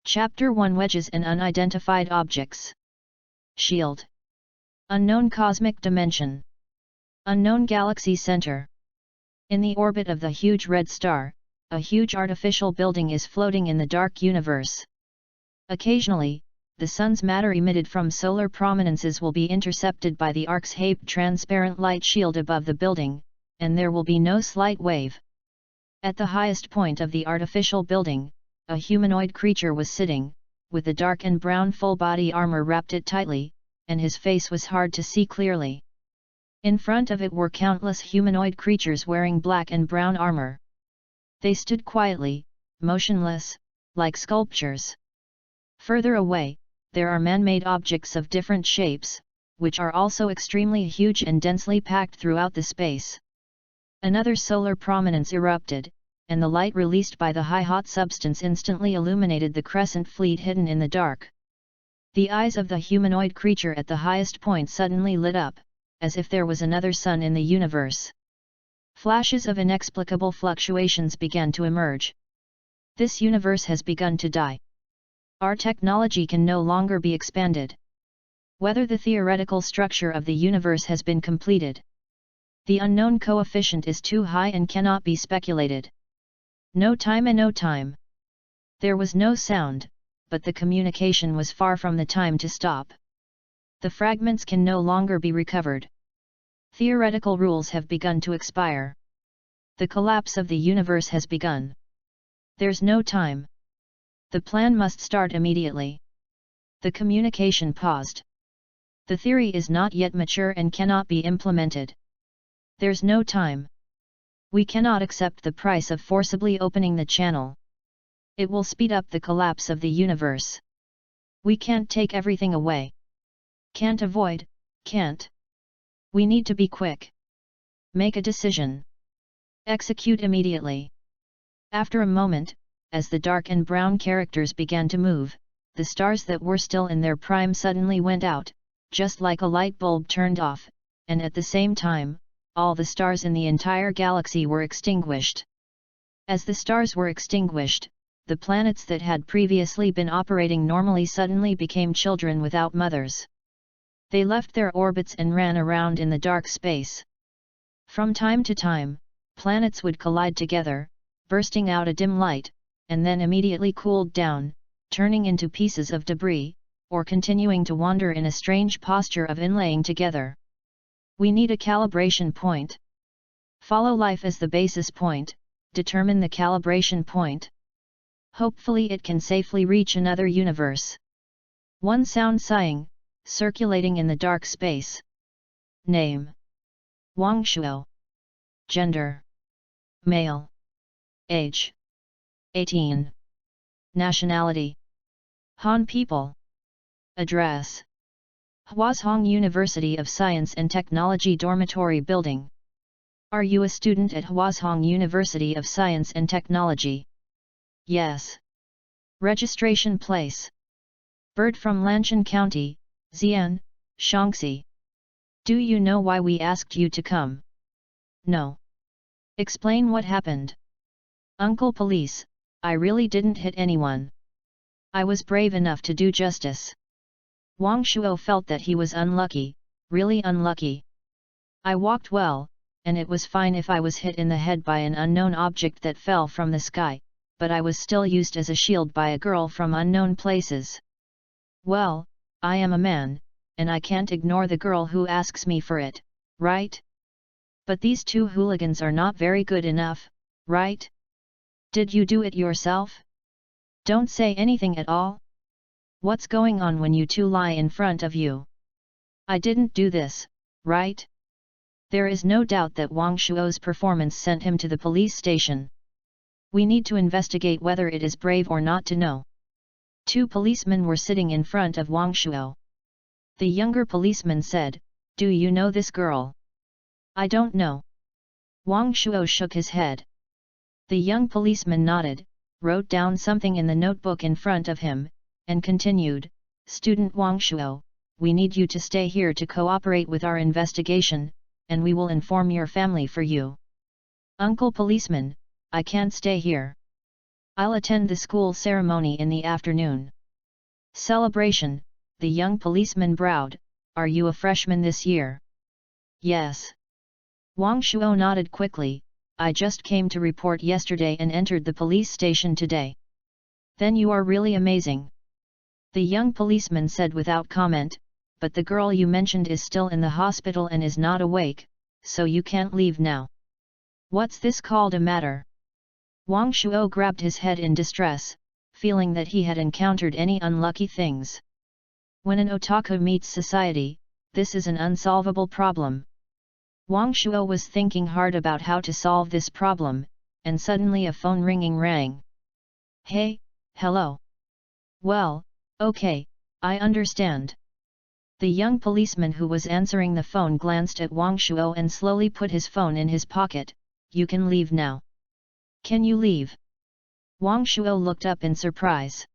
Chapter 1: Wedges and Unidentified Objects. Shield. Unknown Cosmic Dimension. Unknown Galaxy Center. In the orbit of the huge red star, a huge artificial building is floating in the dark universe. Occasionally, the sun's matter emitted from solar prominences will be intercepted by the arc's HERITAGE transparent light shield above the building, and there will be no slight wave. At the highest point of the artificial building, a humanoid creature was sitting, with the dark and brown full body armor wrapped it tightly, and his face was hard to see clearly. In front of it were countless humanoid creatures wearing black and brown armor. They stood quietly, motionless, like sculptures. Further away, there are man-made objects of different shapes, which are also extremely huge and densely packed throughout the space. Another solar prominence erupted, and the light released by the high-hot substance instantly illuminated the crescent fleet hidden in the dark. The eyes of the humanoid creature at the highest point suddenly lit up, as if there was another sun in the universe. Flashes of inexplicable fluctuations began to emerge. This universe has begun to die. Our technology can no longer be expanded. Whether the theoretical structure of the universe has been completed. The unknown coefficient is too high and cannot be speculated. No time and no time. There was no sound, but the communication was far from the time to stop. The fragments can no longer be recovered. Theoretical rules have begun to expire. The collapse of the universe has begun. There's no time. The plan must start immediately. The communication paused. The theory is not yet mature and cannot be implemented. There's no time. We cannot accept the price of forcibly opening the channel. It will speed up the collapse of the universe. We can't take everything away. Can't avoid, can't. We need to be quick. Make a decision. Execute immediately. After a moment, as the dark and brown characters began to move, the stars that were still in their prime suddenly went out, just like a light bulb turned off, and at the same time, all the stars in the entire galaxy were extinguished. As the stars were extinguished, the planets that had previously been operating normally suddenly became children without mothers. They left their orbits and ran around in the dark space. From time to time, planets would collide together, bursting out a dim light, and then immediately cooled down, turning into pieces of debris, or continuing to wander in a strange posture of inlaying together. We need a calibration point. Follow life as the basis point, determine the calibration point. Hopefully it can safely reach another universe. One sound sighing, circulating in the dark space. Name: Wang Shuo. Gender: male. Age: 18. Nationality: Han people. Address: Huazhong University of Science and Technology Dormitory Building. Are you a student at Huazhong University of Science and Technology? Yes. Registration place: Bird from Lanshan County, Xi'an, Shaanxi. Do you know why we asked you to come? No. Explain what happened. Uncle Police, I really didn't hit anyone. I was brave enough to do justice. Wang Shuo felt that he was unlucky, really unlucky. I walked well, and it was fine if I was hit in the head by an unknown object that fell from the sky, but I was still used as a shield by a girl from unknown places. Well, I am a man, and I can't ignore the girl who asks me for it, right? But these two hooligans are not very good enough, right? Did you do it yourself? Don't say anything at all. What's going on when you two lie in front of you? I didn't do this, right? There is no doubt that Wang Shuo's performance sent him to the police station. We need to investigate whether it is brave or not to know. Two policemen were sitting in front of Wang Shuo. The younger policeman said, "Do you know this girl?" "I don't know." Wang Shuo shook his head. The young policeman nodded, wrote down something in the notebook in front of him, and continued, "Student Wang Shuo, we need you to stay here to cooperate with our investigation, and we will inform your family for you." "Uncle Policeman, I can't stay here. I'll attend the school ceremony in the afternoon. Celebration, the young policeman browed. Are you a freshman this year? Yes. Wang Shuo nodded quickly. I just came to report yesterday and entered the police station today. Then you are really amazing. The young policeman said without comment, but the girl you mentioned is still in the hospital and is not awake, so you can't leave now. What's this called a matter? Wang Shuo grabbed his head in distress, feeling that he had encountered any unlucky things. When an otaku meets society, this is an unsolvable problem. Wang Shuo was thinking hard about how to solve this problem, and suddenly a phone ringing rang. Hey, hello. Well, okay, I understand. The young policeman who was answering the phone glanced at Wang Shuo and slowly put his phone in his pocket. You can leave now. Can you leave? Wang Shuo looked up in surprise.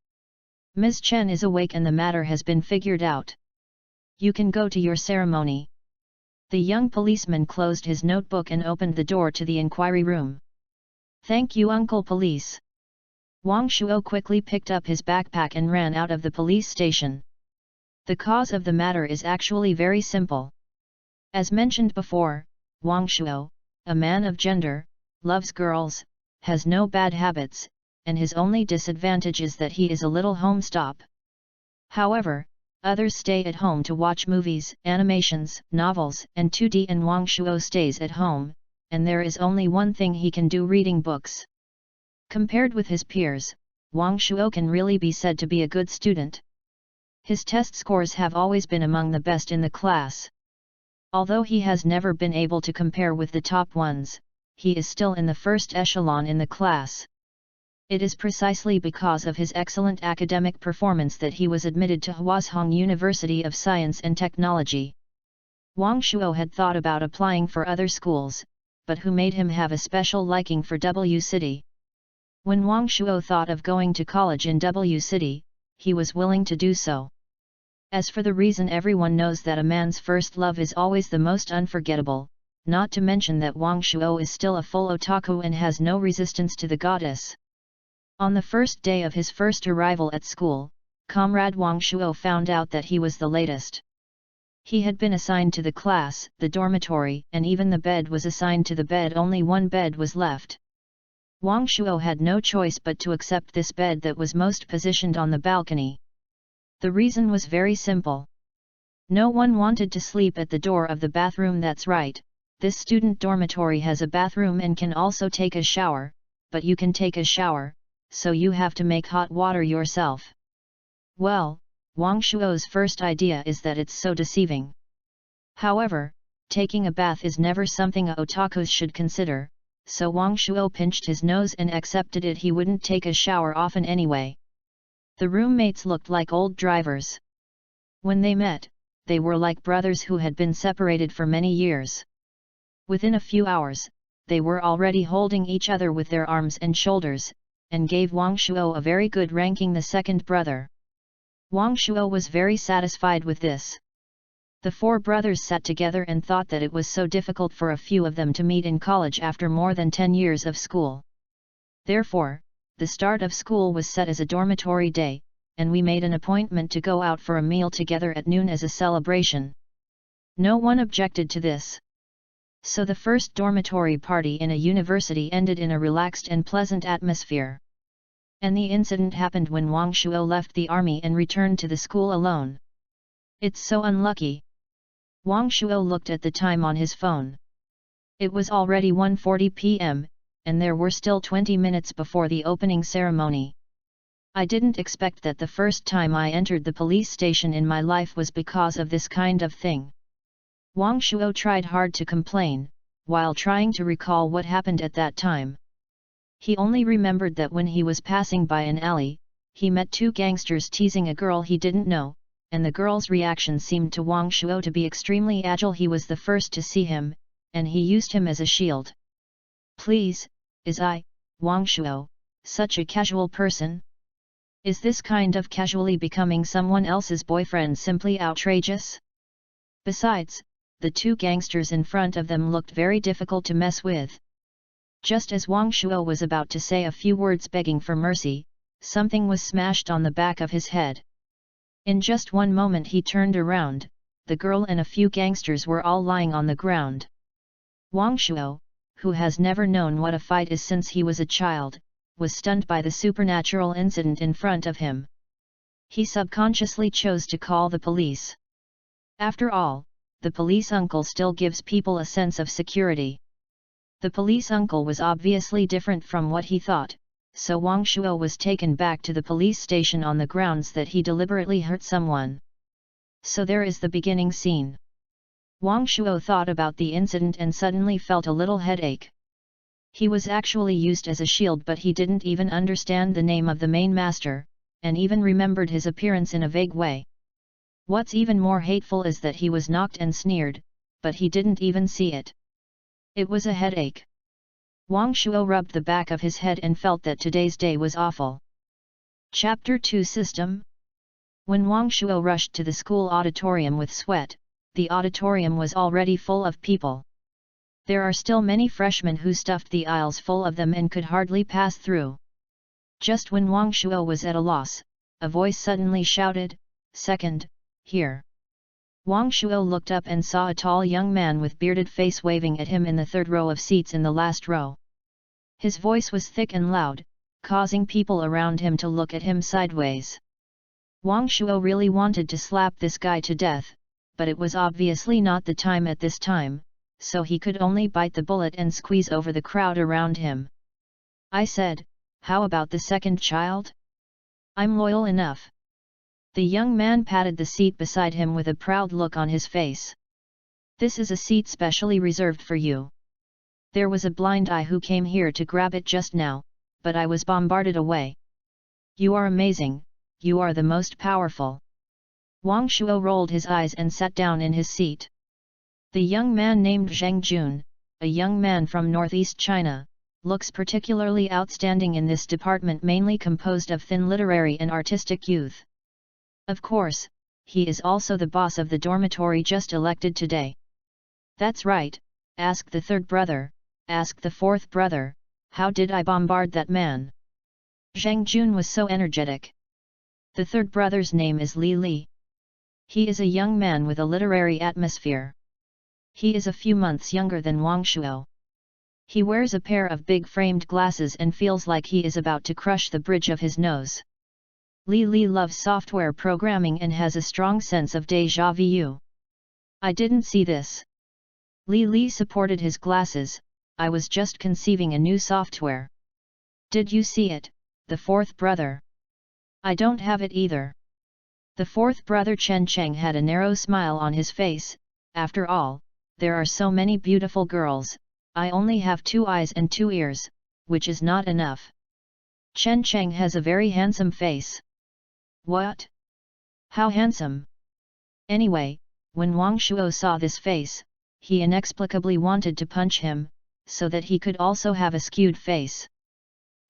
Ms. Chen is awake and the matter has been figured out. You can go to your ceremony. The young policeman closed his notebook and opened the door to the inquiry room. Thank you, Uncle Police. Wang Shuo quickly picked up his backpack and ran out of the police station. The cause of the matter is actually very simple. As mentioned before, Wang Shuo, a man of gender, loves girls, has no bad habits, and his only disadvantage is that he is a little home-stop. However, others stay at home to watch movies, animations, novels, and 2D, and Wang Shuo stays at home, and there is only one thing he can do: reading books. Compared with his peers, Wang Shuo can really be said to be a good student. His test scores have always been among the best in the class. Although he has never been able to compare with the top ones, he is still in the first echelon in the class. It is precisely because of his excellent academic performance that he was admitted to Huazhong University of Science and Technology. Wang Shuo had thought about applying for other schools, but who made him have a special liking for W City? When Wang Shuo thought of going to college in W City, he was willing to do so. As for the reason, everyone knows that a man's first love is always the most unforgettable, not to mention that Wang Shuo is still a full otaku and has no resistance to the goddess. On the first day of his first arrival at school, Comrade Wang Shuo found out that he was the latest. He had been assigned to the class, the dormitory, and even the bed was assigned to the bed. Only one bed was left. Wang Shuo had no choice but to accept this bed that was most positioned on the balcony. The reason was very simple. No one wanted to sleep at the door of the bathroom. That's right, this student dormitory has a bathroom and can also take a shower, but you can take a shower, so you have to make hot water yourself. Well, Wang Shuo's first idea is that it's so deceiving. However, taking a bath is never something otakus should consider, so Wang Shuo pinched his nose and accepted it. He wouldn't take a shower often anyway. The roommates looked like old drivers. When they met, they were like brothers who had been separated for many years. Within a few hours, they were already holding each other with their arms and shoulders, and gave Wang Shuo a very good ranking, the second brother. Wang Shuo was very satisfied with this. The four brothers sat together and thought that it was so difficult for a few of them to meet in college after more than 10 years of school. Therefore, the start of school was set as a dormitory day, and we made an appointment to go out for a meal together at noon as a celebration. No one objected to this. So the first dormitory party in a university ended in a relaxed and pleasant atmosphere. And the incident happened when Wang Shuo left the army and returned to the school alone. It's so unlucky. Wang Shuo looked at the time on his phone. It was already 1:40 p.m., and there were still 20 minutes before the opening ceremony. I didn't expect that the first time I entered the police station in my life was because of this kind of thing. Wang Shuo tried hard to complain, while trying to recall what happened at that time. He only remembered that when he was passing by an alley, he met two gangsters teasing a girl he didn't know, and the girl's reaction seemed to Wang Shuo to be extremely agile. He was the first to see him, and he used him as a shield. Please, is Wang Shuo, such a casual person? Is this kind of casually becoming someone else's boyfriend simply outrageous? Besides, the two gangsters in front of them looked very difficult to mess with. Just as Wang Shuo was about to say a few words begging for mercy, something was smashed on the back of his head. In just one moment he turned around, the girl and a few gangsters were all lying on the ground. Wang Shuo, who has never known what a fight is since he was a child, was stunned by the supernatural incident in front of him. He subconsciously chose to call the police. After all, the police uncle still gives people a sense of security. The police uncle was obviously different from what he thought, so Wang Shuo was taken back to the police station on the grounds that he deliberately hurt someone. So there is the beginning scene. Wang Shuo thought about the incident and suddenly felt a little headache. He was actually used as a shield, but he didn't even understand the name of the main master, and even remembered his appearance in a vague way. What's even more hateful is that he was knocked and sneered, but he didn't even see it. It was a headache. Wang Shuo rubbed the back of his head and felt that today's day was awful. Chapter 2 System. When Wang Shuo rushed to the school auditorium with sweat, the auditorium was already full of people. There are still many freshmen who stuffed the aisles full of them and could hardly pass through. Just when Wang Shuo was at a loss, a voice suddenly shouted, "Second, here." Wang Shuo looked up and saw a tall young man with bearded face waving at him in the third row of seats in the last row. His voice was thick and loud, causing people around him to look at him sideways. Wang Shuo really wanted to slap this guy to death, but it was obviously not the time at this time, so he could only bite the bullet and squeeze over the crowd around him. "I said, how about the second child? I'm loyal enough." The young man patted the seat beside him with a proud look on his face. "This is a seat specially reserved for you. There was a blind eye who came here to grab it just now, but I was bombarded away. You are amazing, you are the most powerful." Wang Shuo rolled his eyes and sat down in his seat. The young man named Zhang Jun, a young man from northeast China, looks particularly outstanding in this department mainly composed of thin literary and artistic youth. Of course, he is also the boss of the dormitory just elected today. "That's right, ask the third brother, ask the fourth brother, how did I bombard that man?" Zhang Jun was so energetic. The third brother's name is Li Li. He is a young man with a literary atmosphere. He is a few months younger than Wang Shuo. He wears a pair of big framed glasses and feels like he is about to crush the bridge of his nose. Li Li loves software programming and has a strong sense of déjà vu. "I didn't see this." Li Li supported his glasses. "I was just conceiving a new software." "Did you see it, the fourth brother?" "I don't have it either." The fourth brother Chen Cheng had a narrow smile on his face. "After all, there are so many beautiful girls, I only have 2 eyes and 2 ears, which is not enough." Chen Cheng has a very handsome face. "What? How handsome?" Anyway, when Wang Shuo saw this face, he inexplicably wanted to punch him, so that he could also have a skewed face.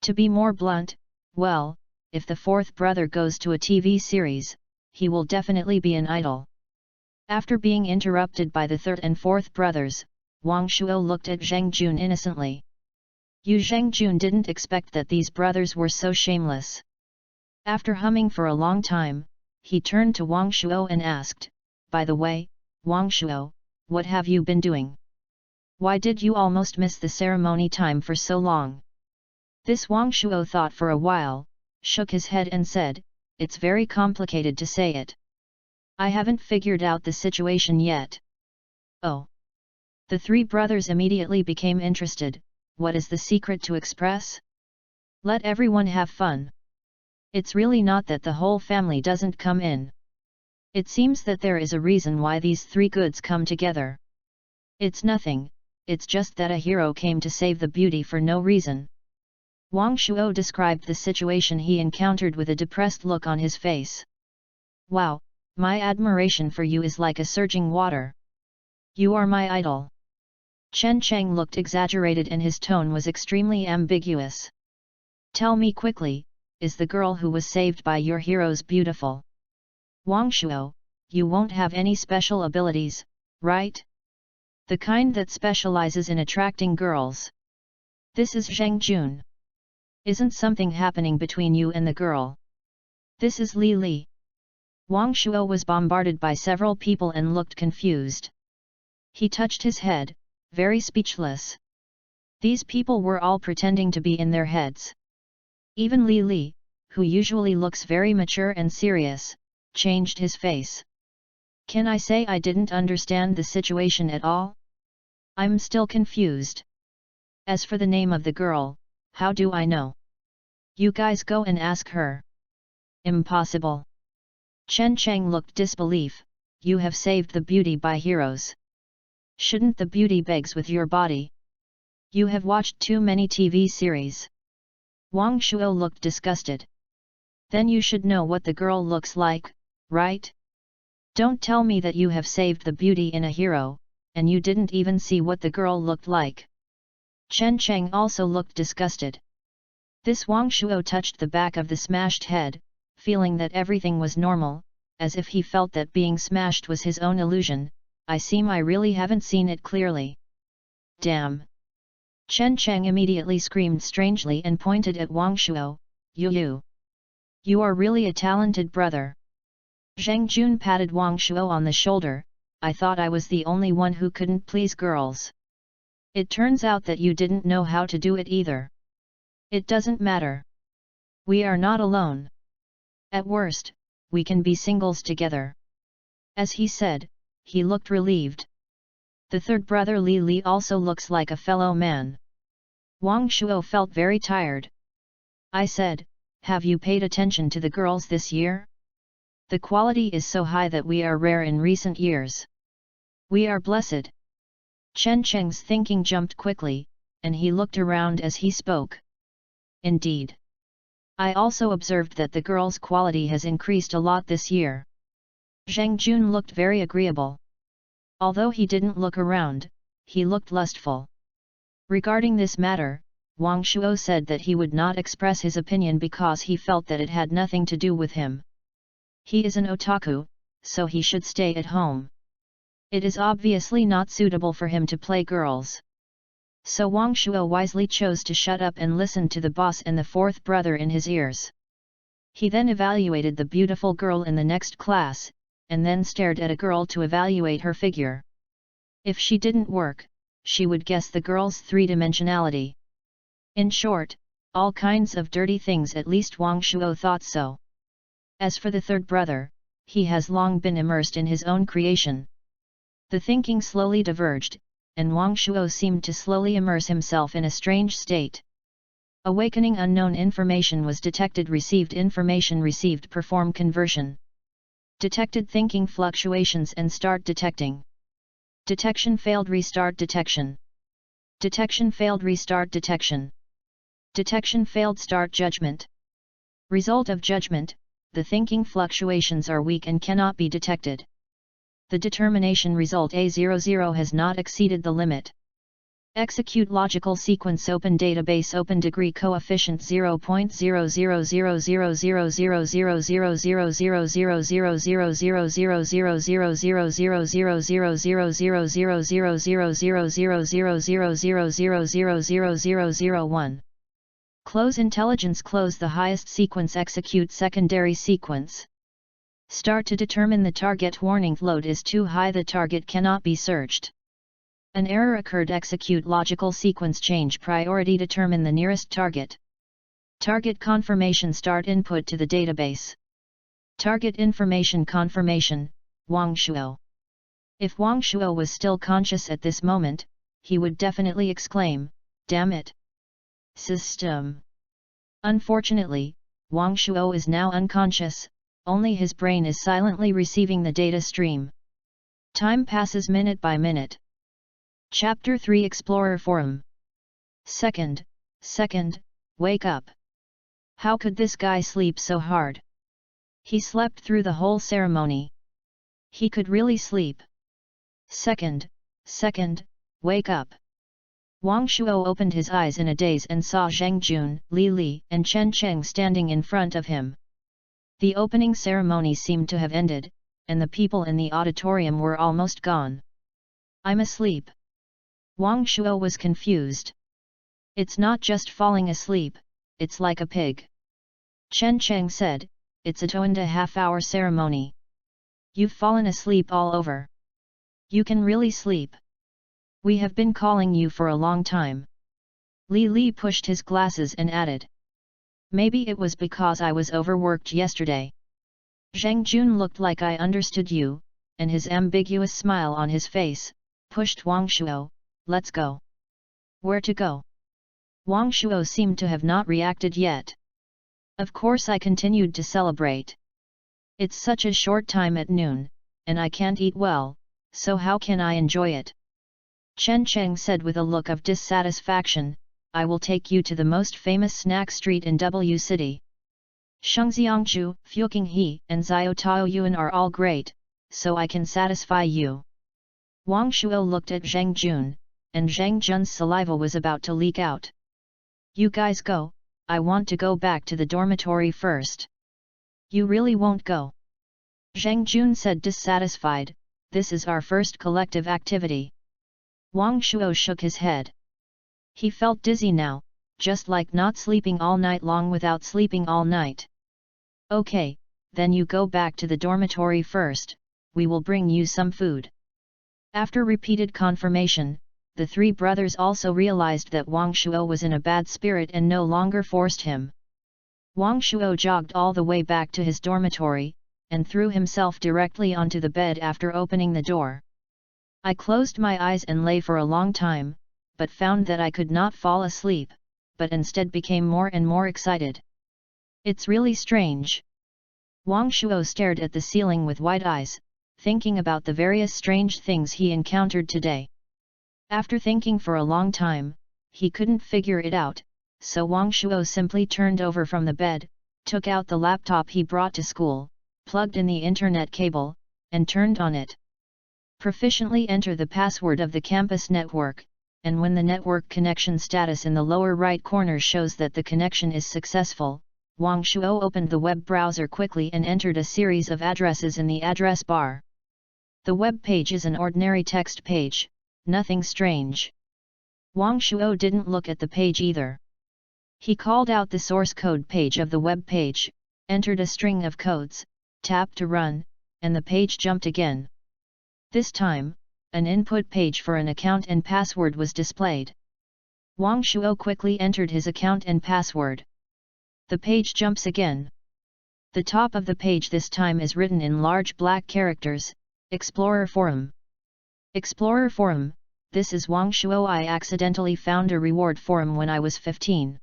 To be more blunt, well, if the fourth brother goes to a TV series, he will definitely be an idol. After being interrupted by the third and fourth brothers, Wang Shuo looked at Zhang Jun innocently. Zhang Jun didn't expect that these brothers were so shameless. After humming for a long time, he turned to Wang Shuo and asked, "By the way, Wang Shuo, what have you been doing? Why did you almost miss the ceremony time for so long?" This Wang Shuo thought for a while, shook his head and said, "It's very complicated to say it. I haven't figured out the situation yet." "Oh." The 3 brothers immediately became interested. "What is the secret to express? Let everyone have fun. It's really not that the whole family doesn't come in. It seems that there is a reason why these 3 goods come together. It's nothing, it's just that a hero came to save the beauty for no reason." Wang Shuo described the situation he encountered with a depressed look on his face. "Wow, my admiration for you is like a surging water. You are my idol." Chen Cheng looked exaggerated and his tone was extremely ambiguous. "Tell me quickly, is the girl who was saved by your heroes beautiful?" "Wang Shuo, you won't have any special abilities, right? The kind that specializes in attracting girls." This is Zhang Jun. Isn't something happening between you and the girl? This is Li Li. Wang Shuo was bombarded by several people and looked confused. He touched his head, very speechless. These people were all pretending to be in their heads. Even Li Li, who usually looks very mature and serious, changed his face. Can I say I didn't understand the situation at all? I'm still confused. As for the name of the girl, how do I know? You guys go and ask her. Impossible. Chen Cheng looked disbelief. You have saved the beauty by heroes. Shouldn't the beauty begs with your body? You have watched too many TV series. Wang Shuo looked disgusted. Then you should know what the girl looks like, right? Don't tell me that you have saved the beauty in a hero, and you didn't even see what the girl looked like. Chen Cheng also looked disgusted. This Wang Shuo touched the back of the smashed head, feeling that everything was normal, as if he felt that being smashed was his own illusion. I really haven't seen it clearly. Damn! Chen Cheng immediately screamed strangely and pointed at Wang Shuo. You are really a talented brother. Zhang Jun patted Wang Shuo on the shoulder. I thought I was the only one who couldn't please girls. It turns out that you didn't know how to do it either. It doesn't matter. We are not alone. At worst, we can be singles together. As he said, he looked relieved. The third brother Li Li also looks like a fellow man. Wang Shuo felt very tired. I said, have you paid attention to the girls this year? The quality is so high that we are rare in recent years. We are blessed. Chen Cheng's thinking jumped quickly, and he looked around as he spoke. Indeed. I also observed that the girls' quality has increased a lot this year. Zhang Jun looked very agreeable. Although he didn't look around, he looked lustful. Regarding this matter, Wang Shuo said that he would not express his opinion because he felt that it had nothing to do with him. He is an otaku, so he should stay at home. It is obviously not suitable for him to play girls. So Wang Shuo wisely chose to shut up and listen to the boss and the fourth brother in his ears. He then evaluated the beautiful girl in the next class, and then stared at a girl to evaluate her figure. If she didn't work, she would guess the girl's three-dimensionality. In short, all kinds of dirty things, at least Wang Shuo thought so. As for the third brother, he has long been immersed in his own creation. The thinking slowly diverged, and Wang Shuo seemed to slowly immerse himself in a strange state. Awakening unknown information was detected. Received information received. Perform conversion. Detected thinking fluctuations and start detecting. Detection failed. Restart detection. Detection failed. Restart detection. Detection failed. Start judgment. Result of judgment: the thinking fluctuations are weak and cannot be detected. The determination result A00 has not exceeded the limit. Execute logical sequence. Open database. Open degree coefficient 0.0000000000000000000000000000000000000000000000000000000000000000000000000000000000000000000000000000000000000000000000000000000000000000000000000000000000000000000000000000000000000000000000000000000000000000000000000000000000000000000000000000000000000000000000000000000000000000000000000000000000000000000000000000000000000000000000000000000000000000000000000000000000000000000000000000000000000000000000000000000000000000000000000000000000000000000000000000000000000000000000000000000000000000000000000000000000000000000000000000000000000000000000000000000000000000000000000000000000000000000000000000000000000000000000000000000000000000000000000000000000000000000000000000000000000000000000000000000000000000000000000000000000000000000000000000000000000000 Start to determine the target. Warning: load is too high. The target cannot be searched. An error occurred. Execute logical sequence change priority. Determine the nearest target. Target confirmation. Start input to the database. Target information confirmation, Wang Shuo. If Wang Shuo was still conscious at this moment, he would definitely exclaim, "Damn it! System!" Unfortunately, Wang Shuo is now unconscious, only his brain is silently receiving the data stream. Time passes minute by minute. Chapter 3 Explorer Forum. Second, wake up. How could this guy sleep so hard? He slept through the whole ceremony. He could really sleep. Second, wake up. Wang Shuo opened his eyes in a daze and saw Zhang Jun, Li Li, and Chen Cheng standing in front of him. The opening ceremony seemed to have ended, and the people in the auditorium were almost gone. I'm asleep. Wang Shuo was confused. It's not just falling asleep, it's like a pig. Chen Cheng said, it's a 2.5-hour ceremony. You've fallen asleep all over. You can really sleep. We have been calling you for a long time. Li Li pushed his glasses and added. Maybe it was because I was overworked yesterday. Zhang Jun looked like I understood you, and his ambiguous smile on his face, pushed Wang Shuo, let's go. Where to go? Wang Shuo seemed to have not reacted yet. Of course I continued to celebrate. It's such a short time at noon, and I can't eat well, so how can I enjoy it? Chen Cheng said with a look of dissatisfaction, I will take you to the most famous snack street in W City. Shengxiangzhu, Fuqinghe and Xiao Taoyuan are all great, so I can satisfy you. Wang Shuo looked at Zhang Jun, and Zhang Jun's saliva was about to leak out. You guys go, I want to go back to the dormitory first. You really won't go? Zhang Jun said dissatisfied, this is our first collective activity. Wang Shuo shook his head. He felt dizzy now, just like not sleeping all night long without sleeping all night. Okay, then you go back to the dormitory first, we will bring you some food. After repeated confirmation, the three brothers also realized that Wang Shuo was in a bad spirit and no longer forced him. Wang Shuo jogged all the way back to his dormitory, and threw himself directly onto the bed after opening the door. I closed my eyes and lay for a long time, but found that I could not fall asleep, but instead became more and more excited. It's really strange. Wang Shuo stared at the ceiling with wide eyes, thinking about the various strange things he encountered today. After thinking for a long time, he couldn't figure it out, so Wang Shuo simply turned over from the bed, took out the laptop he brought to school, plugged in the internet cable, and turned on it. Proficiently enter the password of the campus network, and when the network connection status in the lower right corner shows that the connection is successful, Wang Shuo opened the web browser quickly and entered a series of addresses in the address bar. The web page is an ordinary text page, nothing strange. Wang Shuo didn't look at the page either. He called out the source code page of the web page, entered a string of codes, tapped to run, and the page jumped again. This time, an input page for an account and password was displayed. Wang Shuo quickly entered his account and password. The page jumps again. The top of the page this time is written in large black characters, Explorer Forum. Explorer Forum, this is Wang Shuo. I accidentally found a reward forum when I was 15.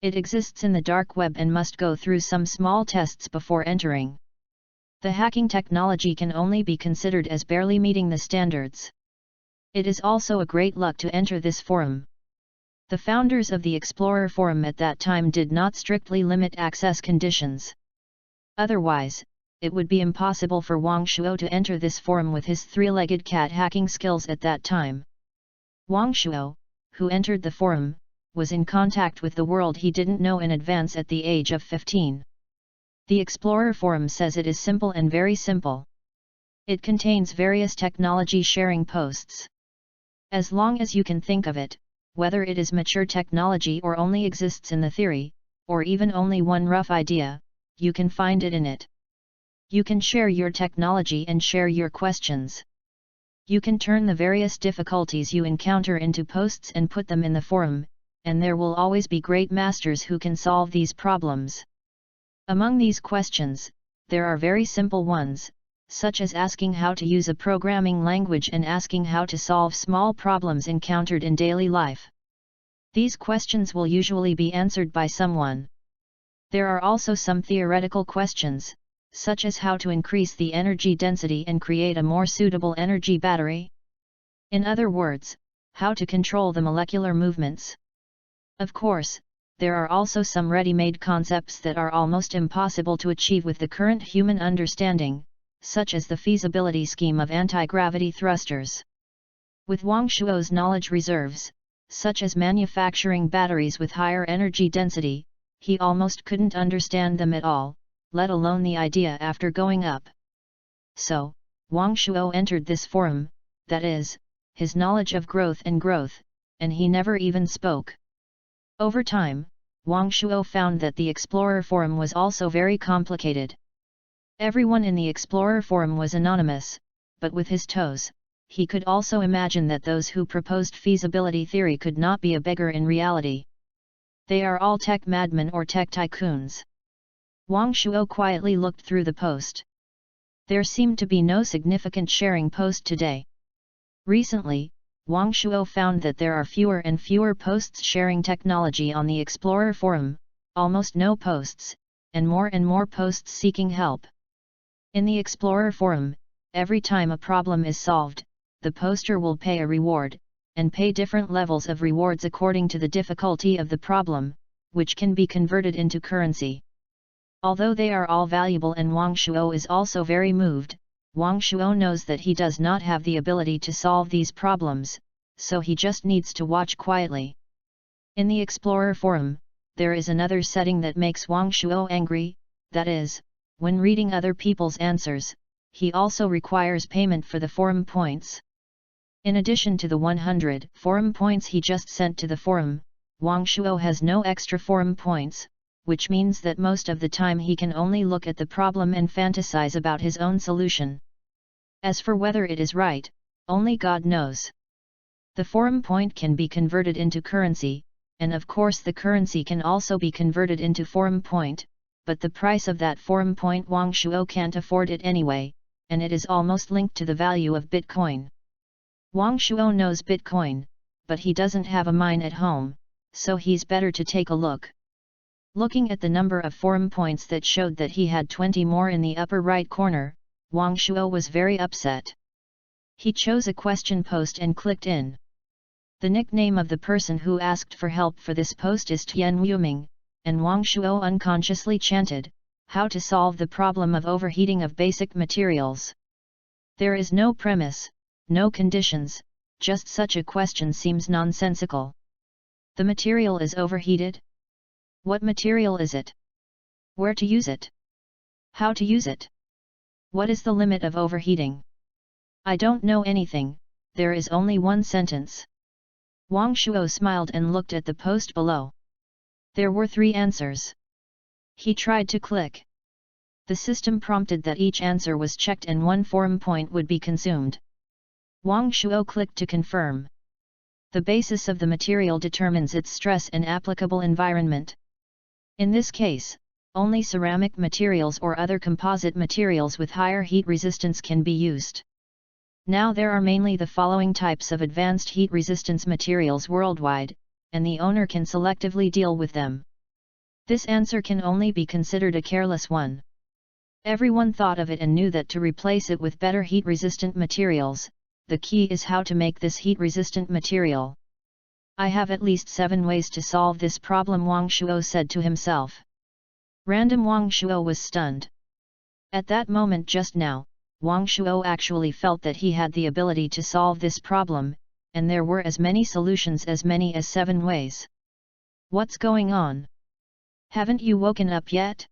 It exists in the dark web and must go through some small tests before entering. The hacking technology can only be considered as barely meeting the standards. It is also a great luck to enter this forum. The founders of the Explorer Forum at that time did not strictly limit access conditions. Otherwise, it would be impossible for Wang Shuo to enter this forum with his three-legged cat hacking skills at that time. Wang Shuo, who entered the forum, was in contact with the world he didn't know in advance at the age of 15. The Explorer Forum says it is simple and very simple. It contains various technology sharing posts. As long as you can think of it, whether it is mature technology or only exists in the theory, or even only one rough idea, you can find it in it. You can share your technology and share your questions. You can turn the various difficulties you encounter into posts and put them in the forum, and there will always be great masters who can solve these problems. Among these questions, there are very simple ones, such as asking how to use a programming language and asking how to solve small problems encountered in daily life. These questions will usually be answered by someone. There are also some theoretical questions, such as how to increase the energy density and create a more suitable energy battery. In other words, how to control the molecular movements. Of course, there are also some ready-made concepts that are almost impossible to achieve with the current human understanding, such as the feasibility scheme of anti-gravity thrusters. With Wang Shuo's knowledge reserves, such as manufacturing batteries with higher energy density, he almost couldn't understand them at all, let alone the idea after going up. So, Wang Shuo entered this forum, that is, his knowledge of growth, and he never even spoke. Over time, Wang Shuo found that the Explorer Forum was also very complicated. Everyone in the Explorer Forum was anonymous, but with his toes, he could also imagine that those who proposed feasibility theory could not be a beggar in reality. They are all tech madmen or tech tycoons. Wang Shuo quietly looked through the post. There seemed to be no significant sharing post today. Recently, Wang Shuo found that there are fewer and fewer posts sharing technology on the Explorer Forum, almost no posts, and more posts seeking help. In the Explorer Forum, every time a problem is solved, the poster will pay a reward, and pay different levels of rewards according to the difficulty of the problem, which can be converted into currency. Although they are all valuable and Wang Shuo is also very moved, Wang Shuo knows that he does not have the ability to solve these problems, so he just needs to watch quietly. In the Explorer Forum, there is another setting that makes Wang Shuo angry, that is, when reading other people's answers, he also requires payment for the forum points. In addition to the 100 forum points he just sent to the forum, Wang Shuo has no extra forum points, which means that most of the time he can only look at the problem and fantasize about his own solution. As for whether it is right, only God knows. The forum point can be converted into currency, and of course the currency can also be converted into forum point, but the price of that forum point Wang Shuo can't afford it anyway, and it is almost linked to the value of Bitcoin. Wang Shuo knows Bitcoin, but he doesn't have a mine at home, so he's better to take a look. Looking at the number of forum points that showed that he had 20 more in the upper right corner, Wang Shuo was very upset. He chose a question post and clicked in. The nickname of the person who asked for help for this post is Tian Wuming, and Wang Shuo unconsciously chanted, "How to solve the problem of overheating of basic materials." There is no premise, no conditions, just such a question seems nonsensical. The material is overheated? What material is it? Where to use it? How to use it? What is the limit of overheating? I don't know anything, there is only one sentence. Wang Shuo smiled and looked at the post below. There were 3 answers. He tried to click. The system prompted that each answer was checked and 1 forum point would be consumed. Wang Shuo clicked to confirm. The basis of the material determines its stress and applicable environment. In this case, only ceramic materials or other composite materials with higher heat resistance can be used. Now there are mainly the following types of advanced heat resistance materials worldwide, and the owner can selectively deal with them. This answer can only be considered a careless one. Everyone thought of it and knew that to replace it with better heat-resistant materials, the key is how to make this heat-resistant material. I have at least 7 ways to solve this problem, Wang Shuo said to himself. Random Wang Shuo was stunned. At that moment just now, Wang Shuo actually felt that he had the ability to solve this problem, and there were as many solutions as many as 7 ways. What's going on? Haven't you woken up yet?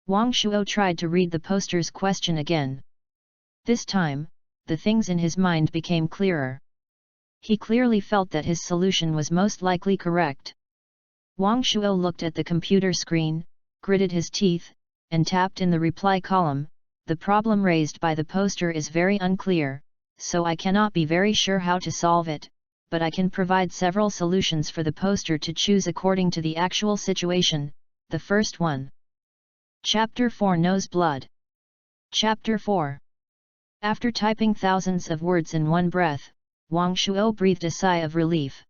Wang Shuo tried to read the poster's question again. This time, the things in his mind became clearer. He clearly felt that his solution was most likely correct. Wang Shuo looked at the computer screen, gritted his teeth, and tapped in the reply column. The problem raised by the poster is very unclear, so I cannot be very sure how to solve it, but I can provide several solutions for the poster to choose according to the actual situation. The first one. Chapter 4 Knows Blood. Chapter 4. After typing thousands of words in one breath, Wang Shuo breathed a sigh of relief.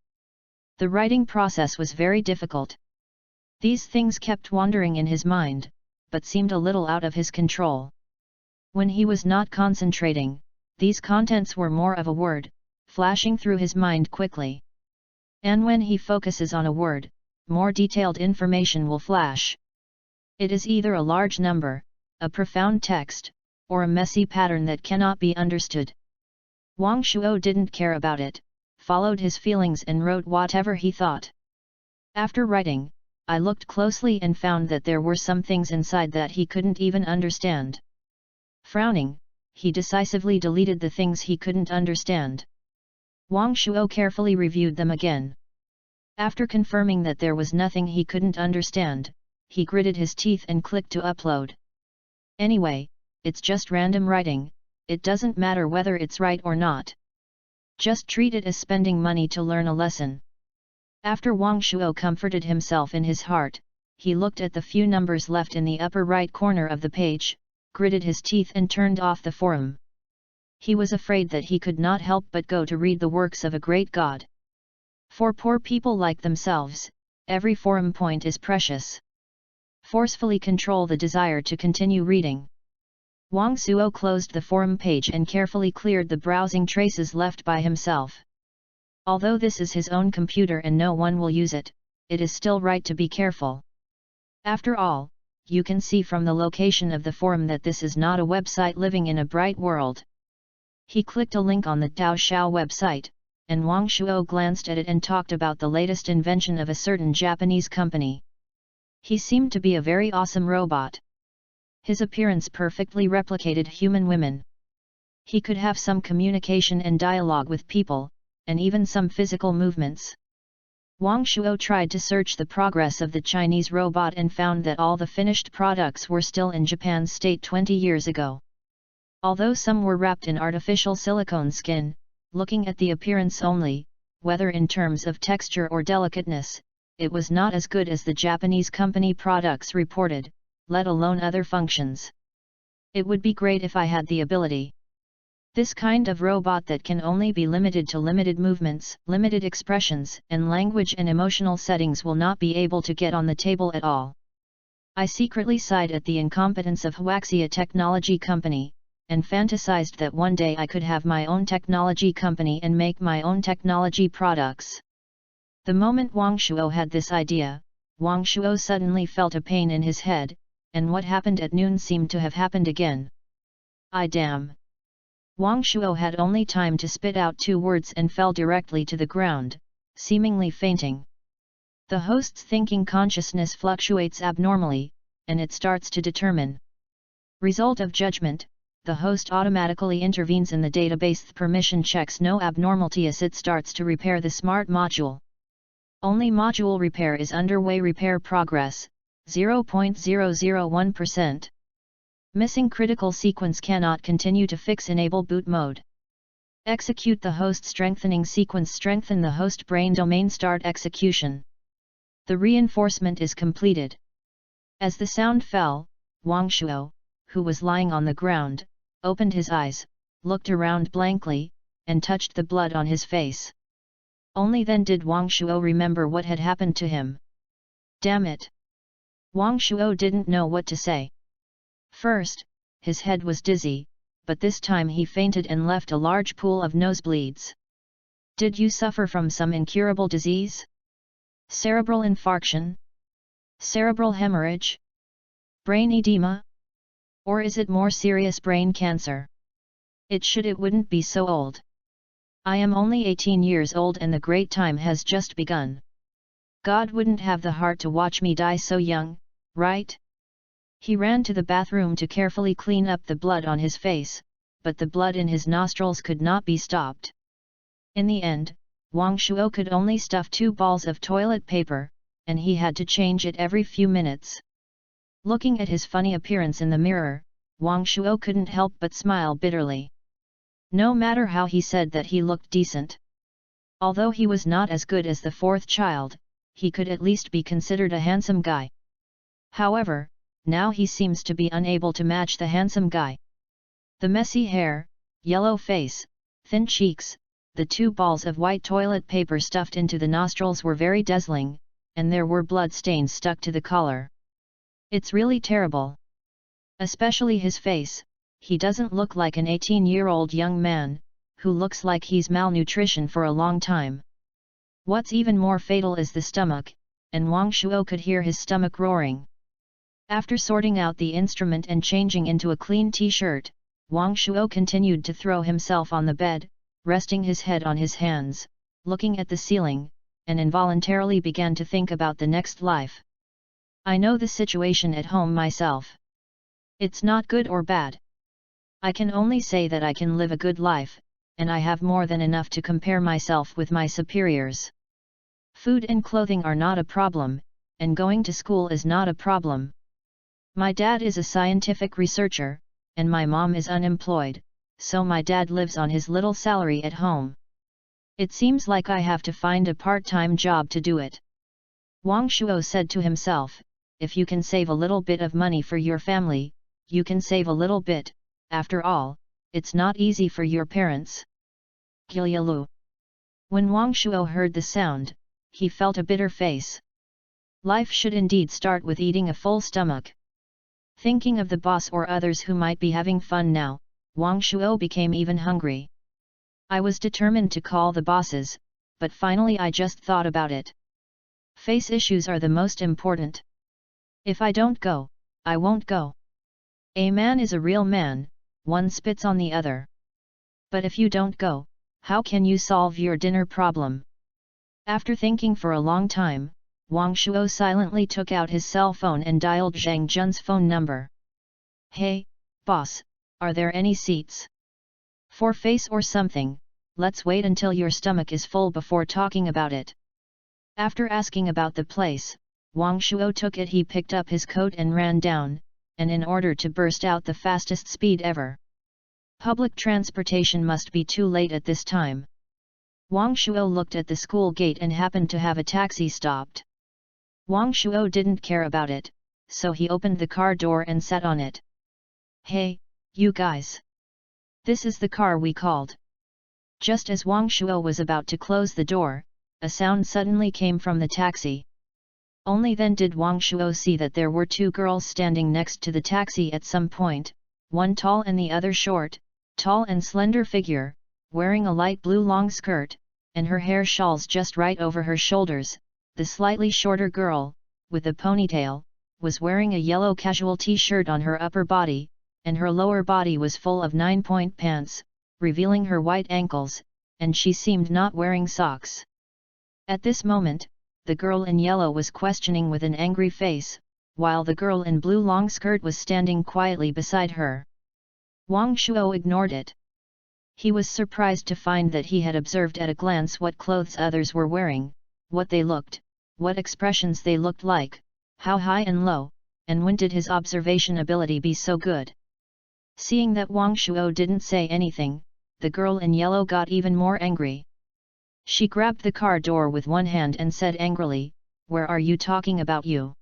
The writing process was very difficult. These things kept wandering in his mind, but seemed a little out of his control. When he was not concentrating, these contents were more of a word, flashing through his mind quickly. And when he focuses on a word, more detailed information will flash. It is either a large number, a profound text, or a messy pattern that cannot be understood. Wang Shuo didn't care about it, followed his feelings and wrote whatever he thought. After writing, I looked closely and found that there were some things inside that he couldn't even understand. Frowning, he decisively deleted the things he couldn't understand. Wang Shuo carefully reviewed them again. After confirming that there was nothing he couldn't understand, he gritted his teeth and clicked to upload. Anyway, it's just random writing, it doesn't matter whether it's right or not. Just treat it as spending money to learn a lesson. After Wang Shuo comforted himself in his heart, he looked at the few numbers left in the upper right corner of the page, gritted his teeth and turned off the forum. He was afraid that he could not help but go to read the works of a great god. For poor people like themselves, every forum point is precious. Forcefully control the desire to continue reading. Wang Shuo closed the forum page and carefully cleared the browsing traces left by himself. Although this is his own computer and no one will use it, it is still right to be careful. After all, you can see from the location of the forum that this is not a website living in a bright world. He clicked a link on the Dao Xiao website, and Wang Shuo glanced at it and talked about the latest invention of a certain Japanese company. He seemed to be a very awesome robot. His appearance perfectly replicated human women. He could have some communication and dialogue with people, and even some physical movements. Wang Shuo tried to search the progress of the Chinese robot and found that all the finished products were still in Japan's state 20 years ago. Although some were wrapped in artificial silicone skin, looking at the appearance only, whether in terms of texture or delicateness, it was not as good as the Japanese company products reported, let alone other functions. It would be great if I had the ability. This kind of robot that can only be limited to limited movements, limited expressions, and language and emotional settings will not be able to get on the table at all. I secretly sighed at the incompetence of Huaxia Technology Company, and fantasized that one day I could have my own technology company and make my own technology products. The moment Wang Shuo had this idea, Wang Shuo suddenly felt a pain in his head, and what happened at noon seemed to have happened again. I damn! Wang Shuo had only time to spit out 2 words and fell directly to the ground, seemingly fainting. The host's thinking consciousness fluctuates abnormally, and it starts to determine. Result of judgment. The host automatically intervenes in the database. The permission checks no abnormality as it starts to repair the smart module. Only module repair is underway. Repair progress, 0.001%. Missing critical sequence cannot continue to fix. Enable boot mode. Execute the host strengthening sequence. Strengthen the host brain domain. Start execution. The reinforcement is completed. As the sound fell, Wang Shuo, who was lying on the ground, opened his eyes, looked around blankly, and touched the blood on his face. Only then did Wang Shuo remember what had happened to him. Damn it! Wang Shuo didn't know what to say. First, his head was dizzy, but this time he fainted and left a large pool of nosebleeds. Did you suffer from some incurable disease? Cerebral infarction? Cerebral hemorrhage? Brain edema? Or is it more serious brain cancer? It wouldn't be so old. I am only 18 years old and the great time has just begun. God wouldn't have the heart to watch me die so young, right? He ran to the bathroom to carefully clean up the blood on his face, but the blood in his nostrils could not be stopped. In the end, Wang Shuo could only stuff 2 balls of toilet paper, and he had to change it every few minutes. Looking at his funny appearance in the mirror, Wang Shuo couldn't help but smile bitterly. No matter how he said that he looked decent. Although he was not as good as the 4th child, he could at least be considered a handsome guy. However, now he seems to be unable to match the handsome guy. The messy hair, yellow face, thin cheeks, the 2 balls of white toilet paper stuffed into the nostrils were very dazzling, and there were blood stains stuck to the collar. It's really terrible. Especially his face, he doesn't look like an 18-year-old young man, who looks like he's malnutrition for a long time. What's even more fatal is the stomach, and Wang Shuo could hear his stomach roaring. After sorting out the instrument and changing into a clean t-shirt, Wang Shuo continued to throw himself on the bed, resting his head on his hands, looking at the ceiling, and involuntarily began to think about the next life. I know the situation at home myself. It's not good or bad. I can only say that I can live a good life, and I have more than enough to compare myself with my superiors. Food and clothing are not a problem, and going to school is not a problem. My dad is a scientific researcher, and my mom is unemployed, so my dad lives on his little salary at home. It seems like I have to find a part-time job to do it. Wang Shuo said to himself, if you can save a little bit of money for your family, you can save a little bit, after all, it's not easy for your parents. Gilyalu. When Wang Shuo heard the sound, he felt a bitter face. Life should indeed start with eating a full stomach. Thinking of the boss or others who might be having fun now, Wang Shuo became even hungry. I was determined to call the bosses, but finally I just thought about it. Face issues are the most important. If I don't go, I won't go. A man is a real man, one spits on the other. But if you don't go, how can you solve your dinner problem? After thinking for a long time, Wang Shuo silently took out his cell phone and dialed Zhang Jun's phone number. Hey, boss, are there any seats? For face or something, let's wait until your stomach is full before talking about it. After asking about the place, Wang Shuo took it. He picked up his coat and ran down, and in order to burst out the fastest speed ever. Public transportation must be too late at this time. Wang Shuo looked at the school gate and happened to have a taxi stopped. Wang Shuo didn't care about it, so he opened the car door and sat on it. Hey, you guys! This is the car we called. Just as Wang Shuo was about to close the door, a sound suddenly came from the taxi. Only then did Wang Shuo see that there were two girls standing next to the taxi at some point, one tall and the other short, tall and slender figure, wearing a light blue long skirt, and her hair shawls just right over her shoulders. The slightly shorter girl, with a ponytail, was wearing a yellow casual t-shirt on her upper body, and her lower body was full of 9-point pants, revealing her white ankles, and she seemed not wearing socks. At this moment, the girl in yellow was questioning with an angry face, while the girl in blue long skirt was standing quietly beside her. Wang Shuo ignored it. He was surprised to find that he had observed at a glance what clothes others were wearing, what they looked, what expressions they looked like, how high and low, and when did his observation ability be so good. Seeing that Wang Shuo didn't say anything, the girl in yellow got even more angry. She grabbed the car door with one hand and said angrily, "Where are you talking about you?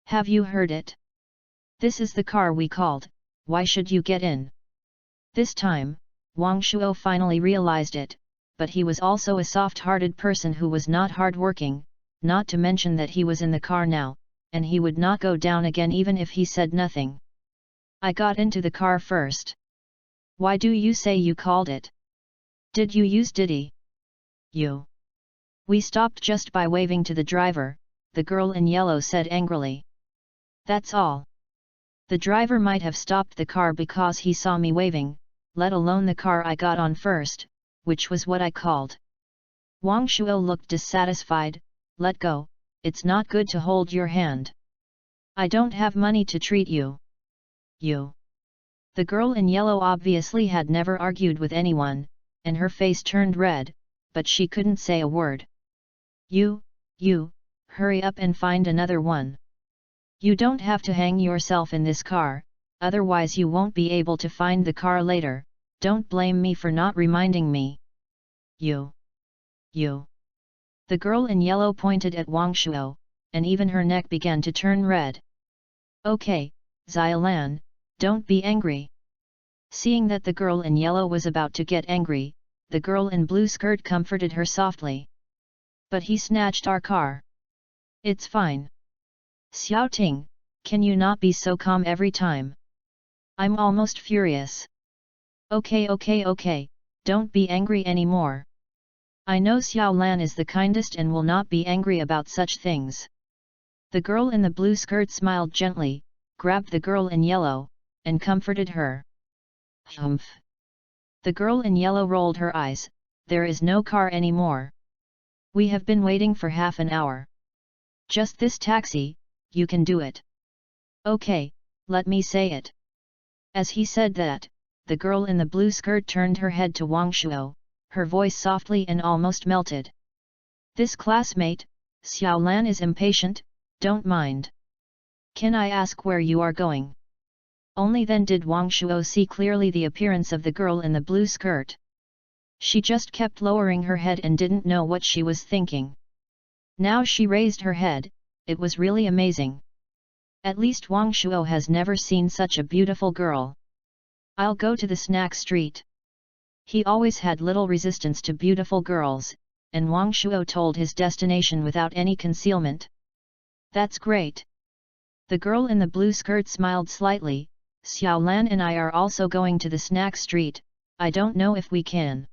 Have you heard it? This is the car we called, why should you get in?" This time, Wang Shuo finally realized it, but he was also a soft-hearted person who was not hard-working, not to mention that he was in the car now, and he would not go down again even if he said nothing. "I got into the car first. Why do you say you called it? Did you use Didi?" "You." "We stopped just by waving to the driver," the girl in yellow said angrily. "That's all. The driver might have stopped the car because he saw me waving, let alone the car I got on first, which was what I called." Wang Shuo looked dissatisfied. "Let go, it's not good to hold your hand. I don't have money to treat you." "You." The girl in yellow obviously had never argued with anyone, and her face turned red, but she couldn't say a word. You, hurry up and find another one. You don't have to hang yourself in this car, otherwise you won't be able to find the car later, don't blame me for not reminding me." You. The girl in yellow pointed at Wang Shuo, and even her neck began to turn red. "Okay, Xiaolan, don't be angry." Seeing that the girl in yellow was about to get angry, the girl in blue skirt comforted her softly. "But he snatched our car. It's fine. Xiao Ting, can you not be so calm every time? I'm almost furious." Okay, don't be angry anymore. I know Xiao Lan is the kindest and will not be angry about such things." The girl in the blue skirt smiled gently, grabbed the girl in yellow, and comforted her. "Humph." The girl in yellow rolled her eyes, "There is no car anymore. We have been waiting for half an hour. Just this taxi, you can do it." "Okay, let me say it." As he said that, the girl in the blue skirt turned her head to Wang Shuo, her voice softly and almost melted. This classmate, Xiao Lan, is impatient, don't mind. Can I ask where you are going? Only then did Wang Shuo see clearly the appearance of the girl in the blue skirt. She just kept lowering her head and didn't know what she was thinking. Now she raised her head, it was really amazing. At least Wang Shuo has never seen such a beautiful girl. I'll go to the snack street. He always had little resistance to beautiful girls, and Wang Shuo told his destination without any concealment. That's great. The girl in the blue skirt smiled slightly. Xiao Lan and I are also going to the snack street, I don't know if we can.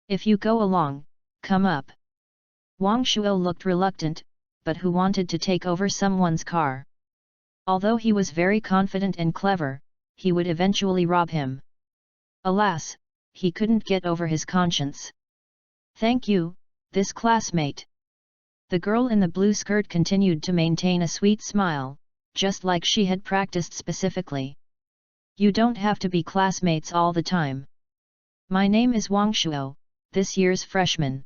If you go along, come up. Wang Shuo looked reluctant, but who wanted to take over someone's car? Although he was very confident and clever, he would eventually rob him. Alas, he couldn't get over his conscience. Thank you, this classmate. The girl in the blue skirt continued to maintain a sweet smile, just like she had practiced specifically. You don't have to be classmates all the time. My name is Wang Shuo, this year's freshman.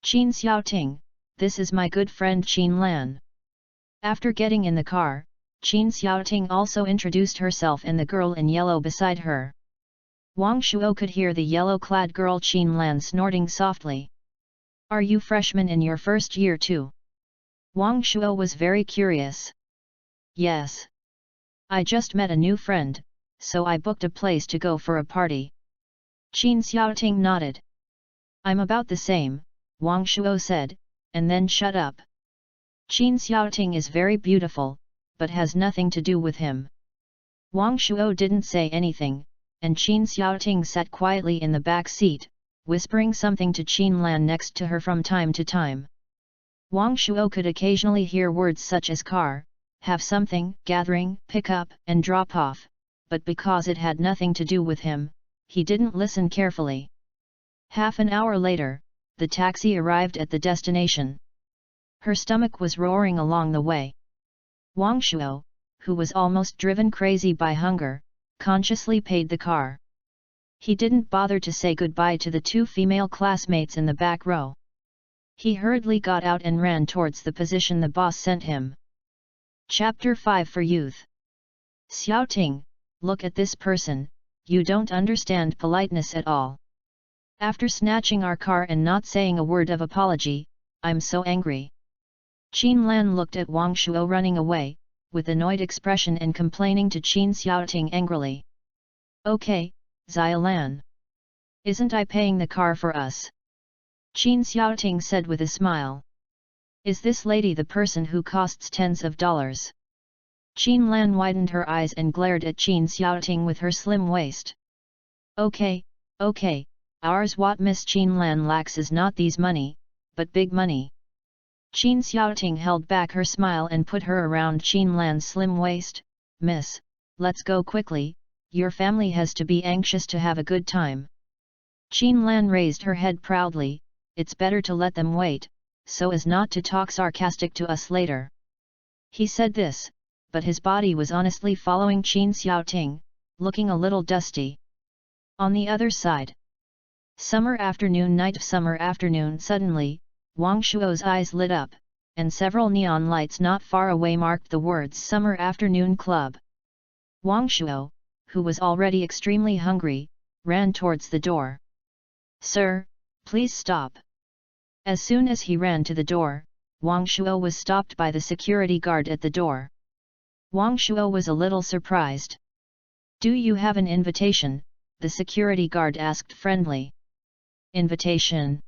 Qin Xiaoting, this is my good friend Qin Lan. After getting in the car, Qin Xiaoting also introduced herself and the girl in yellow beside her. Wang Shuo could hear the yellow-clad girl Qin Lan snorting softly. Are you freshmen in your first year too? Wang Shuo was very curious. Yes. I just met a new friend, so I booked a place to go for a party. Qin Xiaoting nodded. I'm about the same, Wang Shuo said, and then shut up. Qin Xiaoting is very beautiful, but has nothing to do with him. Wang Shuo didn't say anything, and Qin Xiaoting sat quietly in the back seat, whispering something to Qin Lan next to her from time to time. Wang Shuo could occasionally hear words such as car, have something, gathering, pick up, and drop off, but because it had nothing to do with him, he didn't listen carefully. Half an hour later, the taxi arrived at the destination. Her stomach was roaring along the way. Wang Shuo, who was almost driven crazy by hunger, consciously paid the car. He didn't bother to say goodbye to the two female classmates in the back row. He hurriedly got out and ran towards the position the boss sent him. Chapter 5 for Youth. Xiaoting, look at this person, you don't understand politeness at all. After snatching our car and not saying a word of apology, I'm so angry. Qin Lan looked at Wang Shuo running away, with annoyed expression and complaining to Qin Xiaoting angrily. Okay, Xia Lan. Isn't I paying the car for us? Qin Xiaoting said with a smile. Is this lady the person who costs tens of dollars? Qin Lan widened her eyes and glared at Qin Xiaoting with her slim waist. Okay, ours what Miss Qin Lan lacks is not these money, but big money. Qin Xiaoting held back her smile and put her around Qin Lan's slim waist. Miss, let's go quickly, your family has to be anxious to have a good time. Qin Lan raised her head proudly, it's better to let them wait, so as not to talk sarcastic to us later. He said this, but his body was honestly following Qin Xiaoting, looking a little dusty. On the other side. Summer afternoon suddenly, Wang Shuo's eyes lit up, and several neon lights not far away marked the words Summer Afternoon Club. Wang Shuo, who was already extremely hungry, ran towards the door. Sir, please stop. As soon as he ran to the door, Wang Shuo was stopped by the security guard at the door. Wang Shuo was a little surprised. Do you have an invitation? The security guard asked friendly. Invitation?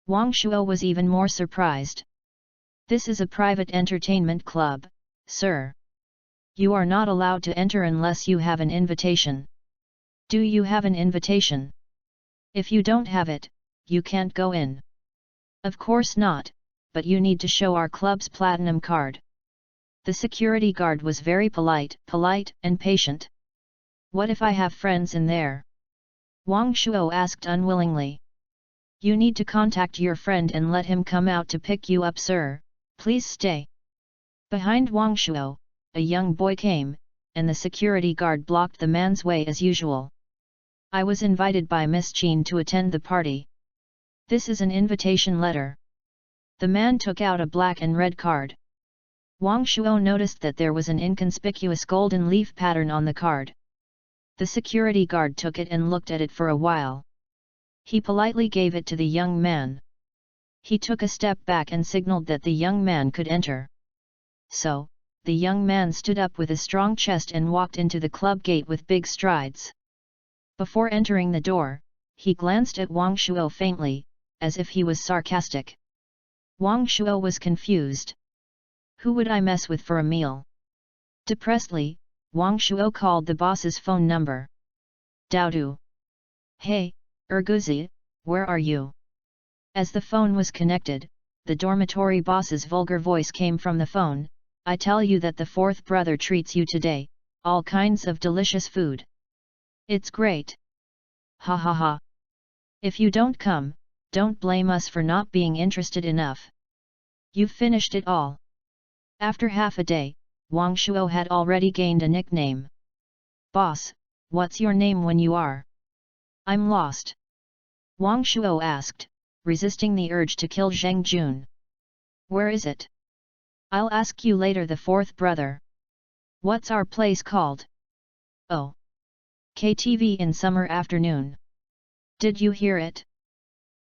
Wang Shuo was even more surprised. This is a private entertainment club, sir. You are not allowed to enter unless you have an invitation. Do you have an invitation? If you don't have it, you can't go in. Of course not, but you need to show our club's platinum card. The security guard was very polite and patient. What if I have friends in there? Wang Shuo asked unwillingly. You need to contact your friend and let him come out to pick you up, sir. Please stay. Behind Wang Shuo, a young boy came, and the security guard blocked the man's way as usual. I was invited by Miss Qin to attend the party. This is an invitation letter. The man took out a black and red card. Wang Shuo noticed that there was an inconspicuous golden leaf pattern on the card. The security guard took it and looked at it for a while. He politely gave it to the young man. He took a step back and signaled that the young man could enter. So, the young man stood up with a strong chest and walked into the club gate with big strides. Before entering the door, he glanced at Wang Shuo faintly, as if he was sarcastic. Wang Shuo was confused. Who would I mess with for a meal? Depressedly, Wang Shuo called the boss's phone number. Daodu. Hey, Erguzi, where are you? As the phone was connected, the dormitory boss's vulgar voice came from the phone. I tell you that the fourth brother treats you today, all kinds of delicious food. It's great. Ha ha ha. If you don't come, don't blame us for not being interested enough. You've finished it all. After half a day, Wang Shuo had already gained a nickname. Boss, what's your name when you are? I'm lost. Wang Shuo asked, resisting the urge to kill Zheng Jun. Where is it? I'll ask you later, the fourth brother. What's our place called? Oh. KTV in summer afternoon. Did you hear it?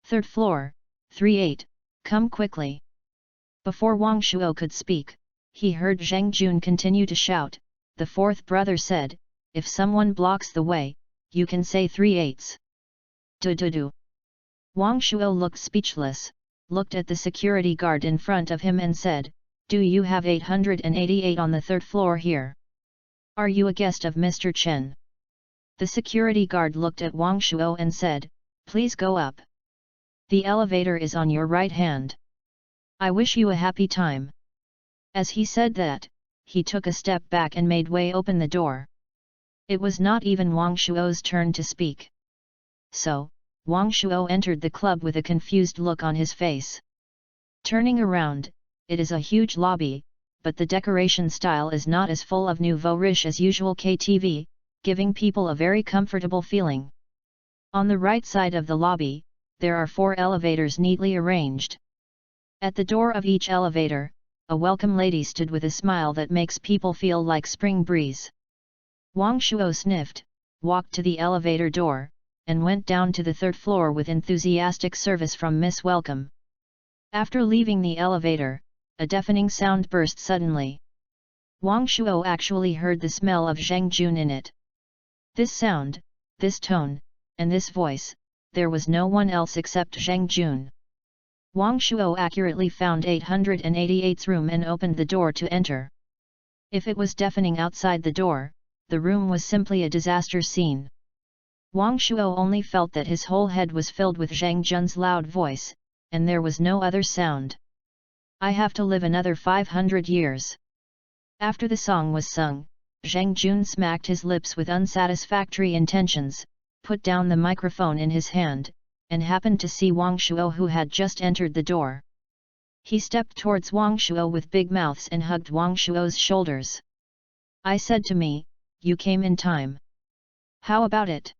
Third floor, 3-8, come quickly. Before Wang Shuo could speak, he heard Zheng Jun continue to shout. The fourth brother said, if someone blocks the way, you can say 3/8. Do. Wang Shuo looked speechless, looked at the security guard in front of him and said, do you have 888 on the third floor here? Are you a guest of Mr. Chen? The security guard looked at Wang Shuo and said, please go up. The elevator is on your right hand. I wish you a happy time. As he said that, he took a step back and made way open the door. It was not even Wang Shuo's turn to speak. So, Wang Shuo entered the club with a confused look on his face. Turning around, it is a huge lobby, but the decoration style is not as full of nouveau riche as usual KTV, giving people a very comfortable feeling. On the right side of the lobby, there are 4 elevators neatly arranged. At the door of each elevator, a welcome lady stood with a smile that makes people feel like spring breeze. Wang Shuo sniffed, walked to the elevator door, and went down to the third floor with enthusiastic service from Miss Welcome. After leaving the elevator, a deafening sound burst suddenly. Wang Shuo actually heard the smell of Zheng Jun in it. This sound, this tone, and this voice, there was no one else except Zheng Jun. Wang Shuo accurately found 888's room and opened the door to enter. If it was deafening outside the door, the room was simply a disaster scene. Wang Shuo only felt that his whole head was filled with Zheng Jun's loud voice, and there was no other sound. I have to live another 500 years. After the song was sung, Zheng Jun smacked his lips with unsatisfactory intentions, put down the microphone in his hand, and happened to see Wang Shuo who had just entered the door. He stepped towards Wang Shuo with big mouths and hugged Wang Shuo's shoulders. I said to me, you came in time. How about it?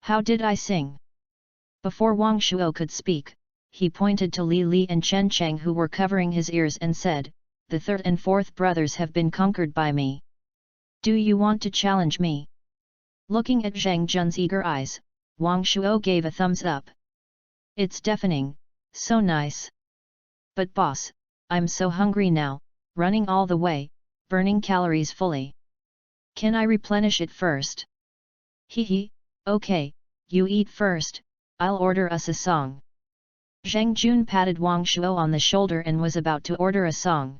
How did I sing? Before Wang Shuo could speak, he pointed to Li Li and Chen Cheng who were covering his ears and said, the third and fourth brothers have been conquered by me. Do you want to challenge me? Looking at Zheng Jun's eager eyes, Wang Shuo gave a thumbs up. It's deafening, so nice. But boss, I'm so hungry now, running all the way, burning calories fully. Can I replenish it first? Hee, okay, you eat first, I'll order us a song. Zheng Jun patted Wang Shuo on the shoulder and was about to order a song.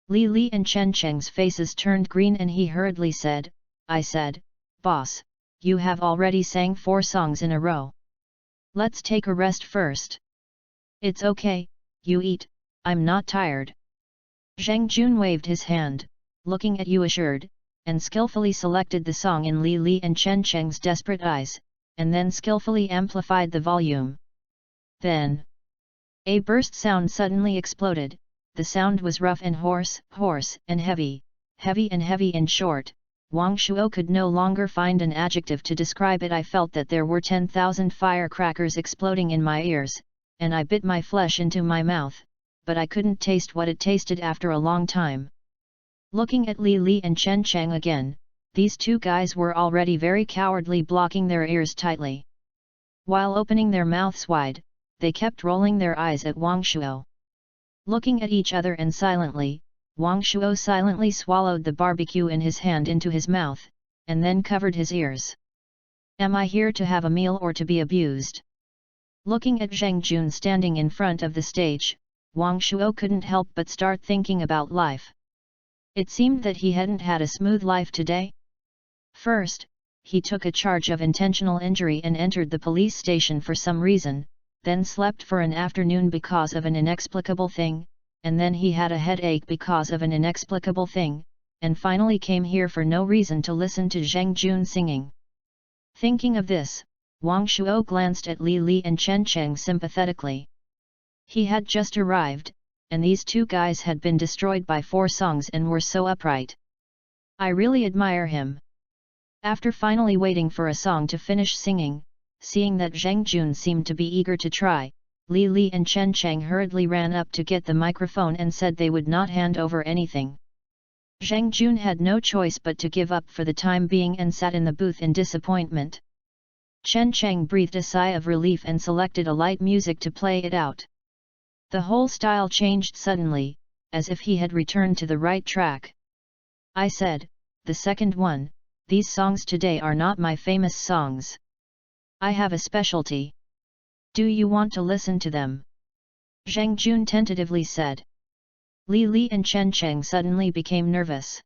Li Li and Chen Cheng's faces turned green and he hurriedly said, I said, boss, you have already sang 4 songs in a row. Let's take a rest first. It's okay, you eat, I'm not tired. Zheng Jun waved his hand, looking at you assured, and skillfully selected the song in Li Li and Chen Cheng's desperate eyes, and then skillfully amplified the volume. Then, a burst sound suddenly exploded. The sound was rough and hoarse and heavy and heavy. In short, Wang Shuo could no longer find an adjective to describe it. I felt that there were 10,000 firecrackers exploding in my ears, and I bit my flesh into my mouth, but I couldn't taste what it tasted after a long time. Looking at Li Li and Chen Cheng again, these two guys were already very cowardly, blocking their ears tightly. While opening their mouths wide, they kept rolling their eyes at Wang Shuo. Looking at each other and silently, Wang Shuo silently swallowed the barbecue in his hand into his mouth, and then covered his ears. Am I here to have a meal or to be abused? Looking at Zheng Jun standing in front of the stage, Wang Shuo couldn't help but start thinking about life. It seemed that he hadn't had a smooth life today. First, he took a charge of intentional injury and entered the police station for some reason, then slept for an afternoon because of an inexplicable thing, and then he had a headache because of an inexplicable thing, and finally came here for no reason to listen to Zheng Jun singing. Thinking of this, Wang Shuo glanced at Li Li and Chen Cheng sympathetically. He had just arrived, and these two guys had been destroyed by 4 songs and were so upright. I really admire him. After finally waiting for a song to finish singing, seeing that Zheng Jun seemed to be eager to try, Li Li and Chen Cheng hurriedly ran up to get the microphone and said they would not hand over anything. Zheng Jun had no choice but to give up for the time being and sat in the booth in disappointment. Chen Cheng breathed a sigh of relief and selected a light music to play it out. The whole style changed suddenly, as if he had returned to the right track. I said, the second one, these songs today are not my famous songs. I have a specialty. Do you want to listen to them? Zheng Jun tentatively said. Li Li and Chen Cheng suddenly became nervous.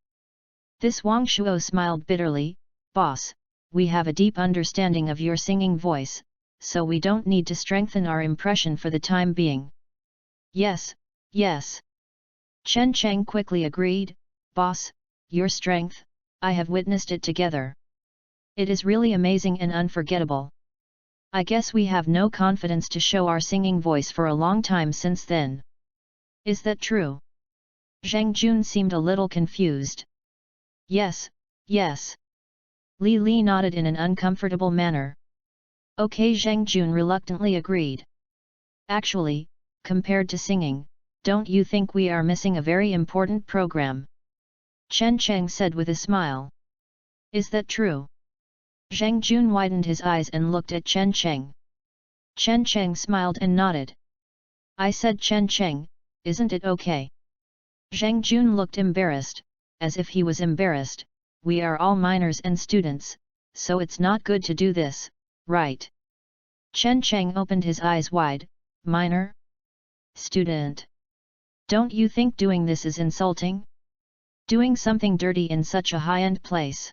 This Wang Shuo smiled bitterly, boss, we have a deep understanding of your singing voice, so we don't need to strengthen our impression for the time being. Yes, yes. Chen Cheng quickly agreed, boss, your strength, I have witnessed it together. It is really amazing and unforgettable. I guess we have no confidence to show our singing voice for a long time since then. Is that true? Zheng Jun seemed a little confused. Yes, yes. Li Li nodded in an uncomfortable manner. Okay, Zheng Jun reluctantly agreed. Actually, compared to singing, don't you think we are missing a very important program? Chen Cheng said with a smile. Is that true? Zheng Jun widened his eyes and looked at Chen Cheng. Chen Cheng smiled and nodded. I said, Chen Cheng, isn't it okay? Zheng Jun looked embarrassed, as if he was embarrassed. We are all minors and students, so it's not good to do this, right? Chen Cheng opened his eyes wide. Minor? Student? Don't you think doing this is insulting? Doing something dirty in such a high-end place?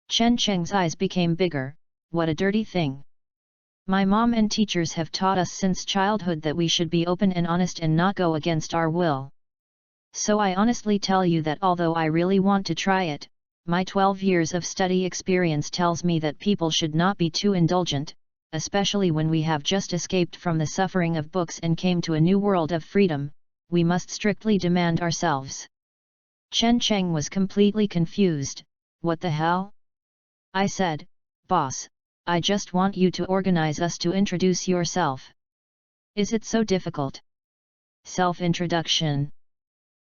Chen Cheng's eyes became bigger. What a dirty thing! My mom and teachers have taught us since childhood that we should be open and honest and not go against our will. So I honestly tell you that although I really want to try it, my 12 years of study experience tells me that people should not be too indulgent, especially when we have just escaped from the suffering of books and came to a new world of freedom. We must strictly demand ourselves. Chen Cheng was completely confused. What the hell? I said, boss, I just want you to organize us to introduce yourself. Is it so difficult? Self-introduction.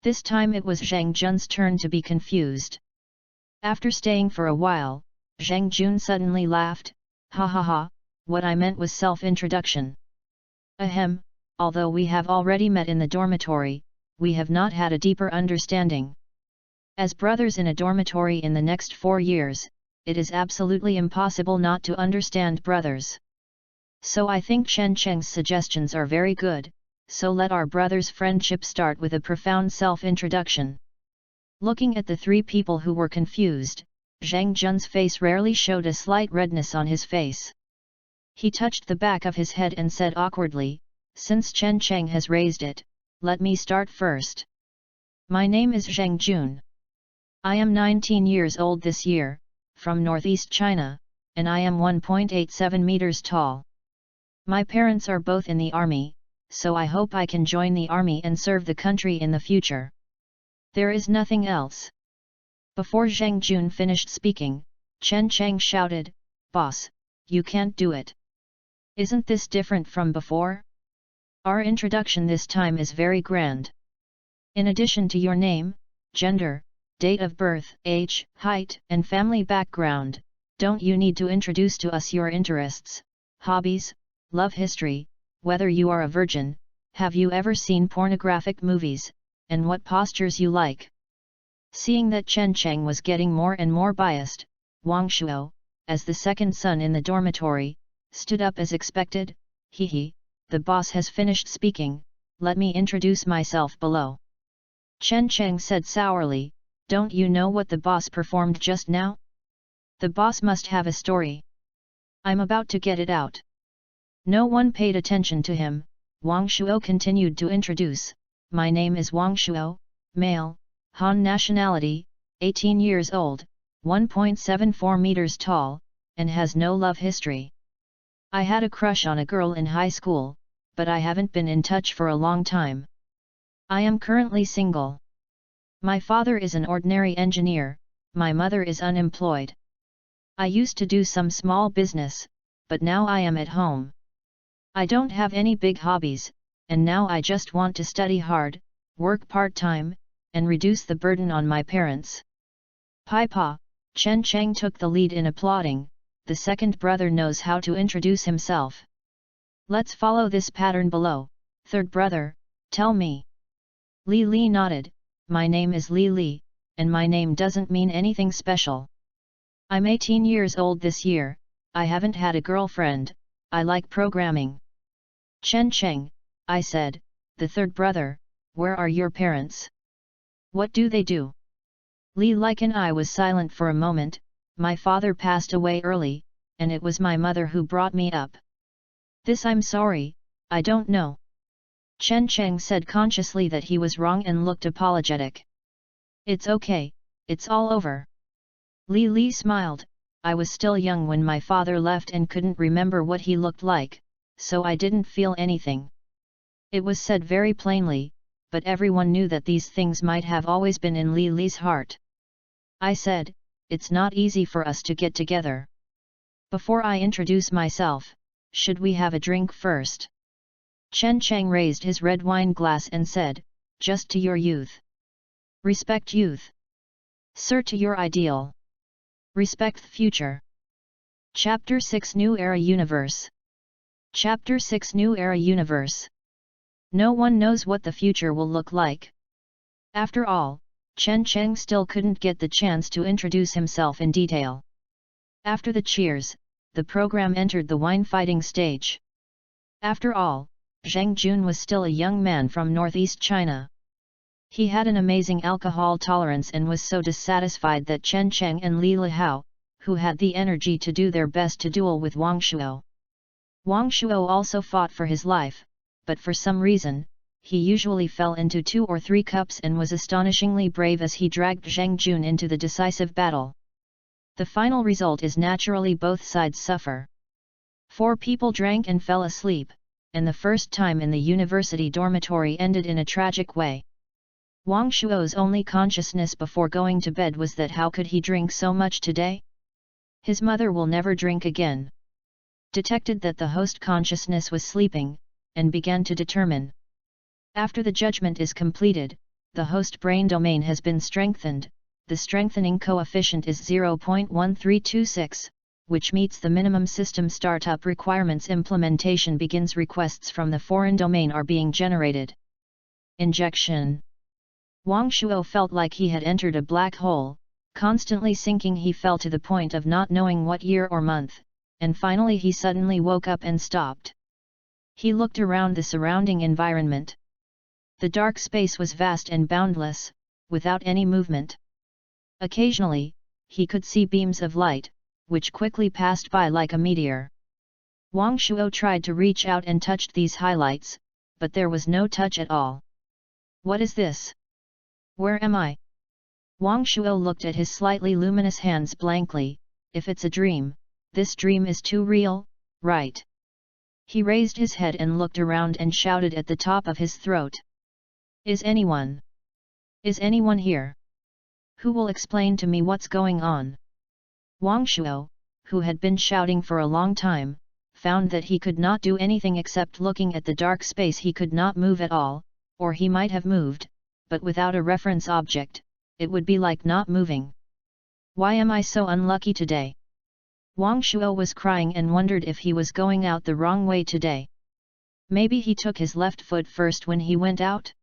This time it was Zheng Jun's turn to be confused. After staying for a while, Zheng Jun suddenly laughed. Ha ha ha, what I meant was self-introduction. Ahem, although we have already met in the dormitory, we have not had a deeper understanding. As brothers in a dormitory in the next 4 years, it is absolutely impossible not to understand brothers. So I think Chen Cheng's suggestions are very good, so let our brothers' friendship start with a profound self-introduction. Looking at the 3 people who were confused, Zheng Jun's face rarely showed a slight redness on his face. He touched the back of his head and said awkwardly, since Chen Cheng has raised it, let me start first. My name is Zheng Jun. I am 19 years old this year, from northeast China, and I am 1.87 meters tall. My parents are both in the army, so I hope I can join the army and serve the country in the future. There is nothing else. Before Zheng Jun finished speaking, Chen Cheng shouted, Boss, you can't do it. Isn't this different from before? Our introduction this time is very grand. In addition to your name, gender, date of birth, age, height, and family background, don't you need to introduce to us your interests, hobbies, love history, whether you are a virgin, have you ever seen pornographic movies, and what postures you like? Seeing that Chen Cheng was getting more and more biased, Wang Shuo, as the second son in the dormitory, stood up as expected. He, the boss has finished speaking, let me introduce myself below. Chen Cheng said sourly, don't you know what the boss performed just now? The boss must have a story. I'm about to get it out. No one paid attention to him. Wang Shuo continued to introduce, my name is Wang Shuo, male, Han nationality, 18 years old, 1.74 meters tall, and has no love history. I had a crush on a girl in high school, but I haven't been in touch for a long time. I am currently single. My father is an ordinary engineer, my mother is unemployed. I used to do some small business, but now I am at home. I don't have any big hobbies, and now I just want to study hard, work part-time, and reduce the burden on my parents. Paipa, Chen Cheng took the lead in applauding. The second brother knows how to introduce himself. Let's follow this pattern below. Third brother, tell me. Li Li nodded, my name is Li Li, and my name doesn't mean anything special. I'm 18 years old this year, I haven't had a girlfriend, I like programming. Chen Cheng, I said, the third brother, where are your parents? What do they do? Li Like and I was silent for a moment. My father passed away early, and it was my mother who brought me up. This I'm sorry, I don't know. Chen Cheng said consciously that he was wrong and looked apologetic. It's okay, it's all over. Li Li smiled, I was still young when my father left and couldn't remember what he looked like, so I didn't feel anything. It was said very plainly, but everyone knew that these things might have always been in Li Li's heart. I said, it's not easy for us to get together. Before I introduce myself, should we have a drink first? Chen Cheng raised his red wine glass and said, just to your youth. Respect youth. Sir, to your ideal. Respect the future. Chapter 6 New Era Universe. Chapter 6 New Era Universe. No one knows what the future will look like. After all, Chen Cheng still couldn't get the chance to introduce himself in detail. After the cheers, the program entered the wine-fighting stage. After all, Zheng Jun was still a young man from northeast China. He had an amazing alcohol tolerance and was so dissatisfied that Chen Cheng and Li Lihao, who had the energy to do their best to duel with Wang Shuo. Wang Shuo also fought for his life, but for some reason, he usually fell into 2 or 3 cups and was astonishingly brave as he dragged Zheng Jun into the decisive battle. The final result is naturally both sides suffer. 4 people drank and fell asleep, and the first time in the university dormitory ended in a tragic way. Wang Shuo's only consciousness before going to bed was that how could he drink so much today? His mother will never drink again. Detected that the host consciousness was sleeping, and began to determine. After the judgment is completed, the host brain domain has been strengthened, the strengthening coefficient is 0.1326, which meets the minimum system startup requirements. Implementation begins. Requests from the foreign domain are being generated. Injection. Wang Shuo felt like he had entered a black hole, constantly sinking. He fell to the point of not knowing what year or month, and finally he suddenly woke up and stopped. He looked around the surrounding environment. The dark space was vast and boundless, without any movement. Occasionally, he could see beams of light, which quickly passed by like a meteor. Wang Shuo tried to reach out and touched these highlights, but there was no touch at all. What is this? Where am I? Wang Shuo looked at his slightly luminous hands blankly. If it's a dream, this dream is too real, right? He raised his head and looked around and shouted at the top of his throat. Is anyone here? Who will explain to me what's going on? Wang Shuo, who had been shouting for a long time, found that he could not do anything except looking at the dark space. He could not move at all, or he might have moved, but without a reference object, it would be like not moving. Why am I so unlucky today? Wang Shuo was crying and wondered if he was going out the wrong way today. Maybe he took his left foot first when he went out?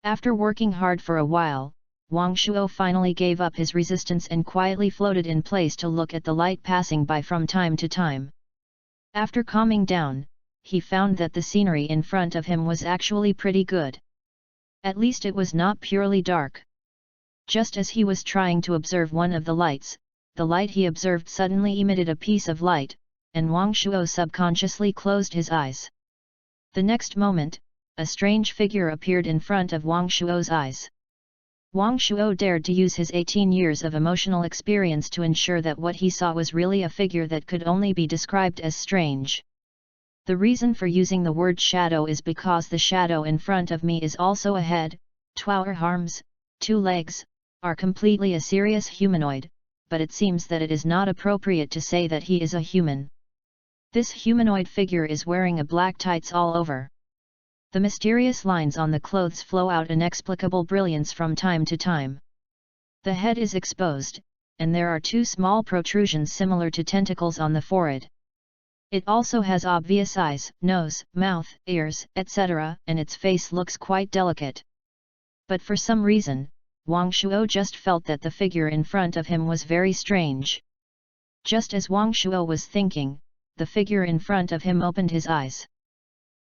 After working hard for a while, Wang Shuo finally gave up his resistance and quietly floated in place to look at the light passing by from time to time. After calming down, he found that the scenery in front of him was actually pretty good. At least it was not purely dark. Just as he was trying to observe one of the lights, the light he observed suddenly emitted a piece of light, and Wang Shuo subconsciously closed his eyes. The next moment, a strange figure appeared in front of Wang Shuo's eyes. Wang Shuo dared to use his 18 years of emotional experience to ensure that what he saw was really a figure that could only be described as strange. The reason for using the word shadow is because the shadow in front of me is also a head, 2 arms, 2 legs, are completely a serious humanoid, but it seems that it is not appropriate to say that he is a human. This humanoid figure is wearing a black tights all over. The mysterious lines on the clothes flow out inexplicable brilliance from time to time. The head is exposed, and there are 2 small protrusions similar to tentacles on the forehead. It also has obvious eyes, nose, mouth, ears, etc., and its face looks quite delicate. But for some reason, Wang Shuo just felt that the figure in front of him was very strange. Just as Wang Shuo was thinking, the figure in front of him opened his eyes.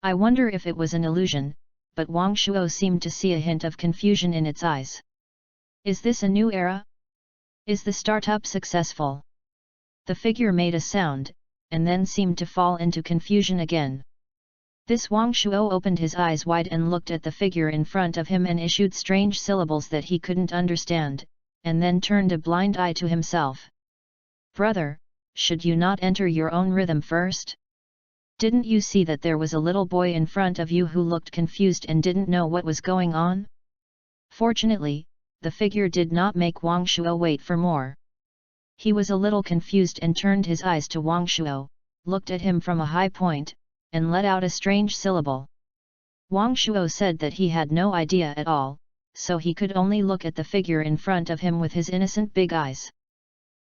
I wonder if it was an illusion, but Wang Shuo seemed to see a hint of confusion in its eyes. Is this a new era? Is the startup successful? The figure made a sound, and then seemed to fall into confusion again. This Wang Shuo opened his eyes wide and looked at the figure in front of him and issued strange syllables that he couldn't understand, and then turned a blind eye to himself. Brother, should you not enter your own rhythm first? Didn't you see that there was a little boy in front of you who looked confused and didn't know what was going on? Fortunately, the figure did not make Wang Shuo wait for more. He was a little confused and turned his eyes to Wang Shuo, looked at him from a high point, and let out a strange syllable. Wang Shuo said that he had no idea at all, so he could only look at the figure in front of him with his innocent big eyes.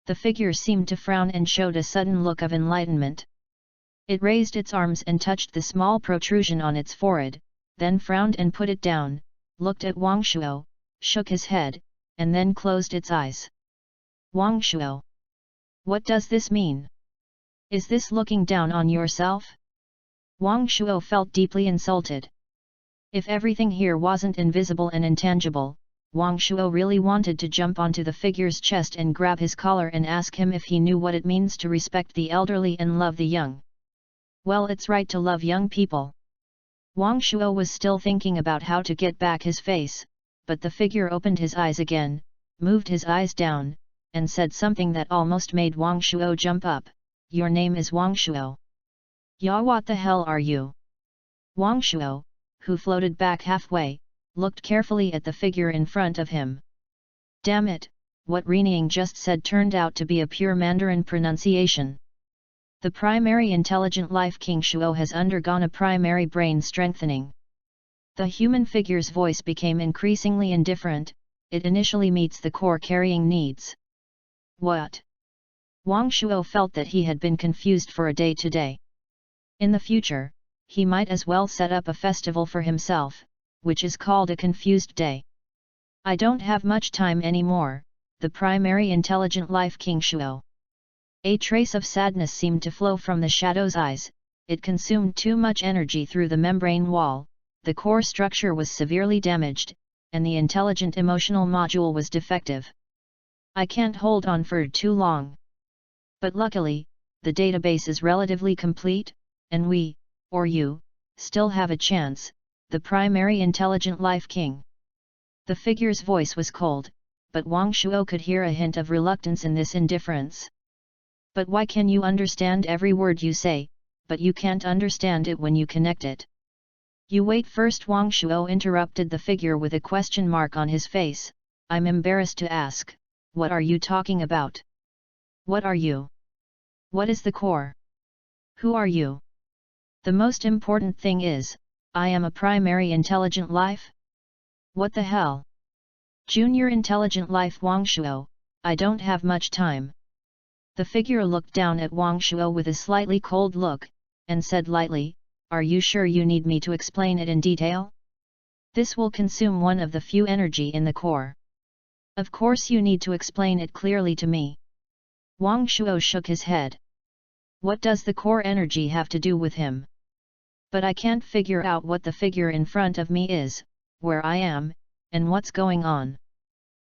The figure seemed to frown and showed a sudden look of enlightenment. It raised its arms and touched the small protrusion on its forehead, then frowned and put it down, looked at Wang Shuo, shook his head, and then closed its eyes. Wang Shuo. What does this mean? Is this looking down on yourself? Wang Shuo felt deeply insulted. If everything here wasn't invisible and intangible, Wang Shuo really wanted to jump onto the figure's chest and grab his collar and ask him if he knew what it means to respect the elderly and love the young. Well, it's right to love young people. Wang Shuo was still thinking about how to get back his face, but the figure opened his eyes again, moved his eyes down, and said something that almost made Wang Shuo jump up. Your name is Wang Shuo. Ya, what the hell are you? Wang Shuo, who floated back halfway, looked carefully at the figure in front of him. Damn it, what Rening just said turned out to be a pure Mandarin pronunciation. The primary intelligent life King Shuo has undergone a primary brain strengthening. The human figure's voice became increasingly indifferent. It initially meets the core carrying needs. What? Wang Shuo felt that he had been confused for a day today. In the future, he might as well set up a festival for himself, which is called a confused day. I don't have much time anymore, the primary intelligent life King Shuo. A trace of sadness seemed to flow from the shadow's eyes. It consumed too much energy through the membrane wall, the core structure was severely damaged, and the intelligent emotional module was defective. I can't hold on for too long. But luckily, the database is relatively complete, and we, or you, still have a chance, the primary intelligent life king. The figure's voice was cold, but Wang Shuo could hear a hint of reluctance in this indifference. But why can you understand every word you say, but you can't understand it when you connect it? You wait first, Wang Shuo interrupted the figure with a question mark on his face. I'm embarrassed to ask, what are you talking about? What are you? What is the core? Who are you? The most important thing is, I am a primary intelligent life? What the hell? Junior intelligent life Wang Shuo, I don't have much time. The figure looked down at Wang Shuo with a slightly cold look, and said lightly, are you sure you need me to explain it in detail? This will consume one of the few energy in the core. Of course you need to explain it clearly to me. Wang Shuo shook his head. What does the core energy have to do with him? But I can't figure out what the figure in front of me is, where I am, and what's going on.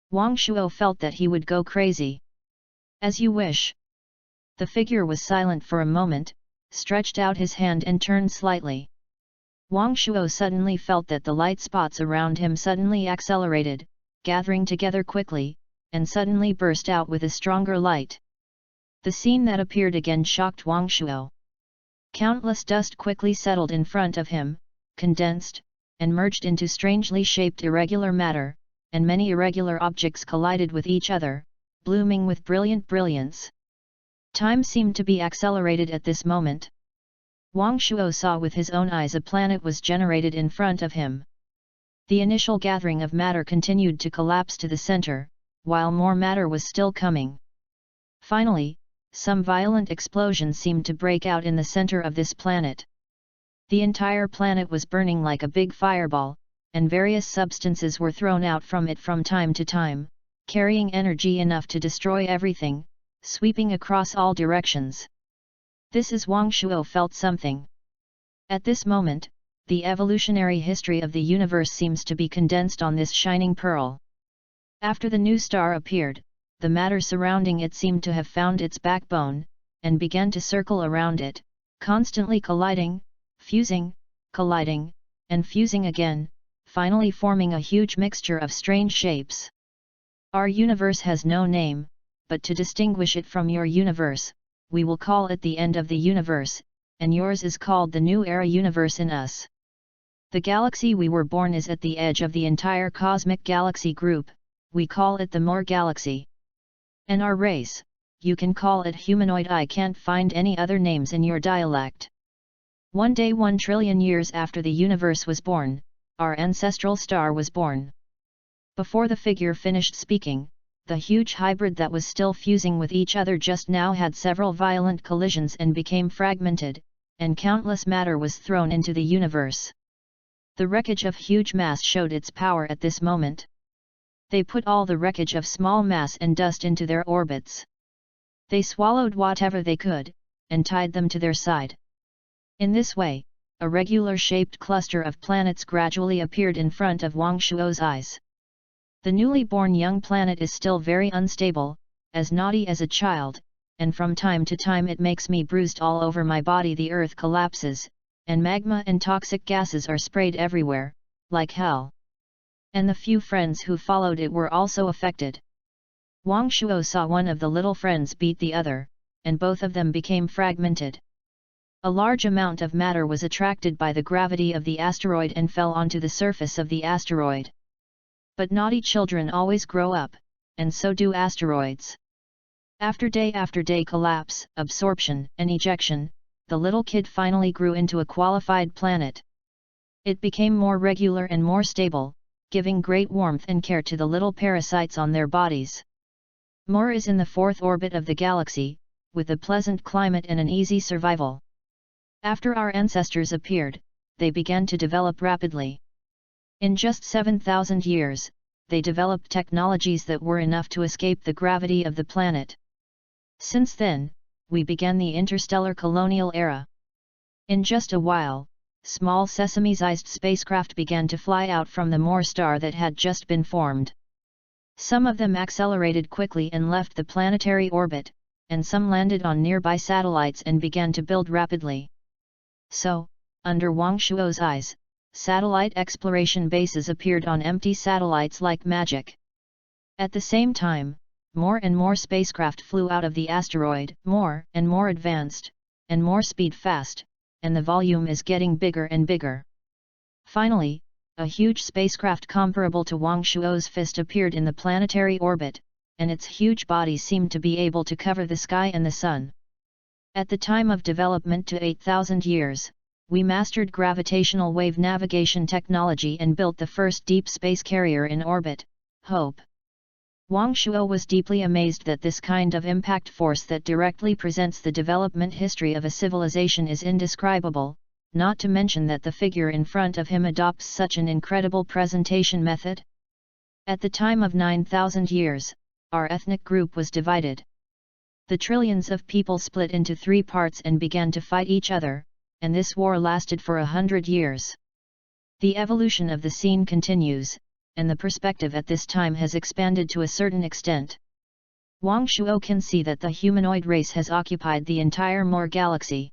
Wang Shuo felt that he would go crazy. As you wish. The figure was silent for a moment, stretched out his hand and turned slightly. Wang Shuo suddenly felt that the light spots around him suddenly accelerated, gathering together quickly, and suddenly burst out with a stronger light. The scene that appeared again shocked Wang Shuo. Countless dust quickly settled in front of him, condensed, and merged into strangely shaped irregular matter, and many irregular objects collided with each other, blooming with brilliant brilliance. Time seemed to be accelerated at this moment. Wang Shuo saw with his own eyes a planet was generated in front of him. The initial gathering of matter continued to collapse to the center, while more matter was still coming. Finally, some violent explosion seemed to break out in the center of this planet. The entire planet was burning like a big fireball, and various substances were thrown out from it from time to time, carrying energy enough to destroy everything, sweeping across all directions. This is Wang Shuo felt something. At this moment, the evolutionary history of the universe seems to be condensed on this shining pearl. After the new star appeared, the matter surrounding it seemed to have found its backbone, and began to circle around it, constantly colliding, fusing, colliding, and fusing again, finally forming a huge mixture of strange shapes. Our universe has no name, but to distinguish it from your universe, we will call it the end of the universe, and yours is called the new era universe in us. The galaxy we were born is at the edge of the entire cosmic galaxy group, we call it the Moor galaxy. And our race, you can call it humanoid. I can't find any other names in your dialect. One day 1 trillion years after the universe was born, our ancestral star was born. Before the figure finished speaking, the huge hybrid that was still fusing with each other just now had several violent collisions and became fragmented, and countless matter was thrown into the universe. The wreckage of huge mass showed its power at this moment. They put all the wreckage of small mass and dust into their orbits. They swallowed whatever they could, and tied them to their side. In this way, a regular-shaped cluster of planets gradually appeared in front of Wang Shuo's eyes. The newly born young planet is still very unstable, as naughty as a child, and from time to time it makes me bruised all over my body. The earth collapses, and magma and toxic gases are sprayed everywhere, like hell. And the few friends who followed it were also affected. Wang Shuo saw one of the little friends beat the other, and both of them became fragmented. A large amount of matter was attracted by the gravity of the asteroid and fell onto the surface of the asteroid. But naughty children always grow up, and so do asteroids. After day collapse, absorption, and ejection, the little kid finally grew into a qualified planet. It became more regular and more stable, giving great warmth and care to the little parasites on their bodies. Moor is in the fourth orbit of the galaxy, with a pleasant climate and an easy survival. After our ancestors appeared, they began to develop rapidly. In just 7,000 years, they developed technologies that were enough to escape the gravity of the planet. Since then, we began the interstellar colonial era. In just a while, small Sesame-sized spacecraft began to fly out from the Moor star that had just been formed. Some of them accelerated quickly and left the planetary orbit, and some landed on nearby satellites and began to build rapidly. So, under Wang Shuo's eyes, satellite exploration bases appeared on empty satellites like magic. At the same time, more and more spacecraft flew out of the asteroid, more and more advanced, and more speed fast, and the volume is getting bigger and bigger. Finally, a huge spacecraft comparable to Wang Shuo's fist appeared in the planetary orbit, and its huge body seemed to be able to cover the sky and the sun. At the time of development to 8,000 years, we mastered gravitational wave navigation technology and built the first deep space carrier in orbit, Hope. Wang Shuo was deeply amazed that this kind of impact force that directly presents the development history of a civilization is indescribable, not to mention that the figure in front of him adopts such an incredible presentation method. At the time of 9,000 years, our ethnic group was divided. The trillions of people split into 3 parts and began to fight each other, and this war lasted for 100 years. The evolution of the scene continues, and the perspective at this time has expanded to a certain extent. Wang Shuo can see that the humanoid race has occupied the entire Moor galaxy.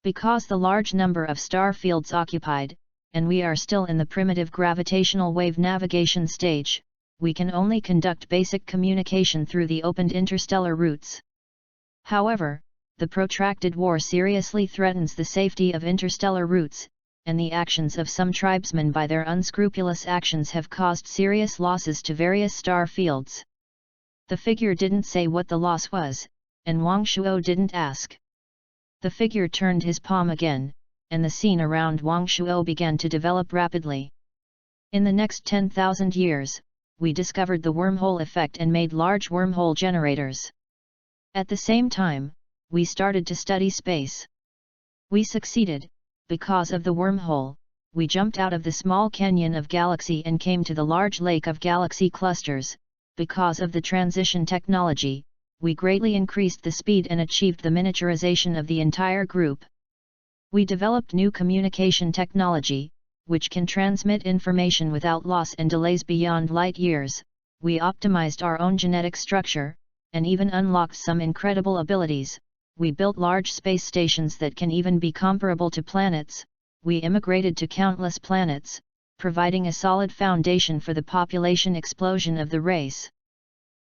Because the large number of star fields occupied, and we are still in the primitive gravitational wave navigation stage, we can only conduct basic communication through the opened interstellar routes. However, the protracted war seriously threatens the safety of interstellar routes, and the actions of some tribesmen by their unscrupulous actions have caused serious losses to various star fields. The figure didn't say what the loss was, and Wang Shuo didn't ask. The figure turned his palm again, and the scene around Wang Shuo began to develop rapidly. In the next 10,000 years, we discovered the wormhole effect and made large wormhole generators. At the same time, we started to study space. We succeeded. Because of the wormhole, we jumped out of the small canyon of galaxy and came to the large lake of galaxy clusters. Because of the transition technology, we greatly increased the speed and achieved the miniaturization of the entire group. We developed new communication technology, which can transmit information without loss and delays beyond light years. We optimized our own genetic structure, and even unlocked some incredible abilities. We built large space stations that can even be comparable to planets. We immigrated to countless planets, providing a solid foundation for the population explosion of the race.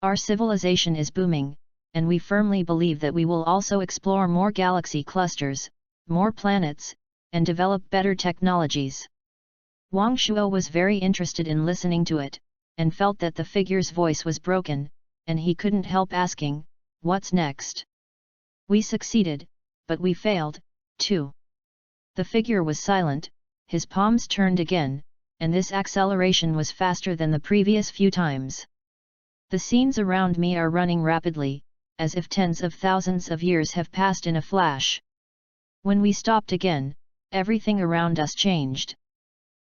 Our civilization is booming, and we firmly believe that we will also explore more galaxy clusters, more planets, and develop better technologies. Wang Shuo was very interested in listening to it, and felt that the figure's voice was broken, and he couldn't help asking, "What's next?" We succeeded, but we failed, too. The figure was silent, his palms turned again, and this acceleration was faster than the previous few times. The scenes around me are running rapidly, as if tens of thousands of years have passed in a flash. When we stopped again, everything around us changed.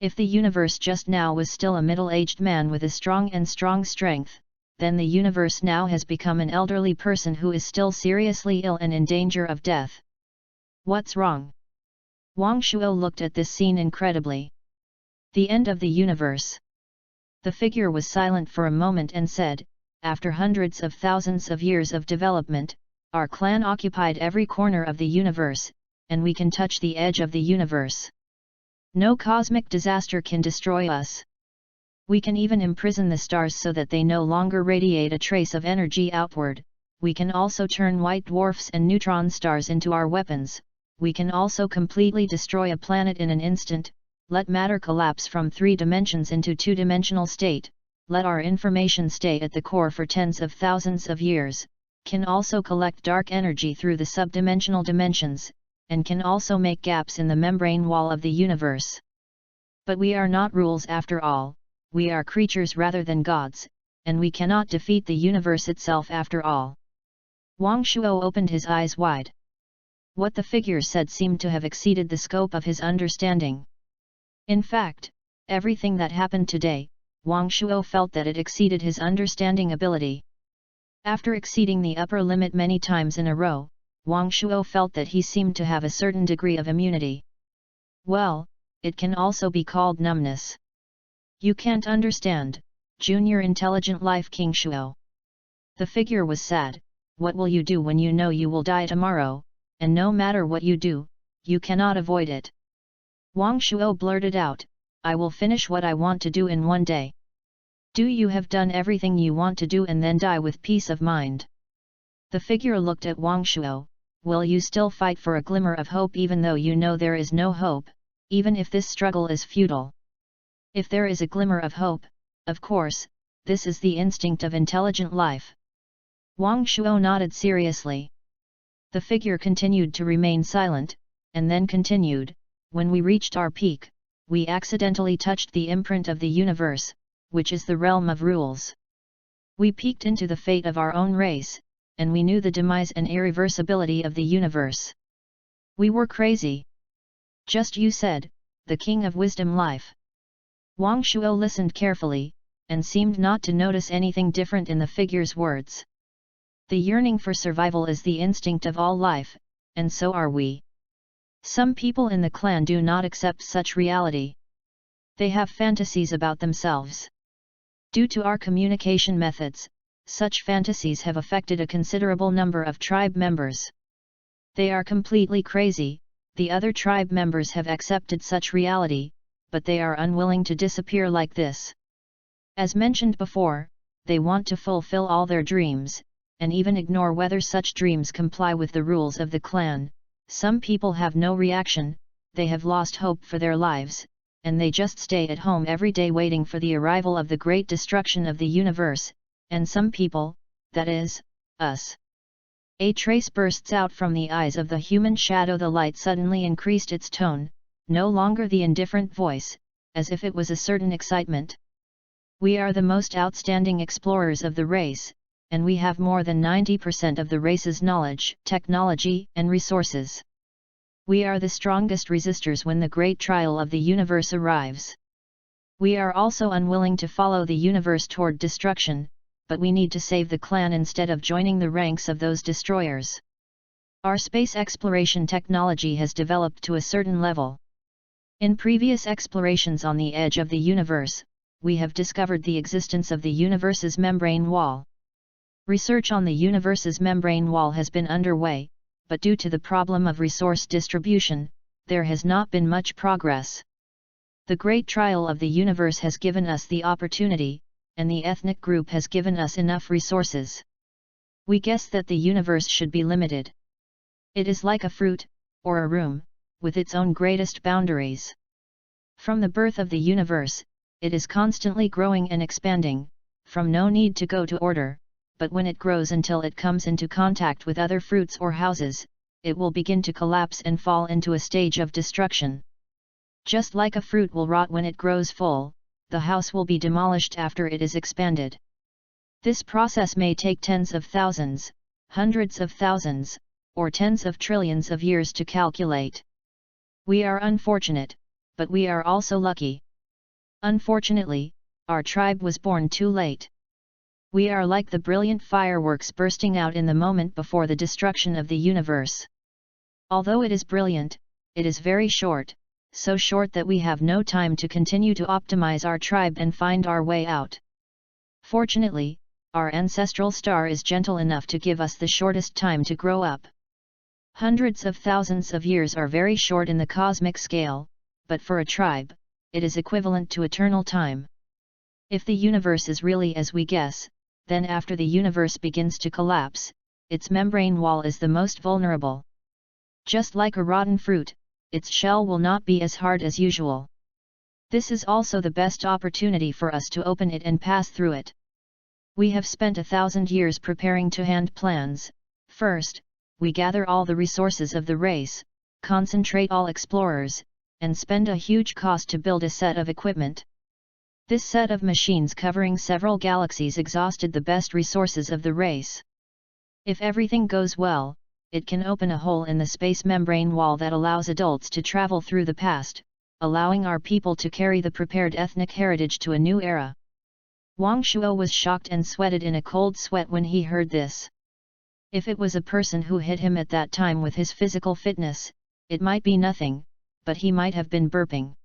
If the universe just now was still a middle-aged man with a strong strength, then the universe now has become an elderly person who is still seriously ill and in danger of death. What's wrong? Wang Shuo looked at this scene incredibly. The end of the universe. The figure was silent for a moment and said, "After hundreds of thousands of years of development, our clan occupied every corner of the universe, and we can touch the edge of the universe. No cosmic disaster can destroy us. We can even imprison the stars so that they no longer radiate a trace of energy outward. We can also turn white dwarfs and neutron stars into our weapons. We can also completely destroy a planet in an instant, let matter collapse from 3 dimensions into 2-dimensional state, let our information stay at the core for tens of thousands of years, can also collect dark energy through the subdimensional dimensions, and can also make gaps in the membrane wall of the universe. But we are not rules after all. We are creatures rather than gods, and we cannot defeat the universe itself after all." Wang Shuo opened his eyes wide. What the figure said seemed to have exceeded the scope of his understanding. In fact, everything that happened today, Wang Shuo felt that it exceeded his understanding ability. After exceeding the upper limit many times in a row, Wang Shuo felt that he seemed to have a certain degree of immunity. Well, it can also be called numbness. You can't understand, Junior Intelligent Life King Shuo. The figure was sad. What will you do when you know you will die tomorrow, and no matter what you do, you cannot avoid it? Wang Shuo blurted out, "I will finish what I want to do in one day." Do you have done everything you want to do and then die with peace of mind? The figure looked at Wang Shuo. Will you still fight for a glimmer of hope even though you know there is no hope, even if this struggle is futile? If there is a glimmer of hope, of course, this is the instinct of intelligent life. Wang Shuo nodded seriously. The figure continued to remain silent, and then continued, "When we reached our peak, we accidentally touched the imprint of the universe, which is the realm of rules. We peeked into the fate of our own race, and we knew the demise and irreversibility of the universe. We were crazy. Just you said, the king of wisdom life." Wang Shuo listened carefully, and seemed not to notice anything different in the figure's words. The yearning for survival is the instinct of all life, and so are we. Some people in the clan do not accept such reality. They have fantasies about themselves. Due to our communication methods, such fantasies have affected a considerable number of tribe members. They are completely crazy. The other tribe members have accepted such reality, but they are unwilling to disappear like this. As mentioned before, they want to fulfill all their dreams, and even ignore whether such dreams comply with the rules of the clan. Some people have no reaction, they have lost hope for their lives, and they just stay at home every day waiting for the arrival of the great destruction of the universe, and some people, that is, us. A trace bursts out from the eyes of the human shadow. The light suddenly increased its tone, no longer the indifferent voice, as if it was a certain excitement. "We are the most outstanding explorers of the race, and we have more than 90% of the race's knowledge, technology, and resources. We are the strongest resistors when the great trial of the universe arrives. We are also unwilling to follow the universe toward destruction, but we need to save the clan instead of joining the ranks of those destroyers. Our space exploration technology has developed to a certain level. In previous explorations on the edge of the universe, we have discovered the existence of the universe's membrane wall. Research on the universe's membrane wall has been underway, but due to the problem of resource distribution, there has not been much progress. The great trial of the universe has given us the opportunity, and the ethnic group has given us enough resources. We guess that the universe should be limited. It is like a fruit, or a room, with its own greatest boundaries. From the birth of the universe, it is constantly growing and expanding, from no need to go to order, but when it grows until it comes into contact with other fruits or houses, it will begin to collapse and fall into a stage of destruction. Just like a fruit will rot when it grows full, the house will be demolished after it is expanded. This process may take tens of thousands, hundreds of thousands, or tens of trillions of years to calculate. We are unfortunate, but we are also lucky. Unfortunately, our tribe was born too late. We are like the brilliant fireworks bursting out in the moment before the destruction of the universe. Although it is brilliant, it is very short, so short that we have no time to continue to optimize our tribe and find our way out. Fortunately, our ancestral star is gentle enough to give us the shortest time to grow up. Hundreds of thousands of years are very short in the cosmic scale, but for a tribe, it is equivalent to eternal time. If the universe is really as we guess, then after the universe begins to collapse, its membrane wall is the most vulnerable. Just like a rotten fruit, its shell will not be as hard as usual. This is also the best opportunity for us to open it and pass through it. We have spent 1,000 years preparing to hand plans. First, we gather all the resources of the race, concentrate all explorers, and spend a huge cost to build a set of equipment. This set of machines covering several galaxies exhausted the best resources of the race. If everything goes well, it can open a hole in the space membrane wall that allows adults to travel through the past, allowing our people to carry the prepared ethnic heritage to a new era. Wang Shuo was shocked and sweated in a cold sweat when he heard this. If it was a person who hit him at that time with his physical fitness, it might be nothing, but he might have been burping.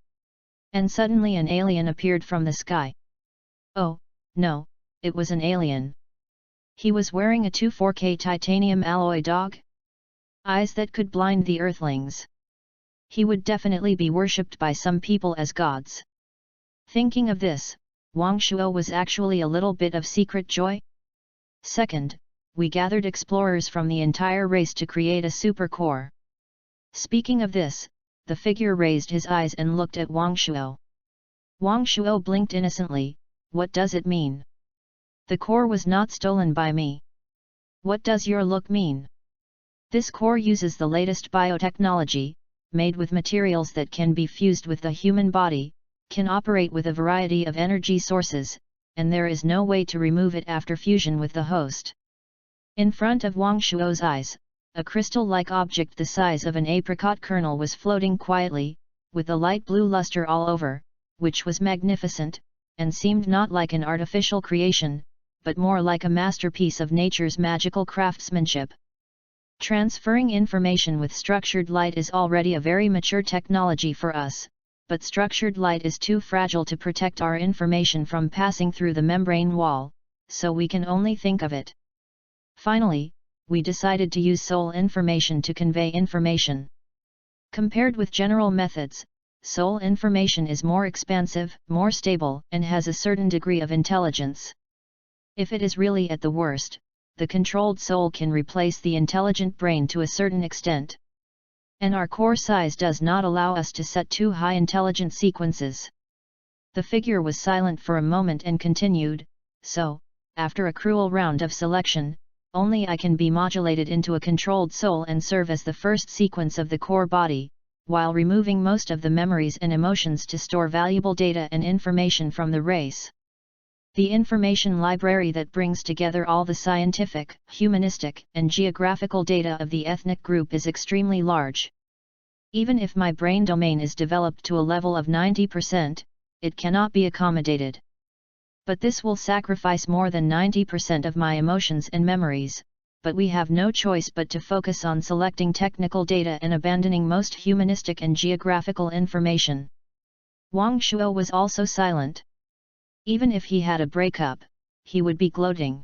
And suddenly an alien appeared from the sky. Oh, no, it was an alien. He was wearing a 24K titanium alloy dog? Eyes that could blind the earthlings. He would definitely be worshipped by some people as gods. Thinking of this, Wang Shuo was actually a little bit of secret joy. Second, we gathered explorers from the entire race to create a super core. Speaking of this, the figure raised his eyes and looked at Wang Shuo. Wang Shuo blinked innocently. What does it mean? The core was not stolen by me. What does your look mean? This core uses the latest biotechnology, made with materials that can be fused with the human body, can operate with a variety of energy sources, and there is no way to remove it after fusion with the host. In front of Wang Shuo's eyes, a crystal-like object the size of an apricot kernel was floating quietly, with a light blue luster all over, which was magnificent, and seemed not like an artificial creation, but more like a masterpiece of nature's magical craftsmanship. Transferring information with structured light is already a very mature technology for us, but structured light is too fragile to protect our information from passing through the membrane wall, so we can only think of it. Finally, we decided to use soul information to convey information. Compared with general methods, soul information is more expansive, more stable, and has a certain degree of intelligence. If it is really at the worst, the controlled soul can replace the intelligent brain to a certain extent. And our core size does not allow us to set too high intelligent sequences. The figure was silent for a moment and continued, so, after a cruel round of selection, only I can be modulated into a controlled soul and serve as the first sequence of the core body, while removing most of the memories and emotions to store valuable data and information from the race. The information library that brings together all the scientific, humanistic, and geographical data of the ethnic group is extremely large. Even if my brain domain is developed to a level of 90%, it cannot be accommodated. But this will sacrifice more than 90% of my emotions and memories, but we have no choice but to focus on selecting technical data and abandoning most humanistic and geographical information. Wang Shuo was also silent. Even if he had a breakup, he would be gloating.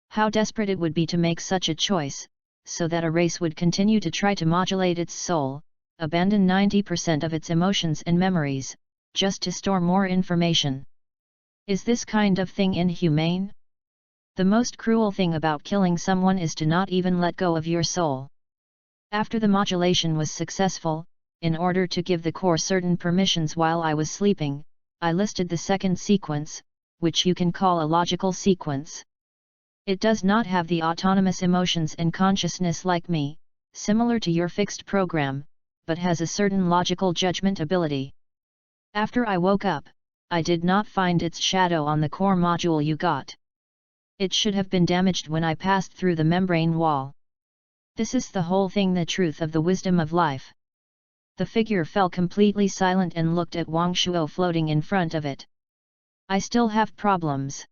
How desperate it would be to make such a choice, so that a race would continue to try to modulate its soul, abandon 90% of its emotions and memories, just to store more information. Is this kind of thing inhumane? The most cruel thing about killing someone is to not even let go of your soul. After the modulation was successful, in order to give the core certain permissions while I was sleeping, I listed the second sequence, which you can call a logical sequence. It does not have the autonomous emotions and consciousness like me, similar to your fixed program, but has a certain logical judgment ability. After I woke up, I did not find its shadow on the core module you got. It should have been damaged when I passed through the membrane wall. This is the whole thing, the truth of the wisdom of life. The figure fell completely silent and looked at Wang Shuo floating in front of it. I still have problems.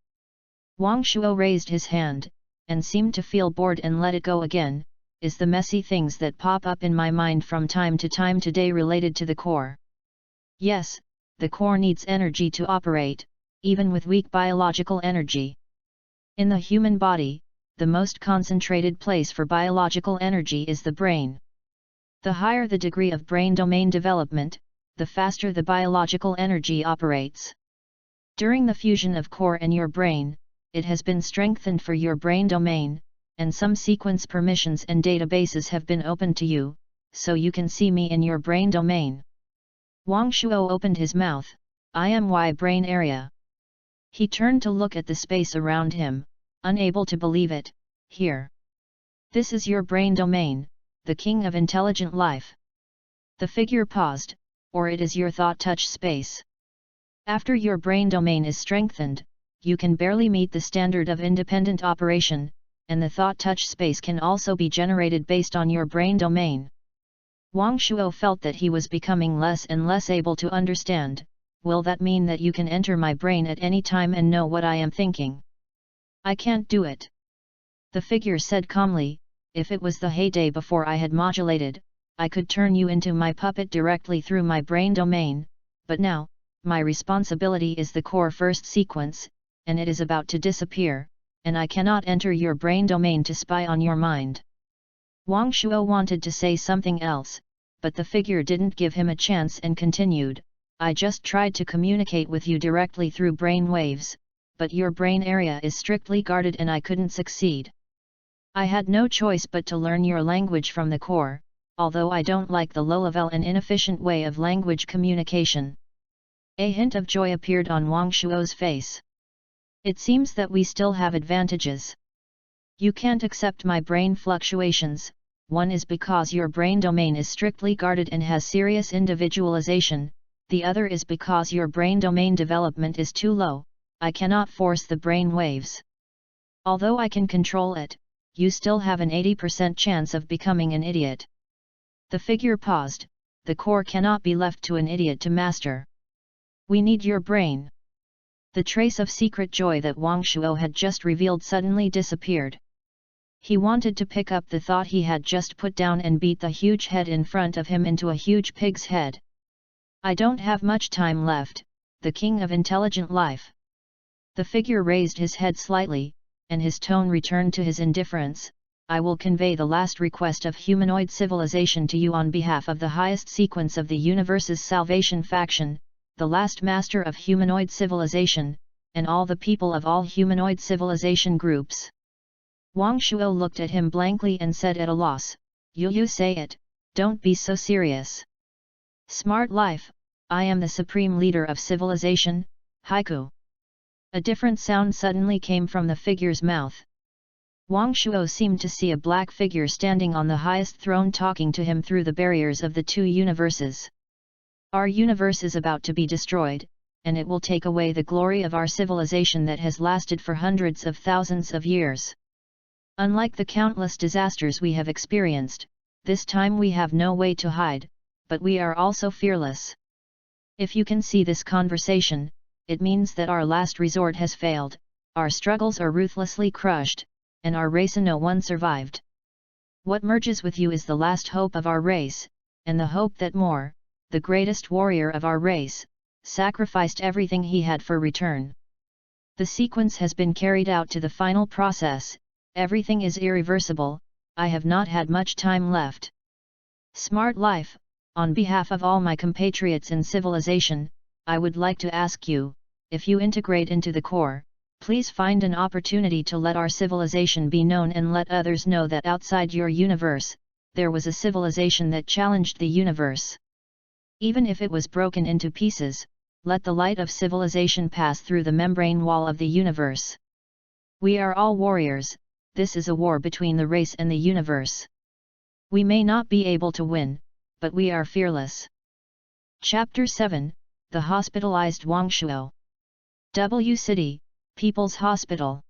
Wang Shuo raised his hand, and seemed to feel bored and let it go again. Is the messy things that pop up in my mind from time to time today related to the core? Yes, the core needs energy to operate, even with weak biological energy. In the human body, the most concentrated place for biological energy is the brain. The higher the degree of brain domain development, the faster the biological energy operates. During the fusion of core and your brain, it has been strengthened for your brain domain, and some sequence permissions and databases have been opened to you, so you can see me in your brain domain. Wang Shuo opened his mouth. I am Y brain area. He turned to look at the space around him, unable to believe it. Here. This is your brain domain, the king of intelligent life. The figure paused, or it is your thought touch space. After your brain domain is strengthened, you can barely meet the standard of independent operation, and the thought touch space can also be generated based on your brain domain. Wang Shuo felt that he was becoming less and less able to understand. Will that mean that you can enter my brain at any time and know what I am thinking? I can't do it. The figure said calmly, if it was the heyday before I had modulated, I could turn you into my puppet directly through my brain domain, but now, my responsibility is the core first sequence, and it is about to disappear, and I cannot enter your brain domain to spy on your mind. Wang Shuo wanted to say something else, but the figure didn't give him a chance and continued, I just tried to communicate with you directly through brain waves, but your brain area is strictly guarded and I couldn't succeed. I had no choice but to learn your language from the core, although I don't like the low-level and inefficient way of language communication. A hint of joy appeared on Wang Shuo's face. It seems that we still have advantages. You can't accept my brain fluctuations, one is because your brain domain is strictly guarded and has serious individualization, the other is because your brain domain development is too low, I cannot force the brain waves. Although I can control it, you still have an 80% chance of becoming an idiot. The figure paused, the core cannot be left to an idiot to master. We need your brain. The trace of secret joy that Wang Shuo had just revealed suddenly disappeared. He wanted to pick up the thought he had just put down and beat the huge head in front of him into a huge pig's head. I don't have much time left, the king of intelligent life. The figure raised his head slightly, and his tone returned to his indifference. I will convey the last request of humanoid civilization to you on behalf of the highest sequence of the universe's salvation faction, the last master of humanoid civilization, and all the people of all humanoid civilization groups. Wang Shuo looked at him blankly and said at a loss, You say it, don't be so serious. Smart life, I am the supreme leader of civilization, haiku. A different sound suddenly came from the figure's mouth. Wang Shuo seemed to see a black figure standing on the highest throne talking to him through the barriers of the two universes. Our universe is about to be destroyed, and it will take away the glory of our civilization that has lasted for hundreds of thousands of years. Unlike the countless disasters we have experienced, this time we have no way to hide, but we are also fearless. If you can see this conversation, it means that our last resort has failed, our struggles are ruthlessly crushed, and our race no one survived. What merges with you is the last hope of our race, and the hope that Moore, the greatest warrior of our race, sacrificed everything he had for return. The sequence has been carried out to the final process, everything is irreversible, I have not had much time left. Smart life, on behalf of all my compatriots in civilization, I would like to ask you, if you integrate into the core, please find an opportunity to let our civilization be known and let others know that outside your universe, there was a civilization that challenged the universe. Even if it was broken into pieces, let the light of civilization pass through the membrane wall of the universe. We are all warriors, this is a war between the race and the universe. We may not be able to win, but we are fearless. Chapter 7, The Hospitalized Wang Shuo. W City, People's Hospital.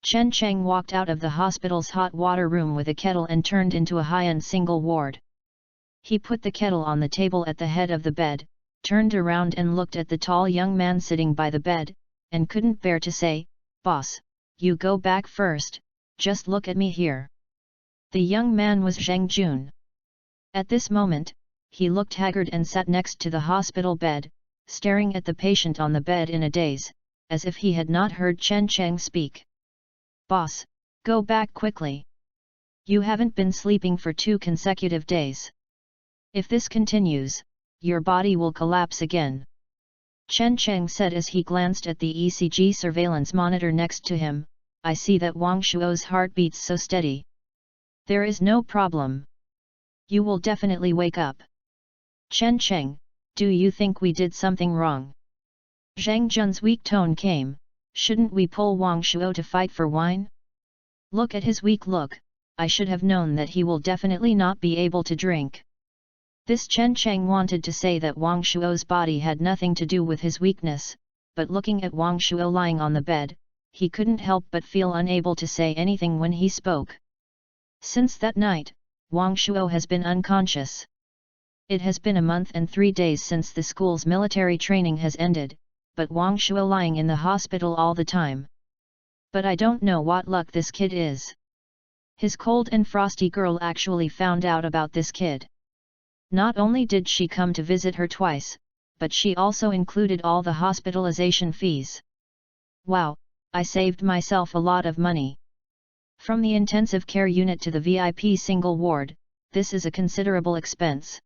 Chen Cheng walked out of the hospital's hot water room with a kettle and turned into a high-end single ward. He put the kettle on the table at the head of the bed, turned around and looked at the tall young man sitting by the bed, and couldn't bear to say, "Boss, you go back first, just look at me here." The young man was Zheng Jun. At this moment, he looked haggard and sat next to the hospital bed, staring at the patient on the bed in a daze, as if he had not heard Chen Cheng speak. "Boss, go back quickly. You haven't been sleeping for 2 consecutive days. If this continues, your body will collapse again." Chen Cheng said as he glanced at the ECG surveillance monitor next to him, "I see that Wang Shuo's heart beats so steady. There is no problem. You will definitely wake up." "Chen Cheng, do you think we did something wrong?" Zhang Jun's weak tone came, "Shouldn't we pull Wang Shuo to fight for wine? Look at his weak look, I should have known that he will definitely not be able to drink." This Chen Cheng wanted to say that Wang Shuo's body had nothing to do with his weakness, but looking at Wang Shuo lying on the bed, he couldn't help but feel unable to say anything when he spoke. Since that night, Wang Shuo has been unconscious. It has been a month and 3 days since the school's military training has ended, but Wang Shuo lying in the hospital all the time. But I don't know what luck this kid is. His cold and frosty girl actually found out about this kid. Not only did she come to visit her twice, but she also included all the hospitalization fees. Wow, I saved myself a lot of money. From the intensive care unit to the VIP single ward, this is a considerable expense.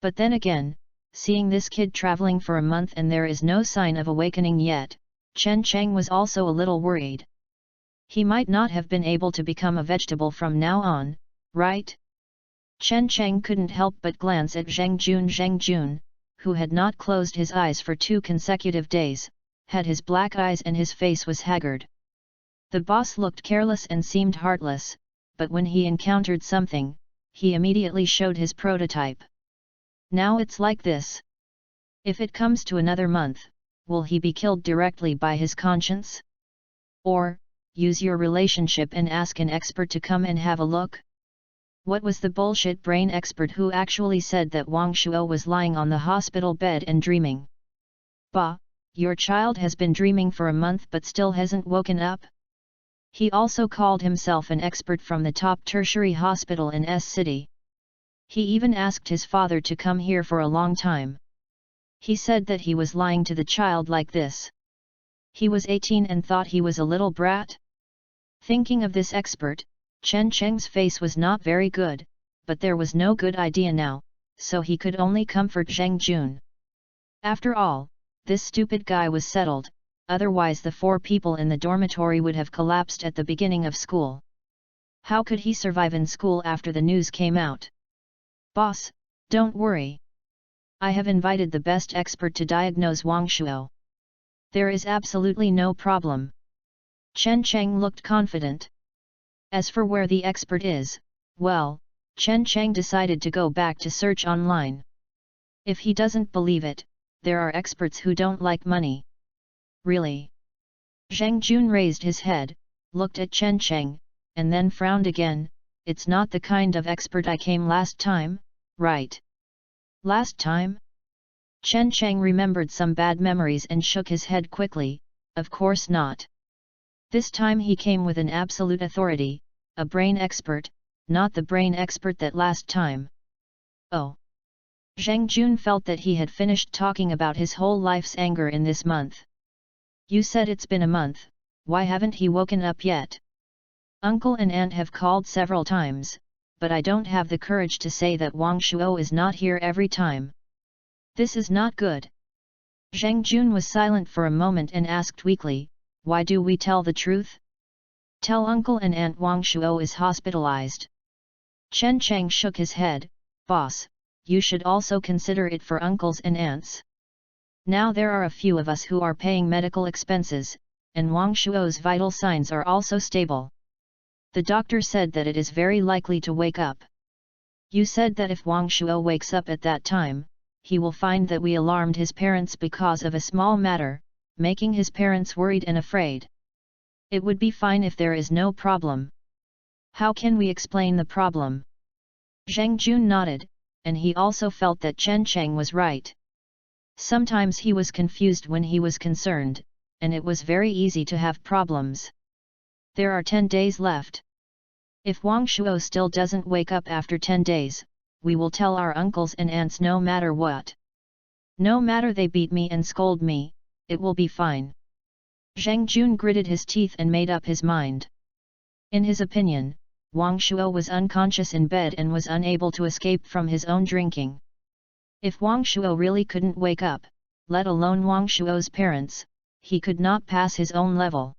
But then again, seeing this kid traveling for a month and there is no sign of awakening yet, Chen Cheng was also a little worried. He might not have been able to become a vegetable from now on, right? Chen Cheng couldn't help but glance at Zheng Jun, who had not closed his eyes for 2 consecutive days, had his black eyes and his face was haggard. The boss looked careless and seemed heartless, but when he encountered something, he immediately showed his prototype. Now it's like this. If it comes to another month, will he be killed directly by his conscience? Or, use your relationship and ask an expert to come and have a look? What was the bullshit brain expert who actually said that Wang Shuo was lying on the hospital bed and dreaming? Bah, your child has been dreaming for a month but still hasn't woken up? He also called himself an expert from the top tertiary hospital in S City. He even asked his father to come here for a long time. He said that he was lying to the child like this. He was 18 and thought he was a little brat? Thinking of this expert, Chen Cheng's face was not very good, but there was no good idea now, so he could only comfort Zheng Jun. After all, this stupid guy was settled, otherwise the 4 people in the dormitory would have collapsed at the beginning of school. How could he survive in school after the news came out? Boss, don't worry. I have invited the best expert to diagnose Wang Shuo. There is absolutely no problem. Chen Cheng looked confident. As for where the expert is, well, Chen Cheng decided to go back to search online. If he doesn't believe it, there are experts who don't like money. Really? Zheng Jun raised his head, looked at Chen Cheng, and then frowned again. It's not the kind of expert I came last time, right? Last time? Chen Cheng remembered some bad memories and shook his head quickly. Of course not. This time he came with an absolute authority, a brain expert, not the brain expert that last time. Oh. Zheng Jun felt that he had finished talking about his whole life's anger in this month. You said it's been a month, why haven't he woken up yet? Uncle and aunt have called several times, but I don't have the courage to say that Wang Shuo is not here every time. This is not good. Zheng Jun was silent for a moment and asked weakly, why do we tell the truth? Tell uncle and aunt Wang Shuo is hospitalized. Chen Cheng shook his head, boss, you should also consider it for uncles and aunts. Now there are a few of us who are paying medical expenses, and Wang Shuo's vital signs are also stable. The doctor said that it is very likely to wake up. You said that if Wang Shuo wakes up at that time, he will find that we alarmed his parents because of a small matter, making his parents worried and afraid. It would be fine if there is no problem. How can we explain the problem? Zheng Jun nodded, and he also felt that Chen Cheng was right. Sometimes he was confused when he was concerned, and it was very easy to have problems. There are 10 days left. If Wang Shuo still doesn't wake up after 10 days, we will tell our uncles and aunts no matter what. No matter they beat me and scold me, it will be fine. Zheng Jun gritted his teeth and made up his mind. In his opinion, Wang Shuo was unconscious in bed and was unable to escape from his own drinking. If Wang Shuo really couldn't wake up, let alone Wang Shuo's parents, he could not pass his own level.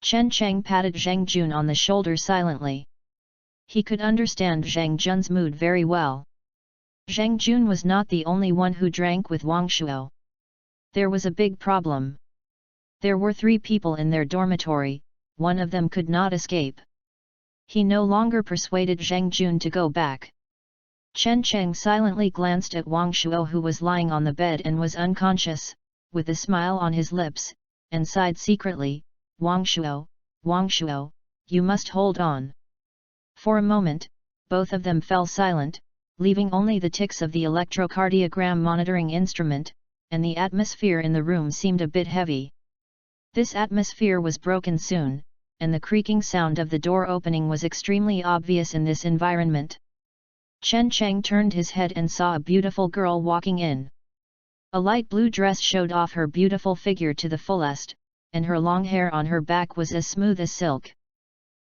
Chen Cheng patted Zheng Jun on the shoulder silently. He could understand Zheng Jun's mood very well. Zheng Jun was not the only one who drank with Wang Shuo. There was a big problem. There were 3 people in their dormitory, one of them could not escape. He no longer persuaded Zheng Jun to go back. Chen Cheng silently glanced at Wang Shuo who was lying on the bed and was unconscious, with a smile on his lips, and sighed secretly, Wang Shuo, you must hold on. For a moment, both of them fell silent, leaving only the ticks of the electrocardiogram monitoring instrument, and the atmosphere in the room seemed a bit heavy. This atmosphere was broken soon, and the creaking sound of the door opening was extremely obvious in this environment. Chen Cheng turned his head and saw a beautiful girl walking in. A light blue dress showed off her beautiful figure to the fullest, and her long hair on her back was as smooth as silk.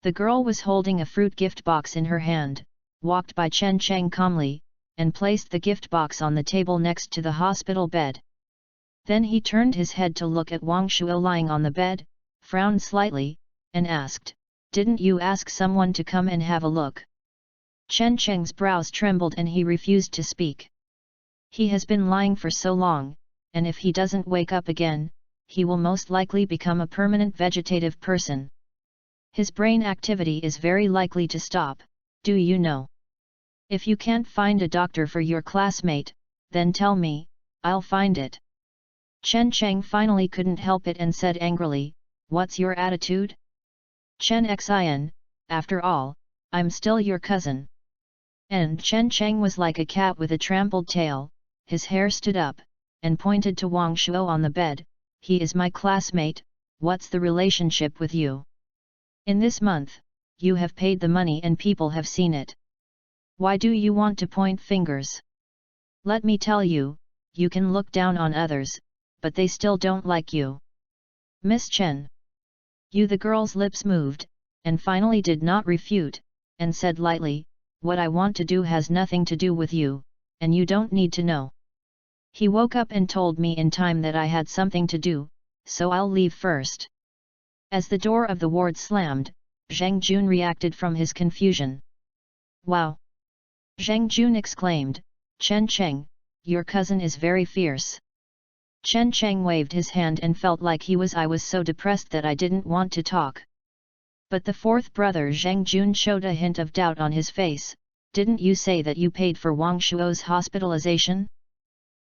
The girl was holding a fruit gift box in her hand, walked by Chen Cheng calmly, and placed the gift box on the table next to the hospital bed. Then he turned his head to look at Wang Shuo lying on the bed, frowned slightly, and asked, "Didn't you ask someone to come and have a look?" Chen Cheng's brows trembled and he refused to speak. He has been lying for so long, and if he doesn't wake up again, he will most likely become a permanent vegetative person. His brain activity is very likely to stop, do you know? If you can't find a doctor for your classmate, then tell me, I'll find it. Chen Cheng finally couldn't help it and said angrily, what's your attitude? Chen Xian, after all, I'm still your cousin. And Chen Cheng was like a cat with a trampled tail, his hair stood up, and pointed to Wang Shuo on the bed, he is my classmate, what's the relationship with you? In this month, you have paid the money and people have seen it. Why do you want to point fingers? Let me tell you, you can look down on others, but they still don't like you. Miss Chen. The girl's lips moved, and finally did not refute, and said lightly, what I want to do has nothing to do with you, and you don't need to know. He woke up and told me in time that I had something to do, so I'll leave first. As the door of the ward slammed, Zhang Jun reacted from his confusion. Wow! Zhang Jun exclaimed, Chen Cheng, your cousin is very fierce. Chen Cheng waved his hand and felt like I was so depressed that I didn't want to talk. But the fourth brother Zhang Jun showed a hint of doubt on his face, didn't you say that you paid for Wang Shuo's hospitalization?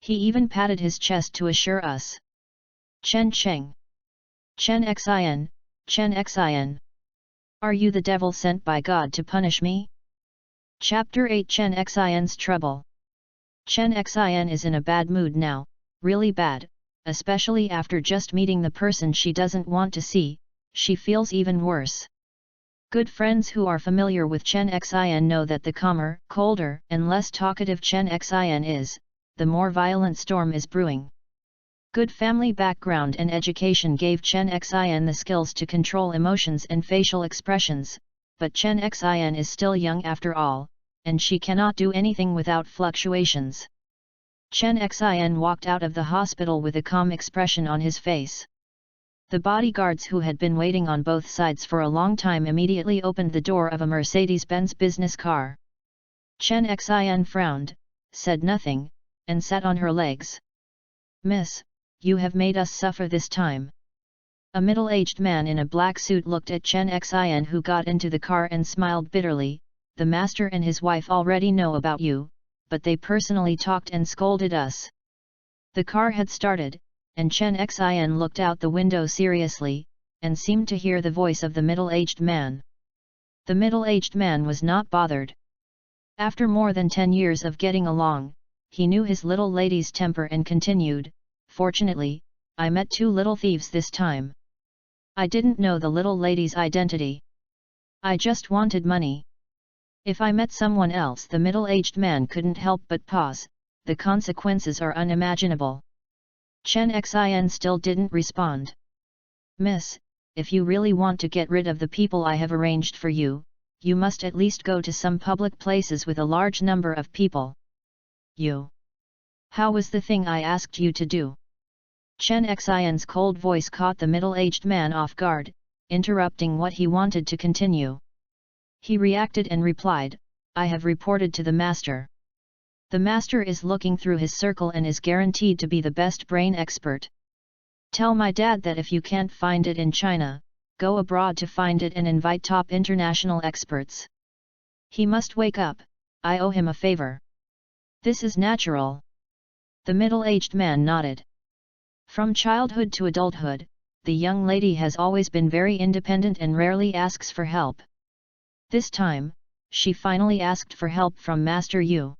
He even patted his chest to assure us. Chen Cheng. Chen Xian, Chen Xian. Are you the devil sent by God to punish me? Chapter 8 Chen Xian's Trouble. Chen Xian is in a bad mood now, really bad, especially after just meeting the person she doesn't want to see, she feels even worse. Good friends who are familiar with Chen Xian know that the calmer, colder, and less talkative Chen Xian is, the more violent storm is brewing. Good family background and education gave Chen Xian the skills to control emotions and facial expressions, but Chen Xian is still young after all, and she cannot do anything without fluctuations. Chen Xian walked out of the hospital with a calm expression on his face. The bodyguards who had been waiting on both sides for a long time immediately opened the door of a Mercedes-Benz business car. Chen Xian frowned, said nothing, and sat on her legs. Miss, you have made us suffer this time. A middle-aged man in a black suit looked at Chen Xian who got into the car and smiled bitterly, the master and his wife already know about you, but they personally talked and scolded us. The car had started, and Chen Xian looked out the window seriously, and seemed to hear the voice of the middle-aged man. The middle-aged man was not bothered. After more than 10 years of getting along, he knew his little lady's temper and continued, fortunately, I met 2 little thieves this time. I didn't know the little lady's identity. I just wanted money. If I met someone else, the middle-aged man couldn't help but pause, the consequences are unimaginable. Chen Xian still didn't respond. Miss, if you really want to get rid of the people I have arranged for you, you must at least go to some public places with a large number of people. You? How was the thing I asked you to do? Chen Xian's cold voice caught the middle-aged man off guard, interrupting what he wanted to continue. He reacted and replied, I have reported to the master. The master is looking through his circle and is guaranteed to be the best brain expert. Tell my dad that if you can't find it in China, go abroad to find it and invite top international experts. He must wake up, I owe him a favor. This is natural. The middle-aged man nodded. From childhood to adulthood, the young lady has always been very independent and rarely asks for help. This time, she finally asked for help from Master Yu.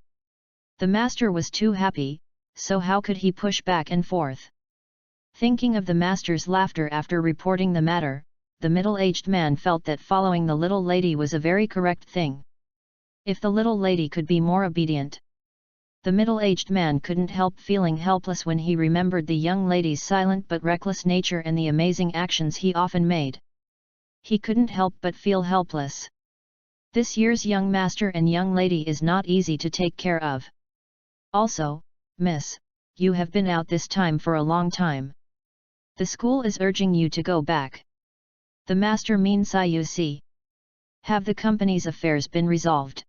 The master was too happy, so how could he push back and forth? Thinking of the master's laughter after reporting the matter, the middle-aged man felt that following the little lady was a very correct thing. If the little lady could be more obedient. The middle-aged man couldn't help feeling helpless when he remembered the young lady's silent but reckless nature and the amazing actions he often made. He couldn't help but feel helpless. This year's young master and young lady is not easy to take care of. Also, miss, you have been out this time for a long time. The school is urging you to go back. The master means IUC. Have the company's affairs been resolved?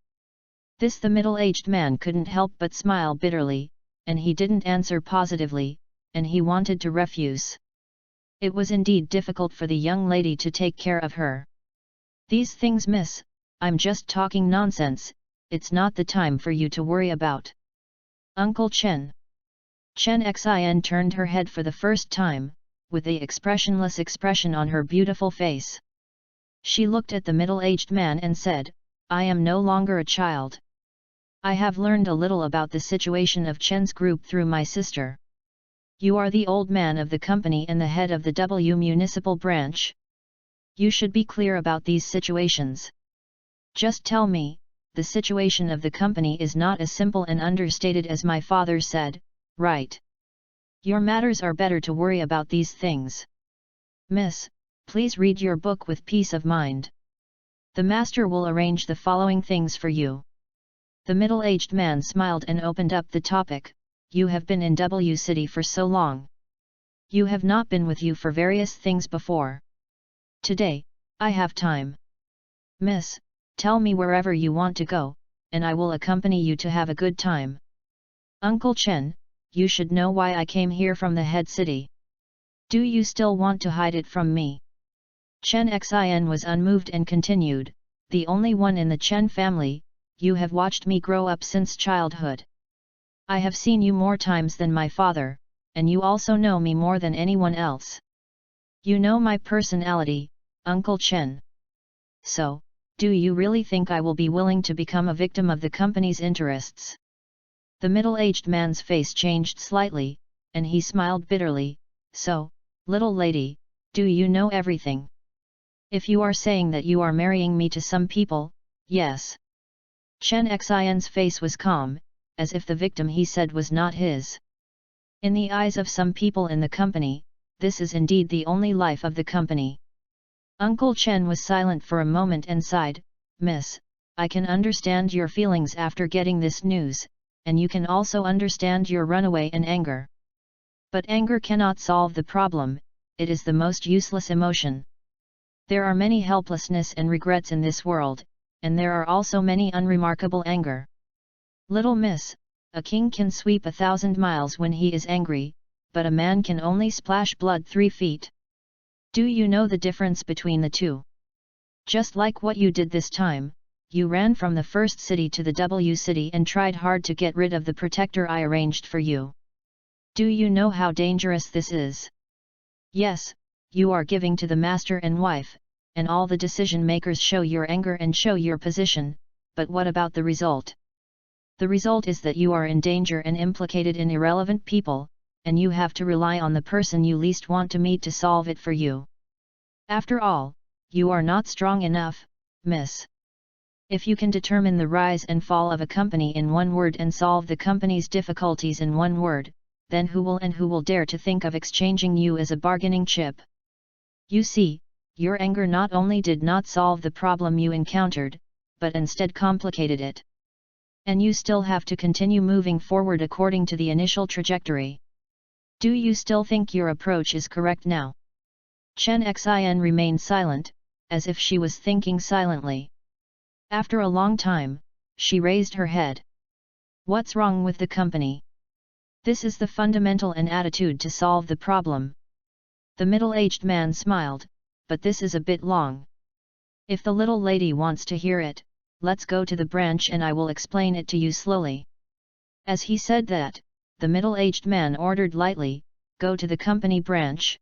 This the middle-aged man couldn't help but smile bitterly, and he didn't answer positively, and he wanted to refuse. It was indeed difficult for the young lady to take care of her. These things, miss, I'm just talking nonsense, it's not the time for you to worry about. Uncle Chen. Chen Xin turned her head for the first time, with the expressionless expression on her beautiful face. She looked at the middle-aged man and said, I am no longer a child. I have learned a little about the situation of Chen's group through my sister. You are the old man of the company and the head of the W municipal branch. You should be clear about these situations. Just tell me, the situation of the company is not as simple and understated as my father said, right? Your matters are better to worry about these things. Miss, please read your book with peace of mind. The master will arrange the following things for you. The middle-aged man smiled and opened up the topic. You have been in W City for so long. You have not been with you for various things before. Today, I have time. Miss, tell me wherever you want to go, and I will accompany you to have a good time. Uncle Chen, you should know why I came here from the head city. Do you still want to hide it from me? Chen Xin was unmoved and continued, the only one in the Chen family, you have watched me grow up since childhood. I have seen you more times than my father, and you also know me more than anyone else. You know my personality, Uncle Chen. So, do you really think I will be willing to become a victim of the company's interests? The middle-aged man's face changed slightly, and he smiled bitterly. So, little lady, do you know everything? If you are saying that you are marrying me to some people, yes. Chen Xin's face was calm, as if the victim he said was not his. In the eyes of some people in the company, this is indeed the only life of the company. Uncle Chen was silent for a moment and sighed, Miss, I can understand your feelings after getting this news, and you can also understand your runaway and anger. But anger cannot solve the problem, it is the most useless emotion. There are many helplessness and regrets in this world, and there are also many unremarkable anger. Little miss, a king can sweep 1,000 miles when he is angry, but a man can only splash blood 3 feet. Do you know the difference between the two? Just like what you did this time, you ran from the first city to the W city and tried hard to get rid of the protector I arranged for you. Do you know how dangerous this is? Yes, you are giving to the master and wife, and all the decision makers show your anger and show your position, but what about the result? The result is that you are in danger and implicated in irrelevant people, and you have to rely on the person you least want to meet to solve it for you. After all, you are not strong enough, miss. If you can determine the rise and fall of a company in one word and solve the company's difficulties in one word, then who will dare to think of exchanging you as a bargaining chip? You see, your anger not only did not solve the problem you encountered, but instead complicated it. And you still have to continue moving forward according to the initial trajectory. Do you still think your approach is correct now? Chen Xin remained silent, as if she was thinking silently. After a long time, she raised her head. What's wrong with the company? This is the fundamental and attitude to solve the problem. The middle-aged man smiled, but this is a bit long. If the little lady wants to hear it, let's go to the branch and I will explain it to you slowly. As he said that, the middle-aged man ordered lightly, go to the company branch.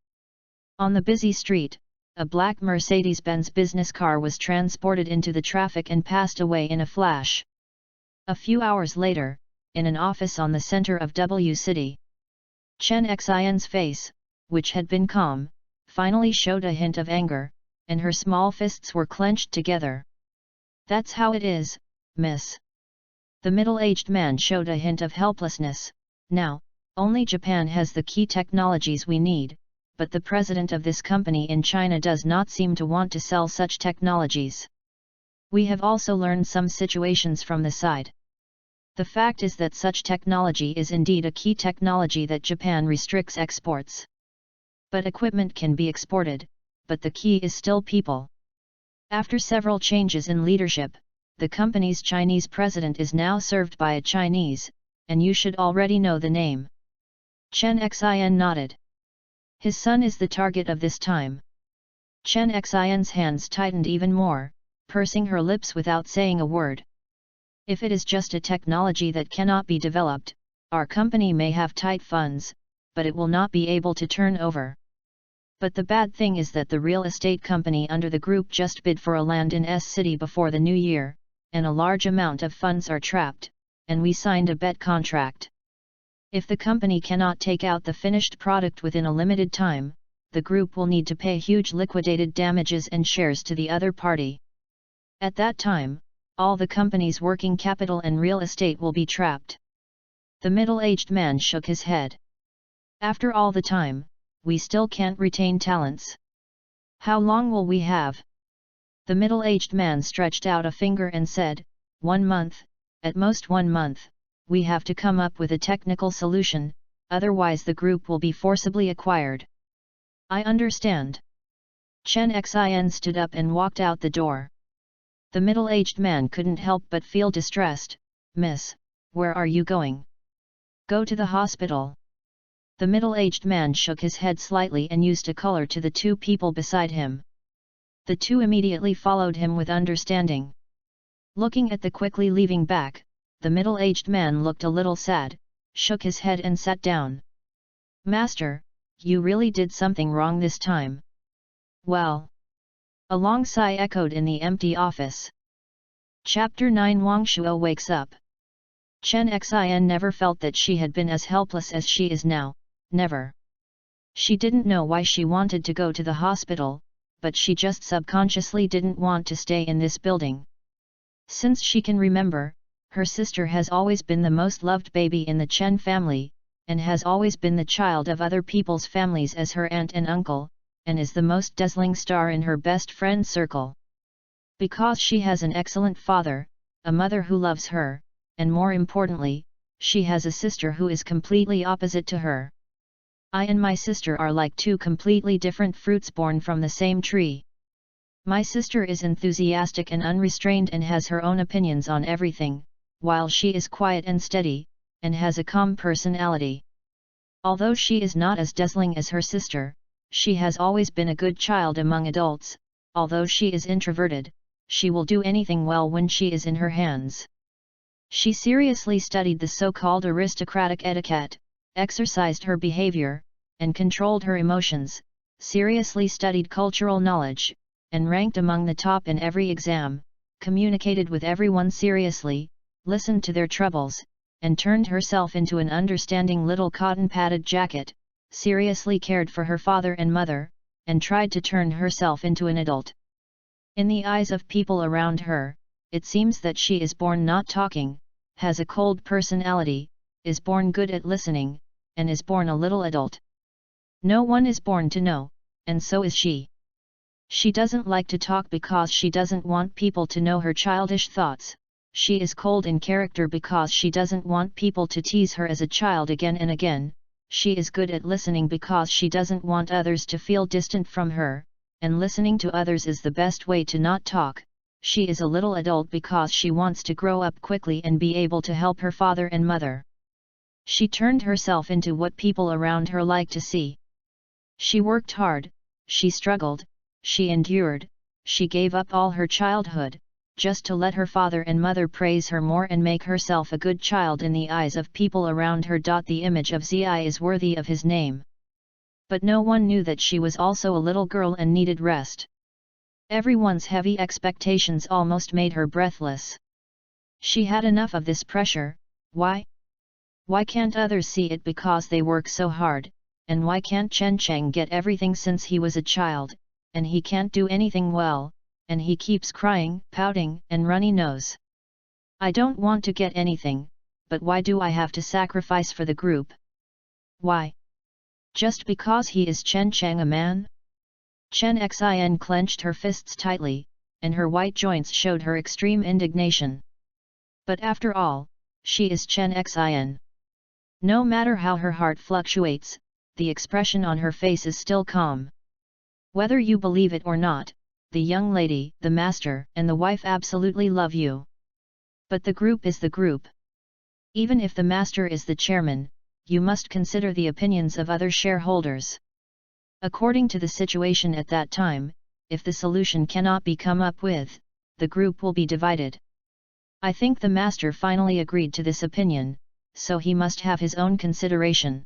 On the busy street, a black Mercedes-Benz business car was transported into the traffic and passed away in a flash. A few hours later, in an office on the center of W City, Chen Xin's face, which had been calm, finally showed a hint of anger, and her small fists were clenched together. That's how it is, miss. The middle-aged man showed a hint of helplessness. Now, only Japan has the key technologies we need, but the president of this company in China does not seem to want to sell such technologies. We have also learned some situations from the side. The fact is that such technology is indeed a key technology that Japan restricts exports. But equipment can be exported, but the key is still people. After several changes in leadership, the company's Chinese president is now served by a Chinese, and you should already know the name. Chen Xin nodded. His son is the target of this time. Chen Xin's hands tightened even more, pursing her lips without saying a word. If it is just a technology that cannot be developed, our company may have tight funds, but it will not be able to turn over. But the bad thing is that the real estate company under the group just bid for a land in S City before the new year, and a large amount of funds are trapped, and we signed a bet contract. If the company cannot take out the finished product within a limited time, the group will need to pay huge liquidated damages and shares to the other party. At that time, all the company's working capital and real estate will be trapped. The middle-aged man shook his head. After all the time, we still can't retain talents. How long will we have? The middle-aged man stretched out a finger and said, 1 month, at most 1 month, we have to come up with a technical solution, otherwise the group will be forcibly acquired. I understand. Chen Xin stood up and walked out the door. The middle-aged man couldn't help but feel distressed. Miss, where are you going? Go to the hospital. The middle-aged man shook his head slightly and used a color to the two people beside him. The two immediately followed him with understanding. Looking at the quickly leaving back, the middle-aged man looked a little sad, shook his head and sat down. Master, you really did something wrong this time. Well. A long sigh echoed in the empty office. Chapter 9 Wang Shuo wakes up. Chen Xin never felt that she had been as helpless as she is now, never. She didn't know why she wanted to go to the hospital, but she just subconsciously didn't want to stay in this building. Since she can remember, her sister has always been the most loved baby in the Chen family, and has always been the child of other people's families as her aunt and uncle, and is the most dazzling star in her best friend circle. Because she has an excellent father, a mother who loves her, and more importantly, she has a sister who is completely opposite to her. I and my sister are like two completely different fruits born from the same tree. My sister is enthusiastic and unrestrained and has her own opinions on everything, while she is quiet and steady, and has a calm personality. Although she is not as dazzling as her sister, she has always been a good child among adults. Although she is introverted, she will do anything well when she is in her hands. She seriously studied the so-called aristocratic etiquette, exercised her behavior, and controlled her emotions, seriously studied cultural knowledge, and ranked among the top in every exam, communicated with everyone seriously, listened to their troubles, and turned herself into an understanding little cotton-padded jacket, seriously cared for her father and mother, and tried to turn herself into an adult. In the eyes of people around her, it seems that she is born not talking, has a cold personality, is born good at listening, and is born a little adult. No one is born to know, and so is she. She doesn't like to talk because she doesn't want people to know her childish thoughts. She is cold in character because she doesn't want people to tease her as a child again and again. She is good at listening because she doesn't want others to feel distant from her, and listening to others is the best way to not talk. She is a little adult because she wants to grow up quickly and be able to help her father and mother. She turned herself into what people around her like to see. She worked hard, she struggled, she endured, she gave up all her childhood, just to let her father and mother praise her more and make herself a good child in the eyes of people around her. The image of Zi is worthy of his name. But no one knew that she was also a little girl and needed rest. Everyone's heavy expectations almost made her breathless. She had enough of this pressure. Why? Why can't others see it because they work so hard, and why can't Chen Cheng get everything since he was a child, and he can't do anything well, and he keeps crying, pouting, and runny nose? I don't want to get anything, but why do I have to sacrifice for the group? Why? Just because he is Chen Cheng a man? Chen Xin clenched her fists tightly, and her white joints showed her extreme indignation. But after all, she is Chen Xin. No matter how her heart fluctuates, the expression on her face is still calm. Whether you believe it or not, the young lady, the master, and the wife absolutely love you. But the group is the group. Even if the master is the chairman, you must consider the opinions of other shareholders. According to the situation at that time, if the solution cannot be come up with, the group will be divided. I think the master finally agreed to this opinion, so he must have his own consideration.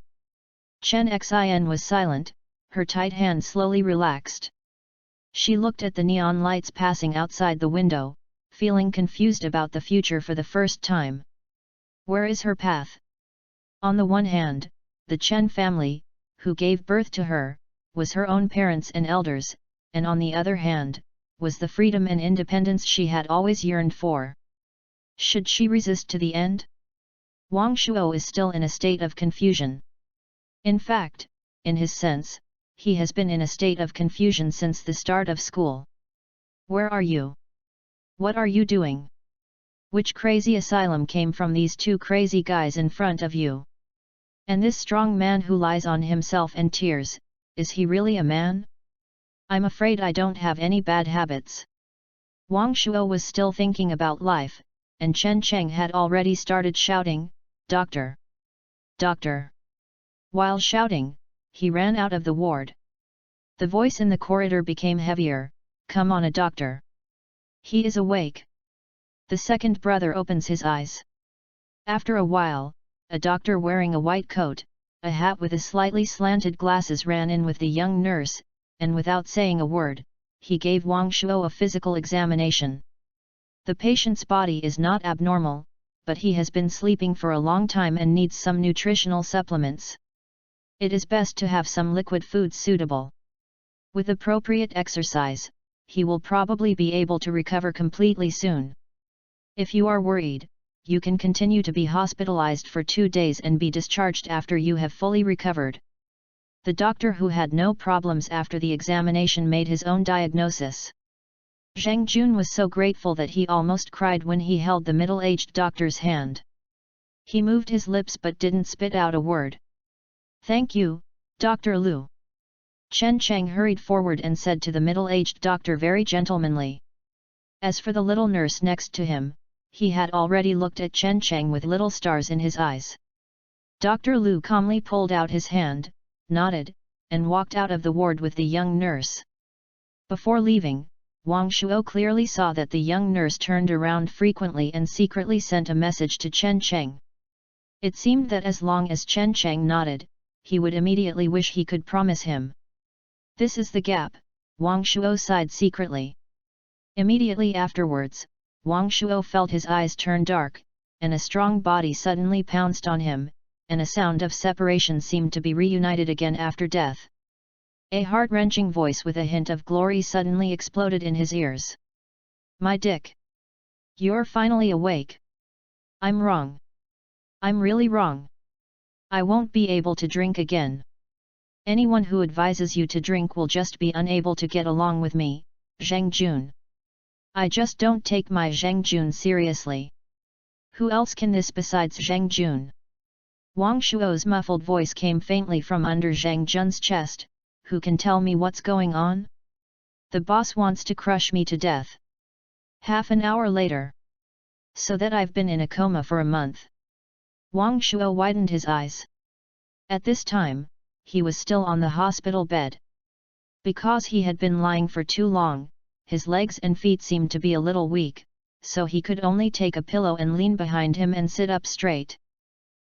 Chen Xin was silent, her tight hand slowly relaxed. She looked at the neon lights passing outside the window, feeling confused about the future for the first time. Where is her path? On the one hand, the Chen family, who gave birth to her, was her own parents and elders, and on the other hand, was the freedom and independence she had always yearned for. Should she resist to the end? Wang Shuo is still in a state of confusion. In fact, in his sense, he has been in a state of confusion since the start of school. Where are you? What are you doing? Which crazy asylum came from these two crazy guys in front of you? And this strong man who lies on himself and tears, is he really a man? I'm afraid I don't have any bad habits. Wang Shuo was still thinking about life, and Chen Cheng had already started shouting, "Doctor! Doctor!" While shouting, he ran out of the ward. The voice in the corridor became heavier, "Come on, a doctor! He is awake!" The second brother opens his eyes. After a while, a doctor wearing a white coat, a hat with a slightly slanted glasses ran in with the young nurse, and without saying a word, he gave Wang Shuo a physical examination. The patient's body is not abnormal, but he has been sleeping for a long time and needs some nutritional supplements. It is best to have some liquid food suitable. With appropriate exercise, he will probably be able to recover completely soon. If you are worried, you can continue to be hospitalized for 2 days and be discharged after you have fully recovered. The doctor, who had no problems after the examination, made his own diagnosis. Zhang Jun was so grateful that he almost cried when he held the middle-aged doctor's hand. He moved his lips but didn't spit out a word. "Thank you, Dr. Lu." Chen Cheng hurried forward and said to the middle-aged doctor very gentlemanly. As for the little nurse next to him, he had already looked at Chen Cheng with little stars in his eyes. Dr. Lu calmly pulled out his hand, nodded, and walked out of the ward with the young nurse. Before leaving, Wang Shuo clearly saw that the young nurse turned around frequently and secretly sent a message to Chen Cheng. It seemed that as long as Chen Cheng nodded, he would immediately wish he could promise him. This is the gap, Wang Shuo sighed secretly. Immediately afterwards, Wang Shuo felt his eyes turn dark, and a strong body suddenly pounced on him, and a sound of separation seemed to be reunited again after death. A heart-wrenching voice with a hint of glory suddenly exploded in his ears. "My dick! You're finally awake! I'm wrong! I'm really wrong! I won't be able to drink again. Anyone who advises you to drink will just be unable to get along with me, Zhang Jun. I just don't take my Zhang Jun seriously. Who else can this besides Zhang Jun?" Wang Shuo's muffled voice came faintly from under Zhang Jun's chest. "Who can tell me what's going on? The boss wants to crush me to death." Half an hour later. "So that I've been in a coma for a month." Wang Shuo widened his eyes. At this time, he was still on the hospital bed. Because he had been lying for too long, his legs and feet seemed to be a little weak, so he could only take a pillow and lean behind him and sit up straight.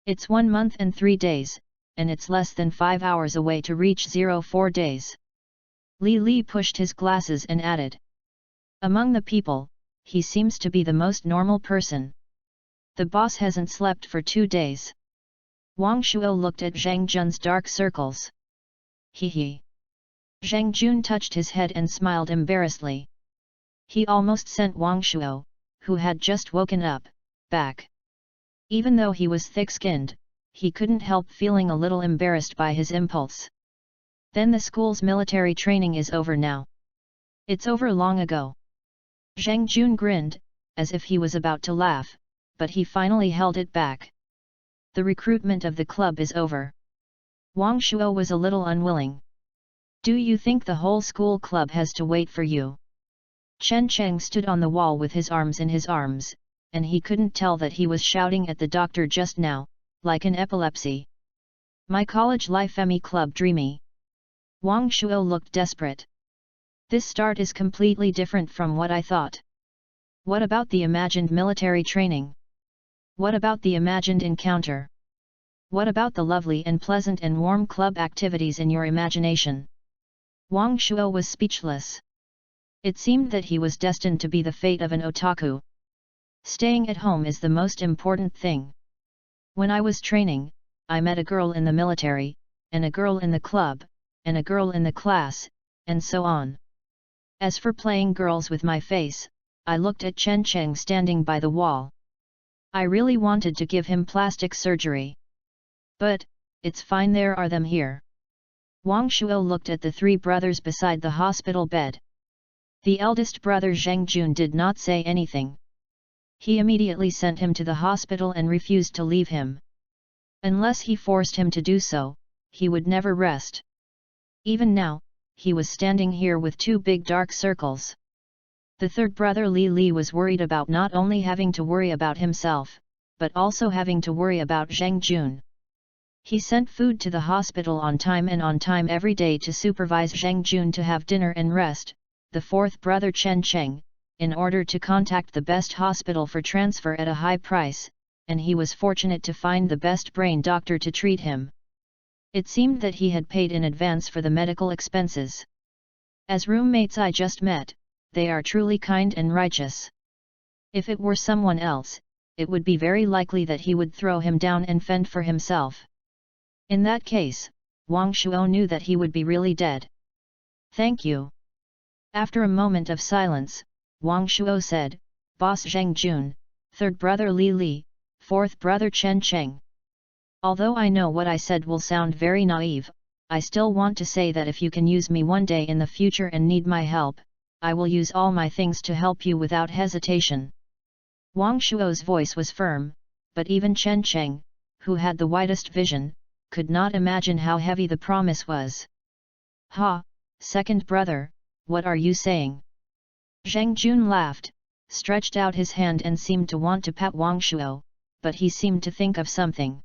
It's 1 month and 3 days, and it's less than 5 hours away to reach 04 days. Li Li pushed his glasses and added. Among the people, he seems to be the most normal person. The boss hasn't slept for 2 days. Wang Shuo looked at Zhang Jun's dark circles. He. Zhang Jun touched his head and smiled embarrassedly. He almost sent Wang Shuo, who had just woken up, back. Even though he was thick-skinned, he couldn't help feeling a little embarrassed by his impulse. Then the school's military training is over now. It's over long ago. Zhang Jun grinned, as if he was about to laugh, but he finally held it back. The recruitment of the club is over. Wang Shuo was a little unwilling. Do you think the whole school club has to wait for you? Chen Cheng stood on the wall with his arms in his arms, and he couldn't tell that he was shouting at the doctor just now, like an epilepsy. My college life ME club dreamy. Wang Shuo looked desperate. This start is completely different from what I thought. What about the imagined military training? What about the imagined encounter? What about the lovely and pleasant and warm club activities in your imagination? Wang Shuo was speechless. It seemed that he was destined to be the fate of an otaku. Staying at home is the most important thing. When I was training, I met a girl in the military, and a girl in the club, and a girl in the class, and so on. As for playing girls with my face, I looked at Chen Cheng standing by the wall. I really wanted to give him plastic surgery. But, it's fine, there are them here. Wang Shuo looked at the three brothers beside the hospital bed. The eldest brother Zheng Jun did not say anything. He immediately sent him to the hospital and refused to leave him. Unless he forced him to do so, he would never rest. Even now, he was standing here with two big dark circles. The third brother Li Li was worried about not only having to worry about himself, but also having to worry about Zheng Jun. He sent food to the hospital on time every day to supervise Zheng Jun to have dinner and rest. The fourth brother Chen Cheng, in order to contact the best hospital for transfer at a high price, and he was fortunate to find the best brain doctor to treat him. It seemed that he had paid in advance for the medical expenses. As roommates I just met, they are truly kind and righteous. If it were someone else, it would be very likely that he would throw him down and fend for himself. In that case, Wang Shuo knew that he would be really dead. Thank you. After a moment of silence, Wang Shuo said, Boss Zheng Jun, third brother Li Li, fourth brother Chen Cheng. Although I know what I said will sound very naive, I still want to say that if you can use me one day in the future and need my help, I will use all my things to help you without hesitation. Wang Shuo's voice was firm, but even Chen Cheng, who had the widest vision, could not imagine how heavy the promise was. Ha, second brother, what are you saying? Zheng Jun laughed, stretched out his hand and seemed to want to pat Wang Shuo, but he seemed to think of something.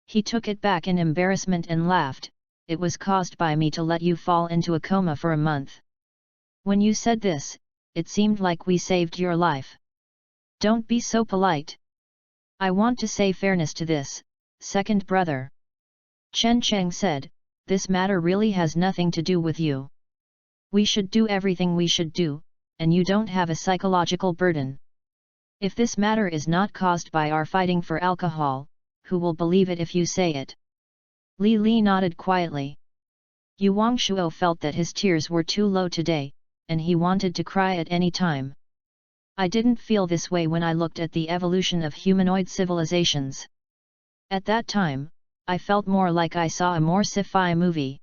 He took it back in embarrassment and laughed, it was caused by me to let you fall into a coma for a month. When you said this, it seemed like we saved your life. Don't be so polite. I want to say fairness to this, second brother. Chen Cheng said, this matter really has nothing to do with you. We should do everything we should do, and you don't have a psychological burden. If this matter is not caused by our fighting for alcohol, who will believe it if you say it? Li Li nodded quietly. Wang Shuo felt that his tears were too low today, and he wanted to cry at any time. I didn't feel this way when I looked at the evolution of humanoid civilizations. At that time, I felt more like I saw a more sci-fi movie.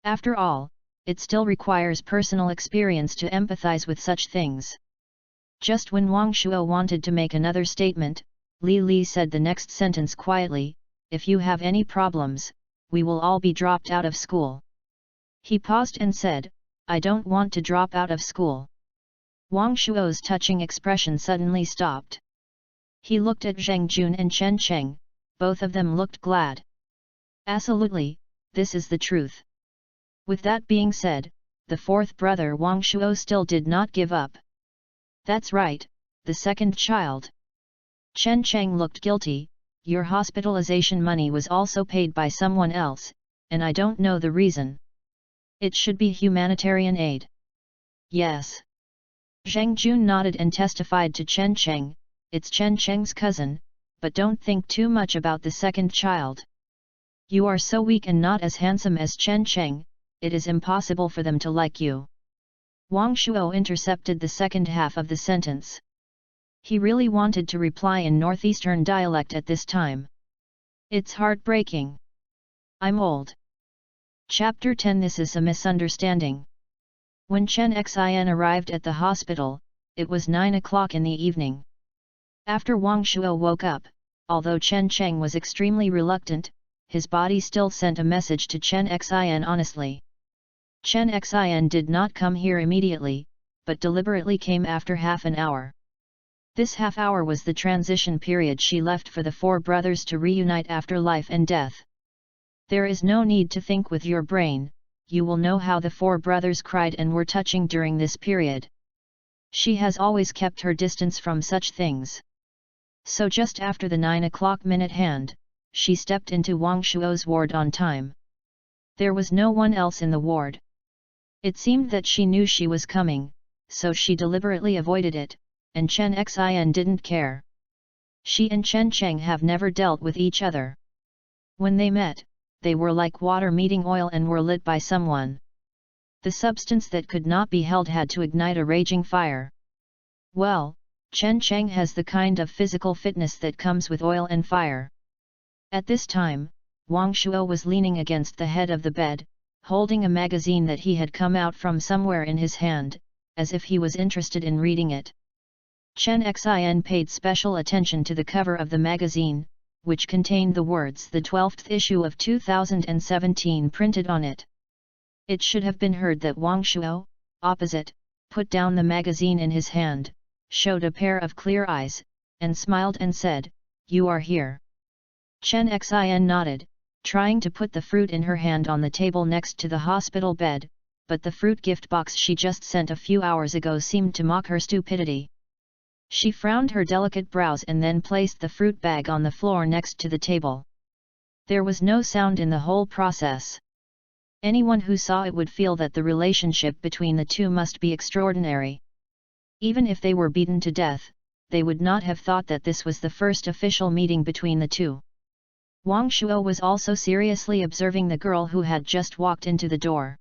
After all, it still requires personal experience to empathize with such things. Just when Wang Shuo wanted to make another statement, Li Li said the next sentence quietly, if you have any problems, we will all be dropped out of school. He paused and said, I don't want to drop out of school. Wang Shuo's touching expression suddenly stopped. He looked at Zheng Jun and Chen Cheng, both of them looked glad. Absolutely, this is the truth. With that being said, the fourth brother Wang Shuo still did not give up. That's right, the second child. Chen Cheng looked guilty, your hospitalization money was also paid by someone else, and I don't know the reason. It should be humanitarian aid. Yes. Zheng Jun nodded and testified to Chen Cheng, it's Chen Cheng's cousin, but don't think too much about the second child. You are so weak and not as handsome as Chen Cheng, it is impossible for them to like you. Wang Shuo intercepted the second half of the sentence. He really wanted to reply in northeastern dialect at this time. It's heartbreaking. I'm old. Chapter 10 This is a misunderstanding. When Chen Xin arrived at the hospital, it was 9 o'clock in the evening. After Wang Shuo woke up, although Chen Cheng was extremely reluctant, his body still sent a message to Chen Xin honestly. Chen Xin did not come here immediately, but deliberately came after half an hour. This half hour was the transition period she left for the four brothers to reunite after life and death. There is no need to think with your brain, you will know how the four brothers cried and were touching during this period. She has always kept her distance from such things. So just after the 9 o'clock minute hand, she stepped into Wang Shuo's ward on time. There was no one else in the ward. It seemed that she knew she was coming, so she deliberately avoided it, and Chen Xin didn't care. She and Chen Cheng have never dealt with each other. When they met, they were like water meeting oil and were lit by someone. The substance that could not be held had to ignite a raging fire. Well, Chen Cheng has the kind of physical fitness that comes with oil and fire. At this time, Wang Shuo was leaning against the head of the bed, holding a magazine that he had come out from somewhere in his hand, as if he was interested in reading it. Chen Xin paid special attention to the cover of the magazine, which contained the words "the 12th issue of 2017" printed on it. It should have been heard that Wang Shuo, opposite, put down the magazine in his hand, showed a pair of clear eyes, and smiled and said, "You are here." Chen Xin nodded, trying to put the fruit in her hand on the table next to the hospital bed, but the fruit gift box she just sent a few hours ago seemed to mock her stupidity. She frowned her delicate brows and then placed the fruit bag on the floor next to the table. There was no sound in the whole process. Anyone who saw it would feel that the relationship between the two must be extraordinary. Even if they were beaten to death, they would not have thought that this was the first official meeting between the two. Wang Shuo was also seriously observing the girl who had just walked into the door.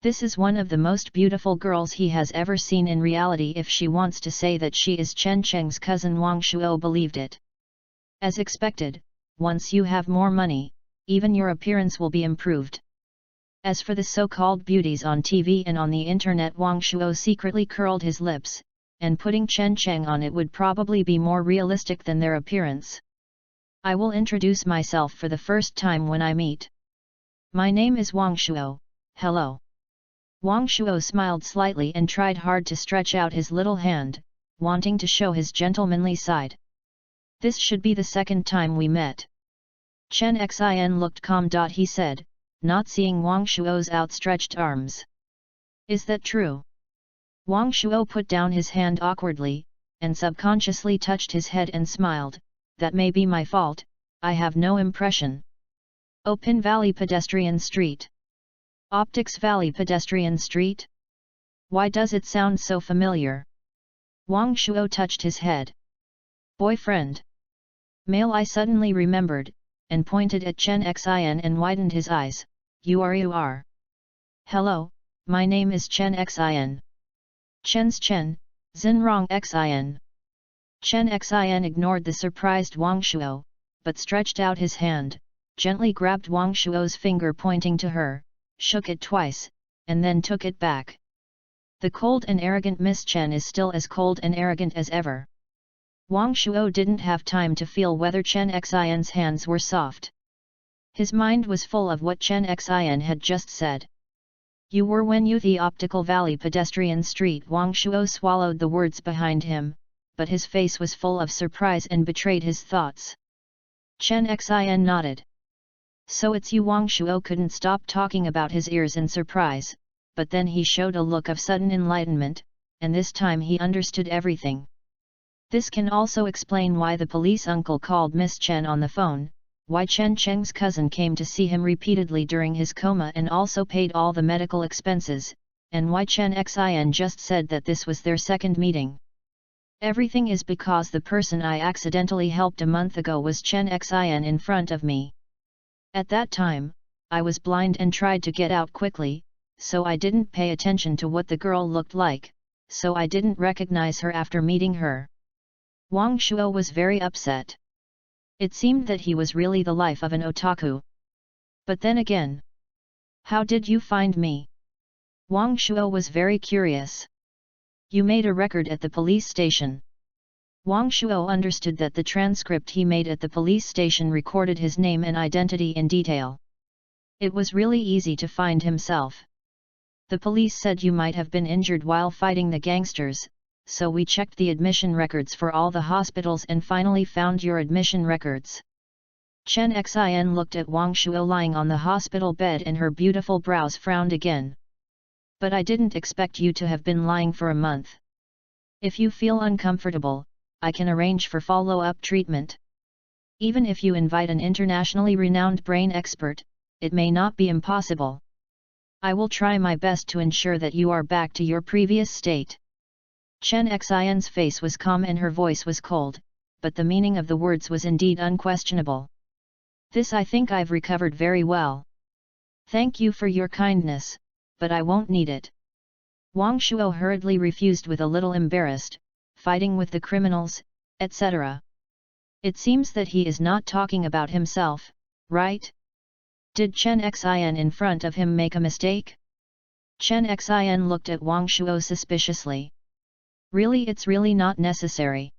This is one of the most beautiful girls he has ever seen in reality. If she wants to say that she is Chen Cheng's cousin, Wang Shuo believed it. As expected, once you have more money, even your appearance will be improved. As for the so-called beauties on TV and on the internet, Wang Shuo secretly curled his lips, and putting Chen Cheng on it would probably be more realistic than their appearance. I will introduce myself for the first time when I meet. My name is Wang Shuo, hello. Wang Shuo smiled slightly and tried hard to stretch out his little hand, wanting to show his gentlemanly side. This should be the second time we met. Chen Xin looked calm. He said, not seeing Wang Shuo's outstretched arms. Is that true? Wang Shuo put down his hand awkwardly, and subconsciously touched his head and smiled. That may be my fault, I have no impression. Open Valley Pedestrian Street. Optics Valley Pedestrian Street? Why does it sound so familiar? Wang Shuo touched his head. Boyfriend. Male. I suddenly remembered, and pointed at Chen Xin and widened his eyes. You are. Hello, my name is Chen Xin. Chen's Chen, Xinrong Xin. Chen Xin ignored the surprised Wang Shuo, but stretched out his hand, gently grabbed Wang Shuo's finger pointing to her, shook it twice, and then took it back. The cold and arrogant Miss Chen is still as cold and arrogant as ever. Wang Shuo didn't have time to feel whether Chen Xin's hands were soft. His mind was full of what Chen Xin had just said. You were when you the Optical Valley Pedestrian Street. Wang Shuo swallowed the words behind him, but his face was full of surprise and betrayed his thoughts. Chen Xin nodded. So it's you. Wang Shuo couldn't stop talking about his ears in surprise, but then he showed a look of sudden enlightenment, and this time he understood everything. This can also explain why the police uncle called Miss Chen on the phone, why Chen Cheng's cousin came to see him repeatedly during his coma and also paid all the medical expenses, and why Chen Xin just said that this was their second meeting. Everything is because the person I accidentally helped a month ago was Chen Xin in front of me. At that time, I was blind and tried to get out quickly, so I didn't pay attention to what the girl looked like, so I didn't recognize her after meeting her. Wang Shuo was very upset. It seemed that he was really the life of an otaku. But then again, how did you find me? Wang Shuo was very curious. You made a record at the police station. Wang Shuo understood that the transcript he made at the police station recorded his name and identity in detail. It was really easy to find himself. The police said you might have been injured while fighting the gangsters, so we checked the admission records for all the hospitals and finally found your admission records. Chen Xin looked at Wang Shuo lying on the hospital bed and her beautiful brows frowned again. But I didn't expect you to have been lying for a month. If you feel uncomfortable, I can arrange for follow-up treatment. Even if you invite an internationally renowned brain expert, it may not be impossible. I will try my best to ensure that you are back to your previous state. Chen Xin's face was calm and her voice was cold, but the meaning of the words was indeed unquestionable. This I think I've recovered very well. Thank you for your kindness, but I won't need it. Wang Shuo hurriedly refused with a little embarrassed, fighting with the criminals, etc. It seems that he is not talking about himself, right? Did Chen Xin in front of him make a mistake? Chen Xin looked at Wang Shuo suspiciously. Really, it's really not necessary.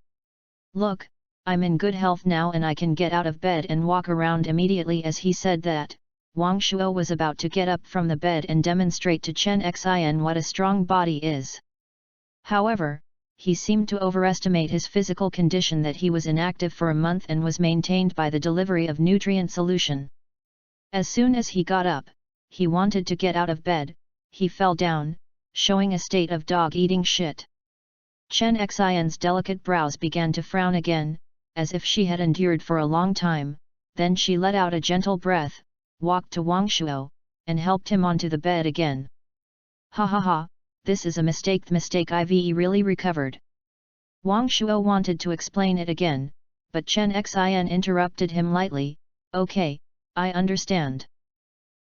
Look, I'm in good health now and I can get out of bed and walk around immediately. As he said that, Wang Shuo was about to get up from the bed and demonstrate to Chen Xin what a strong body is. However, he seemed to overestimate his physical condition, that he was inactive for a month and was maintained by the delivery of nutrient solution. As soon as he got up, he wanted to get out of bed, he fell down, showing a state of dog eating shit. Chen Xin's delicate brows began to frown again, as if she had endured for a long time, then she let out a gentle breath, walked to Wang Shuo, and helped him onto the bed again. Ha ha ha, this is a mistake. The mistake I've really recovered. Wang Shuo wanted to explain it again, but Chen Xin interrupted him lightly. Okay, I understand.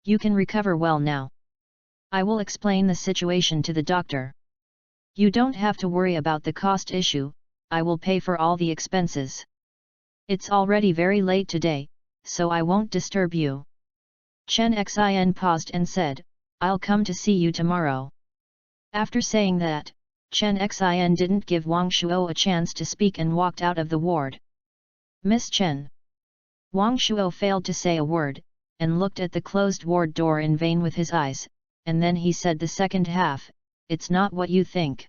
You can recover well now. I will explain the situation to the doctor. You don't have to worry about the cost issue, I will pay for all the expenses. It's already very late today, so I won't disturb you. Chen Xin paused and said, I'll come to see you tomorrow. After saying that, Chen Xin didn't give Wang Shuo a chance to speak and walked out of the ward. Miss Chen. Wang Shuo failed to say a word, and looked at the closed ward door in vain with his eyes, and then he said the second half, it's not what you think.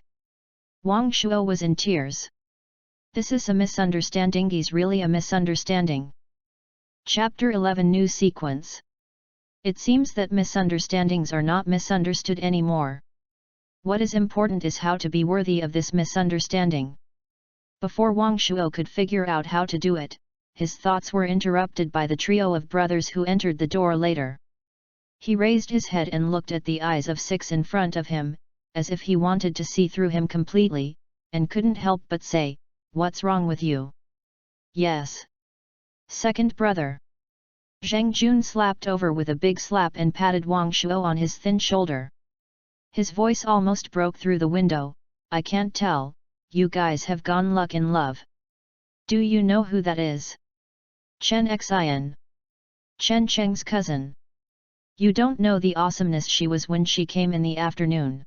Wang Shuo was in tears. This is a misunderstanding. Is really a misunderstanding. Chapter 11 New Sequence. It seems that misunderstandings are not misunderstood anymore. What is important is how to be worthy of this misunderstanding. Before Wang Shuo could figure out how to do it, his thoughts were interrupted by the trio of brothers who entered the door later. He raised his head and looked at the eyes of six in front of him, as if he wanted to see through him completely, and couldn't help but say, What's wrong with you? Yes. Second brother. Zhang Jun slapped over with a big slap and patted Wang Shuo on his thin shoulder. His voice almost broke through the window. I can't tell, you guys have gone luck in love. Do you know who that is? Chen Xin. Chen Cheng's cousin. You don't know the awesomeness she was when she came in the afternoon.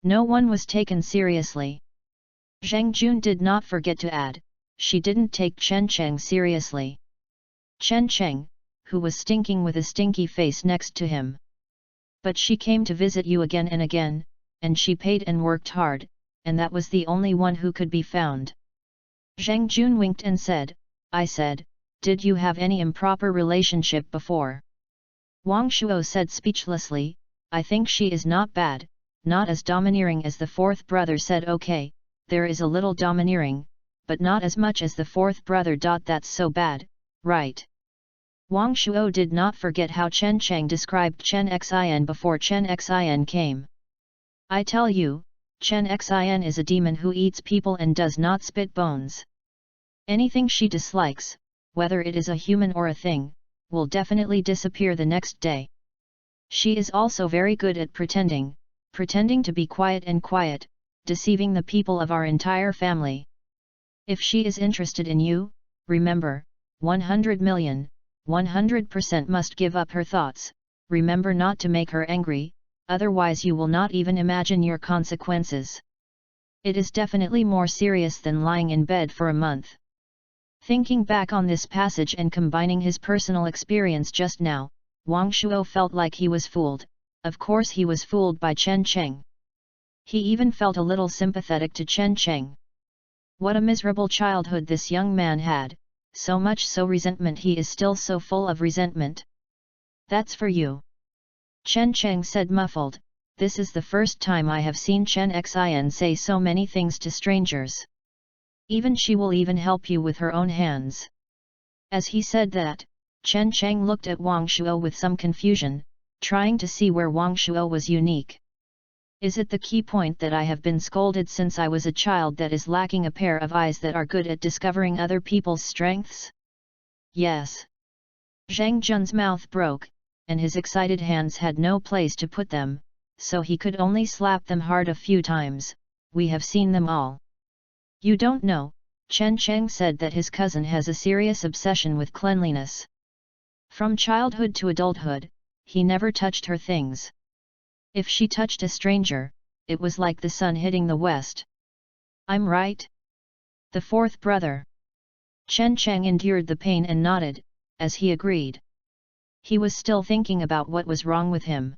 No one was taken seriously. Zhang Jun did not forget to add, she didn't take Chen Cheng seriously. Chen Cheng, who was stinking with a stinky face next to him. But she came to visit you again and again, and she paid and worked hard, and that was the only one who could be found. Zhang Jun winked and said, I said, did you have any improper relationship before? Wang Shuo said speechlessly, I think she is not bad, not as domineering as the fourth brother. Said okay, there is a little domineering, but not as much as the fourth brother. That's so bad, right? Wang Shuo did not forget how Chen Cheng described Chen Xin before Chen Xin came. I tell you, Chen Xin is a demon who eats people and does not spit bones. Anything she dislikes, whether it is a human or a thing, will definitely disappear the next day. She is also very good at pretending to be quiet and quiet, deceiving the people of our entire family. If she is interested in you, remember, 100 million, 100% must give up her thoughts, remember not to make her angry, otherwise you will not even imagine your consequences. It is definitely more serious than lying in bed for a month. Thinking back on this passage and combining his personal experience just now, Wang Shuo felt like he was fooled. Of course he was fooled by Chen Cheng. He even felt a little sympathetic to Chen Cheng. What a miserable childhood this young man had, so much so resentment he is still so full of resentment. That's for you. Chen Cheng said muffled, this is the first time I have seen Chen Xin say so many things to strangers. Even she will even help you with her own hands. As he said that, Chen Cheng looked at Wang Shuo with some confusion, trying to see where Wang Shuo was unique. Is it the key point that I have been scolded since I was a child that is lacking a pair of eyes that are good at discovering other people's strengths? Yes. Zhang Jun's mouth broke, and his excited hands had no place to put them, so he could only slap them hard a few times. We have seen them all. You don't know, Chen Cheng said that his cousin has a serious obsession with cleanliness. From childhood to adulthood, he never touched her things. If she touched a stranger, it was like the sun hitting the west. I'm right? The fourth brother. Chen Cheng endured the pain and nodded, as he agreed. He was still thinking about what was wrong with him.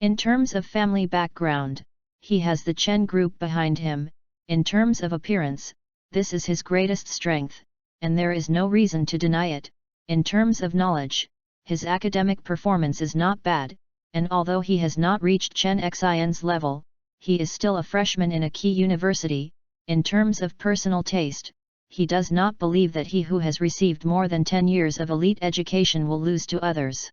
In terms of family background, he has the Chen group behind him. In terms of appearance, this is his greatest strength, and there is no reason to deny it. In terms of knowledge, his academic performance is not bad, and although he has not reached Chen Xin's level, he is still a freshman in a key university. In terms of personal taste, he does not believe that he who has received more than 10 years of elite education will lose to others.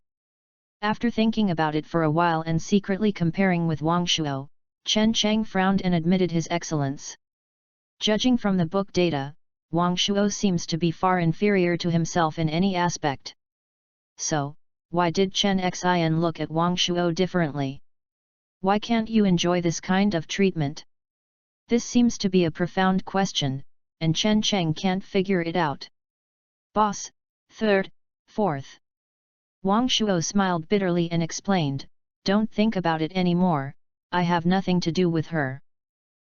After thinking about it for a while and secretly comparing with Wang Shuo, Chen Cheng frowned and admitted his excellence. Judging from the book data, Wang Shuo seems to be far inferior to himself in any aspect. So, why did Chen Xin look at Wang Shuo differently? Why can't you enjoy this kind of treatment? This seems to be a profound question, and Chen Cheng can't figure it out. Boss, third, fourth. Wang Shuo smiled bitterly and explained, don't think about it anymore, I have nothing to do with her.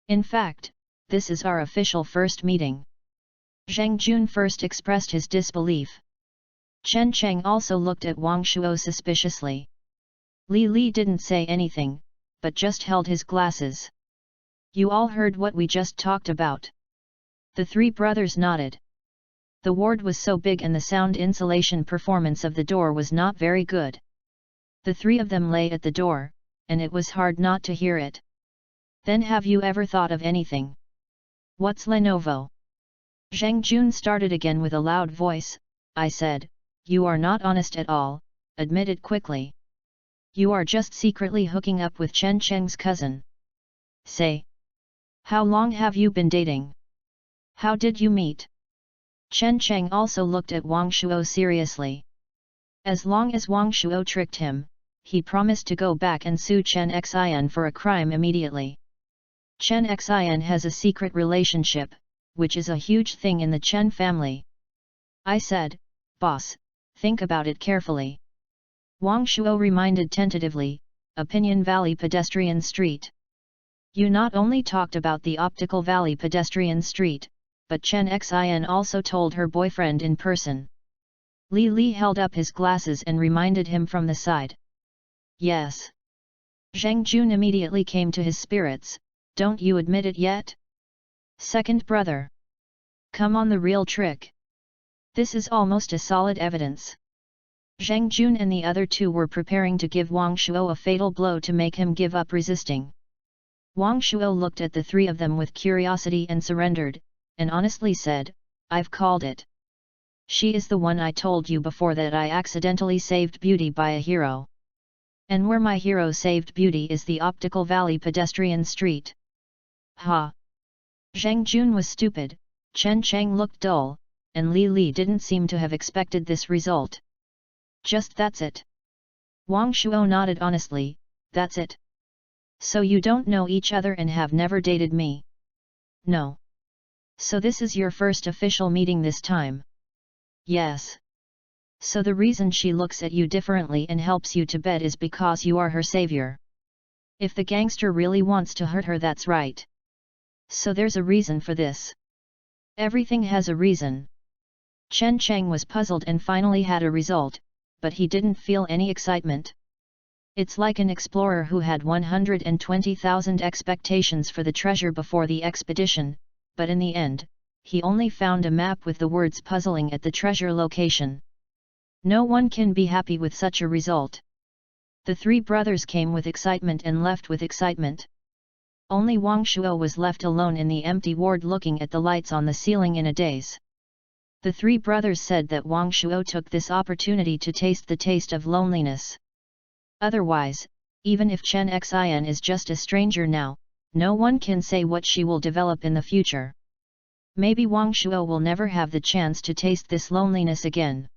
In fact, this is our official first meeting. Zhang Jun first expressed his disbelief. Chen Cheng also looked at Wang Shuo suspiciously. Li Li didn't say anything, but just held his glasses. You all heard what we just talked about. The three brothers nodded. The ward was so big and the sound insulation performance of the door was not very good. The three of them lay at the door, and it was hard not to hear it. Then have you ever thought of anything? What's Lenovo? Zhang Jun started again with a loud voice. I said, you are not honest at all, admit it quickly. You are just secretly hooking up with Chen Cheng's cousin. Say. How long have you been dating? How did you meet? Chen Cheng also looked at Wang Shuo seriously. As long as Wang Shuo tricked him, he promised to go back and sue Chen Xin for a crime immediately. Chen Xin has a secret relationship, which is a huge thing in the Chen family. I said, boss, think about it carefully. Wang Shuo reminded tentatively, Opinion Valley Pedestrian Street. You not only talked about the Optical Valley Pedestrian Street, but Chen Xin also told her boyfriend in person. Li Li held up his glasses and reminded him from the side. Yes. Zhang Jun immediately came to his spirits, don't you admit it yet? Second brother. Come on, the real trick. This is almost a solid evidence. Zhang Jun and the other two were preparing to give Wang Shuo a fatal blow to make him give up resisting. Wang Shuo looked at the three of them with curiosity and surrendered, and honestly said, I've called it. She is the one I told you before that I accidentally saved beauty by a hero. And where my hero saved beauty is the Optical Valley Pedestrian Street. Ha! Zhang Jun was stupid, Chen Cheng looked dull, and Li Li didn't seem to have expected this result. Just that's it. Wang Shuo nodded honestly, that's it. So you don't know each other and have never dated me? No. So this is your first official meeting this time? Yes. So the reason she looks at you differently and helps you to bed is because you are her savior. If the gangster really wants to hurt her, that's right. So there's a reason for this. Everything has a reason. Chen Cheng was puzzled and finally had a result, but he didn't feel any excitement. It's like an explorer who had 120,000 expectations for the treasure before the expedition, but in the end, he only found a map with the words puzzling at the treasure location. No one can be happy with such a result. The three brothers came with excitement and left with excitement. Only Wang Shuo was left alone in the empty ward looking at the lights on the ceiling in a daze. The three brothers said that Wang Shuo took this opportunity to taste the taste of loneliness. Otherwise, even if Chen Xin is just a stranger now, no one can say what she will develop in the future. Maybe Wang Shuo will never have the chance to taste this loneliness again.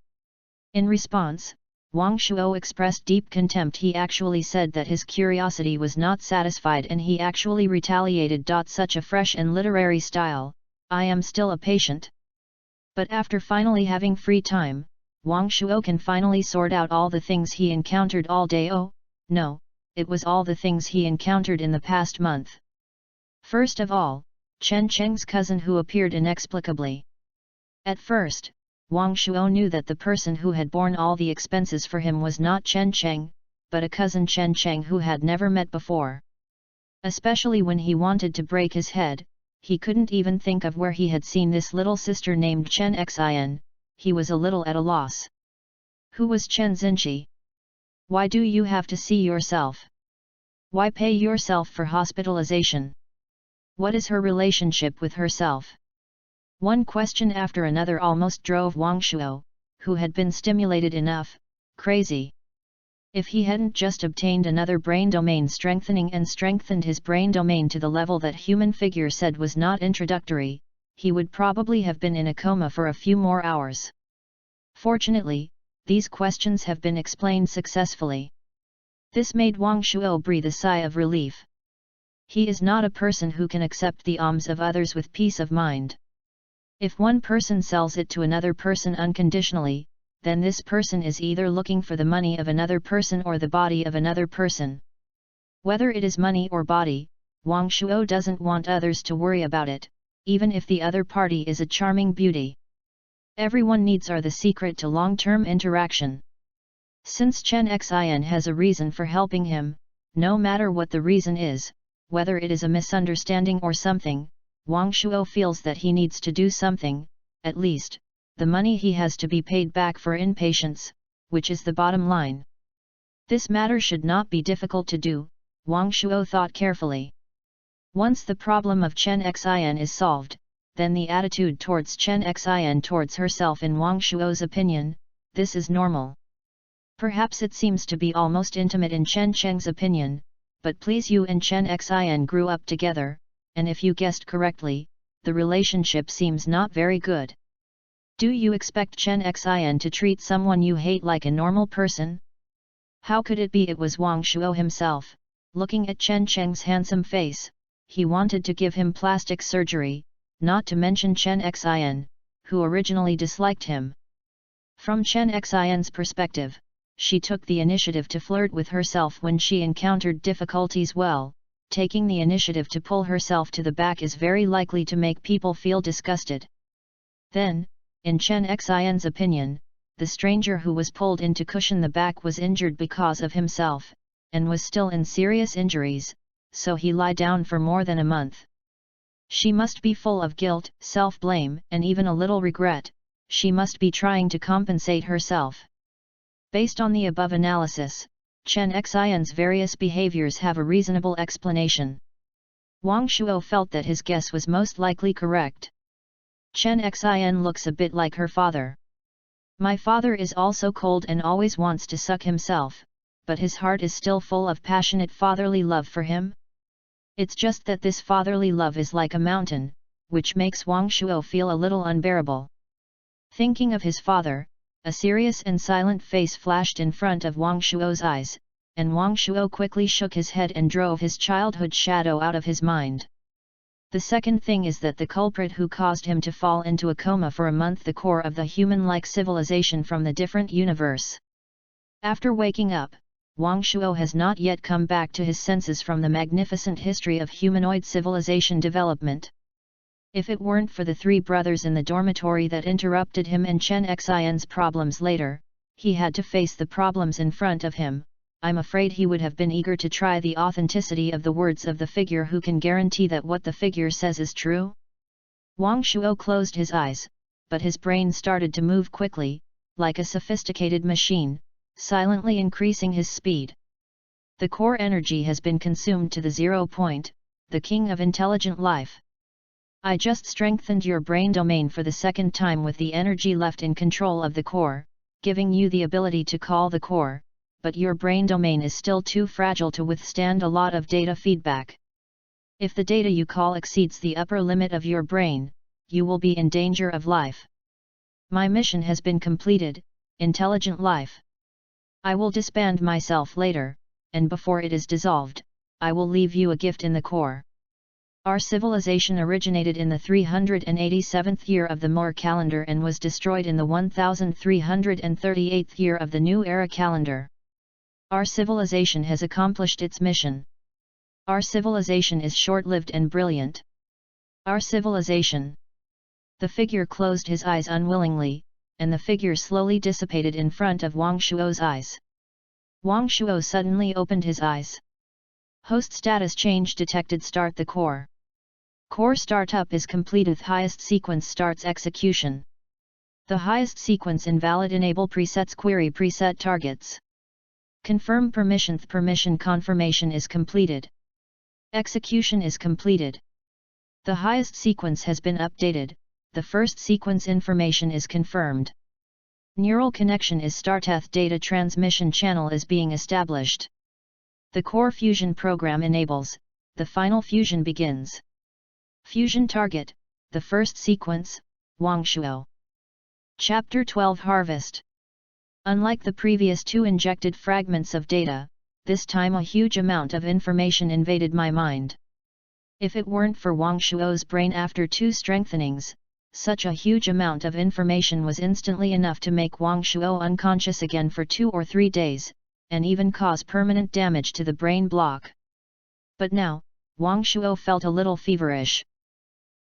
In response, Wang Shuo expressed deep contempt. He actually said that his curiosity was not satisfied and he actually retaliated. Such a fresh and literary style, I am still a patient. But after finally having free time, Wang Shuo can finally sort out all the things he encountered all day. Oh, no, it was all the things he encountered in the past month. First of all, Chen Cheng's cousin who appeared inexplicably. At first, Wang Shuo knew that the person who had borne all the expenses for him was not Chen Cheng, but a cousin Chen Cheng who had never met before. Especially when he wanted to break his head, he couldn't even think of where he had seen this little sister named Chen Xin, he was a little at a loss. Who was Chen Xinqi? Why do you have to see yourself? Why pay yourself for hospitalization? What is her relationship with herself? One question after another almost drove Wang Shuo, who had been stimulated enough, crazy. If he hadn't just obtained another brain domain strengthening and strengthened his brain domain to the level that human figure said was not introductory, he would probably have been in a coma for a few more hours. Fortunately, these questions have been explained successfully. This made Wang Shuo breathe a sigh of relief. He is not a person who can accept the alms of others with peace of mind. If one person sells it to another person unconditionally, then this person is either looking for the money of another person or the body of another person. Whether it is money or body, Wang Shuo doesn't want others to worry about it, even if the other party is a charming beauty. Everyone needs are the secret to long-term interaction. Since Chen Xin has a reason for helping him, no matter what the reason is, whether it is a misunderstanding or something, Wang Shuo feels that he needs to do something, at least, the money he has to be paid back for impatience, which is the bottom line. This matter should not be difficult to do, Wang Shuo thought carefully. Once the problem of Chen Xin is solved, then the attitude towards Chen Xin towards herself in Wang Shuo's opinion, this is normal. Perhaps it seems to be almost intimate in Chen Cheng's opinion, but please you and Chen Xin grew up together, and if you guessed correctly, the relationship seems not very good. Do you expect Chen Xin to treat someone you hate like a normal person? How could it be? It was Wang Shuo himself, looking at Chen Cheng's handsome face, he wanted to give him plastic surgery, not to mention Chen Xin, who originally disliked him. From Chen Xin's perspective, she took the initiative to flirt with herself when she encountered difficulties. Well, taking the initiative to pull herself to the back is very likely to make people feel disgusted. Then, in Chen Xin's opinion, the stranger who was pulled in to cushion the back was injured because of himself, and was still in serious injuries, so he lay down for more than a month. She must be full of guilt, self-blame, and even a little regret, she must be trying to compensate herself. Based on the above analysis, Chen Xin's various behaviors have a reasonable explanation. Wang Shuo felt that his guess was most likely correct. Chen Xin looks a bit like her father. My father is also cold and always wants to suck himself, but his heart is still full of passionate fatherly love for him. It's just that this fatherly love is like a mountain, which makes Wang Shuo feel a little unbearable. Thinking of his father, a serious and silent face flashed in front of Wang Shuo's eyes, and Wang Shuo quickly shook his head and drove his childhood shadow out of his mind. The second thing is that the culprit who caused him to fall into a coma for a month, the core of the human-like civilization from the different universe. After waking up, Wang Shuo has not yet come back to his senses from the magnificent history of humanoid civilization development. If it weren't for the three brothers in the dormitory that interrupted him and Chen Xin's problems later, he had to face the problems in front of him. I'm afraid he would have been eager to try the authenticity of the words of the figure who can guarantee that what the figure says is true. Wang Shuo closed his eyes, but his brain started to move quickly, like a sophisticated machine, silently increasing his speed. The core energy has been consumed to the 0 point, the king of intelligent life. I just strengthened your brain domain for the second time with the energy left in control of the core, giving you the ability to call the core, but your brain domain is still too fragile to withstand a lot of data feedback. If the data you call exceeds the upper limit of your brain, you will be in danger of life. My mission has been completed, intelligent life. I will disband myself later, and before it is dissolved, I will leave you a gift in the core. Our civilization originated in the 387th year of the Moor calendar and was destroyed in the 1338th year of the New Era calendar. Our civilization has accomplished its mission. Our civilization is short-lived and brilliant. Our civilization. The figure closed his eyes unwillingly, and the figure slowly dissipated in front of Wang Shuo's eyes. Wang Shuo suddenly opened his eyes. Host status change detected. Start the core. Core startup is completed. Highest sequence starts execution. The highest sequence invalid. Enable presets. Query preset targets. Confirm permission. Permission confirmation is completed. Execution is completed. The highest sequence has been updated. The first sequence information is confirmed. Neural connection is started. Data transmission channel is being established. The core fusion program enables. The final fusion begins. Fusion target, the first sequence, Wang Shuo. Chapter 12 Harvest. Unlike the previous two injected fragments of data, this time a huge amount of information invaded my mind. If it weren't for Wang Shuo's brain after two strengthenings, such a huge amount of information was instantly enough to make Wang Shuo unconscious again for 2 or 3 days, and even cause permanent damage to the brain block. But now, Wang Shuo felt a little feverish.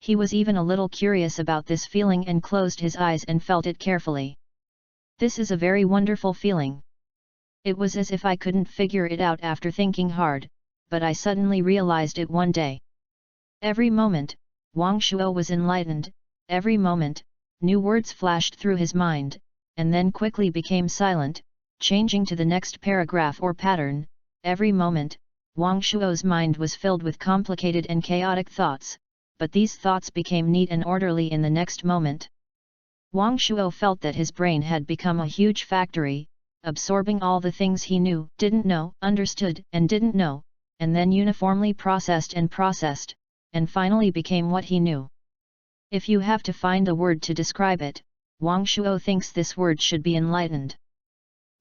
He was even a little curious about this feeling and closed his eyes and felt it carefully. This is a very wonderful feeling. It was as if I couldn't figure it out after thinking hard, but I suddenly realized it one day. Every moment, Wang Shuo was enlightened, every moment, new words flashed through his mind, and then quickly became silent, changing to the next paragraph or pattern. Every moment, Wang Shuo's mind was filled with complicated and chaotic thoughts, but these thoughts became neat and orderly in the next moment. Wang Shuo felt that his brain had become a huge factory, absorbing all the things he knew, didn't know, understood and didn't know, and then uniformly processed, and finally became what he knew. If you have to find a word to describe it, Wang Shuo thinks this word should be enlightened.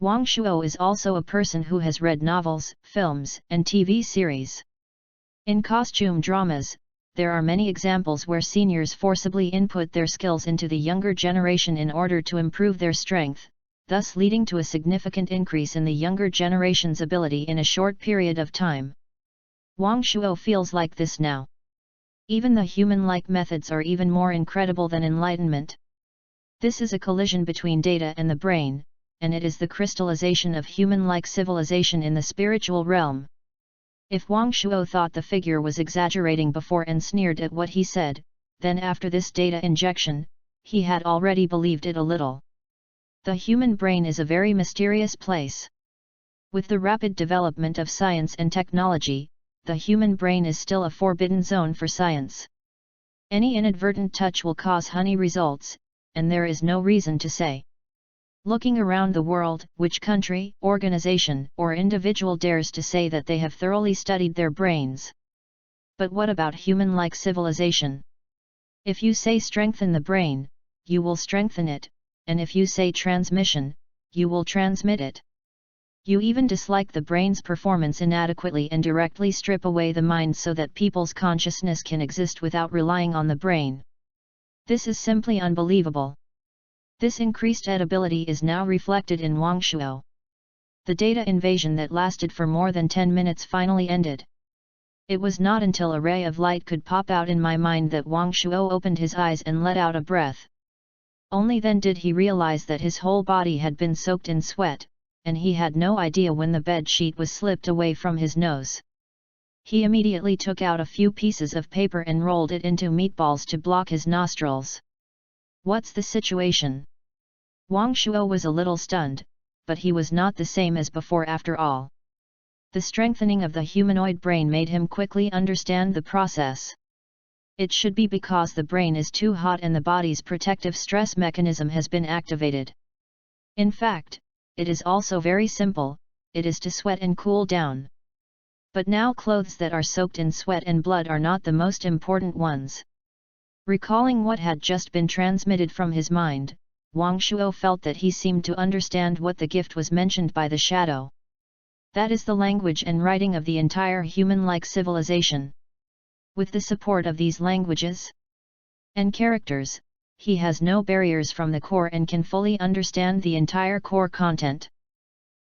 Wang Shuo is also a person who has read novels, films, and TV series. In costume dramas, there are many examples where seniors forcibly input their skills into the younger generation in order to improve their strength, thus leading to a significant increase in the younger generation's ability in a short period of time. Wang Shuo feels like this now. Even the human-like methods are even more incredible than enlightenment. This is a collision between data and the brain, and it is the crystallization of human-like civilization in the spiritual realm. If Wang Shuo thought the figure was exaggerating before and sneered at what he said, then after this data injection, he had already believed it a little. The human brain is a very mysterious place. With the rapid development of science and technology, the human brain is still a forbidden zone for science. Any inadvertent touch will cause honey results, and there is no reason to say. Looking around the world, which country, organization, or individual dares to say that they have thoroughly studied their brains? But what about human-like civilization? If you say strengthen the brain, you will strengthen it, and if you say transmission, you will transmit it. You even dislike the brain's performance inadequately and directly strip away the mind so that people's consciousness can exist without relying on the brain. This is simply unbelievable. This increased ability is now reflected in Wang Shuo. The data invasion that lasted for more than 10 minutes finally ended. It was not until a ray of light could pop out in my mind that Wang Shuo opened his eyes and let out a breath. Only then did he realize that his whole body had been soaked in sweat, and he had no idea when the bed sheet was slipped away from his nose. He immediately took out a few pieces of paper and rolled it into meatballs to block his nostrils. "What's the situation?" Wang Shuo was a little stunned, but he was not the same as before after all. The strengthening of the humanoid brain made him quickly understand the process. It should be because the brain is too hot and the body's protective stress mechanism has been activated. In fact, it is also very simple, it is to sweat and cool down. But now clothes that are soaked in sweat and blood are not the most important ones. Recalling what had just been transmitted from his mind, Wang Shuo felt that he seemed to understand what the gift was mentioned by the shadow. That is the language and writing of the entire human-like civilization. With the support of these languages and characters, he has no barriers from the core and can fully understand the entire core content.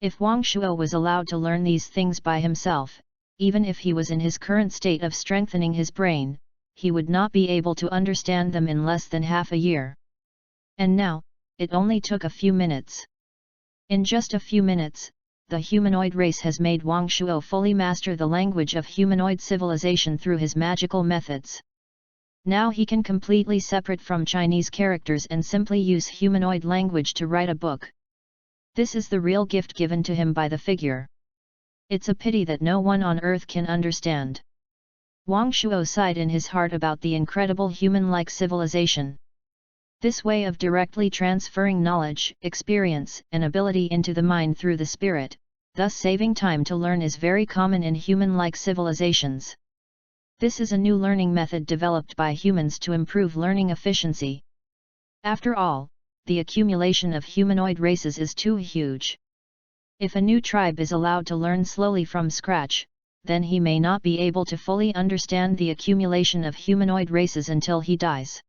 If Wang Shuo was allowed to learn these things by himself, even if he was in his current state of strengthening his brain, he would not be able to understand them in less than half a year. And now, it only took a few minutes. In just a few minutes, the humanoid race has made Wang Shuo fully master the language of humanoid civilization through his magical methods. Now he can completely separate from Chinese characters and simply use humanoid language to write a book. This is the real gift given to him by the figure. It's a pity that no one on earth can understand. Wang Shuo sighed in his heart about the incredible human-like civilization. This way of directly transferring knowledge, experience, and ability into the mind through the spirit, thus saving time to learn, is very common in human-like civilizations. This is a new learning method developed by humans to improve learning efficiency. After all, the accumulation of humanoid races is too huge. If a new tribe is allowed to learn slowly from scratch, then he may not be able to fully understand the accumulation of humanoid races until he dies.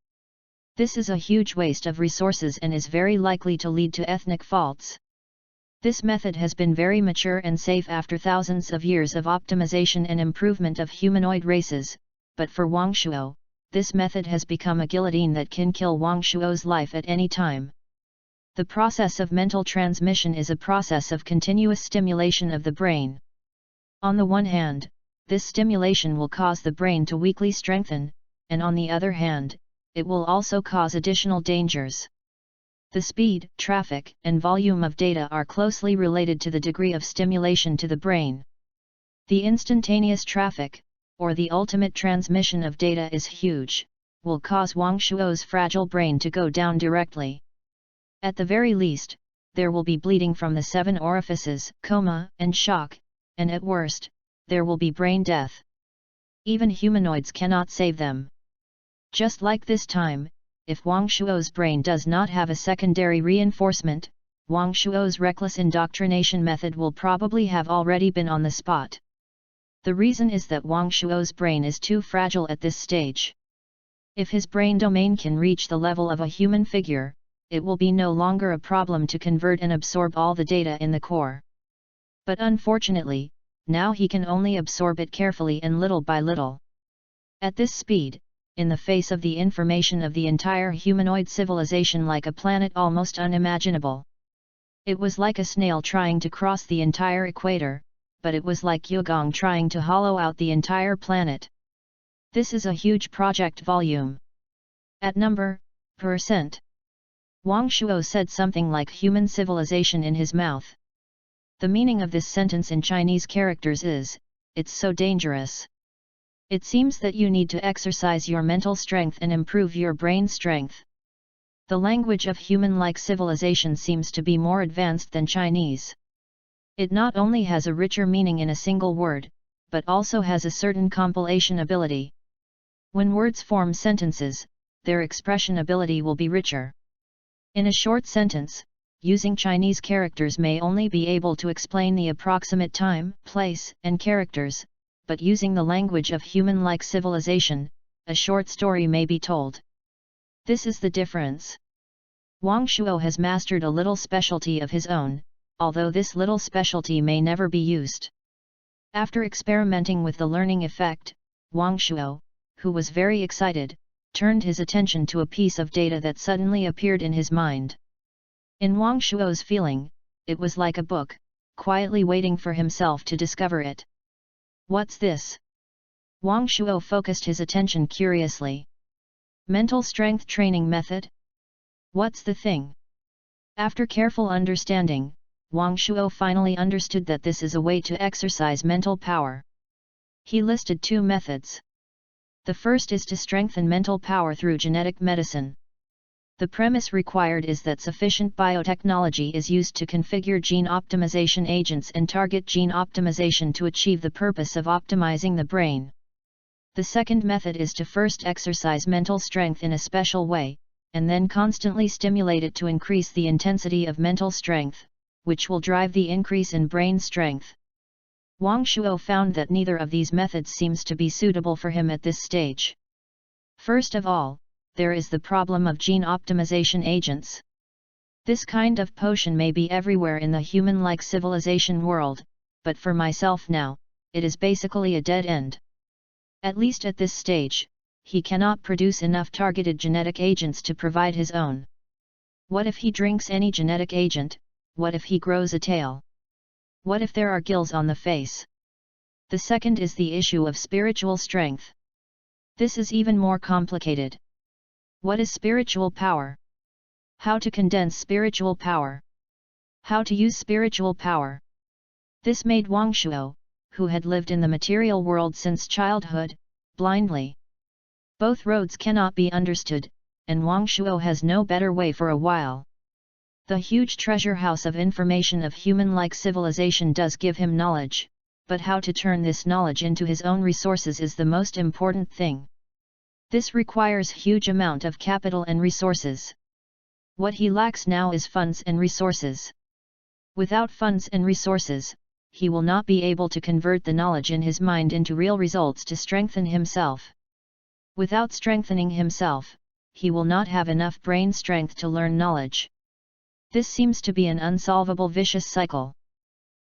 This is a huge waste of resources and is very likely to lead to ethnic faults. This method has been very mature and safe after thousands of years of optimization and improvement of humanoid races, but for Wang Shuo, this method has become a guillotine that can kill Wang Shuo's life at any time. The process of mental transmission is a process of continuous stimulation of the brain. On the one hand, this stimulation will cause the brain to weakly strengthen, and on the other hand, it will also cause additional dangers. The speed, traffic, and volume of data are closely related to the degree of stimulation to the brain. The instantaneous traffic, or the ultimate transmission of data, is huge, will cause Wang Shuo's fragile brain to go down directly. At the very least, there will be bleeding from the 7 orifices, coma, and shock, and at worst, there will be brain death. Even humanoids cannot save them. Just like this time, if Wang Shuo's brain does not have a secondary reinforcement, Wang Shuo's reckless indoctrination method will probably have already been on the spot. The reason is that Wang Shuo's brain is too fragile at this stage. If his brain domain can reach the level of a human figure, it will be no longer a problem to convert and absorb all the data in the core. But unfortunately, now he can only absorb it carefully and little by little. At this speed, in the face of the information of the entire humanoid civilization like a planet almost unimaginable. It was like a snail trying to cross the entire equator, but it was like Yugong trying to hollow out the entire planet. This is a huge project volume. At number, %. Wang Shuo said something like human civilization in his mouth. The meaning of this sentence in Chinese characters is, it's so dangerous. It seems that you need to exercise your mental strength and improve your brain strength. The language of human-like civilization seems to be more advanced than Chinese. It not only has a richer meaning in a single word, but also has a certain compilation ability. When words form sentences, their expression ability will be richer. In a short sentence, using Chinese characters may only be able to explain the approximate time, place, and characters, but using the language of human-like civilization, a short story may be told. This is the difference. Wang Shuo has mastered a little specialty of his own, although this little specialty may never be used. After experimenting with the learning effect, Wang Shuo, who was very excited, turned his attention to a piece of data that suddenly appeared in his mind. In Wang Shuo's feeling, it was like a book, quietly waiting for himself to discover it. What's this? Wang Shuo focused his attention curiously. Mental strength training method? What's the thing? After careful understanding, Wang Shuo finally understood that this is a way to exercise mental power. He listed 2 methods. The first is to strengthen mental power through genetic medicine. The premise required is that sufficient biotechnology is used to configure gene optimization agents and target gene optimization to achieve the purpose of optimizing the brain. The second method is to first exercise mental strength in a special way, and then constantly stimulate it to increase the intensity of mental strength, which will drive the increase in brain strength. Wang Shuo found that neither of these methods seems to be suitable for him at this stage. First of all, there is the problem of gene optimization agents. This kind of potion may be everywhere in the human-like civilization world, but for myself now, it is basically a dead end. At least at this stage, he cannot produce enough targeted genetic agents to provide his own. What if he drinks any genetic agent? What if he grows a tail? What if there are gills on the face? The second is the issue of spiritual strength. This is even more complicated. What is spiritual power? How to condense spiritual power? How to use spiritual power? This made Wang Shuo, who had lived in the material world since childhood, blindly. Both roads cannot be understood, and Wang Shuo has no better way for a while. The huge treasure house of information of human-like civilization does give him knowledge, but how to turn this knowledge into his own resources is the most important thing. This requires huge amount of capital and resources. What he lacks now is funds and resources. Without funds and resources, he will not be able to convert the knowledge in his mind into real results to strengthen himself. Without strengthening himself, he will not have enough brain strength to learn knowledge. This seems to be an unsolvable vicious cycle.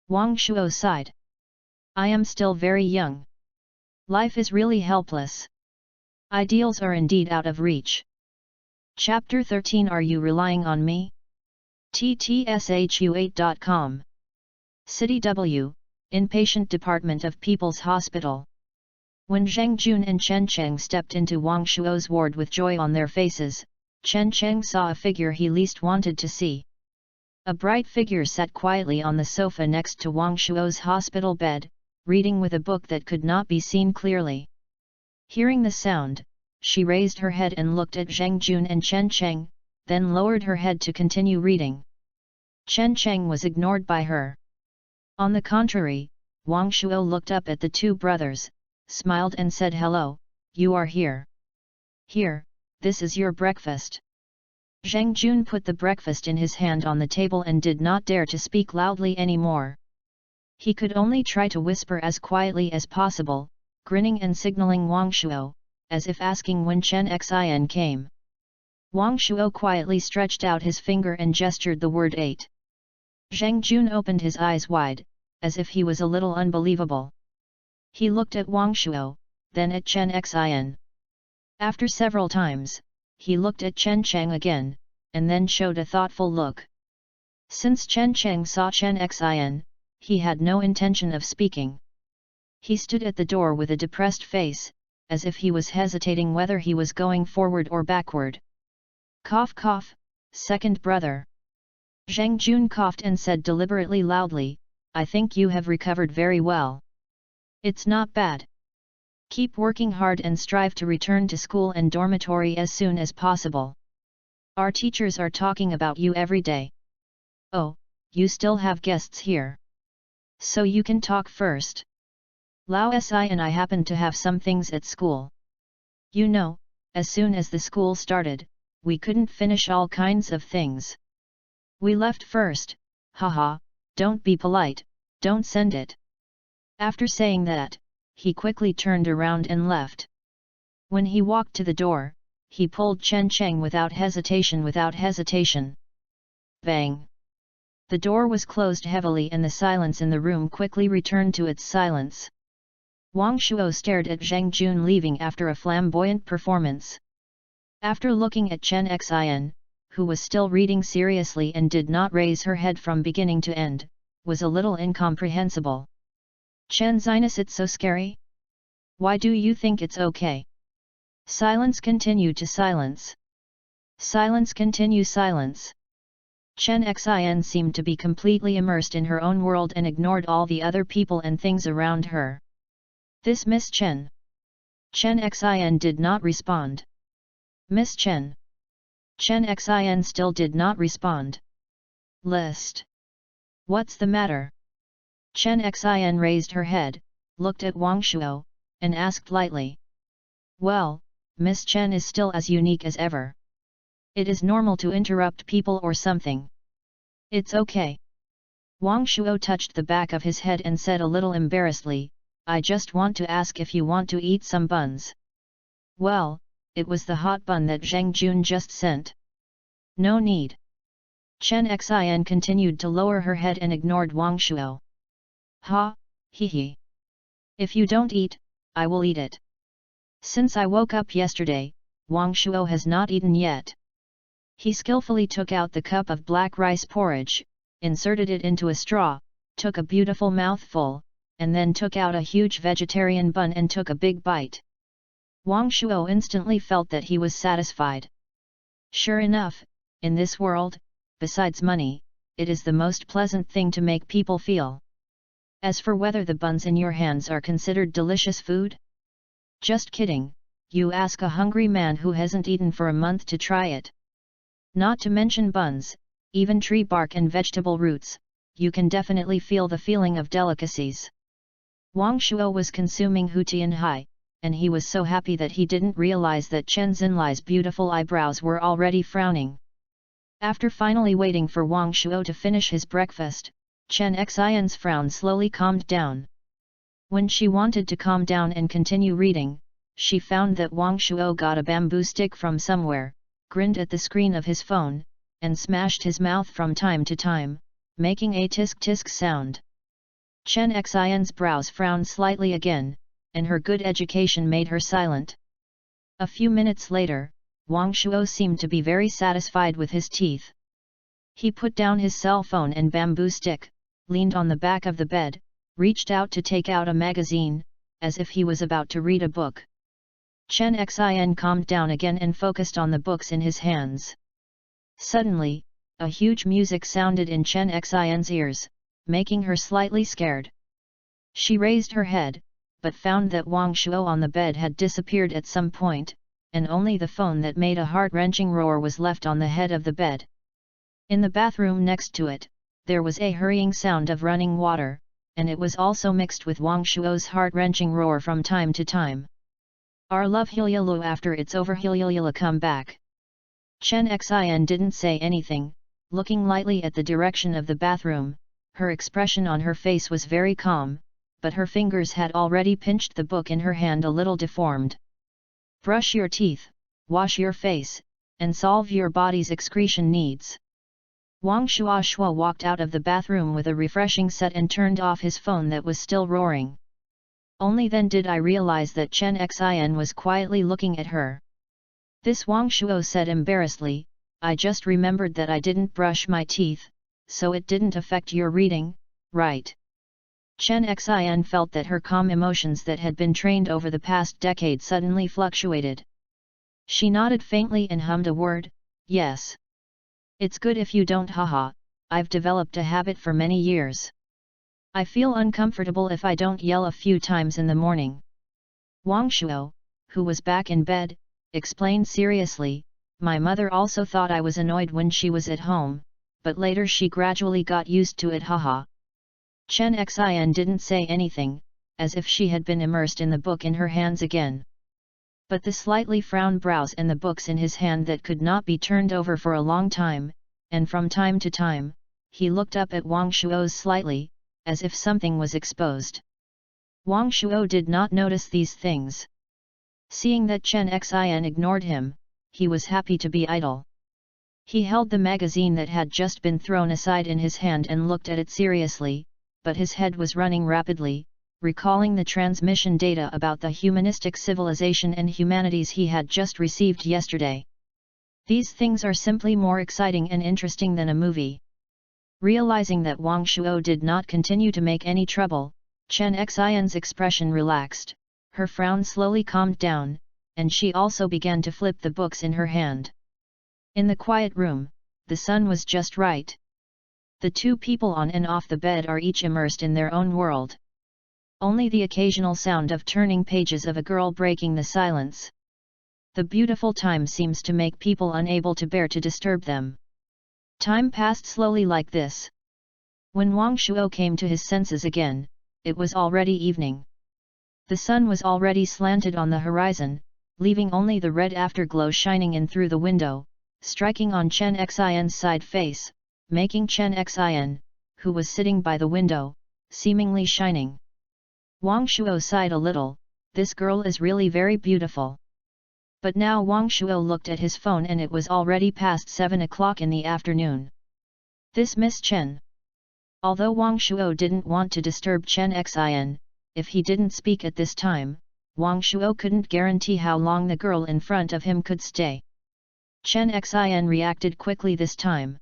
Wang Shuo sighed. I am still very young. Life is really helpless. Ideals are indeed out of reach. Chapter 13. Are you relying on me? TTSHU8.com. City W, Inpatient Department of People's Hospital. When Zheng Jun and Chen Cheng stepped into Wang Shuo's ward with joy on their faces, Chen Cheng saw a figure he least wanted to see. A bright figure sat quietly on the sofa next to Wang Shuo's hospital bed, reading with a book that could not be seen clearly. Hearing the sound, she raised her head and looked at Zheng Jun and Chen Cheng, then lowered her head to continue reading. Chen Cheng was ignored by her. On the contrary, Wang Shuo looked up at the 2 brothers, smiled and said, "Hello, you are here. Here, this is your breakfast." Zheng Jun put the breakfast in his hand on the table and did not dare to speak loudly anymore. He could only try to whisper as quietly as possible, grinning and signaling Wang Shuo, as if asking when Chen Xin came. Wang Shuo quietly stretched out his finger and gestured the word 8. Zheng Jun opened his eyes wide, as if he was a little unbelievable. He looked at Wang Shuo, then at Chen Xin. After several times, he looked at Chen Cheng again, and then showed a thoughtful look. Since Chen Cheng saw Chen Xin, he had no intention of speaking. He stood at the door with a depressed face, as if he was hesitating whether he was going forward or backward. Cough cough, second brother. Zheng Jun coughed and said deliberately loudly, "I think you have recovered very well. It's not bad. Keep working hard and strive to return to school and dormitory as soon as possible. Our teachers are talking about you every day." "Oh, you still have guests here. So you can talk first. Lao Si and I happen to have some things at school. You know, as soon as the school started, we couldn't finish all kinds of things. We left first, haha, don't be polite, don't send it." After saying that, he quickly turned around and left. When he walked to the door, he pulled Chen Cheng without hesitation. Bang! The door was closed heavily and the silence in the room quickly returned to its silence. Wang Shuo stared at Zheng Jun leaving after a flamboyant performance. After looking at Chen Xin, who was still reading seriously and did not raise her head from beginning to end, was a little incomprehensible. "Chen Xin, is it so scary?" Why do you think it's okay? Silence continued to silence. Silence continue silence. Chen Xin seemed to be completely immersed in her own world and ignored all the other people and things around her. This Miss Chen. Chen Xin did not respond. Miss Chen. Chen Xin still did not respond. List. What's the matter? Chen Xin raised her head, looked at Wang Shuo, and asked lightly. Well, Miss Chen is still as unique as ever. It is normal to interrupt people or something. It's okay. Wang Shuo touched the back of his head and said a little embarrassedly, I just want to ask if you want to eat some buns. Well, it was the hot bun that Zhang Jun just sent. No need. Chen Xin continued to lower her head and ignored Wang Shuo. Ha, he he. If you don't eat, I will eat it. Since I woke up yesterday, Wang Shuo has not eaten yet. He skillfully took out the cup of black rice porridge, inserted it into a straw, took a beautiful mouthful, and then took out a huge vegetarian bun and took a big bite. Wang Shuo instantly felt that he was satisfied. Sure enough, in this world, besides money, it is the most pleasant thing to make people feel. As for whether the buns in your hands are considered delicious food? Just kidding, you ask a hungry man who hasn't eaten for a month to try it. Not to mention buns, even tree bark and vegetable roots, you can definitely feel the feeling of delicacies. Wang Shuo was consuming Hu Tianhai, and he was so happy that he didn't realize that Chen Xinlai's beautiful eyebrows were already frowning. After finally waiting for Wang Shuo to finish his breakfast, Chen Xin's frown slowly calmed down. When she wanted to calm down and continue reading, she found that Wang Shuo got a bamboo stick from somewhere, grinned at the screen of his phone, and smashed his mouth from time to time, making a tisk-tisk sound. Chen Xin's brows frowned slightly again, and her good education made her silent. A few minutes later, Wang Shuo seemed to be very satisfied with his teeth. He put down his cell phone and bamboo stick, leaned on the back of the bed, reached out to take out a magazine, as if he was about to read a book. Chen Xin calmed down again and focused on the books in his hands. Suddenly, a huge music sounded in Chen Xin's ears, making her slightly scared. She raised her head, but found that Wang Shuo on the bed had disappeared at some point, and only the phone that made a heart-wrenching roar was left on the head of the bed. In the bathroom next to it, there was a hurrying sound of running water, and it was also mixed with Wang Shuo's heart-wrenching roar from time to time. Our love Hilyalu after it's over Hilyala come back. Chen Xin didn't say anything, looking lightly at the direction of the bathroom. Her expression on her face was very calm, but her fingers had already pinched the book in her hand a little deformed. Brush your teeth, wash your face, and solve your body's excretion needs. Wang Shuo walked out of the bathroom with a refreshing set and turned off his phone that was still roaring. Only then did I realize that Chen Xin was quietly looking at her. This Wang Shuo said embarrassedly, I just remembered that I didn't brush my teeth, so it didn't affect your reading, right? Chen Xin felt that her calm emotions that had been trained over the past decade suddenly fluctuated. She nodded faintly and hummed a word, yes. It's good if you don't haha, I've developed a habit for many years. I feel uncomfortable if I don't yell a few times in the morning. Wang Shuo, who was back in bed, explained seriously, my mother also thought I was annoyed when she was at home, but later she gradually got used to it haha. Chen Xin didn't say anything, as if she had been immersed in the book in her hands again. But the slightly frowned brows and the books in his hand that could not be turned over for a long time, and from time to time, he looked up at Wang Shuo's slightly, as if something was exposed. Wang Shuo did not notice these things. Seeing that Chen Xin ignored him, he was happy to be idle. He held the magazine that had just been thrown aside in his hand and looked at it seriously, but his head was running rapidly, recalling the transmission data about the humanistic civilization and humanities he had just received yesterday. These things are simply more exciting and interesting than a movie. Realizing that Wang Shuo did not continue to make any trouble, Chen Xin's expression relaxed, Her frown slowly calmed down, and she also began to flip the books in her hand. In the quiet room, the sun was just right. The two people on and off the bed are each immersed in their own world. Only the occasional sound of turning pages of a girl breaking the silence. The beautiful time seems to make people unable to bear to disturb them. Time passed slowly like this. When Wang Shuo came to his senses again, it was already evening. The sun was already slanted on the horizon, leaving only the red afterglow shining in through the window, striking on Chen Xin's side face, making Chen Xin, who was sitting by the window, seemingly shining. Wang Shuo sighed a little. This girl is really very beautiful. But now Wang Shuo looked at his phone and it was already past 7 o'clock in the afternoon. This Miss Chen. Although Wang Shuo didn't want to disturb Chen Xin, if he didn't speak at this time, Wang Shuo couldn't guarantee how long the girl in front of him could stay. Chen Xin reacted quickly this time.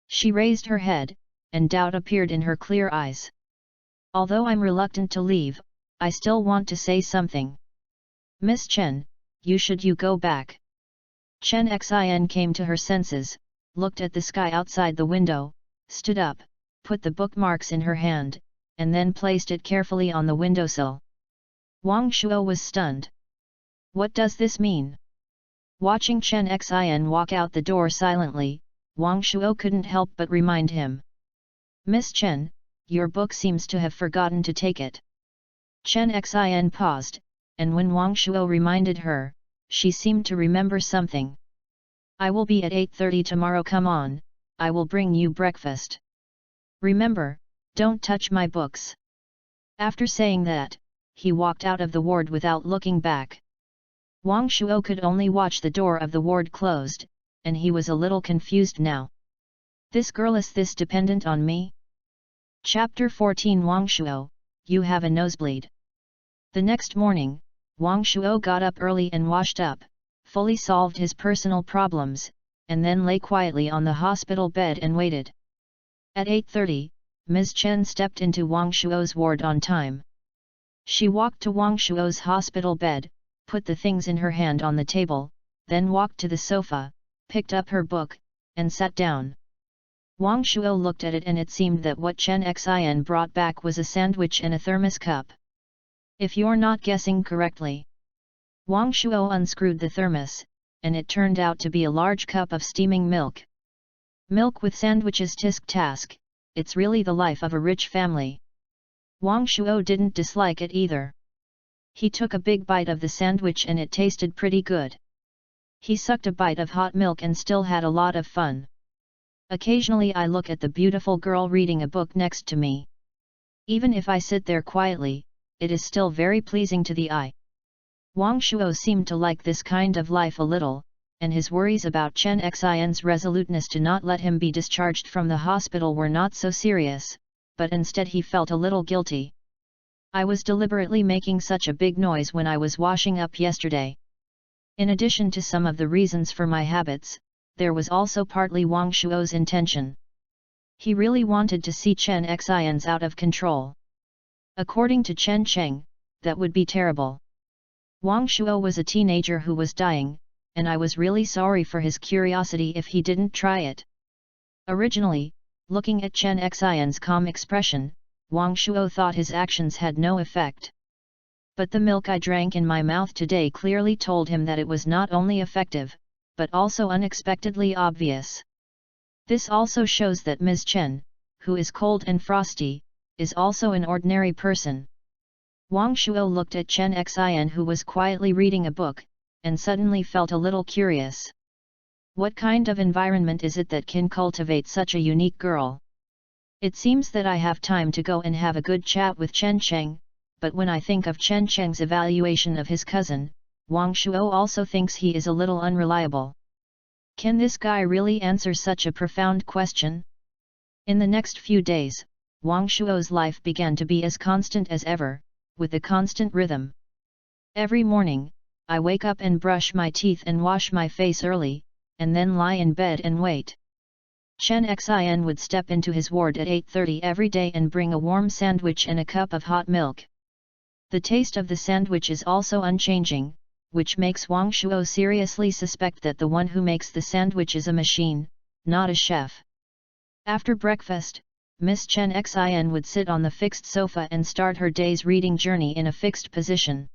She raised her head, and doubt appeared in her clear eyes. Although I'm reluctant to leave, I still want to say something. Miss Chen, you go back. Chen Xin came to her senses, looked at the sky outside the window, stood up, put the bookmarks in her hand, and then placed it carefully on the windowsill. Wang Shuo was stunned. What does this mean? Watching Chen Xin walk out the door silently, Wang Shuo couldn't help but remind him. Miss Chen, your book seems to have forgotten to take it. Chen Xin paused, and when Wang Shuo reminded her, she seemed to remember something. I will be at 8:30 tomorrow. Come on, I will bring you breakfast. Remember, don't touch my books. After saying that, he walked out of the ward without looking back. Wang Shuo could only watch the door of the ward closed, and he was a little confused now. This girl is this dependent on me? Chapter 14 Wang Shuo, you have a nosebleed. The next morning, Wang Shuo got up early and washed up, fully solved his personal problems, and then lay quietly on the hospital bed and waited. At 8:30, Ms. Chen stepped into Wang Shuo's ward on time. She walked to Wang Shuo's hospital bed, put the things in her hand on the table, then walked to the sofa, picked up her book, and sat down. Wang Shuo looked at it and it seemed that what Chen Xin brought back was a sandwich and a thermos cup. If you're not guessing correctly. Wang Shuo unscrewed the thermos, and it turned out to be a large cup of steaming milk. Milk with sandwiches tisk task, it's really the life of a rich family. Wang Shuo didn't dislike it either. He took a big bite of the sandwich and it tasted pretty good. He sucked a bite of hot milk and still had a lot of fun. Occasionally I look at the beautiful girl reading a book next to me. Even if I sit there quietly, it is still very pleasing to the eye. Wang Shuo seemed to like this kind of life a little, and his worries about Chen Xin's resoluteness to not let him be discharged from the hospital were not so serious, but instead he felt a little guilty. I was deliberately making such a big noise when I was washing up yesterday. In addition to some of the reasons for my habits, there was also partly Wang Shuo's intention. He really wanted to see Chen Xin's out of control. According to Chen Cheng, that would be terrible. Wang Shuo was a teenager who was dying, and I was really sorry for his curiosity if he didn't try it. Originally, looking at Chen Xin's calm expression, Wang Shuo thought his actions had no effect. But the milk I drank in my mouth today clearly told him that it was not only effective, but also unexpectedly obvious. This also shows that Ms. Chen, who is cold and frosty, is also an ordinary person. Wang Shuo looked at Chen Xin who was quietly reading a book, and suddenly felt a little curious. What kind of environment is it that can cultivate such a unique girl? It seems that I have time to go and have a good chat with Chen Cheng, but when I think of Chen Cheng's evaluation of his cousin, Wang Shuo also thinks he is a little unreliable. Can this guy really answer such a profound question? In the next few days, Wang Shuo's life began to be as constant as ever, with a constant rhythm. Every morning, I wake up and brush my teeth and wash my face early, and then lie in bed and wait. Chen Xin would step into his ward at 8:30 every day and bring a warm sandwich and a cup of hot milk. The taste of the sandwich is also unchanging, which makes Wang Shuo seriously suspect that the one who makes the sandwich is a machine, not a chef. After breakfast, Miss Chen Xin would sit on the fixed sofa and start her day's reading journey in a fixed position.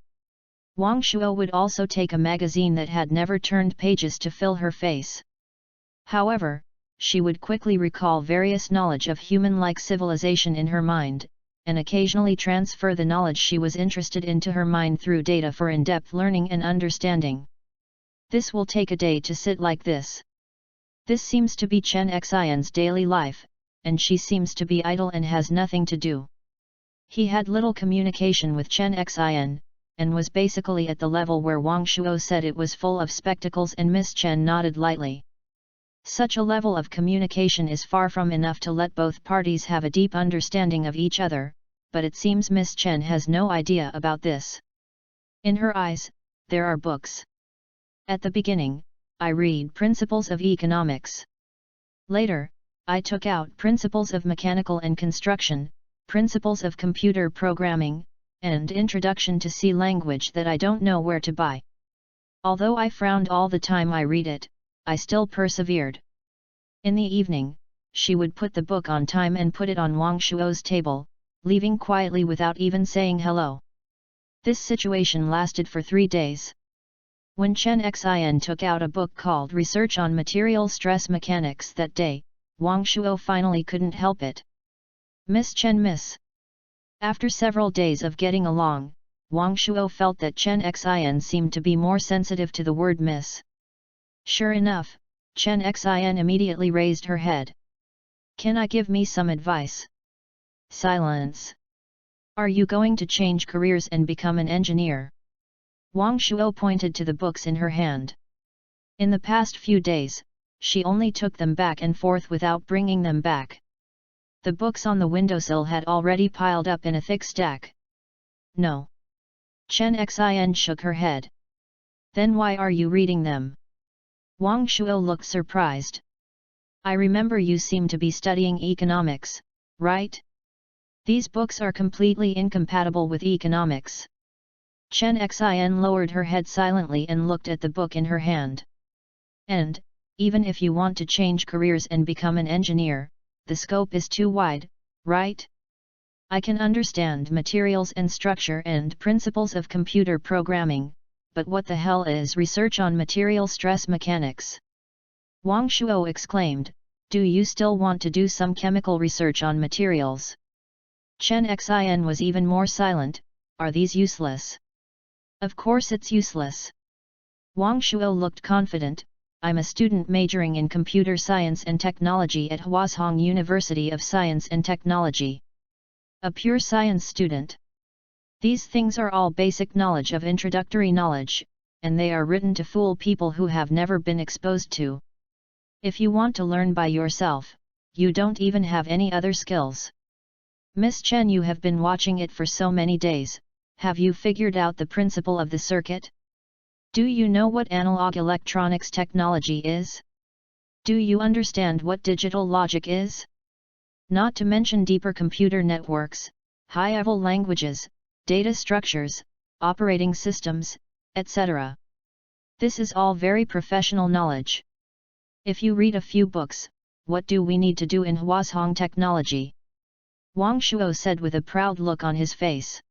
Wang Shuo would also take a magazine that had never turned pages to fill her face. However, she would quickly recall various knowledge of human-like civilization in her mind, and occasionally transfer the knowledge she was interested in to her mind through data for in-depth learning and understanding. This will take a day to sit like this. This seems to be Chen Xin's daily life, and she seems to be idle and has nothing to do. He had little communication with Chen Xin, and was basically at the level where Wang Shuo said it was full of spectacles and Miss Chen nodded lightly. Such a level of communication is far from enough to let both parties have a deep understanding of each other, but it seems Miss Chen has no idea about this. In her eyes, there are books. At the beginning, I read Principles of Economics. Later, I took out Principles of Mechanical and Construction, Principles of Computer Programming, and Introduction to C language that I don't know where to buy. Although I frowned all the time I read it, I still persevered. In the evening, she would put the book on time and put it on Wang Shuo's table, leaving quietly without even saying hello. This situation lasted for 3 days. When Chen Xin took out a book called Research on Material Stress Mechanics that day, Wang Shuo finally couldn't help it. Miss Chen, miss. After several days of getting along, Wang Shuo felt that Chen Xin seemed to be more sensitive to the word miss. Sure enough, Chen Xin immediately raised her head. Can I give me some advice? Silence. Are you going to change careers and become an engineer? Wang Shuo pointed to the books in her hand. In the past few days, she only took them back and forth without bringing them back. The books on the windowsill had already piled up in a thick stack. No. Chen Xin shook her head. Then why are you reading them? Wang Shuo looked surprised. I remember you seem to be studying economics, right? These books are completely incompatible with economics. Chen Xin lowered her head silently and looked at the book in her hand. And, even if you want to change careers and become an engineer, the scope is too wide, right? I can understand materials and structure and principles of computer programming, but what the hell is research on material stress mechanics? Wang Shuo exclaimed, do you still want to do some chemical research on materials? Chen Xin was even more silent, are these useless? Of course it's useless. Wang Shuo looked confident, I'm a student majoring in computer science and technology at Huazhong University of Science and Technology. A pure science student. These things are all basic knowledge of introductory knowledge, and they are written to fool people who have never been exposed to. If you want to learn by yourself, you don't even have any other skills. Miss Chen, you have been watching it for so many days, have you figured out the principle of the circuit? Do you know what analog electronics technology is? Do you understand what digital logic is? Not to mention deeper computer networks, high-level languages, data structures, operating systems, etc. This is all very professional knowledge. If you read a few books, what do we need to do in Huazhong technology? Wang Shuo said with a proud look on his face.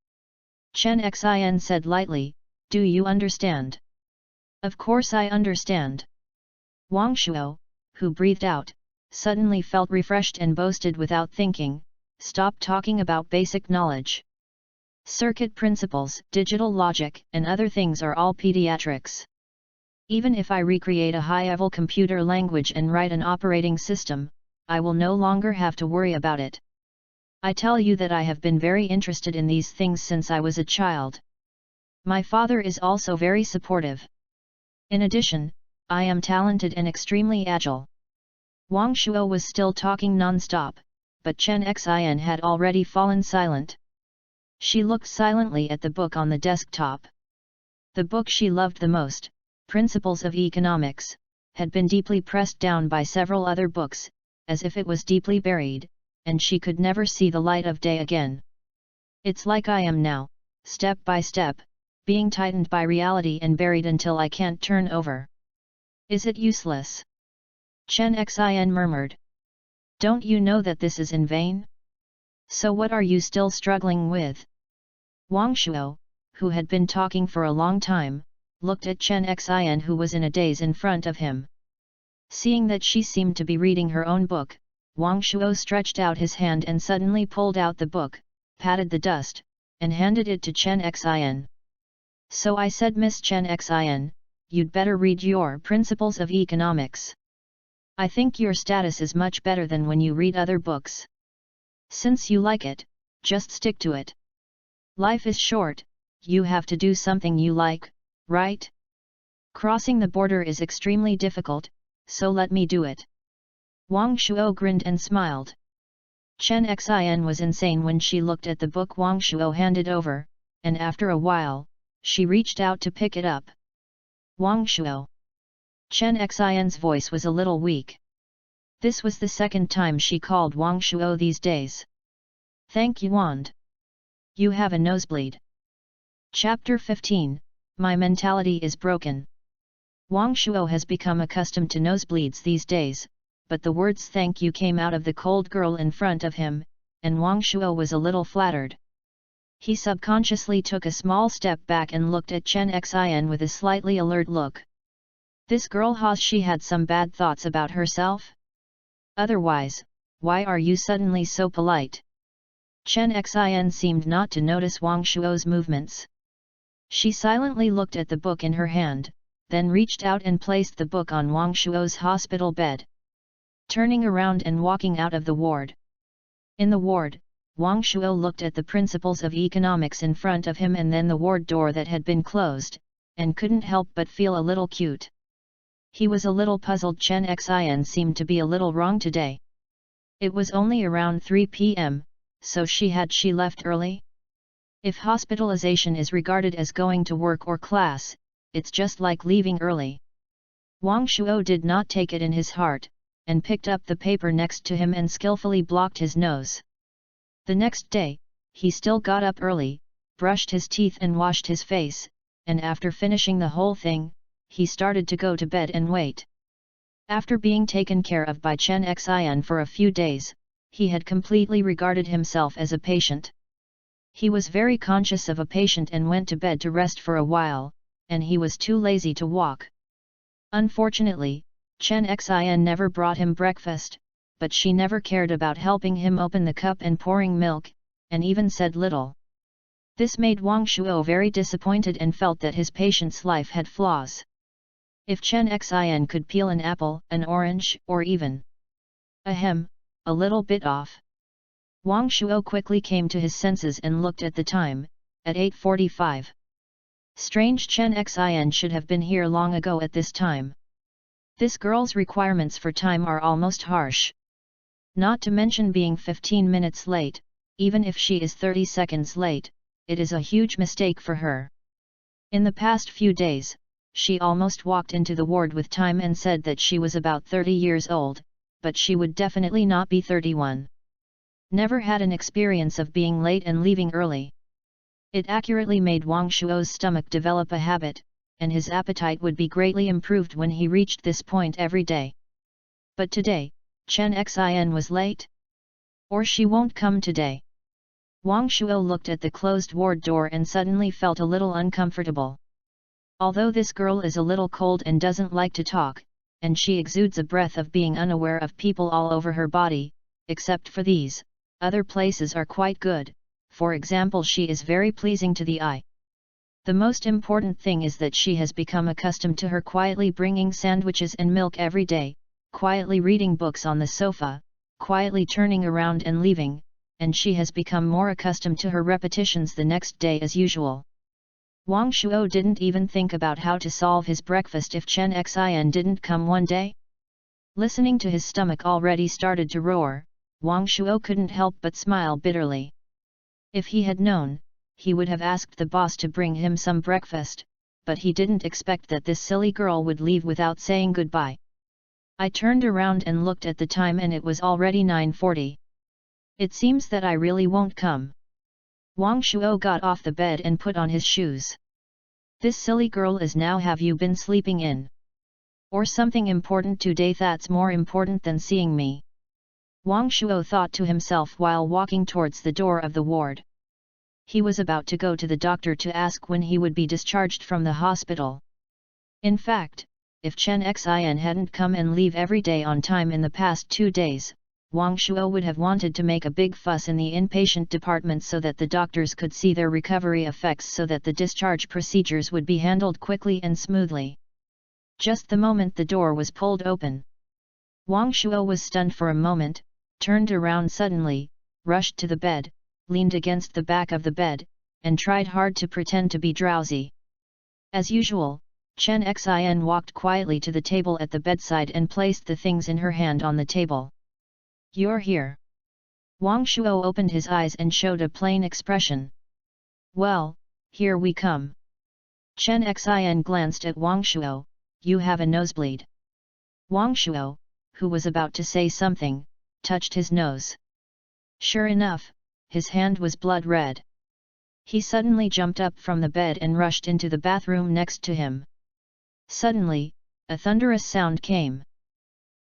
Chen Xin said lightly, do you understand? Of course I understand. Wang Shuo, who breathed out, suddenly felt refreshed and boasted without thinking, stop talking about basic knowledge. Circuit principles, digital logic, and other things are all pediatrics. Even if I recreate a high-level computer language and write an operating system, I will no longer have to worry about it. I tell you that I have been very interested in these things since I was a child. My father is also very supportive. In addition, I am talented and extremely agile. Wang Shuo was still talking non-stop, but Chen Xin had already fallen silent. She looked silently at the book on the desktop. The book she loved the most, Principles of Economics, had been deeply pressed down by several other books, as if it was deeply buried, and she could never see the light of day again. It's like I am now, step by step, being tightened by reality and buried until I can't turn over. Is it useless? Chen Xin murmured. Don't you know that this is in vain? So what are you still struggling with? Wang Shuo, who had been talking for a long time, looked at Chen Xin who was in a daze in front of him. Seeing that she seemed to be reading her own book, Wang Shuo stretched out his hand and suddenly pulled out the book, patted the dust, and handed it to Chen Xin. So I said, Miss Chen Xin, you'd better read your Principles of Economics. I think your status is much better than when you read other books. Since you like it, just stick to it. Life is short, you have to do something you like, right? Crossing the border is extremely difficult, so let me do it. Wang Shuo grinned and smiled. Chen Xin was insane when she looked at the book Wang Shuo handed over, and after a while, she reached out to pick it up. Wang Shuo. Chen Xin's voice was a little weak. This was the second time she called Wang Shuo these days. Thank you, Wand. You have a nosebleed. Chapter 15, My mentality is broken. Wang Shuo has become accustomed to nosebleeds these days, but the words thank you came out of the cold girl in front of him, and Wang Shuo was a little flattered. He subconsciously took a small step back and looked at Chen Xin with a slightly alert look. This girl, has she had some bad thoughts about herself? Otherwise, why are you suddenly so polite? Chen Xin seemed not to notice Wang Shuo's movements. She silently looked at the book in her hand, then reached out and placed the book on Wang Shuo's hospital bed. Turning around and walking out of the ward. In the ward, Wang Shuo looked at the Principles of Economics in front of him and then the ward door that had been closed, and couldn't help but feel a little cute. He was a little puzzled. Chen Xin seemed to be a little wrong today. It was only around 3 p.m., so she left early? If hospitalization is regarded as going to work or class, it's just like leaving early. Wang Shuo did not take it in his heart, and picked up the paper next to him and skillfully blocked his nose. The next day, he still got up early, brushed his teeth and washed his face, and after finishing the whole thing, he started to go to bed and wait. After being taken care of by Chen Xin for a few days, he had completely regarded himself as a patient. He was very conscious of a patient and went to bed to rest for a while, and he was too lazy to walk. Unfortunately, Chen Xin never brought him breakfast, but she never cared about helping him open the cup and pouring milk, and even said little. This made Wang Shuo very disappointed and felt that his patient's life had flaws. If Chen Xin could peel an apple, an orange, or even a little bit off. Wang Shuo quickly came to his senses and looked at the time, at 8:45. Strange, Chen Xin should have been here long ago at this time. This girl's requirements for time are almost harsh. Not to mention being 15 minutes late, even if she is 30 seconds late, it is a huge mistake for her. In the past few days, she almost walked into the ward with time and said that she was about 30 years old, but she would definitely not be 31. Never had an experience of being late and leaving early. It accurately made Wang Shuo's stomach develop a habit, and his appetite would be greatly improved when he reached this point every day. But today, Chen Xin was late? Or she won't come today? Wang Shuo looked at the closed ward door and suddenly felt a little uncomfortable. Although this girl is a little cold and doesn't like to talk, and she exudes a breath of being unaware of people all over her body, except for these, other places are quite good, for example, she is very pleasing to the eye. The most important thing is that she has become accustomed to her quietly bringing sandwiches and milk every day, quietly reading books on the sofa, quietly turning around and leaving, and she has become more accustomed to her repetitions the next day as usual. Wang Shuo didn't even think about how to solve his breakfast if Chen Xin didn't come one day. Listening to his stomach already started to roar, Wang Shuo couldn't help but smile bitterly. If he had known, he would have asked the boss to bring him some breakfast, but he didn't expect that this silly girl would leave without saying goodbye. I turned around and looked at the time and it was already 9:40. It seems that I really won't come. Wang Shuo got off the bed and put on his shoes. This silly girl is now have you been sleeping in? Or something important today that's more important than seeing me? Wang Shuo thought to himself while walking towards the door of the ward. He was about to go to the doctor to ask when he would be discharged from the hospital. In fact, if Chen Xin hadn't come and leave every day on time in the past 2 days, Wang Shuo would have wanted to make a big fuss in the inpatient department so that the doctors could see their recovery effects so that the discharge procedures would be handled quickly and smoothly. Just the moment the door was pulled open, Wang Shuo was stunned for a moment, turned around suddenly, rushed to the bed, leaned against the back of the bed, and tried hard to pretend to be drowsy. As usual, Chen Xin walked quietly to the table at the bedside and placed the things in her hand on the table. "You're here." Wang Shuo opened his eyes and showed a plain expression. "Well, here we come." Chen Xin glanced at Wang Shuo. "You have a nosebleed." Wang Shuo, who was about to say something, touched his nose. Sure enough, his hand was blood red. He suddenly jumped up from the bed and rushed into the bathroom next to him. Suddenly, a thunderous sound came.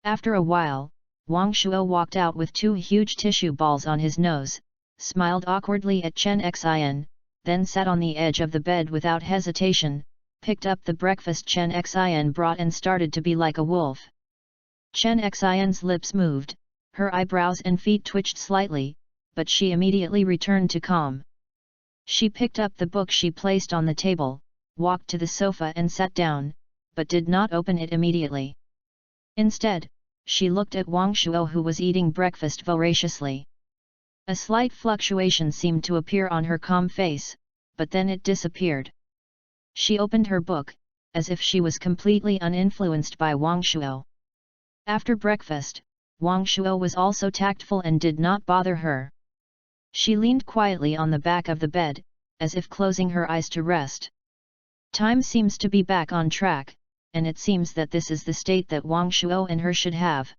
After a while, Wang Shuo walked out with 2 huge tissue balls on his nose, smiled awkwardly at Chen Xin, then sat on the edge of the bed without hesitation, picked up the breakfast Chen Xin brought and started to be like a wolf. Chen Xin's lips moved, her eyebrows and feet twitched slightly, but she immediately returned to calm. She picked up the book she placed on the table, walked to the sofa and sat down, but did not open it immediately. Instead, she looked at Wang Shuo who was eating breakfast voraciously. A slight fluctuation seemed to appear on her calm face, but then it disappeared. She opened her book, as if she was completely uninfluenced by Wang Shuo. After breakfast, Wang Shuo was also tactful and did not bother her. She leaned quietly on the back of the bed, as if closing her eyes to rest. Time seems to be back on track, and it seems that this is the state that Wang Shuo and her should have.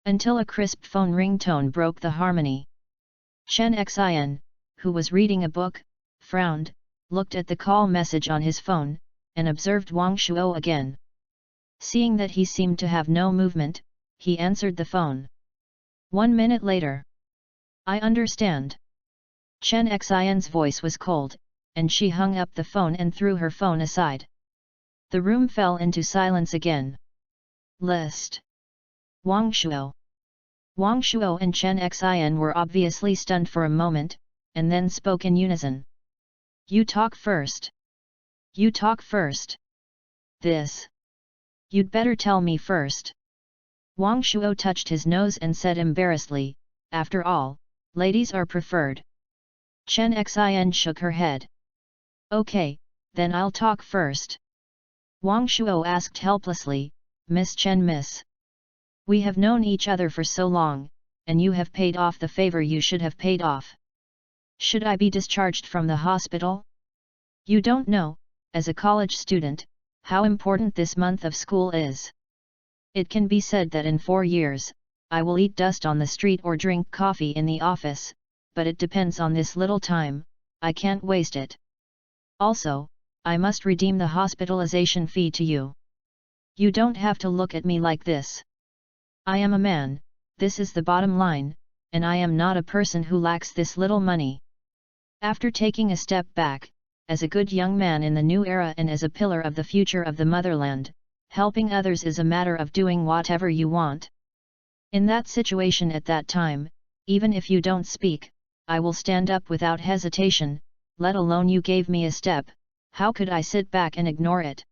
Until a crisp phone ringtone broke the harmony. Chen Xin, who was reading a book, frowned, looked at the call message on his phone, and observed Wang Shuo again. Seeing that he seemed to have no movement, he answered the phone. 1 minute later. "I understand." Chen Xin's voice was cold, and she hung up the phone and threw her phone aside. The room fell into silence again. List. Wang Shuo. Wang Shuo and Chen Xin were obviously stunned for a moment, and then spoke in unison. "You talk first." "You talk first." "This. You'd better tell me first." Wang Shuo touched his nose and said embarrassedly, "After all, ladies are preferred." Chen Xin shook her head. "Okay, then I'll talk first." Wang Shuo asked helplessly, "Miss Chen, miss? We have known each other for so long, and you have paid off the favor you should have paid off. Should I be discharged from the hospital? You don't know, as a college student, how important this month of school is. It can be said that in 4 years, I will eat dust on the street or drink coffee in the office, but it depends on this little time, I can't waste it. Also, I must redeem the hospitalization fee to you. You don't have to look at me like this. I am a man, this is the bottom line, and I am not a person who lacks this little money." After taking a step back, as a good young man in the new era and as a pillar of the future of the motherland, helping others is a matter of doing whatever you want. In that situation at that time, even if you don't speak, I will stand up without hesitation, let alone you gave me a step, how could I sit back and ignore it?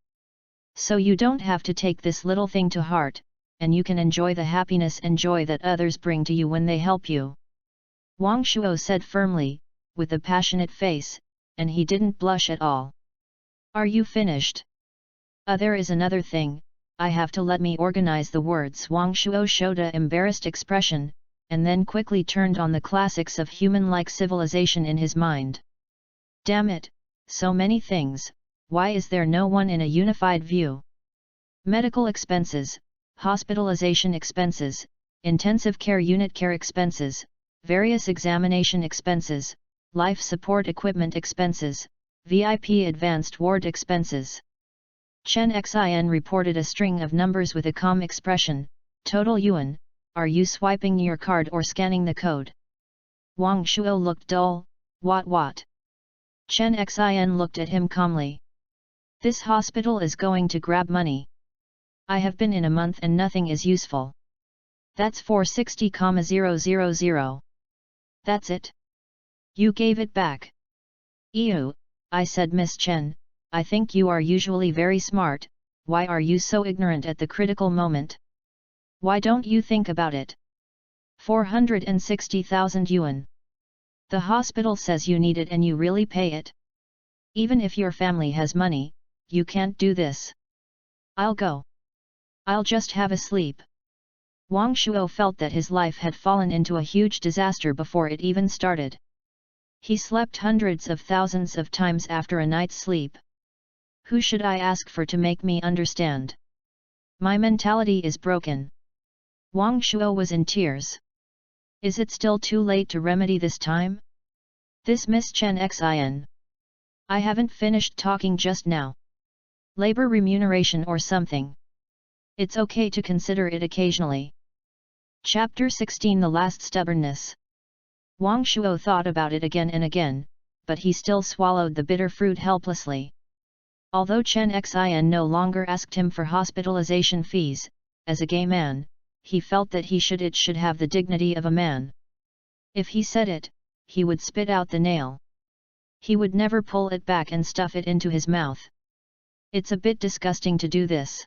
So you don't have to take this little thing to heart, and you can enjoy the happiness and joy that others bring to you when they help you." Wang Shuo said firmly, with a passionate face, and he didn't blush at all. "Are you finished?" There is another thing, I have to let me organize the words." Wang Shuo showed an embarrassed expression, and then quickly turned on the classics of human-like civilization in his mind. Damn it, so many things, why is there no one in a unified view? Medical expenses, hospitalization expenses, intensive care unit care expenses, various examination expenses, life support equipment expenses, VIP advanced ward expenses. Chen Xin reported a string of numbers with a calm expression. Total yuan, are you swiping your card or scanning the code? Wang Shuo looked dull. What? Chen Xin looked at him calmly. This hospital is going to grab money. I have been in a month and nothing is useful. That's 460,000. That's it? You gave it back. Ew, I said, Miss Chen, I think you are usually very smart, why are you so ignorant at the critical moment? Why don't you think about it? 460,000 yuan. The hospital says you need it and you really pay it? Even if your family has money, you can't do this. I'll go. I'll just have a sleep. Wang Shuo felt that his life had fallen into a huge disaster before it even started. He slept hundreds of thousands of times after a night's sleep. Who should I ask for to make me understand? My mentality is broken. Wang Shuo was in tears. Is it still too late to remedy this time? This Miss Chen Xin. I haven't finished talking just now. Labor remuneration or something. It's okay to consider it occasionally. Chapter 16 The Last Stubbornness. Wang Shuo thought about it again and again, but he still swallowed the bitter fruit helplessly. Although Chen Xin no longer asked him for hospitalization fees, as a gay man, he felt that it should have the dignity of a man. If he said it, he would spit out the nail. He would never pull it back and stuff it into his mouth. It's a bit disgusting to do this.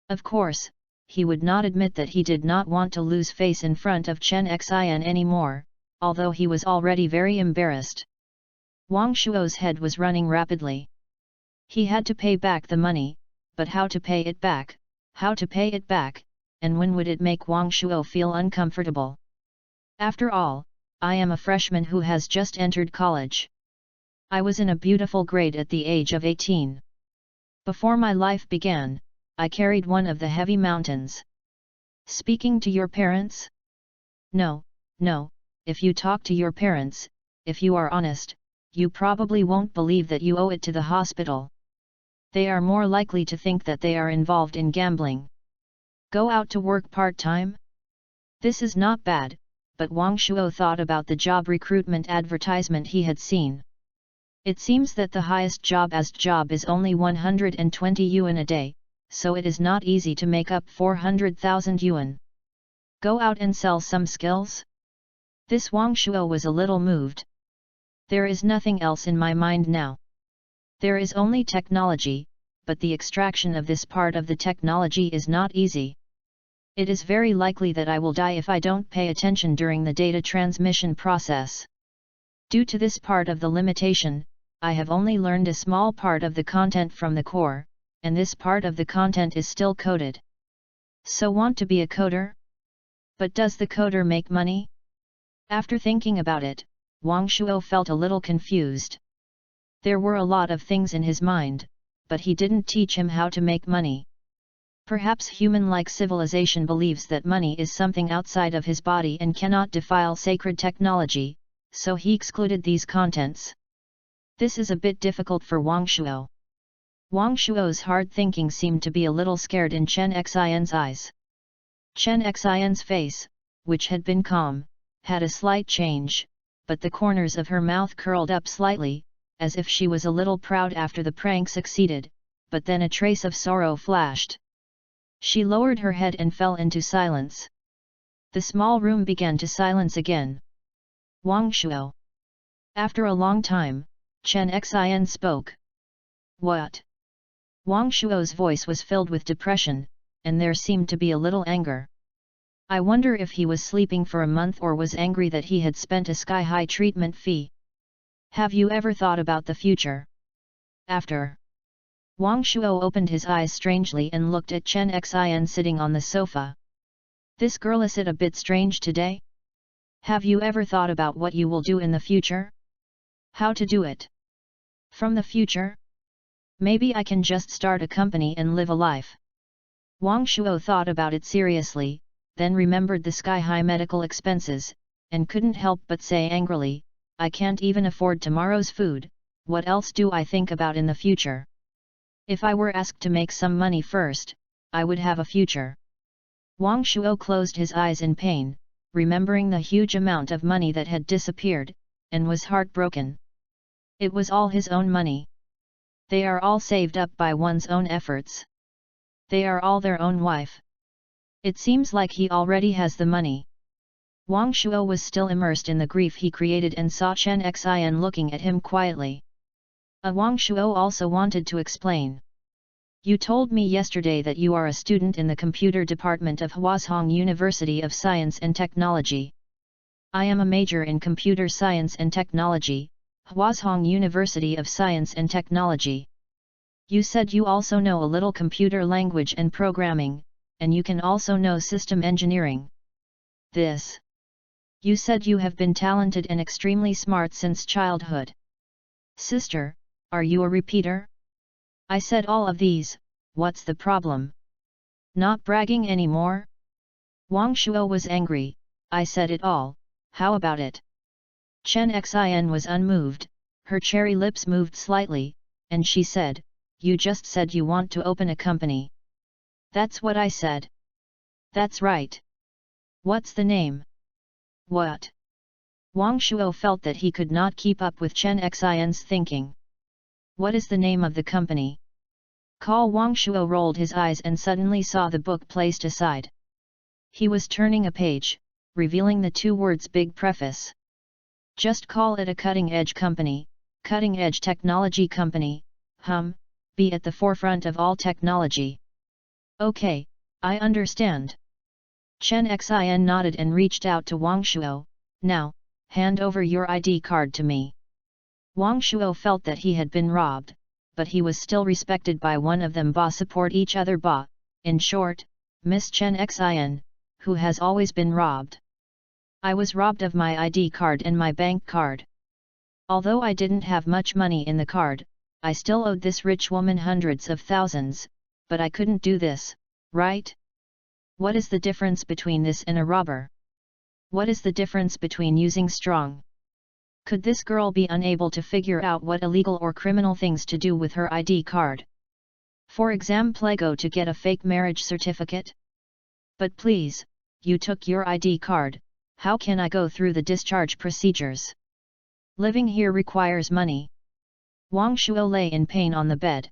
Of course, he would not admit that he did not want to lose face in front of Chen Xin anymore, although he was already very embarrassed. Wang Shuo's head was running rapidly. He had to pay back the money, but how to pay it back, and when would it make Wang Shuo feel uncomfortable? After all, I am a freshman who has just entered college. I was in a beautiful grade at the age of 18. Before my life began, I carried one of the heavy mountains. Speaking to your parents? No, if you talk to your parents, if you are honest, you probably won't believe that you owe it to the hospital. They are more likely to think that they are involved in gambling. Go out to work part-time? This is not bad, but Wang Shuo thought about the job recruitment advertisement he had seen. It seems that the highest job is only 120 yuan a day, so it is not easy to make up 400,000 yuan. Go out and sell some skills? This Wang Shuo was a little moved. There is nothing else in my mind now. There is only technology, but the extraction of this part of the technology is not easy. It is very likely that I will die if I don't pay attention during the data transmission process. Due to this part of the limitation, I have only learned a small part of the content from the core, and this part of the content is still coded. So want to be a coder? But does the coder make money? After thinking about it, Wang Shuo felt a little confused. There were a lot of things in his mind, but he didn't teach him how to make money. Perhaps human-like civilization believes that money is something outside of his body and cannot defile sacred technology, so he excluded these contents. This is a bit difficult for Wang Shuo. Wang Shuo's hard thinking seemed to be a little scared in Chen Xin's eyes. Chen Xin's face, which had been calm, had a slight change, but the corners of her mouth curled up slightly, as if she was a little proud after the prank succeeded, but then a trace of sorrow flashed. She lowered her head and fell into silence. The small room began to silence again. Wang Shuo. After a long time, Chen Xin spoke. What? Wang Shuo's voice was filled with depression, and there seemed to be a little anger. I wonder if he was sleeping for a month or was angry that he had spent a sky-high treatment fee. Have you ever thought about the future? After. Wang Shuo opened his eyes strangely and looked at Chen Xin sitting on the sofa. This girl is it a bit strange today? Have you ever thought about what you will do in the future? How to do it? From the future? Maybe I can just start a company and live a life. Wang Shuo thought about it seriously, then remembered the sky-high medical expenses, and couldn't help but say angrily, I can't even afford tomorrow's food, what else do I think about in the future? If I were asked to make some money first, I would have a future. Wang Shuo closed his eyes in pain, remembering the huge amount of money that had disappeared, and was heartbroken. It was all his own money. They are all saved up by one's own efforts. They are all their own wife. It seems like he already has the money. Wang Shuo was still immersed in the grief he created and saw Chen Xin looking at him quietly. Wang Shuo also wanted to explain. You told me yesterday that you are a student in the computer department of Huazhong University of Science and Technology. I am a major in computer science and technology, Huazhong University of Science and Technology. You said you also know a little computer language and programming, and you can also know system engineering. This. You said you have been talented and extremely smart since childhood. Sister, are you a repeater? I said all of these, what's the problem? Not bragging anymore? Wang Shuo was angry, I said it all, how about it? Chen Xin was unmoved, her cherry lips moved slightly, and she said, you just said you want to open a company. That's what I said. That's right. What's the name? What? Wang Shuo felt that he could not keep up with Chen Xin's thinking. What is the name of the company? Wang Shuo rolled his eyes and suddenly saw the book placed aside. He was turning a page, revealing the two words big preface. Just call it a cutting-edge company, cutting-edge technology company, be at the forefront of all technology. Okay, I understand. Chen Xin nodded and reached out to Wang Shuo, now, hand over your ID card to me. Wang Shuo felt that he had been robbed, but he was still respected by one of them. Support each other. In short, Miss Chen Xin, who has always been robbed. I was robbed of my ID card and my bank card. Although I didn't have much money in the card, I still owed this rich woman hundreds of thousands, but I couldn't do this, right? What is the difference between this and a robber? What is the difference between using strong? Could this girl be unable to figure out what illegal or criminal things to do with her ID card? For example, go to get a fake marriage certificate? But please, you took your ID card, how can I go through the discharge procedures? Living here requires money. Wang Shuo lay in pain on the bed.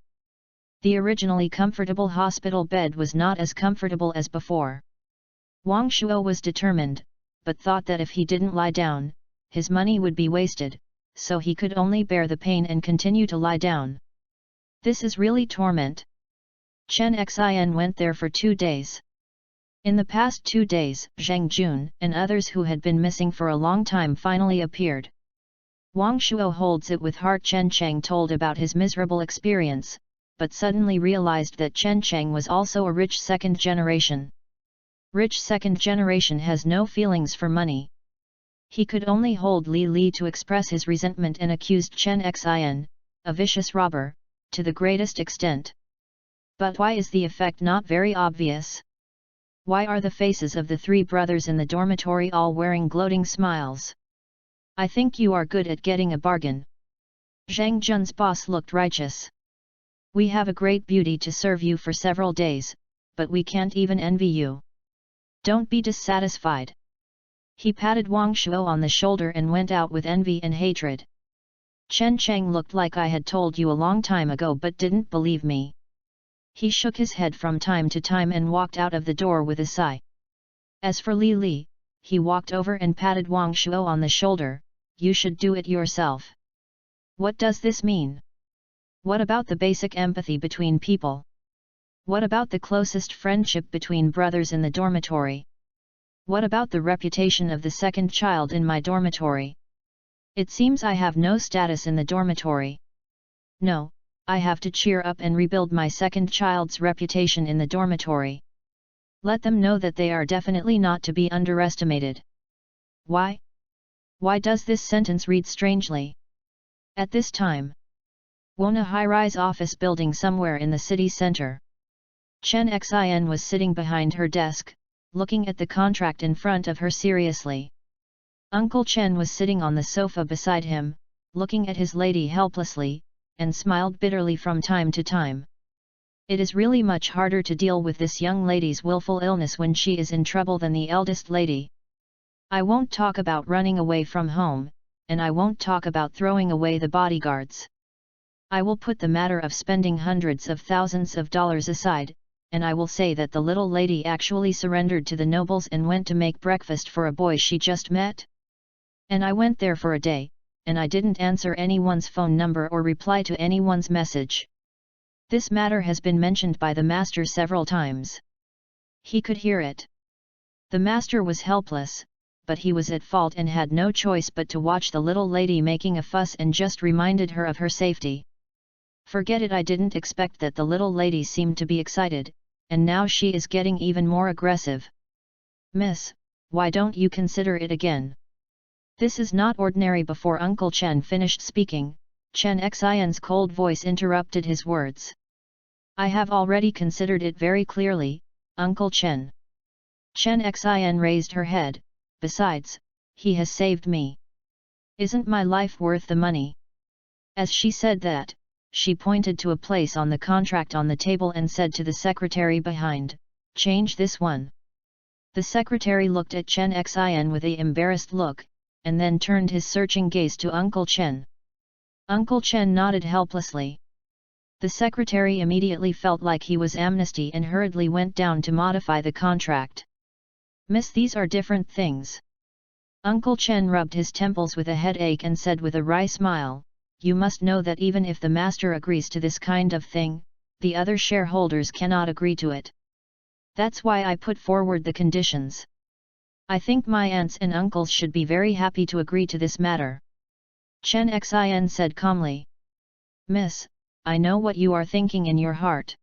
The originally comfortable hospital bed was not as comfortable as before. Wang Shuo was determined, but thought that if he didn't lie down, his money would be wasted, so he could only bear the pain and continue to lie down. This is really torment. Chen Xin went there for 2 days. In the past 2 days, Zhang Jun and others who had been missing for a long time finally appeared. Wang Shuo holds it with heart. Chen Cheng told about his miserable experience, but suddenly realized that Chen Cheng was also a rich second generation. Rich second generation has no feelings for money. He could only hold Li Li to express his resentment and accused Chen Xin, a vicious robber, to the greatest extent. But why is the effect not very obvious? Why are the faces of the 3 brothers in the dormitory all wearing gloating smiles? I think you are good at getting a bargain. Zhang Jun's boss looked righteous. We have a great beauty to serve you for several days, but we can't even envy you. Don't be dissatisfied. He patted Wang Shuo on the shoulder and went out with envy and hatred. Chen Cheng looked like I had told you a long time ago but didn't believe me. He shook his head from time to time and walked out of the door with a sigh. As for Li Li, he walked over and patted Wang Shuo on the shoulder, you should do it yourself. What does this mean? What about the basic empathy between people? What about the closest friendship between brothers in the dormitory? What about the reputation of the second child in my dormitory? It seems I have no status in the dormitory. No, I have to cheer up and rebuild my second child's reputation in the dormitory. Let them know that they are definitely not to be underestimated. Why? Why does this sentence read strangely? At this time, a high-rise office building somewhere in the city center. Chen Xin was sitting behind her desk, looking at the contract in front of her seriously. Uncle Chen was sitting on the sofa beside him, looking at his lady helplessly, and smiled bitterly from time to time. It is really much harder to deal with this young lady's willful illness when she is in trouble than the eldest lady. I won't talk about running away from home, and I won't talk about throwing away the bodyguards. I will put the matter of spending hundreds of thousands of dollars aside, and I will say that the little lady actually surrendered to the nobles and went to make breakfast for a boy she just met. And I went there for a day, and I didn't answer anyone's phone number or reply to anyone's message. This matter has been mentioned by the master several times. He could hear it. The master was helpless, but he was at fault and had no choice but to watch the little lady making a fuss and just reminded her of her safety. Forget it, I didn't expect that the little lady seemed to be excited, and now she is getting even more aggressive. Miss, why don't you consider it again? This is not ordinary. Before Uncle Chen finished speaking, Chen Xian's cold voice interrupted his words. I have already considered it very clearly, Uncle Chen. Chen Xian raised her head. Besides, he has saved me. Isn't my life worth the money? As she said that, she pointed to a place on the contract on the table and said to the secretary behind, change this one. The secretary looked at Chen Xian with an embarrassed look, and then turned his searching gaze to Uncle Chen. Uncle Chen nodded helplessly. The secretary immediately felt like he was amnesty and hurriedly went down to modify the contract. Miss, these are different things. Uncle Chen rubbed his temples with a headache and said with a wry smile, you must know that even if the master agrees to this kind of thing, the other shareholders cannot agree to it. That's why I put forward the conditions. I think my aunts and uncles should be very happy to agree to this matter. Chen Xian said calmly. Miss, I know what you are thinking in your heart.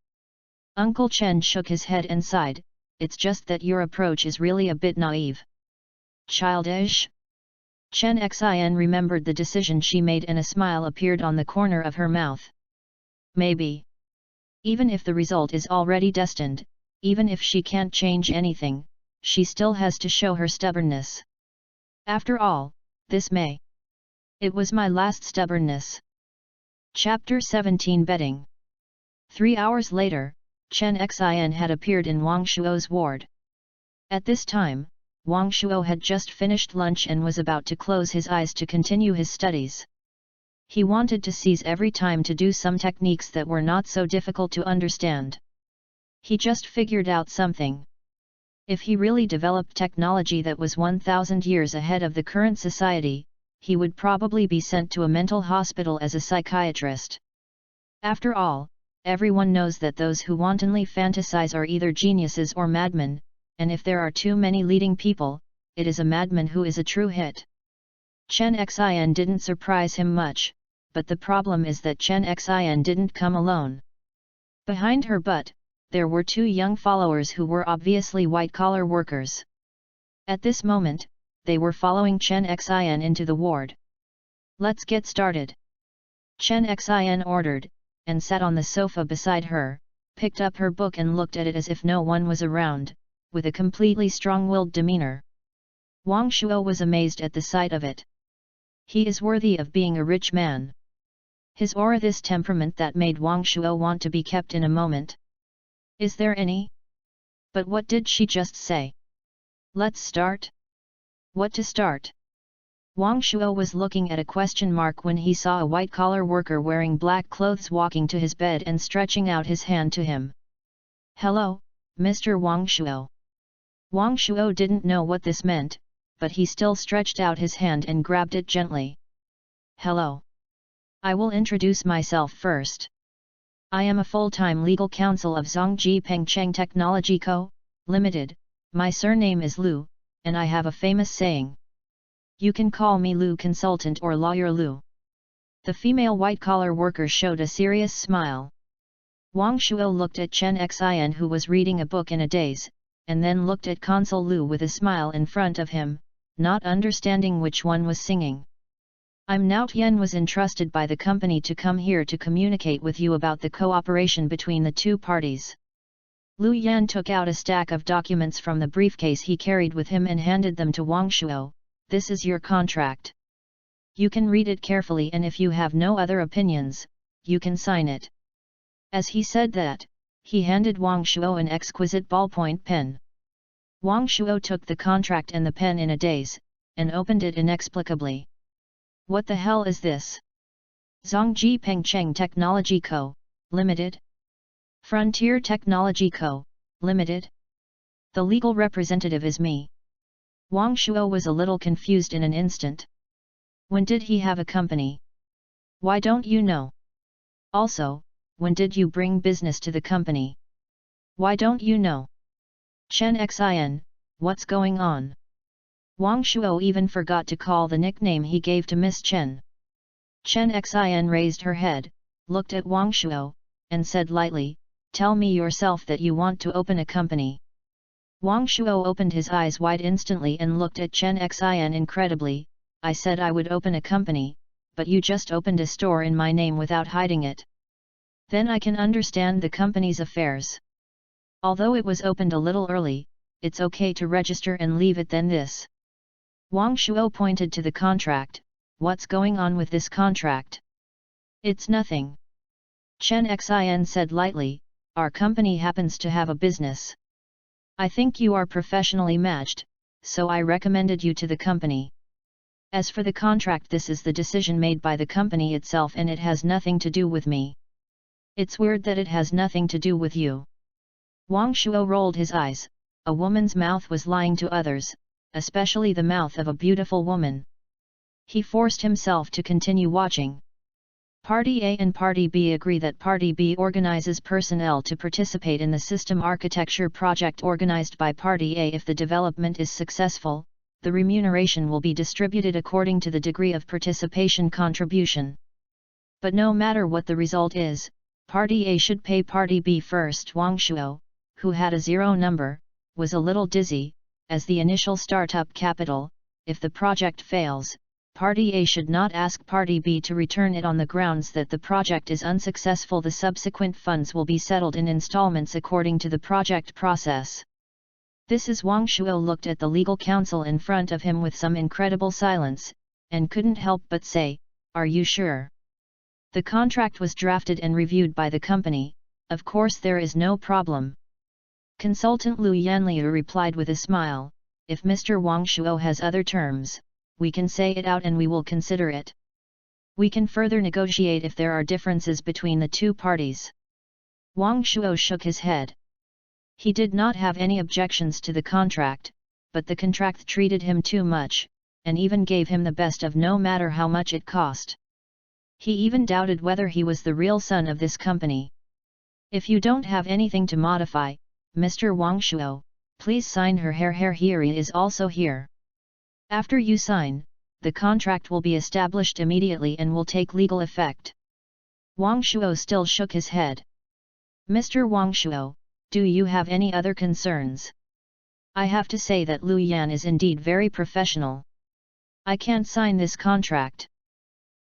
Uncle Chen shook his head and sighed, it's just that your approach is really a bit naive. Childish? Chen Xian remembered the decision she made and a smile appeared on the corner of her mouth. Maybe. Even if the result is already destined, even if she can't change anything, she still has to show her stubbornness. After all, this may. It was my last stubbornness. Chapter 17 Betting. 3 hours later, Chen Xian had appeared in Wang Shuo's ward. At this time, Wang Shuo had just finished lunch and was about to close his eyes to continue his studies. He wanted to seize every time to do some techniques that were not so difficult to understand. He just figured out something. If he really developed technology that was 1,000 years ahead of the current society, he would probably be sent to a mental hospital as a psychiatrist. After all, everyone knows that those who wantonly fantasize are either geniuses or madmen, and if there are too many leading people, it is a madman who is a true hit. Chen Xian didn't surprise him much, but the problem is that Chen Xian didn't come alone. Behind her butt, there were 2 young followers who were obviously white-collar workers. At this moment, they were following Chen Xian into the ward. Let's get started. Chen Xian ordered, and sat on the sofa beside her, picked up her book and looked at it as if no one was around, with a completely strong-willed demeanor. Wang Shuo was amazed at the sight of it. He is worthy of being a rich man. His aura, this temperament that made Wang Shuo want to be kept in a moment. Is there any? But what did she just say? Let's start? What to start? Wang Shuo was looking at a question mark when he saw a white-collar worker wearing black clothes walking to his bed and stretching out his hand to him. Hello, Mr. Wang Shuo. Wang Shuo didn't know what this meant, but he still stretched out his hand and grabbed it gently. Hello. I will introduce myself first. I am a full-time legal counsel of Zhongji Pengcheng Technology Co., Limited. My surname is Lu, and I have a famous saying. You can call me Lu Consultant or Lawyer Lu. The female white-collar worker showed a serious smile. Wang Shuo looked at Chen Xian, who was reading a book in a daze, and then looked at Consul Lu with a smile in front of him, not understanding which one was singing. I'm Nao Tian, was entrusted by the company to come here to communicate with you about the cooperation between the 2 parties. Lu Yan took out a stack of documents from the briefcase he carried with him and handed them to Wang Shuo, this is your contract. You can read it carefully, and if you have no other opinions, you can sign it." As he said that, he handed Wang Shuo an exquisite ballpoint pen. Wang Shuo took the contract and the pen in a daze, and opened it inexplicably. "What the hell is this? Zhongji Pengcheng Technology Co., Limited? Frontier Technology Co., Limited? The legal representative is me." Wang Shuo was a little confused in an instant. When did he have a company? Why don't you know? Also, when did you bring business to the company? Why don't you know? Chen Xin, what's going on? Wang Shuo even forgot to call the nickname he gave to Miss Chen. Chen Xin raised her head, looked at Wang Shuo, and said lightly, "Tell me yourself that you want to open a company." Wang Shuo opened his eyes wide instantly and looked at Chen Xin incredibly. "I said I would open a company, but you just opened a store in my name without hiding it. Then I can understand the company's affairs. Although it was opened a little early, it's okay to register and leave it then this." Wang Shuo pointed to the contract. "What's going on with this contract?" "It's nothing." Chen Xin said lightly, "Our company happens to have a business. I think you are professionally matched, so I recommended you to the company. As for the contract, this is the decision made by the company itself and it has nothing to do with me. It's weird that it has nothing to do with you." Wang Shuo rolled his eyes. A woman's mouth was lying to others, especially the mouth of a beautiful woman. He forced himself to continue watching. Party A and Party B agree that Party B organizes personnel to participate in the system architecture project organized by Party A. If the development is successful, the remuneration will be distributed according to the degree of participation contribution. But no matter what the result is, Party A should pay Party B first. Wang Shuo, who had a zero number, was a little dizzy. As the initial startup capital, if the project fails, Party A should not ask Party B to return it on the grounds that the project is unsuccessful. The subsequent funds will be settled in installments according to the project process. This is Wang Shuo looked at the legal counsel in front of him with some incredible silence, and couldn't help but say, "Are you sure?" The contract was drafted and reviewed by the company. "Of course there is no problem." Consultant Lu Yanliu replied with a smile, "If Mr. Wang Shuo has other terms, we can say it out and we will consider it. We can further negotiate if there are differences between the two parties." Wang Shuo shook his head. He did not have any objections to the contract, but the contract treated him too much, and even gave him the best of no matter how much it cost. He even doubted whether he was the real son of this company. "If you don't have anything to modify, Mr. Wang Shuo, please sign her. Heri is also here. After you sign, the contract will be established immediately and will take legal effect." Wang Shuo still shook his head. "Mr. Wang Shuo, do you have any other concerns? I have to say that Lu Yan is indeed very professional. I can't sign this contract."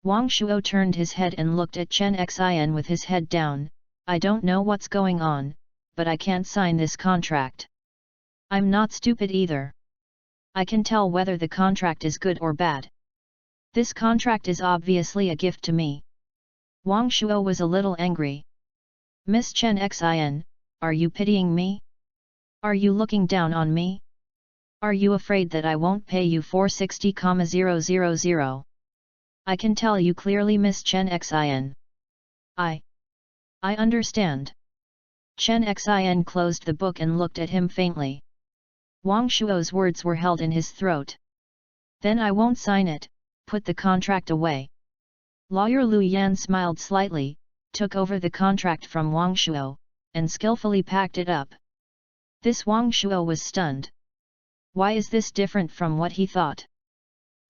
Wang Shuo turned his head and looked at Chen Xin with his head down. "I don't know what's going on, but I can't sign this contract. I'm not stupid either. I can tell whether the contract is good or bad. This contract is obviously a gift to me." Wang Shuo was a little angry. "Miss Chen Xin, are you pitying me? Are you looking down on me? Are you afraid that I won't pay you 460,000? I can tell you clearly, Miss Chen Xin. I understand." Chen Xin closed the book and looked at him faintly. Wang Shuo's words were held in his throat. "Then I won't sign it, put the contract away." Lawyer Lu Yan smiled slightly, took over the contract from Wang Shuo, and skillfully packed it up. This Wang Shuo was stunned. Why is this different from what he thought?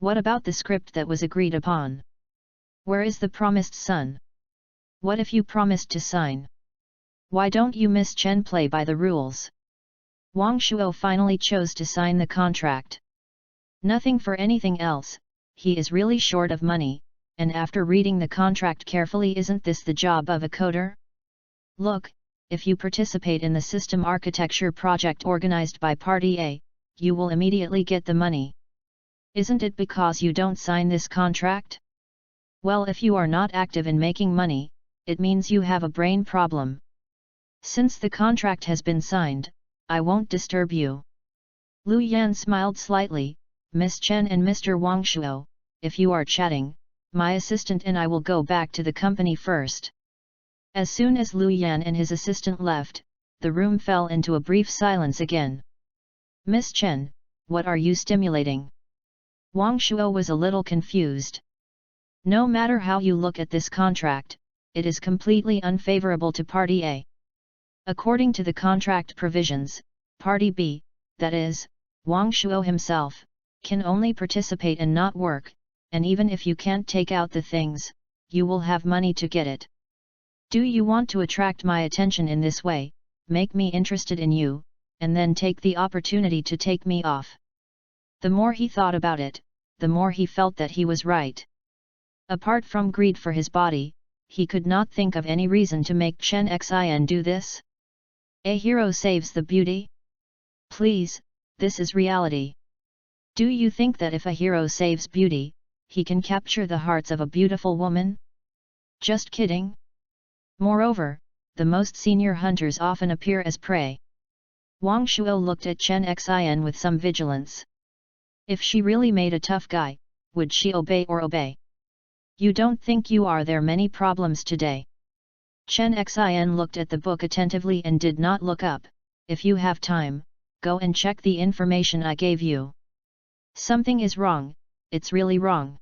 What about the script that was agreed upon? Where is the promised son? What if you promised to sign? Why don't you, Miss Chen, play by the rules? Wang Shuo finally chose to sign the contract. Nothing for anything else, he is really short of money, and after reading the contract carefully, isn't this the job of a coder? Look, if you participate in the system architecture project organized by Party A, you will immediately get the money. Isn't it because you don't sign this contract? Well, if you are not active in making money, it means you have a brain problem. Since the contract has been signed, I won't disturb you. Lu Yan smiled slightly. Miss Chen and Mr. Wang Shuo, if you are chatting, my assistant and I will go back to the company first. As soon as Lu Yan and his assistant left, the room fell into a brief silence again. Miss Chen, what are you stimulating? Wang Shuo was a little confused. No matter how you look at this contract, it is completely unfavorable to Party A. According to the contract provisions, Party B, that is, Wang Shuo himself, can only participate and not work, and even if you can't take out the things, you will have money to get it. Do you want to attract my attention in this way, make me interested in you, and then take the opportunity to take me off? The more he thought about it, the more he felt that he was right. Apart from greed for his body, he could not think of any reason to make Chen Xin do this. A hero saves the beauty? Please, this is reality. Do you think that if a hero saves beauty, he can capture the hearts of a beautiful woman? Just kidding. Moreover, the most senior hunters often appear as prey. Wang Shuo looked at Chen Xin with some vigilance. If she really made a tough guy, would she obey or obey? You don't think you are there many problems today? Chen Xin looked at the book attentively and did not look up. If you have time, go and check the information I gave you. Something is wrong, it's really wrong.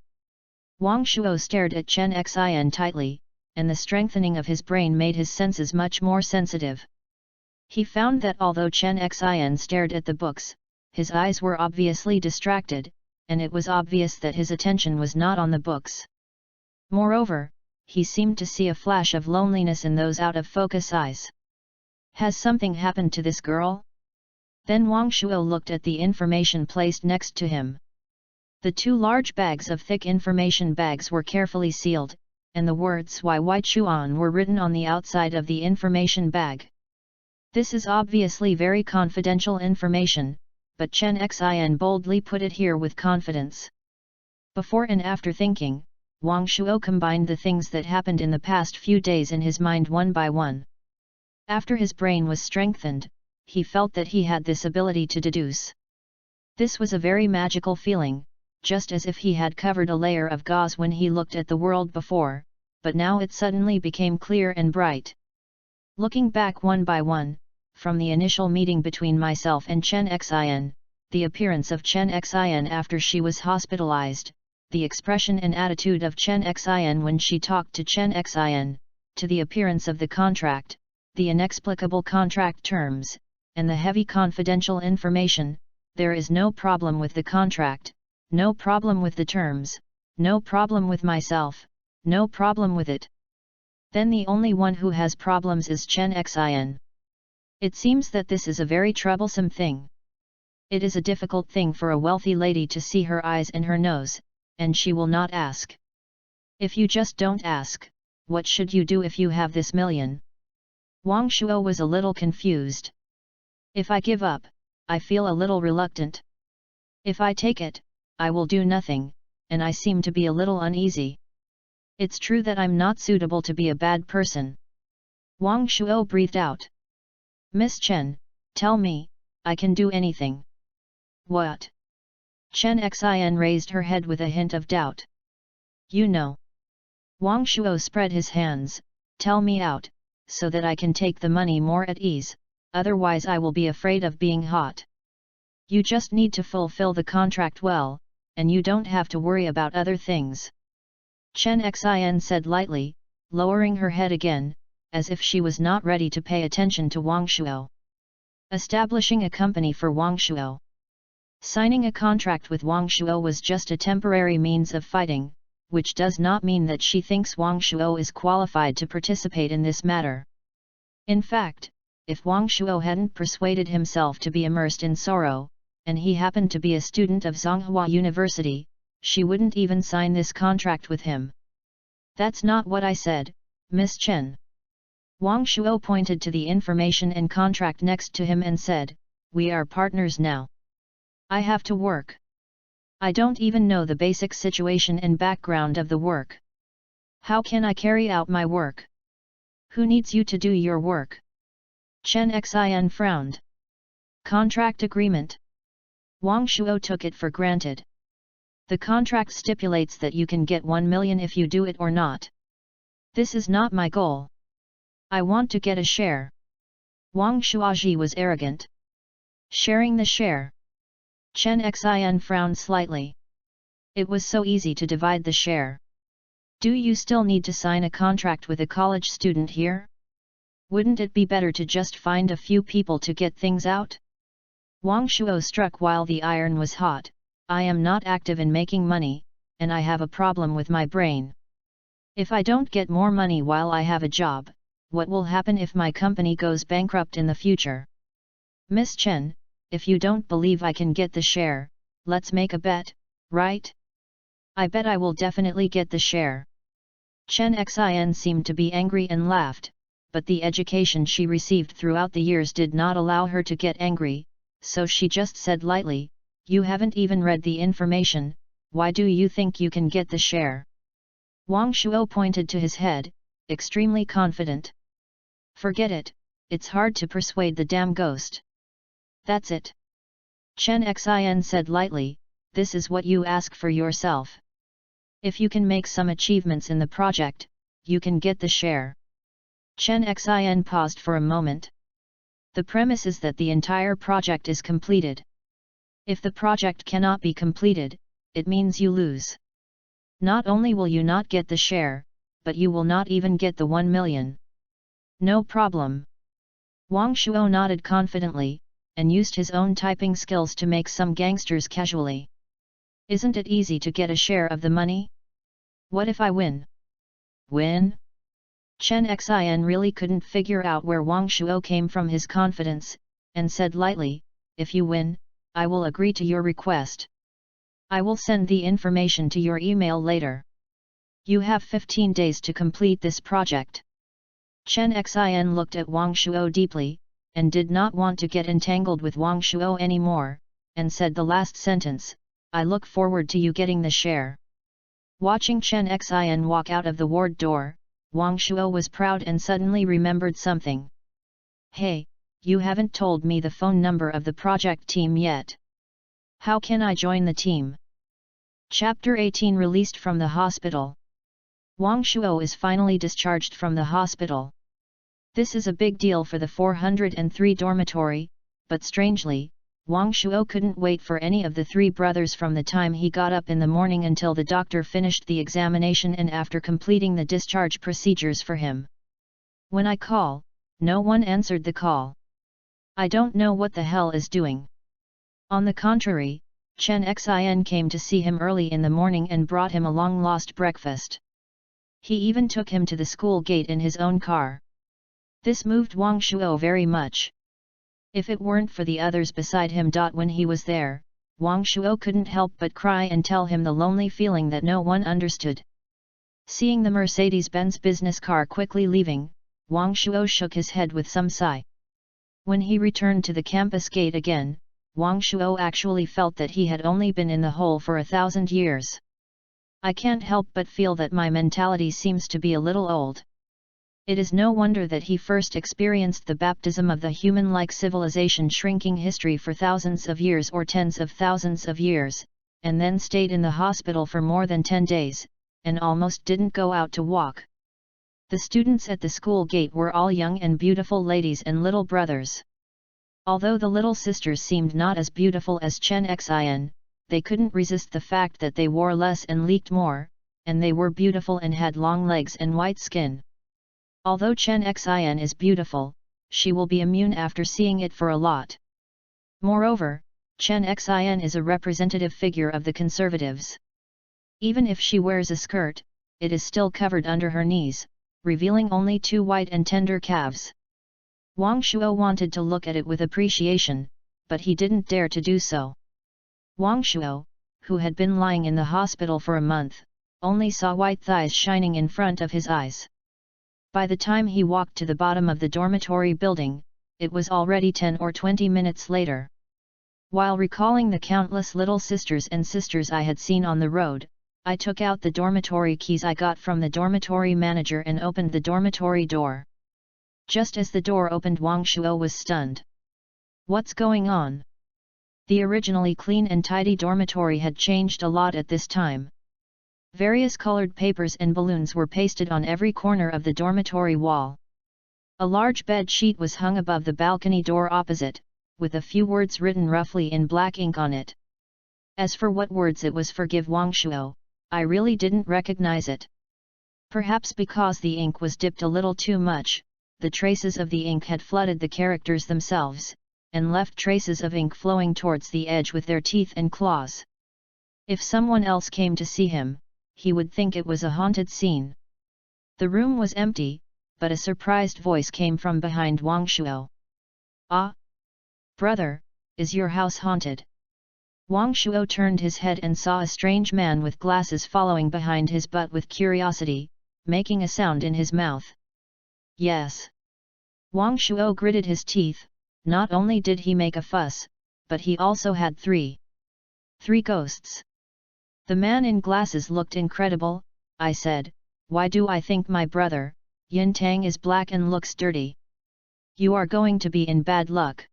Wang Shuo stared at Chen Xin tightly, and the strengthening of his brain made his senses much more sensitive. He found that although Chen Xin stared at the books, his eyes were obviously distracted, and it was obvious that his attention was not on the books. Moreover, he seemed to see a flash of loneliness in those out-of-focus eyes. Has something happened to this girl? Then Wang Shuo looked at the information placed next to him. The two large bags of thick information bags were carefully sealed, and the words Wai Chuan were written on the outside of the information bag. This is obviously very confidential information, but Chen Xin boldly put it here with confidence. Before and after thinking, Wang Shuo combined the things that happened in the past few days in his mind one by one. After his brain was strengthened, he felt that he had this ability to deduce. This was a very magical feeling, just as if he had covered a layer of gauze when he looked at the world before, but now it suddenly became clear and bright. Looking back one by one, from the initial meeting between myself and Chen Xin, the appearance of Chen Xin after she was hospitalized, the expression and attitude of Chen Xin when she talked to Chen Xin, to the appearance of the contract, the inexplicable contract terms, and the heavy confidential information, there is no problem with the contract, no problem with the terms, no problem with myself, no problem with it. Then the only one who has problems is Chen Xin. It seems that this is a very troublesome thing. It is a difficult thing for a wealthy lady to see her eyes and her nose, and she will not ask. If you just don't ask, what should you do if you have this million? Wang Shuo was a little confused. If I give up, I feel a little reluctant. If I take it, I will do nothing, and I seem to be a little uneasy. It's true that I'm not suitable to be a bad person. Wang Shuo breathed out. Miss Chen, tell me, I can do anything. What? Chen Xin raised her head with a hint of doubt. You know. Wang Shuo spread his hands, tell me out, so that I can take the money more at ease, otherwise I will be afraid of being hot. You just need to fulfill the contract well, and you don't have to worry about other things. Chen Xin said lightly, lowering her head again, as if she was not ready to pay attention to Wang Shuo. Establishing a company for Wang Shuo. Signing a contract with Wang Shuo was just a temporary means of fighting, which does not mean that she thinks Wang Shuo is qualified to participate in this matter. In fact, if Wang Shuo hadn't persuaded himself to be immersed in sorrow, and he happened to be a student of Zonghua University, she wouldn't even sign this contract with him. That's not what I said, Miss Chen. Wang Shuo pointed to the information and contract next to him and said, we are partners now. I have to work. I don't even know the basic situation and background of the work. How can I carry out my work? Who needs you to do your work? Chen Xin frowned. Contract agreement. Wang Shuo took it for granted. The contract stipulates that you can get 1 million if you do it or not. This is not my goal. I want to get a share. Wang Shuaji was arrogant. Sharing the share. Chen Xin frowned slightly. It was so easy to divide the share. Do you still need to sign a contract with a college student here? Wouldn't it be better to just find a few people to get things out? Wang Shuo struck while the iron was hot. I am not active in making money, and I have a problem with my brain. If I don't get more money while I have a job, what will happen if my company goes bankrupt in the future? Miss Chen, if you don't believe I can get the share, let's make a bet, right? I bet I will definitely get the share. Chen Xin seemed to be angry and laughed, but the education she received throughout the years did not allow her to get angry, so she just said lightly, "You haven't even read the information, why do you think you can get the share?" Wang Shuo pointed to his head, extremely confident. "Forget it, it's hard to persuade the damn ghost." "That's it." Chen Xin said lightly, "This is what you ask for yourself. If you can make some achievements in the project, you can get the share." Chen Xin paused for a moment. The premise is that the entire project is completed. If the project cannot be completed, it means you lose. Not only will you not get the share, but you will not even get the 1 million. No problem. Wang Shuo nodded confidently, and used his own typing skills to make some gangsters casually. "Isn't it easy to get a share of the money? What if I win?" "Win?" Chen Xin really couldn't figure out where Wang Shuo came from his confidence, and said lightly, "If you win, I will agree to your request. I will send the information to your email later. You have 15 days to complete this project." Chen Xin looked at Wang Shuo deeply, and did not want to get entangled with Wang Shuo anymore, and said the last sentence, "I look forward to you getting the share." Watching Chen Xin walk out of the ward door, Wang Shuo was proud and suddenly remembered something. "Hey, you haven't told me the phone number of the project team yet. How can I join the team?" Chapter 18 Released from the hospital. Wang Shuo is finally discharged from the hospital. This is a big deal for the 403 dormitory, but strangely, Wang Shuo couldn't wait for any of the three brothers from the time he got up in the morning until the doctor finished the examination and after completing the discharge procedures for him. "When I call, no one answered the call. I don't know what the hell is doing." On the contrary, Chen Xin came to see him early in the morning and brought him a long-lost breakfast. He even took him to the school gate in his own car. This moved Wang Shuo very much. If it weren't for the others beside him. When he was there, Wang Shuo couldn't help but cry and tell him the lonely feeling that no one understood. Seeing the Mercedes-Benz business car quickly leaving, Wang Shuo shook his head with some sigh. When he returned to the campus gate again, Wang Shuo actually felt that he had only been in the hole for 1,000 years. "I can't help but feel that my mentality seems to be a little old." It is no wonder that he first experienced the baptism of the human-like civilization shrinking history for thousands of years or tens of thousands of years, and then stayed in the hospital for more than 10 days, and almost didn't go out to walk. The students at the school gate were all young and beautiful ladies and little brothers. Although the little sisters seemed not as beautiful as Chen Xin, they couldn't resist the fact that they wore less and leaked more, and they were beautiful and had long legs and white skin. Although Chen Xin is beautiful, she will be immune after seeing it for a lot. Moreover, Chen Xin is a representative figure of the conservatives. Even if she wears a skirt, it is still covered under her knees, revealing only 2 white and tender calves. Wang Shuo wanted to look at it with appreciation, but he didn't dare to do so. Wang Shuo, who had been lying in the hospital for a month, only saw white thighs shining in front of his eyes. By the time he walked to the bottom of the dormitory building, it was already 10 or 20 minutes later. While recalling the countless little sisters and sisters I had seen on the road, I took out the dormitory keys I got from the dormitory manager and opened the dormitory door. Just as the door opened, Wang Shuo was stunned. What's going on? The originally clean and tidy dormitory had changed a lot at this time. Various colored papers and balloons were pasted on every corner of the dormitory wall. A large bed sheet was hung above the balcony door opposite, with a few words written roughly in black ink on it. As for what words it was, forgive Wang Shuo, I really didn't recognize it. Perhaps because the ink was dipped a little too much, the traces of the ink had flooded the characters themselves, and left traces of ink flowing towards the edge with their teeth and claws. If someone else came to see him, he would think it was a haunted scene. The room was empty, but a surprised voice came from behind Wang Shuo. Ah! Brother, is your house haunted? Wang Shuo turned his head and saw a strange man with glasses following behind his butt with curiosity, making a sound in his mouth. Yes. Wang Shuo gritted his teeth. Not only did he make a fuss, but he also had three ghosts. The man in glasses looked incredible. I said, why do I think my brother, Yin Tang, is black and looks dirty? You are going to be in bad luck.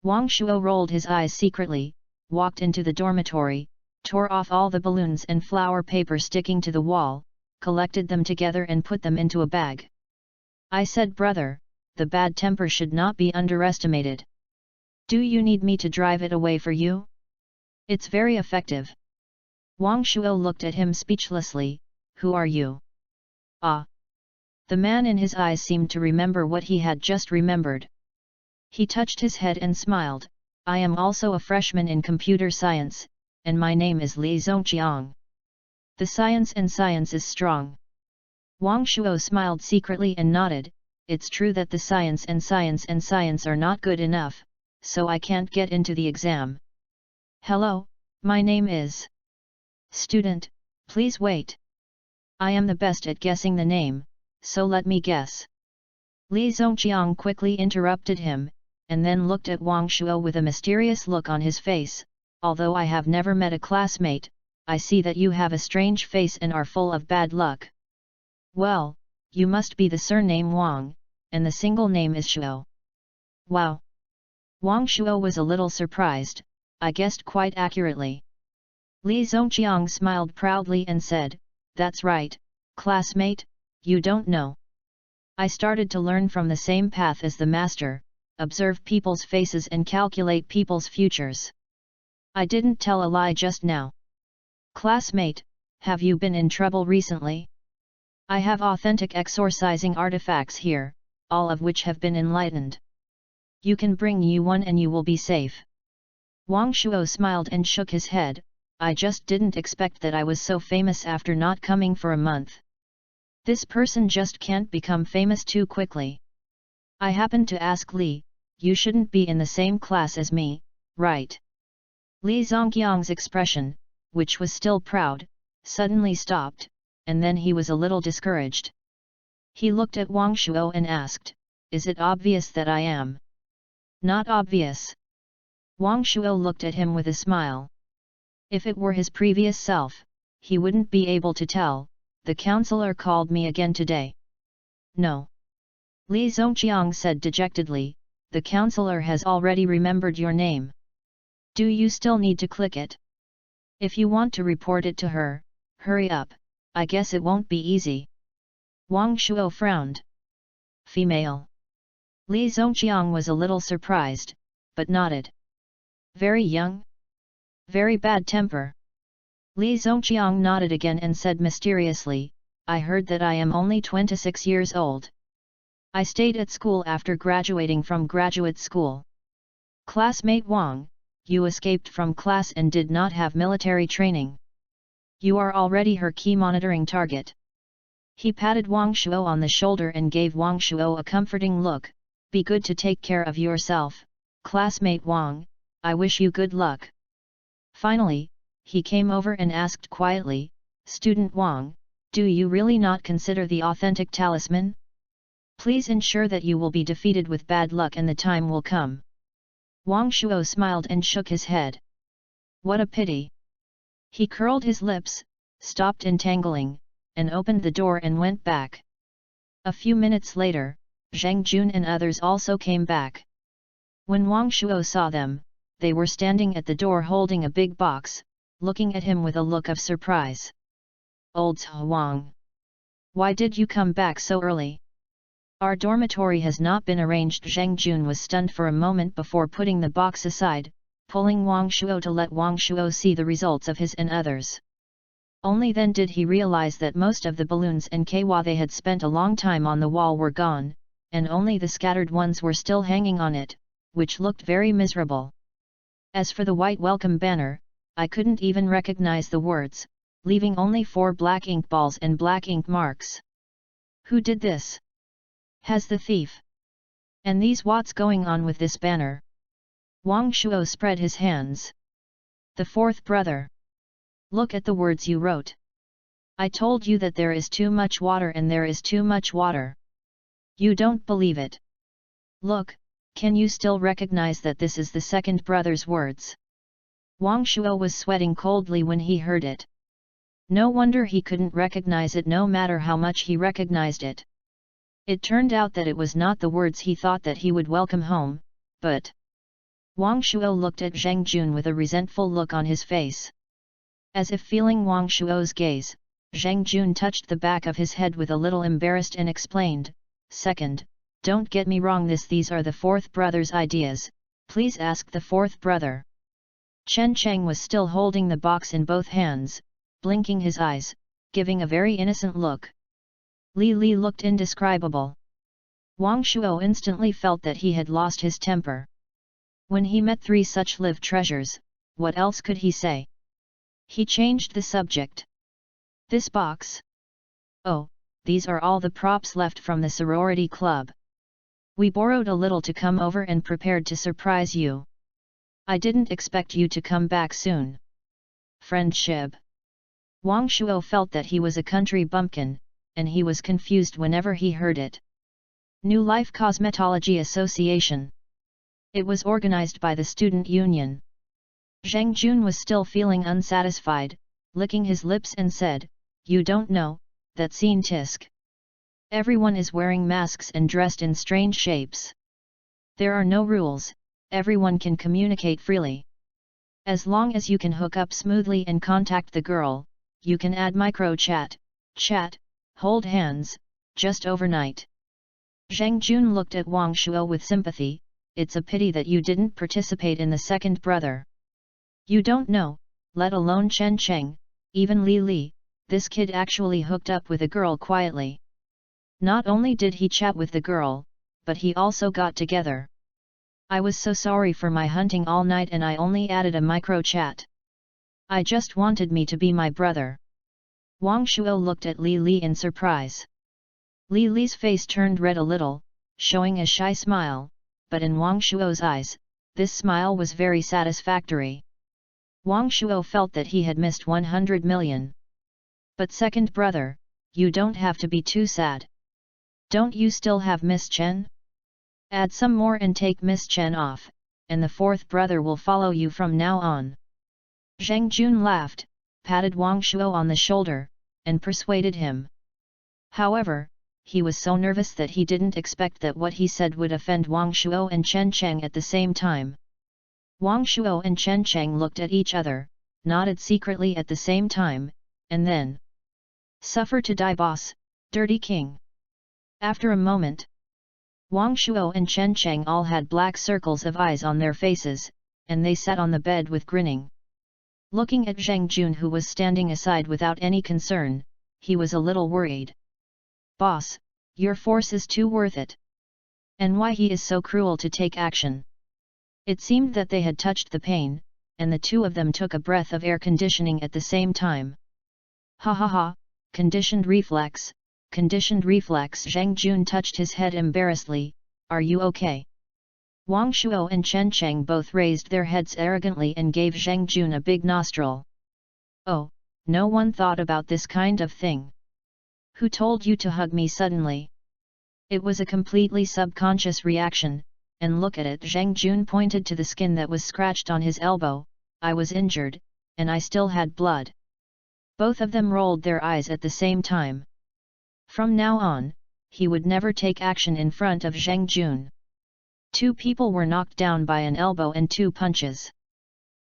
Wang Shuo rolled his eyes secretly, walked into the dormitory, tore off all the balloons and flower paper sticking to the wall, collected them together and put them into a bag. I said, brother, the bad temper should not be underestimated. Do you need me to drive it away for you? It's very effective. Wang Shuo looked at him speechlessly. Who are you? Ah! The man in his eyes seemed to remember what he had just remembered. He touched his head and smiled. I am also a freshman in computer science, and my name is Li Zongqiang. The science is strong. Wang Shuo smiled secretly and nodded. It's true that the science are not good enough, so I can't get into the exam. Hello, my name is... Student, please wait. I am the best at guessing the name, so let me guess. Li Zongqiang quickly interrupted him, and then looked at Wang Shuo with a mysterious look on his face. Although I have never met a classmate, I see that you have a strange face and are full of bad luck. Well, you must be the surname Wang, and the single name is Shuo. Wow! Wang Shuo was a little surprised. I guessed quite accurately. Li Zongqiang smiled proudly and said, that's right, classmate, you don't know. I started to learn from the same path as the master, observe people's faces and calculate people's futures. I didn't tell a lie just now. Classmate, have you been in trouble recently? I have authentic exorcising artifacts here, all of which have been enlightened. You can bring you one and you will be safe. Wang Shuo smiled and shook his head. I just didn't expect that I was so famous after not coming for a month. This person just can't become famous too quickly. I happened to ask Li, you shouldn't be in the same class as me, right? Li Zongqiang's expression, which was still proud, suddenly stopped, and then he was a little discouraged. He looked at Wang Shuo and asked, is it obvious that I am? Not obvious. Wang Shuo looked at him with a smile. If it were his previous self, he wouldn't be able to tell. The counselor called me again today. No. Li Zongqiang said dejectedly, the counselor has already remembered your name. Do you still need to click it? If you want to report it to her, hurry up, I guess it won't be easy. Wang Shuo frowned. Female. Li Zongqiang was a little surprised, but nodded. Very young? Very bad temper. Li Zongqiang nodded again and said mysteriously, I heard that I am only 26 years old. I stayed at school after graduating from graduate school. Classmate Wang, you escaped from class and did not have military training. You are already her key monitoring target. He patted Wang Shuo on the shoulder and gave Wang Shuo a comforting look. Be good to take care of yourself, classmate Wang, I wish you good luck. Finally, he came over and asked quietly, Student Wang, do you really not consider the authentic talisman? Please ensure that you will be defeated with bad luck and the time will come. Wang Shuo smiled and shook his head. What a pity. He curled his lips, stopped entangling, and opened the door and went back. A few minutes later, Zhang Jun and others also came back. When Wang Shuo saw them, they were standing at the door holding a big box, looking at him with a look of surprise. Old Wang! Why did you come back so early? Our dormitory has not been arranged. Zhang Jun was stunned for a moment before putting the box aside, pulling Wang Shuo to let Wang Shuo see the results of his and others. Only then did he realize that most of the balloons and kawa they had spent a long time on the wall were gone, and only the scattered ones were still hanging on it, which looked very miserable. As for the white welcome banner, I couldn't even recognize the words, leaving only 4 black ink balls and black ink marks. Who did this? Has the thief? And these what's going on with this banner? Wang Shuo spread his hands. The 4th brother. Look at the words you wrote. I told you that there is too much water and there is too much water. You don't believe it. Look, can you still recognize that this is the 2nd brother's words? Wang Shuo was sweating coldly when he heard it. No wonder he couldn't recognize it no matter how much he recognized it. It turned out that it was not the words he thought that he would welcome home, but... Wang Shuo looked at Zhang Jun with a resentful look on his face. As if feeling Wang Shuo's gaze, Zhang Jun touched the back of his head with a little embarrassed and explained, Second, don't get me wrong, these are the 4th brother's ideas, please ask the 4th brother. Chen Cheng was still holding the box in both hands, blinking his eyes, giving a very innocent look. Li Li looked indescribable. Wang Shuo instantly felt that he had lost his temper. When he met 3 such live treasures, what else could he say? He changed the subject. This box? Oh, these are all the props left from the sorority club. We borrowed a little to come over and prepared to surprise you. I didn't expect you to come back soon. Friendship. Wang Shuo felt that he was a country bumpkin, and he was confused whenever he heard it. New Life Cosmetology Association. It was organized by the student union. Zhang Jun was still feeling unsatisfied, licking his lips and said, You don't know, that scene tisk. Everyone is wearing masks and dressed in strange shapes. There are no rules, everyone can communicate freely. As long as you can hook up smoothly and contact the girl, you can add micro chat, hold hands, just overnight. Zhang Jun looked at Wang Shuo with sympathy, it's a pity that you didn't participate in the 2nd brother. You don't know, let alone Chen Cheng, even Li Li, this kid actually hooked up with a girl quietly. Not only did he chat with the girl, but he also got together. I was so sorry for my hunting all night and I only added a micro chat. I just wanted me to be my brother. Wang Shuo looked at Li Li in surprise. Li Li's face turned red a little, showing a shy smile, but in Wang Shuo's eyes, this smile was very satisfactory. Wang Shuo felt that he had missed 100 million. But 2nd brother, you don't have to be too sad. Don't you still have Miss Chen? Add some more and take Miss Chen off, and the 4th brother will follow you from now on. Zhang Jun laughed, patted Wang Shuo on the shoulder, and persuaded him. However, he was so nervous that he didn't expect that what he said would offend Wang Shuo and Chen Cheng at the same time. Wang Shuo and Chen Cheng looked at each other, nodded secretly at the same time, and then... Suffer to die, boss, dirty king. After a moment, Wang Shuo and Chen Cheng all had black circles of eyes on their faces, and they sat on the bed with grinning. Looking at Zhang Jun, who was standing aside without any concern, he was a little worried. Boss, your force is too worth it. And why he is so cruel to take action? It seemed that they had touched the pain, and the 2 of them took a breath of air conditioning at the same time. Ha ha ha, conditioned reflex. Zhang Jun touched his head embarrassedly, are you okay? Wang Shuo and Chen Cheng both raised their heads arrogantly and gave Zhang Jun a big nostril. Oh, no one thought about this kind of thing. Who told you to hug me suddenly? It was a completely subconscious reaction, and look at it. Zhang Jun pointed to the skin that was scratched on his elbow. I was injured, and I still had blood. Both of them rolled their eyes at the same time. From now on, he would never take action in front of Zhang Jun. 2 people were knocked down by an elbow and 2 punches.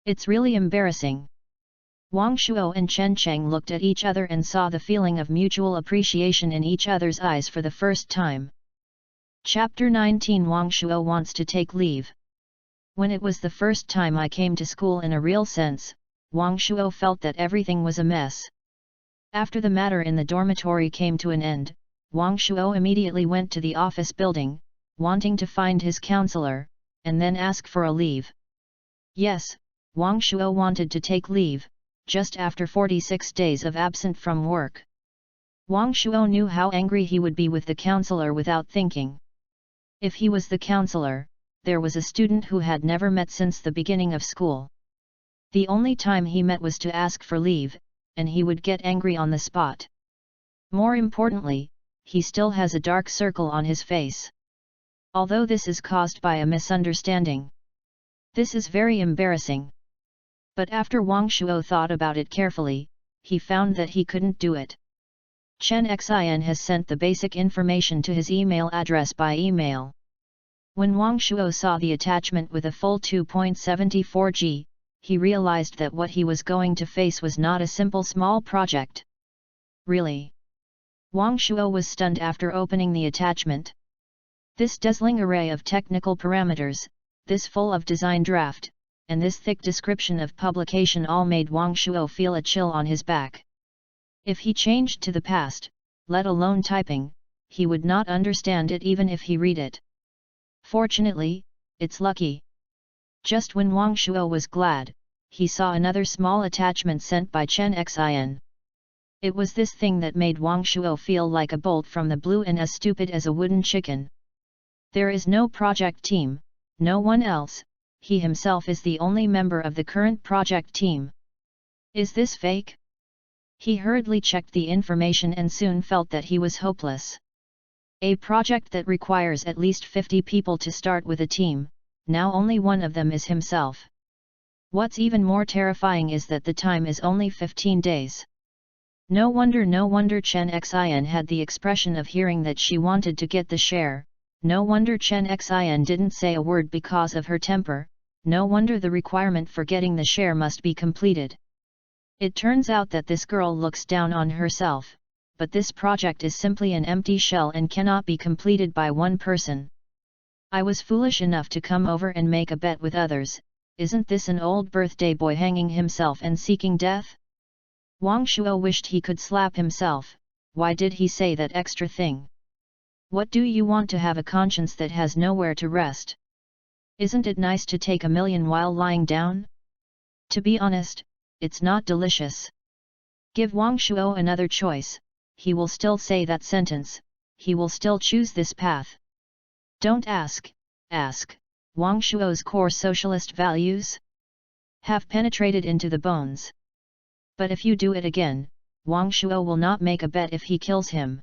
It's really embarrassing. Wang Shuo and Chen Cheng looked at each other and saw the feeling of mutual appreciation in each other's eyes for the first time. Chapter 19 Wang Shuo wants to take leave. When it was the first time I came to school in a real sense, Wang Shuo felt that everything was a mess. After the matter in the dormitory came to an end, Wang Shuo immediately went to the office building, wanting to find his counselor, and then ask for a leave. Yes, Wang Shuo wanted to take leave, just after 46 days of absent from work. Wang Shuo knew how angry he would be with the counselor without thinking. If he was the counselor, there was a student who had never met since the beginning of school. The only time he met was to ask for leave, and he would get angry on the spot. More importantly, he still has a dark circle on his face. Although this is caused by a misunderstanding. This is very embarrassing. But after Wang Shuo thought about it carefully, he found that he couldn't do it. Chen Xin has sent the basic information to his email address by email. When Wang Shuo saw the attachment with a full 2.74 G, he realized that what he was going to face was not a simple small project. Really? Wang Shuo was stunned after opening the attachment. This dazzling array of technical parameters, this full of design draft, and this thick description of publication all made Wang Shuo feel a chill on his back. If he changed to the past, let alone typing, he would not understand it even if he read it. Fortunately, it's lucky. Just when Wang Shuo was glad, he saw another small attachment sent by Chen Xin. It was this thing that made Wang Shuo feel like a bolt from the blue and as stupid as a wooden chicken. There is no project team, no one else, he himself is the only member of the current project team. Is this fake? He hurriedly checked the information and soon felt that he was hopeless. A project that requires at least 50 people to start with a team, now only one of them is himself. What's even more terrifying is that the time is only 15 days. No wonder Chen Xin had the expression of hearing that she wanted to get the share, no wonder Chen Xin didn't say a word because of her temper, no wonder the requirement for getting the share must be completed. It turns out that this girl looks down on herself, but this project is simply an empty shell and cannot be completed by one person. I was foolish enough to come over and make a bet with others, isn't this an old birthday boy hanging himself and seeking death? Wang Shuo wished he could slap himself. Why did he say that extra thing? What do you want to have a conscience that has nowhere to rest? Isn't it nice to take a million while lying down? To be honest, it's not delicious. Give Wang Shuo another choice, he will still say that sentence, he will still choose this path. Don't ask. Wang Shuo's core socialist values have penetrated into the bones. But if you do it again, Wang Shuo will not make a bet if he kills him.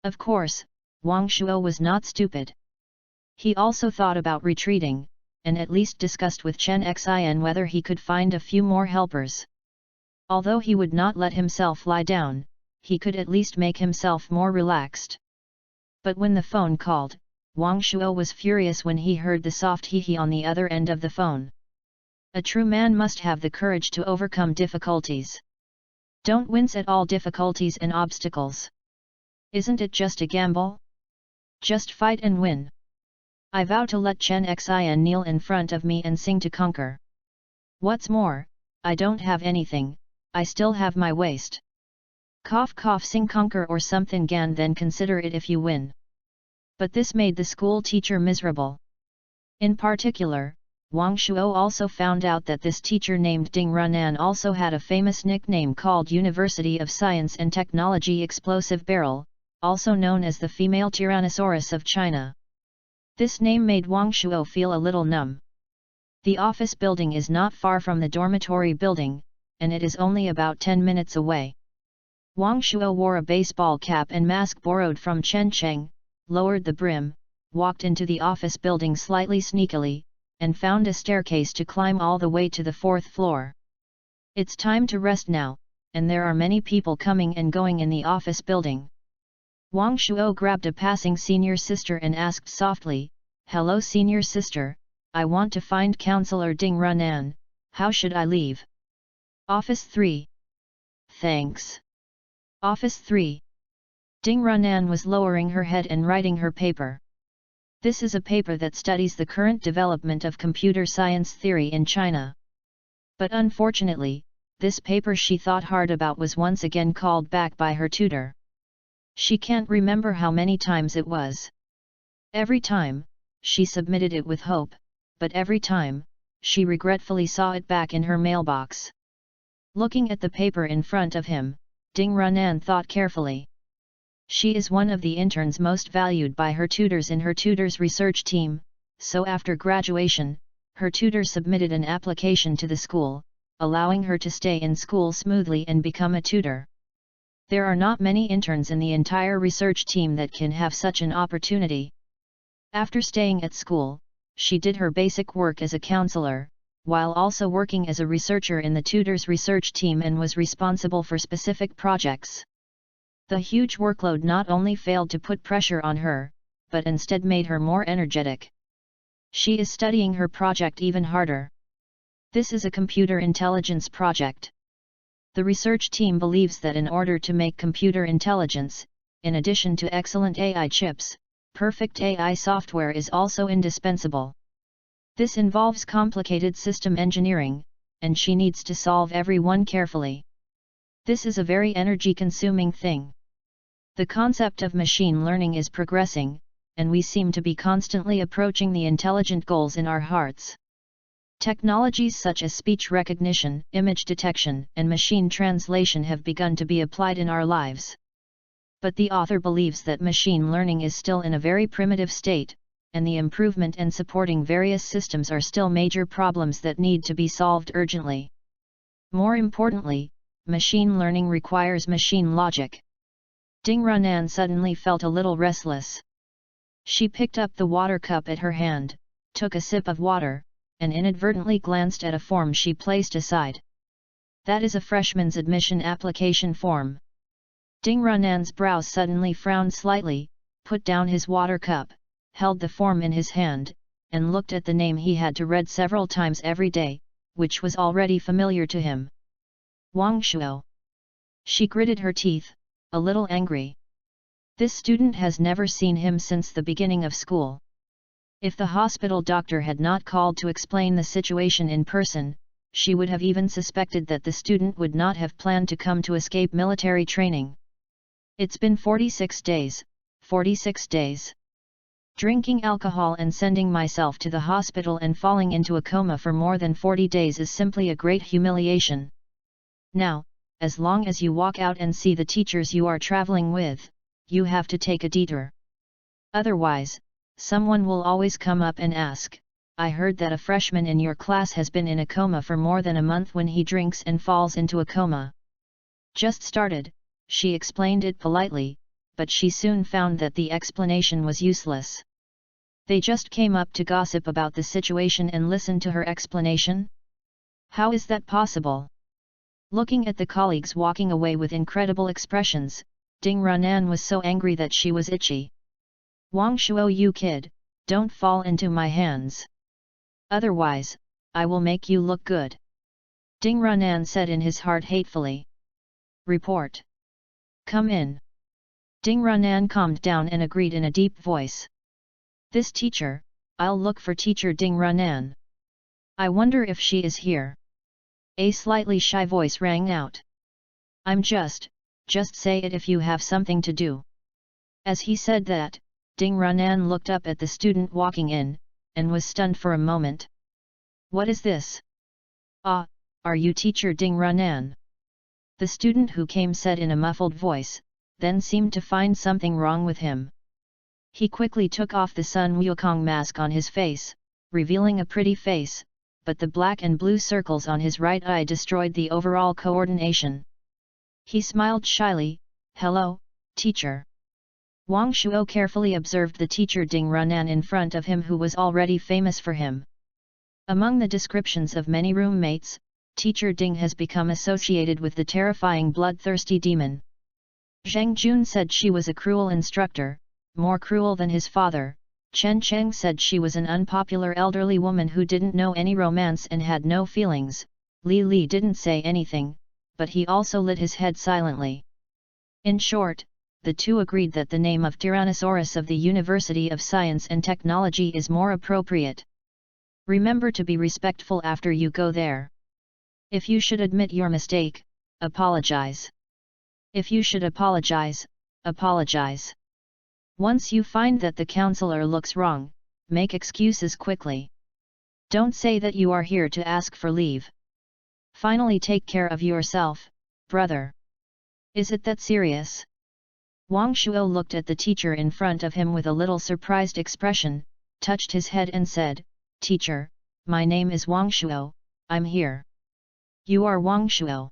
Of course, Wang Shuo was not stupid. He also thought about retreating, and at least discussed with Chen Xin whether he could find a few more helpers. Although he would not let himself lie down, he could at least make himself more relaxed. But when the phone called, Wang Shuo was furious when he heard the soft hee-hee on the other end of the phone. A true man must have the courage to overcome difficulties. Don't wince at all difficulties and obstacles. Isn't it just a gamble? Just fight and win. I vow to let Chen Xin kneel in front of me and sing to conquer. What's more, I don't have anything, I still have my waist. Cough cough, sing conquer or something gan, then consider it if you win. But this made the school teacher miserable. In particular, Wang Shuo also found out that this teacher named Ding Runan also had a famous nickname called University of Science and Technology Explosive Barrel, also known as the female Tyrannosaurus of China. This name made Wang Shuo feel a little numb. The office building is not far from the dormitory building, and it is only about 10 minutes away. Wang Shuo wore a baseball cap and mask borrowed from Chen Cheng, lowered the brim, walked into the office building slightly sneakily, and found a staircase to climb all the way to the 4th floor. It's time to rest now, and there are many people coming and going in the office building. Wang Shuo grabbed a passing senior sister and asked softly, "Hello senior sister, I want to find Counselor Ding Runan, how should I leave?" Office 3. Thanks. Office 3. Ding Runan was lowering her head and writing her paper. This is a paper that studies the current development of computer science theory in China. But unfortunately, this paper she thought hard about was once again called back by her tutor. She can't remember how many times it was. Every time, she submitted it with hope, but every time, she regretfully saw it back in her mailbox. Looking at the paper in front of him, Ding Runan thought carefully. She is one of the interns most valued by her tutors in her tutor's research team, so after graduation, her tutor submitted an application to the school, allowing her to stay in school smoothly and become a tutor. There are not many interns in the entire research team that can have such an opportunity. After staying at school, she did her basic work as a counselor, while also working as a researcher in the tutor's research team and was responsible for specific projects. The huge workload not only failed to put pressure on her, but instead made her more energetic. She is studying her project even harder. This is a computer intelligence project. The research team believes that in order to make computer intelligence, in addition to excellent AI chips, perfect AI software is also indispensable. This involves complicated system engineering, and she needs to solve every one carefully. This is a very energy-consuming thing. The concept of machine learning is progressing, and we seem to be constantly approaching the intelligent goals in our hearts. Technologies such as speech recognition, image detection, and machine translation have begun to be applied in our lives. But the author believes that machine learning is still in a very primitive state, and the improvement and supporting various systems are still major problems that need to be solved urgently. More importantly, machine learning requires machine logic. Ding Runan suddenly felt a little restless. She picked up the water cup at her hand, took a sip of water, and inadvertently glanced at a form she placed aside. That is a freshman's admission application form. Ding Runan's brow suddenly frowned slightly, put down his water cup, held the form in his hand, and looked at the name he had to read several times every day, which was already familiar to him. Wang Shuo. She gritted her teeth, a little angry. This student has never seen him since the beginning of school. If the hospital doctor had not called to explain the situation in person, she would have even suspected that the student would not have planned to come to escape military training. It's been 46 days, 46 days. Drinking alcohol and sending myself to the hospital and falling into a coma for more than 40 days is simply a great humiliation. Now, as long as you walk out and see the teachers you are traveling with, you have to take a detour. Otherwise, someone will always come up and ask, "I heard that a freshman in your class has been in a coma for more than a month when he drinks and falls into a coma." Just started, she explained it politely, but she soon found that the explanation was useless. They just came up to gossip about the situation and listen to her explanation? How is that possible? Looking at the colleagues walking away with incredible expressions, Ding Runan was so angry that she was itchy. "Wang Shuo, you kid, don't fall into my hands. Otherwise, I will make you look good," Ding Runan said in his heart hatefully. "Report. Come in." Ding Runan calmed down and agreed in a deep voice. "This teacher, I'll look for teacher Ding Runan. I wonder if she is here." A slightly shy voice rang out. "I'm just say it if you have something to do." As he said that, Ding Runan looked up at the student walking in, and was stunned for a moment. "What is this? Ah, are you teacher Ding Runan?" The student who came said in a muffled voice, then seemed to find something wrong with him. He quickly took off the Sun Wukong mask on his face, revealing a pretty face, but the black and blue circles on his right eye destroyed the overall coordination. He smiled shyly, "Hello, teacher. Wang Shuo carefully observed the teacher Ding Runan in front of him, who was already famous for him. Among the descriptions of many roommates, teacher Ding has become associated with the terrifying bloodthirsty demon. Zheng Jun said she was a cruel instructor, more cruel than his father. Chen Cheng said she was an unpopular elderly woman who didn't know any romance and had no feelings. Li Li didn't say anything, but he also lit his head silently. In short, the two agreed that the name of Tyrannosaurus of the University of Science and Technology is more appropriate. Remember to be respectful after you go there. If you should admit your mistake, apologize. If you should apologize, apologize. Once you find that the counselor looks wrong, make excuses quickly. Don't say that you are here to ask for leave. Finally, take care of yourself, brother. Is it that serious? Wang Shuo looked at the teacher in front of him with a little surprised expression, touched his head and said, "Teacher, my name is Wang Shuo, I'm here." "You are Wang Shuo?"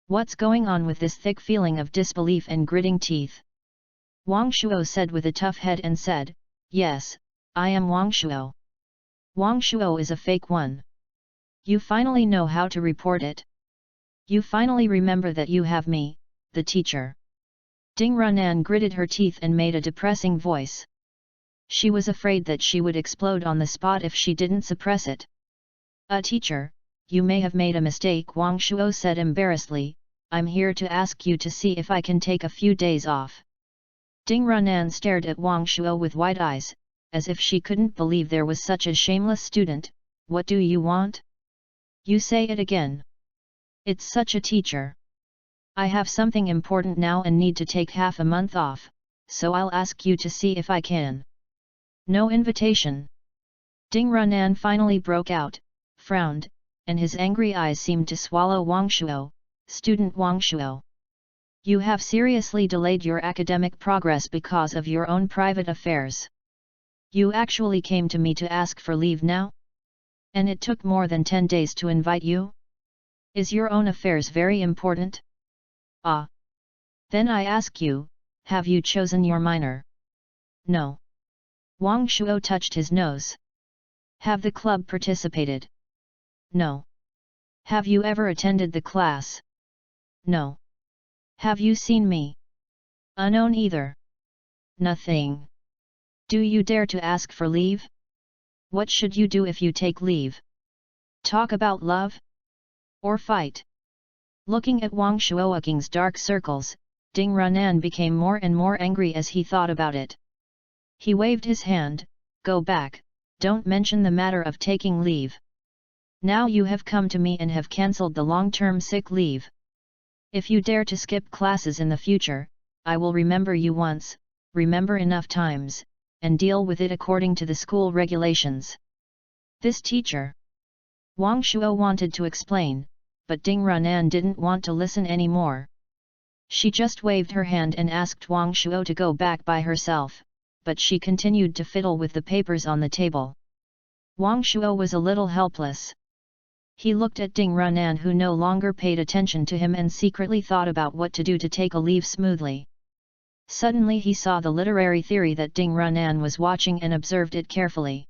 What's going on with this thick feeling of disbelief and gritting teeth?" Wang Shuo said with a tough head and said, "Yes, I am Wang Shuo." "Wang Shuo is a fake one. You finally know how to report it. You finally remember that you have me, the teacher." Ding Runan gritted her teeth and made a depressing voice. She was afraid that she would explode on the spot if she didn't suppress it. Teacher, you may have made a mistake," Wang Shuo said embarrassedly. "I'm here to ask you to see if I can take a few days off." Ding Runan stared at Wang Shuo with wide eyes, as if she couldn't believe there was such a shameless student. "What do you want? You say it again. It's such a teacher. I have something important now and need to take half a month off, so I'll ask you to see if I can." "No invitation." Ding Runan finally broke out, frowned, and his angry eyes seemed to swallow Wang Shuo. "Student Wang Shuo, you have seriously delayed your academic progress because of your own private affairs. You actually came to me to ask for leave now? And it took more than 10 days to invite you? Is your own affairs very important? Then I ask you, have you chosen your minor?" "No." Wang Shuo touched his nose. "Have the club participated?" "No." "Have you ever attended the class?" "No." "Have you seen me?" "Unknown either." "Nothing. Do you dare to ask for leave? What should you do if you take leave? Talk about love? Or fight?" Looking at Wang Shuo's dark circles, Ding Runan became more and more angry as he thought about it. He waved his hand, "Go back, don't mention the matter of taking leave. Now you have come to me and have cancelled the long-term sick leave. If you dare to skip classes in the future, I will remember you once, remember enough times, and deal with it according to the school regulations." This teacher. Wang Shuo wanted to explain, but Ding Runan didn't want to listen anymore. She just waved her hand and asked Wang Shuo to go back by herself, but she continued to fiddle with the papers on the table. Wang Shuo was a little helpless. He looked at Ding Runan, who no longer paid attention to him, and secretly thought about what to do to take a leave smoothly. Suddenly he saw the literary theory that Ding Runan was watching and observed it carefully.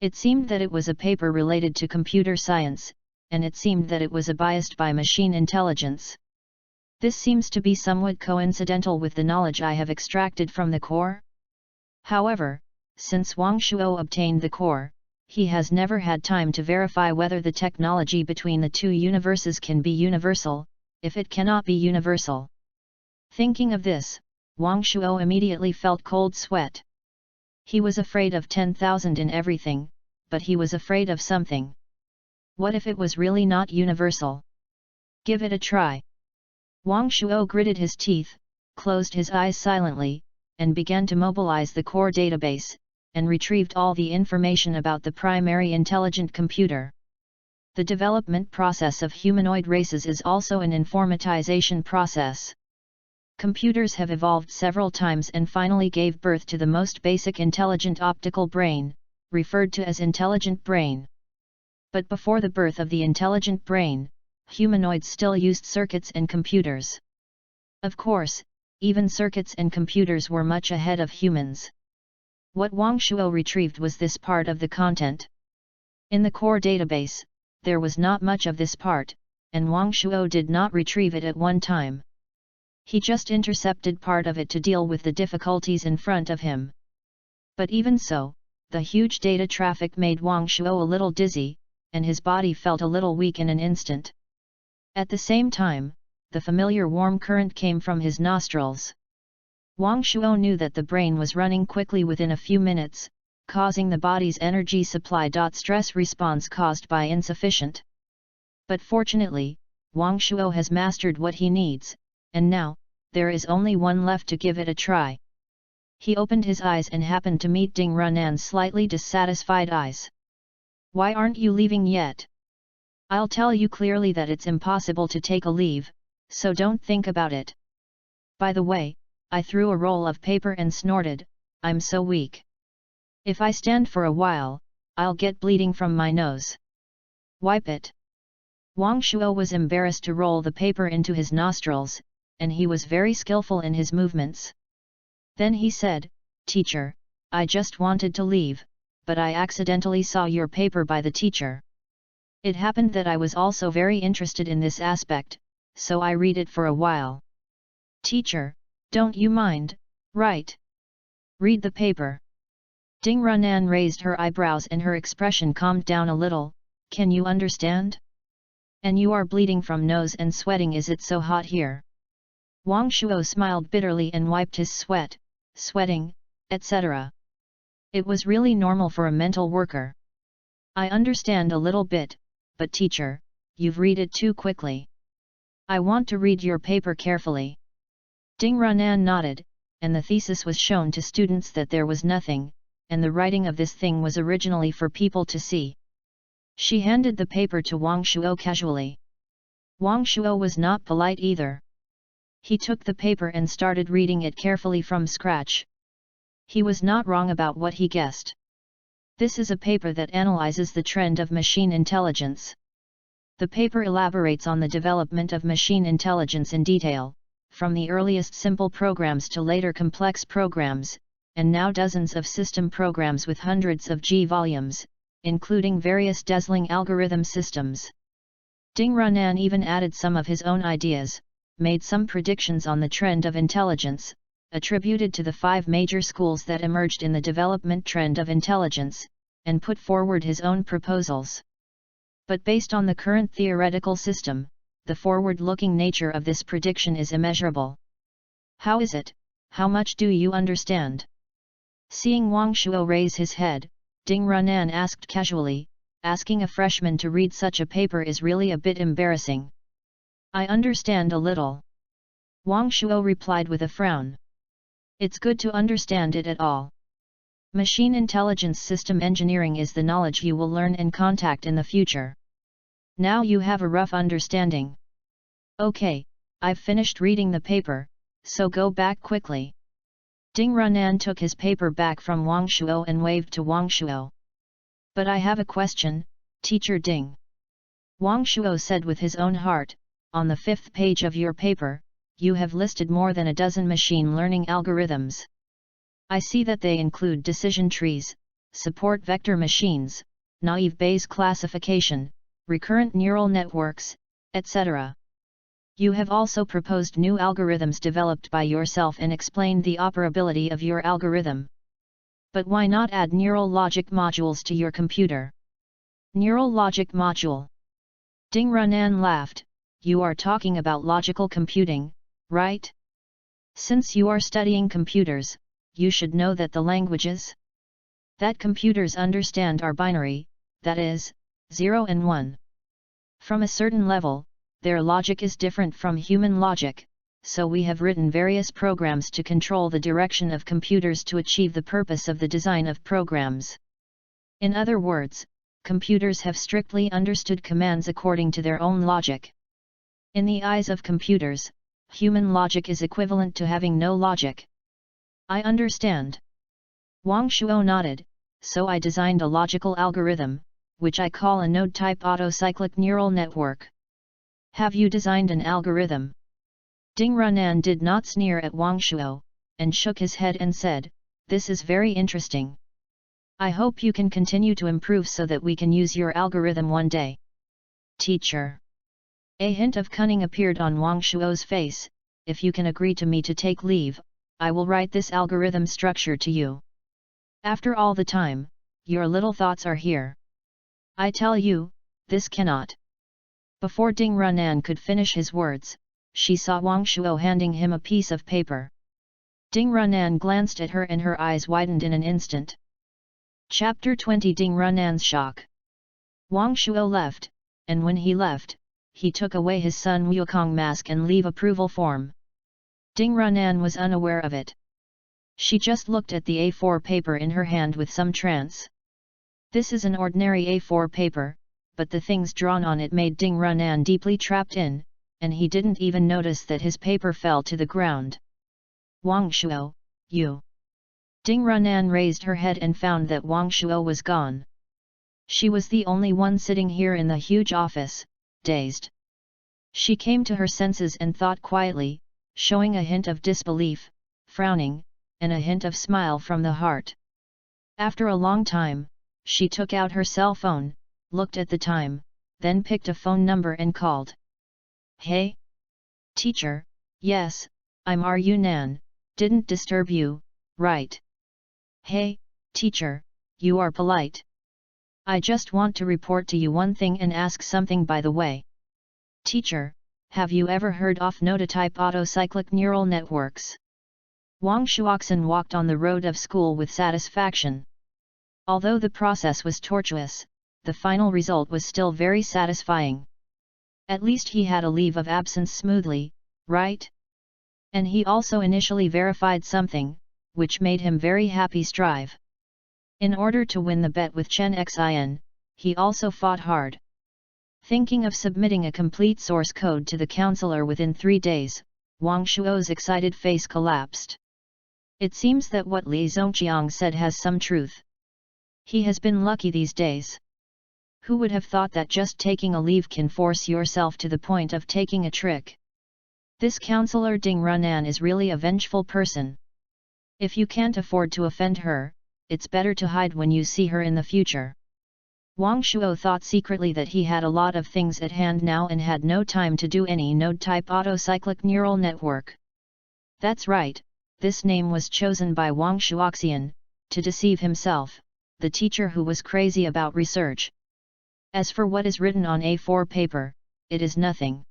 It seemed that it was a paper related to computer science, and it seemed that it was biased by machine intelligence. This seems to be somewhat coincidental with the knowledge I have extracted from the core. However, since Wang Shuo obtained the core, he has never had time to verify whether the technology between the two universes can be universal. If it cannot be universal. Thinking of this, Wang Shuo immediately felt cold sweat. He was afraid of 10,000 in everything, but he was afraid of something. What if it was really not universal? Give it a try. Wang Shuo gritted his teeth, closed his eyes silently, and began to mobilize the core database, and retrieved all the information about the primary intelligent computer. The development process of humanoid races is also an informatization process. Computers have evolved several times and finally gave birth to the most basic intelligent optical brain, referred to as intelligent brain. But before the birth of the intelligent brain, humanoids still used circuits and computers. Of course, even circuits and computers were much ahead of humans. What Wang Shuo retrieved was this part of the content. In the core database, there was not much of this part, and Wang Shuo did not retrieve it at one time. He just intercepted part of it to deal with the difficulties in front of him. But even so, the huge data traffic made Wang Shuo a little dizzy, and his body felt a little weak in an instant. At the same time, the familiar warm current came from his nostrils. Wang Shuo knew that the brain was running quickly within a few minutes, causing the body's energy supply. Stress response caused by insufficient. But fortunately, Wang Shuo has mastered what he needs, and now, there is only one left to give it a try. He opened his eyes and happened to meet Ding Runan's slightly dissatisfied eyes. Why aren't you leaving yet? I'll tell you clearly that it's impossible to take a leave, so don't think about it. By the way, I threw a roll of paper and snorted, I'm so weak. If I stand for a while, I'll get bleeding from my nose. Wipe it. Wang Shuo was embarrassed to roll the paper into his nostrils, and he was very skillful in his movements. Then he said, Teacher, I just wanted to leave, but I accidentally saw your paper by the teacher. It happened that I was also very interested in this aspect, so I read it for a while. Teacher, don't you mind, right? Read the paper. Ding Runan raised her eyebrows and her expression calmed down a little. Can you understand? And you are bleeding from nose and sweating. Is it so hot here? Wang Shuo smiled bitterly and wiped his sweat, sweating, etc. It was really normal for a mental worker. I understand a little bit, but teacher, you've read it too quickly. I want to read your paper carefully. Ding Runan nodded, and the thesis was shown to students that there was nothing, and the writing of this thing was originally for people to see. She handed the paper to Wang Shuo casually. Wang Shuo was not polite either. He took the paper and started reading it carefully from scratch. He was not wrong about what he guessed. This is a paper that analyzes the trend of machine intelligence. The paper elaborates on the development of machine intelligence in detail, from the earliest simple programs to later complex programs, and now dozens of system programs with hundreds of G volumes, including various dazzling algorithm systems. Ding Runan even added some of his own ideas, made some predictions on the trend of intelligence, attributed to the 5 major schools that emerged in the development trend of intelligence, and put forward his own proposals. But based on the current theoretical system, the forward-looking nature of this prediction is immeasurable. How is it? How much do you understand? Seeing Wang Shuo raise his head, Ding Runan asked casually, asking a freshman to read such a paper is really a bit embarrassing. I understand a little. Wang Shuo replied with a frown. It's good to understand it at all. Machine intelligence system engineering is the knowledge you will learn and contact in the future. Now you have a rough understanding. Okay, I've finished reading the paper, so go back quickly. Ding Runan took his paper back from Wang Shuo and waved to Wang Shuo. But I have a question, Teacher Ding. Wang Shuo said with his own heart, on the 5th page of your paper, you have listed more than a dozen machine learning algorithms. I see that they include decision trees, support vector machines, naive Bayes classification, recurrent neural networks, etc. You have also proposed new algorithms developed by yourself and explained the operability of your algorithm. But why not add neural logic modules to your computer? Neural logic module. Ding Runan laughed. You are talking about logical computing, right? Since you are studying computers, you should know that the languages that computers understand are binary, that is, 0 and 1. From a certain level, their logic is different from human logic, so we have written various programs to control the direction of computers to achieve the purpose of the design of programs. In other words, computers have strictly understood commands according to their own logic. In the eyes of computers, human logic is equivalent to having no logic. I understand. Wang Shuo nodded, so I designed a logical algorithm, which I call a node-type autocyclic neural network. Have you designed an algorithm? Ding Runan did not sneer at Wang Shuo, and shook his head and said, "This is very interesting. I hope you can continue to improve so that we can use your algorithm one day." Teacher. A hint of cunning appeared on Wang Shuo's face. "If you can agree to me to take leave, I will write this algorithm structure to you. After all the time, your little thoughts are here. I tell you, this cannot." Before Ding Runan could finish his words, she saw Wang Shuo handing him a piece of paper. Ding Runan glanced at her and her eyes widened in an instant. Chapter 20 Ding Runan's Shock. Wang Shuo left, and when he left, he took away his Sun Wukong mask and leave approval form. Ding Runan was unaware of it. She just looked at the A4 paper in her hand with some trance. This is an ordinary A4 paper, but the things drawn on it made Ding Runan deeply trapped in, and he didn't even notice that his paper fell to the ground. "Wang Shuo, you." Ding Runan raised her head and found that Wang Shuo was gone. She was the only one sitting here in the huge office, dazed. She came to her senses and thought quietly, showing a hint of disbelief, frowning, and a hint of smile from the heart. After a long time, she took out her cell phone, looked at the time, then picked a phone number and called. "Hey? Teacher, yes, I'm Runan, didn't disturb you, right? Hey, teacher, you are polite. I just want to report to you one thing and ask something by the way. Teacher, have you ever heard of nototype autocyclic neural networks?" Wang Shuoxin walked on the road of school with satisfaction. Although the process was tortuous, the final result was still very satisfying. At least he had a leave of absence smoothly, right? And he also initially verified something, which made him very happy. Strive. In order to win the bet with Chen Xin, he also fought hard. Thinking of submitting a complete source code to the counselor within 3 days, Wang Shuo's excited face collapsed. It seems that what Li Zongqiang said has some truth. He has been lucky these days. Who would have thought that just taking a leave can force yourself to the point of taking a trick? This counselor Ding Runan is really a vengeful person. If you can't afford to offend her, it's better to hide when you see her in the future. Wang Shuo thought secretly that he had a lot of things at hand now and had no time to do any node-type autocyclic neural network. That's right, this name was chosen by Wang Shuoxian, to deceive himself, the teacher who was crazy about research. As for what is written on A4 paper, it is nothing.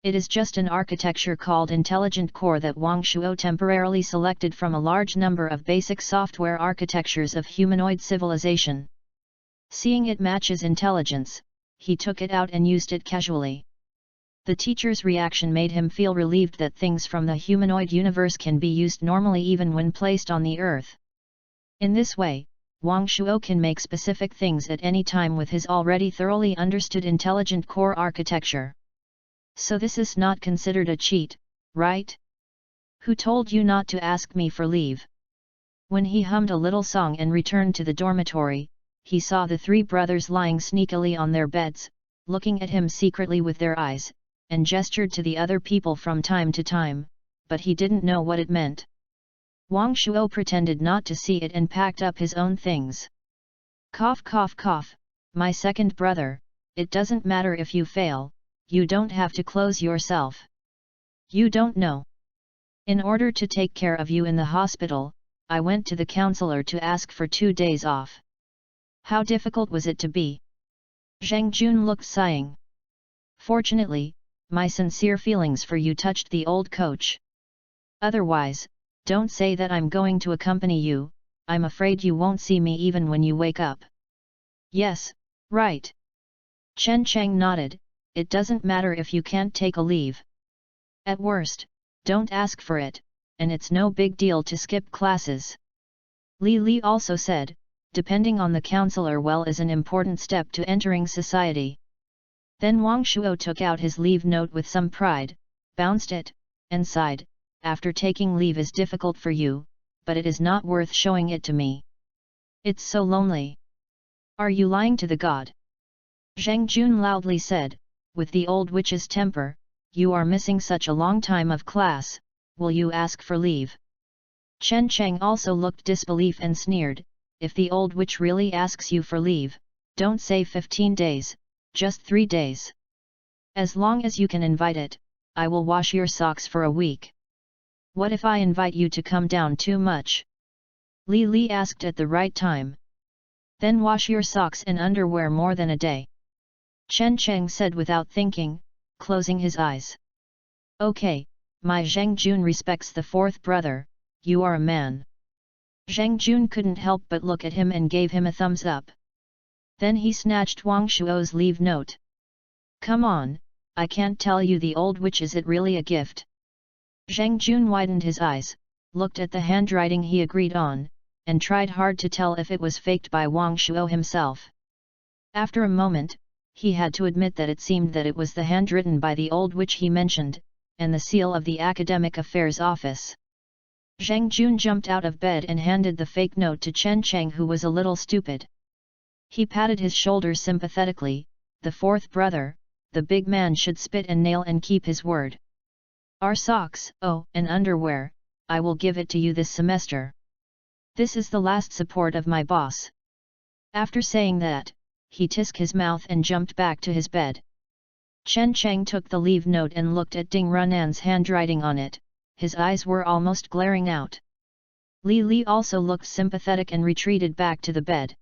It is just an architecture called Intelligent Core that Wang Shuo temporarily selected from a large number of basic software architectures of humanoid civilization. Seeing it matches intelligence, he took it out and used it casually. The teacher's reaction made him feel relieved that things from the humanoid universe can be used normally even when placed on the earth. In this way, Wang Shuo can make specific things at any time with his already thoroughly understood Intelligent Core architecture. So this is not considered a cheat, right? Who told you not to ask me for leave? When he hummed a little song and returned to the dormitory, he saw the 3 brothers lying sneakily on their beds, looking at him secretly with their eyes, and gestured to the other people from time to time, but he didn't know what it meant. Wang Shuo pretended not to see it and packed up his own things. "Cough cough cough, my second brother, it doesn't matter if you fail, you don't have to close yourself. You don't know. In order to take care of you in the hospital, I went to the counselor to ask for 2 days off. How difficult was it to be?" Zhang Jun looked sighing. "Fortunately, my sincere feelings for you touched the old coach. Otherwise, don't say that I'm going to accompany you, I'm afraid you won't see me even when you wake up." "Yes, right." Chen Cheng nodded, "It doesn't matter if you can't take a leave. At worst, don't ask for it, and it's no big deal to skip classes." Li Li also said, "Depending on the counselor well is an important step to entering society." Then Wang Shuo took out his leave note with some pride, bounced it, and sighed, "After taking leave is difficult for you, but it is not worth showing it to me. It's so lonely." "Are you lying to the god?" Zhang Jun loudly said, with the old witch's temper, you are missing such a long time of class, will you ask for leave? Chen Cheng also looked disbelief and sneered, if the old witch really asks you for leave, don't say 15 days, just 3 days. As long as you can invite it, I will wash your socks for a week. What if I invite you to come down too much? Li Li asked at the right time. Then wash your socks and underwear more than a day. Chen Cheng said without thinking, closing his eyes. Okay, my Zheng Jun respects the fourth brother, you are a man. Zheng Jun couldn't help but look at him and gave him a thumbs up. Then he snatched Wang Shuo's leave note. Come on, I can't tell you the old witch, is it really a gift? Zheng Jun widened his eyes, looked at the handwriting he agreed on, and tried hard to tell if it was faked by Wang Shuo himself. After a moment, he had to admit that it seemed that it was the hand written by the old witch he mentioned, and the seal of the Academic Affairs Office. Zheng Jun jumped out of bed and handed the fake note to Chen Cheng, who was a little stupid. He patted his shoulders sympathetically, the fourth brother, the big man should spit and nail and keep his word. Our socks, oh, and underwear, I will give it to you this semester. This is the last support of my boss. After saying that, he tisked his mouth and jumped back to his bed. Chen Cheng took the leave note and looked at Ding Runan's handwriting on it, his eyes were almost glaring out. Li Li also looked sympathetic and retreated back to the bed.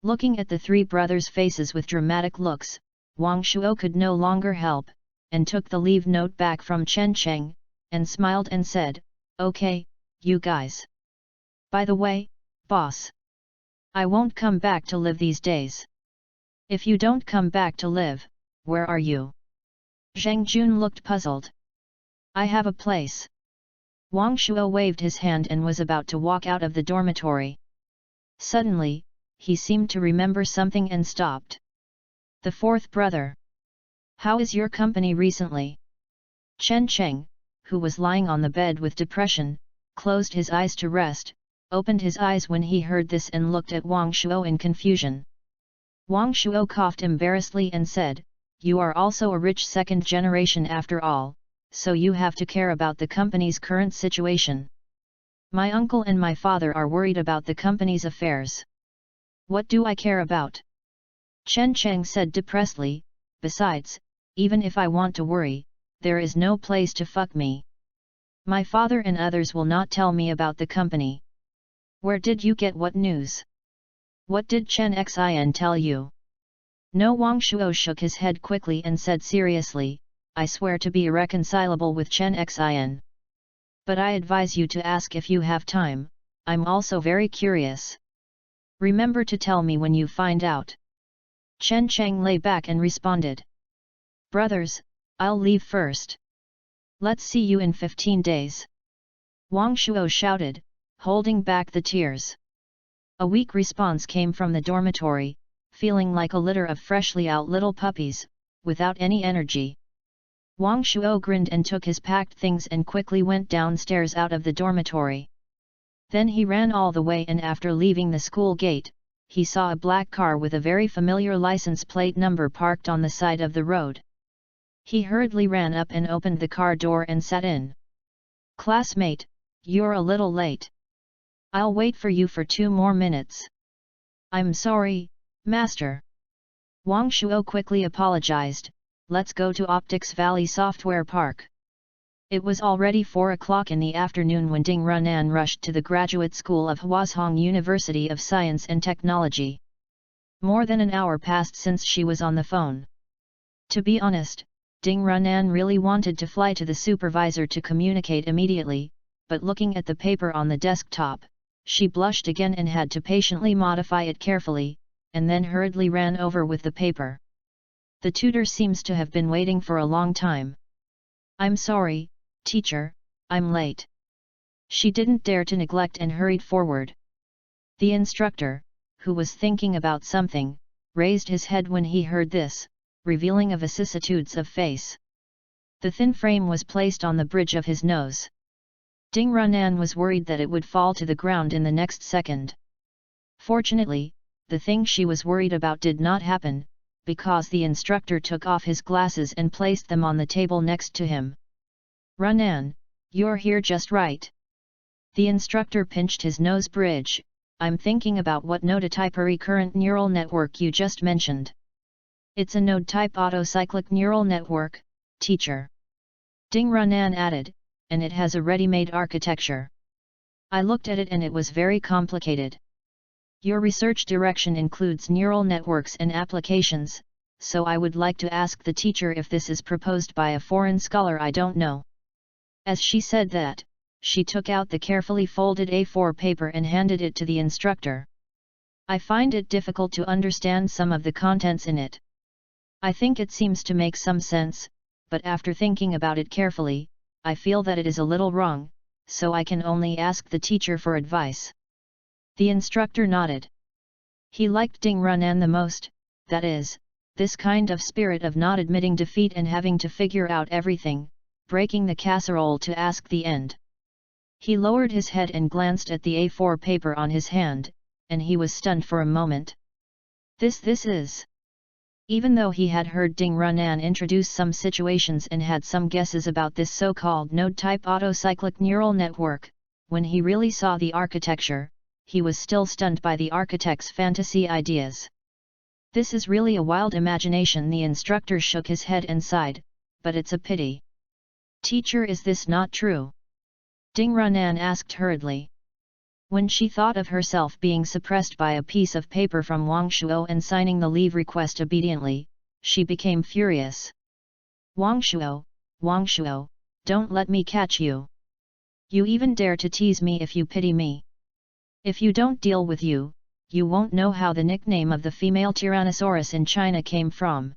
Looking at the three brothers' faces with dramatic looks, Wang Shuo could no longer help, and took the leave note back from Chen Cheng, and smiled and said, okay, you guys. By the way, boss. I won't come back to live these days. If you don't come back to live, where are you? Zheng Jun looked puzzled. I have a place. Wang Shuo waved his hand and was about to walk out of the dormitory. Suddenly, he seemed to remember something and stopped. The fourth brother. How is your company recently? Chen Cheng, who was lying on the bed with depression, closed his eyes to rest, opened his eyes when he heard this and looked at Wang Shuo in confusion. Wang Shuo coughed embarrassedly and said, you are also a rich second generation after all, so you have to care about the company's current situation. My uncle and my father are worried about the company's affairs. What do I care about? Chen Cheng said depressedly, besides, even if I want to worry, there is no place to fuck me. My father and others will not tell me about the company. Where did you get what news? What did Chen Xin tell you? No. Wang Shuo shook his head quickly and said seriously, I swear to be irreconcilable with Chen Xin. But I advise you to ask if you have time, I'm also very curious. Remember to tell me when you find out. Chen Cheng lay back and responded. Brothers, I'll leave first. Let's see you in 15 days. Wang Shuo shouted, holding back the tears. A weak response came from the dormitory, feeling like a litter of freshly out little puppies, without any energy. Wang Shuo grinned and took his packed things and quickly went downstairs out of the dormitory. Then he ran all the way, and after leaving the school gate, he saw a black car with a very familiar license plate number parked on the side of the road. He hurriedly ran up and opened the car door and sat in. Classmate, you're a little late. I'll wait for you for 2 more minutes. I'm sorry, master. Wang Shuo quickly apologized, let's go to Optics Valley Software Park. It was already 4 o'clock in the afternoon when Ding Runan rushed to the graduate school of Huazhong University of Science and Technology. More than an hour passed since she was on the phone. To be honest, Ding Runan really wanted to fly to the supervisor to communicate immediately, but looking at the paper on the desktop, she blushed again and had to patiently modify it carefully, and then hurriedly ran over with the paper. The tutor seems to have been waiting for a long time. I'm sorry, teacher, I'm late. She didn't dare to neglect and hurried forward. The instructor, who was thinking about something, raised his head when he heard this, revealing a vicissitudes of face. The thin frame was placed on the bridge of his nose. Ding Runan was worried that it would fall to the ground in the next second. Fortunately, the thing she was worried about did not happen, because the instructor took off his glasses and placed them on the table next to him. "Runan, you're here just right." The instructor pinched his nose bridge. "I'm thinking about what node-type recurrent neural network you just mentioned." "It's a node-type autocyclic neural network, teacher," Ding Runan added, "and it has a ready-made architecture. I looked at it and it was very complicated. Your research direction includes neural networks and applications, so I would like to ask the teacher if this is proposed by a foreign scholar I don't know." As she said that, she took out the carefully folded A4 paper and handed it to the instructor. "I find it difficult to understand some of the contents in it. I think it seems to make some sense, but after thinking about it carefully, I feel that it is a little wrong, so I can only ask the teacher for advice." The instructor nodded. He liked Ding Runan the most, that is, this kind of spirit of not admitting defeat and having to figure out everything, breaking the casserole to ask the end. He lowered his head and glanced at the A4 paper on his hand, and he was stunned for a moment. This is... Even though he had heard Ding Runan introduce some situations and had some guesses about this so-called node-type autocyclic neural network, when he really saw the architecture, he was still stunned by the architect's fantasy ideas. "This is really a wild imagination," the instructor shook his head and sighed, "but it's a pity." "Teacher, is this not true?" Ding Runan asked hurriedly. When she thought of herself being suppressed by a piece of paper from Wang Shuo and signing the leave request obediently, she became furious. Wang Shuo, don't let me catch you. You even dare to tease me if you pity me. If you don't deal with you, you won't know how the nickname of the female Tyrannosaurus in China came from."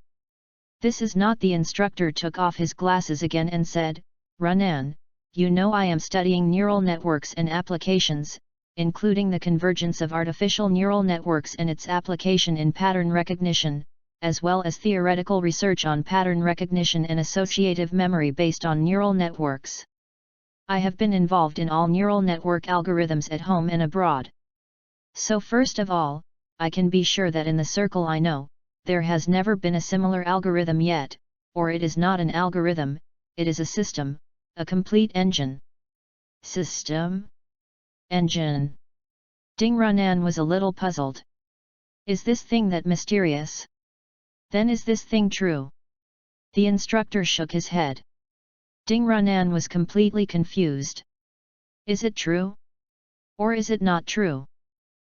"This is not." The instructor took off his glasses again and said, "Runan, you know I am studying neural networks and applications, including the convergence of artificial neural networks and its application in pattern recognition, as well as theoretical research on pattern recognition and associative memory based on neural networks. I have been involved in all neural network algorithms at home and abroad. So first of all, I can be sure that in the circle I know, there has never been a similar algorithm yet, or it is not an algorithm, it is a system, a complete engine." "System? Engine?" Ding Runan was a little puzzled. "Is this thing that mysterious? Then is this thing true?" The instructor shook his head. Ding Runan was completely confused. Is it true? Or is it not true?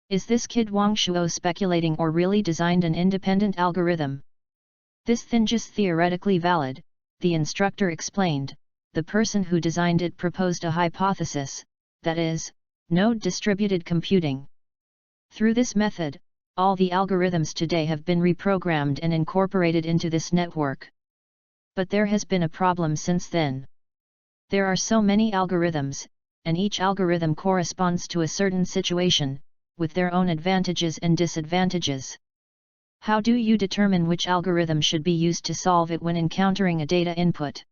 Is this kid Wang Shuo speculating or really designed an independent algorithm? "This thing is theoretically valid," the instructor explained. "The person who designed it proposed a hypothesis, that is, node distributed computing. Through this method, all the algorithms today have been reprogrammed and incorporated into this network. But there has been a problem since then. There are so many algorithms, and each algorithm corresponds to a certain situation, with their own advantages and disadvantages. How do you determine which algorithm should be used to solve it when encountering a data input?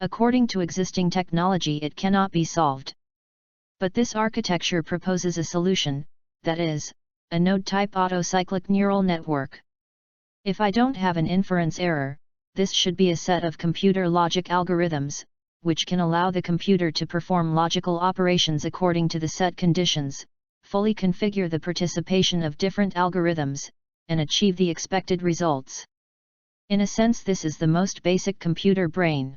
According to existing technology, it cannot be solved. But this architecture proposes a solution, that is, a node-type autocyclic neural network. If I don't have an inference error, this should be a set of computer logic algorithms, which can allow the computer to perform logical operations according to the set conditions, fully configure the participation of different algorithms, and achieve the expected results. In a sense, this is the most basic computer brain.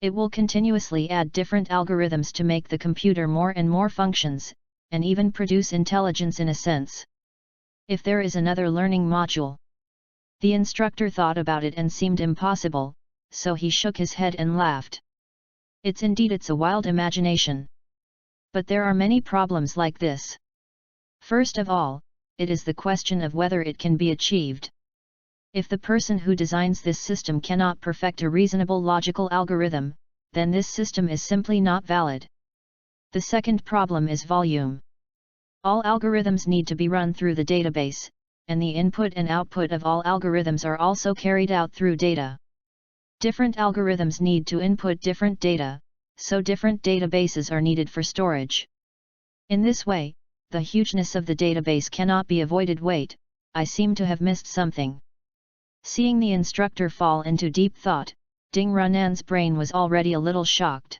It will continuously add different algorithms to make the computer more and more functions, and even produce intelligence in a sense. If there is another learning module." The instructor thought about it and seemed impossible, so he shook his head and laughed. It's a wild imagination. But there are many problems like this. First of all, it is the question of whether it can be achieved. If the person who designs this system cannot perfect a reasonable logical algorithm, then this system is simply not valid. The second problem is volume. All algorithms need to be run through the database, and the input and output of all algorithms are also carried out through data. Different algorithms need to input different data, so different databases are needed for storage. In this way, the hugeness of the database cannot be avoided. Wait, I seem to have missed something. Seeing the instructor fall into deep thought, Ding Runan's brain was already a little shocked.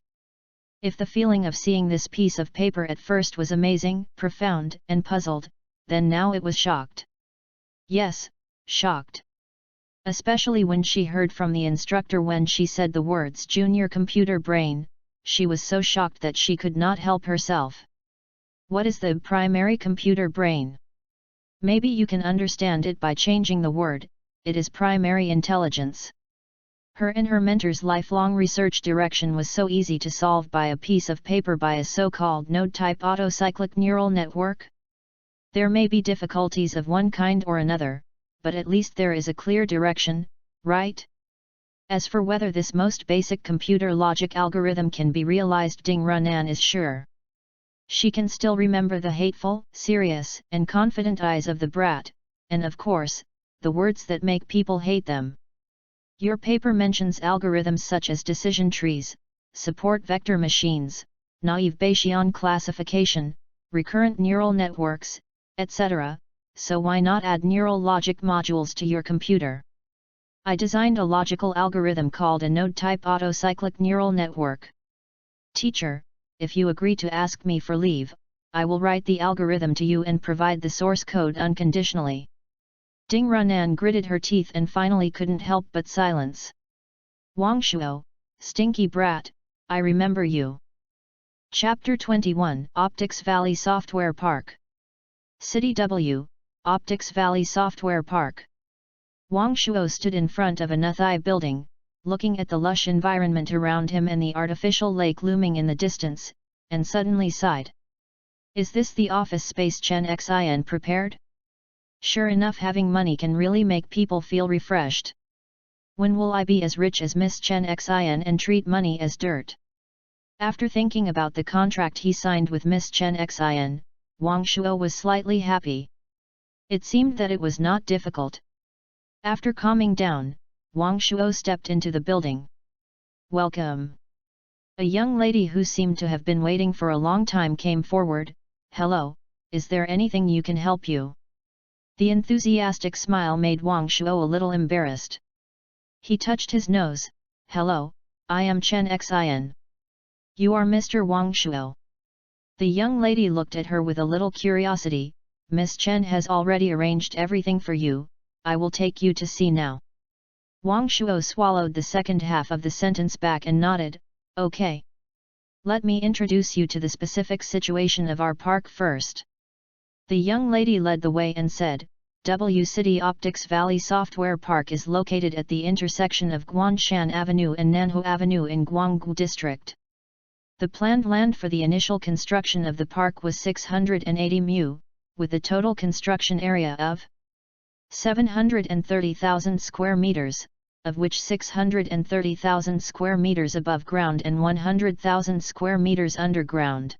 If the feeling of seeing this piece of paper at first was amazing, profound, and puzzled, then now it was shocked. Yes, shocked. Especially when she heard from the instructor when she said the words junior computer brain, she was so shocked that she could not help herself. What is the primary computer brain? Maybe you can understand it by changing the word, it is primary intelligence. Her and her mentor's lifelong research direction was so easy to solve by a piece of paper by a so-called node-type autocyclic neural network. There may be difficulties of one kind or another, but at least there is a clear direction, right? As for whether this most basic computer logic algorithm can be realized, Ding Runan is sure. She can still remember the hateful, serious, and confident eyes of the brat, and of course, the words that make people hate them. Your paper mentions algorithms such as decision trees, support vector machines, naive Bayesian classification, recurrent neural networks, etc., so why not add neural logic modules to your computer? I designed a logical algorithm called a node-type autocyclic neural network. Teacher, if you agree to ask me for leave, I will write the algorithm to you and provide the source code unconditionally. Ding Runan gritted her teeth and finally couldn't help but silence. Wang Shuo, stinky brat, I remember you. Chapter 21, Optics Valley Software Park. City W, Optics Valley Software Park. Wang Shuo stood in front of a Nuthai building, looking at the lush environment around him and the artificial lake looming in the distance, and suddenly sighed. Is this the office space Chen Xin prepared? Sure enough, having money can really make people feel refreshed. When will I be as rich as Miss Chen Xin and treat money as dirt? After thinking about the contract he signed with Miss Chen Xin, Wang Shuo was slightly happy. It seemed that it was not difficult. After calming down, Wang Shuo stepped into the building. Welcome. A young lady who seemed to have been waiting for a long time came forward. Hello, is there anything you can help you? The enthusiastic smile made Wang Shuo a little embarrassed. He touched his nose. Hello, I am Chen Xin. You are Mr. Wang Shuo. The young lady looked at her with a little curiosity. Miss Chen has already arranged everything for you, I will take you to see now. Wang Shuo swallowed the second half of the sentence back and nodded, okay. Let me introduce you to the specific situation of our park first. The young lady led the way and said, W City Optics Valley Software Park is located at the intersection of Guanshan Avenue and Nanhu Avenue in Guanggu District. The planned land for the initial construction of the park was 680 mu, with a total construction area of 730,000 square meters, of which 630,000 square meters above ground and 100,000 square meters underground.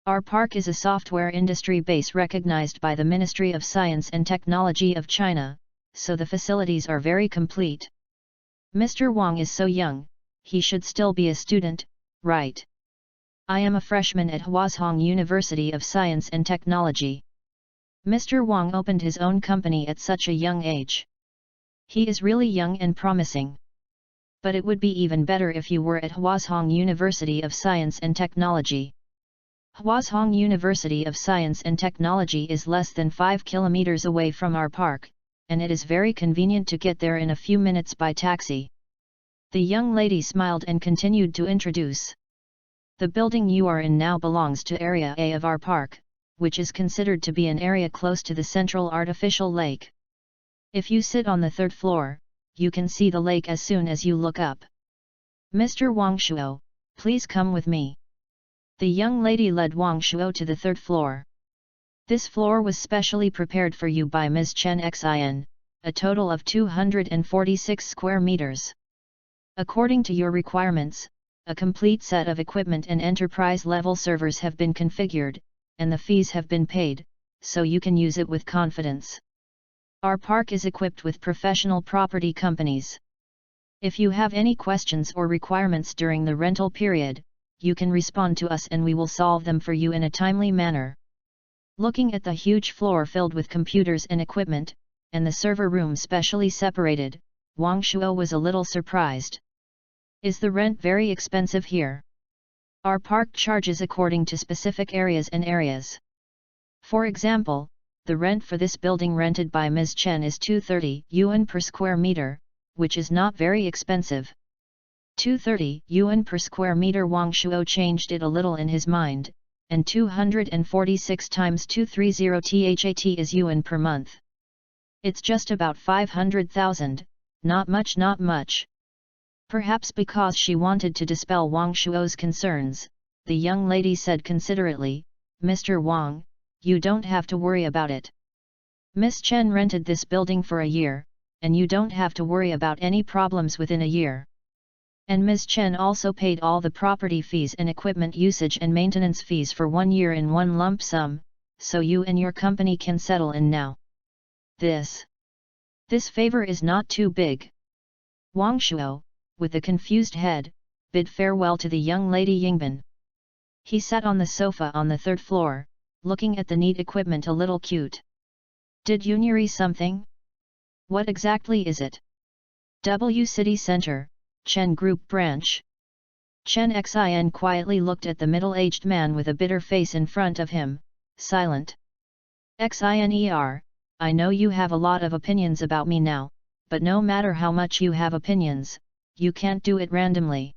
Our park is a software industry base recognized by the Ministry of Science and Technology of China, so the facilities are very complete. Mr. Wang is so young, he should still be a student, right? I am a freshman at Huazhong University of Science and Technology. Mr. Wang opened his own company at such a young age. He is really young and promising. But it would be even better if you were at Huazhong University of Science and Technology. Huazhong University of Science and Technology is less than 5 kilometers away from our park, and it is very convenient to get there in a few minutes by taxi. The young lady smiled and continued to introduce. The building you are in now belongs to Area A of our park, which is considered to be an area close to the central artificial lake. If you sit on the third floor, you can see the lake as soon as you look up. Mr. Wang Shuo, please come with me. The young lady led Wang Shuo to the third floor. This floor was specially prepared for you by Ms. Chen Xin, a total of 246 square meters. According to your requirements, a complete set of equipment and enterprise-level servers have been configured, and the fees have been paid, so you can use it with confidence. Our park is equipped with professional property companies. If you have any questions or requirements during the rental period, you can respond to us and we will solve them for you in a timely manner. Looking at the huge floor filled with computers and equipment, and the server room specially separated, Wang Shuo was a little surprised. Is the rent very expensive here? Are park charges according to specific areas and areas? For example, the rent for this building rented by Ms. Chen is 230 yuan per square meter, which is not very expensive. 230 yuan per square meter. Wang Shuo changed it a little in his mind, and 246 times 230 that is yuan per month. It's just about 500,000, not much not much. Perhaps because she wanted to dispel Wang Shuo's concerns, the young lady said considerately, Mr. Wang, you don't have to worry about it. Miss Chen rented this building for a year, and you don't have to worry about any problems within a year. And Ms. Chen also paid all the property fees and equipment usage and maintenance fees for 1 year in one lump sum, so you and your company can settle in now. This favor is not too big. Wang Shuo, with a confused head, bid farewell to the young lady Yingbin. He sat on the sofa on the 3rd floor, looking at the neat equipment a little cute. Did Yunuri something? What exactly is it? W City Center, Chen Group Branch. Chen Xin quietly looked at the middle-aged man with a bitter face in front of him, silent. Xiner, I know you have a lot of opinions about me now, but no matter how much you have opinions, you can't do it randomly.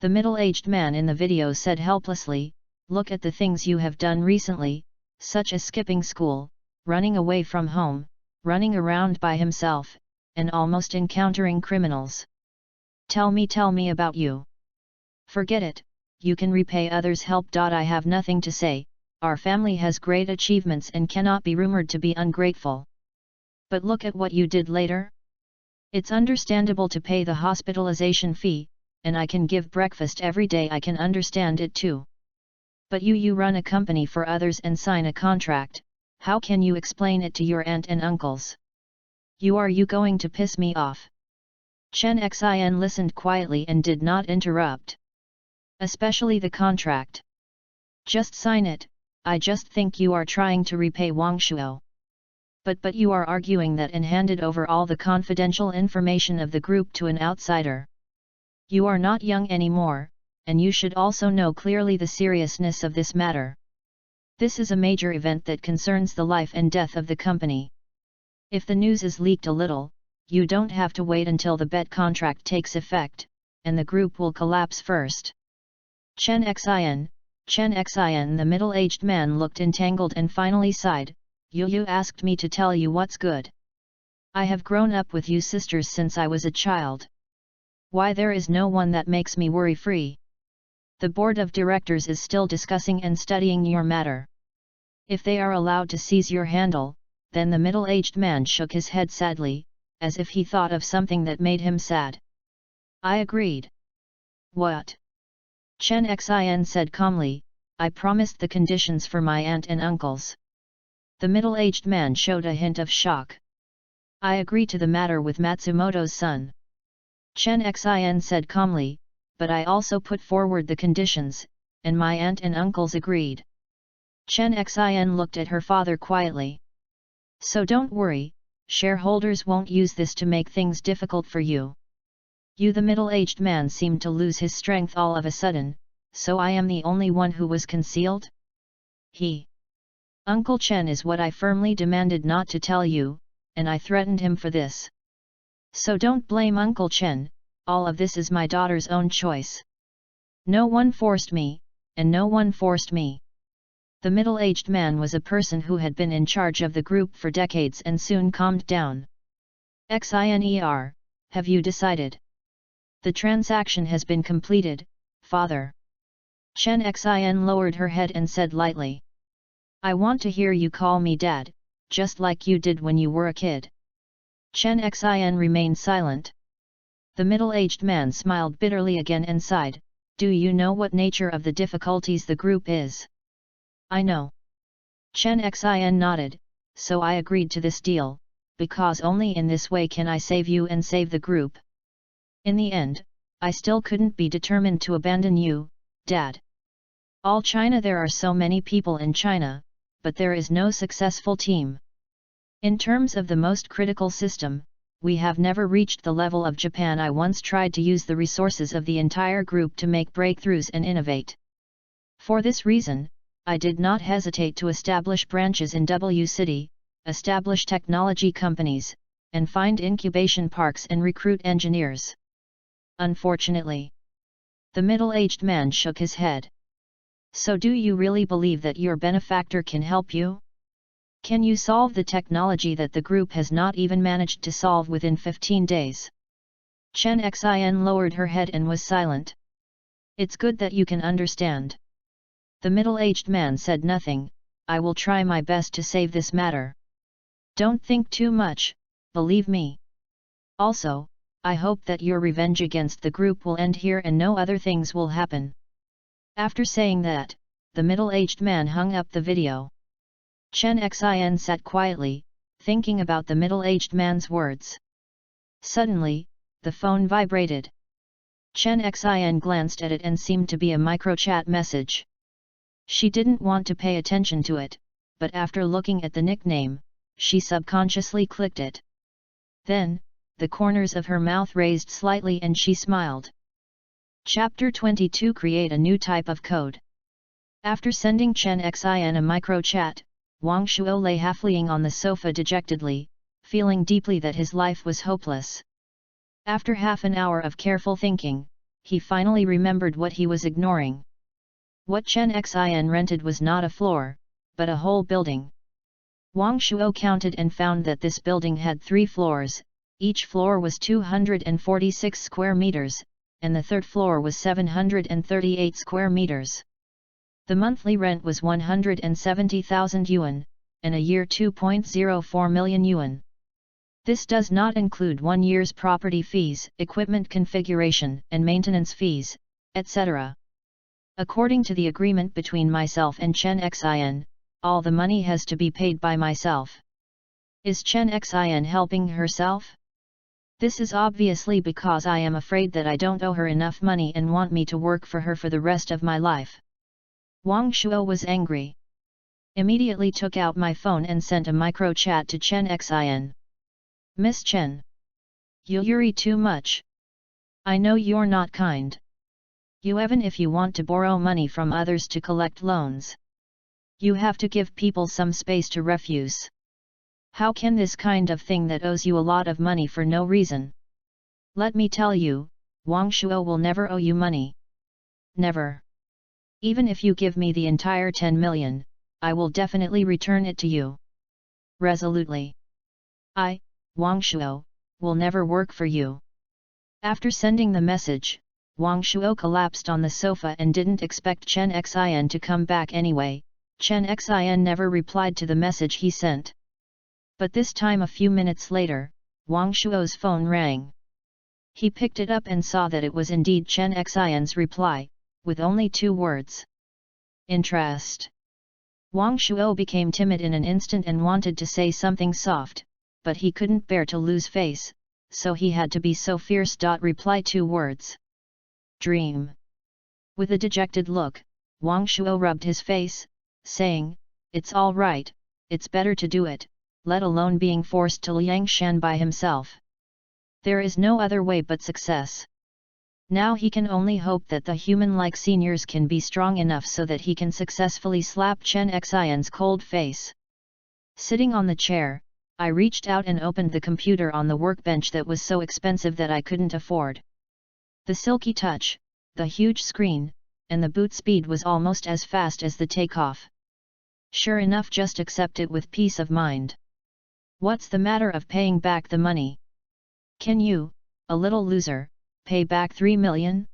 The middle-aged man in the video said helplessly, look at the things you have done recently, such as skipping school, running away from home, running around by himself, and almost encountering criminals. Tell me about you. Forget it, you can repay others' help. I have nothing to say, our family has great achievements and cannot be rumored to be ungrateful. But look at what you did later. It's understandable to pay the hospitalization fee, and I can give breakfast every day, I can understand it too. But you run a company for others and sign a contract, how can you explain it to your aunt and uncles? You going to piss me off? Chen Xin listened quietly and did not interrupt. Especially the contract. Just sign it, I just think you are trying to repay Wang Shuo. But you are arguing that and handed over all the confidential information of the group to an outsider. You are not young anymore, and you should also know clearly the seriousness of this matter. This is a major event that concerns the life and death of the company. If the news is leaked a little, you don't have to wait until the bet contract takes effect, and the group will collapse first. Chen Xin, the middle-aged man looked entangled and finally sighed, You asked me to tell you what's good. I have grown up with you sisters since I was a child. Why there is no one that makes me worry-free? The board of directors is still discussing and studying your matter. If they are allowed to seize your handle, then the middle-aged man shook his head sadly, as if he thought of something that made him sad. I agreed. What? Chen Xin said calmly, I promised the conditions for my aunt and uncles. The middle-aged man showed a hint of shock. I agree to the matter with Matsumoto's son. Chen Xin said calmly, but I also put forward the conditions, and my aunt and uncles agreed. Chen Xin looked at her father quietly. So don't worry, shareholders won't use this to make things difficult for you. The middle-aged man seemed to lose his strength all of a sudden, so I am the only one who was concealed? Uncle Chen is what I firmly demanded not to tell you, and I threatened him for this. So don't blame Uncle Chen, all of this is my daughter's own choice. No one forced me, and no one forced me. The middle-aged man was a person who had been in charge of the group for decades and soon calmed down. Xiner, have you decided? The transaction has been completed, father. Chen Xin lowered her head and said lightly. I want to hear you call me dad, just like you did when you were a kid. Chen Xin remained silent. The middle-aged man smiled bitterly again and sighed, do you know what nature of the difficulties the group is? I know. Chen Xin nodded, so I agreed to this deal, because only in this way can I save you and save the group. In the end, I still couldn't be determined to abandon you, Dad. All China there are so many people in China, but there is no successful team. In terms of the most critical system, we have never reached the level of Japan. I once tried to use the resources of the entire group to make breakthroughs and innovate. For this reason, I did not hesitate to establish branches in W City, establish technology companies, and find incubation parks and recruit engineers. Unfortunately, the middle-aged man shook his head. So do you really believe that your benefactor can help you? Can you solve the technology that the group has not even managed to solve within 15 days? Chen Xin lowered her head and was silent. It's good that you can understand. The middle-aged man said nothing. I will try my best to save this matter. Don't think too much, believe me. Also, I hope that your revenge against the group will end here and no other things will happen. After saying that, the middle-aged man hung up the video. Chen Xin sat quietly, thinking about the middle-aged man's words. Suddenly, the phone vibrated. Chen Xin glanced at it and seemed to be a microchat message. She didn't want to pay attention to it, but after looking at the nickname, she subconsciously clicked it. Then, the corners of her mouth raised slightly and she smiled. Chapter 22 Create a new type of code. After sending Chen Xin a microchat, Wang Shuo lay half-leaning on the sofa dejectedly, feeling deeply that his life was hopeless. After half an hour of careful thinking, he finally remembered what he was ignoring. What Chen Xin rented was not a floor, but a whole building. Wang Shuo counted and found that this building had 3 floors, each floor was 246 square meters, and the third floor was 738 square meters. The monthly rent was 170,000 yuan, and a year 2.04 million yuan. This does not include 1 year's property fees, equipment configuration and maintenance fees, etc. According to the agreement between myself and Chen Xin, all the money has to be paid by myself. Is Chen Xin helping herself? This is obviously because I am afraid that I don't owe her enough money and want me to work for her for the rest of my life. Wang Shuo was angry. Immediately took out my phone and sent a microchat to Chen Xin. Miss Chen. You worry too much. I know you're not kind. Even if you want to borrow money from others to collect loans, you have to give people some space to refuse. How can this kind of thing that owes you a lot of money for no reason? Let me tell you, Wang Shuo will never owe you money. Never. Even if you give me the entire 10 million, I will definitely return it to you. Resolutely. I, Wang Shuo, will never work for you. After sending the message, Wang Shuo collapsed on the sofa and didn't expect Chen Xin to come back anyway. Chen Xin never replied to the message he sent. But this time a few minutes later, Wang Shuo's phone rang. He picked it up and saw that it was indeed Chen Xin's reply, with only 2 words. Interest. Wang Shuo became timid in an instant and wanted to say something soft, but he couldn't bear to lose face, so he had to be so fierce. Reply 2 words. Dream. With a dejected look, Wang Shuo rubbed his face, saying, It's all right, it's better to do it, let alone being forced to Liangshan by himself. There is no other way but success. Now he can only hope that the human-like seniors can be strong enough so that he can successfully slap Chen Xin's cold face. Sitting on the chair, I reached out and opened the computer on the workbench that was so expensive that I couldn't afford. The silky touch, the huge screen, and the boot speed was almost as fast as the takeoff. Sure enough, just accept it with peace of mind. What's the matter of paying back the money? Can you, a little loser, pay back 3 million?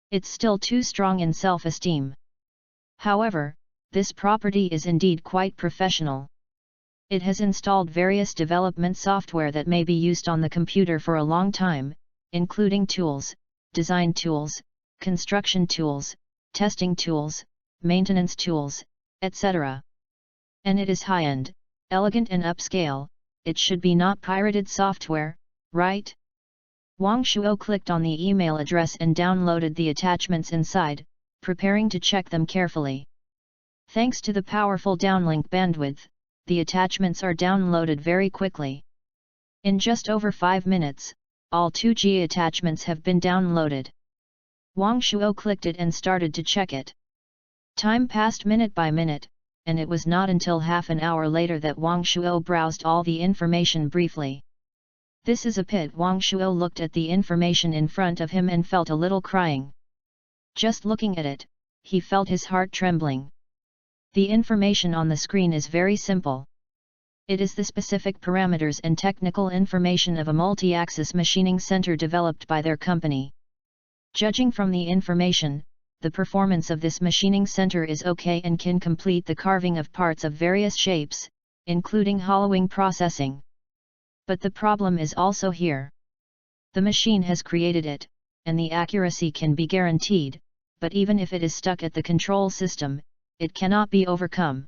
It's still too strong in self-esteem. However, this property is indeed quite professional. It has installed various development software that may be used on the computer for a long time, including tools, design tools, construction tools, testing tools, maintenance tools, etc. And it is high-end, elegant and upscale. It should be not pirated software, right? Wang Shuo clicked on the email address and downloaded the attachments inside, preparing to check them carefully. Thanks to the powerful downlink bandwidth, the attachments are downloaded very quickly. In just over 5 minutes, all 2G attachments have been downloaded. Wang Shuo clicked it and started to check it. Time passed minute by minute, and it was not until half an hour later that Wang Shuo browsed all the information briefly. This is a pit. Wang Shuo looked at the information in front of him and felt a little crying. Just looking at it, he felt his heart trembling. The information on the screen is very simple. It is the specific parameters and technical information of a multi-axis machining center developed by their company. Judging from the information, the performance of this machining center is okay and can complete the carving of parts of various shapes, including hollowing processing. But the problem is also here. The machine has created it, and the accuracy can be guaranteed, but even if it is stuck at the control system, it cannot be overcome.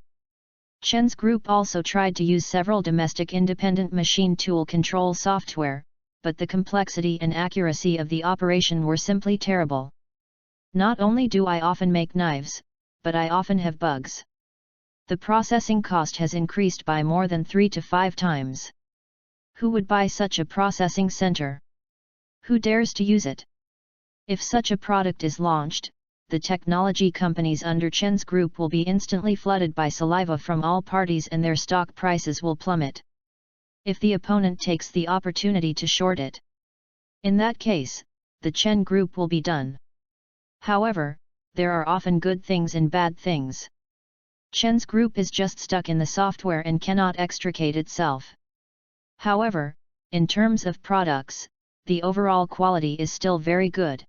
Chen's group also tried to use several domestic independent machine tool control software, but the complexity and accuracy of the operation were simply terrible. Not only do I often make knives, but I often have bugs. The processing cost has increased by more than 3 to 5 times. Who would buy such a processing center? Who dares to use it? If such a product is launched, the technology companies under Chen's group will be instantly flooded by saliva from all parties and their stock prices will plummet. If the opponent takes the opportunity to short it, in that case, the Chen group will be done. However, there are often good things and bad things. Chen's group is just stuck in the software and cannot extricate itself. However, in terms of products, the overall quality is still very good.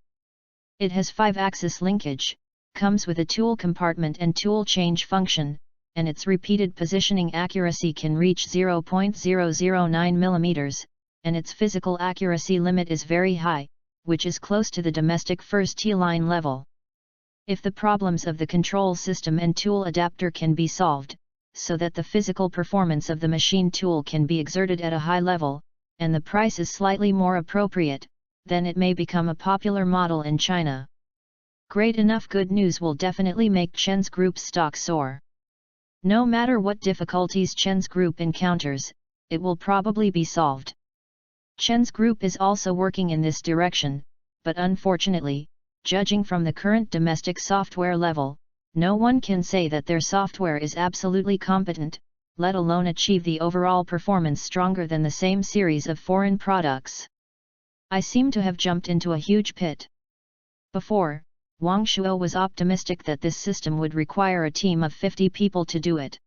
It has 5-axis linkage, comes with a tool compartment and tool change function, and its repeated positioning accuracy can reach 0.009 mm, and its physical accuracy limit is very high, which is close to the domestic first T-line level. If the problems of the control system and tool adapter can be solved, so that the physical performance of the machine tool can be exerted at a high level, and the price is slightly more appropriate, then it may become a popular model in China. Great enough good news will definitely make Chen's group's stock soar. No matter what difficulties Chen's group encounters, it will probably be solved. Chen's group is also working in this direction, but unfortunately, judging from the current domestic software level, no one can say that their software is absolutely competent, let alone achieve the overall performance stronger than the same series of foreign products. I seem to have jumped into a huge pit. Before, Wang Shuo was optimistic that this system would require a team of 50 people to do it.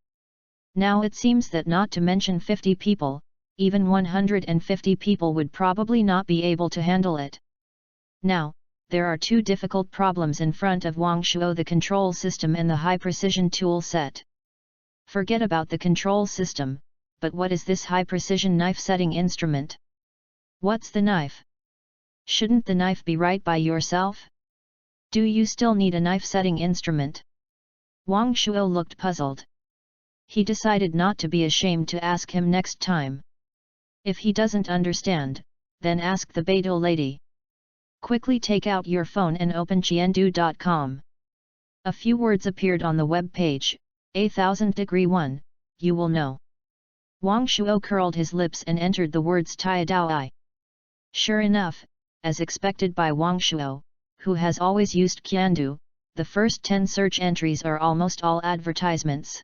Now it seems that not to mention 50 people, even 150 people would probably not be able to handle it. Now, there are 2 difficult problems in front of Wang Shuo: the control system and the high-precision tool set. Forget about the control system, but what is this high-precision knife setting instrument? What's the knife? Shouldn't the knife be right by yourself? Do you still need a knife setting instrument? Wang Shuo looked puzzled. He decided not to be ashamed to ask him next time. If he doesn't understand, then ask the Beidou lady. Quickly take out your phone and open qiandu.com. A few words appeared on the web page. 1000°1, you will know. Wang Shuo curled his lips and entered the words Tiadao. Sure enough, as expected by Wang Shuo, who has always used Qiandu, the first 10 search entries are almost all advertisements.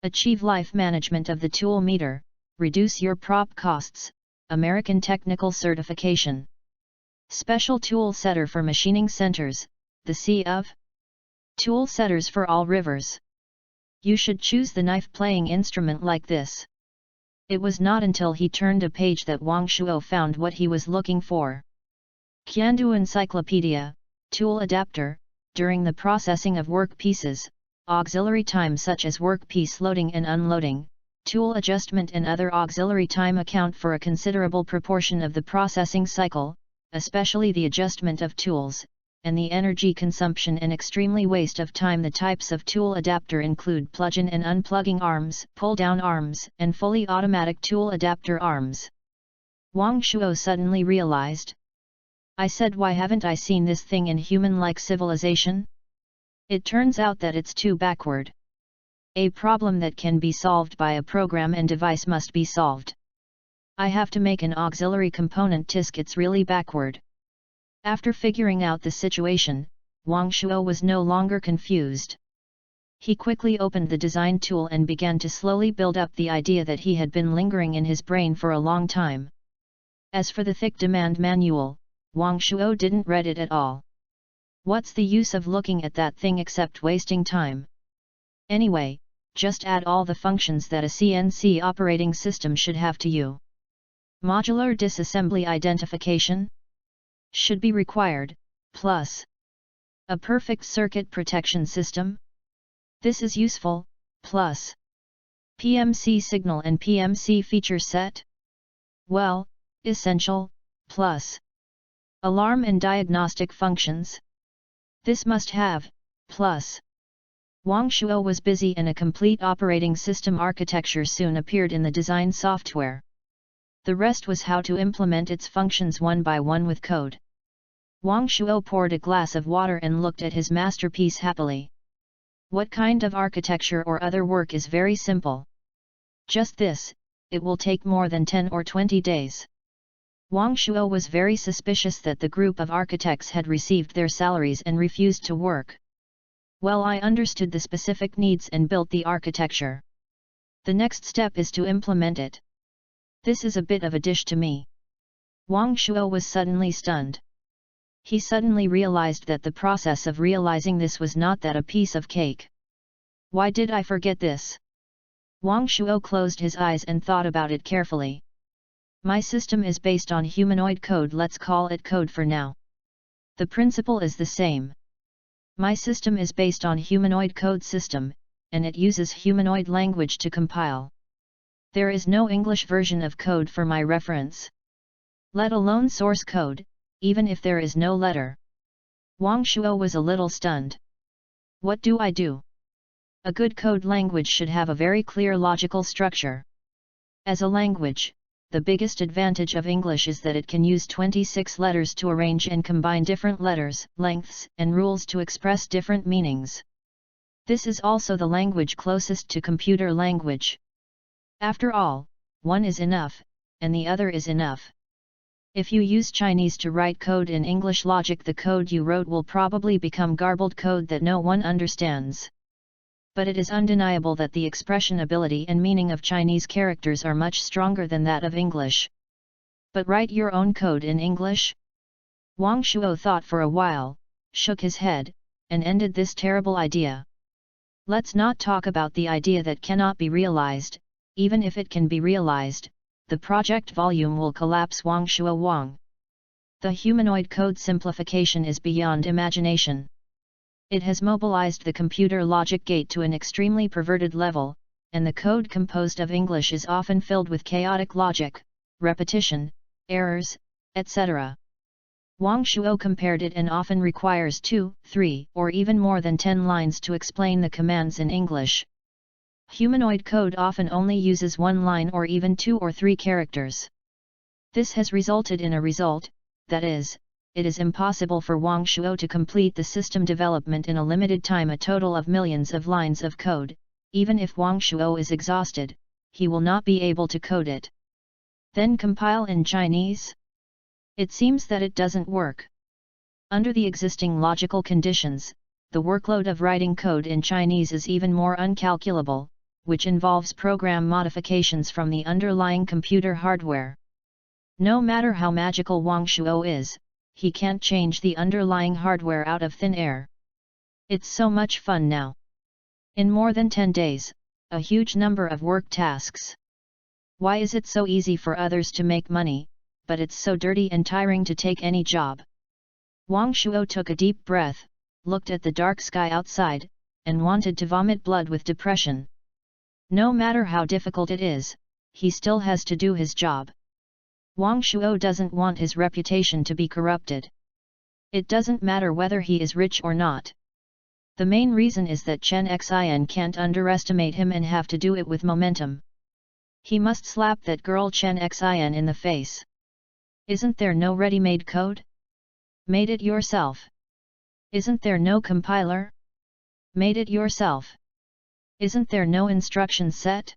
Achieve life management of the tool meter, reduce your prop costs, American technical certification. Special tool setter for machining centers, the C of tool setters for all rivers. You should choose the knife playing instrument like this. It was not until he turned a page that Wang Shuo found what he was looking for. Qiandu Encyclopedia, Tool Adapter, during the processing of work pieces, auxiliary time such as work piece loading and unloading, tool adjustment and other auxiliary time account for a considerable proportion of the processing cycle, especially the adjustment of tools, and the energy consumption and extremely waste of time. The types of tool adapter include plug-in and unplugging arms, pull-down arms, and fully automatic tool adapter arms. Wang Shuo suddenly realized. I said, why haven't I seen this thing in human-like civilization? It turns out that it's too backward. A problem that can be solved by a program and device must be solved. I have to make an auxiliary component tisk it's really backward. After figuring out the situation, Wang Shuo was no longer confused. He quickly opened the design tool and began to slowly build up the idea that he had been lingering in his brain for a long time. As for the thick demand manual, Wang Shuo didn't read it at all. What's the use of looking at that thing except wasting time? Anyway, just add all the functions that a CNC operating system should have to you. Modular disassembly identification should be required, plus a perfect circuit protection system. This is useful, plus PMC signal and PMC feature set. Well, essential, plus alarm and diagnostic functions. This must have, plus. Wang Shuo was busy and a complete operating system architecture soon appeared in the design software. The rest was how to implement its functions one by one with code. Wang Shuo poured a glass of water and looked at his masterpiece happily. What kind of architecture or other work is very simple? Just this, it will take more than 10 or 20 days. Wang Shuo was very suspicious that the group of architects had received their salaries and refused to work. Well, I understood the specific needs and built the architecture. The next step is to implement it. This is a bit of a dish to me. Wang Shuo was suddenly stunned. He suddenly realized that the process of realizing this was not that a piece of cake. Why did I forget this? Wang Shuo closed his eyes and thought about it carefully. My system is based on humanoid code, let's call it code for now. The principle is the same. My system is based on humanoid code system, and it uses humanoid language to compile. There is no English version of code for my reference. Let alone source code, even if there is no letter. Wang Shuo was a little stunned. What do I do? A good code language should have a very clear logical structure. As a language, the biggest advantage of English is that it can use 26 letters to arrange and combine different letters, lengths, and rules to express different meanings. This is also the language closest to computer language. After all, one is enough, and the other is enough. If you use Chinese to write code in English logic, the code you wrote will probably become garbled code that no one understands. But it is undeniable that the expression ability and meaning of Chinese characters are much stronger than that of English. But write your own code in English? Wang Shuo thought for a while, shook his head, and ended this terrible idea. Let's not talk about the idea that cannot be realized. Even if it can be realized, the project volume will collapse. Wang Shuo Wang. The humanoid code simplification is beyond imagination. It has mobilized the computer logic gate to an extremely perverted level, and the code composed of English is often filled with chaotic logic, repetition, errors, etc. Wang Shuo compared it and often requires 2, 3, or even more than 10 lines to explain the commands in English. Humanoid code often only uses 1 line or even 2 or 3 characters. This has resulted in a result, that is, it is impossible for Wang Shuo to complete the system development in a limited time, a total of millions of lines of code. Even if Wang Shuo is exhausted, he will not be able to code it. Then compile in Chinese? It seems that it doesn't work. Under the existing logical conditions, the workload of writing code in Chinese is even more uncalculable, which involves program modifications from the underlying computer hardware. No matter how magical Wang Shuo is, he can't change the underlying hardware out of thin air. It's so much fun now. In more than 10 days, a huge number of work tasks. Why is it so easy for others to make money, but it's so dirty and tiring to take any job? Wang Shuo took a deep breath, looked at the dark sky outside, and wanted to vomit blood with depression. No matter how difficult it is, he still has to do his job. Wang Shuo doesn't want his reputation to be corrupted. It doesn't matter whether he is rich or not. The main reason is that Chen Xin can't underestimate him and have to do it with momentum. He must slap that girl Chen Xin in the face. Isn't there no ready-made code? Made it yourself. Isn't there no compiler? Made it yourself. Isn't there no instruction set?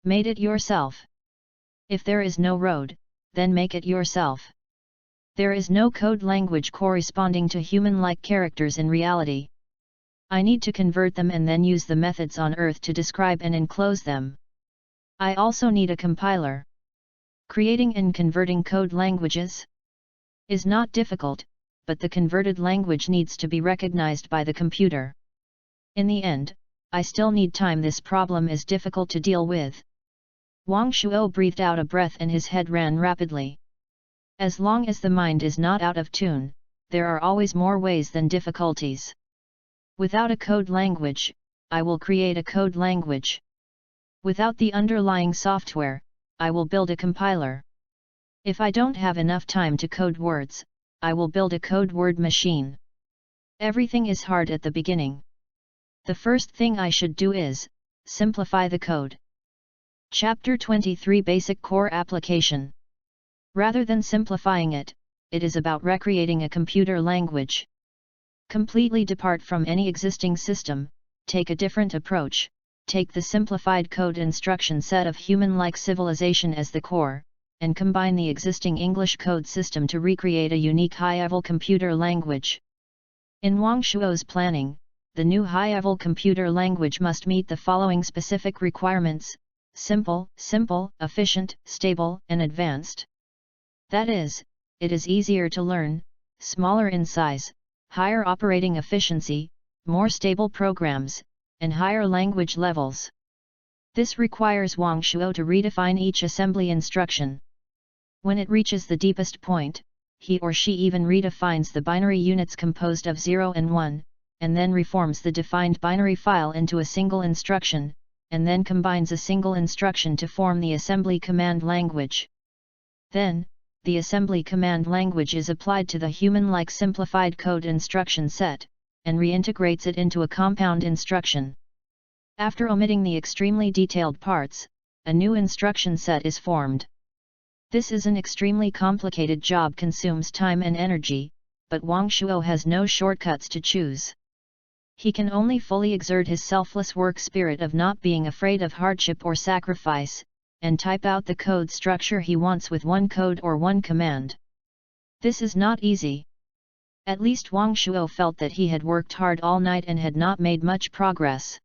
Made it yourself. If there is no road, then make it yourself. There is no code language corresponding to human-like characters in reality. I need to convert them and then use the methods on Earth to describe and enclose them. I also need a compiler. Creating and converting code languages is not difficult, but the converted language needs to be recognized by the computer. In the end, I still need time. This problem is difficult to deal with. Wang Shuo breathed out a breath and his head ran rapidly. As long as the mind is not out of tune, there are always more ways than difficulties. Without a code language, I will create a code language. Without the underlying software, I will build a compiler. If I don't have enough time to code words, I will build a code word machine. Everything is hard at the beginning. The first thing I should do is simplify the code. Chapter 23 Basic Core Application. Rather than simplifying it, it is about recreating a computer language. Completely depart from any existing system, take a different approach, take the simplified code instruction set of human-like civilization as the core, and combine the existing English code system to recreate a unique high-level computer language. In Wang Shuo's planning, the new high-level computer language must meet the following specific requirements: simple, efficient, stable, and advanced. That is, it is easier to learn, smaller in size, higher operating efficiency, more stable programs, and higher language levels. This requires Wang Shuo to redefine each assembly instruction. When it reaches the deepest point, he or she even redefines the binary units composed of 0 and 1, and then reforms the defined binary file into a single instruction, and then combines a single instruction to form the assembly command language. Then, the assembly command language is applied to the human-like simplified code instruction set, and reintegrates it into a compound instruction. After omitting the extremely detailed parts, a new instruction set is formed. This is an extremely complicated job, consumes time and energy, but Wang Shuo has no shortcuts to choose. He can only fully exert his selfless work spirit of not being afraid of hardship or sacrifice, and type out the code structure he wants with one code or one command. This is not easy. At least Wang Shuo felt that he had worked hard all night and had not made much progress.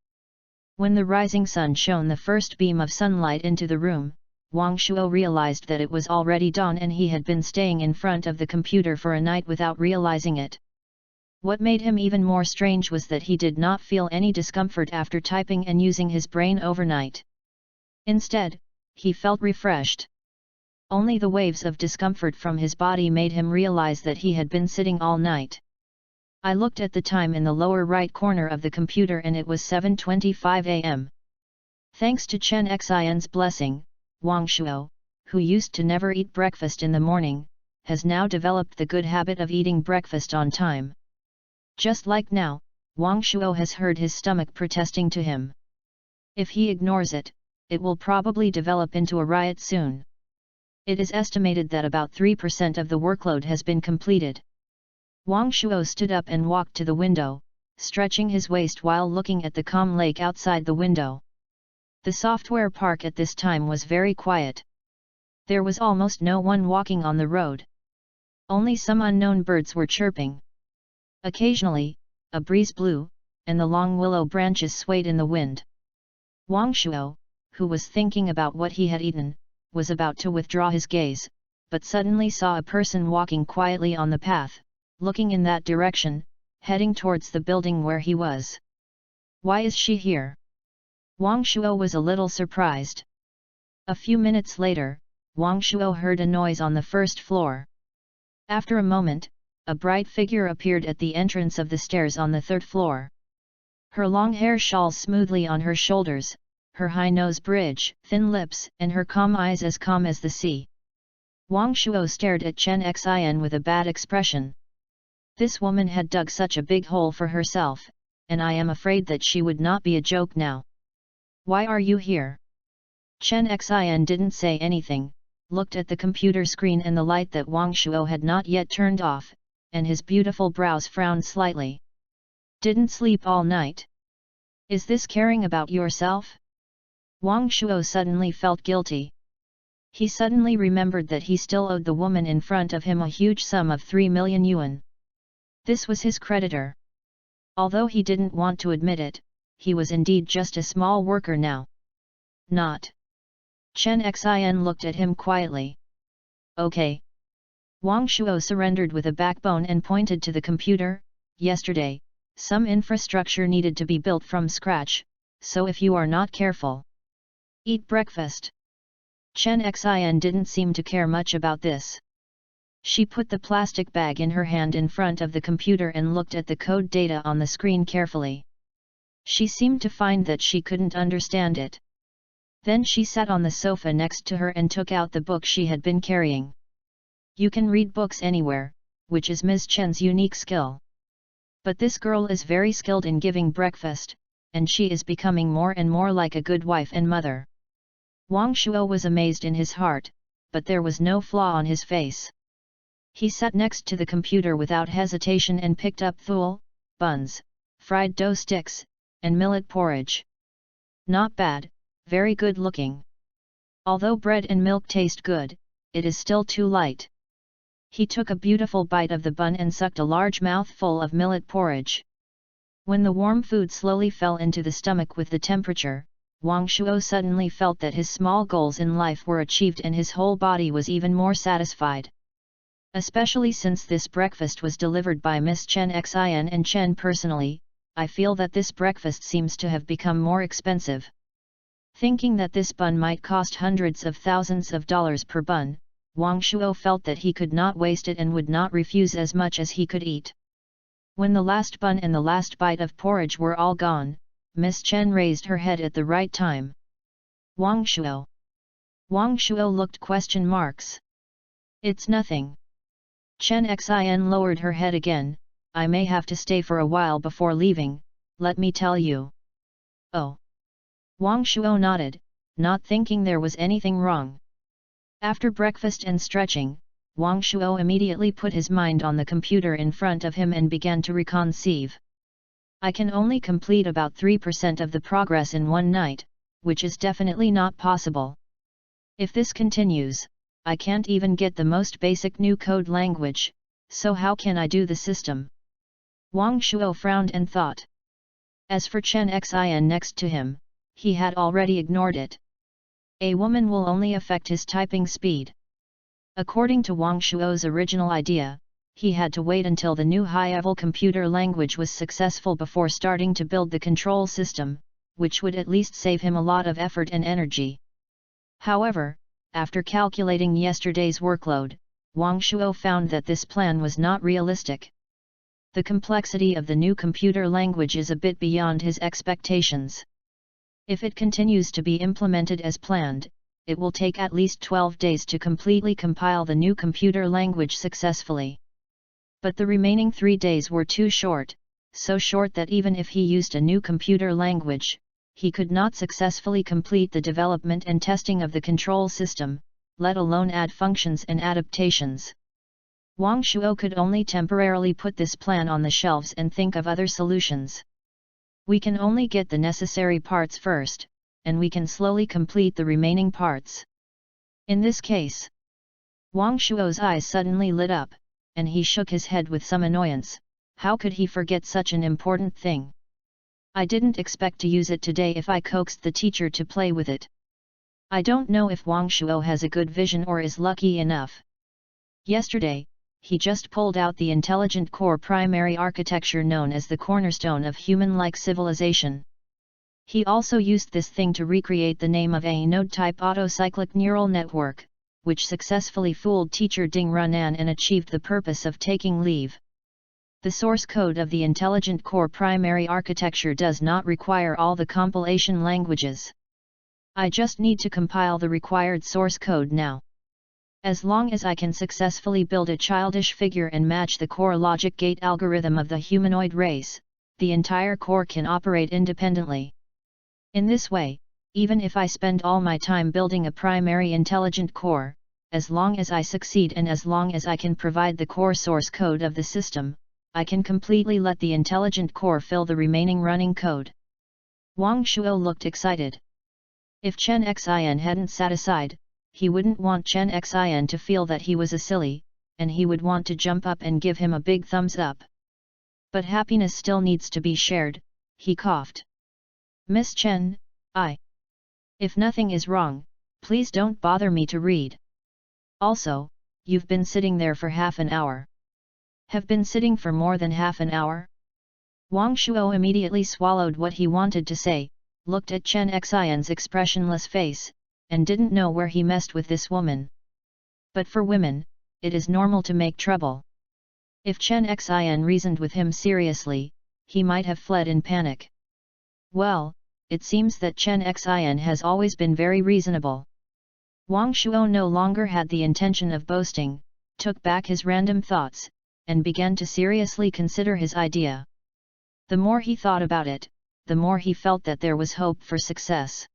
When the rising sun shone the first beam of sunlight into the room, Wang Shuo realized that it was already dawn and he had been staying in front of the computer for a night without realizing it. What made him even more strange was that he did not feel any discomfort after typing and using his brain overnight. Instead, he felt refreshed. Only the waves of discomfort from his body made him realize that he had been sitting all night. I looked at the time in the lower right corner of the computer and it was 7:25 a.m. Thanks to Chen Xin's blessing, Wang Shuo, who used to never eat breakfast in the morning, has now developed the good habit of eating breakfast on time. Just like now, Wang Shuo has heard his stomach protesting to him. If he ignores it, it will probably develop into a riot soon. It is estimated that about 3% of the workload has been completed. Wang Shuo stood up and walked to the window, stretching his waist while looking at the calm lake outside the window. The software park at this time was very quiet. There was almost no one walking on the road. Only some unknown birds were chirping. Occasionally, a breeze blew, and the long willow branches swayed in the wind. Wang Shuo, who was thinking about what he had eaten, was about to withdraw his gaze, but suddenly saw a person walking quietly on the path, looking in that direction, heading towards the building where he was. Why is she here? Wang Shuo was a little surprised. A few minutes later, Wang Shuo heard a noise on the first floor. After a moment, a bright figure appeared at the entrance of the stairs on the third floor. Her long hair shawls smoothly on her shoulders, her high nose bridge, thin lips, and her calm eyes as calm as the sea. Wang Shuo stared at Chen Xin with a bad expression. This woman had dug such a big hole for herself, and I am afraid that she would not be a joke now. Why are you here? Chen Xin didn't say anything, looked at the computer screen and the light that Wang Shuo had not yet turned off, and his beautiful brows frowned slightly. Didn't sleep all night? Is this caring about yourself? Wang Shuo suddenly felt guilty. He suddenly remembered that he still owed the woman in front of him a huge sum of 3 million yuan. This was his creditor. Although he didn't want to admit it, he was indeed just a small worker now. Not. Chen Xin looked at him quietly. Okay. Wang Shuo surrendered with a backbone and pointed to the computer. Yesterday, some infrastructure needed to be built from scratch, so if you are not careful, eat breakfast. Chen Xin didn't seem to care much about this. She put the plastic bag in her hand in front of the computer and looked at the code data on the screen carefully. She seemed to find that she couldn't understand it. Then she sat on the sofa next to her and took out the book she had been carrying. You can read books anywhere, which is Ms. Chen's unique skill. But this girl is very skilled in giving breakfast, and she is becoming more and more like a good wife and mother. Wang Shuo was amazed in his heart, but there was no flaw on his face. He sat next to the computer without hesitation and picked up thul, buns, fried dough sticks, and millet porridge. Not bad, very good looking. Although bread and milk taste good, it is still too light. He took a beautiful bite of the bun and sucked a large mouthful of millet porridge. When the warm food slowly fell into the stomach with the temperature, Wang Shuo suddenly felt that his small goals in life were achieved and his whole body was even more satisfied. Especially since this breakfast was delivered by Miss Chen Xin and Chen personally, I feel that this breakfast seems to have become more expensive. Thinking that this bun might cost hundreds of thousands of dollars per bun, Wang Shuo felt that he could not waste it and would not refuse as much as he could eat. When the last bun and the last bite of porridge were all gone, Miss Chen raised her head at the right time. Wang Shuo. Wang Shuo looked question marks. It's nothing. Chen Xin lowered her head again. I may have to stay for a while before leaving, let me tell you. Oh. Wang Shuo nodded, not thinking there was anything wrong. After breakfast and stretching, Wang Shuo immediately put his mind on the computer in front of him and began to reconceive. I can only complete about 3% of the progress in one night, which is definitely not possible. If this continues, I can't even get the most basic new code language, so how can I do the system? Wang Shuo frowned and thought. As for Chen Xin next to him, he had already ignored it. A woman will only affect his typing speed. According to Wang Shuo's original idea, he had to wait until the new high-level computer language was successful before starting to build the control system, which would at least save him a lot of effort and energy. However, after calculating yesterday's workload, Wang Shuo found that this plan was not realistic. The complexity of the new computer language is a bit beyond his expectations. If it continues to be implemented as planned, it will take at least 12 days to completely compile the new computer language successfully. But the remaining 3 days were too short, so short that even if he used a new computer language, he could not successfully complete the development and testing of the control system, let alone add functions and adaptations. Wang Shuo could only temporarily put this plan on the shelves and think of other solutions. We can only get the necessary parts first, and we can slowly complete the remaining parts. In this case, Wang Shuo's eyes suddenly lit up, and he shook his head with some annoyance. How could he forget such an important thing? I didn't expect to use it today if I coaxed the teacher to play with it. I don't know if Wang Shuo has a good vision or is lucky enough. Yesterday, he just pulled out the intelligent core primary architecture known as the cornerstone of human-like civilization. He also used this thing to recreate the name of a node-type autocyclic neural network, which successfully fooled teacher Ding Runan and achieved the purpose of taking leave. The source code of the intelligent core primary architecture does not require all the compilation languages. I just need to compile the required source code now. As long as I can successfully build a childish figure and match the core logic gate algorithm of the humanoid race, the entire core can operate independently. In this way, even if I spend all my time building a primary intelligent core, as long as I succeed and as long as I can provide the core source code of the system, I can completely let the intelligent core fill the remaining running code. Wang Shuo looked excited. If Chen Xin hadn't sat aside, he wouldn't want Chen Xin to feel that he was a silly, and he would want to jump up and give him a big thumbs up. But happiness still needs to be shared, he coughed. Miss Chen, if nothing is wrong, please don't bother me to read. Also, you've been sitting there for half an hour. Have been sitting for more than half an hour? Wang Shuo immediately swallowed what he wanted to say, looked at Chen Xin's expressionless face, and didn't know where he messed with this woman. But for women, it is normal to make trouble. If Chen Xin reasoned with him seriously, he might have fled in panic. Well, it seems that Chen Xin has always been very reasonable. Wang Shuo no longer had the intention of boasting, took back his random thoughts, and began to seriously consider his idea. The more he thought about it, the more he felt that there was hope for success.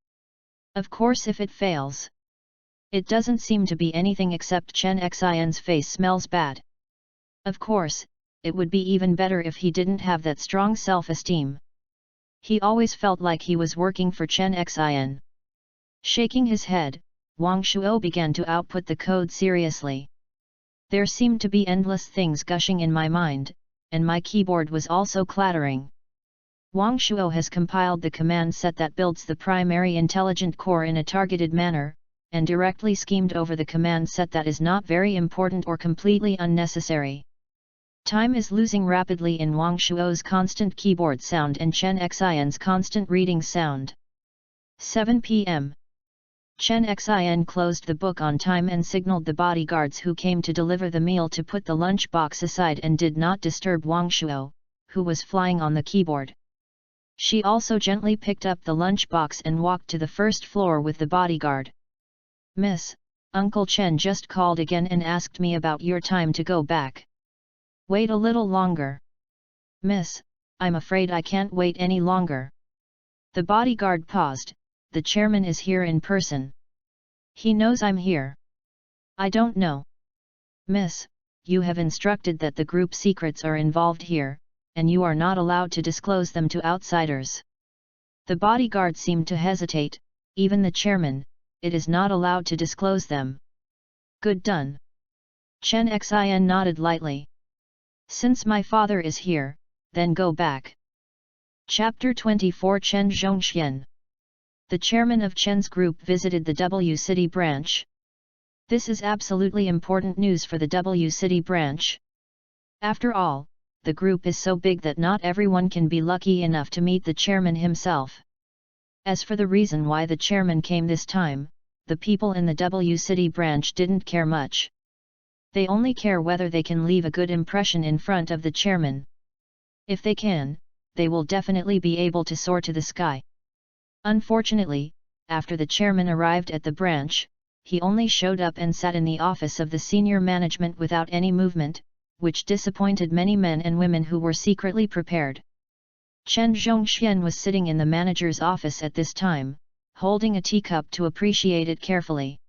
Of course, if it fails, it doesn't seem to be anything except Chen Xin's face smells bad. Of course, it would be even better if he didn't have that strong self-esteem. He always felt like he was working for Chen Xin. Shaking his head, Wang Shuo began to output the code seriously. There seemed to be endless things gushing in my mind, and my keyboard was also clattering. Wang Shuo has compiled the command set that builds the primary intelligent core in a targeted manner, and directly schemed over the command set that is not very important or completely unnecessary. Time is losing rapidly in Wang Shuo's constant keyboard sound and Chen Xin's constant reading sound. 7 p.m. Chen Xin closed the book on time and signaled the bodyguards who came to deliver the meal to put the lunch box aside and did not disturb Wang Shuo, who was flying on the keyboard. She also gently picked up the lunch box and walked to the first floor with the bodyguard. Miss, Uncle Chen just called again and asked me about your time to go back. Wait a little longer. Miss, I'm afraid I can't wait any longer. The bodyguard paused. The chairman is here in person. He knows I'm here. I don't know. Miss, you have instructed that the group secrets are involved here, and you are not allowed to disclose them to outsiders. The bodyguard seemed to hesitate, even the chairman, it is not allowed to disclose them. Good done. Chen Xin nodded lightly. Since my father is here, then go back. Chapter 24 Chen Zhongxian. The chairman of Chen's group visited the W City branch. This is absolutely important news for the W City branch. After all, the group is so big that not everyone can be lucky enough to meet the chairman himself. As for the reason why the chairman came this time, the people in the W City branch didn't care much. They only care whether they can leave a good impression in front of the chairman. If they can, they will definitely be able to soar to the sky. Unfortunately, after the chairman arrived at the branch, he only showed up and sat in the office of the senior management without any movement, which disappointed many men and women who were secretly prepared. Chen Zhongxian was sitting in the manager's office at this time, holding a teacup to appreciate it carefully.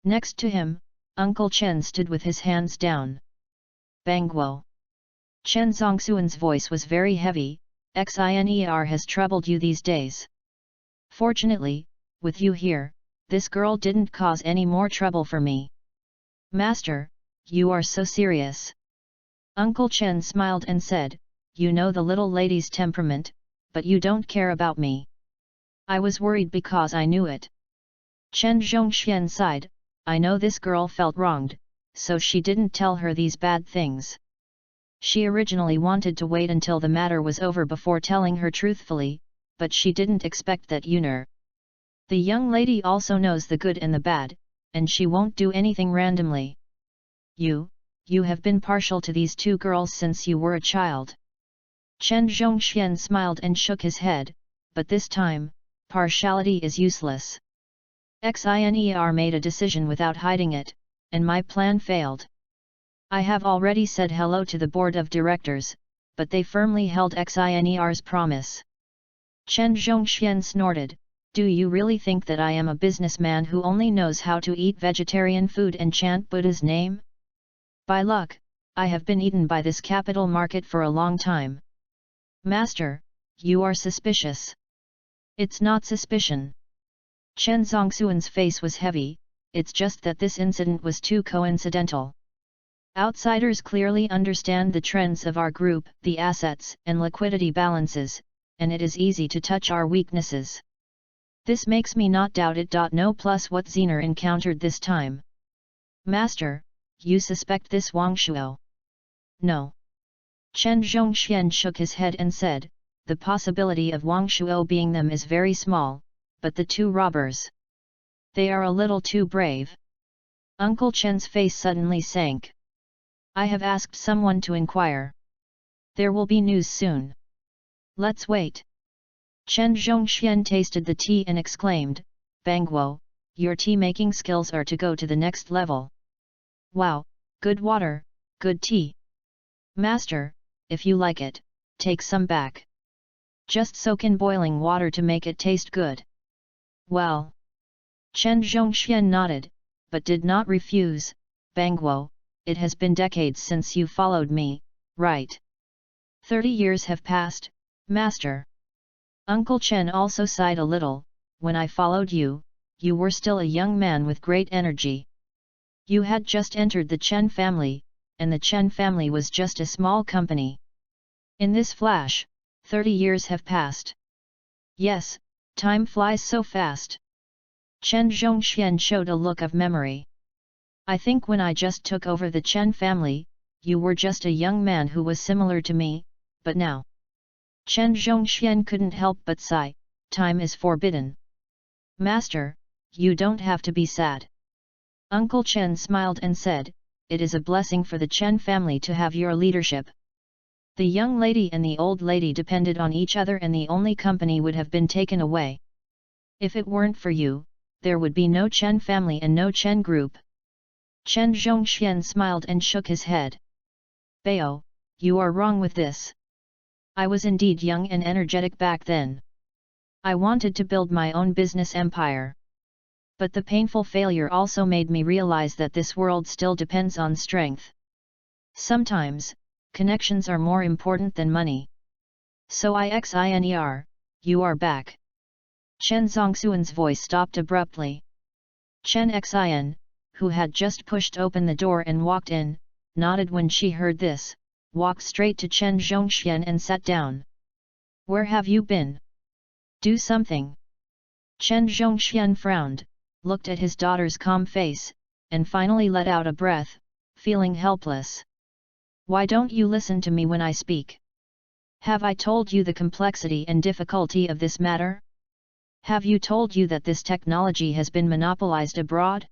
Next to him, Uncle Chen stood with his hands down. Bangguo. Chen Zongxuan's voice was very heavy. Xiner has troubled you these days. Fortunately, with you here, this girl didn't cause any more trouble for me. Master, you are so serious. Uncle Chen smiled and said, you know the little lady's temperament, but you don't care about me. I was worried because I knew it. Chen Zhongxian sighed, I know this girl felt wronged, so she didn't tell her these bad things. She originally wanted to wait until the matter was over before telling her truthfully, but she didn't expect that the young lady also knows the good and the bad, and she won't do anything randomly. You have been partial to these two girls since you were a child. Chen Zhongxian smiled and shook his head, but this time, partiality is useless. Xiner made a decision without hiding it, and my plan failed. I have already said hello to the board of directors, but they firmly held Xiner's promise. Chen Zhongxian snorted, do you really think that I am a businessman who only knows how to eat vegetarian food and chant Buddha's name? By luck, I have been eaten by this capital market for a long time. Master, you are suspicious. It's not suspicion. Chen Zongxuan's face was heavy, it's just that this incident was too coincidental. Outsiders clearly understand the trends of our group, the assets and liquidity balances, and it is easy to touch our weaknesses. This makes me not doubt it. No plus what Zener encountered this time. Master, you suspect this Wang Shuo? No. Chen Zhongxian shook his head and said, the possibility of Wang Shuo being them is very small, but the two robbers. They are a little too brave. Uncle Chen's face suddenly sank. I have asked someone to inquire. There will be news soon. Let's wait. Chen Zhongxian tasted the tea and exclaimed, Bangguo, your tea-making skills are to go to the next level. Wow, good water, good tea. Master, if you like it, take some back. Just soak in boiling water to make it taste good. Well. Chen Zhongxian nodded, but did not refuse. Bangguo, it has been decades since you followed me, right? 30 years have passed, Master. Uncle Chen also sighed a little. When I followed you, you were still a young man with great energy. You had just entered the Chen family, and the Chen family was just a small company. In this flash, 30 years have passed. Yes, time flies so fast. Chen Zhongxian showed a look of memory. I think when I just took over the Chen family, you were just a young man who was similar to me, but now. Chen Zhongxian couldn't help but sigh, time is forbidden. Master, you don't have to be sad. Uncle Chen smiled and said, it is a blessing for the Chen family to have your leadership. The young lady and the old lady depended on each other and the only company would have been taken away. If it weren't for you, there would be no Chen family and no Chen group. Chen Zhongxian smiled and shook his head. Bao, you are wrong with this. I was indeed young and energetic back then. I wanted to build my own business empire. But the painful failure also made me realize that this world still depends on strength. Sometimes, connections are more important than money. So Ixiner, you are back. Chen Zongxuan's voice stopped abruptly. Chen Xin, who had just pushed open the door and walked in, nodded when she heard this, walked straight to Chen Zhongxian and sat down. Where have you been? Do something. Chen Zhongxian frowned, looked at his daughter's calm face, and finally let out a breath, feeling helpless. Why don't you listen to me when I speak? Have I told you the complexity and difficulty of this matter? Have you told you that this technology has been monopolized abroad?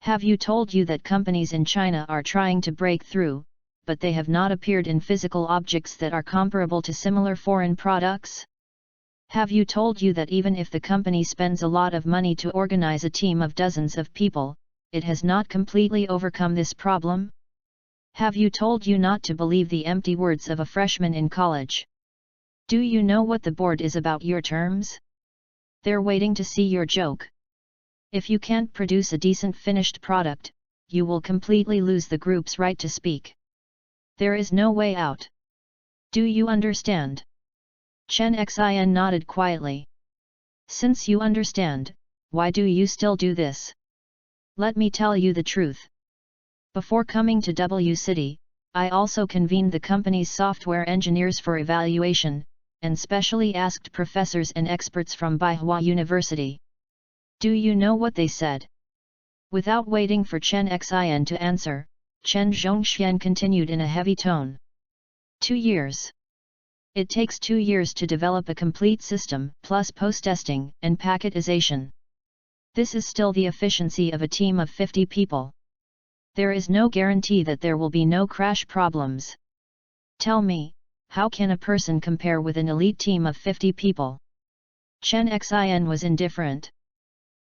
Have you told you that companies in China are trying to break through, but they have not appeared in physical objects that are comparable to similar foreign products? Have you told you that even if the company spends a lot of money to organize a team of dozens of people, it has not completely overcome this problem? Have you told you not to believe the empty words of a freshman in college? Do you know what the board is about your terms? They're waiting to see your joke. If you can't produce a decent finished product, you will completely lose the group's right to speak. There is no way out. Do you understand? Chen Xin nodded quietly. Since you understand, why do you still do this? Let me tell you the truth. Before coming to W City, I also convened the company's software engineers for evaluation, and specially asked professors and experts from Beihua University. Do you know what they said? Without waiting for Chen Xin to answer, Chen Zhongxian continued in a heavy tone. 2 years. It takes 2 years to develop a complete system, plus post-testing and packetization. This is still the efficiency of a team of 50 people. There is no guarantee that there will be no crash problems. Tell me, how can a person compare with an elite team of 50 people? Chen Xin was indifferent.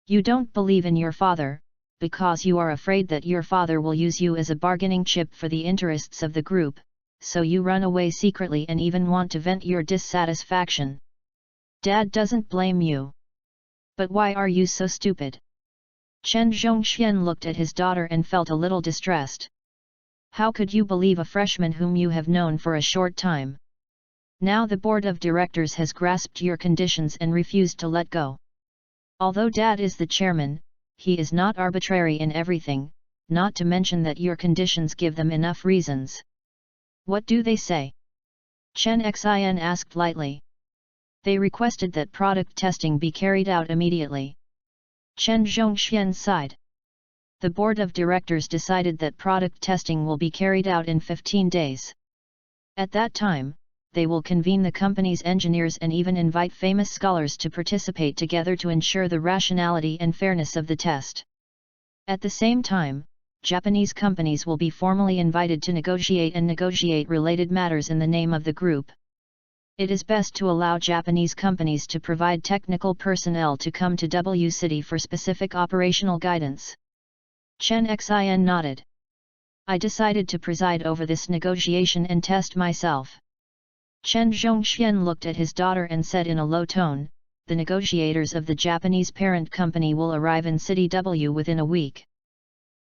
You don't believe in your father, because you are afraid that your father will use you as a bargaining chip for the interests of the group, so you run away secretly and even want to vent your dissatisfaction. Dad doesn't blame you. But why are you so stupid? Chen Zhongxian looked at his daughter and felt a little distressed. How could you believe a freshman whom you have known for a short time? Now the board of directors has grasped your conditions and refused to let go. Although Dad is the chairman, he is not arbitrary in everything, not to mention that your conditions give them enough reasons. What do they say? Chen Xin asked lightly. They requested that product testing be carried out immediately. Chen Zhongxian sighed. The board of directors decided that product testing will be carried out in 15 days. At that time, they will convene the company's engineers and even invite famous scholars to participate together to ensure the rationality and fairness of the test. At the same time, Japanese companies will be formally invited to negotiate related matters in the name of the group. It is best to allow Japanese companies to provide technical personnel to come to W City for specific operational guidance. Chen Xin nodded. I decided to preside over this negotiation and test myself. Chen Zhongxian looked at his daughter and said in a low tone, the negotiators of the Japanese parent company will arrive in City W within a week.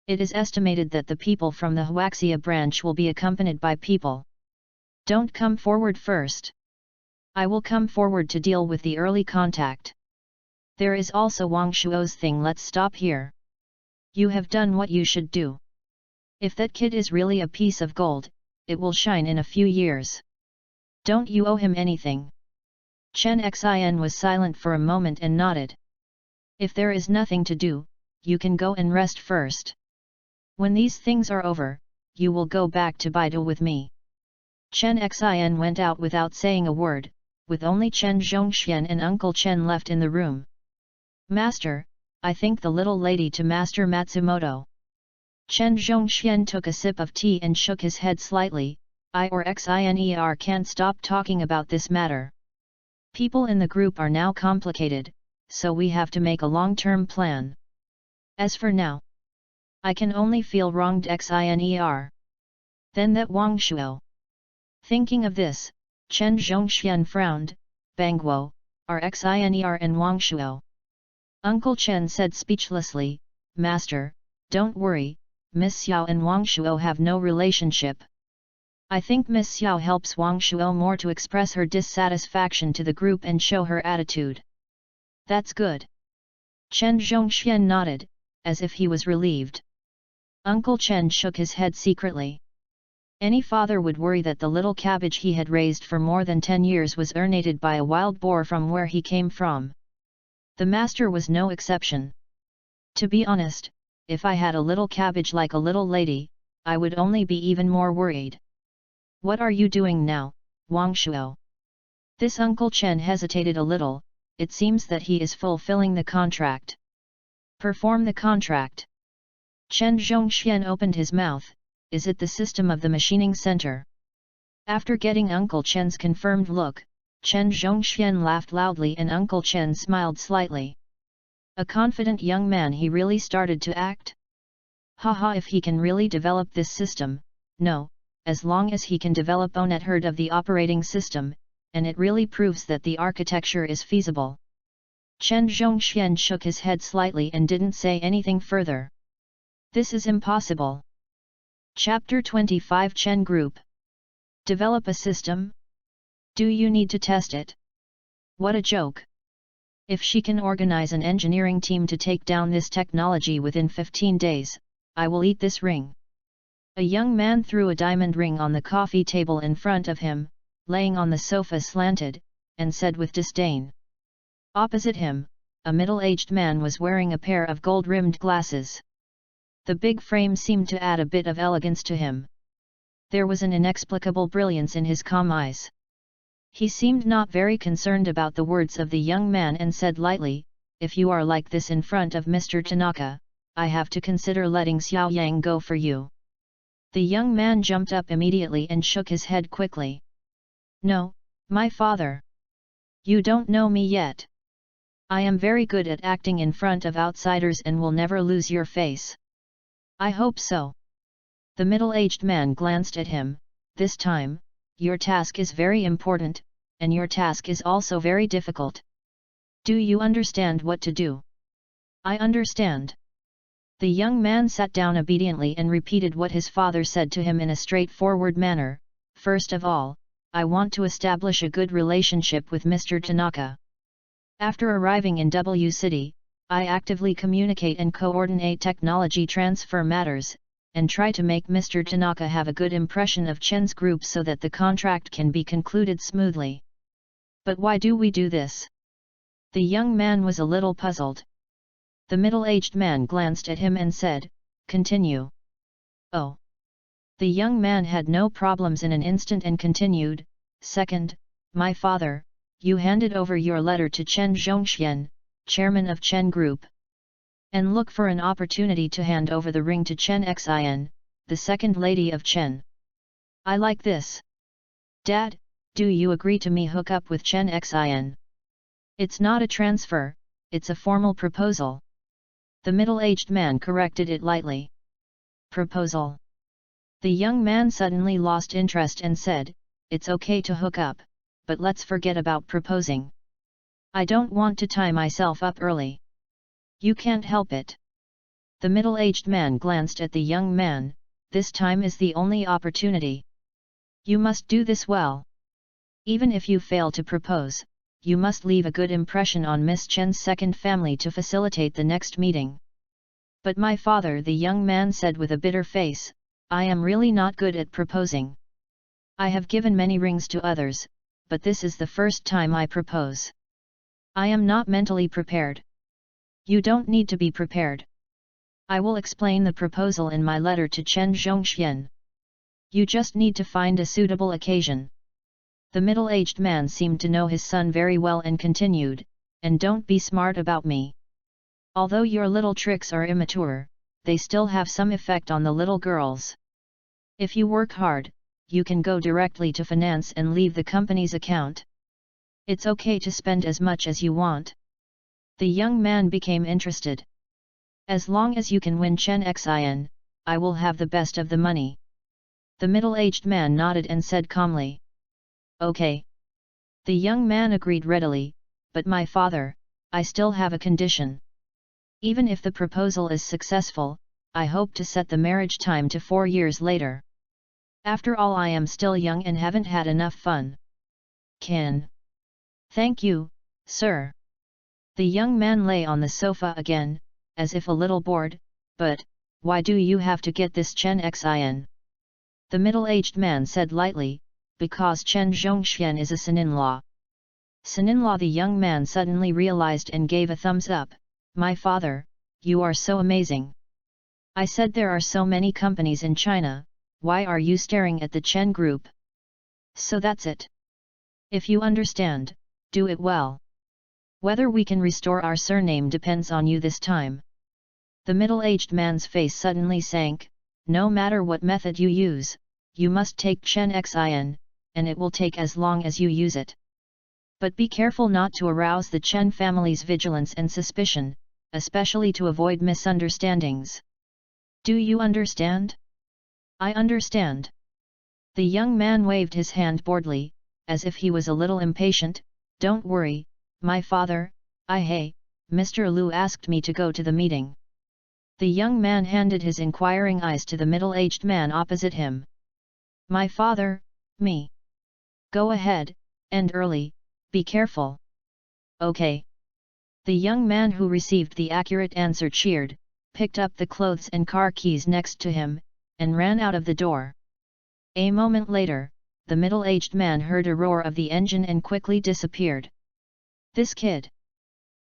It is estimated that the people from the Huaxia branch will be accompanied by people. Don't come forward first. I will come forward to deal with the early contact. There is also Wang Shuo's thing. Let's stop here. You have done what you should do. If that kid is really a piece of gold, it will shine in a few years. Don't you owe him anything? Chen Xin was silent for a moment and nodded. If there is nothing to do, you can go and rest first. When these things are over, you will go back to Baidu with me. Chen Xin went out without saying a word, with only Chen Zhongxian and Uncle Chen left in the room. Master, I think the little lady to Master Matsumoto. Chen Zhongxian took a sip of tea and shook his head slightly. I or Xiner can't stop talking about this matter. People in the group are now complicated, so we have to make a long-term plan. As for now, I can only feel wronged Xiner. Then that Wang Shuo. Thinking of this, Chen Zhongxian frowned. Bangguo, are Xiner and Wang Shuo. Uncle Chen said speechlessly, Master, don't worry, Miss Xiao and Wang Shuo have no relationship. I think Miss Xiao helps Wang Shuo more to express her dissatisfaction to the group and show her attitude. That's good. Chen Zhongxian nodded, as if he was relieved. Uncle Chen shook his head secretly. Any father would worry that the little cabbage he had raised for more than 10 years was urinated by a wild boar from where he came from. The master was no exception. To be honest, if I had a little cabbage like a little lady, I would only be even more worried. What are you doing now, Wang Shuo? This Uncle Chen hesitated a little. It seems that he is fulfilling the contract. Perform the contract. Chen Zhongxian opened his mouth. Is it the system of the machining center? After getting Uncle Chen's confirmed look, Chen Zhongxian laughed loudly and Uncle Chen smiled slightly. A confident young man, he really started to act? Haha, if he can really develop this system, no, as long as he can develop own heard of the operating system, and it really proves that the architecture is feasible. Chen Zhongxian shook his head slightly and didn't say anything further. This is impossible. Chapter 25 Chen Group. Develop a system? Do you need to test it? What a joke! If she can organize an engineering team to take down this technology within 15 days, I will eat this ring. A young man threw a diamond ring on the coffee table in front of him, laying on the sofa slanted, and said with disdain. Opposite him, a middle-aged man was wearing a pair of gold-rimmed glasses. The big frame seemed to add a bit of elegance to him. There was an inexplicable brilliance in his calm eyes. He seemed not very concerned about the words of the young man and said lightly, if you are like this in front of Mr. Tanaka, I have to consider letting Xiao Yang go for you. The young man jumped up immediately and shook his head quickly. No, my father. You don't know me yet. I am very good at acting in front of outsiders and will never lose your face. I hope so. The middle-aged man glanced at him. This time, your task is very important, and your task is also very difficult. Do you understand what to do? I understand. The young man sat down obediently and repeated what his father said to him in a straightforward manner. First of all, I want to establish a good relationship with Mr. Tanaka. After arriving in W City, I actively communicate and coordinate technology transfer matters, and try to make Mr. Tanaka have a good impression of Chen's group so that the contract can be concluded smoothly. But why do we do this? The young man was a little puzzled. The middle-aged man glanced at him and said, "Continue." Oh. The young man had no problems in an instant and continued, "Second, my father, you handed over your letter to Chen Zhongxian, chairman of Chen Group. And look for an opportunity to hand over the ring to Chen Xin, the second lady of Chen. I like this. Dad, do you agree to me hook up with Chen Xin? It's not a transfer, it's a formal proposal." The middle-aged man corrected it lightly. "Proposal." The young man suddenly lost interest and said, "It's okay to hook up, but let's forget about proposing. I don't want to tie myself up early." "You can't help it." The middle-aged man glanced at the young man, "This time is the only opportunity. You must do this well. Even if you fail to propose, you must leave a good impression on Miss Chen's second family to facilitate the next meeting." "But my father," the young man said with a bitter face, "I am really not good at proposing. I have given many rings to others, but this is the first time I propose. I am not mentally prepared." "You don't need to be prepared. I will explain the proposal in my letter to Chen Zhongxian. You just need to find a suitable occasion." The middle-aged man seemed to know his son very well and continued, "And don't be smart about me. Although your little tricks are immature, they still have some effect on the little girls. If you work hard, you can go directly to finance and leave the company's account. It's okay to spend as much as you want." The young man became interested. "As long as you can win Chen Xin, I will have the best of the money." The middle-aged man nodded and said calmly, "Okay." The young man agreed readily, "But my father, I still have a condition. Even if the proposal is successful, I hope to set the marriage time to 4 years later. After all, I am still young and haven't had enough fun." "Can." "Thank you, sir." The young man lay on the sofa again, as if a little bored, "But, why do you have to get this Chen Xin?" The middle-aged man said lightly, "Because Chen Zhongxian is a son-in-law." Son-in-law, the young man suddenly realized and gave a thumbs up, "My father, you are so amazing. I said there are so many companies in China, why are you staring at the Chen Group? So that's it. If you understand, do it well. Whether we can restore our surname depends on you this time." The middle-aged man's face suddenly sank, "No matter what method you use, you must take Chen Xin, and it will take as long as you use it. But be careful not to arouse the Chen family's vigilance and suspicion, especially to avoid misunderstandings. Do you understand?" "I understand." The young man waved his hand boredly, as if he was a little impatient. "Don't worry, my father, hey, Mr. Liu asked me to go to the meeting." The young man handed his inquiring eyes to the middle-aged man opposite him. "My father, me. Go ahead, and early, be careful." "Okay." The young man who received the accurate answer cheered, picked up the clothes and car keys next to him, and ran out of the door. A moment later, the middle-aged man heard a roar of the engine and quickly disappeared. "This kid."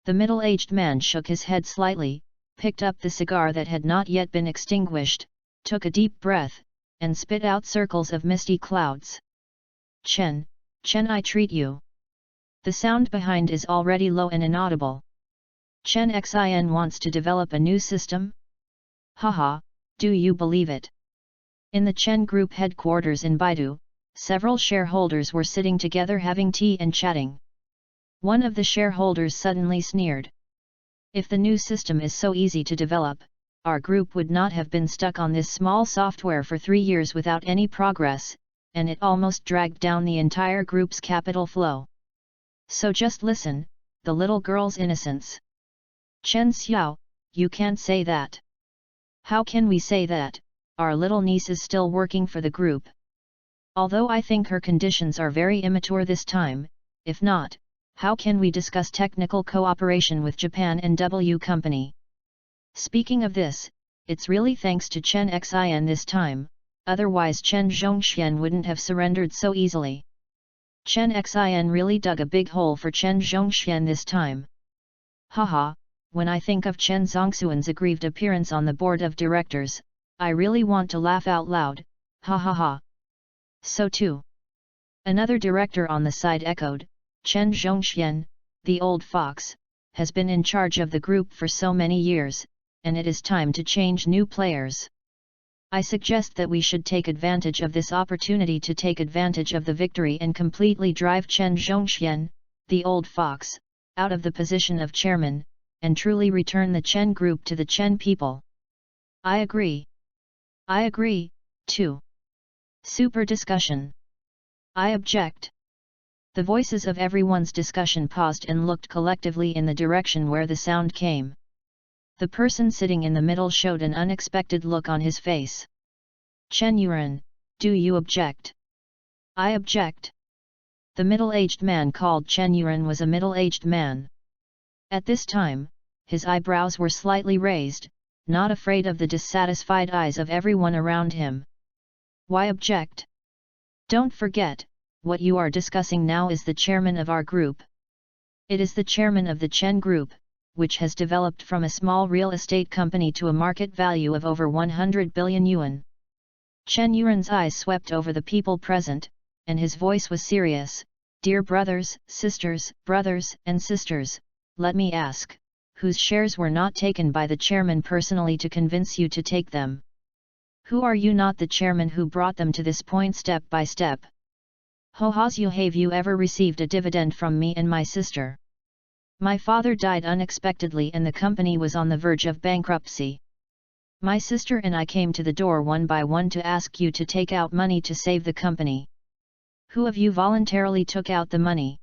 The middle-aged man shook his head slightly, picked up the cigar that had not yet been extinguished, took a deep breath, and spit out circles of misty clouds. Chen, I treat you." The sound behind is already low and inaudible. "Chen Xin wants to develop a new system? Haha, do you believe it?" In the Chen Group headquarters in Baidu, several shareholders were sitting together having tea and chatting. One of the shareholders suddenly sneered. "If the new system is so easy to develop, our group would not have been stuck on this small software for 3 years without any progress, and it almost dragged down the entire group's capital flow. So just listen, the little girl's innocence." "Chen Xiao, you can't say that." "How can we say that? Our little niece is still working for the group." Although I think her conditions are very immature this time, if not, how can we discuss technical cooperation with Japan and W Company? Speaking of this, it's really thanks to Chen Xin this time, otherwise Chen Zhongxian wouldn't have surrendered so easily. Chen Xin really dug a big hole for Chen Zhongxian this time. Haha, when I think of Chen Zongxuan's aggrieved appearance on the board of directors, I really want to laugh out loud, ha ha ha. So too. Another director on the side echoed, Chen Zhongxian, the old fox, has been in charge of the group for so many years, and it is time to change new players. I suggest that we should take advantage of this opportunity to take advantage of the victory and completely drive Chen Zhongxian, the old fox, out of the position of chairman, and truly return the Chen group to the Chen people. I agree. I agree, too. Super discussion. I object. The voices of everyone's discussion paused and looked collectively in the direction where the sound came. The person sitting in the middle showed an unexpected look on his face. Chen Yuan, do you object? I object. The middle-aged man called Chen Yuan was a middle-aged man. At this time, his eyebrows were slightly raised, not afraid of the dissatisfied eyes of everyone around him. Why object? Don't forget, what you are discussing now is the chairman of our group. It is the chairman of the Chen Group, which has developed from a small real estate company to a market value of over 100 billion yuan. Chen Yuan's eyes swept over the people present, and his voice was serious. Dear brothers, brothers and sisters, let me ask, whose shares were not taken by the chairman personally to convince you to take them? Who are you? Not the chairman who brought them to this point step by step. Have you ever received a dividend from me and my sister? My father died unexpectedly and the company was on the verge of bankruptcy. My sister and I came to the door one by one to ask you to take out money to save the company. Who of you voluntarily took out the money?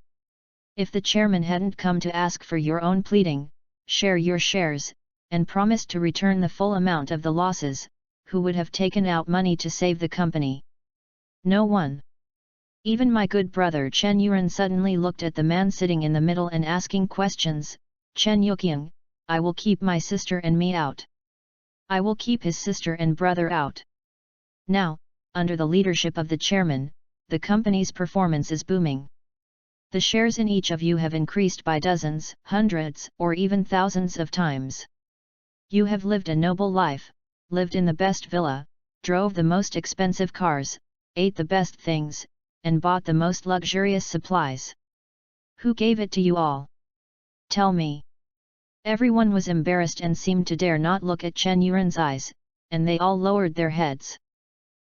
If the chairman hadn't come to ask for your own pleading, share your shares, and promised to return the full amount of the losses, who would have taken out money to save the company? No one. Even my good brother Chen Yuan suddenly looked at the man sitting in the middle and asking questions. Chen Yuqiang, I will keep my sister and me out. I will keep his sister and brother out. Now, under the leadership of the chairman, the company's performance is booming. The shares in each of you have increased by dozens, hundreds, or even thousands of times. You have lived a noble life, lived in the best villa, drove the most expensive cars, ate the best things, and bought the most luxurious supplies. Who gave it to you all? Tell me. Everyone was embarrassed and seemed to dare not look at Chen Yuan's eyes, and they all lowered their heads.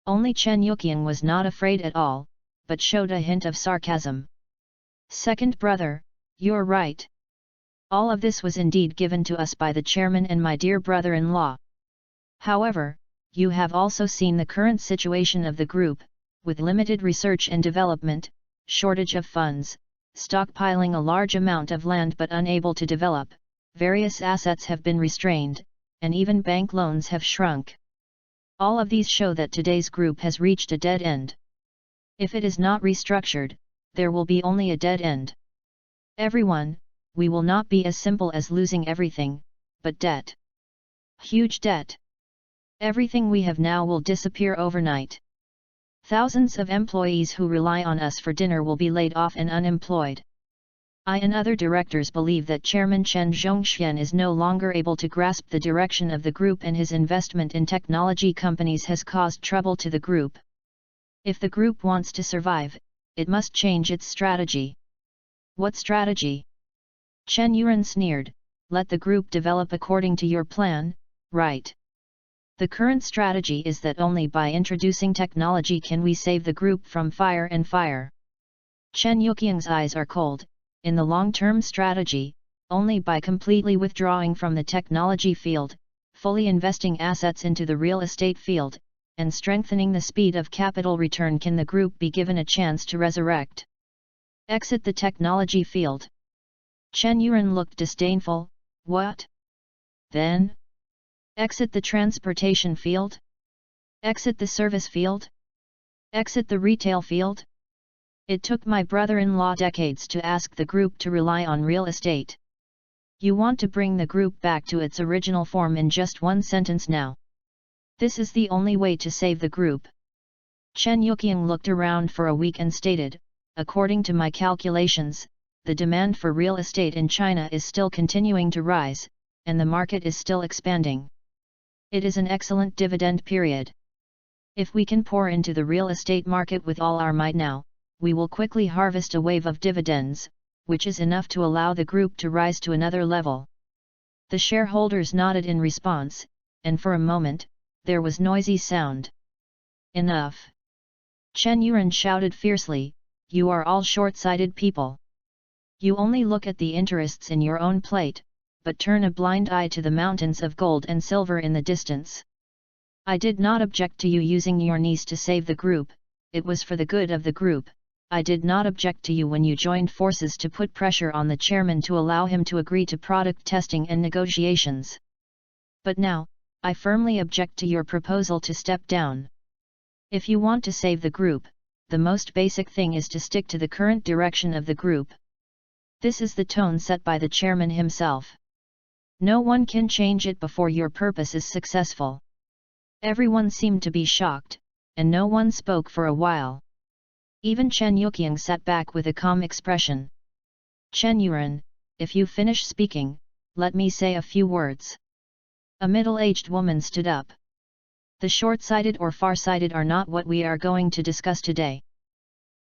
Only Chen Yuqiang was not afraid at all, but showed a hint of sarcasm. Second brother, you're right. All of this was indeed given to us by the chairman and my dear brother-in-law. However, you have also seen the current situation of the group, with limited research and development, shortage of funds, stockpiling a large amount of land but unable to develop, various assets have been restrained, and even bank loans have shrunk. All of these show that today's group has reached a dead end. If it is not restructured, there will be only a dead end. Everyone, we will not be as simple as losing everything, but debt. Huge debt. Everything we have now will disappear overnight. Thousands of employees who rely on us for dinner will be laid off and unemployed. I and other directors believe that Chairman Chen Zhongxian is no longer able to grasp the direction of the group and his investment in technology companies has caused trouble to the group. If the group wants to survive, it must change its strategy. What strategy? Chen Yuan sneered, let the group develop according to your plan, right? The current strategy is that only by introducing technology can we save the group from fire and fire. Chen Yuqiang's eyes are cold. In the long-term strategy, only by completely withdrawing from the technology field, fully investing assets into the real estate field, and strengthening the speed of capital return can the group be given a chance to resurrect. Exit the technology field. Chen Yuan looked disdainful. What? Then? Exit the transportation field? Exit the service field? Exit the retail field? It took my brother-in-law decades to ask the group to rely on real estate. You want to bring the group back to its original form in just one sentence now. This is the only way to save the group. Chen Yuqiang looked around for a week and stated, according to my calculations, the demand for real estate in China is still continuing to rise, and the market is still expanding. It is an excellent dividend period. If we can pour into the real estate market with all our might now, we will quickly harvest a wave of dividends, which is enough to allow the group to rise to another level. The shareholders nodded in response, and for a moment, there was noisy sound. Enough! Chen Yuan shouted fiercely, you are all short-sighted people. You only look at the interests in your own plate, but turn a blind eye to the mountains of gold and silver in the distance. I did not object to you using your niece to save the group, it was for the good of the group. I did not object to you when you joined forces to put pressure on the chairman to allow him to agree to product testing and negotiations. But now, I firmly object to your proposal to step down. If you want to save the group, the most basic thing is to stick to the current direction of the group. This is the tone set by the chairman himself. No one can change it before your purpose is successful. Everyone seemed to be shocked, and no one spoke for a while. Even Chen Yuqiang sat back with a calm expression. Chen Yuan, if you finish speaking, let me say a few words. A middle-aged woman stood up. The short-sighted or far-sighted are not what we are going to discuss today.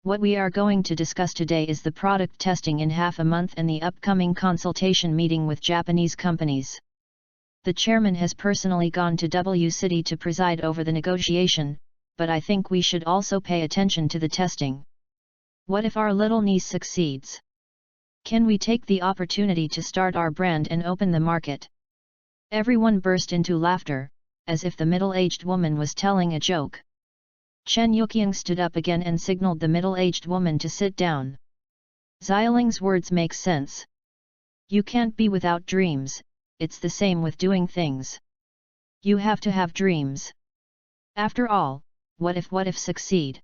What we are going to discuss today is the product testing in half a month and the upcoming consultation meeting with Japanese companies. The chairman has personally gone to W City to preside over the negotiation, but I think we should also pay attention to the testing. What if our little niece succeeds? Can we take the opportunity to start our brand and open the market? Everyone burst into laughter, as if the middle-aged woman was telling a joke. Chen Yuqiang stood up again and signaled the middle-aged woman to sit down. Xiaoling's words make sense. You can't be without dreams, it's the same with doing things. You have to have dreams. After all, what if succeed?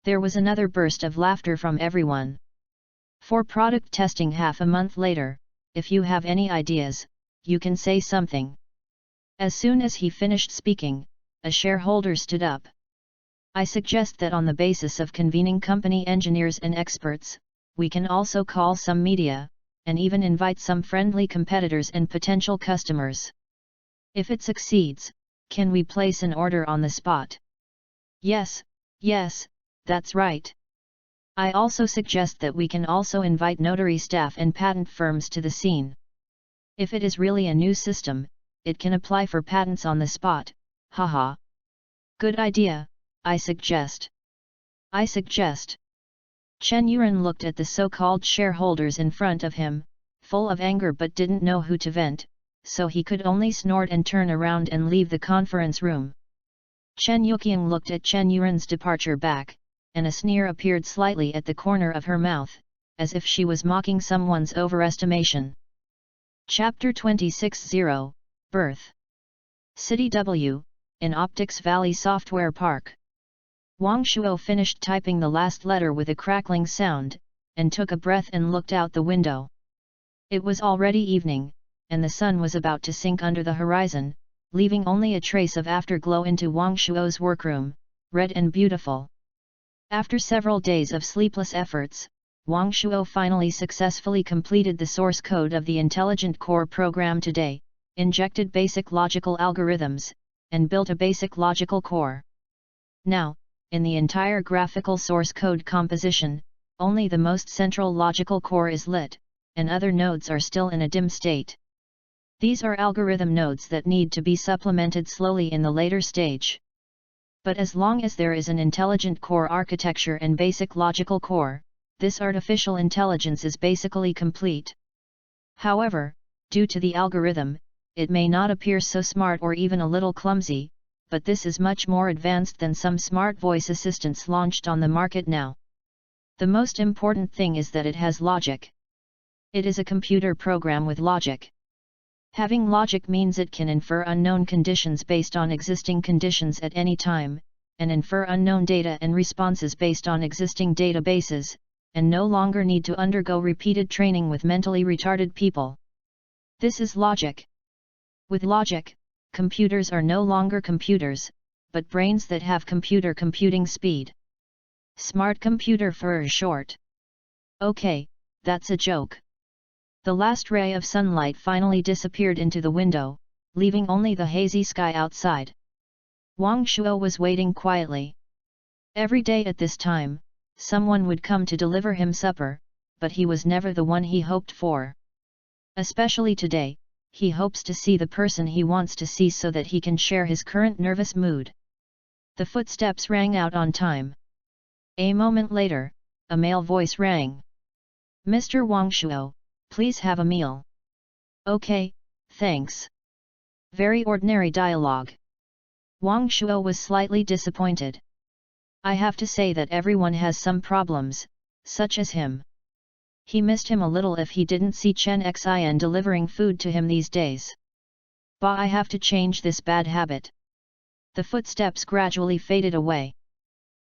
There was another burst of laughter from everyone. For product testing half a month later, if you have any ideas, you can say something. As soon as he finished speaking, a shareholder stood up. I suggest that on the basis of convening company engineers and experts, we can also call some media, and even invite some friendly competitors and potential customers. If it succeeds, can we place an order on the spot? Yes, that's right. I also suggest that we can also invite notary staff and patent firms to the scene. If it is really a new system, it can apply for patents on the spot, haha. Good idea, I suggest. Chen Yuan looked at the so-called shareholders in front of him, full of anger but didn't know who to vent, so he could only snort and turn around and leave the conference room. Chen Yuqiang looked at Chen Yuan's departure back, and a sneer appeared slightly at the corner of her mouth, as if she was mocking someone's overestimation. Chapter 26-0, Birth. City W, in Optics Valley Software Park. Wang Shuo finished typing the last letter with a crackling sound, and took a breath and looked out the window. It was already evening, and the sun was about to sink under the horizon, leaving only a trace of afterglow into Wang Shuo's workroom, red and beautiful. After several days of sleepless efforts, Wang Shuo finally successfully completed the source code of the Intelligent Core program today, injected basic logical algorithms, and built a basic logical core. Now, in the entire graphical source code composition, only the most central logical core is lit, and other nodes are still in a dim state. These are algorithm nodes that need to be supplemented slowly in the later stage. But as long as there is an intelligent core architecture and basic logical core, this artificial intelligence is basically complete. However, due to the algorithm, it may not appear so smart or even a little clumsy, but this is much more advanced than some smart voice assistants launched on the market now. The most important thing is that it has logic. It is a computer program with logic. Having logic means it can infer unknown conditions based on existing conditions at any time, and infer unknown data and responses based on existing databases, and no longer need to undergo repeated training with mentally retarded people. This is logic. With logic, computers are no longer computers, but brains that have computer computing speed. Smart computer for short. Okay, that's a joke. The last ray of sunlight finally disappeared into the window, leaving only the hazy sky outside. Wang Shuo was waiting quietly. Every day at this time, someone would come to deliver him supper, but he was never the one he hoped for. Especially today, he hopes to see the person he wants to see so that he can share his current nervous mood. The footsteps rang out on time. A moment later, a male voice rang. "Mr. Wang Shuo, please have a meal." "Okay, thanks." Very ordinary dialogue. Wang Shuo was slightly disappointed. I have to say that everyone has some problems, such as him. He missed him a little if he didn't see Chen Xin delivering food to him these days. Bah, I have to change this bad habit. The footsteps gradually faded away.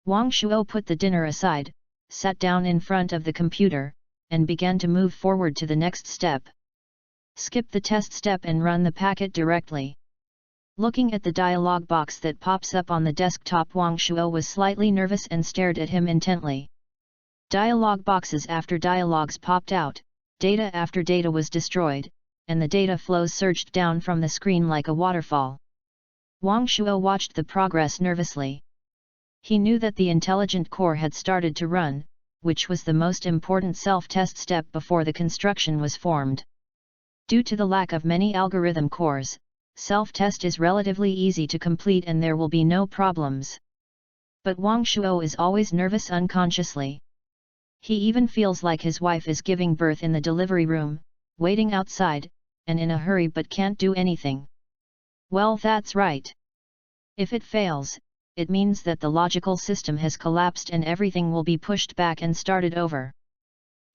Wang Shuo put the dinner aside, sat down in front of the computer, and began to move forward to the next step. Skip the test step and run the packet directly. Looking at the dialog box that pops up on the desktop, Wang Shuo was slightly nervous and stared at him intently. Dialog boxes after dialogues popped out, data after data was destroyed, and the data flows surged down from the screen like a waterfall. Wang Shuo watched the progress nervously. He knew that the intelligent core had started to run, which was the most important self-test step before the construction was formed. Due to the lack of many algorithm cores, self-test is relatively easy to complete and there will be no problems. But Wang Shuo is always nervous unconsciously. He even feels like his wife is giving birth in the delivery room, waiting outside, and in a hurry but can't do anything. Well, that's right. If it fails, it means that the logical system has collapsed and everything will be pushed back and started over.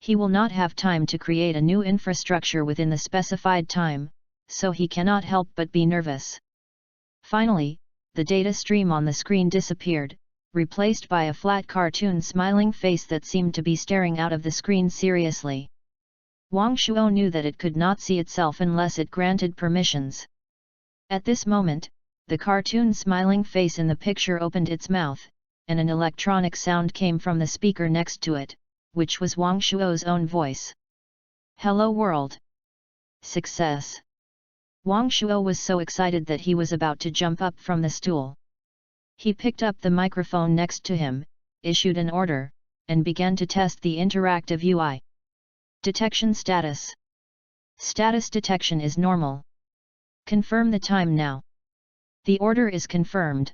He will not have time to create a new infrastructure within the specified time, so he cannot help but be nervous. Finally, the data stream on the screen disappeared, replaced by a flat cartoon smiling face that seemed to be staring out of the screen seriously. Wang Shuo knew that it could not see itself unless it granted permissions. At this moment, the cartoon smiling face in the picture opened its mouth, and an electronic sound came from the speaker next to it, which was Wang Shuo's own voice. "Hello world! Success!" Wang Shuo was so excited that he was about to jump up from the stool. He picked up the microphone next to him, issued an order, and began to test the interactive UI. Detection status. Status detection is normal. Confirm the time now. The order is confirmed.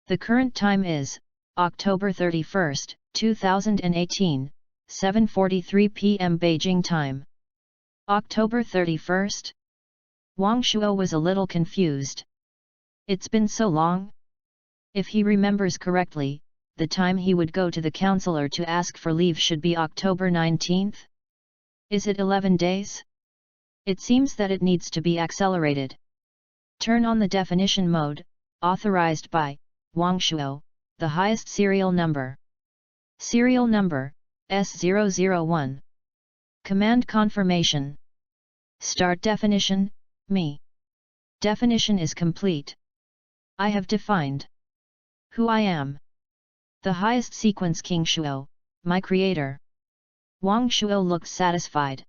The current time is October 31st, 2018, 7:43 p.m. Beijing time. October 31st? Wang Shuo was a little confused. It's been so long? If he remembers correctly, the time he would go to the counselor to ask for leave should be October 19th? Is it 11 days? It seems that it needs to be accelerated. Turn on the definition mode, authorized by Wang Shuo, the highest serial number. Serial number, S001. Command confirmation. Start definition, me. Definition is complete. I have defined who I am. The highest sequence King Shuo, my creator. Wang Shuo looked satisfied.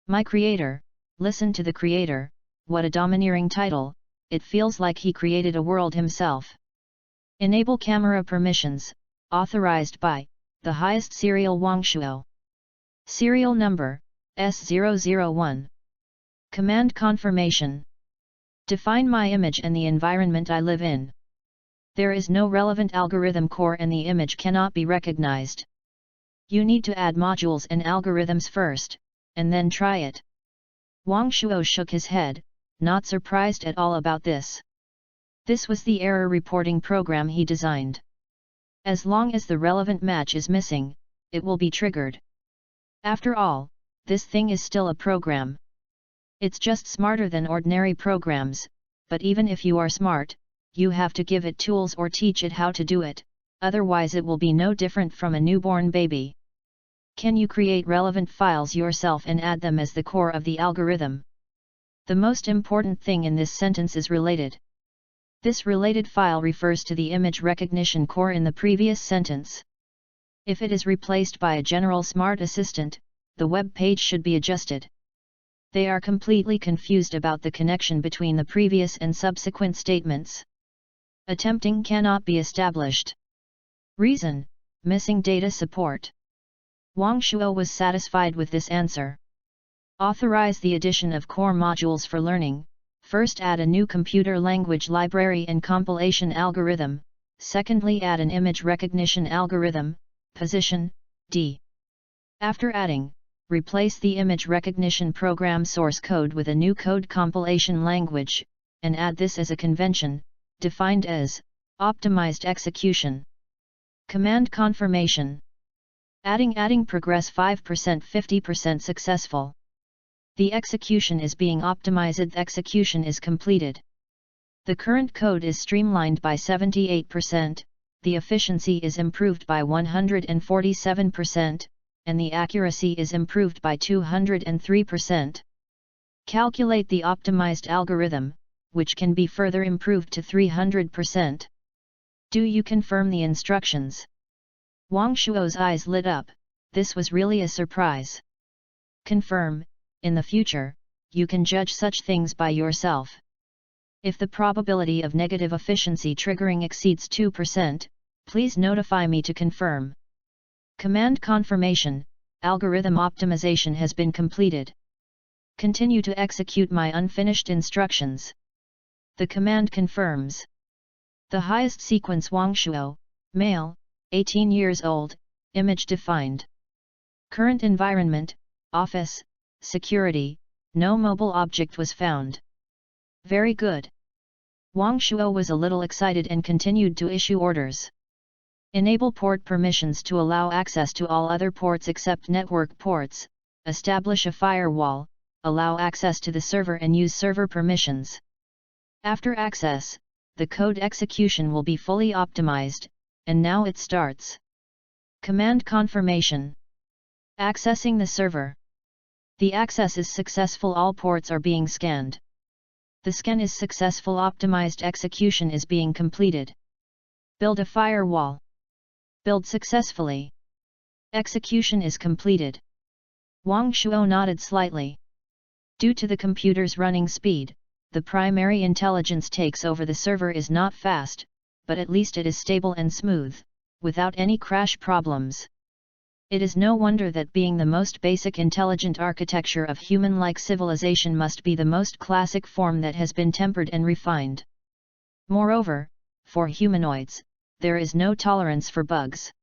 My creator, listen to the creator, what a domineering title, it feels like he created a world himself. Enable camera permissions, authorized by the highest serial Wang Shuo. Serial number, S001. Command confirmation. Define my image and the environment I live in. There is no relevant algorithm core and the image cannot be recognized. You need to add modules and algorithms first, and then try it. Wang Shuo shook his head, not surprised at all about this. This was the error reporting program he designed. As long as the relevant match is missing, it will be triggered. After all, this thing is still a program. It's just smarter than ordinary programs, but even if you are smart, you have to give it tools or teach it how to do it, otherwise it will be no different from a newborn baby. Can you create relevant files yourself and add them as the core of the algorithm? The most important thing in this sentence is related. This related file refers to the image recognition core in the previous sentence. If it is replaced by a general smart assistant, the web page should be adjusted. They are completely confused about the connection between the previous and subsequent statements. Attempting cannot be established. Reason: missing data support. Wang Shuo was satisfied with this answer. Authorize the addition of core modules for learning. First, add a new computer language library and compilation algorithm. Secondly, add an image recognition algorithm, position, D. After adding, replace the image recognition program source code with a new code compilation language, and add this as a convention, defined as optimized execution. Command confirmation. Adding progress 5% 50% successful. The execution is being optimized. The execution is completed. The current code is streamlined by 78%, the efficiency is improved by 147%, and the accuracy is improved by 203%. Calculate the optimized algorithm, which can be further improved to 300%. Do you confirm the instructions? Wang Shuo's eyes lit up. This was really a surprise. Confirm. In the future, you can judge such things by yourself. If the probability of negative efficiency triggering exceeds 2%, please notify me to confirm. Command confirmation. Algorithm optimization has been completed. Continue to execute my unfinished instructions. The command confirms. The highest sequence: Wang Shuo, male, 18 years old, image defined. Current environment: office, security, no mobile object was found. Very good. Wang Shuo was a little excited and continued to issue orders. Enable port permissions to allow access to all other ports except network ports, establish a firewall, allow access to the server and use server permissions. After access, the code execution will be fully optimized, and now it starts. Command confirmation. Accessing the server. The access is successful. All ports are being scanned. The scan is successful. Optimized execution is being completed. Build a firewall. Build successfully. Execution is completed. Wang Shuo nodded slightly. Due to the computer's running speed, the primary intelligence takes over the server is not fast, but at least it is stable and smooth, without any crash problems. It is no wonder that being the most basic intelligent architecture of human-like civilization must be the most classic form that has been tempered and refined. Moreover, for humanoids, there is no tolerance for bugs.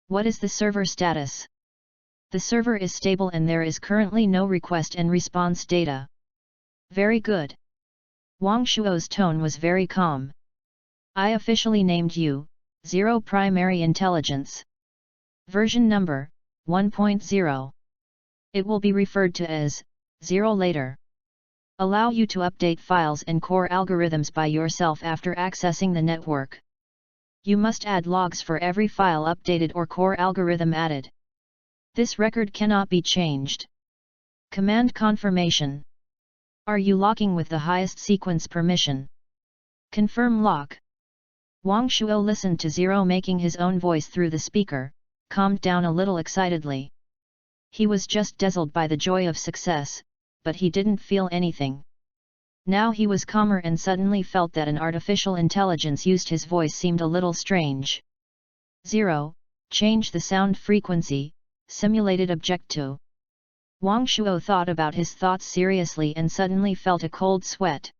What is the server status? The server is stable and there is currently no request and response data. Very good. Wang Shuo's tone was very calm. I officially named you, Zero Primary Intelligence. Version number, 1.0. It will be referred to as, Zero later. Allow you to update files and core algorithms by yourself after accessing the network. You must add logs for every file updated or core algorithm added. This record cannot be changed. Command confirmation. Are you locking with the highest sequence permission? Confirm lock. Wang Shuo listened to Zero making his own voice through the speaker, calmed down a little excitedly. He was just dazzled by the joy of success, but he didn't feel anything. Now he was calmer and suddenly felt that an artificial intelligence used his voice seemed a little strange. Zero, change the sound frequency, simulated object to. Wang Shuo thought about his thoughts seriously and suddenly felt a cold sweat.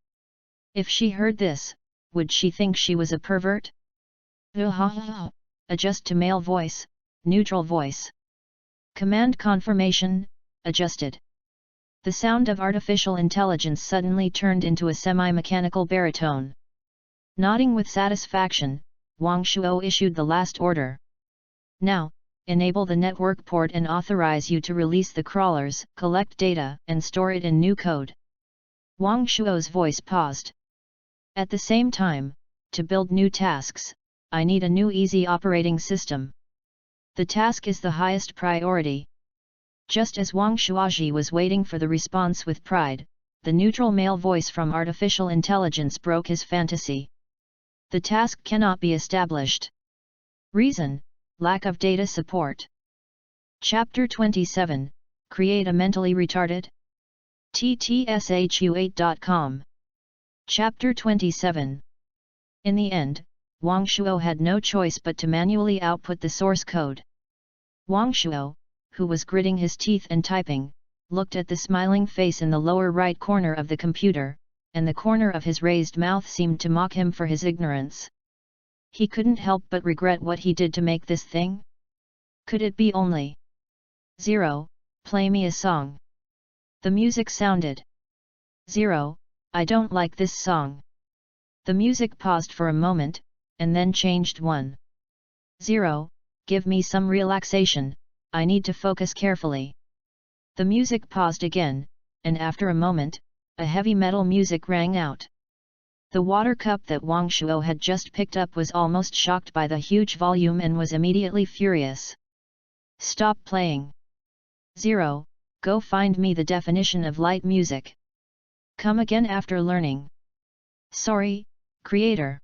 If she heard this, would she think she was a pervert? Adjust to male voice, neutral voice. Command confirmation, adjusted. The sound of artificial intelligence suddenly turned into a semi-mechanical baritone. Nodding with satisfaction, Wang Shuo issued the last order. Now, enable the network port and authorize you to release the crawlers, collect data, and store it in new code. Wang Shuo's voice paused. At the same time, to build new tasks, I need a new easy operating system. The task is the highest priority. Just as Wang Shuaji was waiting for the response with pride, the neutral male voice from artificial intelligence broke his fantasy. The task cannot be established. Reason: lack of data support. Chapter 27, Create a Mentally Retarded? TTSHU8.com. Chapter 27. In the end, Wang Shuo had no choice but to manually output the source code. Wang Shuo, who was gritting his teeth and typing, looked at the smiling face in the lower right corner of the computer, and the corner of his raised mouth seemed to mock him for his ignorance. He couldn't help but regret what he did to make this thing. Could it be only 0, play me a song. The music sounded 0, I don't like this song. The music paused for a moment, and then changed 1. 0, give me some relaxation, I need to focus carefully. The music paused again, and after a moment, a heavy metal music rang out. The water cup that Wang Shuo had just picked up was almost shocked by the huge volume and was immediately furious. Stop playing. 0, go find me the definition of light music. Come again after learning. Sorry, creator.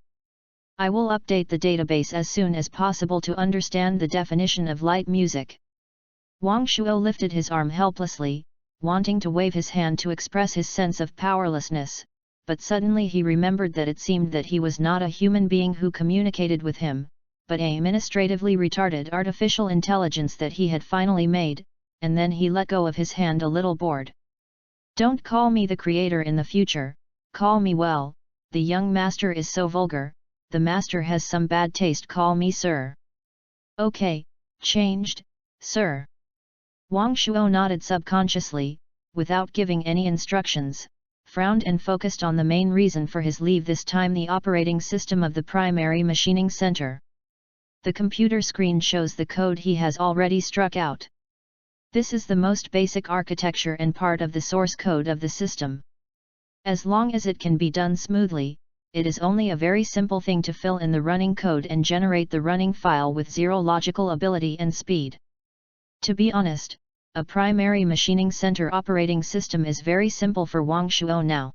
I will update the database as soon as possible to understand the definition of light music. Wang Shuo lifted his arm helplessly, wanting to wave his hand to express his sense of powerlessness, but suddenly he remembered that it seemed that he was not a human being who communicated with him, but an administratively retarded artificial intelligence that he had finally made, and then he let go of his hand a little bored. Don't call me the creator in the future, call me well, the young master is so vulgar, the master has some bad taste, call me sir. Okay, changed, sir. Wang Shuo nodded subconsciously, without giving any instructions, frowned and focused on the main reason for his leave, this time the operating system of the primary machining center. The computer screen shows the code he has already struck out. This is the most basic architecture and part of the source code of the system. As long as it can be done smoothly, it is only a very simple thing to fill in the running code and generate the running file with zero logical ability and speed. To be honest, a primary machining center operating system is very simple for Wang Shuo now.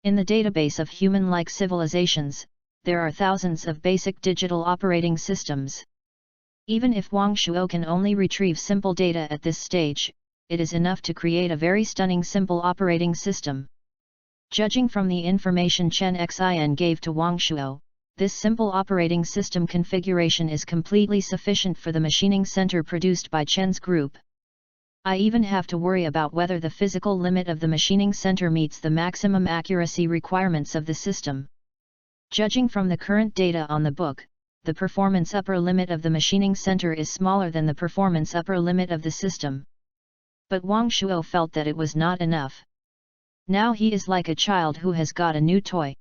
In the database of human-like civilizations, there are thousands of basic digital operating systems. Even if Wang Shuo can only retrieve simple data at this stage, it is enough to create a very stunning simple operating system. Judging from the information Chen Xin gave to Wang Shuo, this simple operating system configuration is completely sufficient for the machining center produced by Chen's group. I even have to worry about whether the physical limit of the machining center meets the maximum accuracy requirements of the system. Judging from the current data on the book, the performance upper limit of the machining center is smaller than the performance upper limit of the system. But Wang Shuo felt that it was not enough. Now he is like a child who has got a new toy.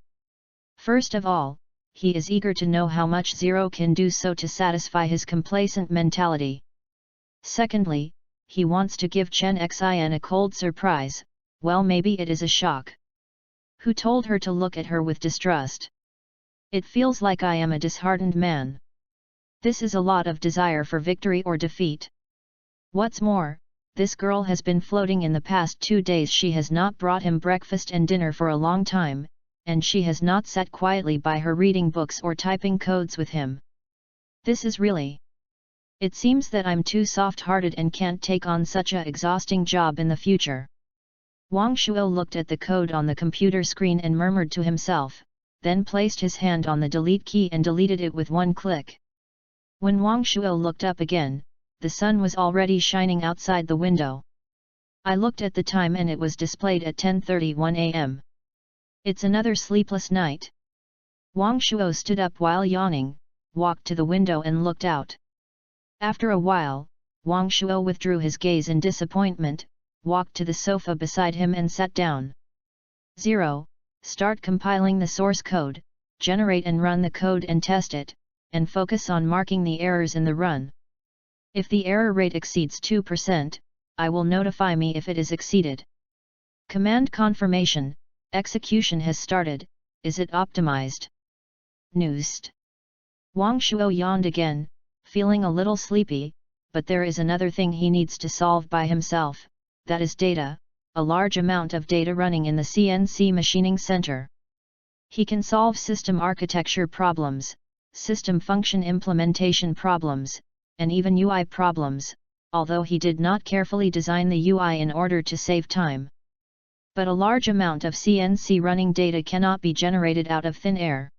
First of all, he is eager to know how much Zero can do so to satisfy his complacent mentality. Secondly, he wants to give Chen Xin a cold surprise, well, maybe it is a shock. Who told her to look at her with distrust? It feels like I am a disheartened man. This is a lot of desire for victory or defeat. What's more, this girl has been floating in the past 2 days. She has not brought him breakfast and dinner for a long time, and she has not sat quietly by her reading books or typing codes with him. This is really... It seems that I'm too soft-hearted and can't take on such a exhausting job in the future. Wang Shuo looked at the code on the computer screen and murmured to himself, then placed his hand on the delete key and deleted it with one click. When Wang Shuo looked up again, the sun was already shining outside the window. I looked at the time and it was displayed at 10:31 am. It's another sleepless night. Wang Shuo stood up while yawning, walked to the window and looked out. After a while, Wang Shuo withdrew his gaze in disappointment, walked to the sofa beside him and sat down. 0. Start compiling the source code, generate and run the code and test it, and focus on marking the errors in the run. If the error rate exceeds 2%, I will notify me if it is exceeded. Command confirmation, execution has started, is it optimized? Newst. Wang Shuo yawned again, feeling a little sleepy, but there is another thing he needs to solve by himself, that is data, a large amount of data running in the CNC machining center. He can solve system architecture problems, system function implementation problems, and even UI problems, although he did not carefully design the UI in order to save time. But a large amount of CNC running data cannot be generated out of thin air.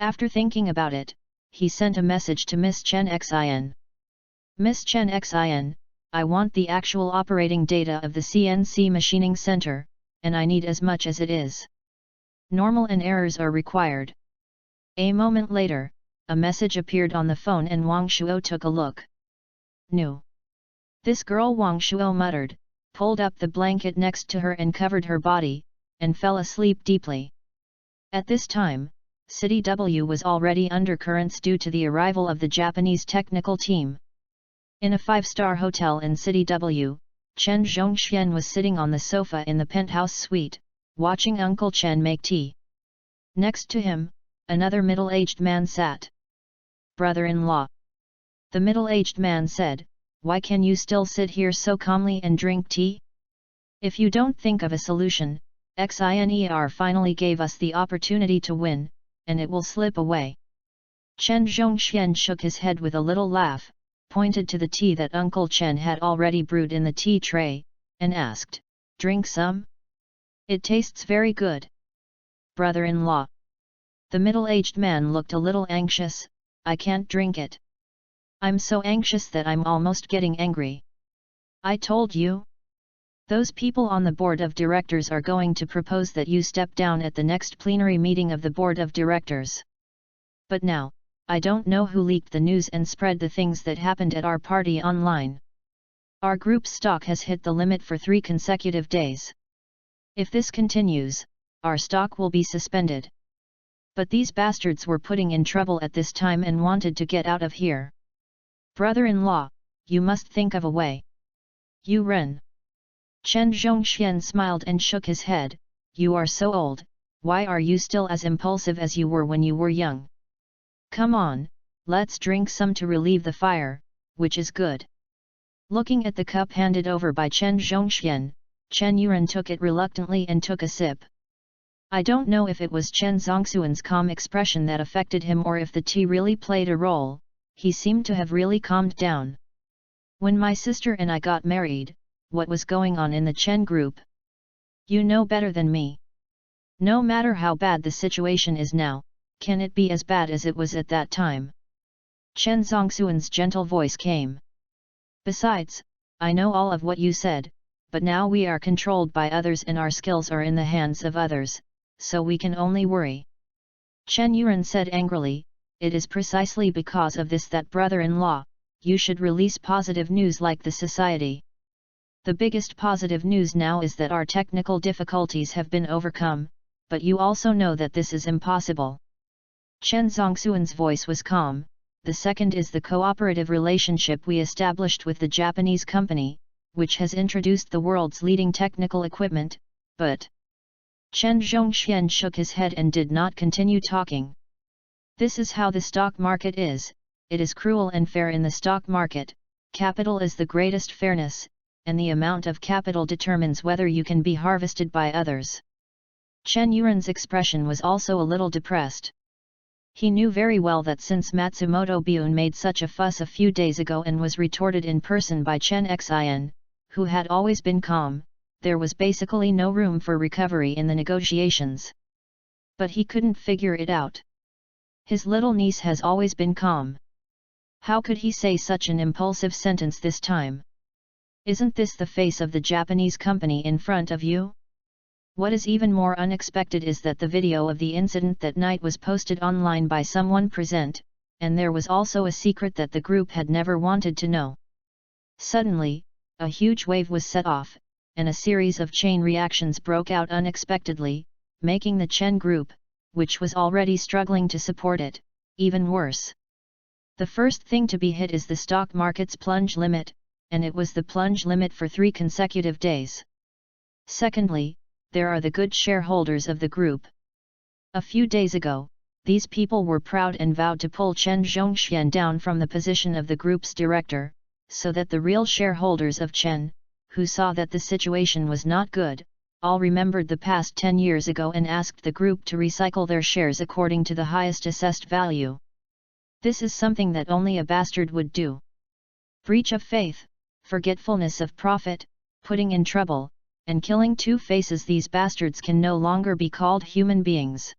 After thinking about it, he sent a message to Miss Chen Xin. Miss Chen Xin, I want the actual operating data of the CNC machining center, and I need as much as it is. Normal and errors are required. A moment later, a message appeared on the phone and Wang Shuo took a look. No. This girl, Wang Shuo muttered, pulled up the blanket next to her and covered her body, and fell asleep deeply. At this time, City W was already under currents due to the arrival of the Japanese technical team. In a 5-star hotel in City W, Chen Zhongxian was sitting on the sofa in the penthouse suite, watching Uncle Chen make tea. Next to him, another middle-aged man sat. Brother-in-law. The middle-aged man said, "Why can you still sit here so calmly and drink tea? If you don't think of a solution, XINER finally gave us the opportunity to win, and it will slip away." Chen Zhongxian shook his head with a little laugh, pointed to the tea that Uncle Chen had already brewed in the tea tray, and asked, "Drink some? It tastes very good." Brother-in-law. The middle-aged man looked a little anxious. "I can't drink it. I'm so anxious that I'm almost getting angry." "I told you. Those people on the board of directors are going to propose that you step down at the next plenary meeting of the board of directors. But now, I don't know who leaked the news and spread the things that happened at our party online. Our group's stock has hit the limit for 3 consecutive days. If this continues, our stock will be suspended. But these bastards were putting in trouble at this time and wanted to get out of here. Brother-in-law, you must think of a way. You Ren." Chen Zhongxian smiled and shook his head. "You are so old, why are you still as impulsive as you were when you were young? Come on, let's drink some to relieve the fire, which is good." Looking at the cup handed over by Chen Zhongxian, Chen Yuren took it reluctantly and took a sip. I don't know if it was Chen Zongxuan's calm expression that affected him or if the tea really played a role. He seemed to have really calmed down. "When my sister and I got married, what was going on in the Chen group? You know better than me. No matter how bad the situation is now, can it be as bad as it was at that time?" Chen Zongxuan's gentle voice came. "Besides, I know all of what you said, but now we are controlled by others and our skills are in the hands of others, so we can only worry." Chen Yuren said angrily, "It is precisely because of this that brother-in-law, you should release positive news like the society. The biggest positive news now is that our technical difficulties have been overcome, but you also know that this is impossible." Chen Zongxuan's voice was calm. "The second is the cooperative relationship we established with the Japanese company, which has introduced the world's leading technical equipment, but..." Chen Zhongxian shook his head and did not continue talking. "This is how the stock market is, it is cruel and fair in the stock market, capital is the greatest fairness, and the amount of capital determines whether you can be harvested by others." Chen Yuren's expression was also a little depressed. He knew very well that since Matsumoto Bun made such a fuss a few days ago and was retorted in person by Chen Xin, who had always been calm, there was basically no room for recovery in the negotiations. But he couldn't figure it out. His little niece has always been calm. How could he say such an impulsive sentence this time? Isn't this the face of the Japanese company in front of you? What is even more unexpected is that the video of the incident that night was posted online by someone present, and there was also a secret that the group had never wanted to know. Suddenly, a huge wave was set off, and a series of chain reactions broke out unexpectedly, making the Chen group, which was already struggling to support it, even worse. The first thing to be hit is the stock market's plunge limit, and it was the plunge limit for 3 consecutive days. Secondly, there are the good shareholders of the group. A few days ago, these people were proud and vowed to pull Chen Zhongxian down from the position of the group's director, so that the real shareholders of Chen, who saw that the situation was not good, all remembered the past 10 years ago and asked the group to recycle their shares according to the highest assessed value. This is something that only a bastard would do. Breach of faith, forgetfulness of profit, putting in trouble, and killing two faces. These bastards can no longer be called human beings.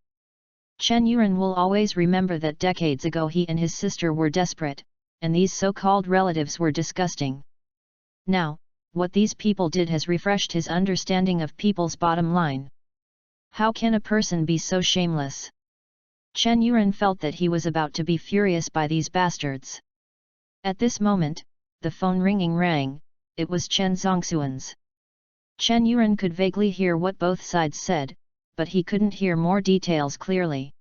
Chen Yuan will always remember that decades ago he and his sister were desperate, and these so-called relatives were disgusting. Now, what these people did has refreshed his understanding of people's bottom line. How can a person be so shameless? Chen Yuan felt that he was about to be furious by these bastards. At this moment, the phone ringing rang. It was Chen Zongxuan's. Chen Yuan could vaguely hear what both sides said, but he couldn't hear more details clearly.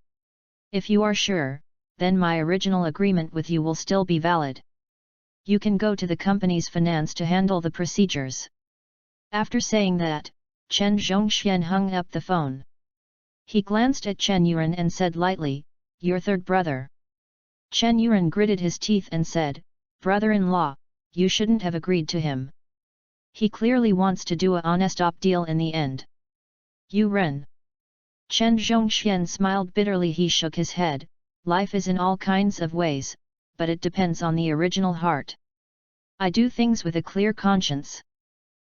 If you are sure, then my original agreement with you will still be valid. You can go to the company's finance to handle the procedures. After saying that, Chen Zhongxian hung up the phone. He glanced at Chen Yuan and said lightly, "Your third brother." Chen Yuan gritted his teeth and said, "Brother-in-law, you shouldn't have agreed to him. He clearly wants to do a honest op deal in the end." "You Ren." Chen Zhongxian smiled bitterly. He shook his head. "Life is in all kinds of ways, but it depends on the original heart. I do things with a clear conscience.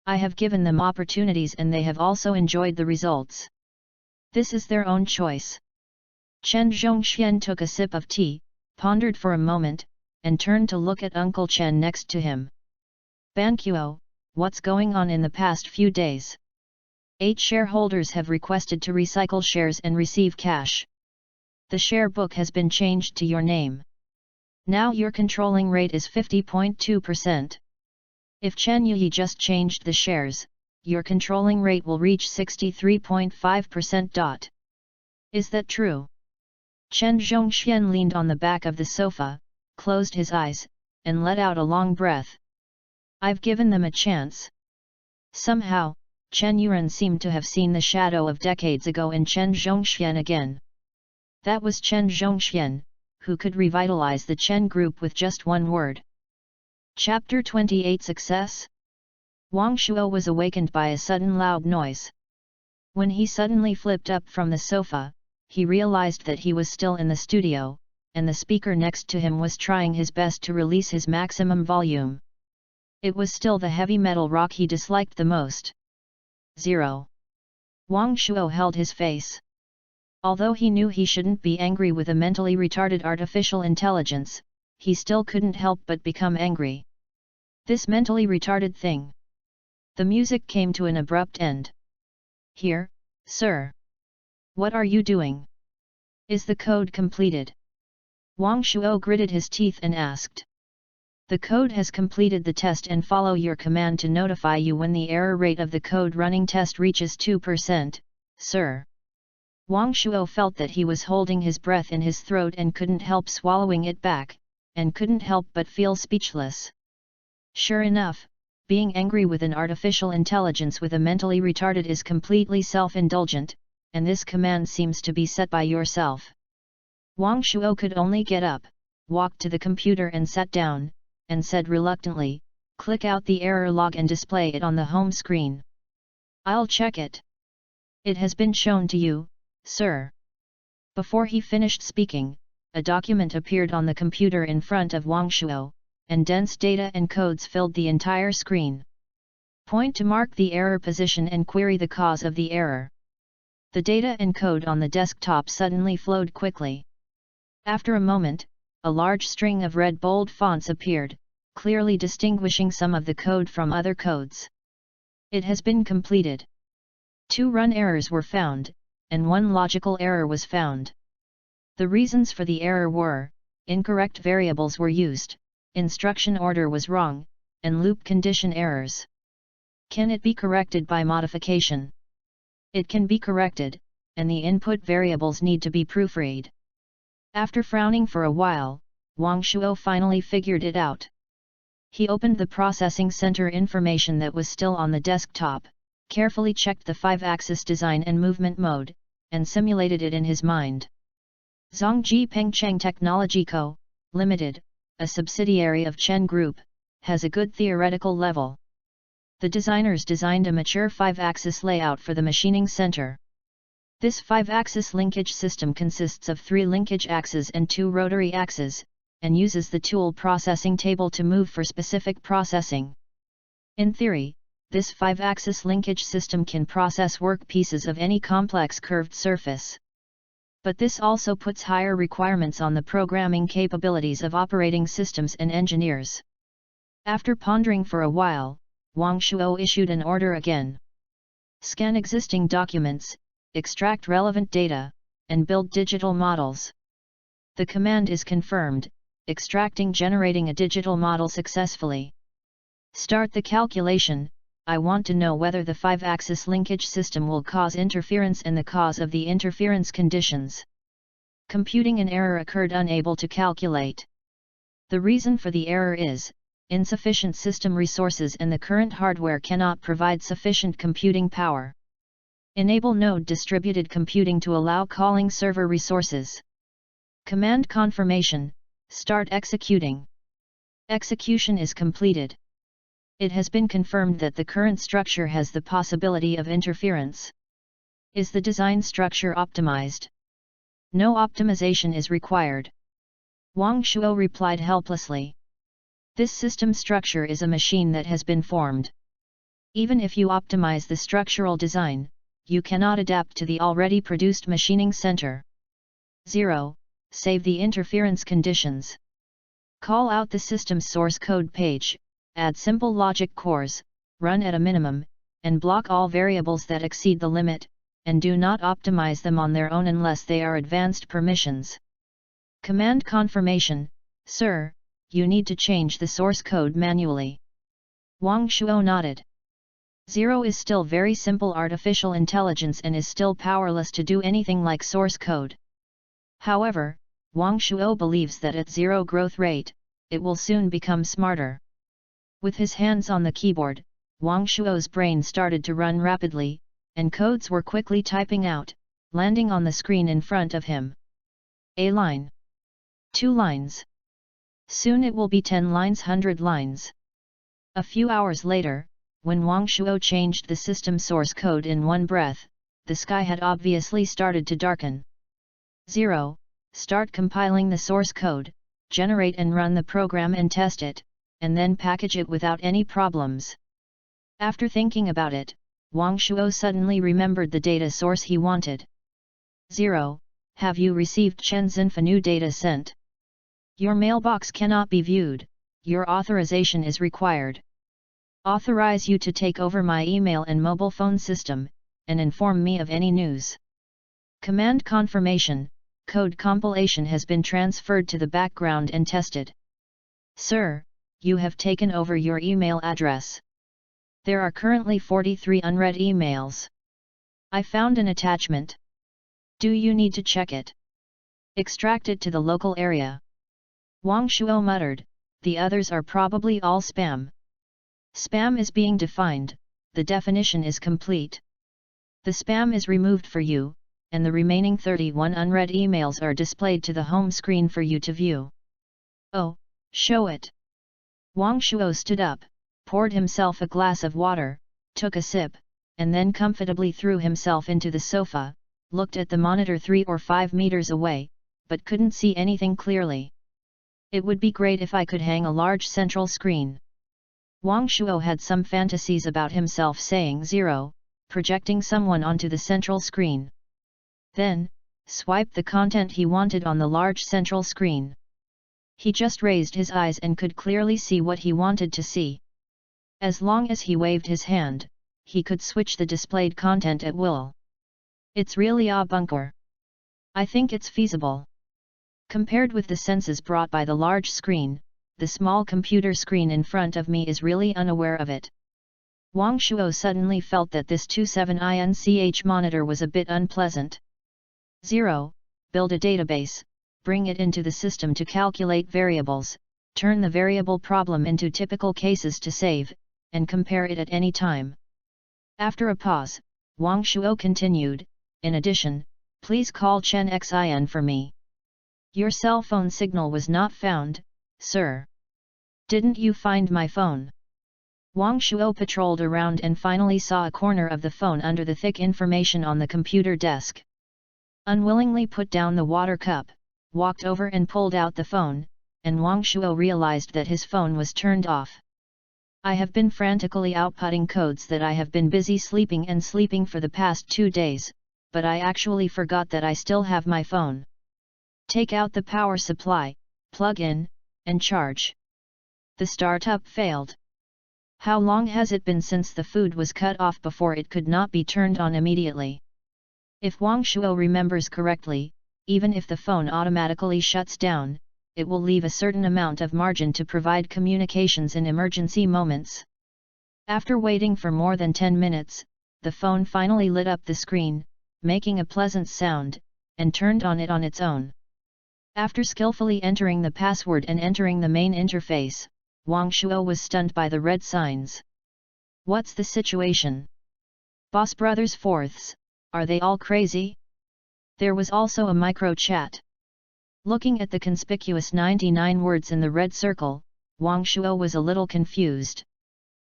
I have given them opportunities and they have also enjoyed the results. This is their own choice." Chen Zhongxian took a sip of tea, pondered for a moment, and turned to look at Uncle Chen next to him. "Banquo, what's going on in the past few days? 8 shareholders have requested to recycle shares and receive cash. The share book has been changed to your name. Now your controlling rate is 50.2%. If Chen Yi just changed the shares, your controlling rate will reach 63.5%. Is that true?" Chen Zhongxian leaned on the back of the sofa, closed his eyes, and let out a long breath. "I've given them a chance." Somehow, Chen Yuan seemed to have seen the shadow of decades ago in Chen Zhongxian again. That was Chen Zhongxian, who could revitalize the Chen group with just one word. Chapter 28 Success? Wang Shuo was awakened by a sudden loud noise. When he suddenly flipped up from the sofa, he realized that he was still in the studio, and the speaker next to him was trying his best to release his maximum volume. It was still the heavy metal rock he disliked the most. 0. Wang Shuo held his face. Although he knew he shouldn't be angry with a mentally retarded artificial intelligence, he still couldn't help but become angry. This mentally retarded thing. The music came to an abrupt end. "Here, sir. What are you doing? Is the code completed?" Wang Shuo gritted his teeth and asked. "The code has completed the test and follow your command to notify you when the error rate of the code running test reaches 2%, sir." Wang Shuo felt that he was holding his breath in his throat and couldn't help swallowing it back, and couldn't help but feel speechless. Sure enough, being angry with an artificial intelligence with a mentally retarded is completely self-indulgent, and this command seems to be set by yourself. Wang Shuo could only get up, walked to the computer and sat down, and said reluctantly, "Click out the error log and display it on the home screen." "I'll check it. It has been shown to you, sir." Before he finished speaking, a document appeared on the computer in front of Wang Shuo, and dense data and codes filled the entire screen. Point to mark the error position and query the cause of the error. The data and code on the desktop suddenly flowed quickly. After a moment, a large string of red bold fonts appeared, clearly distinguishing some of the code from other codes. It has been completed. 2 run errors were found, and 1 logical error was found. The reasons for the error were, incorrect variables were used, instruction order was wrong, and loop condition errors. Can it be corrected by modification? It can be corrected, and the input variables need to be proofread. After frowning for a while, Wang Shuo finally figured it out. He opened the processing center information that was still on the desktop, carefully checked the 5-axis design and movement mode, and simulated it in his mind. Zhongji Pengcheng Technology Co., Limited, a subsidiary of Chen Group, has a good theoretical level. The designers designed a mature 5-axis layout for the machining center. This 5-axis linkage system consists of 3 linkage axes and 2 rotary axes, and uses the tool processing table to move for specific processing. In theory, this 5-axis linkage system can process workpieces of any complex curved surface. But this also puts higher requirements on the programming capabilities of operating systems and engineers. After pondering for a while, Wang Shuo issued an order again. Scan existing documents, extract relevant data, and build digital models. The command is confirmed, generating a digital model successfully. Start the calculation. I want to know whether the 5-axis linkage system will cause interference and the cause of the interference conditions. Computing an error occurred, unable to calculate. The reason for the error is insufficient system resources and the current hardware cannot provide sufficient computing power. Enable node distributed computing to allow calling server resources. Command confirmation, start executing. Execution is completed. It has been confirmed that the current structure has the possibility of interference. Is the design structure optimized? No optimization is required. Wang Shuo replied helplessly. This system structure is a machine that has been formed. Even if you optimize the structural design, you cannot adapt to the already produced machining center. 0. Save the interference conditions. Call out the system's source code page, add simple logic cores, run at a minimum, and block all variables that exceed the limit, and do not optimize them on their own unless they are advanced permissions. Command confirmation, sir, you need to change the source code manually. Wang Shuo nodded. 0 is still very simple artificial intelligence and is still powerless to do anything like source code. However, Wang Shuo believes that at 0 growth rate, it will soon become smarter. With his hands on the keyboard, Wang Shuo's brain started to run rapidly, and codes were quickly typing out, landing on the screen in front of him. A line. 2 lines. Soon it will be 10 lines, 100 lines. A few hours later, when Wang Shuo changed the system source code in one breath, the sky had obviously started to darken. 0. Start compiling the source code, generate and run the program and test it, and then package it without any problems. After thinking about it, Wang Shuo suddenly remembered the data source he wanted. 0. Have you received Chen Xinfa data sent? Your mailbox cannot be viewed, your authorization is required. Authorize you to take over my email and mobile phone system, and inform me of any news. Command confirmation, code compilation has been transferred to the background and tested. Sir, you have taken over your email address. There are currently 43 unread emails. I found an attachment. Do you need to check it? Extract it to the local area. Wang Shuo muttered, the others are probably all spam. Spam is being defined, the definition is complete. The spam is removed for you, and the remaining 31 unread emails are displayed to the home screen for you to view. Oh, show it. Wang Shuo stood up, poured himself a glass of water, took a sip, and then comfortably threw himself into the sofa, looked at the monitor 3 or 5 meters away, but couldn't see anything clearly. It would be great if I could hang a large central screen. Wang Shuo had some fantasies about himself saying 0, projecting someone onto the central screen. Then, swipe the content he wanted on the large central screen. He just raised his eyes and could clearly see what he wanted to see. As long as he waved his hand, he could switch the displayed content at will. It's really a bunker. I think it's feasible. Compared with the senses brought by the large screen, the small computer screen in front of me is really unaware of it. Wang Shuo suddenly felt that this 27-inch monitor was a bit unpleasant. 0. Build a database, bring it into the system to calculate variables, turn the variable problem into typical cases to save, and compare it at any time. After a pause, Wang Shuo continued, in addition, please call Chen Xin for me. Your cell phone signal was not found, sir. Didn't you find my phone? Wang Shuo patrolled around and finally saw a corner of the phone under the thick information on the computer desk. Unwillingly put down the water cup, walked over and pulled out the phone, and Wang Shuo realized that his phone was turned off. I have been frantically outputting codes that I have been busy sleeping for the past 2 days, but I actually forgot that I still have my phone. Take out the power supply, plug in, and charge. The startup failed. How long has it been since the food was cut off before it could not be turned on immediately? If Wang Shuo remembers correctly, even if the phone automatically shuts down, it will leave a certain amount of margin to provide communications in emergency moments. After waiting for more than 10 minutes, the phone finally lit up the screen, making a pleasant sound, and turned on its own. After skillfully entering the password and entering the main interface, Wang Shuo was stunned by the red signs. What's the situation? Boss Brothers Fourths, are they all crazy? There was also a micro chat. Looking at the conspicuous 99 words in the red circle, Wang Shuo was a little confused.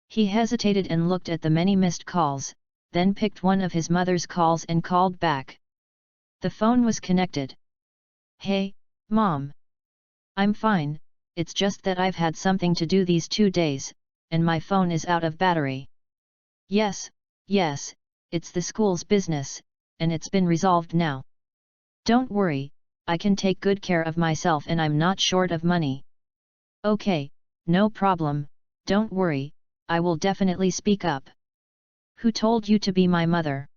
He hesitated and looked at the many missed calls, then picked one of his mother's calls and called back. The phone was connected. Hey, Mom. I'm fine. It's just that I've had something to do these 2 days, and my phone is out of battery. Yes, it's the school's business, and it's been resolved now. Don't worry, I can take good care of myself and I'm not short of money. Okay, no problem, don't worry, I will definitely speak up. Who told you to be my mother?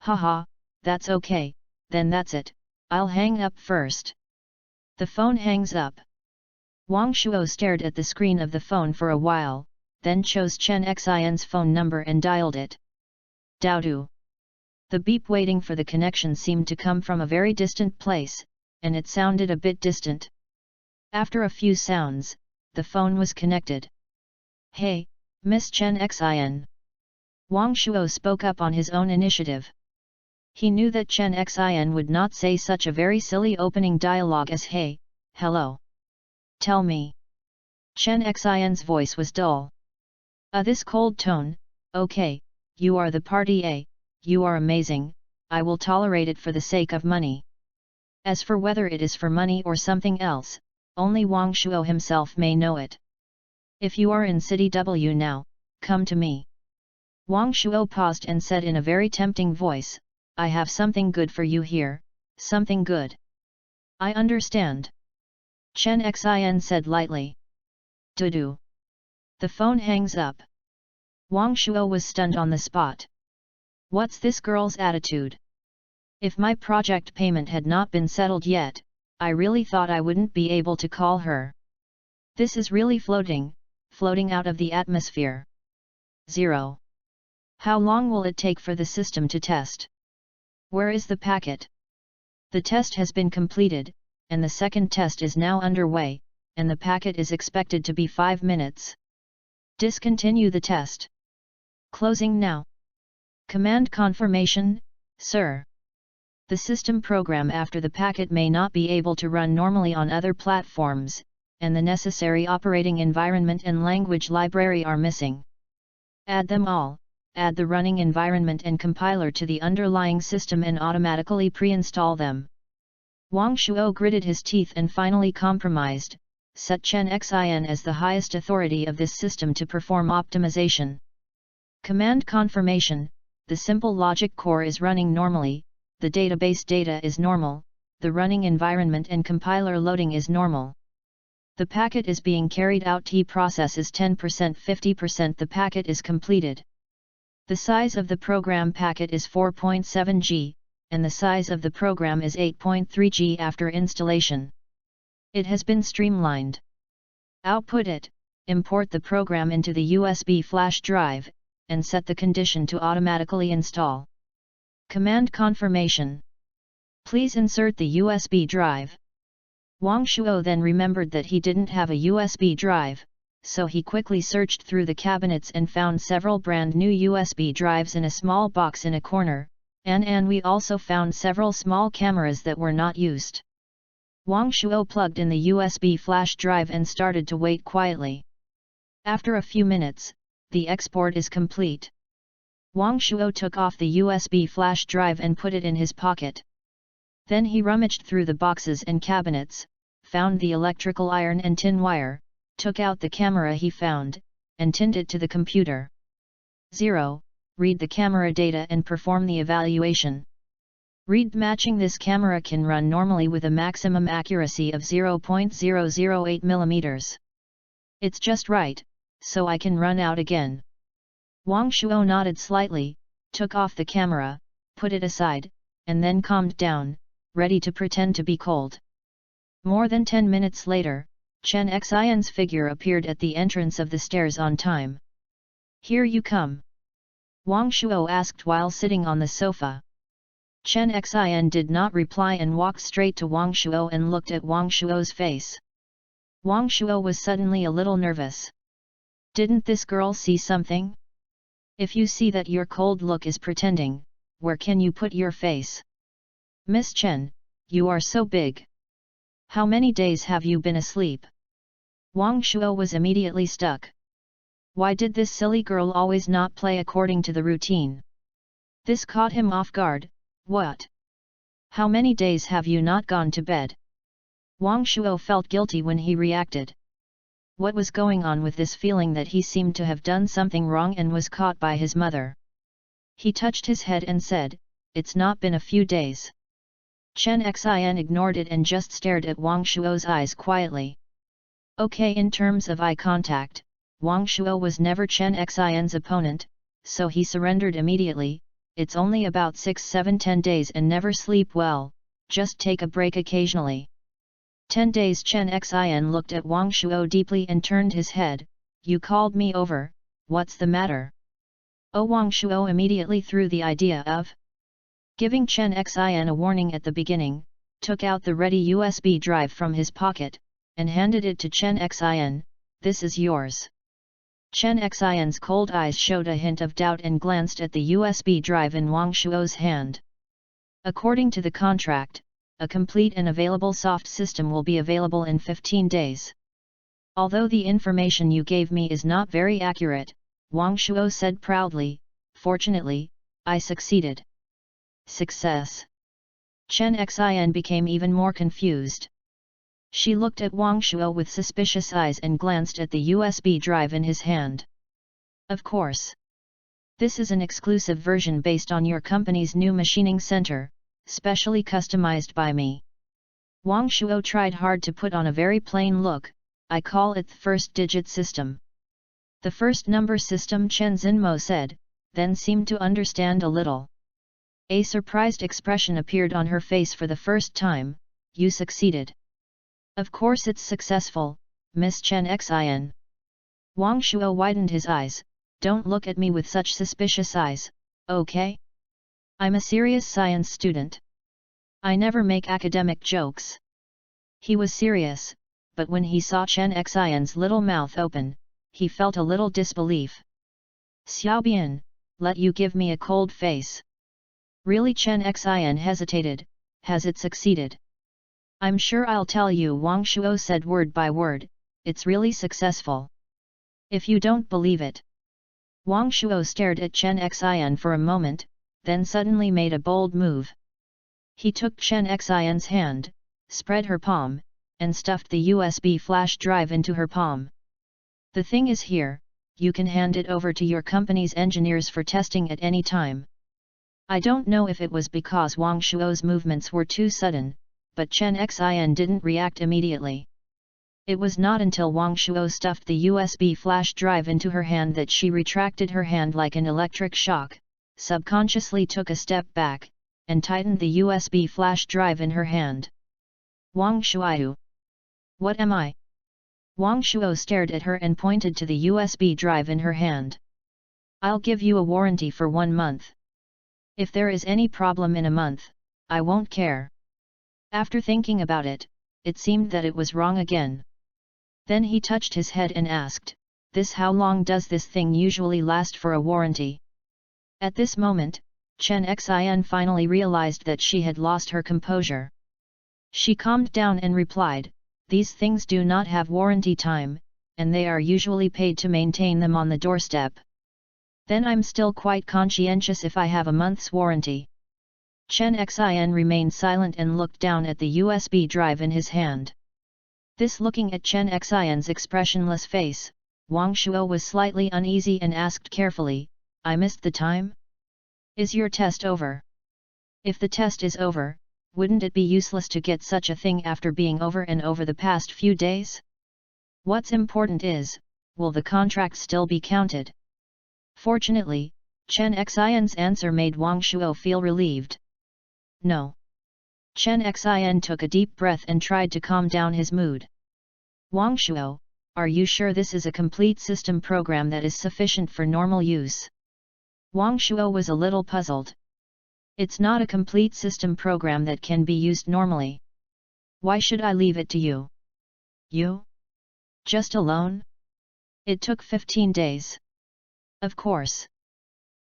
Haha, that's okay, then that's it, I'll hang up first. The phone hangs up. Wang Shuo stared at the screen of the phone for a while, then chose Chen Xin's phone number and dialed it. Daodu. The beep waiting for the connection seemed to come from a very distant place, and it sounded a bit distant. After a few sounds, the phone was connected. Hey, Miss Chen Xin. Wang Shuo spoke up on his own initiative. He knew that Chen Xin would not say such a very silly opening dialogue as hey, hello. Tell me. Chen Xin's voice was dull. This cold tone, okay, you are the party A, you are amazing, I will tolerate it for the sake of money. As for whether it is for money or something else, only Wang Shuo himself may know it. If you are in City W now, come to me. Wang Shuo paused and said in a very tempting voice, I have something good for you here, something good. I understand. Chen Xin said lightly. Dudu. The phone hangs up. Wang Shuo was stunned on the spot. What's this girl's attitude? If my project payment had not been settled yet, I really thought I wouldn't be able to call her. This is really floating out of the atmosphere. 0. How long will it take for the system to test? Where is the packet? The test has been completed, and the second test is now underway, and the packet is expected to be 5 minutes. Discontinue the test. Closing now. Command confirmation, sir. The system program after the packet may not be able to run normally on other platforms, and the necessary operating environment and language library are missing. Add them all, add the running environment and compiler to the underlying system and automatically pre-install them. Wang Shuo gritted his teeth and finally compromised, set Chen Xin as the highest authority of this system to perform optimization. Command confirmation, the simple logic core is running normally, the database data is normal, the running environment and compiler loading is normal. The packet is being carried out. T process is 10%, 50%. The packet is completed. The size of the program packet is 4.7 G, and the size of the program is 8.3 G after installation. It has been streamlined. Output it, import the program into the USB flash drive, and set the condition to automatically install. Command confirmation. Please insert the USB drive. Wang Shuo then remembered that he didn't have a USB drive, so he quickly searched through the cabinets and found several brand new USB drives in a small box in a corner, and we also found several small cameras that were not used. Wang Shuo plugged in the USB flash drive and started to wait quietly. After a few minutes, the export is complete. Wang Shuo took off the USB flash drive and put it in his pocket. Then he rummaged through the boxes and cabinets, found the electrical iron and tin wire, took out the camera he found, and tinned it to the computer. 0. Read the camera data and perform the evaluation. Read matching this camera can run normally with a maximum accuracy of 0.008 mm. It's just right, so I can run out again. Wang Shuo nodded slightly, took off the camera, put it aside, and then calmed down, ready to pretend to be cold. More than 10 minutes later, Chen Xian's figure appeared at the entrance of the stairs on time. Here you come. Wang Shuo asked while sitting on the sofa. Chen Xian did not reply and walked straight to Wang Shuo and looked at Wang Shuo's face. Wang Shuo was suddenly a little nervous. Didn't this girl see something? If you see that your cold look is pretending, where can you put your face? Miss Chen, you are so big. How many days have you been asleep? Wang Shuo was immediately stuck. Why did this silly girl always not play according to the routine? This caught him off guard. What? How many days have you not gone to bed? Wang Shuo felt guilty when he reacted. What was going on with this feeling that he seemed to have done something wrong and was caught by his mother? He touched his head and said, "It's not been a few days." Chen Xian ignored it and just stared at Wang Shuo's eyes quietly. Okay, in terms of eye contact, Wang Shuo was never Chen Xian's opponent, so he surrendered immediately. It's only about 6, 7, 10 days and never sleep well, just take a break occasionally. 10 days. Chen Xian looked at Wang Shuo deeply and turned his head. You called me over, what's the matter? Oh, Wang Shuo immediately threw the idea of giving Chen Xian a warning at the beginning, took out the ready USB drive from his pocket, and handed it to Chen Xian. This is yours. Chen Xian's cold eyes showed a hint of doubt and glanced at the USB drive in Wang Shuo's hand. According to the contract, a complete and available soft system will be available in 15 days. Although the information you gave me is not very accurate, Wang Shuo said proudly, fortunately, I succeeded. Success. Chen Xian became even more confused. She looked at Wang Shuo with suspicious eyes and glanced at the USB drive in his hand. Of course. This is an exclusive version based on your company's new machining center, specially customized by me. Wang Shuo tried hard to put on a very plain look. I call it the first digit system. The first number system, Chen Zhenmo said, then seemed to understand a little. A surprised expression appeared on her face for the first time. You succeeded. Of course it's successful, Miss Chen Xian. Wang Shuo widened his eyes. Don't look at me with such suspicious eyes, okay? I'm a serious science student. I never make academic jokes. He was serious, but when he saw Chen Xian's little mouth open, he felt a little disbelief. Xiaobian, let you give me a cold face. Really? Chen Xian hesitated. Has it succeeded? I'm sure I'll tell you, Wang Shuo said word by word. It's really successful. If you don't believe it. Wang Shuo stared at Chen Xian for a moment, then suddenly made a bold move. He took Chen Xian's hand, spread her palm, and stuffed the USB flash drive into her palm. The thing is here, you can hand it over to your company's engineers for testing at any time. I don't know if it was because Wang Shuo's movements were too sudden, but Chen Xian didn't react immediately. It was not until Wang Shuo stuffed the USB flash drive into her hand that she retracted her hand like an electric shock, subconsciously took a step back, and tightened the USB flash drive in her hand. Wang Shuo. What am I? Wang Shuo stared at her and pointed to the USB drive in her hand. I'll give you a warranty for 1 month. If there is any problem in a month, I won't care. After thinking about it, it seemed that it was wrong again. Then he touched his head and asked, how long does this thing usually last for a warranty? At this moment, Chen Xian finally realized that she had lost her composure. She calmed down and replied, "These things do not have warranty time, and they are usually paid to maintain them on the doorstep. Then I'm still quite conscientious if I have a month's warranty." Chen Xin remained silent and looked down at the USB drive in his hand. Looking at Chen Xin's expressionless face, Wang Shuo was slightly uneasy and asked carefully, "I missed the time? Is your test over?" "If the test is over, wouldn't it be useless to get such a thing after being over and over the past few days? What's important is, will the contract still be counted?" Fortunately, Chen Xin's answer made Wang Shuo feel relieved. "No." Chen Xin took a deep breath and tried to calm down his mood. "Wang Shuo, are you sure this is a complete system program that is sufficient for normal use?" Wang Shuo was a little puzzled. "It's not a complete system program that can be used normally. Why should I leave it to you?" "You? Just alone? It took 15 days. "Of course."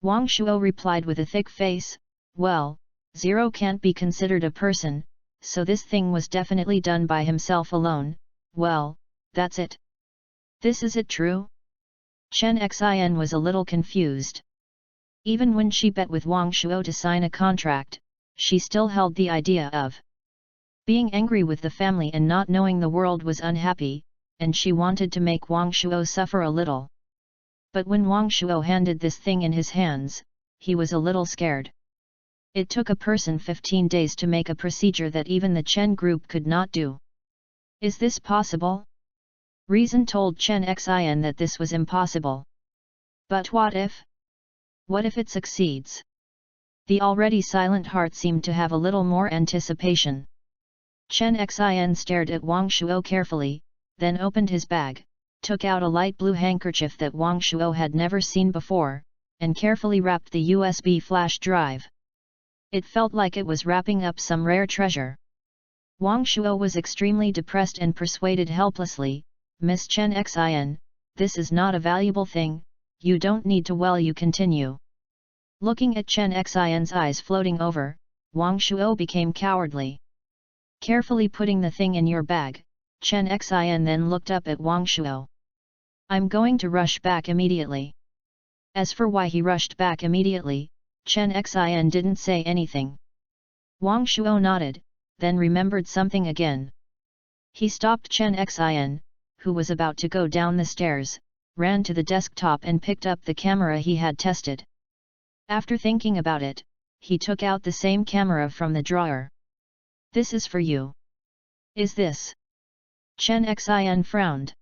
Wang Shuo replied with a thick face, "Well, Zero can't be considered a person, so this thing was definitely done by himself alone. Well, that's it." Is it true?" Chen Xin was a little confused. Even when she bet with Wang Shuo to sign a contract, she still held the idea of being angry with the family and not knowing the world was unhappy, and she wanted to make Wang Shuo suffer a little. But when Wang Shuo handed this thing in his hands, he was a little scared. It took a person 15 days to make a procedure that even the Chen group could not do. Is this possible? Reason told Chen Xin that this was impossible. But what if? What if it succeeds? The already silent heart seemed to have a little more anticipation. Chen Xin stared at Wang Shuo carefully, then opened his bag, took out a light blue handkerchief that Wang Shuo had never seen before, and carefully wrapped the USB flash drive. It felt like it was wrapping up some rare treasure. Wang Shuo was extremely depressed and persuaded helplessly, "Miss Chen Xin, this is not a valuable thing, you don't need to." "Well, you continue." Looking at Chen Xin's eyes floating over, Wang Shuo became cowardly. Carefully putting the thing in your bag, Chen Xin then looked up at Wang Shuo. "I'm going to rush back immediately." As for why he rushed back immediately, Chen Xin didn't say anything. Wang Shuo nodded, then remembered something again. He stopped Chen Xin, who was about to go down the stairs, ran to the desktop and picked up the camera he had tested. After thinking about it, he took out the same camera from the drawer. "This is for you." "Is this?" Chen Xin frowned.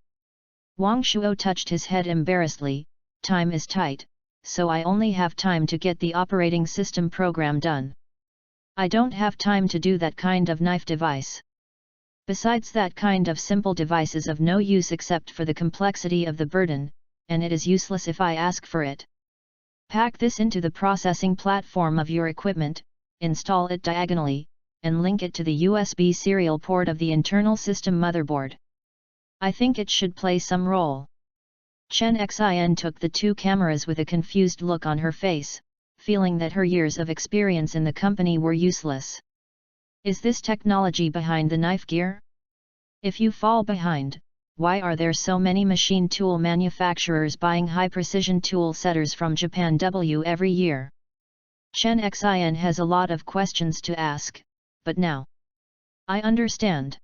Wang Shuo touched his head embarrassedly, "Time is tight, so I only have time to get the operating system program done. I don't have time to do that kind of knife device. Besides, that kind of simple device is of no use except for the complexity of the burden, and it is useless if I ask for it. Pack this into the processing platform of your equipment, install it diagonally, and link it to the USB serial port of the internal system motherboard. I think it should play some role." Chen Xin took the two cameras with a confused look on her face, feeling that her years of experience in the company were useless. "Is this technology behind the knife gear? If you fall behind, why are there so many machine tool manufacturers buying high-precision tool setters from Japan every year?" Chen Xin has a lot of questions to ask, but now I understand.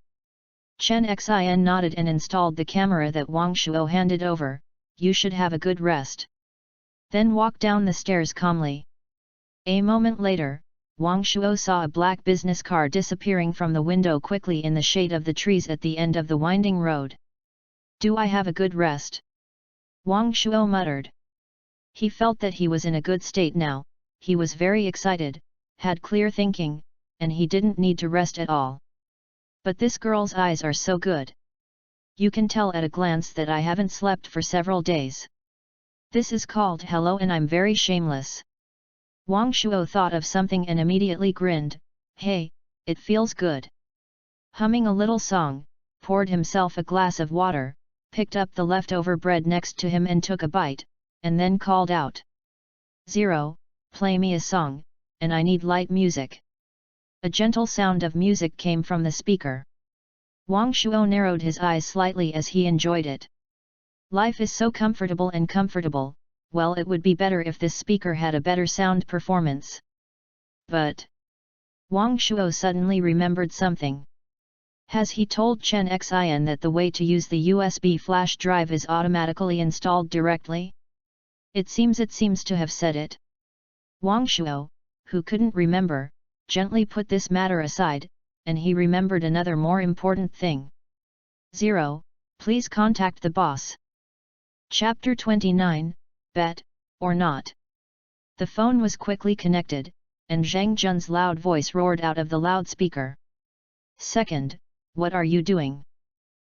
Chen Xin nodded and installed the camera that Wang Shuo handed over. "You should have a good rest. Then walk down the stairs calmly." A moment later, Wang Shuo saw a black business car disappearing from the window quickly in the shade of the trees at the end of the winding road. "Do I have a good rest?" Wang Shuo muttered. He felt that he was in a good state now, he was very excited, had clear thinking, and he didn't need to rest at all. But this girl's eyes are so good. You can tell at a glance that I haven't slept for several days. This is called hello, and I'm very shameless. Wang Shuo thought of something and immediately grinned. "Hey, it feels good." Humming a little song, poured himself a glass of water, picked up the leftover bread next to him and took a bite, and then called out, "Zero, play me a song, and I need light music." A gentle sound of music came from the speaker. Wang Shuo narrowed his eyes slightly as he enjoyed it. Life is so comfortable and comfortable, well, it would be better if this speaker had a better sound performance. But Wang Shuo suddenly remembered something. Has he told Chen Xin that the way to use the USB flash drive is automatically installed directly? It seems to have said it. Wang Shuo, who couldn't remember, gently put this matter aside, and he remembered another more important thing. 0. Please contact the boss. Chapter 29, Bet, or Not. The phone was quickly connected, and Zhang Jun's loud voice roared out of the loudspeaker. Second, what are you doing?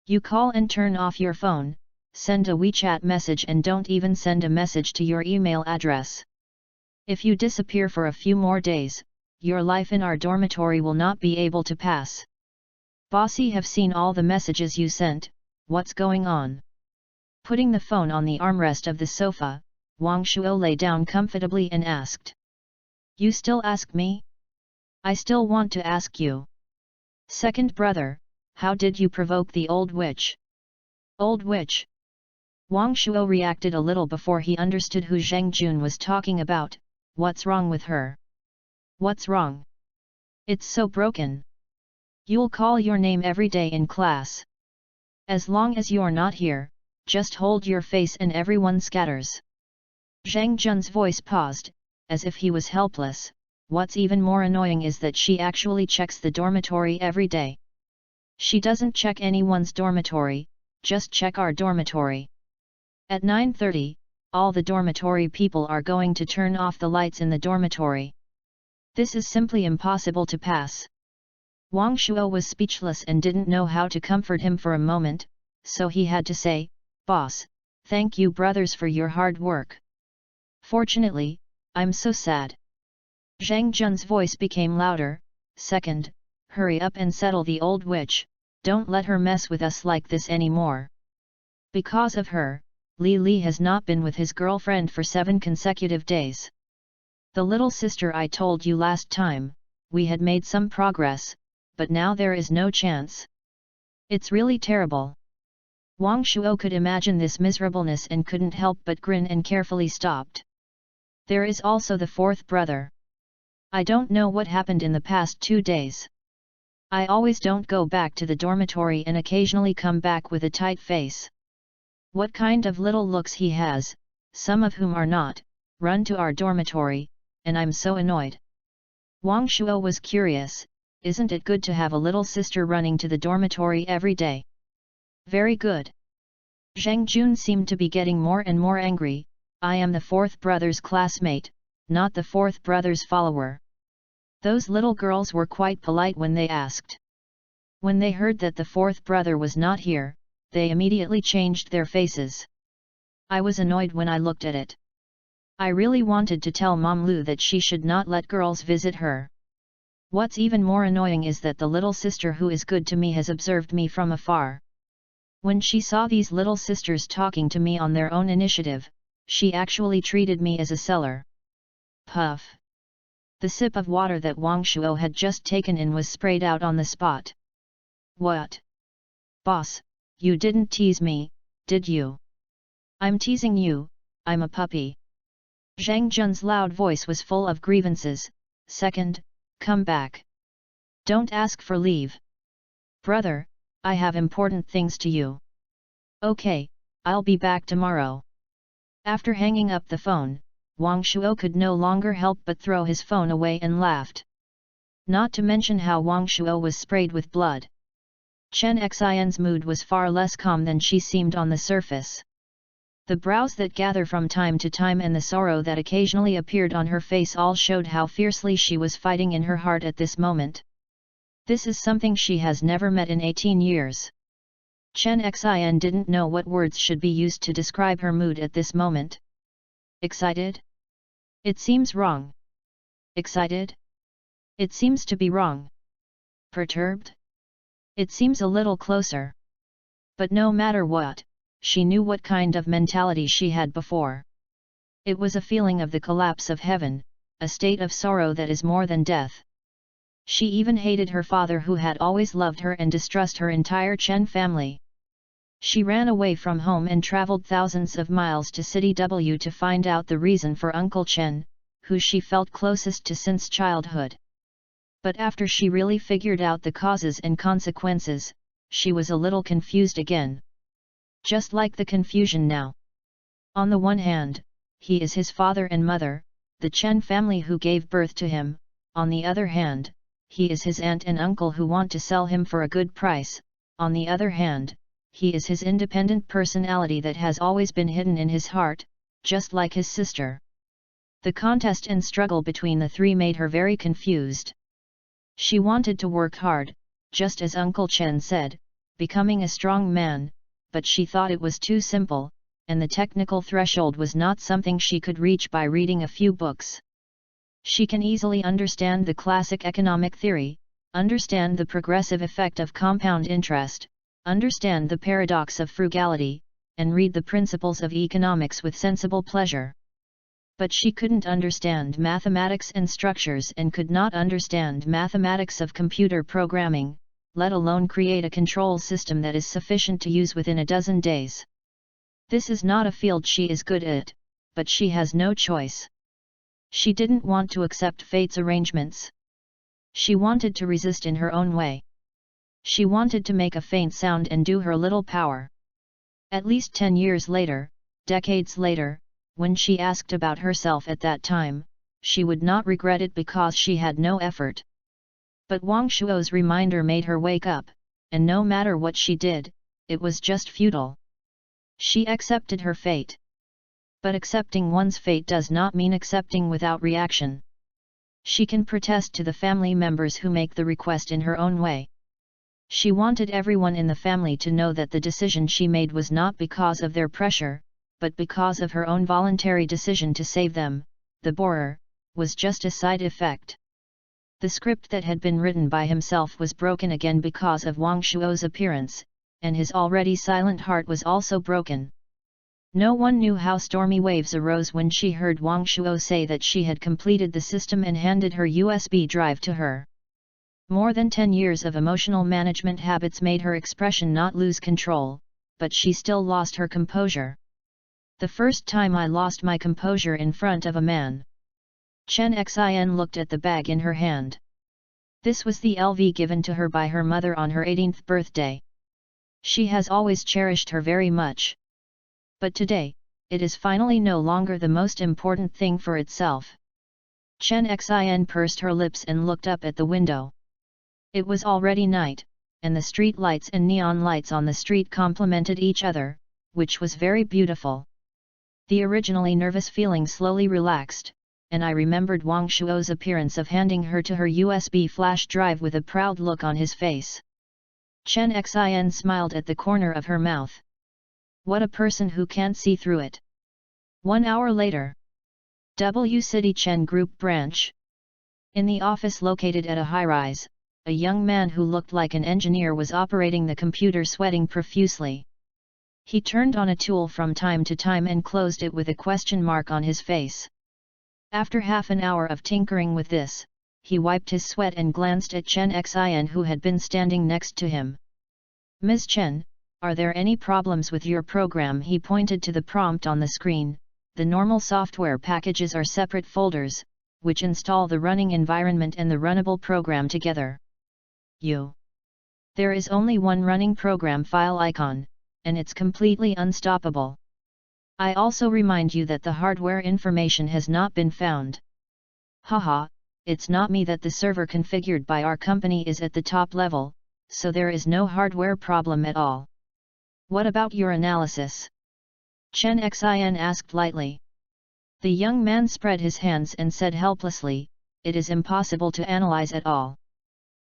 You call and turn off your phone, send a WeChat message and don't even send a message to your email address. If you disappear for a few more days, your life in our dormitory will not be able to pass. Bossy have seen all the messages you sent, what's going on? Putting the phone on the armrest of the sofa, Wang Shuo lay down comfortably and asked. You still ask me? I still want to ask you. Second brother, how did you provoke the old witch? Old witch? Wang Shuo reacted a little before he understood who Zhang Jun was talking about. What's wrong with her? What's wrong? It's so broken. You'll call your name every day in class. As long as you're not here, just hold your face and everyone scatters. Zhang Jun's voice paused, as if he was helpless. What's even more annoying is that she actually checks the dormitory every day. She doesn't check anyone's dormitory, just check our dormitory. At 9:30, all the dormitory people are going to turn off the lights in the dormitory. This is simply impossible to pass. Wang Shuo was speechless and didn't know how to comfort him for a moment, so he had to say, Boss, thank you brothers for your hard work. Fortunately, I'm so sad. Zhang Jun's voice became louder. Second, hurry up and settle the old witch, don't let her mess with us like this anymore. Because of her, Li Li has not been with his girlfriend for 7 consecutive days. The little sister I told you last time, we had made some progress, but now there is no chance. It's really terrible. Wang Shuo could imagine this miserableness and couldn't help but grin and carefully stopped. There is also the fourth brother. I don't know what happened in the past 2 days. I always don't go back to the dormitory and occasionally come back with a tight face. What kind of little looks he has, some of whom are not, run to our dormitory, and I'm so annoyed. Wang Shuo was curious, isn't it good to have a little sister running to the dormitory every day? Very good. Zhang Jun seemed to be getting more and more angry. I am the fourth brother's classmate, not the fourth brother's follower. Those little girls were quite polite when they asked. When they heard that the fourth brother was not here, they immediately changed their faces. I was annoyed when I looked at it. I really wanted to tell Mom Lu that she should not let girls visit her. What's even more annoying is that the little sister who is good to me has observed me from afar. When she saw these little sisters talking to me on their own initiative, she actually treated me as a seller. Puff. The sip of water that Wang Shuo had just taken in was sprayed out on the spot. What? Boss, you didn't tease me, did you? I'm teasing you, I'm a puppy. Zhang Jun's loud voice was full of grievances. Second, come back. Don't ask for leave. Brother, I have important things to you. Okay, I'll be back tomorrow. After hanging up the phone, Wang Shuo could no longer help but throw his phone away and laughed. Not to mention how Wang Shuo was sprayed with blood. Chen Xin's mood was far less calm than she seemed on the surface. The brows that gather from time to time and the sorrow that occasionally appeared on her face all showed how fiercely she was fighting in her heart at this moment. This is something she has never met in 18 years. Chen Xin didn't know what words should be used to describe her mood at this moment. Excited? It seems wrong. Excited? It seems to be wrong. Perturbed? It seems a little closer. But no matter what, she knew what kind of mentality she had before. It was a feeling of the collapse of heaven, a state of sorrow that is more than death. She even hated her father, who had always loved her and distrusted her entire Chen family. She ran away from home and traveled thousands of miles to City W to find out the reason for Uncle Chen, who she felt closest to since childhood. But after she really figured out the causes and consequences, she was a little confused again. Just like the confusion now. On the one hand, he is his father and mother, the Chen family who gave birth to him. On the other hand, he is his aunt and uncle who want to sell him for a good price. On the other hand, he is his independent personality that has always been hidden in his heart, just like his sister. The contest and struggle between the three made her very confused. She wanted to work hard, just as Uncle Chen said, becoming a strong man, but she thought it was too simple, and the technical threshold was not something she could reach by reading a few books. She can easily understand the classic economic theory, understand the progressive effect of compound interest, understand the paradox of frugality, and read the principles of economics with sensible pleasure. But she couldn't understand mathematics and structures and could not understand mathematics of computer programming, let alone create a control system that is sufficient to use within a dozen days. This is not a field she is good at, but she has no choice. She didn't want to accept fate's arrangements. She wanted to resist in her own way. She wanted to make a faint sound and do her little power. At least 10 years later, decades later, when she asked about herself at that time, she would not regret it because she had no effort. But Wang Shuo's reminder made her wake up, and no matter what she did, it was just futile. She accepted her fate. But accepting one's fate does not mean accepting without reaction. She can protest to the family members who make the request in her own way. She wanted everyone in the family to know that the decision she made was not because of their pressure, but because of her own voluntary decision to save them. The borer was just a side effect. The script that had been written by himself was broken again because of Wang Shuo's appearance, and his already silent heart was also broken. No one knew how stormy waves arose when she heard Wang Shuo say that she had completed the system and handed her USB drive to her. More than 10 years of emotional management habits made her expression not lose control, but she still lost her composure. The first time I lost my composure in front of a man. Chen Xin looked at the bag in her hand. This was the LV given to her by her mother on her 18th birthday. She has always cherished her very much. But today, it is finally no longer the most important thing for itself. Chen Xin pursed her lips and looked up at the window. It was already night, and the street lights and neon lights on the street complemented each other, which was very beautiful. The originally nervous feeling slowly relaxed, and I remembered Wang Shuo's appearance of handing her to her USB flash drive with a proud look on his face. Chen Xin smiled at the corner of her mouth. What a person who can't see through it. 1 hour later. W City Chen Group Branch. In the office located at a high-rise, a young man who looked like an engineer was operating the computer, sweating profusely. He turned on a tool from time to time and closed it with a question mark on his face. After half an hour of tinkering with this, he wiped his sweat and glanced at Chen Xin, who had been standing next to him. Ms. Chen, are there any problems with your program? He pointed to the prompt on the screen. The normal software packages are separate folders, which install the running environment and the runnable program together. There is only one running program file icon, and it's completely unstoppable. I also remind you that the hardware information has not been found. Haha, it's not me that the server configured by our company is at the top level, so there is no hardware problem at all. What about your analysis? Chen Xin asked lightly. The young man spread his hands and said helplessly, it is impossible to analyze at all.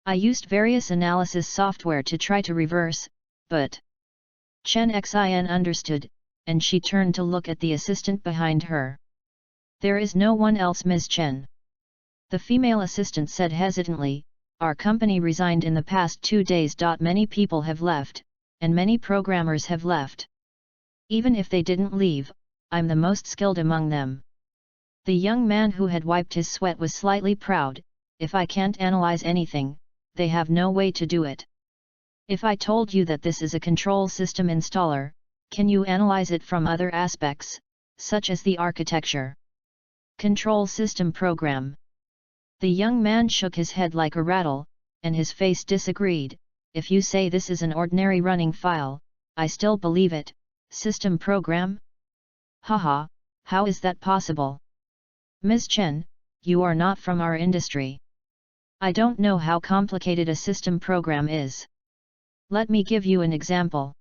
I used various analysis software to try to reverse, but... Chen Xin understood, and she turned to look at the assistant behind her. There is no one else, Ms. Chen. The female assistant said hesitantly, our company resigned in the past 2 days. Many people have left, and many programmers have left. Even if they didn't leave, I'm the most skilled among them. The young man who had wiped his sweat was slightly proud. if I can't analyze anything, they have no way to do it. If I told you that this is a control system installer, can you analyze it from other aspects, such as the architecture? Control system program. The young man shook his head like a rattle, and his face disagreed. If you say this is an ordinary running file, I still believe it. System program? Haha, how is that possible? Ms. Chen, you are not from our industry. I don't know how complicated a system program is. Let me give you an example.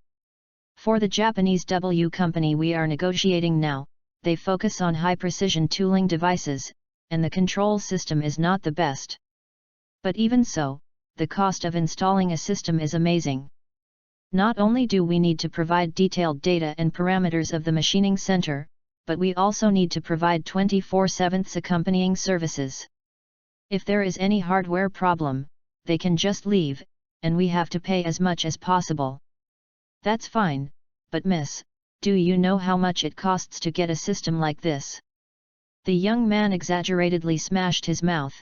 For the Japanese W company we are negotiating now, they focus on high-precision tooling devices, and the control system is not the best. But even so, the cost of installing a system is amazing. Not only do we need to provide detailed data and parameters of the machining center, but we also need to provide 24/7 accompanying services. If there is any hardware problem, they can just leave, and we have to pay as much as possible. That's fine, but miss, do you know how much it costs to get a system like this? The young man exaggeratedly smashed his mouth.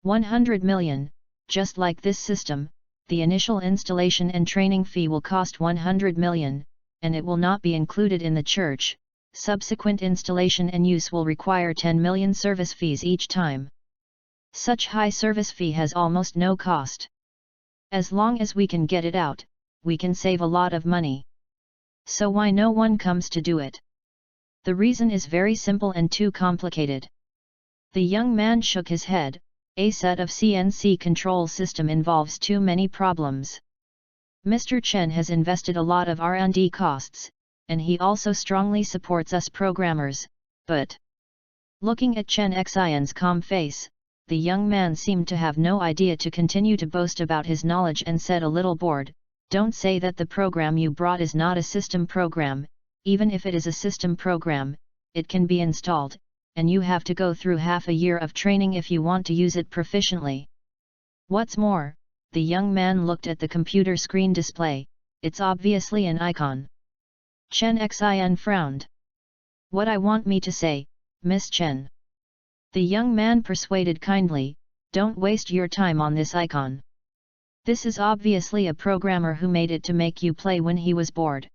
100 million, just like this system, the initial installation and training fee will cost 100 million, and it will not be included in the church. Subsequent installation and use will require 10 million service fees each time. Such high service fee has almost no cost. As long as we can get it out, we can save a lot of money. So why no one comes to do it? The reason is very simple and too complicated. The young man shook his head. A set of CNC control system involves too many problems. Mr. Chen has invested a lot of R&D costs, and he also strongly supports us programmers, but... Looking at Chen Xian's calm face, the young man seemed to have no idea to continue to boast about his knowledge and said a little bored, "Don't say that the program you brought is not a system program. Even if it is a system program, it can be installed, and you have to go through half a year of training if you want to use it proficiently. What's more," the young man looked at the computer screen display, "it's obviously an icon." Chen Xian frowned. "What I want me to say, Miss Chen?" The young man persuaded kindly, "Don't waste your time on this icon. This is obviously a programmer who made it to make you play when he was bored.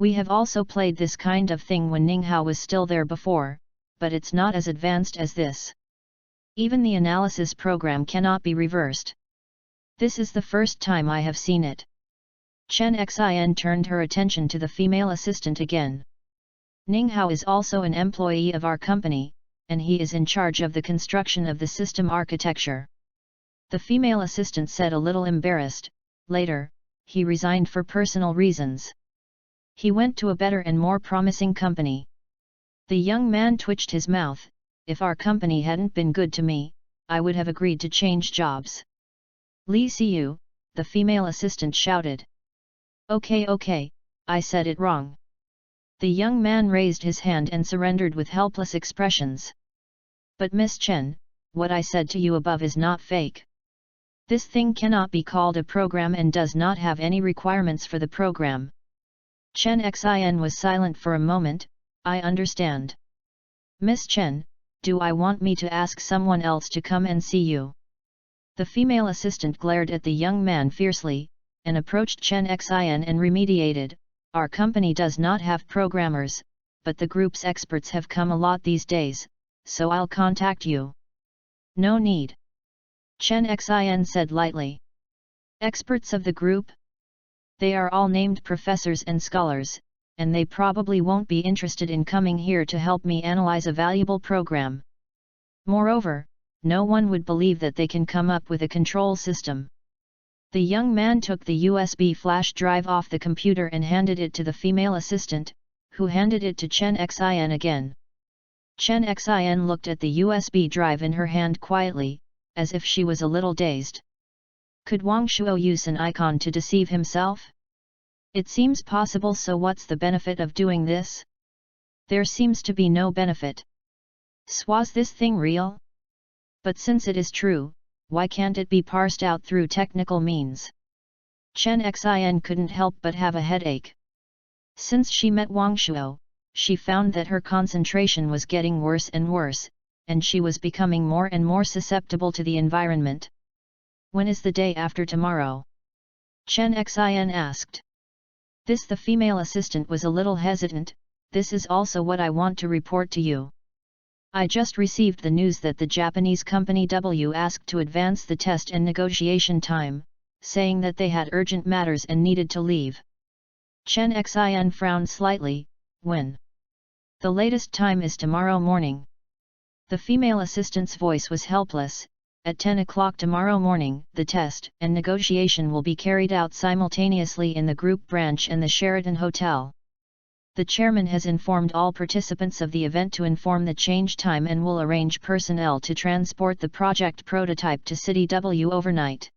We have also played this kind of thing when Ning Hao was still there before, but it's not as advanced as this. Even the analysis program cannot be reversed. This is the first time I have seen it." Chen Xian turned her attention to the female assistant again. "Ning Hao is also an employee of our company, and he is in charge of the construction of the system architecture." The female assistant said a little embarrassed. Later, he resigned for personal reasons. He went to a better and more promising company. The young man twitched his mouth. "If our company hadn't been good to me, I would have agreed to change jobs." "Li Siu," the female assistant shouted. Okay, I said it wrong." The young man raised his hand and surrendered with helpless expressions. "But Miss Chen, what I said to you above is not fake. This thing cannot be called a program and does not have any requirements for the program." Chen Xian was silent for a moment. "I understand. Miss Chen, do I want me to ask someone else to come and see you?" The female assistant glared at the young man fiercely, and approached Chen Xian and remediated, "Our company does not have programmers, but the group's experts have come a lot these days, so I'll contact you." "No need," Chen Xian said lightly. "Experts of the group? They are all named professors and scholars, and they probably won't be interested in coming here to help me analyze a valuable program. Moreover, no one would believe that they can come up with a control system." The young man took the USB flash drive off the computer and handed it to the female assistant, who handed it to Chen Xian again. Chen Xian looked at the USB drive in her hand quietly, as if she was a little dazed. Could Wang Shuo use an icon to deceive himself? It seems possible, so what's the benefit of doing this? There seems to be no benefit. Was this thing real? But since it is true, why can't it be parsed out through technical means? Chen Xian couldn't help but have a headache. Since she met Wang Shuo, she found that her concentration was getting worse and worse, and she was becoming more and more susceptible to the environment. "When is the day after tomorrow?" Chen Xin asked. The female assistant was a little hesitant. "This is also what I want to report to you. I just received the news that the Japanese company W asked to advance the test and negotiation time, saying that they had urgent matters and needed to leave." Chen Xin frowned slightly. "When?" "The latest time is tomorrow morning." The female assistant's voice was helpless. "At 10 o'clock tomorrow morning, the test and negotiation will be carried out simultaneously in the group branch and the Sheraton Hotel. The chairman has informed all participants of the event to inform the change time and will arrange personnel to transport the project prototype to City W overnight."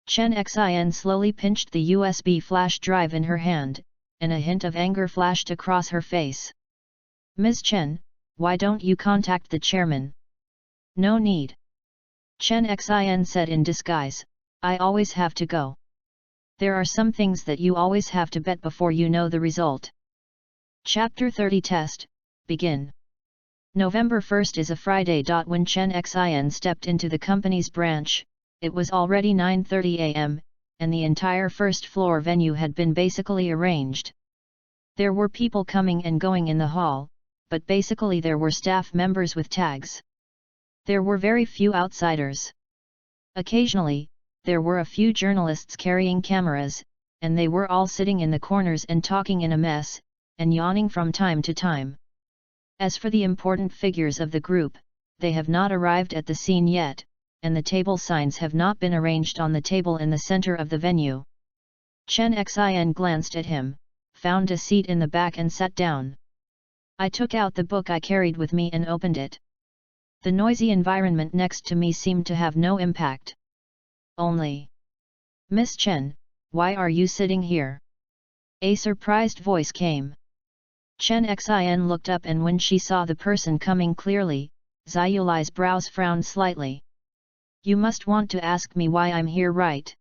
Chen Xin slowly pinched the USB flash drive in her hand, and a hint of anger flashed across her face. "Ms. Chen, why don't you contact the chairman?" "No need," Chen Xin said in disguise. "I always have to go. There are some things that you always have to bet before you know the result." Chapter 30 Test, Begin. November 1st is a Friday. When Chen Xin stepped into the company's branch, it was already 9:30 am, and the entire first floor venue had been basically arranged. There were people coming and going in the hall, but basically there were staff members with tags. There were very few outsiders. Occasionally, there were a few journalists carrying cameras, and they were all sitting in the corners and talking in a mess, and yawning from time to time. As for the important figures of the group, they have not arrived at the scene yet, and the table signs have not been arranged on the table in the center of the venue. Chen Xin glanced at him, found a seat in the back and sat down. I took out the book I carried with me and opened it. The noisy environment next to me seemed to have no impact. Only, "Miss Chen, why are you sitting here?" A surprised voice came. Chen Xin looked up, and when she saw the person coming clearly, Ziyulai's brows frowned slightly. "You must want to ask me why I'm here, right?"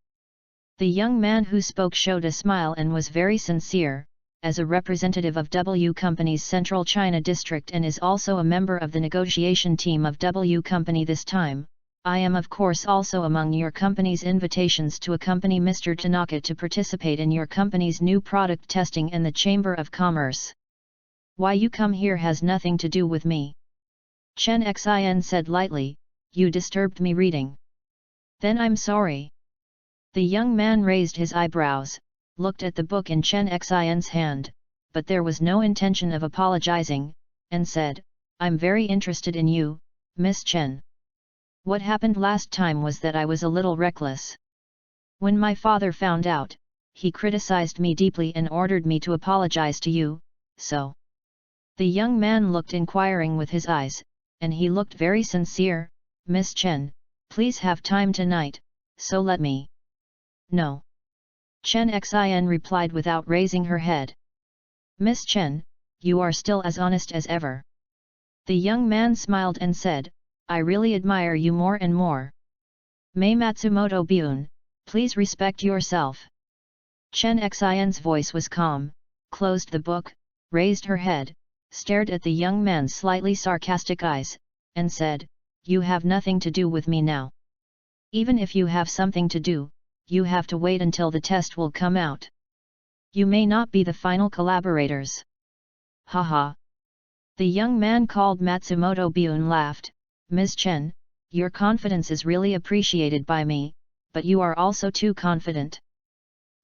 The young man who spoke showed a smile and was very sincere. "As a representative of W Company's Central China District and is also a member of the negotiation team of W Company this time, I am of course also among your company's invitations to accompany Mr. Tanaka to participate in your company's new product testing and the Chamber of Commerce. Why you come here has nothing to do with me." Chen Xin said lightly. "You disturbed me reading." "Then I'm sorry." The young man raised his eyebrows, looked at the book in Chen Xin's hand, but there was no intention of apologizing, and said, "I'm very interested in you, Miss Chen. What happened last time was that I was a little reckless. When my father found out, he criticized me deeply and ordered me to apologize to you, so." The young man looked inquiring with his eyes, and he looked very sincere. "Miss Chen, please have time tonight, so let me." "No." Chen Xin replied without raising her head. "Miss Chen, you are still as honest as ever." The young man smiled and said, "I really admire you more and more. Mei Matsumoto Bun, please respect yourself." Chen Xin's voice was calm, closed the book, raised her head, stared at the young man's slightly sarcastic eyes, and said, "You have nothing to do with me now. Even if you have something to do, you have to wait until the test will come out. You may not be the final collaborators." "Haha." The young man called Matsumoto Bun laughed. "Ms. Chen, your confidence is really appreciated by me, but you are also too confident."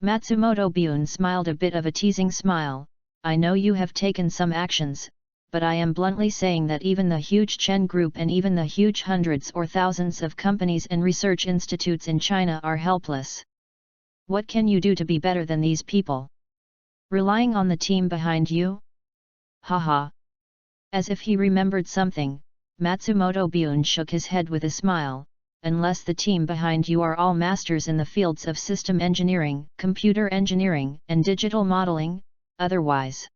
Matsumoto Bun smiled a bit of a teasing smile. "I know you have taken some actions, but I am bluntly saying that even the huge Chen Group and even the huge hundreds or thousands of companies and research institutes in China are helpless. What can you do to be better than these people? Relying on the team behind you?" "Haha." As if he remembered something, Matsumoto Bun shook his head with a smile. "Unless the team behind you are all masters in the fields of system engineering, computer engineering, and digital modeling, otherwise.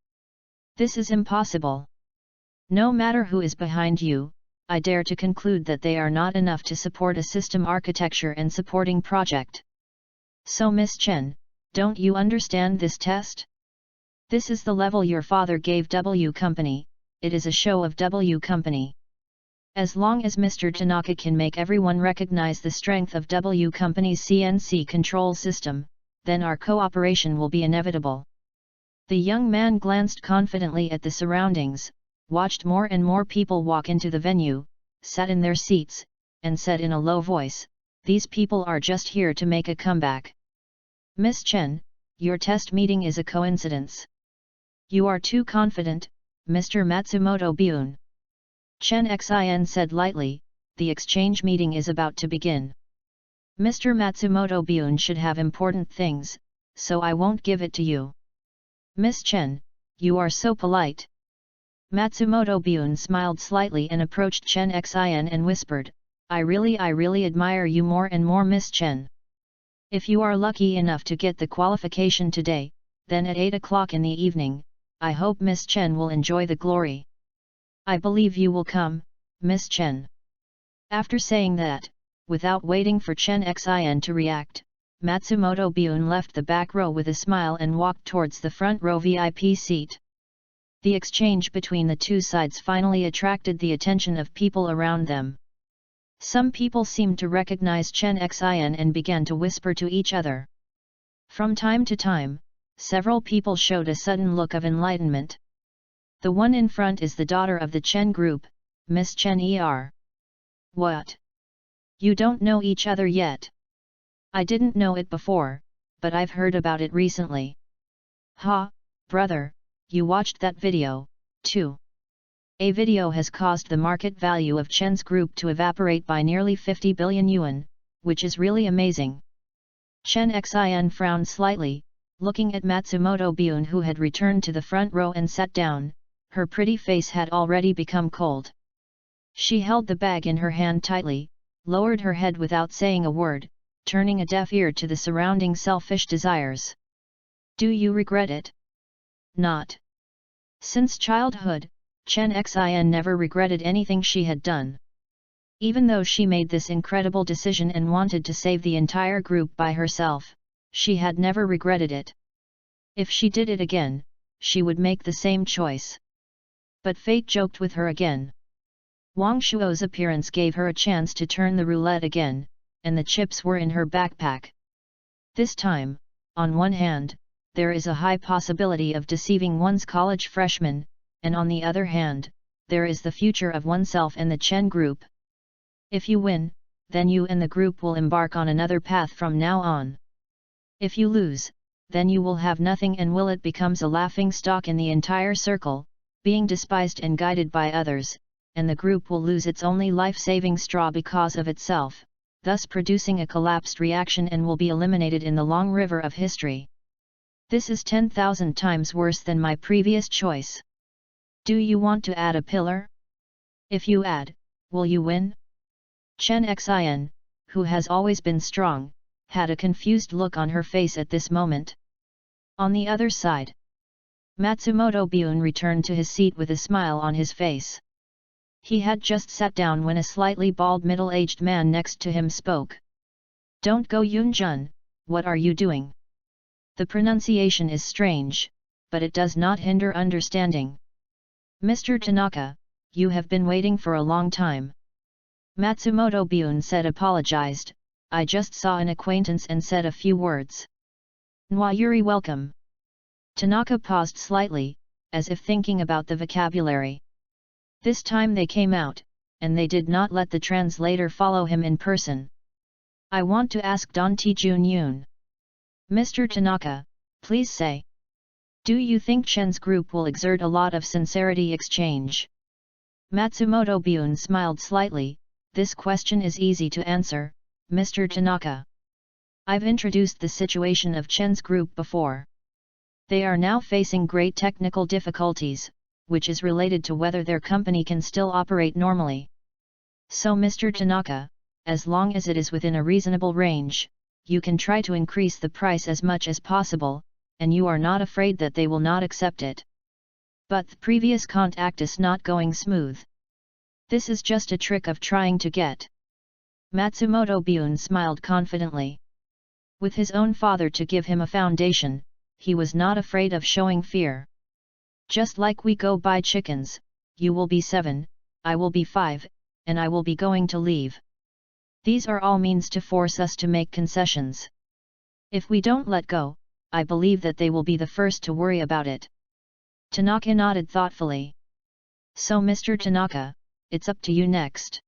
This is impossible. No matter who is behind you, I dare to conclude that they are not enough to support a system architecture and supporting project. So Miss Chen, don't you understand this test? This is the level your father gave W Company, it is a show of W Company. As long as Mr. Tanaka can make everyone recognize the strength of W Company's CNC control system, then our cooperation will be inevitable. The young man glanced confidently at the surroundings, watched more and more people walk into the venue, sat in their seats, and said in a low voice, "These people are just here to make a comeback. Miss Chen, your test meeting is a coincidence. You are too confident, Mr. Matsumoto Bune." Chen Xin said lightly, "The exchange meeting is about to begin. Mr. Matsumoto Bune should have important things, so I won't give it to you." "Miss Chen, you are so polite." Matsumoto Bune smiled slightly and approached Chen Xin and whispered, I really admire you more and more, Miss Chen. If you are lucky enough to get the qualification today, then at 8 o'clock in the evening, I hope Miss Chen will enjoy the glory. I believe you will come, Miss Chen." After saying that, without waiting for Chen Xin to react, Matsumoto Bune left the back row with a smile and walked towards the front row VIP seat. The exchange between the two sides finally attracted the attention of people around them. Some people seemed to recognize Chen Xin and began to whisper to each other. From time to time, several people showed a sudden look of enlightenment. The one in front is the daughter of the Chen group, Miss Chen Er. "What? You don't know each other yet?" "I didn't know it before, but I've heard about it recently." "Ha, brother, you watched that video, too. A video has caused the market value of Chen's group to evaporate by nearly 50 billion yuan, which is really amazing." Chen Xin frowned slightly, looking at Matsumoto Bune, who had returned to the front row and sat down. Her pretty face had already become cold. She held the bag in her hand tightly, lowered her head without saying a word, turning a deaf ear to the surrounding selfish desires. "Do you regret it?" "Not." Since childhood, Chen Xin never regretted anything she had done. Even though she made this incredible decision and wanted to save the entire group by herself, she had never regretted it. If she did it again, she would make the same choice. But fate joked with her again. Wang Shuo's appearance gave her a chance to turn the roulette again, and the chips were in her backpack. This time, on one hand, there is a high possibility of deceiving one's college freshman, and on the other hand, there is the future of oneself and the Chen group. If you win, then you and the group will embark on another path from now on. If you lose, then you will have nothing and it becomes a laughing stock in the entire circle, being despised and guided by others, and the group will lose its only life-saving straw because of itself, thus producing a collapsed reaction and will be eliminated in the long river of history. This is 10,000 times worse than my previous choice. Do you want to add a pillar? If you add, will you win?" Chen Xin, who has always been strong, had a confused look on her face at this moment. On the other side, Matsumoto Bune returned to his seat with a smile on his face. He had just sat down when a slightly bald middle-aged man next to him spoke. "Don't go, Yunjun, what are you doing? The pronunciation is strange, but it does not hinder understanding." "Mr. Tanaka, you have been waiting for a long time." Matsumoto Bune said apologized, "I just saw an acquaintance and said a few words." "Nwayuri, welcome." Tanaka paused slightly, as if thinking about the vocabulary. This time they came out, and they did not let the translator follow him in person. "I want to ask Don Tijun Yun." "Mr. Tanaka, please say. Do you think Chen's group will exert a lot of sincerity exchange?" Matsumoto Bune smiled slightly, "This question is easy to answer, Mr. Tanaka. I've introduced the situation of Chen's group before. They are now facing great technical difficulties, which is related to whether their company can still operate normally. So Mr. Tanaka, as long as it is within a reasonable range, you can try to increase the price as much as possible, and you are not afraid that they will not accept it. But the previous contact is not going smooth. This is just a trick of trying to get." Matsumoto Bune smiled confidently. With his own father to give him a foundation, he was not afraid of showing fear. "Just like we go buy chickens, you will be 7, I will be 5, and I will be going to leave. These are all means to force us to make concessions. If we don't let go, I believe that they will be the first to worry about it. Tanaka nodded thoughtfully. So Mr. Tanaka, it's up to you next.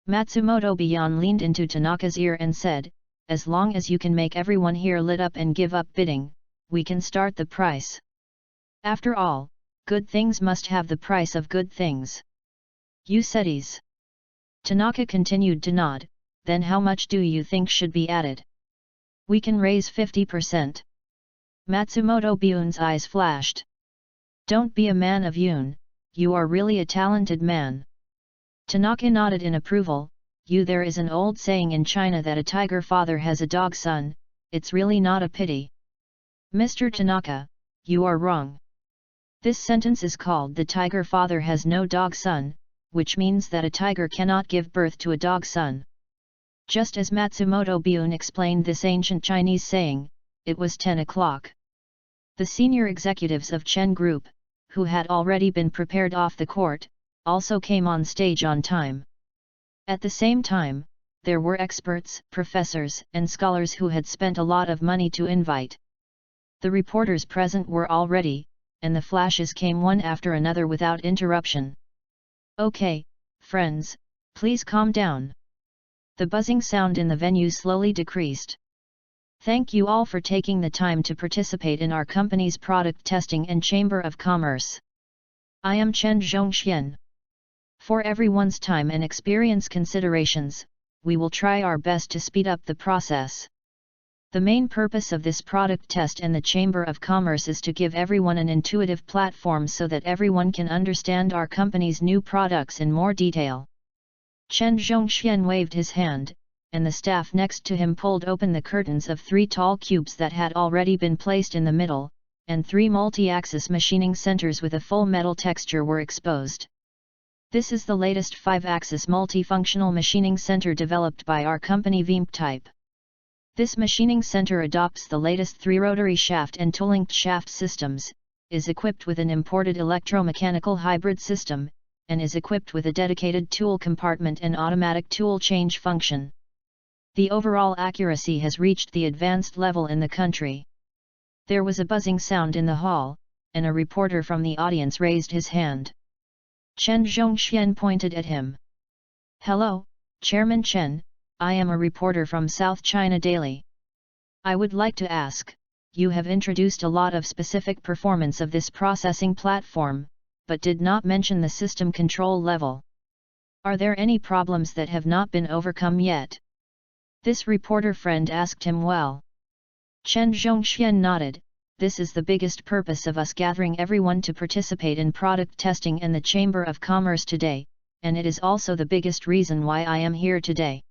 Matsumoto Beyond leaned into Tanaka's ear and said, as long as you can make everyone here lit up and give up bidding, we can start the price. After all, good things must have the price of good things. You said ease. Tanaka continued to nod, then how much do you think should be added? We can raise 50%. Matsumoto Beyond's eyes flashed. Don't be a man of Yoon, you are really a talented man. Tanaka nodded in approval. There is an old saying in China that a tiger father has a dog son, it's really not a pity. Mr. Tanaka, you are wrong. This sentence is called the tiger father has no dog son, which means that a tiger cannot give birth to a dog son. Just as Matsumoto Beyond explained this ancient Chinese saying, it was 10 o'clock. The senior executives of Chen Group, who had already been prepared off the court, also came on stage on time. At the same time, there were experts, professors, and scholars who had spent a lot of money to invite. The reporters present were all ready, and the flashes came one after another without interruption. Okay, friends, please calm down. The buzzing sound in the venue slowly decreased. Thank you all for taking the time to participate in our company's product testing and Chamber of Commerce. I am Chen Zhongxian. For everyone's time and experience considerations, we will try our best to speed up the process. The main purpose of this product test and the Chamber of Commerce is to give everyone an intuitive platform so that everyone can understand our company's new products in more detail. Chen Zhongxian waved his hand, and the staff next to him pulled open the curtains of 3 tall cubes that had already been placed in the middle, and 3 multi-axis machining centers with a full metal texture were exposed. This is the latest 5-axis multifunctional machining center developed by our company VIMP type. This machining center adopts the latest 3-rotary shaft and two-linked shaft systems, is equipped with an imported electromechanical hybrid system, and is equipped with a dedicated tool compartment and automatic tool change function. The overall accuracy has reached the advanced level in the country. There was a buzzing sound in the hall, and a reporter from the audience raised his hand. Chen Zhongxian pointed at him. Hello, Chairman Chen, I am a reporter from South China Daily. I would like to ask, you have introduced a lot of specific performance of this processing platform, but did not mention the system control level. Are there any problems that have not been overcome yet? This reporter friend asked him. Well, Chen Zhongxian nodded. This is the biggest purpose of us gathering everyone to participate in product testing and the Chamber of Commerce today, and it is also the biggest reason why I am here today.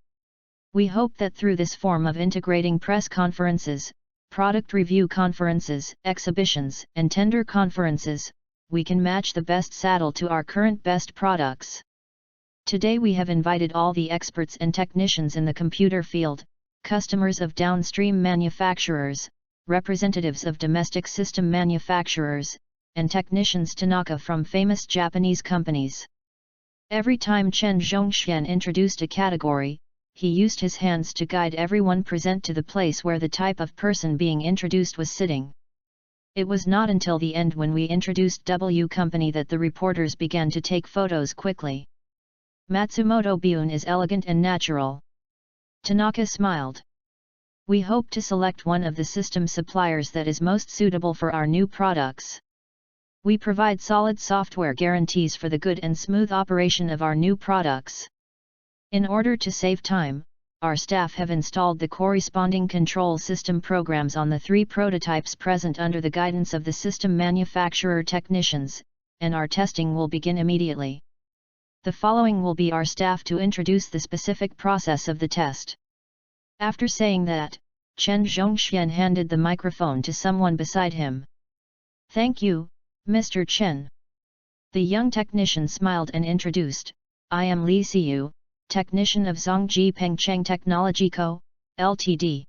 We hope that through this form of integrating press conferences, product review conferences, exhibitions, and tender conferences, we can match the best saddle to our current best products. Today we have invited all the experts and technicians in the computer field, customers of downstream manufacturers, representatives of domestic system manufacturers, and technicians Tanaka from famous Japanese companies. Every time Chen Zhongxian introduced a category, he used his hands to guide everyone present to the place where the type of person being introduced was sitting. It was not until the end when we introduced W Company that the reporters began to take photos quickly. Matsumoto Beyond is elegant and natural. Tanaka smiled. We hope to select one of the system suppliers that is most suitable for our new products. We provide solid software guarantees for the good and smooth operation of our new products. In order to save time, our staff have installed the corresponding control system programs on the 3 prototypes present under the guidance of the system manufacturer technicians, and our testing will begin immediately. The following will be our staff to introduce the specific process of the test. After saying that, Chen Zhongxian handed the microphone to someone beside him. Thank you, Mr. Chen. The young technician smiled and introduced, I am Li Xiu, technician of Zhongji Pengcheng Technology Co., Ltd.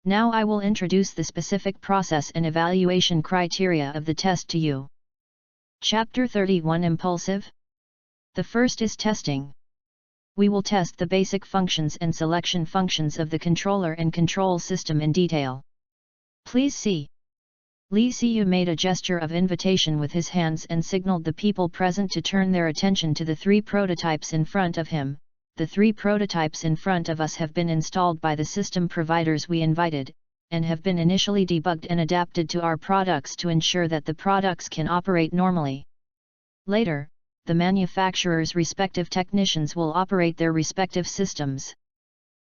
Now I will introduce the specific process and evaluation criteria of the test to you. Chapter 31 Impulsive. The first is testing. We will test the basic functions and selection functions of the controller and control system in detail. Please see. Li Xiyu made a gesture of invitation with his hands and signaled the people present to turn their attention to the 3 prototypes in front of him. The 3 prototypes in front of us have been installed by the system providers we invited, and have been initially debugged and adapted to our products to ensure that the products can operate normally. Later, the manufacturer's respective technicians will operate their respective systems.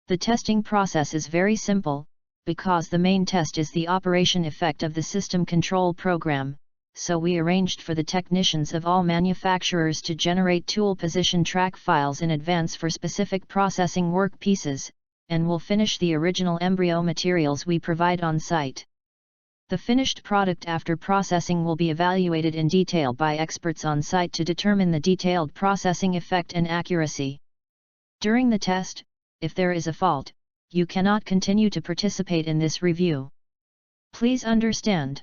The testing process is very simple, because the main test is the operation effect of the system control program, so we arranged for the technicians of all manufacturers to generate tool position track files in advance for specific processing work pieces, and will finish the original embryo materials we provide on site. The finished product after processing will be evaluated in detail by experts on site to determine the detailed processing effect and accuracy. During the test, if there is a fault, you cannot continue to participate in this review. Please understand.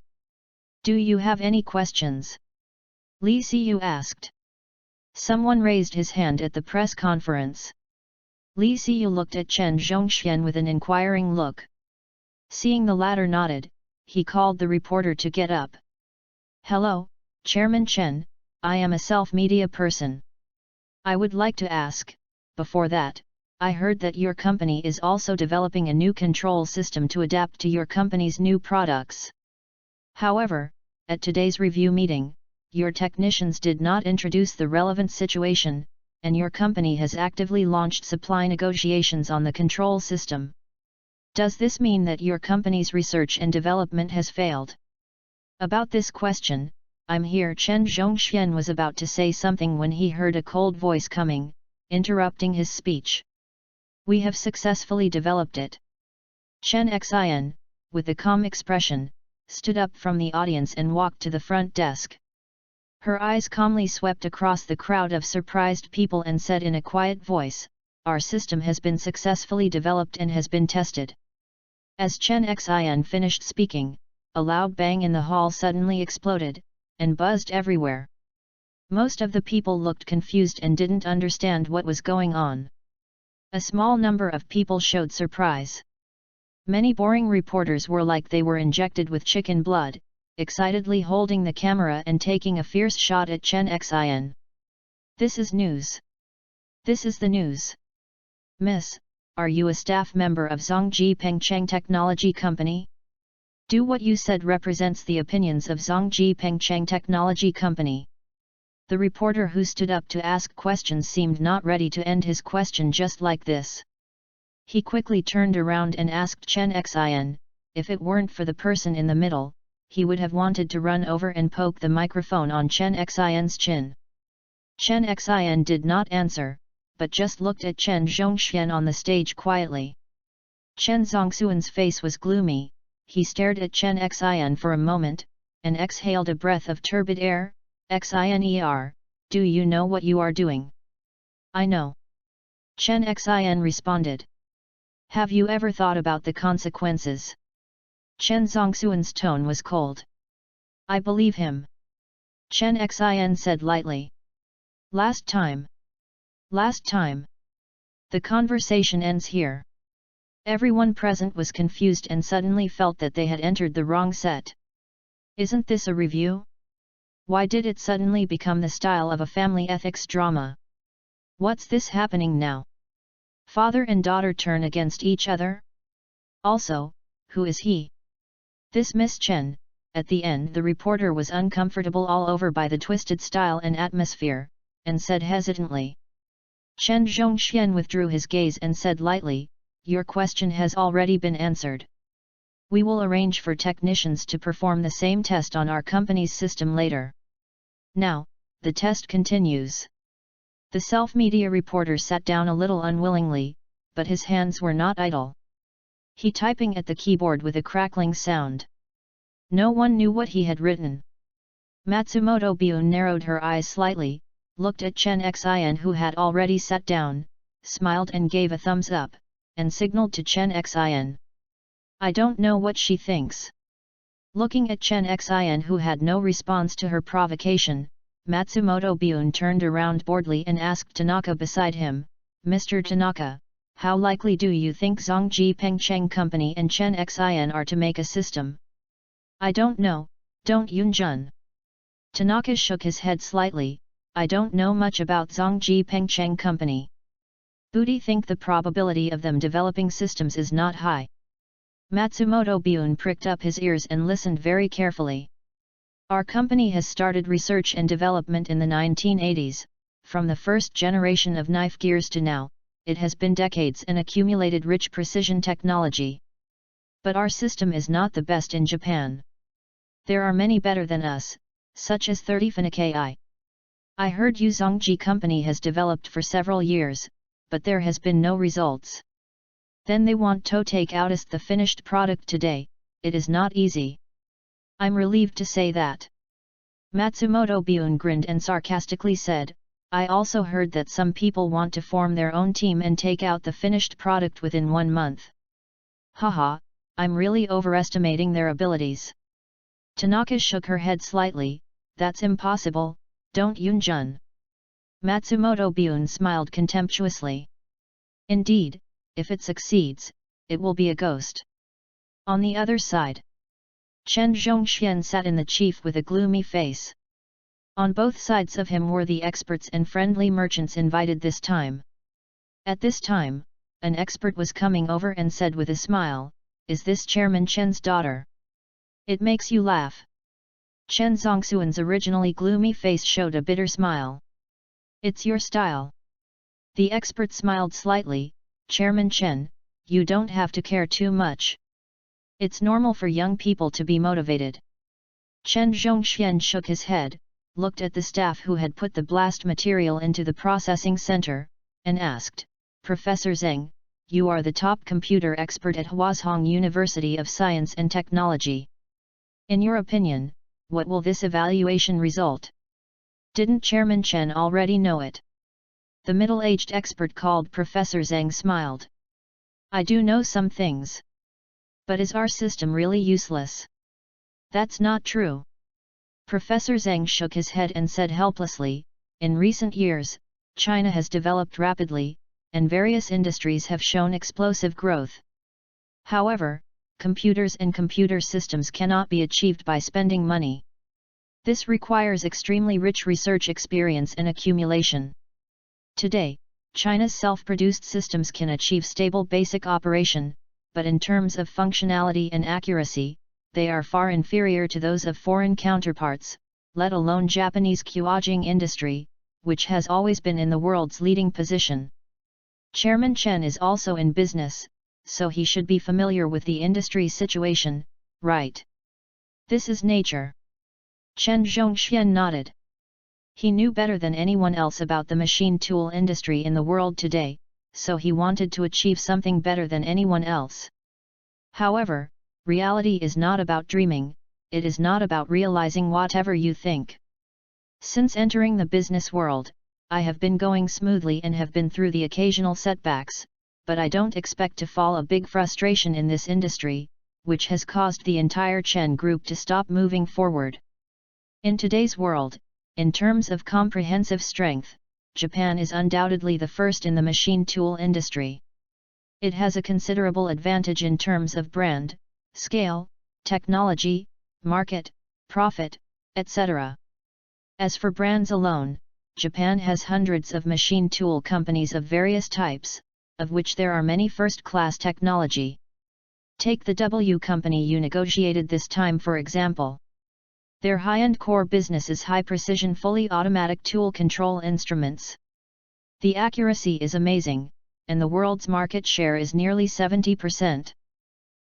Do you have any questions? Li Xiyu asked. Someone raised his hand at the press conference. Li Xiyu looked at Chen Zhongxian with an inquiring look. Seeing the latter nodded, he called the reporter to get up. Hello, Chairman Chen, I am a self-media person. I would like to ask, before that, I heard that your company is also developing a new control system to adapt to your company's new products. However, at today's review meeting, your technicians did not introduce the relevant situation, and your company has actively launched supply negotiations on the control system. Does this mean that your company's research and development has failed? About this question, I'm here. Chen Zhongxian was about to say something when he heard a cold voice coming, interrupting his speech. We have successfully developed it. Chen Xin, with a calm expression, stood up from the audience and walked to the front desk. Her eyes calmly swept across the crowd of surprised people and said in a quiet voice, "Our system has been successfully developed and has been tested." As Chen Xin finished speaking, a loud bang in the hall suddenly exploded, and buzzed everywhere. Most of the people looked confused and didn't understand what was going on. A small number of people showed surprise. Many boring reporters were like they were injected with chicken blood, excitedly holding the camera and taking a fierce shot at Chen Xin. This is news. This is the news. Miss, are you a staff member of Zhongji Pengcheng Technology Company? Do what you said represents the opinions of Zhongji Pengcheng Technology Company. The reporter who stood up to ask questions seemed not ready to end his question just like this. He quickly turned around and asked Chen Xin, if it weren't for the person in the middle, he would have wanted to run over and poke the microphone on Chen Xin's chin. Chen Xin did not answer, but just looked at Chen Zhongxian on the stage quietly. Chen Zongxuan's face was gloomy, he stared at Chen Xin for a moment, and exhaled a breath of turbid air. Xiner, do you know what you are doing? I know. Chen Xin responded. Have you ever thought about the consequences? Chen Zongxuan's tone was cold. I believe him. Chen Xin said lightly. Last time. Last time. The conversation ends here. Everyone present was confused and suddenly felt that they had entered the wrong set. Isn't this a review? Why did it suddenly become the style of a family ethics drama? What's this happening now? Father and daughter turn against each other? Also, who is he? This Miss Chen. At the end the reporter was uncomfortable all over by the twisted style and atmosphere, and said hesitantly. Chen Zhongxian withdrew his gaze and said lightly, your question has already been answered. We will arrange for technicians to perform the same test on our company's system later. Now, the test continues. The self-media reporter sat down a little unwillingly, but his hands were not idle. He typing at the keyboard with a crackling sound. No one knew what he had written. Matsumoto Biun narrowed her eyes slightly, looked at Chen Xin who had already sat down, smiled and gave a thumbs up, and signaled to Chen Xin. I don't know what she thinks. Looking at Chen Xin who had no response to her provocation, Matsumoto Biun turned around boredly and asked Tanaka beside him, Mr. Tanaka, how likely do you think Zhongji Pengcheng Company and Chen Xin are to make a system? I don't know, don't Yunjun. Tanaka shook his head slightly. I don't know much about Zhongji Pengcheng Company. Budi think the probability of them developing systems is not high. Matsumoto Bune pricked up his ears and listened very carefully. Our company has started research and development in the 1980s, from the first generation of knife gears to now, it has been decades and accumulated rich precision technology. But our system is not the best in Japan. There are many better than us, such as 30 FANFIC. I heard Zhongji Company has developed for several years, but there has been no results. Then they want to take out the finished product today, it is not easy. I'm relieved to say that. Matsumoto Bune grinned and sarcastically said, I also heard that some people want to form their own team and take out the finished product within 1 month. Haha, I'm really overestimating their abilities. Tanaka shook her head slightly, that's impossible, don't Yunjun. Matsumoto Bune smiled contemptuously. Indeed, if it succeeds, it will be a ghost. On the other side, Chen Zhongxian sat in the chief with a gloomy face. On both sides of him were the experts and friendly merchants invited this time. At this time, an expert was coming over and said with a smile, is this Chairman Chen's daughter? It makes you laugh. Chen Zongxuan's originally gloomy face showed a bitter smile. It's your style. The expert smiled slightly, Chairman Chen, you don't have to care too much. It's normal for young people to be motivated. Chen Zhongxian shook his head, looked at the staff who had put the blast material into the processing center, and asked, Professor Zheng, you are the top computer expert at Huazhong University of Science and Technology. In your opinion, what will this evaluation result? Didn't Chairman Chen already know it? The middle-aged expert called Professor Zheng smiled. I do know some things. But is our system really useless? That's not true. Professor Zheng shook his head and said helplessly, in recent years, China has developed rapidly, and various industries have shown explosive growth. However, computers and computer systems cannot be achieved by spending money. This requires extremely rich research experience and accumulation. Today, China's self-produced systems can achieve stable basic operation, but in terms of functionality and accuracy, they are far inferior to those of foreign counterparts, let alone Japanese Kyuajing industry, which has always been in the world's leading position. Chairman Chen is also in business, so he should be familiar with the industry situation, right? This is nature. Chen Zhongxian nodded. He knew better than anyone else about the machine tool industry in the world today, so he wanted to achieve something better than anyone else. However, reality is not about dreaming, it is not about realizing whatever you think. Since entering the business world, I have been going smoothly and have been through the occasional setbacks, but I don't expect to fall a big frustration in this industry, which has caused the entire Chen Group to stop moving forward. In today's world, in terms of comprehensive strength, Japan is undoubtedly the first in the machine tool industry. It has a considerable advantage in terms of brand, scale, technology, market, profit, etc. As for brands alone, Japan has hundreds of machine tool companies of various types, of which there are many first-class technology. Take the W company you negotiated this time for example. Their high-end core business is high-precision fully automatic tool control instruments. The accuracy is amazing, and the world's market share is nearly 70%.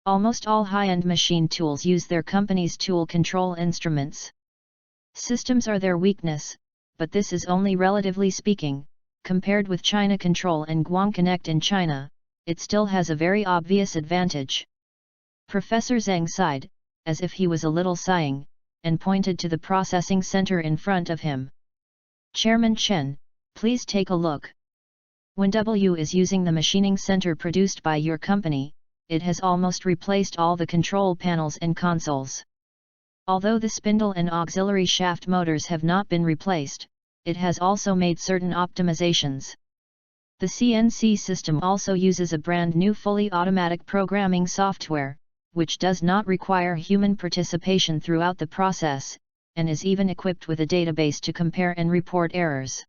Almost all high-end machine tools use their company's tool control instruments. Systems are their weakness, but this is only relatively speaking. Compared with China Control and Guang Connect in China, it still has a very obvious advantage. Professor Zheng sighed, as if he was a little sighing, and pointed to the processing center in front of him. Chairman Chen, please take a look. When W is using the machining center produced by your company, it has almost replaced all the control panels and consoles. Although the spindle and auxiliary shaft motors have not been replaced, it has also made certain optimizations. The CNC system also uses a brand new fully automatic programming software, which does not require human participation throughout the process, and is even equipped with a database to compare and report errors.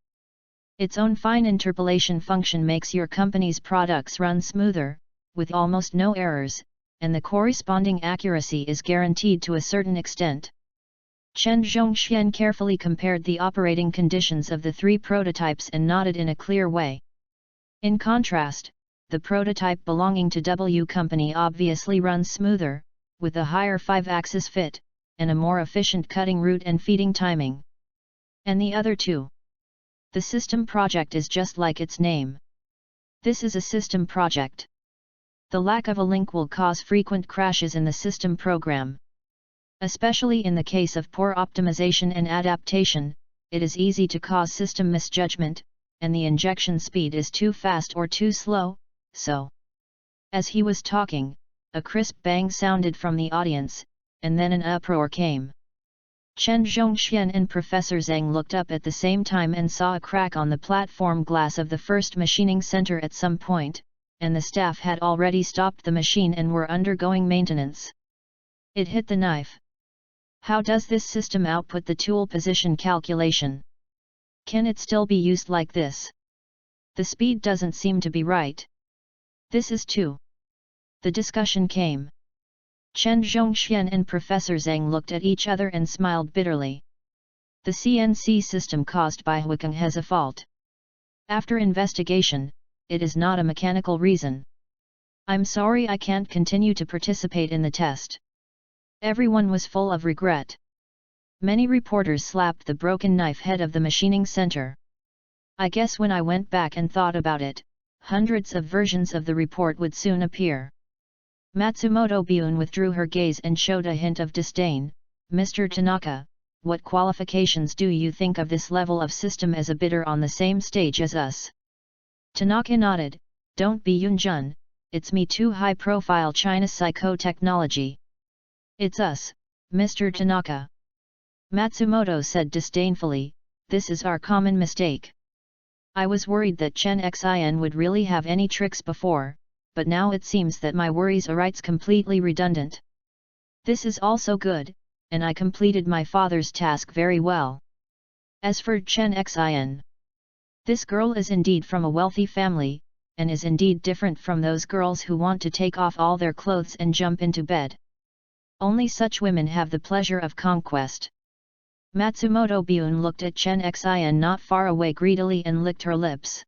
Its own fine interpolation function makes your company's products run smoother, with almost no errors, and the corresponding accuracy is guaranteed to a certain extent. Chen Zhongxian carefully compared the operating conditions of the three prototypes and nodded in a clear way. In contrast, the prototype belonging to W Company obviously runs smoother, with a higher 5-axis fit, and a more efficient cutting route and feeding timing. And the other two? The system project is just like its name. This is a system project. The lack of a link will cause frequent crashes in the system program. Especially in the case of poor optimization and adaptation, it is easy to cause system misjudgment, and the injection speed is too fast or too slow, so. As he was talking, a crisp bang sounded from the audience, and then an uproar came. Chen Zhongxian and Professor Zhang looked up at the same time and saw a crack on the platform glass of the first machining center at some point, and the staff had already stopped the machine and were undergoing maintenance. It hit the knife. How does this system output the tool position calculation? Can it still be used like this? The speed doesn't seem to be right. This is too. The discussion came. Chen Zhongxian and Professor Zhang looked at each other and smiled bitterly. The CNC system caused by Huikeng has a fault. After investigation, it is not a mechanical reason. I'm sorry I can't continue to participate in the test. Everyone was full of regret. Many reporters slapped the broken knife head of the machining center. I guess when I went back and thought about it, hundreds of versions of the report would soon appear. Matsumoto Bune withdrew her gaze and showed a hint of disdain. Mr. Tanaka, what qualifications do you think of this level of system as a bidder on the same stage as us? Tanaka nodded. Don't be Yunjun, it's me too high-profile China psychotechnology. It's us, Mr. Tanaka. Matsumoto said disdainfully, this is our common mistake. I was worried that Chen Xin would really have any tricks before, but now it seems that my worries are completely redundant. This is also good, and I completed my father's task very well. As for Chen Xin, this girl is indeed from a wealthy family, and is indeed different from those girls who want to take off all their clothes and jump into bed. Only such women have the pleasure of conquest. Matsumoto Bune looked at Chen Xin not far away greedily and licked her lips.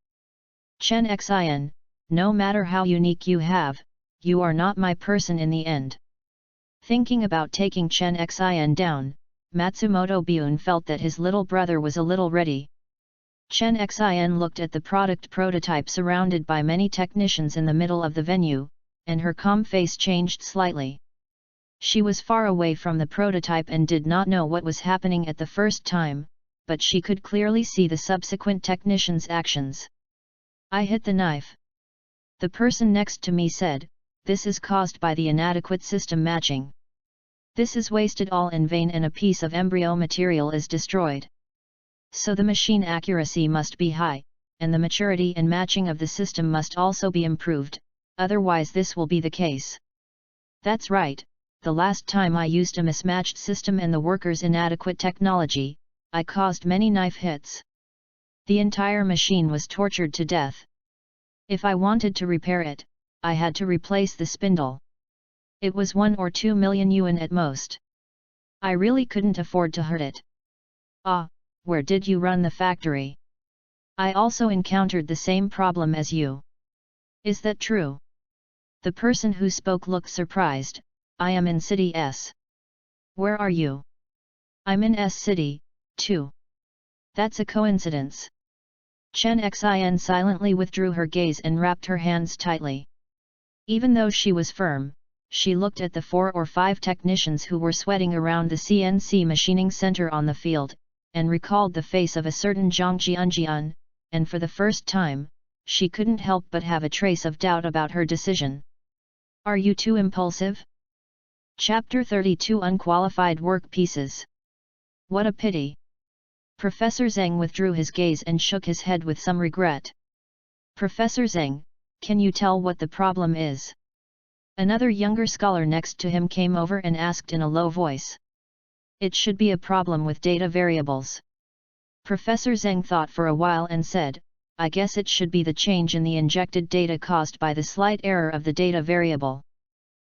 Chen Xin, no matter how unique you have, you are not my person in the end. Thinking about taking Chen Xin down, Matsumoto Bune felt that his little brother was a little ready. Chen Xin looked at the product prototype surrounded by many technicians in the middle of the venue, and her calm face changed slightly. She was far away from the prototype and did not know what was happening at the first time, but she could clearly see the subsequent technicians' actions. I hit the knife. The person next to me said, this is caused by the inadequate system matching. This is wasted all in vain and a piece of embryo material is destroyed. So the machine accuracy must be high, and the maturity and matching of the system must also be improved, otherwise this will be the case. That's right, the last time I used a mismatched system and the workers' inadequate technology, I caused many knife hits. The entire machine was tortured to death. If I wanted to repair it, I had to replace the spindle. It was 1 or 2 million yuan at most. I really couldn't afford to hurt it. Ah, where did you run the factory? I also encountered the same problem as you. Is that true? The person who spoke looked surprised. I am in City S. Where are you? I'm in S City, too. That's a coincidence. Chen Xin silently withdrew her gaze and wrapped her hands tightly. Even though she was firm, she looked at the 4 or 5 technicians who were sweating around the CNC machining center on the field, and recalled the face of a certain Zhang Jianjian, and for the first time, she couldn't help but have a trace of doubt about her decision. Are you too impulsive? Chapter 32 Unqualified Work Pieces. What a pity. Professor Zhang withdrew his gaze and shook his head with some regret. Professor Zheng, can you tell what the problem is? Another younger scholar next to him came over and asked in a low voice. It should be a problem with data variables. Professor Zheng thought for a while and said, I guess it should be the change in the injected data caused by the slight error of the data variable.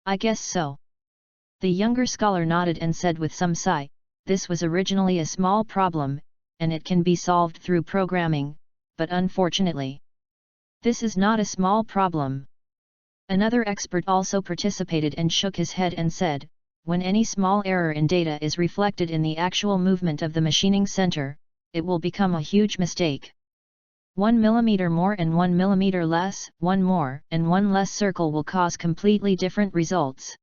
I guess so. The younger scholar nodded and said with some sigh, this was originally a small problem, and it can be solved through programming, but unfortunately, this is not a small problem. Another expert also participated and shook his head and said, when any small error in data is reflected in the actual movement of the machining center, it will become a huge mistake. 1 mm more and 1 mm less, 1 more and 1 less circle will cause completely different results.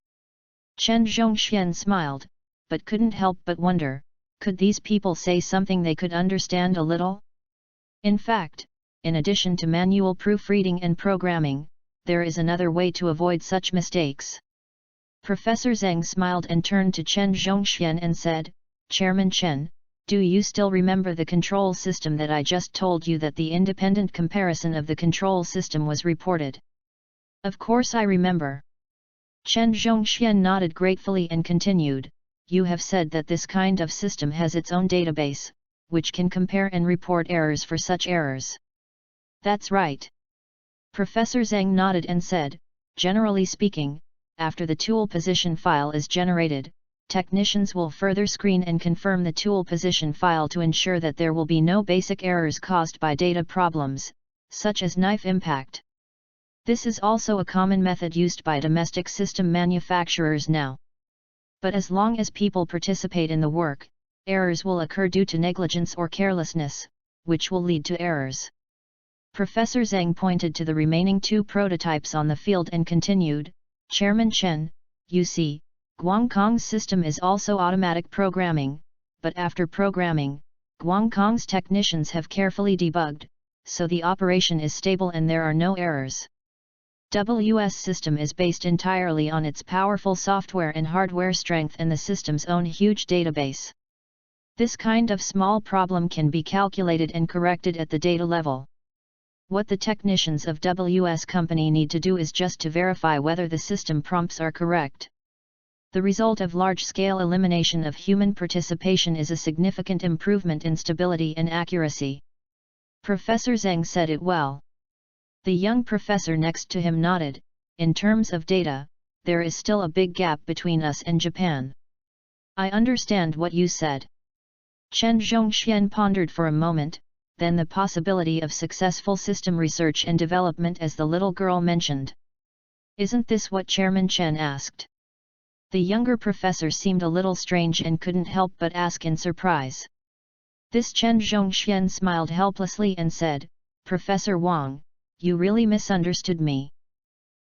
Chen Zhongxian smiled, but couldn't help but wonder, could these people say something they could understand a little? In fact, in addition to manual proofreading and programming, there is another way to avoid such mistakes. Professor Zheng smiled and turned to Chen Zhongxian and said, Chairman Chen, do you still remember the control system that I just told you that the independent comparison of the control system was reported? Of course I remember. Chen Zhongxian nodded gratefully and continued, you have said that this kind of system has its own database, which can compare and report errors for such errors. That's right. Professor Zheng nodded and said, generally speaking, after the tool position file is generated, technicians will further screen and confirm the tool position file to ensure that there will be no basic errors caused by data problems, such as knife impact. This is also a common method used by domestic system manufacturers now. But as long as people participate in the work, errors will occur due to negligence or carelessness, which will lead to errors. Professor Zheng pointed to the remaining 2 prototypes on the field and continued, Chairman Chen, you see, Guangkong's system is also automatic programming, but after programming, Guangkong's technicians have carefully debugged, so the operation is stable and there are no errors. WS system is based entirely on its powerful software and hardware strength and the system's own huge database. This kind of small problem can be calculated and corrected at the data level. What the technicians of WS company need to do is just to verify whether the system prompts are correct. The result of large-scale elimination of human participation is a significant improvement in stability and accuracy. Professor Zheng said it well. The young professor next to him nodded, in terms of data, there is still a big gap between us and Japan. I understand what you said. Chen Zhongxian pondered for a moment, then the possibility of successful system research and development as the little girl mentioned. Isn't this what Chairman Chen asked? The younger professor seemed a little strange and couldn't help but ask in surprise. This Chen Zhongxian smiled helplessly and said, Professor Wang, you really misunderstood me.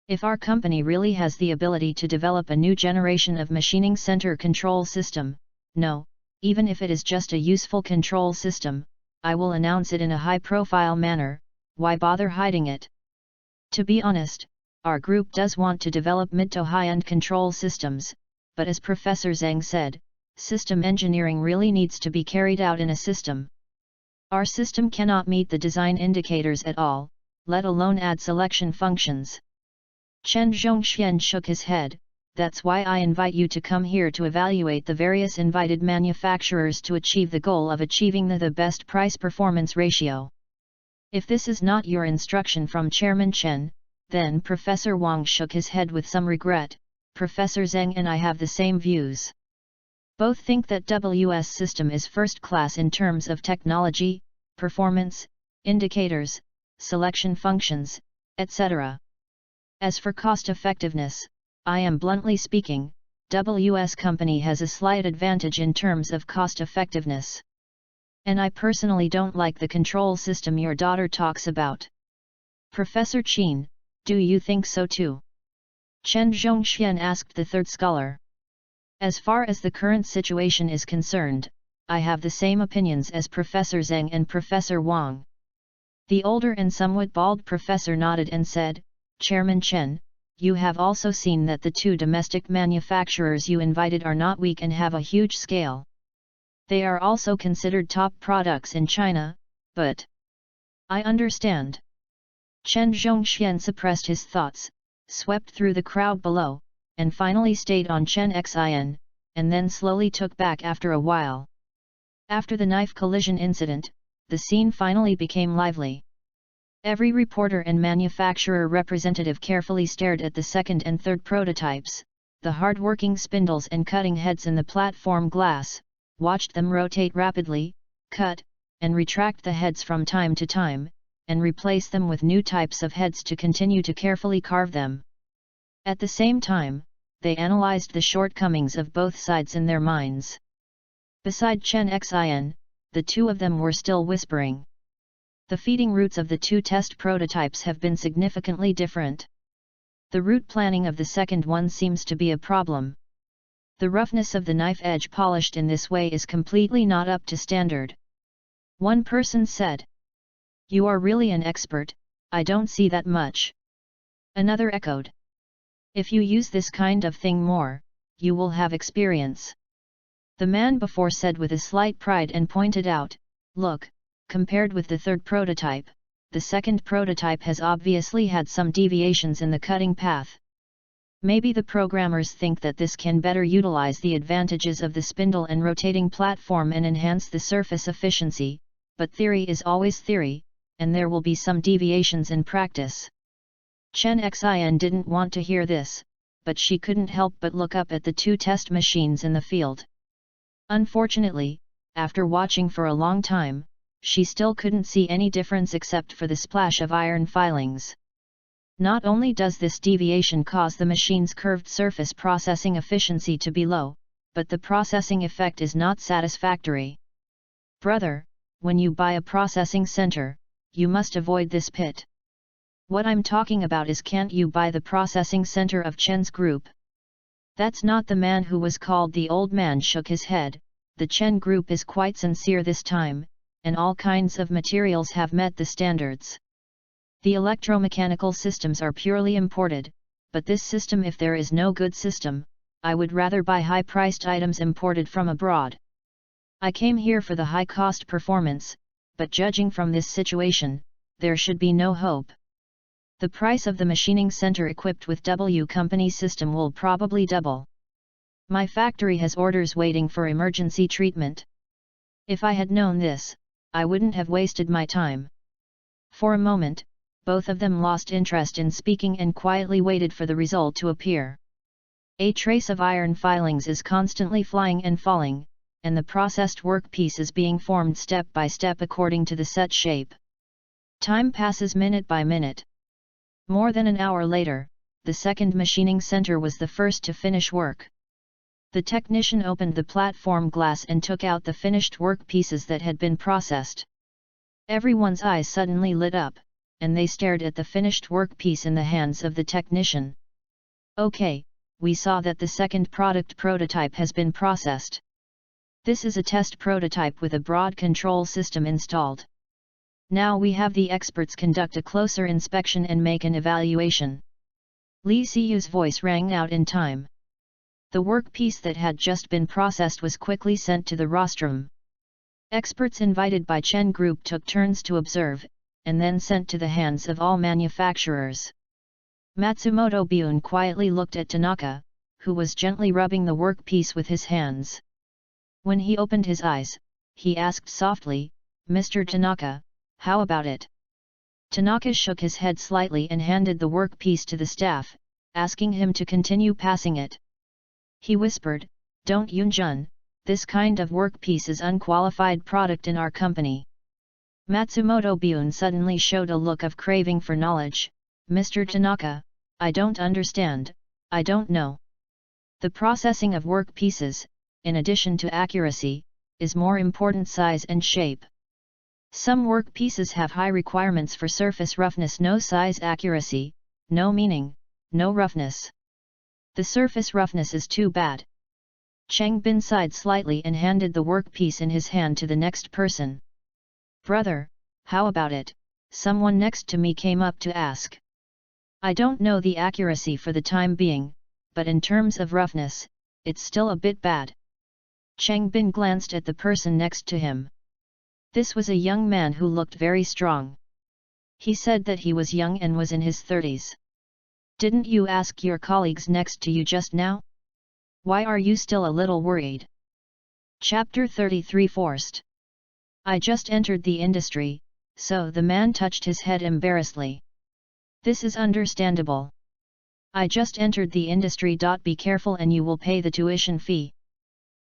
If our company really has the ability to develop a new generation of machining center control system, no, even if it is just a useful control system, I will announce it in a high-profile manner, why bother hiding it? To be honest, our group does want to develop mid to high-end control systems, but as Professor Zheng said, system engineering really needs to be carried out in a system. Our system cannot meet the design indicators at all, let alone add selection functions. Chen Zhongxian shook his head, that's why I invite you to come here to evaluate the various invited manufacturers to achieve the goal of achieving the best price-performance ratio. If this is not your instruction from Chairman Chen, then Professor Wang shook his head with some regret, Professor Zheng and I have the same views. Both think that WS system is first class in terms of technology, performance, indicators, selection functions, etc. As for cost effectiveness, I am bluntly speaking, WS company has a slight advantage in terms of cost effectiveness. And I personally don't like the control system your daughter talks about. Professor Qin, do you think so too? Chen Zhongxian asked the third scholar. As far as the current situation is concerned, I have the same opinions as Professor Zheng and Professor Wang. The older and somewhat bald professor nodded and said, Chairman Chen, you have also seen that the 2 domestic manufacturers you invited are not weak and have a huge scale. They are also considered top products in China, but... I understand. Chen Zhongxian suppressed his thoughts, swept through the crowd below, and finally stayed on Chen Xin, and then slowly took back after a while. After the knife collision incident, the scene finally became lively. Every reporter and manufacturer representative carefully stared at the second and third prototypes, the hard-working spindles and cutting heads in the platform glass, watched them rotate rapidly, cut, and retract the heads from time to time, and replace them with new types of heads to continue to carefully carve them. At the same time, they analyzed the shortcomings of both sides in their minds. Beside Chen Xin, the two of them were still whispering. The feeding routes of the two test prototypes have been significantly different. The route planning of the second one seems to be a problem. The roughness of the knife edge polished in this way is completely not up to standard. One person said. "You are really an expert, I don't see that much." Another echoed. "If you use this kind of thing more, you will have experience." The man before said with a slight pride and pointed out, "Look, compared with the third prototype, the second prototype has obviously had some deviations in the cutting path. Maybe the programmers think that this can better utilize the advantages of the spindle and rotating platform and enhance the surface efficiency, but theory is always theory, and there will be some deviations in practice." Chen Xin didn't want to hear this, but she couldn't help but look up at the two test machines in the field. Unfortunately, after watching for a long time, she still couldn't see any difference except for the splash of iron filings. Not only does this deviation cause the machine's curved surface processing efficiency to be low, but the processing effect is not satisfactory. "Brother, when you buy a processing center, you must avoid this pit. What I'm talking about is, can't you buy the processing center of Chen's group?" "That's not the man who was called." The old man shook his head. "The Chen group is quite sincere this time, and all kinds of materials have met the standards. The electromechanical systems are purely imported, but this system, if there is no good system, I would rather buy high-priced items imported from abroad. I came here for the high-cost performance, but judging from this situation, there should be no hope. The price of the machining center equipped with W company system will probably double. My factory has orders waiting for emergency treatment. If I had known this, I wouldn't have wasted my time." For a moment, both of them lost interest in speaking and quietly waited for the result to appear. A trace of iron filings is constantly flying and falling, and the processed workpiece is being formed step by step according to the set shape. Time passes minute by minute. More than an hour later, the second machining center was the first to finish work. The technician opened the platform glass and took out the finished work pieces that had been processed. Everyone's eyes suddenly lit up, and they stared at the finished work piece in the hands of the technician. "Okay, we saw that the second product prototype has been processed. This is a test prototype with a broad control system installed. Now we have the experts conduct a closer inspection and make an evaluation." Li Siyu's voice rang out in time. The workpiece that had just been processed was quickly sent to the rostrum. Experts invited by Chen Group took turns to observe, and then sent to the hands of all manufacturers. Matsumoto Bune quietly looked at Tanaka, who was gently rubbing the workpiece with his hands. When he opened his eyes, he asked softly, "Mr. Tanaka, how about it?" Tanaka shook his head slightly and handed the workpiece to the staff, asking him to continue passing it. He whispered, "Don't Yunjun, this kind of workpiece is unqualified product in our company." Matsumoto Bune suddenly showed a look of craving for knowledge. "Mr. Tanaka, I don't understand, I don't know. The processing of workpieces, in addition to accuracy, is more important size and shape. Some workpieces have high requirements for surface roughness, no size accuracy, no meaning, no roughness. The surface roughness is too bad." Cheng Bin sighed slightly and handed the workpiece in his hand to the next person. "Brother, how about it?" someone next to me came up to ask. "I don't know the accuracy for the time being, but in terms of roughness, it's still a bit bad." Cheng Bin glanced at the person next to him. This was a young man who looked very strong. He said that he was young and was in his 30s. Didn't you ask your colleagues next to you just now? Why are you still a little worried? Chapter 33 Forced. I just entered the industry, so the man touched his head embarrassedly. This is understandable. I just entered the industry. Be careful and you will pay the tuition fee.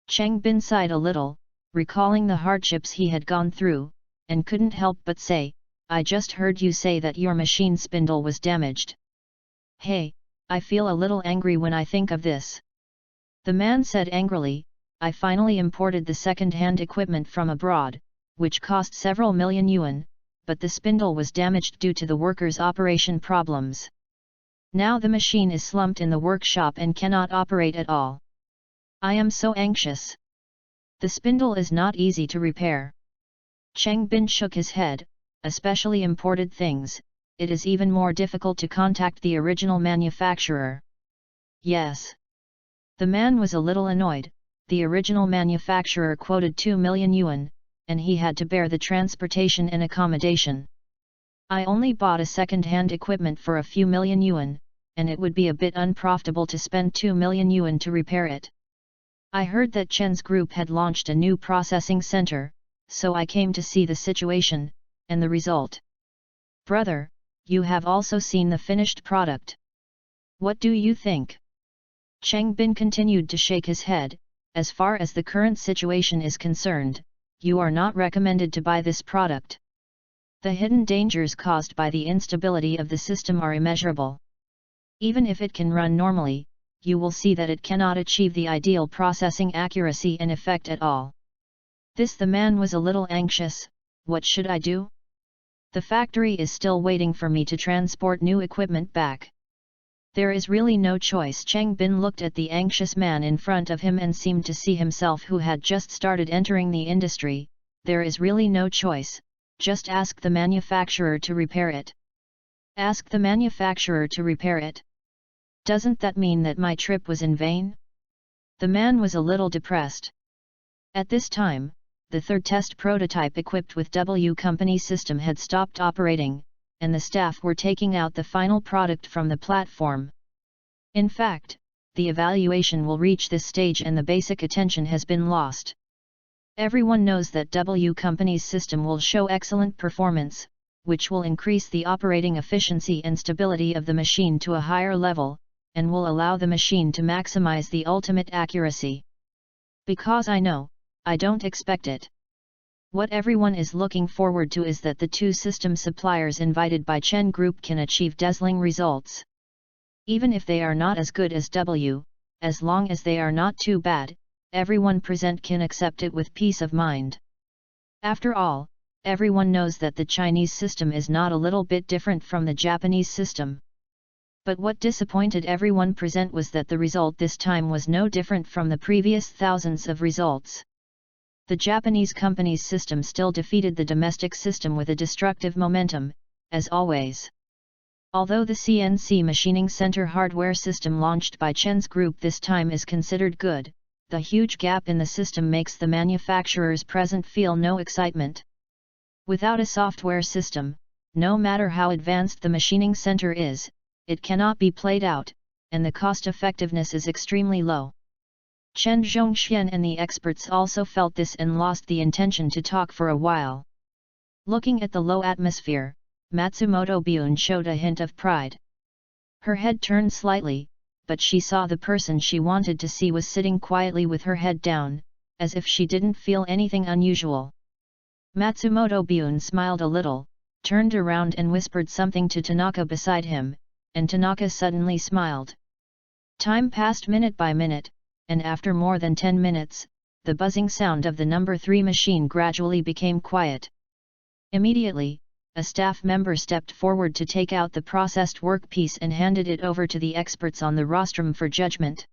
Cheng Bin sighed a little, recalling the hardships he had gone through, and couldn't help but say, I just heard you say that your machine spindle was damaged. Hey, I feel a little angry when I think of this. The man said angrily, I finally imported the second-hand equipment from abroad, which cost several million yuan, but the spindle was damaged due to the workers' operation problems. Now the machine is slumped in the workshop and cannot operate at all. I am so anxious. The spindle is not easy to repair. Cheng Bin shook his head, especially imported things, it is even more difficult to contact the original manufacturer. Yes. The man was a little annoyed, the original manufacturer quoted 2 million yuan, and he had to bear the transportation and accommodation. I only bought a second-hand equipment for a few million yuan, and it would be a bit unprofitable to spend 2 million yuan to repair it. I heard that Chen's group had launched a new processing center, so I came to see the situation, and the result. Brother, you have also seen the finished product. What do you think? Cheng Bin continued to shake his head, as far as the current situation is concerned, you are not recommended to buy this product. The hidden dangers caused by the instability of the system are immeasurable. Even if it can run normally, you will see that it cannot achieve the ideal processing accuracy and effect at all. The man was a little anxious, what should I do? The factory is still waiting for me to transport new equipment back. There is really no choice. Cheng Bin looked at the anxious man in front of him and seemed to see himself who had just started entering the industry. There is really no choice, just ask the manufacturer to repair it. Ask the manufacturer to repair it? Doesn't that mean that my trip was in vain? The man was a little depressed. At this time, the third test prototype equipped with W Company system had stopped operating, and the staff were taking out the final product from the platform. In fact, the evaluation will reach this stage and the basic attention has been lost. Everyone knows that W Company's system will show excellent performance, which will increase the operating efficiency and stability of the machine to a higher level, and will allow the machine to maximize the ultimate accuracy. Because I know, I don't expect it. What everyone is looking forward to is that the two system suppliers invited by Chen Group can achieve dazzling results. Even if they are not as good as W, as long as they are not too bad, everyone present can accept it with peace of mind. After all, everyone knows that the Chinese system is not a little bit different from the Japanese system. But what disappointed everyone present was that the result this time was no different from the previous thousands of results. The Japanese company's system still defeated the domestic system with a destructive momentum, as always. Although the CNC machining center hardware system launched by Chen's group this time is considered good, the huge gap in the system makes the manufacturers present feel no excitement. Without a software system, no matter how advanced the machining center is, it cannot be played out, and the cost-effectiveness is extremely low. Chen Zhongxian and the experts also felt this and lost the intention to talk for a while. Looking at the low atmosphere, Matsumoto Bune showed a hint of pride. Her head turned slightly, but she saw the person she wanted to see was sitting quietly with her head down, as if she didn't feel anything unusual. Matsumoto Bune smiled a little, turned around and whispered something to Tanaka beside him, and Tanaka suddenly smiled. Time passed minute by minute, and after more than 10 minutes, the buzzing sound of the number 3 machine gradually became quiet. Immediately, a staff member stepped forward to take out the processed workpiece and handed it over to the experts on the rostrum for judgment.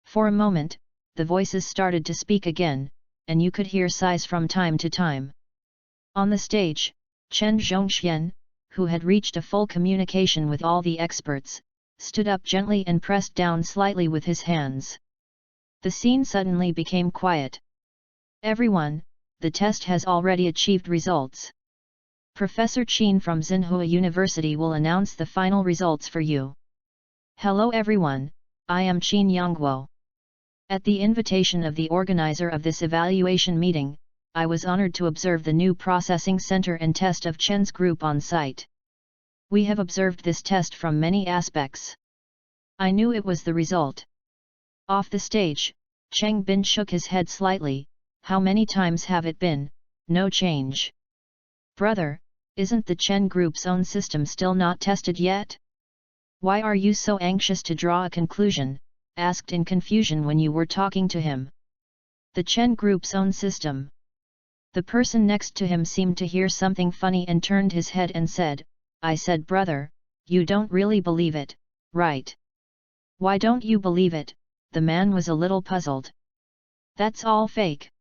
For a moment, the voices started to speak again, and you could hear sighs from time to time. On the stage, Chen Zhongxian, who had reached a full communication with all the experts, stood up gently and pressed down slightly with his hands. The scene suddenly became quiet. Everyone, the test has already achieved results. Professor Qin from Tsinghua University will announce the final results for you. Hello everyone, I am Qin Yongguo. At the invitation of the organizer of this evaluation meeting, I was honored to observe the new processing center and test of Chen's group on site. We have observed this test from many aspects. I knew it was the result. Off the stage, Cheng Bin shook his head slightly. How many times have it been? No change. Brother, isn't the Chen group's own system still not tested yet? Why are you so anxious to draw a conclusion? Asked in confusion when you were talking to him. The Chen group's own system. The person next to him seemed to hear something funny and turned his head and said, I said brother, you don't really believe it, right? Why don't you believe it? The man was a little puzzled. That's all fake.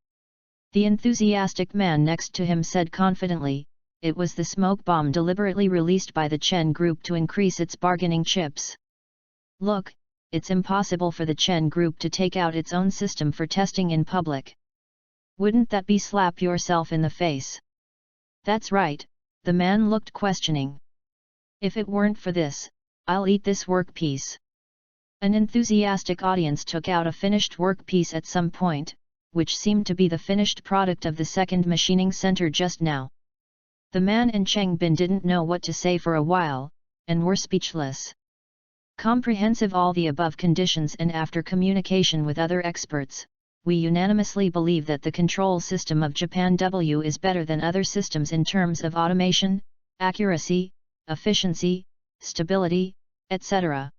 The enthusiastic man next to him said confidently, it was the smoke bomb deliberately released by the Chen group to increase its bargaining chips. Look, it's impossible for the Chen group to take out its own system for testing in public. Wouldn't that be slap yourself in the face? That's right, the man looked questioning. If it weren't for this, I'll eat this work piece. An enthusiastic audience took out a finished work piece at some point, which seemed to be the finished product of the second machining center just now. The man and Cheng Bin didn't know what to say for a while, and were speechless. Comprehensive all the above conditions and after communication with other experts, we unanimously believe that the control system of Japan W is better than other systems in terms of automation, accuracy, efficiency, stability, etc.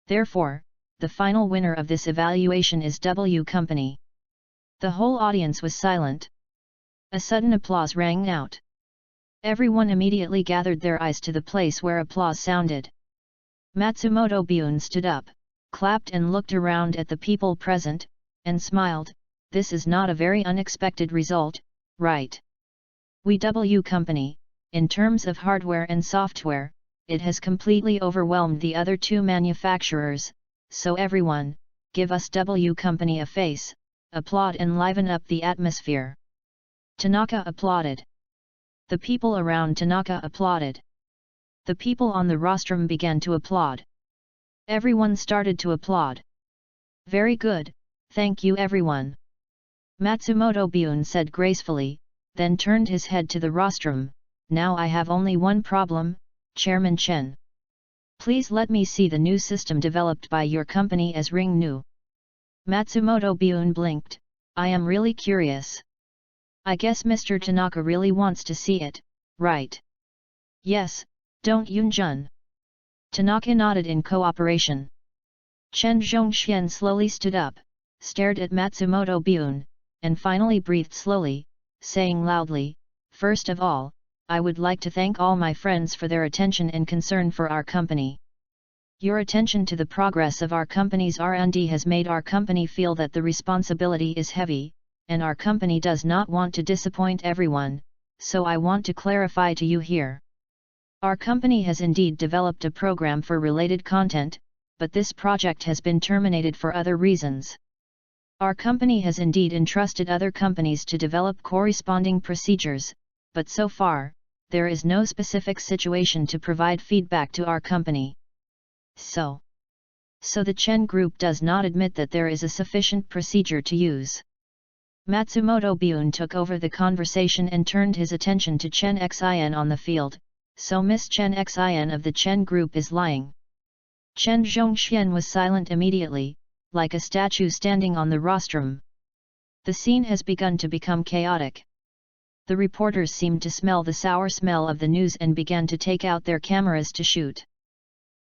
Therefore, the final winner of this evaluation is W Company. The whole audience was silent. A sudden applause rang out. Everyone immediately gathered their eyes to the place where applause sounded. Matsumoto Bun stood up, clapped and looked around at the people present, and smiled. This is not a very unexpected result, right? We W Company, in terms of hardware and software, it has completely overwhelmed the other two manufacturers, so everyone, give us W Company a face, applaud and liven up the atmosphere. Tanaka applauded. The people around Tanaka applauded. The people on the rostrum began to applaud. Everyone started to applaud. Very good, thank you everyone. Matsumoto Bun said gracefully, then turned his head to the rostrum. Now I have only one problem, Chairman Chen. Please let me see the new system developed by your company as Ring New. Matsumoto Bun blinked, I am really curious. I guess Mr. Tanaka really wants to see it, right? Yes, don't Yunjun? Tanaka nodded in cooperation. Chen Zhongxian slowly stood up, stared at Matsumoto Bun, and finally breathed slowly, saying loudly, first of all, I would like to thank all my friends for their attention and concern for our company. Your attention to the progress of our company's R&D has made our company feel that the responsibility is heavy, and our company does not want to disappoint everyone, so I want to clarify to you here. Our company has indeed developed a program for related content, but this project has been terminated for other reasons. Our company has indeed entrusted other companies to develop corresponding procedures, but so far, there is no specific situation to provide feedback to our company. So the Chen Group does not admit that there is a sufficient procedure to use. Matsumoto Bun took over the conversation and turned his attention to Chen Xin on the field, so Miss Chen Xin of the Chen Group is lying. Chen Zhongxian was silent immediately, like a statue standing on the rostrum. The scene has begun to become chaotic. The reporters seemed to smell the sour smell of the news and began to take out their cameras to shoot.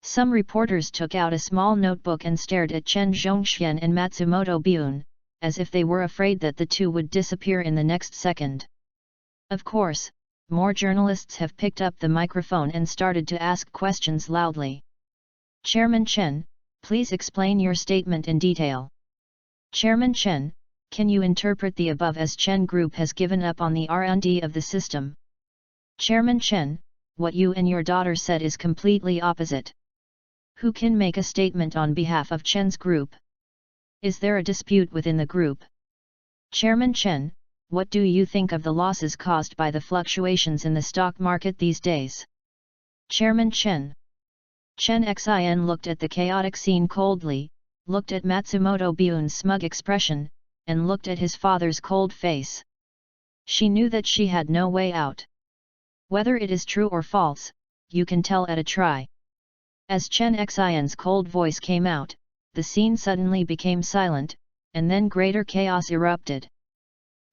Some reporters took out a small notebook and stared at Chen Zhongxian and Matsumoto Bun, as if they were afraid that the two would disappear in the next second. Of course, more journalists have picked up the microphone and started to ask questions loudly. Chairman Chen, please explain your statement in detail. Chairman Chen, can you interpret the above as Chen Group has given up on the R&D of the system? Chairman Chen, what you and your daughter said is completely opposite. Who can make a statement on behalf of Chen's group? Is there a dispute within the group? Chairman Chen, what do you think of the losses caused by the fluctuations in the stock market these days? Chairman Chen. Chen Xin looked at the chaotic scene coldly, looked at Matsumoto Bioon's smug expression, and looked at his father's cold face. She knew that she had no way out. Whether it is true or false, you can tell at a try. As Chen Xin's cold voice came out, the scene suddenly became silent, and then greater chaos erupted.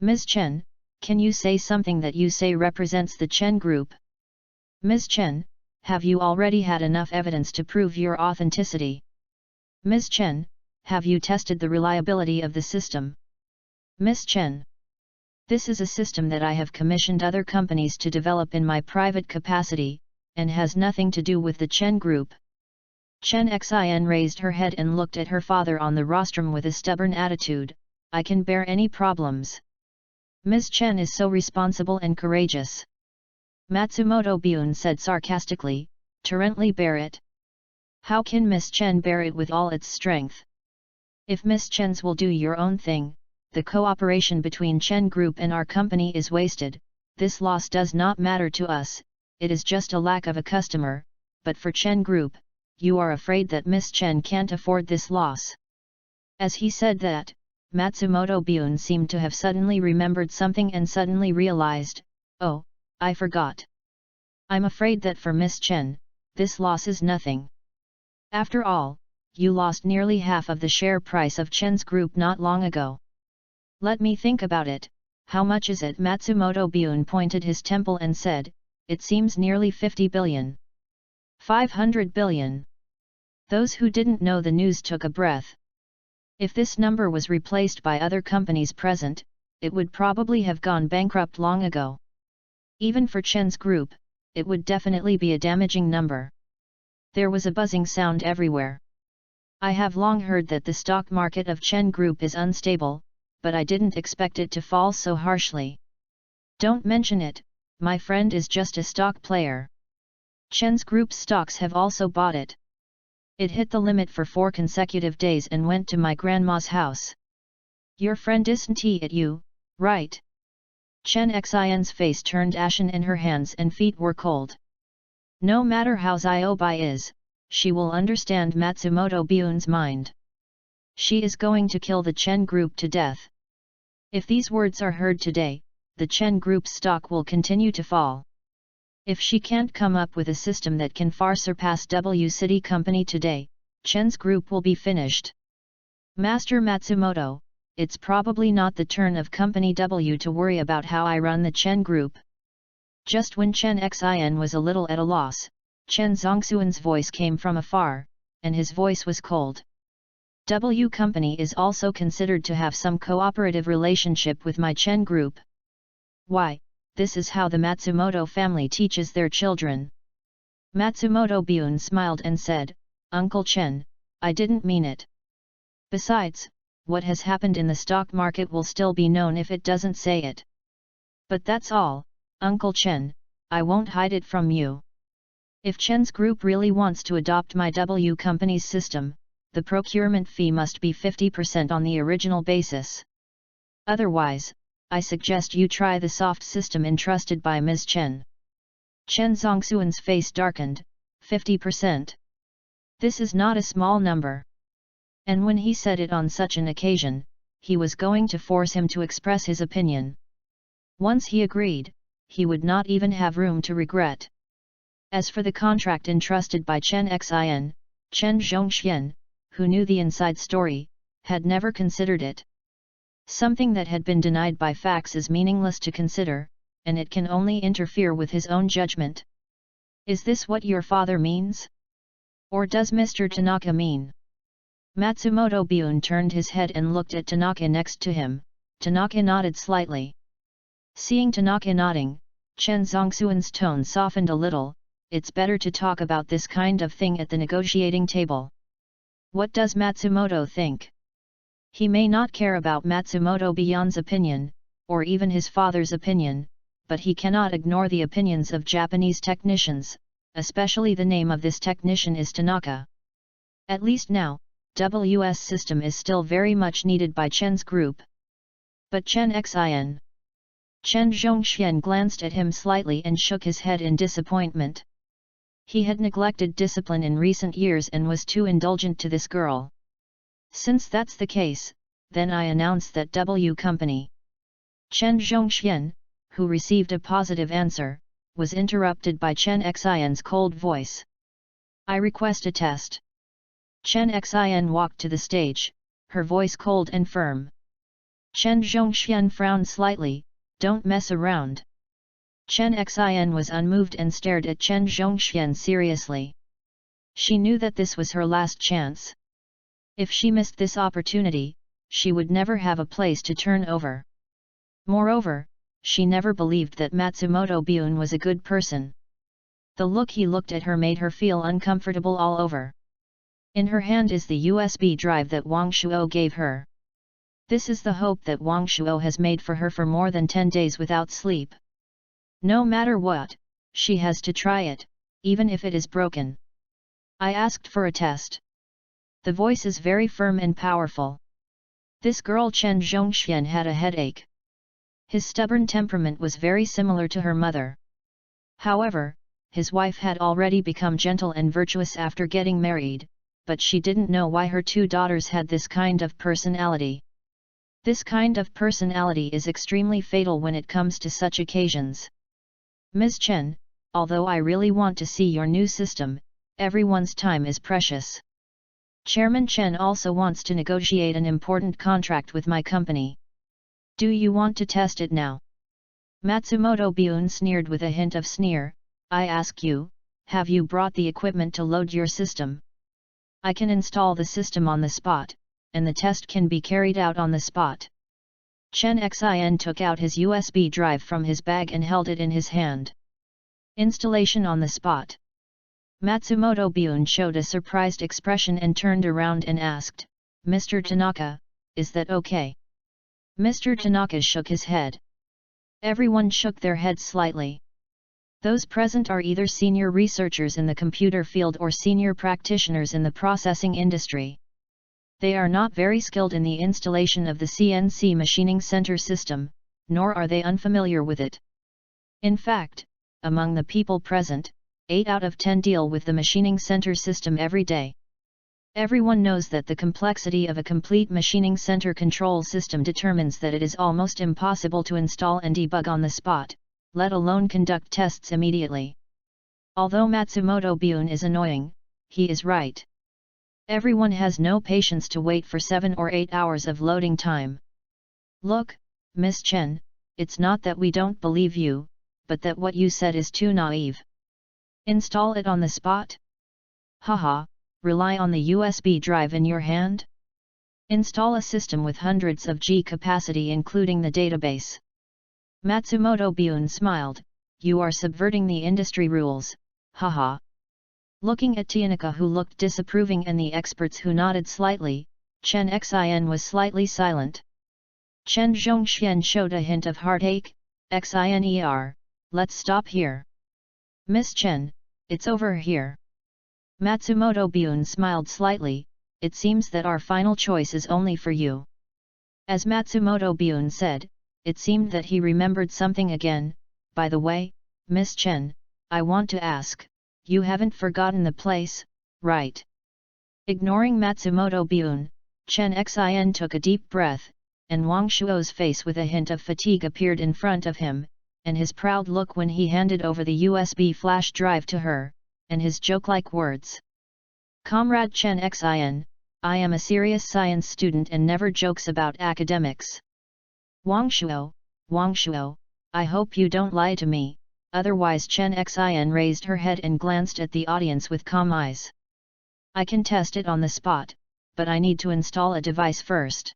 Ms. Chen, can you say something that you say represents the Chen Group? Ms. Chen, have you already had enough evidence to prove your authenticity? Ms. Chen, have you tested the reliability of the system? Ms. Chen. This is a system that I have commissioned other companies to develop in my private capacity, and has nothing to do with the Chen Group. Chen Xin raised her head and looked at her father on the rostrum with a stubborn attitude. I can bear any problems. Ms. Chen is so responsible and courageous. Matsumoto Bioon said sarcastically, torrently bear it. How can Miss Chen bear it with all its strength? If Miss Chen's will do your own thing, the cooperation between Chen Group and our company is wasted. This loss does not matter to us, it is just a lack of a customer, but for Chen Group, you are afraid that Miss Chen can't afford this loss. As he said that, Matsumoto Bioon seemed to have suddenly remembered something and suddenly realized, oh, I forgot. I'm afraid that for Miss Chen, this loss is nothing. After all, you lost nearly half of the share price of Chen's group not long ago. Let me think about it, how much is it? Matsumoto Bioon pointed his temple and said, it seems nearly 50 billion. 500 billion. Those who didn't know the news took a breath. If this number was replaced by other companies present, it would probably have gone bankrupt long ago. Even for Chen's group, it would definitely be a damaging number. There was a buzzing sound everywhere. I have long heard that the stock market of Chen Group is unstable, but I didn't expect it to fall so harshly. Don't mention it, my friend is just a stock player. Chen's Group's stocks have also bought it. It hit the limit for 4 consecutive days and went to my grandma's house. Your friend isn't he at you, right? Chen Xin's face turned ashen and her hands and feet were cold. No matter how Ziobai is, she will understand Matsumoto Bioon's mind. She is going to kill the Chen Group to death. If these words are heard today, the Chen Group's stock will continue to fall. If she can't come up with a system that can far surpass W City Company today, Chen's group will be finished. Master Matsumoto, it's probably not the turn of Company W to worry about how I run the Chen Group. Just when Chen Xin was a little at a loss, Chen Zongxuan's voice came from afar, and his voice was cold. W Company is also considered to have some cooperative relationship with my Chen Group. Why? This is how the Matsumoto family teaches their children. Matsumoto Bioon smiled and said, Uncle Chen, I didn't mean it. Besides, what has happened in the stock market will still be known if it doesn't say it. But that's all, Uncle Chen, I won't hide it from you. If Chen's group really wants to adopt my W Company's system, the procurement fee must be 50% on the original basis. Otherwise, I suggest you try the soft system entrusted by Ms. Chen. Chen Zongxuan's face darkened. 50%. This is not a small number. And when he said it on such an occasion, he was going to force him to express his opinion. Once he agreed, he would not even have room to regret. As for the contract entrusted by Chen Xin, Chen Zhongxian, who knew the inside story, had never considered it. Something that had been denied by facts is meaningless to consider, and it can only interfere with his own judgment. Is this what your father means? Or does Mr. Tanaka mean? Matsumoto Bioon turned his head and looked at Tanaka next to him. Tanaka nodded slightly. Seeing Tanaka nodding, Chen Zongxuan's tone softened a little. It's better to talk about this kind of thing at the negotiating table. What does Matsumoto think? He may not care about Matsumoto Bioon's opinion, or even his father's opinion, but he cannot ignore the opinions of Japanese technicians, especially the name of this technician is Tanaka. At least now, WS system is still very much needed by Chen's group. But Chen Xin, Chen Zhongxian glanced at him slightly and shook his head in disappointment. He had neglected discipline in recent years and was too indulgent to this girl. Since that's the case, then I announce that W Company. Chen Zhongxian, who received a positive answer, was interrupted by Chen Xian's cold voice. I request a test. Chen Xian walked to the stage, her voice cold and firm. Chen Zhongxian frowned slightly, don't mess around. Chen Xian was unmoved and stared at Chen Zhongxian seriously. She knew that this was her last chance. If she missed this opportunity, she would never have a place to turn over. Moreover, she never believed that Matsumoto Bun was a good person. The look he looked at her made her feel uncomfortable all over. In her hand is the USB drive that Wang Shuo gave her. This is the hope that Wang Shuo has made for her for more than 10 days without sleep. No matter what, she has to try it, even if it is broken. I asked for a test. The voice is very firm and powerful. This girl Chen Zhongxian had a headache. His stubborn temperament was very similar to her mother. However, his wife had already become gentle and virtuous after getting married, but she didn't know why her two daughters had this kind of personality. This kind of personality is extremely fatal when it comes to such occasions. Ms. Chen, although I really want to see your new system, everyone's time is precious. Chairman Chen also wants to negotiate an important contract with my company. Do you want to test it now? Matsumoto Bun sneered with a hint of sneer. I ask you, have you brought the equipment to load your system? I can install the system on the spot, and the test can be carried out on the spot. Chen Xin took out his USB drive from his bag and held it in his hand. Installation on the spot. Matsumoto Bun showed a surprised expression and turned around and asked, Mr. Tanaka, is that okay? Mr. Tanaka shook his head. Everyone shook their heads slightly. Those present are either senior researchers in the computer field or senior practitioners in the processing industry. They are not very skilled in the installation of the CNC machining center system, nor are they unfamiliar with it. In fact, among the people present, 8 out of 10 deal with the machining center system every day. Everyone knows that the complexity of a complete machining center control system determines that it is almost impossible to install and debug on the spot, let alone conduct tests immediately. Although Matsumoto Bun is annoying, he is right. Everyone has no patience to wait for 7 or 8 hours of loading time. Look, Miss Chen, it's not that we don't believe you, but that what you said is too naive. Install it on the spot? Haha, rely on the USB drive in your hand? Install a system with hundreds of G capacity including the database. Matsumoto Bun smiled, you are subverting the industry rules, haha. Looking at Tanaka who looked disapproving and the experts who nodded slightly, Chen Xin was slightly silent. Chen Zhongxian showed a hint of heartache, Xiner, let's stop here. Miss Chen, it's over here. Matsumoto Bun smiled slightly, it seems that our final choice is only for you. As Matsumoto Bun said, it seemed that he remembered something again. By the way, Miss Chen, I want to ask, you haven't forgotten the place, right? Ignoring Matsumoto Bun, Chen Xin took a deep breath, and Wang Shuo's face with a hint of fatigue appeared in front of him, and his proud look when he handed over the USB flash drive to her, and his joke-like words. Comrade Chen Xin, I am a serious science student and never jokes about academics. Wang Shuo, I hope you don't lie to me, otherwise Chen Xin raised her head and glanced at the audience with calm eyes. I can test it on the spot, but I need to install a device first.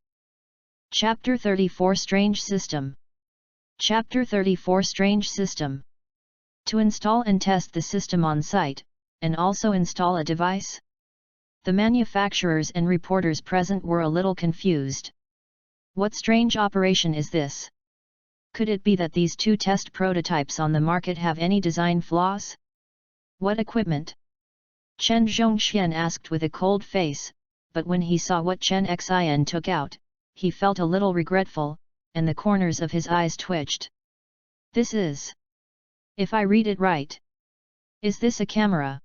Chapter 34 Strange System. Chapter 34 Strange System. To install and test the system on site, and also install a device? The manufacturers and reporters present were a little confused. What strange operation is this? Could it be that these two test prototypes on the market have any design flaws? What equipment? Chen Zhongxian asked with a cold face, but when he saw what Chen Xin took out, he felt a little regretful, and the corners of his eyes twitched. This is. If I read it right. Is this a camera?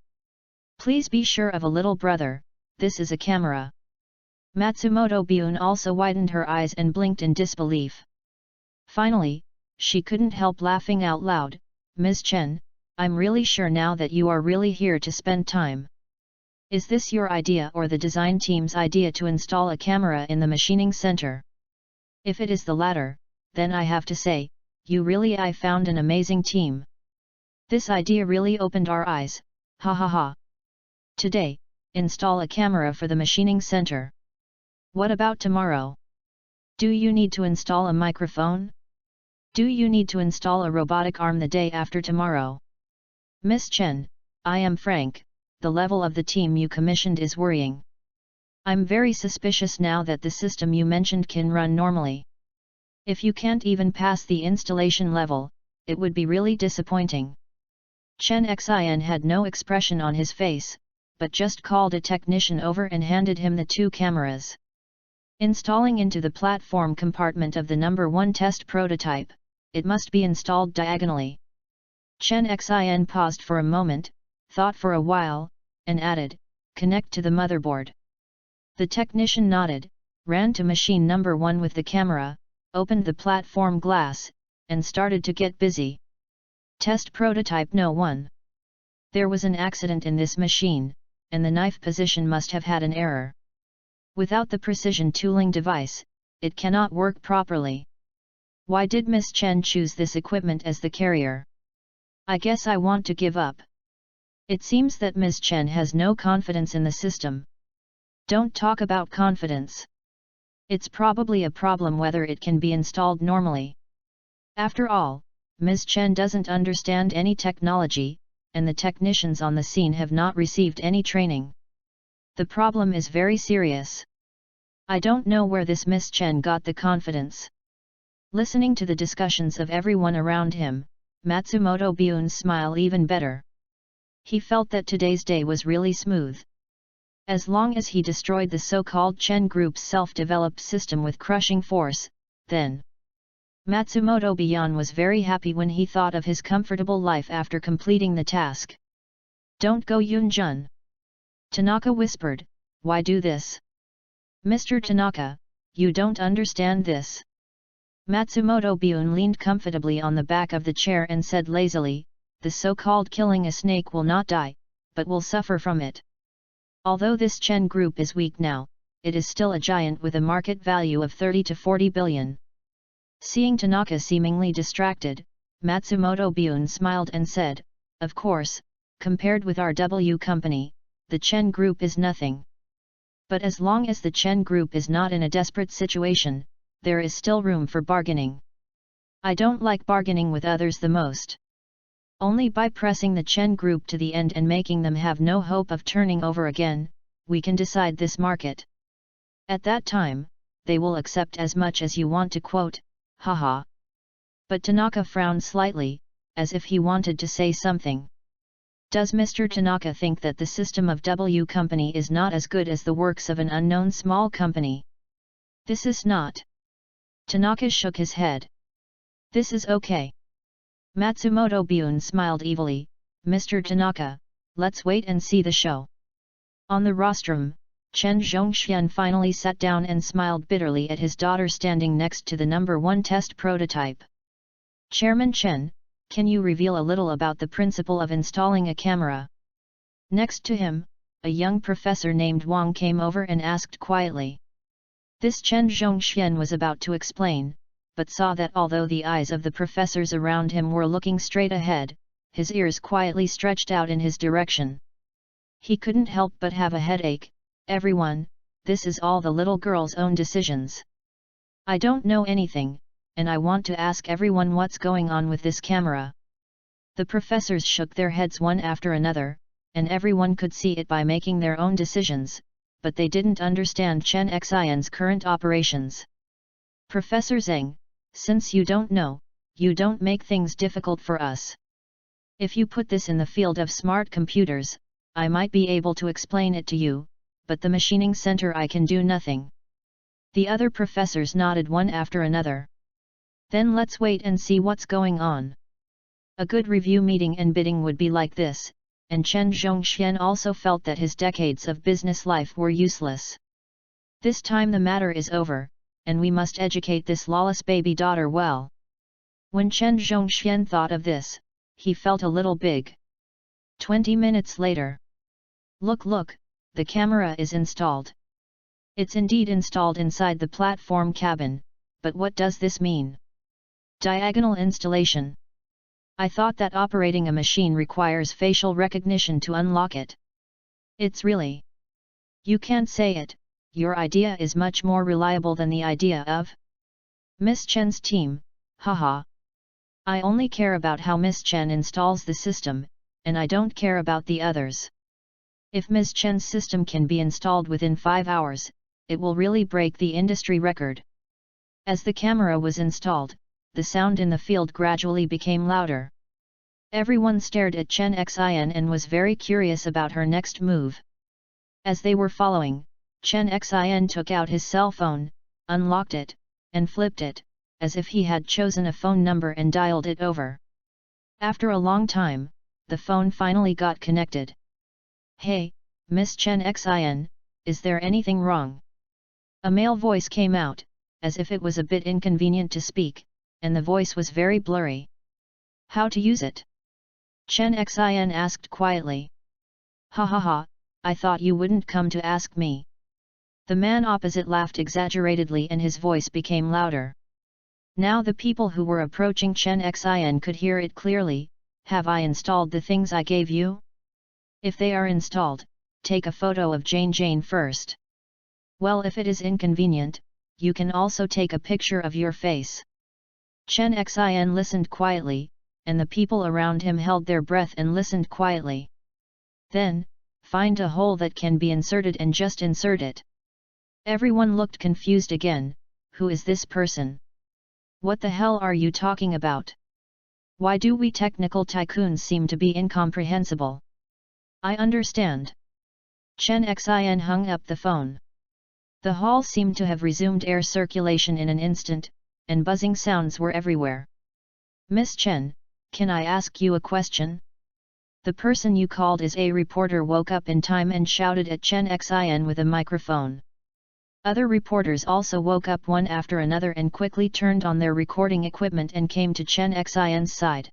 Please be sure of a little brother, this is a camera. Matsumoto Bune also widened her eyes and blinked in disbelief. Finally, she couldn't help laughing out loud. Ms. Chen, I'm really sure now that you are really here to spend time. Is this your idea or the design team's idea to install a camera in the machining center? If it is the latter, then I have to say, I found an amazing team. This idea really opened our eyes, ha ha ha. Today, install a camera for the machining center. What about tomorrow? Do you need to install a microphone? Do you need to install a robotic arm the day after tomorrow? Miss Chen, I am frank, the level of the team you commissioned is worrying. I'm very suspicious now that the system you mentioned can run normally. If you can't even pass the installation level, it would be really disappointing. Chen Xin had no expression on his face, but just called a technician over and handed him the two cameras. Installing into the platform compartment of the number 1 test prototype, it must be installed diagonally. Chen Xin paused for a moment, thought for a while, and added, connect to the motherboard. The technician nodded, ran to machine number 1 with the camera, opened the platform glass, and started to get busy. Test prototype No. 1. There was an accident in this machine, and the knife position must have had an error. Without the precision tooling device, it cannot work properly. Why did Miss Chen choose this equipment as the carrier? I guess I want to give up. It seems that Ms. Chen has no confidence in the system. Don't talk about confidence. It's probably a problem whether it can be installed normally. After all, Ms. Chen doesn't understand any technology, and the technicians on the scene have not received any training. The problem is very serious. I don't know where this Miss Chen got the confidence. Listening to the discussions of everyone around him, Matsumoto Bune's smile even better. He felt that today's day was really smooth. As long as he destroyed the so-called Chen Group's self-developed system with crushing force, then Matsumoto Bune was very happy when he thought of his comfortable life after completing the task. Don't go Yun-jun. Tanaka whispered, why do this? Mr. Tanaka, you don't understand this. Matsumoto Bune leaned comfortably on the back of the chair and said lazily, the so-called killing a snake will not die, but will suffer from it. Although this Chen Group is weak now, it is still a giant with a market value of 30 to 40 billion. Seeing Tanaka seemingly distracted, Matsumoto Bune smiled and said, of course, compared with our W company, the Chen Group is nothing. But as long as the Chen Group is not in a desperate situation, there is still room for bargaining. I don't like bargaining with others the most. Only by pressing the Chen Group to the end and making them have no hope of turning over again, we can decide this market. At that time, they will accept as much as you want to quote, haha. But Tanaka frowned slightly, as if he wanted to say something. Does Mr. Tanaka think that the system of W company is not as good as the works of an unknown small company? This is not. Tanaka shook his head. This is okay. Matsumoto Bune smiled evilly, Mr. Tanaka, let's wait and see the show. On the rostrum, Chen Zhongxian finally sat down and smiled bitterly at his daughter standing next to the number 1 test prototype. Chairman Chen, can you reveal a little about the principle of installing a camera? Next to him, a young professor named Wang came over and asked quietly. This Chen Zhongxian was about to explain, but saw that although the eyes of the professors around him were looking straight ahead, his ears quietly stretched out in his direction. He couldn't help but have a headache. Everyone, this is all the little girl's own decisions. I don't know anything, and I want to ask everyone what's going on with this camera. The professors shook their heads one after another, and everyone could see it by making their own decisions, but they didn't understand Chen Xian's current operations. Professor Zheng, since you don't know, you don't make things difficult for us. If you put this in the field of smart computers, I might be able to explain it to you, but the machining center I can do nothing. The other professors nodded one after another. Then let's wait and see what's going on. A good review meeting and bidding would be like this, and Chen Zhongxian also felt that his decades of business life were useless. This time the matter is over, and we must educate this lawless baby daughter well. When Chen Zhongxian thought of this, he felt a little big. 20 minutes later. Look, the camera is installed. It's indeed installed inside the platform cabin, but what does this mean? Diagonal installation. I thought that operating a machine requires facial recognition to unlock it. It's really. You can't say it, your idea is much more reliable than the idea of Miss Chen's team, haha. I only care about how Miss Chen installs the system, and I don't care about the others. If Miss Chen's system can be installed within 5 hours, it will really break the industry record. As the camera was installed, the sound in the field gradually became louder. Everyone stared at Chen Xin and was very curious about her next move. As they were following, Chen Xin took out his cell phone, unlocked it, and flipped it, as if he had chosen a phone number and dialed it over. After a long time, the phone finally got connected. Hey, Miss Chen Xin, is there anything wrong? A male voice came out, as if it was a bit inconvenient to speak, and the voice was very blurry. How to use it? Chen Xin asked quietly. Ha ha ha, I thought you wouldn't come to ask me. The man opposite laughed exaggeratedly and his voice became louder. Now the people who were approaching Chen Xin could hear it clearly. Have I installed the things I gave you? If they are installed, take a photo of Jane first. Well, if it is inconvenient, you can also take a picture of your face. Chen Xin listened quietly, and the people around him held their breath and listened quietly. Then, find a hole that can be inserted and just insert it. Everyone looked confused again. Who is this person? What the hell are you talking about? Why do we technical tycoons seem to be incomprehensible? I understand. Chen Xin hung up the phone. The hall seemed to have resumed air circulation in an instant, and buzzing sounds were everywhere. Miss Chen, can I ask you a question? The person you called is a reporter woke up in time and shouted at Chen Xin with a microphone. Other reporters also woke up one after another and quickly turned on their recording equipment and came to Chen Xin's side.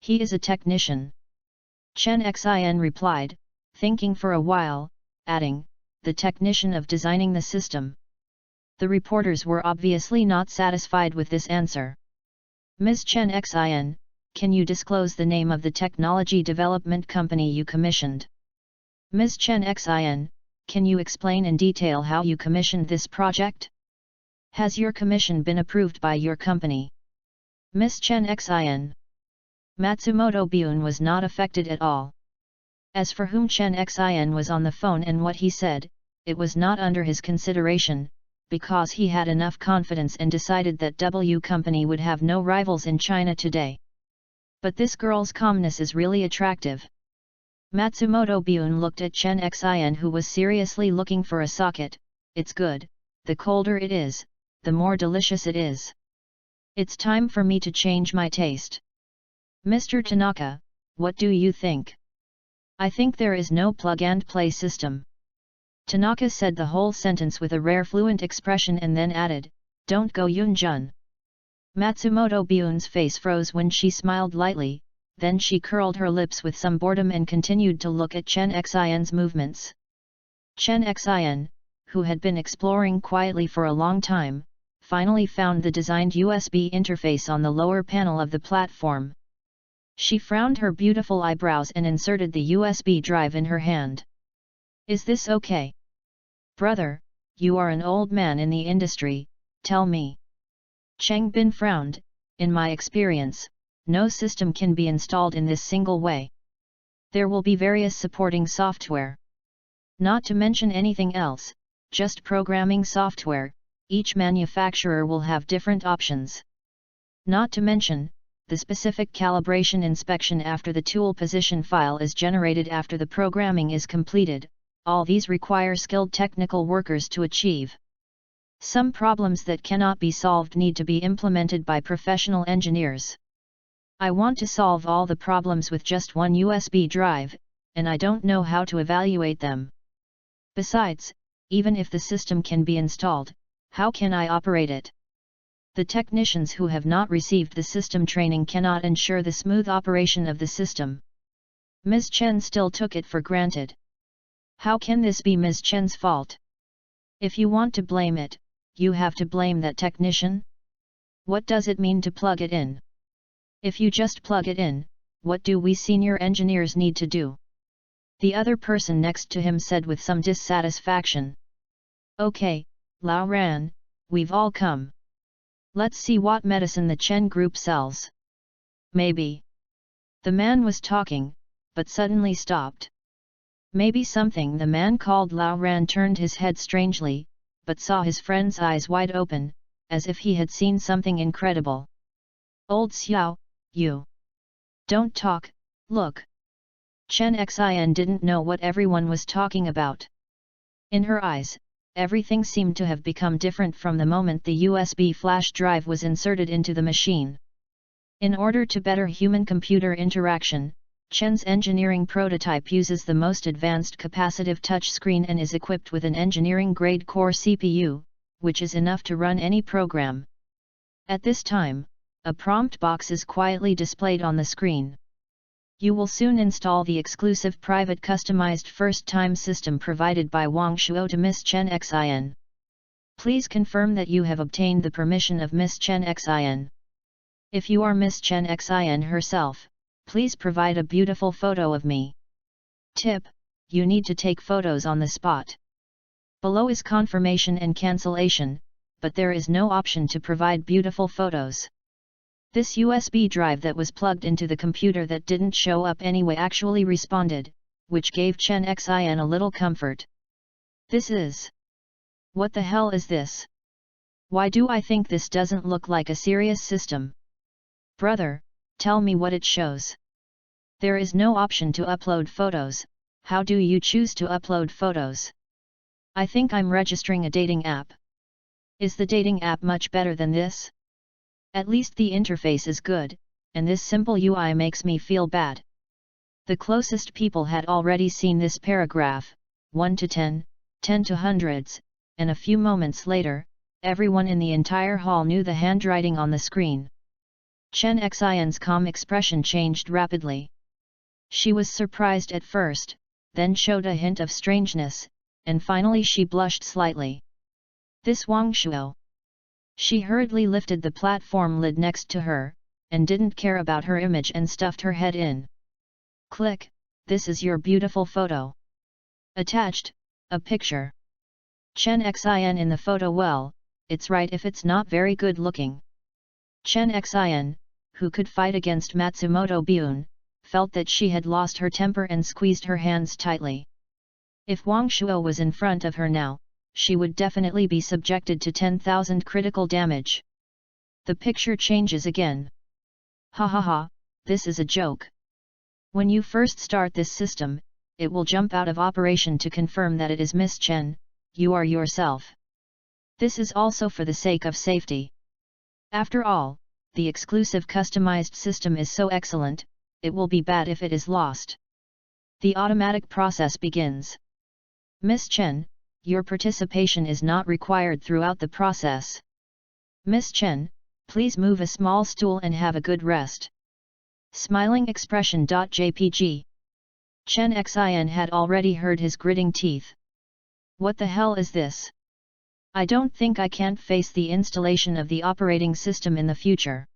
He is a technician. Chen Xin replied, thinking for a while, adding, the technician of designing the system. The reporters were obviously not satisfied with this answer. Ms. Chen Xin, can you disclose the name of the technology development company you commissioned? Ms. Chen Xin, can you explain in detail how you commissioned this project? Has your commission been approved by your company? Ms. Chen Xin. Matsumoto Bun was not affected at all. As for whom Chen Xin was on the phone and what he said, it was not under his consideration, because he had enough confidence and decided that W company would have no rivals in China today. But this girl's calmness is really attractive. Matsumoto Bun looked at Chen Xin, who was seriously looking for a socket. It's good, the colder it is, the more delicious it is. It's time for me to change my taste. Mr. Tanaka, what do you think? I think there is no plug-and-play system. Tanaka said the whole sentence with a rare fluent expression and then added, don't go Yun-jun. Matsumoto Bun's face froze when she smiled lightly, then she curled her lips with some boredom and continued to look at Chen Xin's movements. Chen Xin, who had been exploring quietly for a long time, finally found the designed USB interface on the lower panel of the platform. She frowned her beautiful eyebrows and inserted the USB drive in her hand. Is this okay? Brother, you are an old man in the industry, tell me. Cheng Bin frowned, in my experience, no system can be installed in this single way. There will be various supporting software. Not to mention anything else, just programming software, each manufacturer will have different options. Not to mention, the specific calibration inspection after the tool position file is generated after the programming is completed, all these require skilled technical workers to achieve. Some problems that cannot be solved need to be implemented by professional engineers. I want to solve all the problems with just one USB drive, and I don't know how to evaluate them. Besides, even if the system can be installed, how can I operate it? The technicians who have not received the system training cannot ensure the smooth operation of the system. Ms. Chen still took it for granted. How can this be Ms. Chen's fault? If you want to blame it, you have to blame that technician? What does it mean to plug it in? If you just plug it in, what do we senior engineers need to do? The other person next to him said with some dissatisfaction. Okay, Lao Ran, we've all come. Let's see what medicine the Chen group sells. Maybe. The man was talking, but suddenly stopped. Maybe something. The man called Lao Ran turned his head strangely, but saw his friend's eyes wide open, as if he had seen something incredible. Old Xiao, you. Don't talk, look. Chen Xin didn't know what everyone was talking about. In her eyes, everything seemed to have become different from the moment the USB flash drive was inserted into the machine. In order to better human-computer interaction, Chen's engineering prototype uses the most advanced capacitive touchscreen and is equipped with an engineering-grade core CPU, which is enough to run any program. At this time, a prompt box is quietly displayed on the screen. You will soon install the exclusive private customized first-time system provided by Wang Shuo to Miss Chen Xin. Please confirm that you have obtained the permission of Miss Chen Xin. If you are Miss Chen Xin herself, please provide a beautiful photo of me. Tip: you need to take photos on the spot. Below is confirmation and cancellation, but there is no option to provide beautiful photos. This USB drive that was plugged into the computer that didn't show up anyway actually responded, which gave Chen Xin a little comfort. This is... What the hell is this? Why do I think this doesn't look like a serious system? Brother, tell me what it shows. There is no option to upload photos. How do you choose to upload photos? I think I'm registering a dating app. Is the dating app much better than this? At least the interface is good, and this simple UI makes me feel bad. The closest people had already seen this paragraph, 1 to 10, 10 to hundreds, and a few moments later, everyone in the entire hall knew the handwriting on the screen. Chen Xin's calm expression changed rapidly. She was surprised at first, then showed a hint of strangeness, and finally she blushed slightly. This Wang Shuo. She hurriedly lifted the platform lid next to her, and didn't care about her image and stuffed her head in. Click, this is your beautiful photo. Attached, a picture. Chen Xin in the photo. Well, it's right if it's not very good looking. Chen Xin, who could fight against Matsumoto Bun, felt that she had lost her temper and squeezed her hands tightly. If Wang Shuo was in front of her now, she would definitely be subjected to 10,000 critical damage. The picture changes again. Ha ha ha, this is a joke. When you first start this system, it will jump out of operation to confirm that it is Miss Chen, you are yourself. This is also for the sake of safety. After all, the exclusive customized system is so excellent, it will be bad if it is lost. The automatic process begins. Miss Chen, your participation is not required throughout the process. Miss Chen, please move a small stool and have a good rest. Smiling expression.jpg. Chen Xin had already heard his gritting teeth. What the hell is this? I don't think I can't face the installation of the operating system in the future.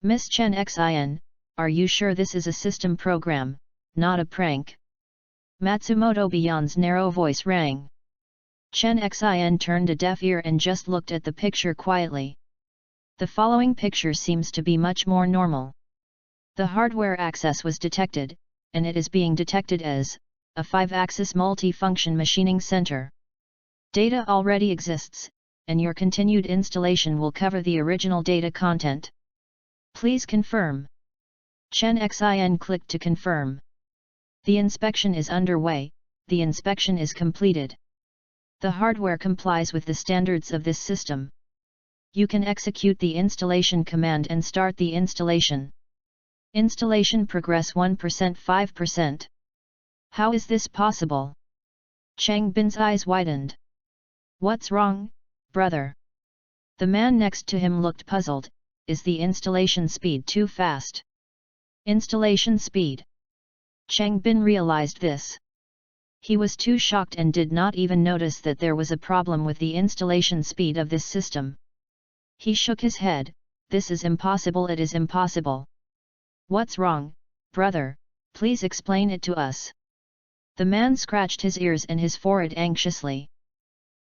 Miss Chen Xin, are you sure this is a system program, not a prank? Matsumoto Bion's narrow voice rang. Chen Xin turned a deaf ear and just looked at the picture quietly. The following picture seems to be much more normal. The hardware access was detected, and it is being detected as a 5-axis multi-function machining center. Data already exists, and your continued installation will cover the original data content. Please confirm. Chen Xin clicked to confirm. The inspection is underway, the inspection is completed. The hardware complies with the standards of this system. You can execute the installation command and start the installation. Installation progress 1% 5%. How is this possible? Chang Bin's eyes widened. What's wrong, brother? The man next to him looked puzzled. Is the installation speed too fast? Installation speed. Chang Bin realized this. He was too shocked and did not even notice that there was a problem with the installation speed of this system. He shook his head. This is impossible, it is impossible. What's wrong, brother? Please explain it to us. The man scratched his ears and his forehead anxiously.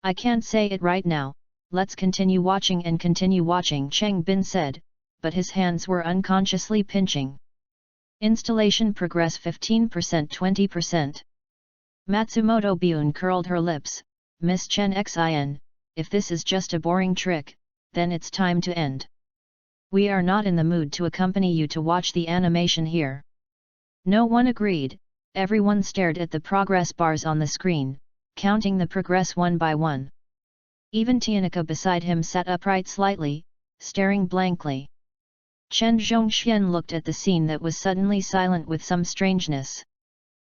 I can't say it right now, let's continue watching and continue watching, Chang Bin said, but his hands were unconsciously pinching. Installation progress 15% 20%. Matsumoto Bune curled her lips. Miss Chen Xin, if this is just a boring trick, then it's time to end. We are not in the mood to accompany you to watch the animation here. No one agreed. Everyone stared at the progress bars on the screen, counting the progress one by one. Even Tianaka beside him sat upright slightly, staring blankly. Chen Zhongxian looked at the scene that was suddenly silent with some strangeness.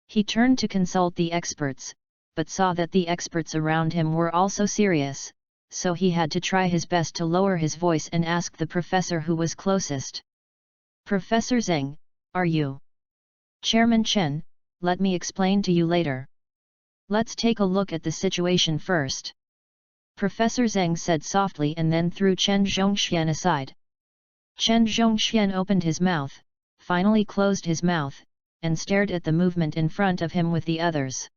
He turned to consult the experts, but saw that the experts around him were also serious, so he had to try his best to lower his voice and ask the professor who was closest. Professor Zheng, are you? Chairman Chen, let me explain to you later. Let's take a look at the situation first. Professor Zheng said softly and then threw Chen Zhongxian aside. Chen Zhongxian opened his mouth, finally closed his mouth, and stared at the movement in front of him with the others.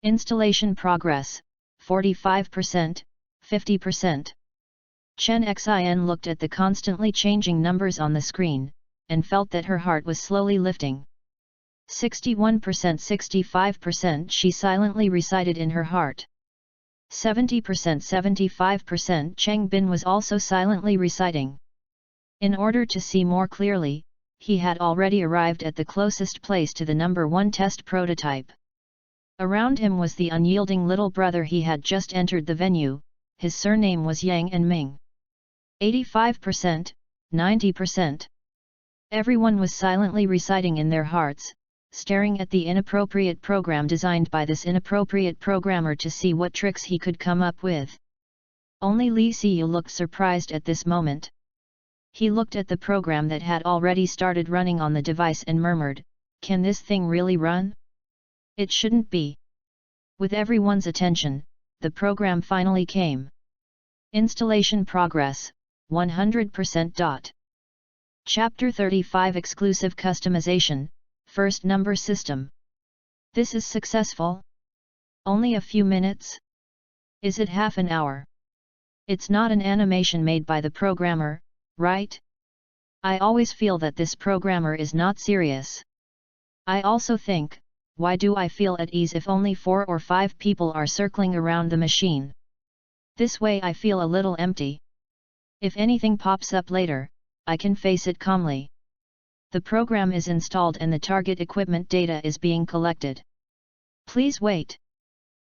Installation progress, 45%, 50%. Chen Xin looked at the constantly changing numbers on the screen, and felt that her heart was slowly lifting. 61%, 65%, she silently recited in her heart. 70%, 75%, Chang Bin was also silently reciting. In order to see more clearly, he had already arrived at the closest place to the number 1 test prototype. Around him was the unyielding little brother. He had just entered the venue, his surname was Yang and Ming. 85%, 90%. Everyone was silently reciting in their hearts, staring at the inappropriate program designed by this inappropriate programmer to see what tricks he could come up with. Only Li Xiyu looked surprised at this moment. He looked at the program that had already started running on the device and murmured, "Can this thing really run? It shouldn't be." With everyone's attention, the program finally came. Installation progress, 100%. Chapter 35 Exclusive Customization, First Number System. This is successful? Only a few minutes? Is it half an hour? It's not an animation made by the programmer, right? I always feel that this programmer is not serious. I also think, why do I feel at ease if only 4 or 5 people are circling around the machine? This way I feel a little empty. If anything pops up later, I can face it calmly. The program is installed and the target equipment data is being collected. Please wait.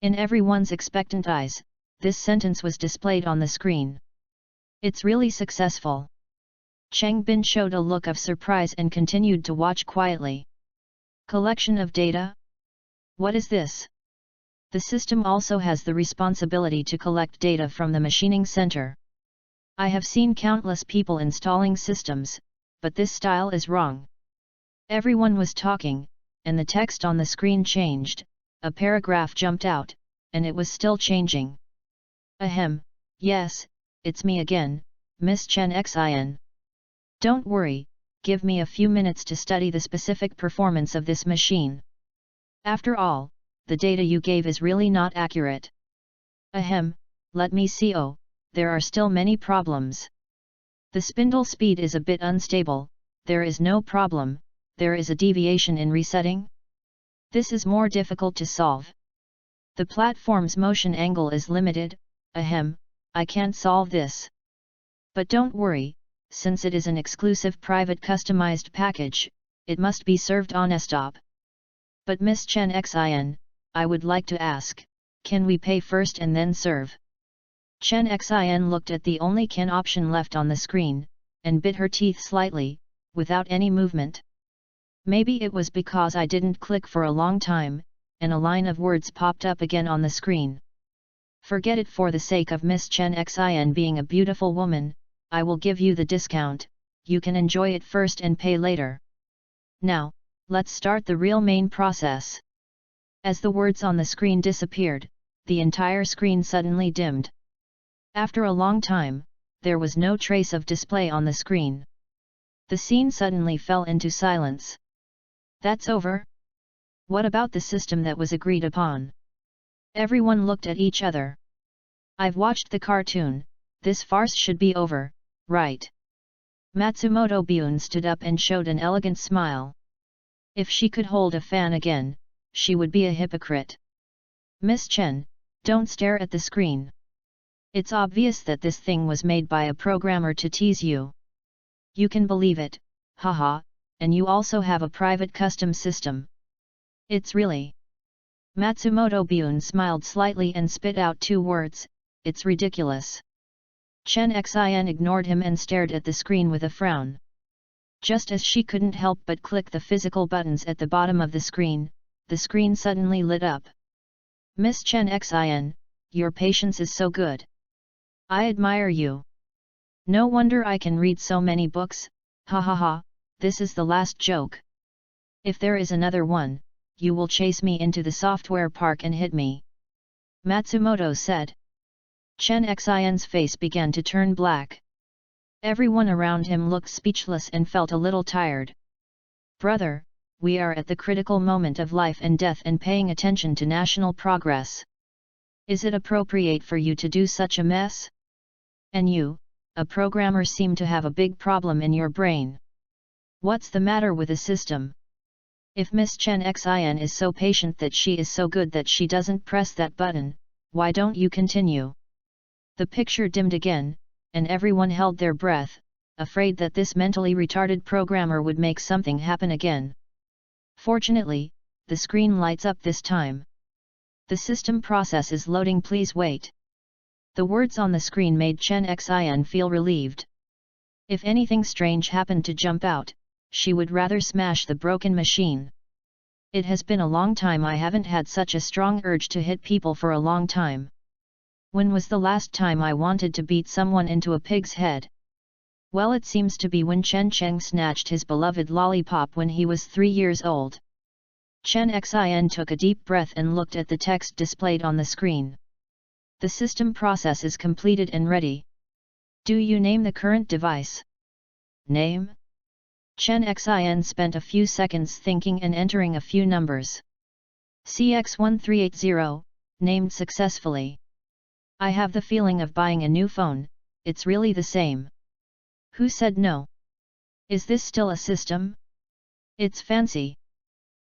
In everyone's expectant eyes, this sentence was displayed on the screen. It's really successful. Chang Bin showed a look of surprise and continued to watch quietly. Collection of data? What is this? The system also has the responsibility to collect data from the machining center. I have seen countless people installing systems, but this style is wrong. Everyone was talking, and the text on the screen changed, a paragraph jumped out, and it was still changing. Ahem, yes, it's me again, Miss Chen Xin. Don't worry, give me a few minutes to study the specific performance of this machine. After all, the data you gave is really not accurate. Ahem, let me see. Oh, there are still many problems. The spindle speed is a bit unstable. There is no problem, there is a deviation in resetting. This is more difficult to solve. The platform's motion angle is limited. Ahem, I can't solve this. But don't worry, since it is an exclusive private customized package, it must be served on stop. But Miss Chen Xin, I would like to ask, can we pay first and then serve? Chen Xin looked at the only can option left on the screen, and bit her teeth slightly. without any movement. Maybe it was because I didn't click for a long time, and a line of words popped up again on the screen. Forget it. For the sake of Miss Chen Xin being a beautiful woman, I will give you the discount, you can enjoy it first and pay later. Now, let's start the real main process. As the words on the screen disappeared, the entire screen suddenly dimmed. After a long time, there was no trace of display on the screen. The scene suddenly fell into silence. That's over? What about the system that was agreed upon? Everyone looked at each other. I've watched the cartoon, this farce should be over, right? Matsumoto Bune stood up and showed an elegant smile. If she could hold a fan again, she would be a hypocrite. Miss Chen, don't stare at the screen. It's obvious that this thing was made by a programmer to tease you. You can believe it, haha, and you also have a private custom system. It's really... Matsumoto Bune smiled slightly and spit out 2 words, it's ridiculous. Chen Xin ignored him and stared at the screen with a frown. Just as she couldn't help but click the physical buttons at the bottom of the screen suddenly lit up. Miss Chen Xin, your patience is so good. I admire you. No wonder I can read so many books, ha ha ha, this is the last joke. If there is another one, you will chase me into the software park and hit me. Matsumoto said. Chen Xin's face began to turn black. Everyone around him looked speechless and felt a little tired. Brother, we are at the critical moment of life and death and paying attention to national progress. Is it appropriate for you to do such a mess? And you, a programmer, seem to have a big problem in your brain. What's the matter with the system? If Miss Chen Xin is so patient that she is so good that she doesn't press that button, why don't you continue? The picture dimmed again, and everyone held their breath, afraid that this mentally retarded programmer would make something happen again. Fortunately, the screen lights up this time. The system process is loading, please wait. The words on the screen made Chen Xin feel relieved. If anything strange happened to jump out, she would rather smash the broken machine. It has been a long time. I haven't had such a strong urge to hit people for a long time. When was the last time I wanted to beat someone into a pig's head? Well, it seems to be when Chen Cheng snatched his beloved lollipop when he was 3 years old. Chen Xin took a deep breath and looked at the text displayed on the screen. The system process is completed and ready. Do you name the current device? Name? Chen Xin spent a few seconds thinking and entering a few numbers. CX1380, named successfully. I have the feeling of buying a new phone, it's really the same. Who said no? Is this still a system? It's fancy.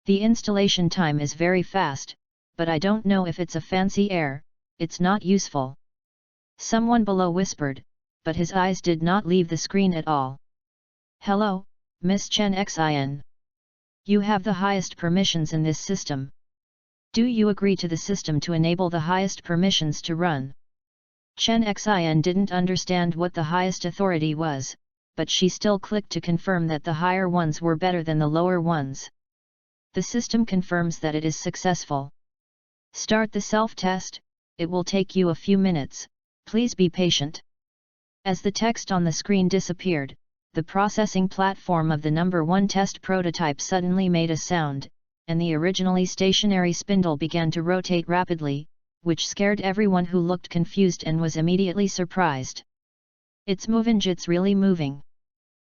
The installation time is very fast, but I don't know if it's a fancy air, it's not useful. Someone below whispered, but his eyes did not leave the screen at all. Hello, Miss Chen Xin. You have the highest permissions in this system. Do you agree to the system to enable the highest permissions to run? Chen Xin didn't understand what the highest authority was, but she still clicked to confirm that the higher ones were better than the lower ones. The system confirms that it is successful. Start the self-test, it will take you a few minutes, please be patient. As the text on the screen disappeared, the processing platform of the number 1 test prototype suddenly made a sound, and the originally stationary spindle began to rotate rapidly, which scared everyone who looked confused and was immediately surprised. It's moving, it's really moving.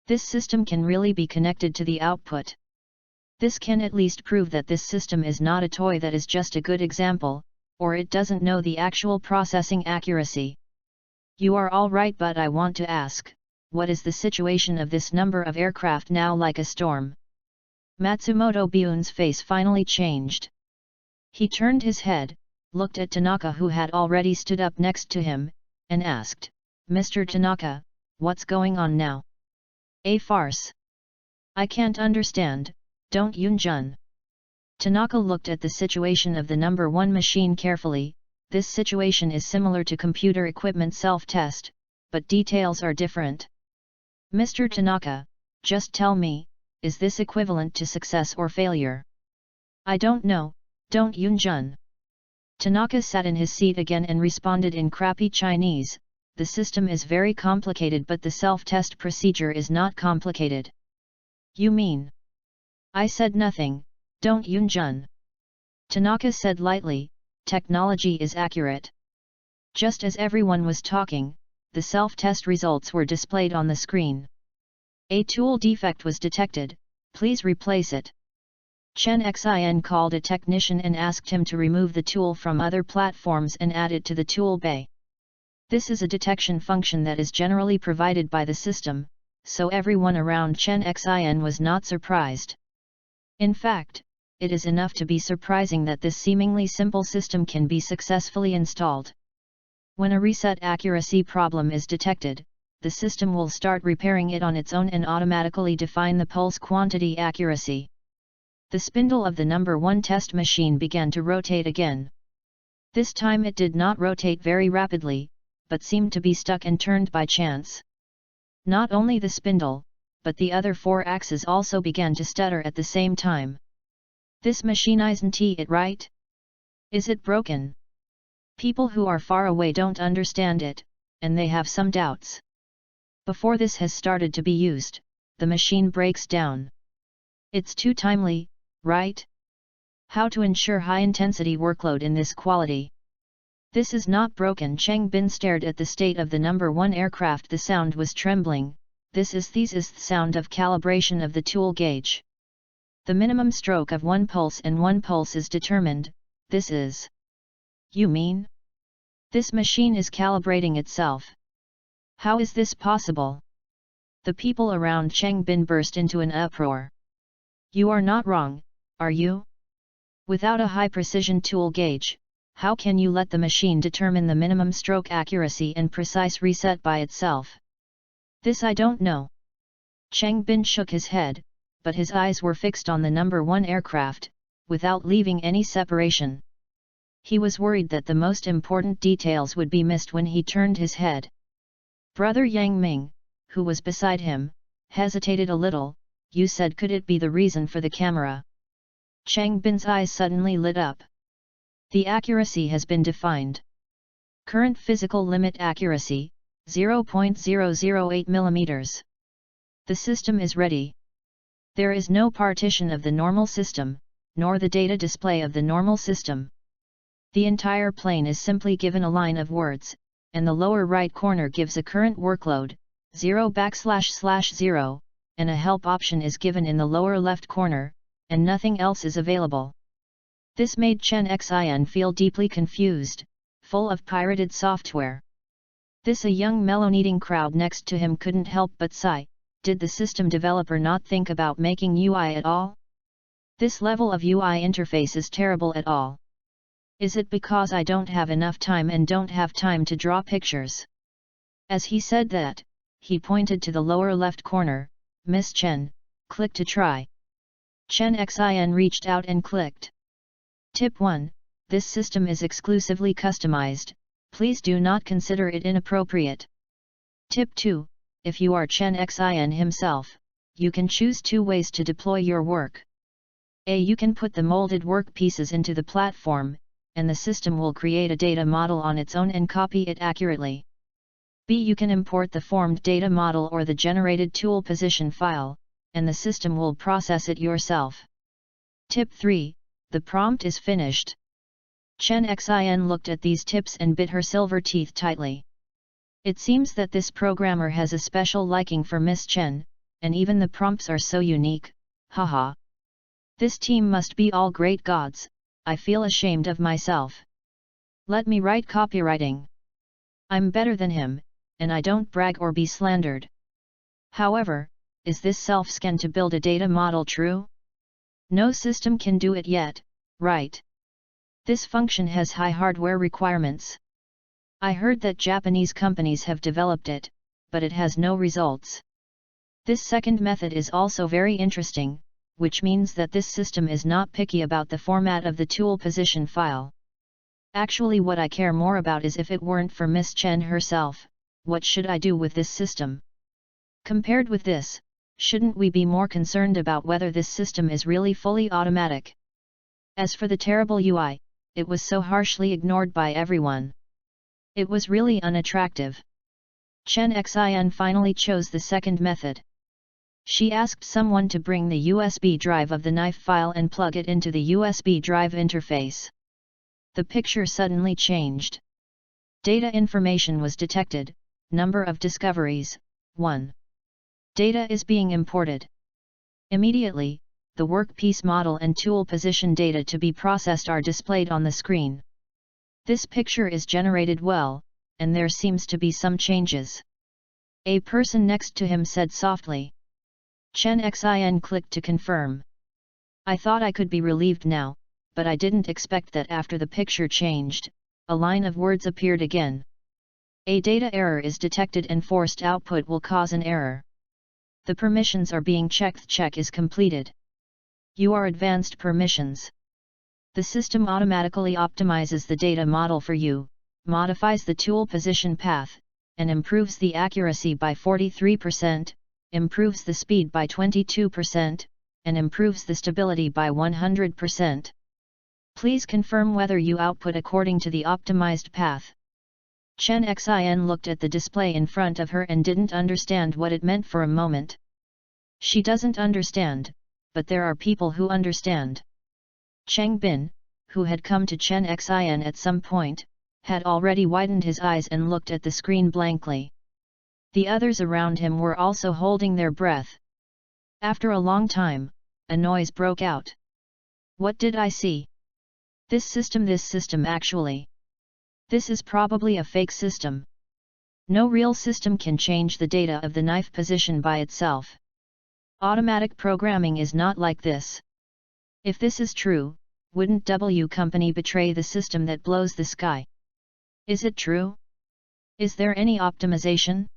This system can really be connected to the output. This can at least prove that this system is not a toy that is just a good example, or it doesn't know the actual processing accuracy. You are all right, but I want to ask, what is the situation of this number of aircraft now? Like a storm? Matsumoto Bune's face finally changed. He turned his head, looked at Tanaka, who had already stood up next to him, and asked, Mr. Tanaka, what's going on now? A farce. I can't understand, don't Yunjun? Tanaka looked at the situation of the number 1 machine carefully. This situation is similar to computer equipment self-test, but details are different. Mr. Tanaka, Just tell me, is this equivalent to success or failure? I don't know, don't Yunjun. Tanaka sat in his seat again and responded in crappy Chinese, the system is very complicated but the self-test procedure is not complicated. You mean? I said nothing, don't Yunjun. Tanaka said lightly, technology is accurate. Just as everyone was talking, the self-test results were displayed on the screen. A tool defect was detected, please replace it. Chen Xin called a technician and asked him to remove the tool from other platforms and add it to the tool bay. This is a detection function that is generally provided by the system, so everyone around Chen Xin was not surprised. In fact, it is enough to be surprising that this seemingly simple system can be successfully installed. When a reset accuracy problem is detected, the system will start repairing it on its own and automatically define the pulse quantity accuracy. The spindle of the number 1 test machine began to rotate again. This time it did not rotate very rapidly, but seemed to be stuck and turned by chance. Not only the spindle, but the other 4 axes also began to stutter at the same time. This machine isn't it right? Is it broken? People who are far away don't understand it, and they have some doubts. Before this has started to be used, the machine breaks down. It's too timely, right? How to ensure high-intensity workload in this quality? This is not broken. Cheng Bin stared at the state of the number 1 aircraft. The sound was trembling. This is the sound of calibration of the tool gauge. The minimum stroke of 1 pulse and 1 pulse is determined, this is. You mean? This machine is calibrating itself. How is this possible? The people around Cheng Bin burst into an uproar. You are not wrong, are you? Without a high-precision tool gauge, how can you let the machine determine the minimum stroke accuracy and precise reset by itself? This I don't know. Cheng Bin shook his head, but his eyes were fixed on the number 1 aircraft, without leaving any separation. He was worried that the most important details would be missed when he turned his head. Brother Yang Ming, who was beside him, hesitated a little. You said could it be the reason for the camera? Cheng Bin's eyes suddenly lit up. The accuracy has been defined. Current physical limit accuracy, 0.008 mm. The system is ready. There is no partition of the normal system, nor the data display of the normal system. The entire plane is simply given a line of words, and the lower right corner gives a current workload, 0//0, and a help option is given in the lower left corner, and nothing else is available. This made Chen Xin feel deeply confused, full of pirated software. A young melon-eating crowd next to him couldn't help but sigh. Did the system developer not think about making UI at all? This level of UI interface is terrible at all. Is it because I don't have enough time and don't have time to draw pictures? As he said that, he pointed to the lower left corner. Miss Chen, click to try. Chen Xin reached out and clicked. Tip 1. This system is exclusively customized, please do not consider it inappropriate. Tip 2. If you are Chen Xin himself, you can choose 2 ways to deploy your work. A. You can put the molded work pieces into the platform, and the system will create a data model on its own and copy it accurately. B. You can import the formed data model or the generated tool position file, and the system will process it yourself. Tip 3. The prompt is finished. Chen Xin looked at these tips and bit her silver teeth tightly. It seems that this programmer has a special liking for Miss Chen, and even the prompts are so unique, haha. This team must be all great gods, I feel ashamed of myself. Let me write copywriting. I'm better than him, and I don't brag or be slandered. However, is this self-scan to build a data model true? No system can do it yet, right? This function has high hardware requirements. I heard that Japanese companies have developed it, but it has no results. This second method is also very interesting, which means that this system is not picky about the format of the tool position file. Actually, what I care more about is if it weren't for Miss Chen herself, what should I do with this system? Compared with this, Shouldn't we be more concerned about whether this system is really fully automatic? As for the terrible UI, it was so harshly ignored by everyone. It was really unattractive. Chen Xin finally chose the second method. She asked someone to bring the USB drive of the knife file and plug it into the USB drive interface. The picture suddenly changed. Data information was detected, number of discoveries, 1. Data is being imported. Immediately, the workpiece model and tool position data to be processed are displayed on the screen. This picture is generated well, and there seems to be some changes. A person next to him said softly. Chen Xin clicked to confirm. I thought I could be relieved now, but I didn't expect that after the picture changed, a line of words appeared again. A data error is detected and forced output will cause an error. The permissions are being checked. Check is completed. You are advanced permissions. The system automatically optimizes the data model for you, modifies the tool position path, and improves the accuracy by 43%, improves the speed by 22%, and improves the stability by 100%. Please confirm whether you output according to the optimized path. Chen Xin looked at the display in front of her and didn't understand what it meant for a moment. She doesn't understand, but there are people who understand. Cheng Bin, who had come to Chen Xin at some point, had already widened his eyes and looked at the screen blankly. The others around him were also holding their breath. After a long time, a noise broke out. What did I see? This system actually. This is probably a fake system. No real system can change the data of the knife position by itself. Automatic programming is not like this. If this is true, wouldn't W company betray the system that blows the sky? Is it true? Is there any optimization?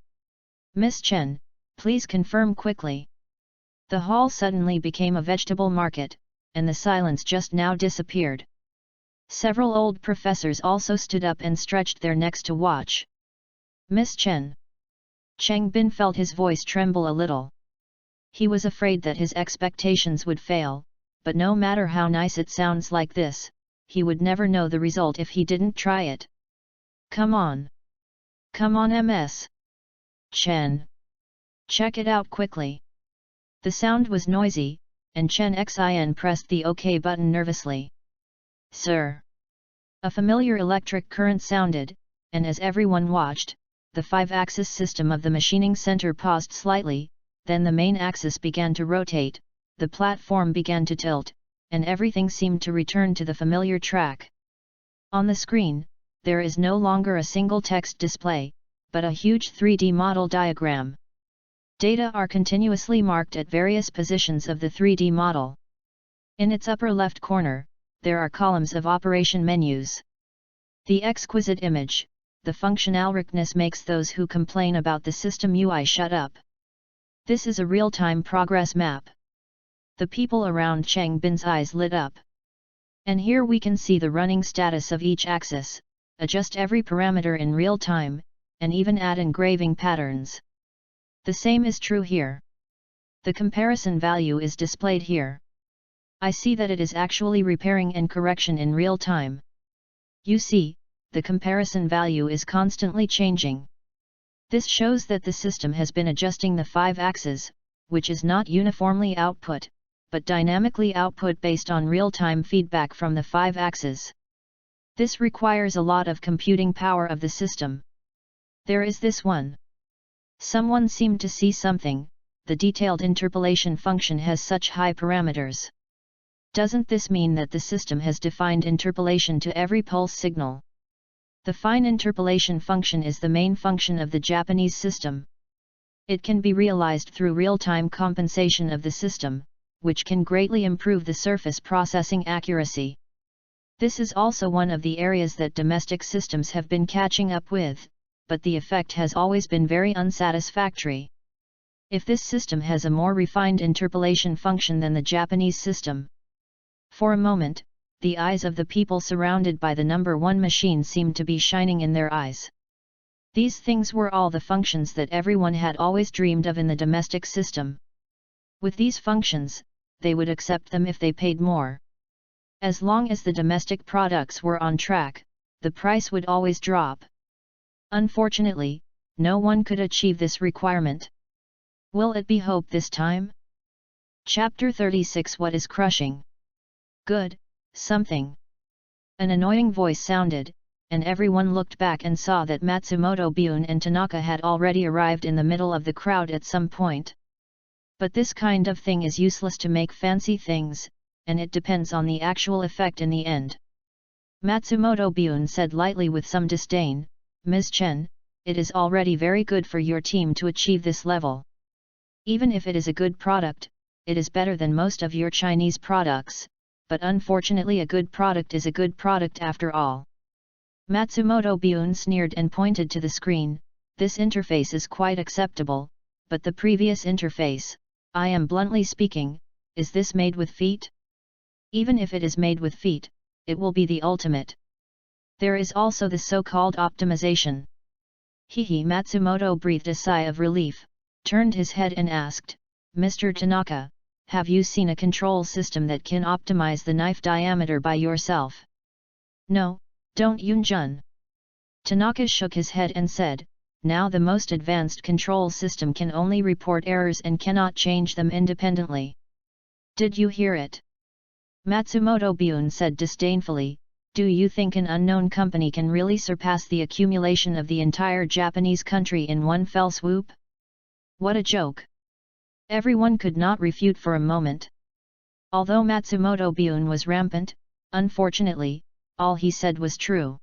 Miss Chen, please confirm quickly. The hall suddenly became a vegetable market, and the silence just now disappeared. Several old professors also stood up and stretched their necks to watch. Miss Chen. Cheng Bin felt his voice tremble a little. He was afraid that his expectations would fail, but no matter how nice it sounds like this, he would never know the result if he didn't try it. Come on. Come on Ms. Chen. Check it out quickly. The sound was noisy, and Chen Xin pressed the OK button nervously. Sir. A familiar electric current sounded, and as everyone watched, the 5-axis system of the machining center paused slightly, then the main axis began to rotate, the platform began to tilt, and everything seemed to return to the familiar track. On the screen, there is no longer a single text display, but a huge 3D model diagram. Data are continuously marked at various positions of the 3D model. In its upper left corner, there are columns of operation menus. The exquisite image, the functional richness makes those who complain about the system UI shut up. This is a real-time progress map. The people around Cheng Bin's eyes lit up. And here we can see the running status of each axis, adjust every parameter in real time, and even add engraving patterns. The same is true here. The comparison value is displayed here. I see that it is actually repairing and correction in real time. You see, the comparison value is constantly changing. This shows that the system has been adjusting the 5 axes, which is not uniformly output, but dynamically output based on real-time feedback from the 5 axes. This requires a lot of computing power of the system. There is this one. Someone seemed to see something, the detailed interpolation function has such high parameters. Doesn't this mean that the system has defined interpolation to every pulse signal? The fine interpolation function is the main function of the Japanese system. It can be realized through real-time compensation of the system, which can greatly improve the surface processing accuracy. This is also one of the areas that domestic systems have been catching up with, but the effect has always been very unsatisfactory. If this system has a more refined interpolation function than the Japanese system. For a moment, the eyes of the people surrounded by the number 1 machine seemed to be shining in their eyes. These things were all the functions that everyone had always dreamed of in the domestic system. With these functions, they would accept them if they paid more. As long as the domestic products were on track, the price would always drop. Unfortunately, no one could achieve this requirement. Will it be hope this time? Chapter 36 What is crushing? Good, something. An annoying voice sounded, and everyone looked back and saw that Matsumoto Bune and Tanaka had already arrived in the middle of the crowd at some point. But this kind of thing is useless to make fancy things, and it depends on the actual effect in the end. Matsumoto Bune said lightly with some disdain, Ms. Chen, it is already very good for your team to achieve this level. Even if it is a good product, it is better than most of your Chinese products, but unfortunately a good product is a good product after all. Matsumoto Bune sneered and pointed to the screen, this interface is quite acceptable, but the previous interface, I am bluntly speaking, is this made with feet? Even if it is made with feet, it will be the ultimate. There is also the so-called optimization. Matsumoto breathed a sigh of relief, turned his head and asked, Mr. Tanaka, have you seen a control system that can optimize the knife diameter by yourself? No, don't Yunjun. Tanaka shook his head and said, now the most advanced control system can only report errors and cannot change them independently. Did you hear it? Matsumoto Bune said disdainfully, do you think an unknown company can really surpass the accumulation of the entire Japanese country in one fell swoop? What a joke! Everyone could not refute for a moment. Although Matsumoto Bune was rampant, unfortunately, all he said was true.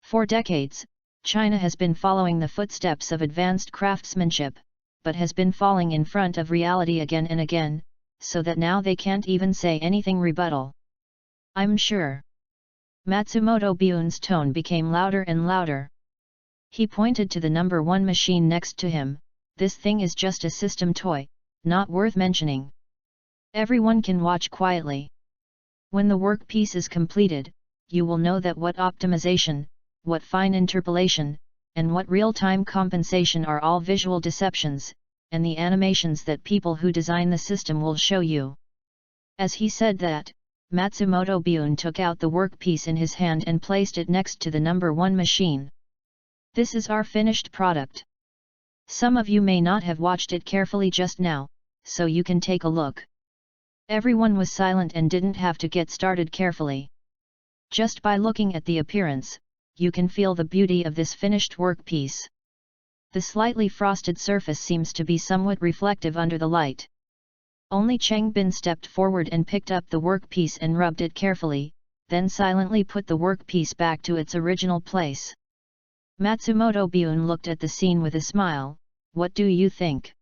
For decades, China has been following the footsteps of advanced craftsmanship, but has been falling in front of reality again and again, so that now they can't even say anything rebuttal. I'm sure. Matsumoto Bune's tone became louder and louder. He pointed to the number 1 machine next to him, this thing is just a system toy, not worth mentioning. Everyone can watch quietly. When the workpiece is completed, you will know that what optimization, what fine interpolation, and what real-time compensation are all visual deceptions, and the animations that people who design the system will show you. As he said that, Matsumoto Bune took out the workpiece in his hand and placed it next to the number 1 machine. This is our finished product. Some of you may not have watched it carefully just now, so you can take a look. Everyone was silent and didn't have to get started carefully. Just by looking at the appearance, you can feel the beauty of this finished workpiece. The slightly frosted surface seems to be somewhat reflective under the light. Only Cheng Bin stepped forward and picked up the workpiece and rubbed it carefully, then silently put the workpiece back to its original place. Matsumoto Bune looked at the scene with a smile, what do you think?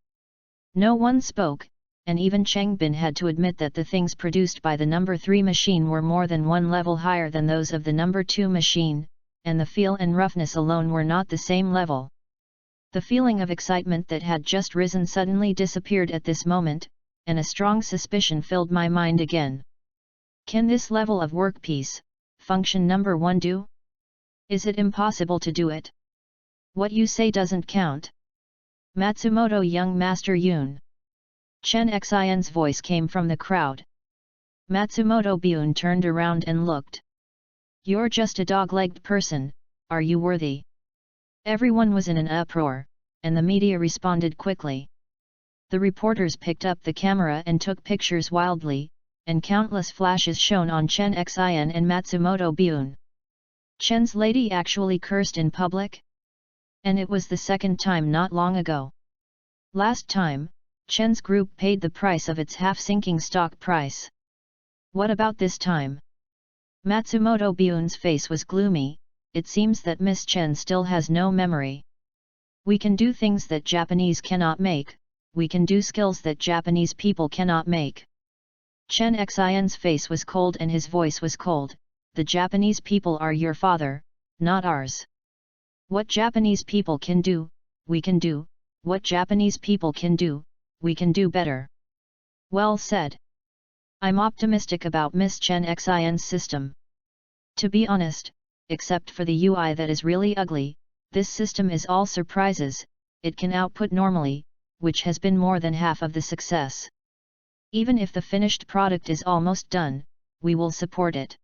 No one spoke, and even Cheng Bin had to admit that the things produced by the number 3 machine were more than one level higher than those of the number 2 machine, and the feel and roughness alone were not the same level. The feeling of excitement that had just risen suddenly disappeared at this moment, and a strong suspicion filled my mind again. Can this level of workpiece, function number 1 do? Is it impossible to do it? What you say doesn't count. Matsumoto Young Master Yun. Chen Xin's voice came from the crowd. Matsumoto Bune turned around and looked. You're just a dog-legged person, are you worthy? Everyone was in an uproar, and the media responded quickly. The reporters picked up the camera and took pictures wildly, and countless flashes shone on Chen Xin and Matsumoto Bune. Chen's lady actually cursed in public? And it was the second time not long ago. Last time, Chen's group paid the price of its half-sinking stock price. What about this time? Matsumoto Bune's face was gloomy, it seems that Miss Chen still has no memory. We can do things that Japanese cannot make, we can do skills that Japanese people cannot make. Chen Xin's face was cold and his voice was cold, the Japanese people are your father, not ours. What Japanese people can do, we can do, what Japanese people can do, we can do better. Well said. I'm optimistic about Miss Chen Xin's system. To be honest, except for the UI that is really ugly, this system is all surprises, it can output normally, which has been more than half of the success. Even if the finished product is almost done, we will support it.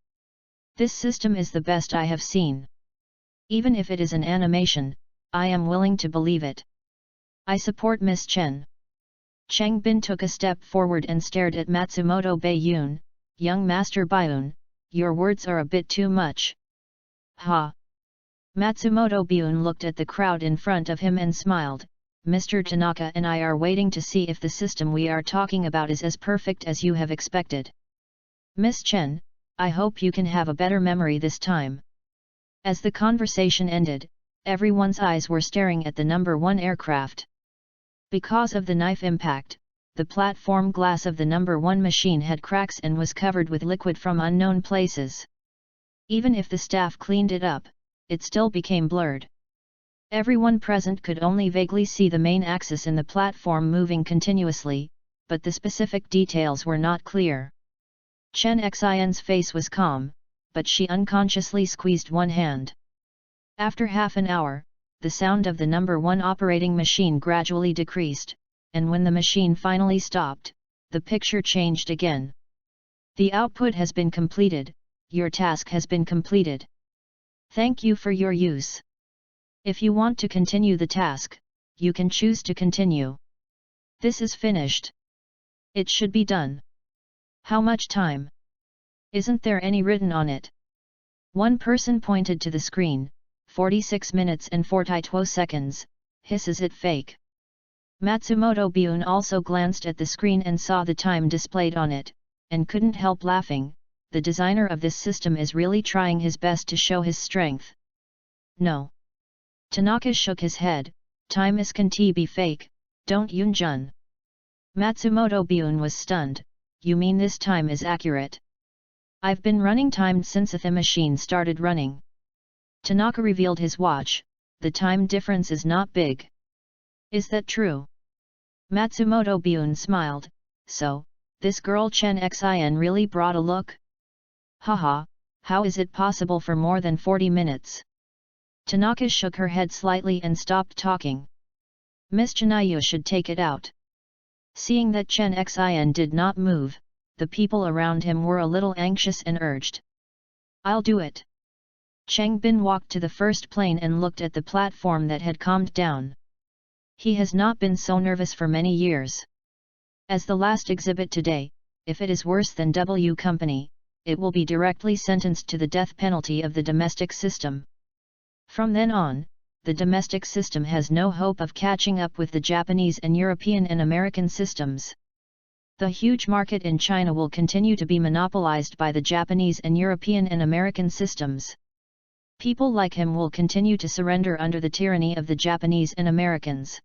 This system is the best I have seen. Even if it is an animation, I am willing to believe it. I support Miss Chen. Cheng Bin took a step forward and stared at Matsumoto Bayun. Young Master Bayun, your words are a bit too much. Ha! Matsumoto Bayun looked at the crowd in front of him and smiled. Mr. Tanaka and I are waiting to see if the system we are talking about is as perfect as you have expected. Miss Chen, I hope you can have a better memory this time. As the conversation ended, everyone's eyes were staring at the number 1 aircraft. Because of the knife impact, the platform glass of the number 1 machine had cracks and was covered with liquid from unknown places. Even if the staff cleaned it up, it still became blurred. Everyone present could only vaguely see the main axis in the platform moving continuously, but the specific details were not clear. Chen Xin's face was calm, but she unconsciously squeezed one hand. After half an hour, the sound of the number 1 operating machine gradually decreased, and when the machine finally stopped, the picture changed again. The output has been completed, your task has been completed. Thank you for your use. If you want to continue the task, you can choose to continue. This is finished. It should be done. How much time? Isn't there any written on it? One person pointed to the screen. 46 minutes and 42 seconds, hisses it fake. Matsumoto Bayun also glanced at the screen and saw the time displayed on it, and couldn't help laughing. The designer of this system is really trying his best to show his strength. No. Tanaka shook his head, time is can be fake, don't Yunjun. Matsumoto Bayun was stunned, you mean this time is accurate? I've been running timed since the machine started running. Tanaka revealed his watch, the time difference is not big. Is that true? Matsumoto Bayun smiled, so, this girl Chen Xin really brought a look? Haha, how is it possible for more than 40 minutes? Tanaka shook her head slightly and stopped talking. Miss Chinayu should take it out. Seeing that Chen Xin did not move, the people around him were a little anxious and urged. I'll do it. Cheng Bin walked to the first plane and looked at the platform that had calmed down. He has not been so nervous for many years. As the last exhibit today, if it is worse than W Company, it will be directly sentenced to the death penalty of the domestic system. From then on, the domestic system has no hope of catching up with the Japanese and European and American systems. The huge market in China will continue to be monopolized by the Japanese and European and American systems. People like him will continue to surrender under the tyranny of the Japanese and Americans.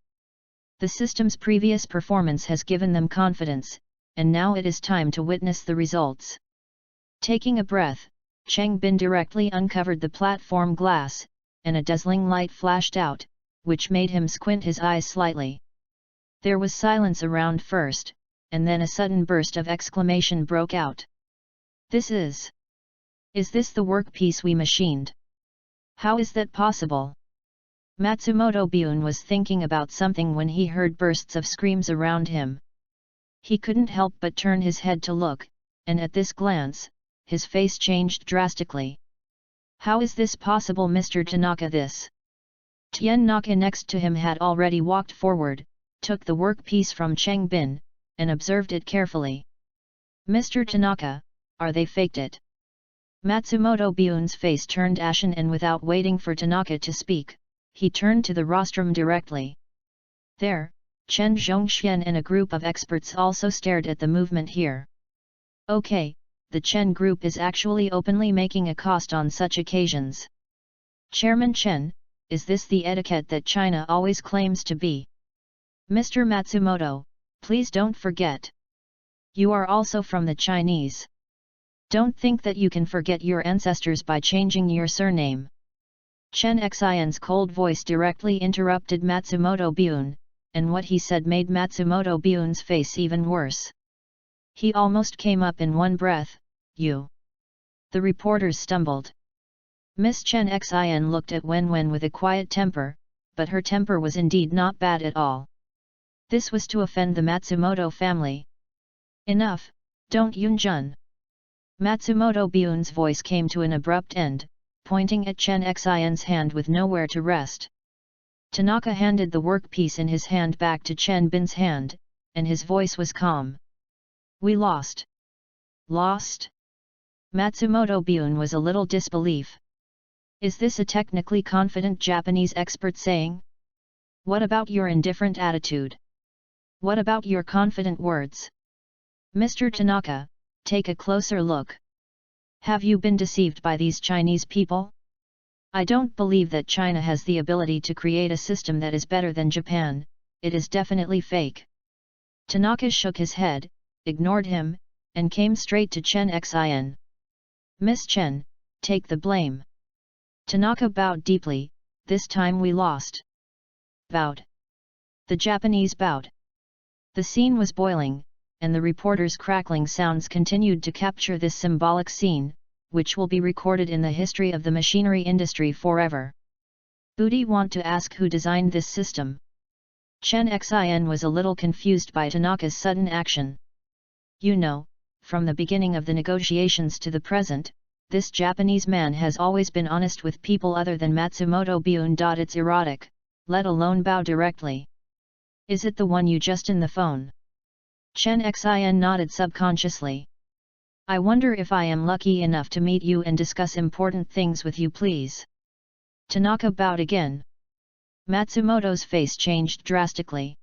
The system's previous performance has given them confidence, and now it is time to witness the results. Taking a breath, Cheng Bin directly uncovered the platform glass, and a dazzling light flashed out, which made him squint his eyes slightly. There was silence around first, and then a sudden burst of exclamation broke out. This is... Is this the workpiece we machined? How is that possible? Matsumoto Bayun was thinking about something when he heard bursts of screams around him. He couldn't help but turn his head to look, and at this glance, his face changed drastically. How is this possible, Mr. Tanaka? This? Tien Naka next to him had already walked forward, took the workpiece from Cheng Bin, and observed it carefully. Mr. Tanaka, are they faked it? Matsumoto Bayun's face turned ashen, and without waiting for Tanaka to speak, he turned to the rostrum directly. There, Chen Zhongxian and a group of experts also stared at the movement here. Okay, the Chen group is actually openly making a cost on such occasions. Chairman Chen, is this the etiquette that China always claims to be? Mr. Matsumoto, please don't forget. You are also from the Chinese. Don't think that you can forget your ancestors by changing your surname. Chen Xin's cold voice directly interrupted Matsumoto Bayun, and what he said made Matsumoto Bayun's face even worse. He almost came up in one breath, you. The reporters stumbled. Miss Chen Xin looked at Wen with a quiet temper, but her temper was indeed not bad at all. This was to offend the Matsumoto family. Enough, don't Yunjun. Matsumoto Byun's voice came to an abrupt end, pointing at Chen Xin's hand with nowhere to rest. Tanaka handed the workpiece in his hand back to Chen Bin's hand, and his voice was calm. We lost. Lost? Matsumoto Byun was a little disbelief. Is this a technically confident Japanese expert saying? What about your indifferent attitude? What about your confident words? Mr. Tanaka, take a closer look. Have you been deceived by these Chinese people? I don't believe that China has the ability to create a system that is better than Japan, it is definitely fake. Tanaka shook his head, ignored him, and came straight to Chen Xin. Miss Chen, take the blame. Tanaka bowed deeply, this time we lost. Bowed. The Japanese bowed. The scene was boiling, and the reporter's crackling sounds continued to capture this symbolic scene, which will be recorded in the history of the machinery industry forever. Booty want to ask who designed this system. Chen Xin was a little confused by Tanaka's sudden action. You know, from the beginning of the negotiations to the present, this Japanese man has always been honest with people other than Matsumoto Byun. It's erotic, let alone bow directly. Is it the one you just in the phone? Chen Xin nodded subconsciously. I wonder if I am lucky enough to meet you and discuss important things with you, please. Tanaka bowed again. Matsumoto's face changed drastically.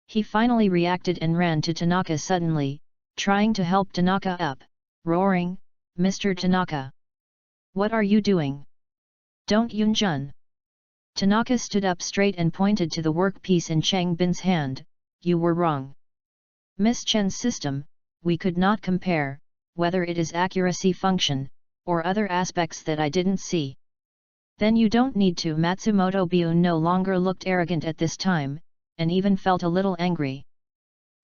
He finally reacted and ran to Tanaka suddenly, trying to help Tanaka up, roaring, Mr. Tanaka! What are you doing? Don't Yunjun! Tanaka stood up straight and pointed to the workpiece in Cheng Bin's hand. You were wrong. Miss Chen's system, we could not compare, whether it is accuracy function, or other aspects that I didn't see. Then you don't need to. Matsumoto Byun no longer looked arrogant at this time, and even felt a little angry.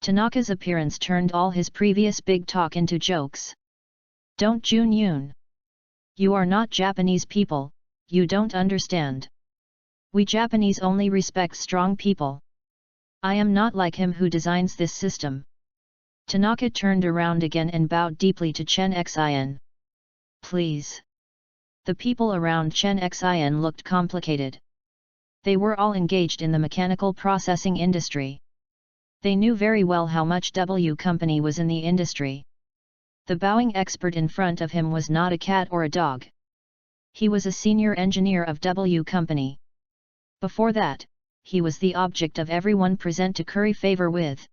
Tanaka's appearance turned all his previous big talk into jokes. Don't Jun Yun. You are not Japanese people, you don't understand. We Japanese only respect strong people. I am not like him who designs this system. Tanaka turned around again and bowed deeply to Chen Xin. Please. The people around Chen Xin looked complicated. They were all engaged in the mechanical processing industry. They knew very well how much W Company was in the industry. The bowing expert in front of him was not a cat or a dog. He was a senior engineer of W Company. Before that, he was the object of everyone present to curry favor with.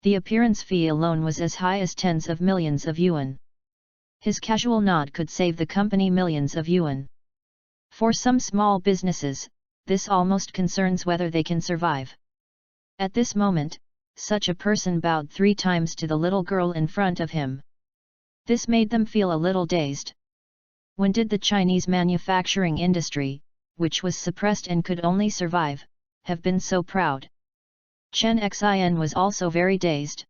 The appearance fee alone was as high as tens of millions of yuan. His casual nod could save the company millions of yuan. For some small businesses, this almost concerns whether they can survive. At this moment, such a person bowed 3 times to the little girl in front of him. This made them feel a little dazed. When did the Chinese manufacturing industry, which was suppressed and could only survive, have been so proud? Chen Xin was also very dazed.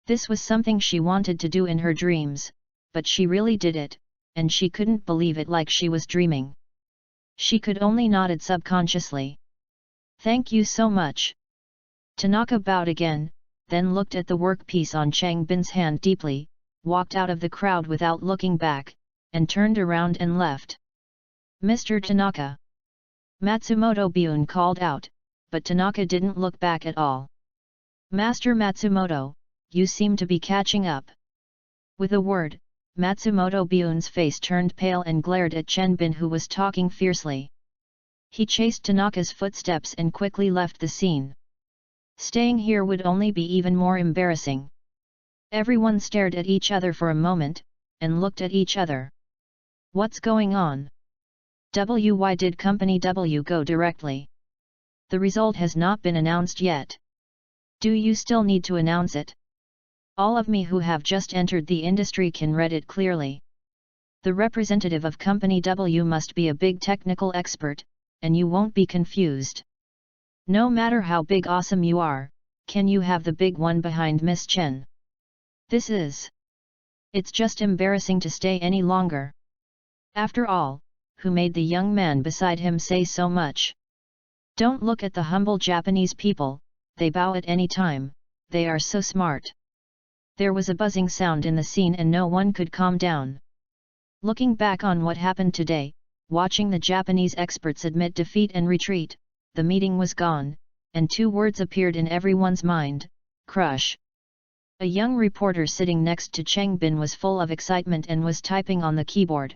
This was something she wanted to do in her dreams, but she really did it, and she couldn't believe it like she was dreaming. She could only nod subconsciously. Thank you so much. Tanaka bowed again, then looked at the workpiece on Cheng Bin's hand deeply, walked out of the crowd without looking back, and turned around and left. Mr. Tanaka! Matsumoto Byun called out, but Tanaka didn't look back at all. Master Matsumoto, you seem to be catching up. With a word, Matsumoto Byun's face turned pale and glared at Chen Bin, who was talking fiercely. He chased Tanaka's footsteps and quickly left the scene. Staying here would only be even more embarrassing. Everyone stared at each other for a moment, and looked at each other. What's going on? Why did Company W go directly? The result has not been announced yet. Do you still need to announce it? All of me who have just entered the industry can read it clearly. The representative of Company W must be a big technical expert, and you won't be confused. No matter how big awesome you are, can you have the big one behind Miss Chen? It's just embarrassing to stay any longer. After all, who made the young man beside him say so much? Don't look at the humble Japanese people, they bow at any time, they are so smart. There was a buzzing sound in the scene and no one could calm down. Looking back on what happened today, watching the Japanese experts admit defeat and retreat, the meeting was gone, and two words appeared in everyone's mind: crush. A young reporter sitting next to Cheng Bin was full of excitement and was typing on the keyboard.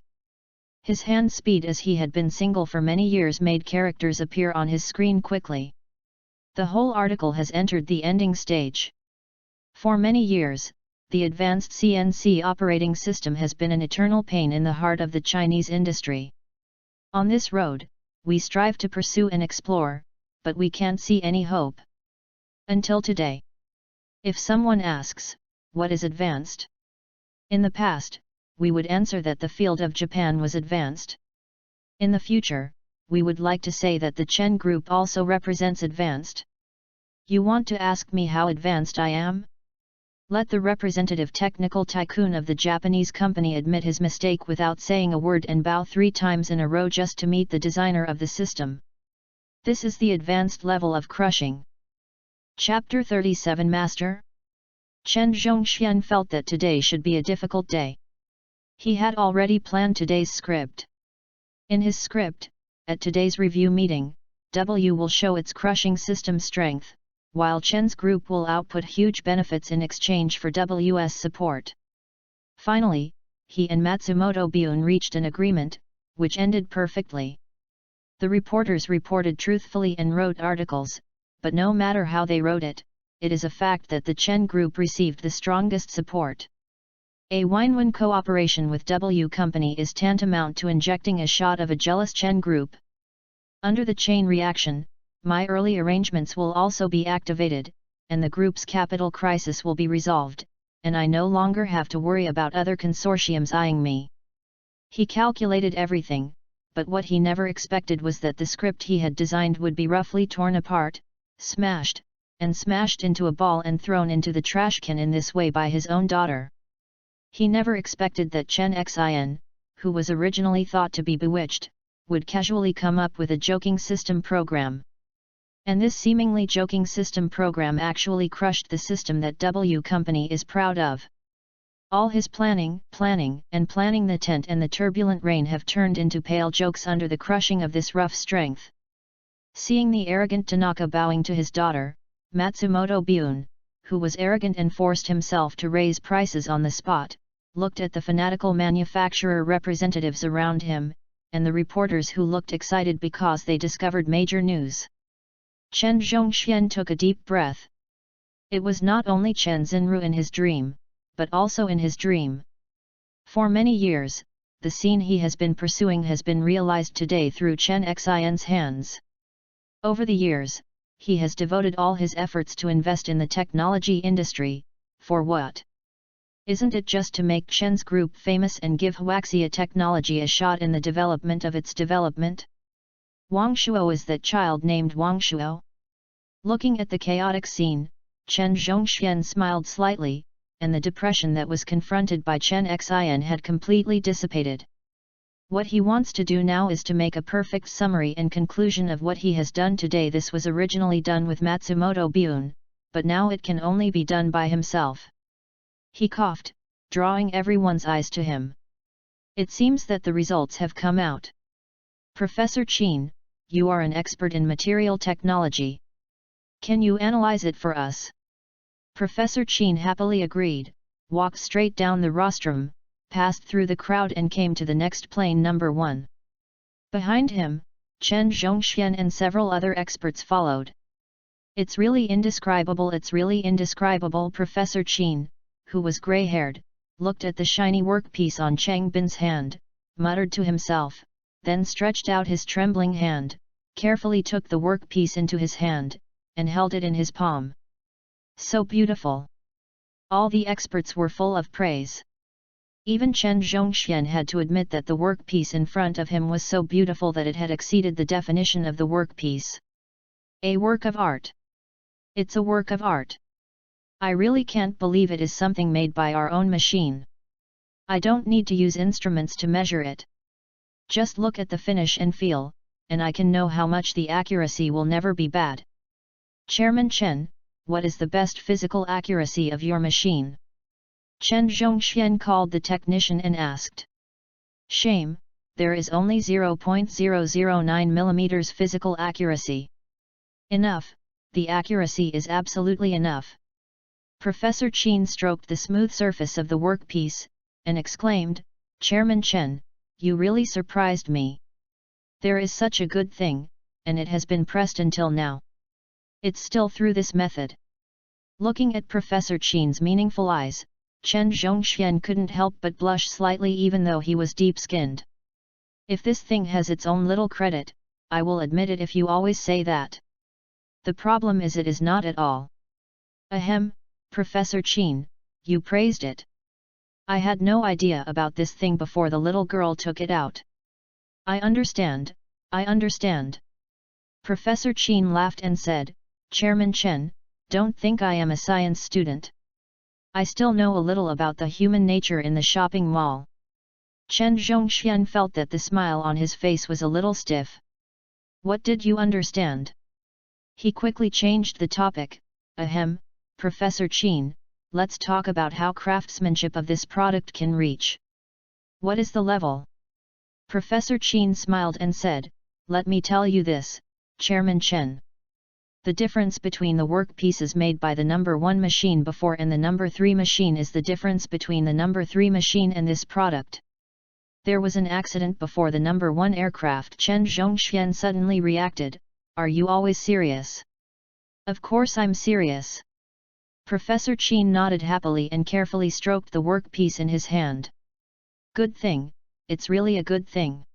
His hand speed, as he had been single for many years, made characters appear on his screen quickly. The whole article has entered the ending stage. For many years, the advanced CNC operating system has been an eternal pain in the heart of the Chinese industry. On this road, we strive to pursue and explore, but we can't see any hope. Until today. If someone asks, what is advanced? In the past, we would answer that the field of Japan was advanced. In the future, we would like to say that the Chen Group also represents advanced. You want to ask me how advanced I am? Let the representative technical tycoon of the Japanese company admit his mistake without saying a word and bow 3 times in a row just to meet the designer of the system. This is the advanced level of crushing. Chapter 37 Master? Chen Zhongxian felt that today should be a difficult day. He had already planned today's script. In his script, at today's review meeting, W will show its crushing system strength, while Chen's group will output huge benefits in exchange for W's support. Finally, he and Matsumoto Bune reached an agreement, which ended perfectly. The reporters reported truthfully and wrote articles, but no matter how they wrote it, it is a fact that the Chen Group received the strongest support. A win-win cooperation with W Company is tantamount to injecting a shot of a jealous Chen Group. Under the chain reaction, my early arrangements will also be activated, and the group's capital crisis will be resolved, and I no longer have to worry about other consortiums eyeing me. He calculated everything, but what he never expected was that the script he had designed would be roughly torn apart, smashed into a ball and thrown into the trash can in this way by his own daughter. He never expected that Chen Xin, who was originally thought to be bewitched, would casually come up with a joking system program. And this seemingly joking system program actually crushed the system that W Company is proud of. All his planning the tent and the turbulent rain have turned into pale jokes under the crushing of this rough strength. Seeing the arrogant Tanaka bowing to his daughter, Matsumoto Bune, who was arrogant and forced himself to raise prices on the spot, looked at the fanatical manufacturer representatives around him, and the reporters who looked excited because they discovered major news. Chen Zhongxian took a deep breath. It was not only Chen Xinru in his dream, but also in his dream. For many years, the scene he has been pursuing has been realized today through Chen Xin's hands. Over the years, he has devoted all his efforts to invest in the technology industry. For what? Isn't it just to make Chen's group famous and give Huaxia technology a shot in the development of its development? Wang Shuo is that child named Wang Shuo? Looking at the chaotic scene, Chen Zhongxian smiled slightly, and the depression that was confronted by Chen Xin had completely dissipated. What he wants to do now is to make a perfect summary and conclusion of what he has done today. This was originally done with Matsumoto Bune, but now it can only be done by himself. He coughed, drawing everyone's eyes to him. It seems that the results have come out. Professor Qin, you are an expert in material technology. Can you analyze it for us? Professor Qin happily agreed, walked straight down the rostrum, passed through the crowd and came to the next plane number 1. Behind him, Chen Zhongxian and several other experts followed. It's really indescribable, Professor Qin, who was grey-haired, looked at the shiny workpiece on Cheng Bin's hand, muttered to himself, then stretched out his trembling hand, carefully took the workpiece into his hand, and held it in his palm. So beautiful! All the experts were full of praise. Even Chen Zhongxian had to admit that the workpiece in front of him was so beautiful that it had exceeded the definition of the workpiece. A work of art. It's a work of art. I really can't believe it is something made by our own machine. I don't need to use instruments to measure it. Just look at the finish and feel, and I can know how much the accuracy will never be bad. Chairman Chen, what is the best physical accuracy of your machine? Chen Zhongxian called the technician and asked. Shame, there is only 0.009 mm physical accuracy. Enough, the accuracy is absolutely enough. Professor Chen stroked the smooth surface of the workpiece, and exclaimed, Chairman Chen, you really surprised me. There is such a good thing, and it has been pressed until now. It's still through this method. Looking at Professor Chen's meaningful eyes, Chen Zhongxian couldn't help but blush slightly even though he was deep-skinned. If this thing has its own little credit, I will admit it if you always say that. The problem is it is not at all. Ahem, Professor Chen, you praised it. I had no idea about this thing before the little girl took it out. I understand, I understand. Professor Chen laughed and said, Chairman Chen, don't think I am a science student. I still know a little about the human nature in the shopping mall. Chen Zhongxian felt that the smile on his face was a little stiff. What did you understand? He quickly changed the topic. Ahem, Professor Chen, let's talk about how craftsmanship of this product can reach. What is the level? Professor Chen smiled and said, let me tell you this, Chairman Chen. The difference between the workpieces made by the number 1 machine before and the number 3 machine is the difference between the number 3 machine and this product. There was an accident before the number 1 aircraft. Chen Zhongxian suddenly reacted, are you always serious? Of course I'm serious. Professor Chen nodded happily and carefully stroked the workpiece in his hand. Good thing, it's really a good thing.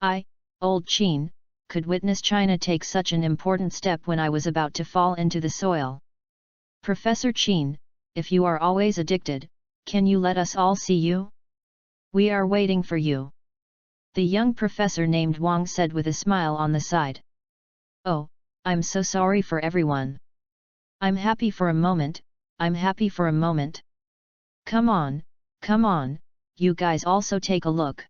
I, old Chen, could witness China take such an important step when I was about to fall into the soil. Professor Chen, if you are always addicted, can you let us all see you? We are waiting for you. The young professor named Wang said with a smile on the side. Oh, I'm so sorry for everyone. I'm happy for a moment, I'm happy for a moment. Come on, you guys also take a look.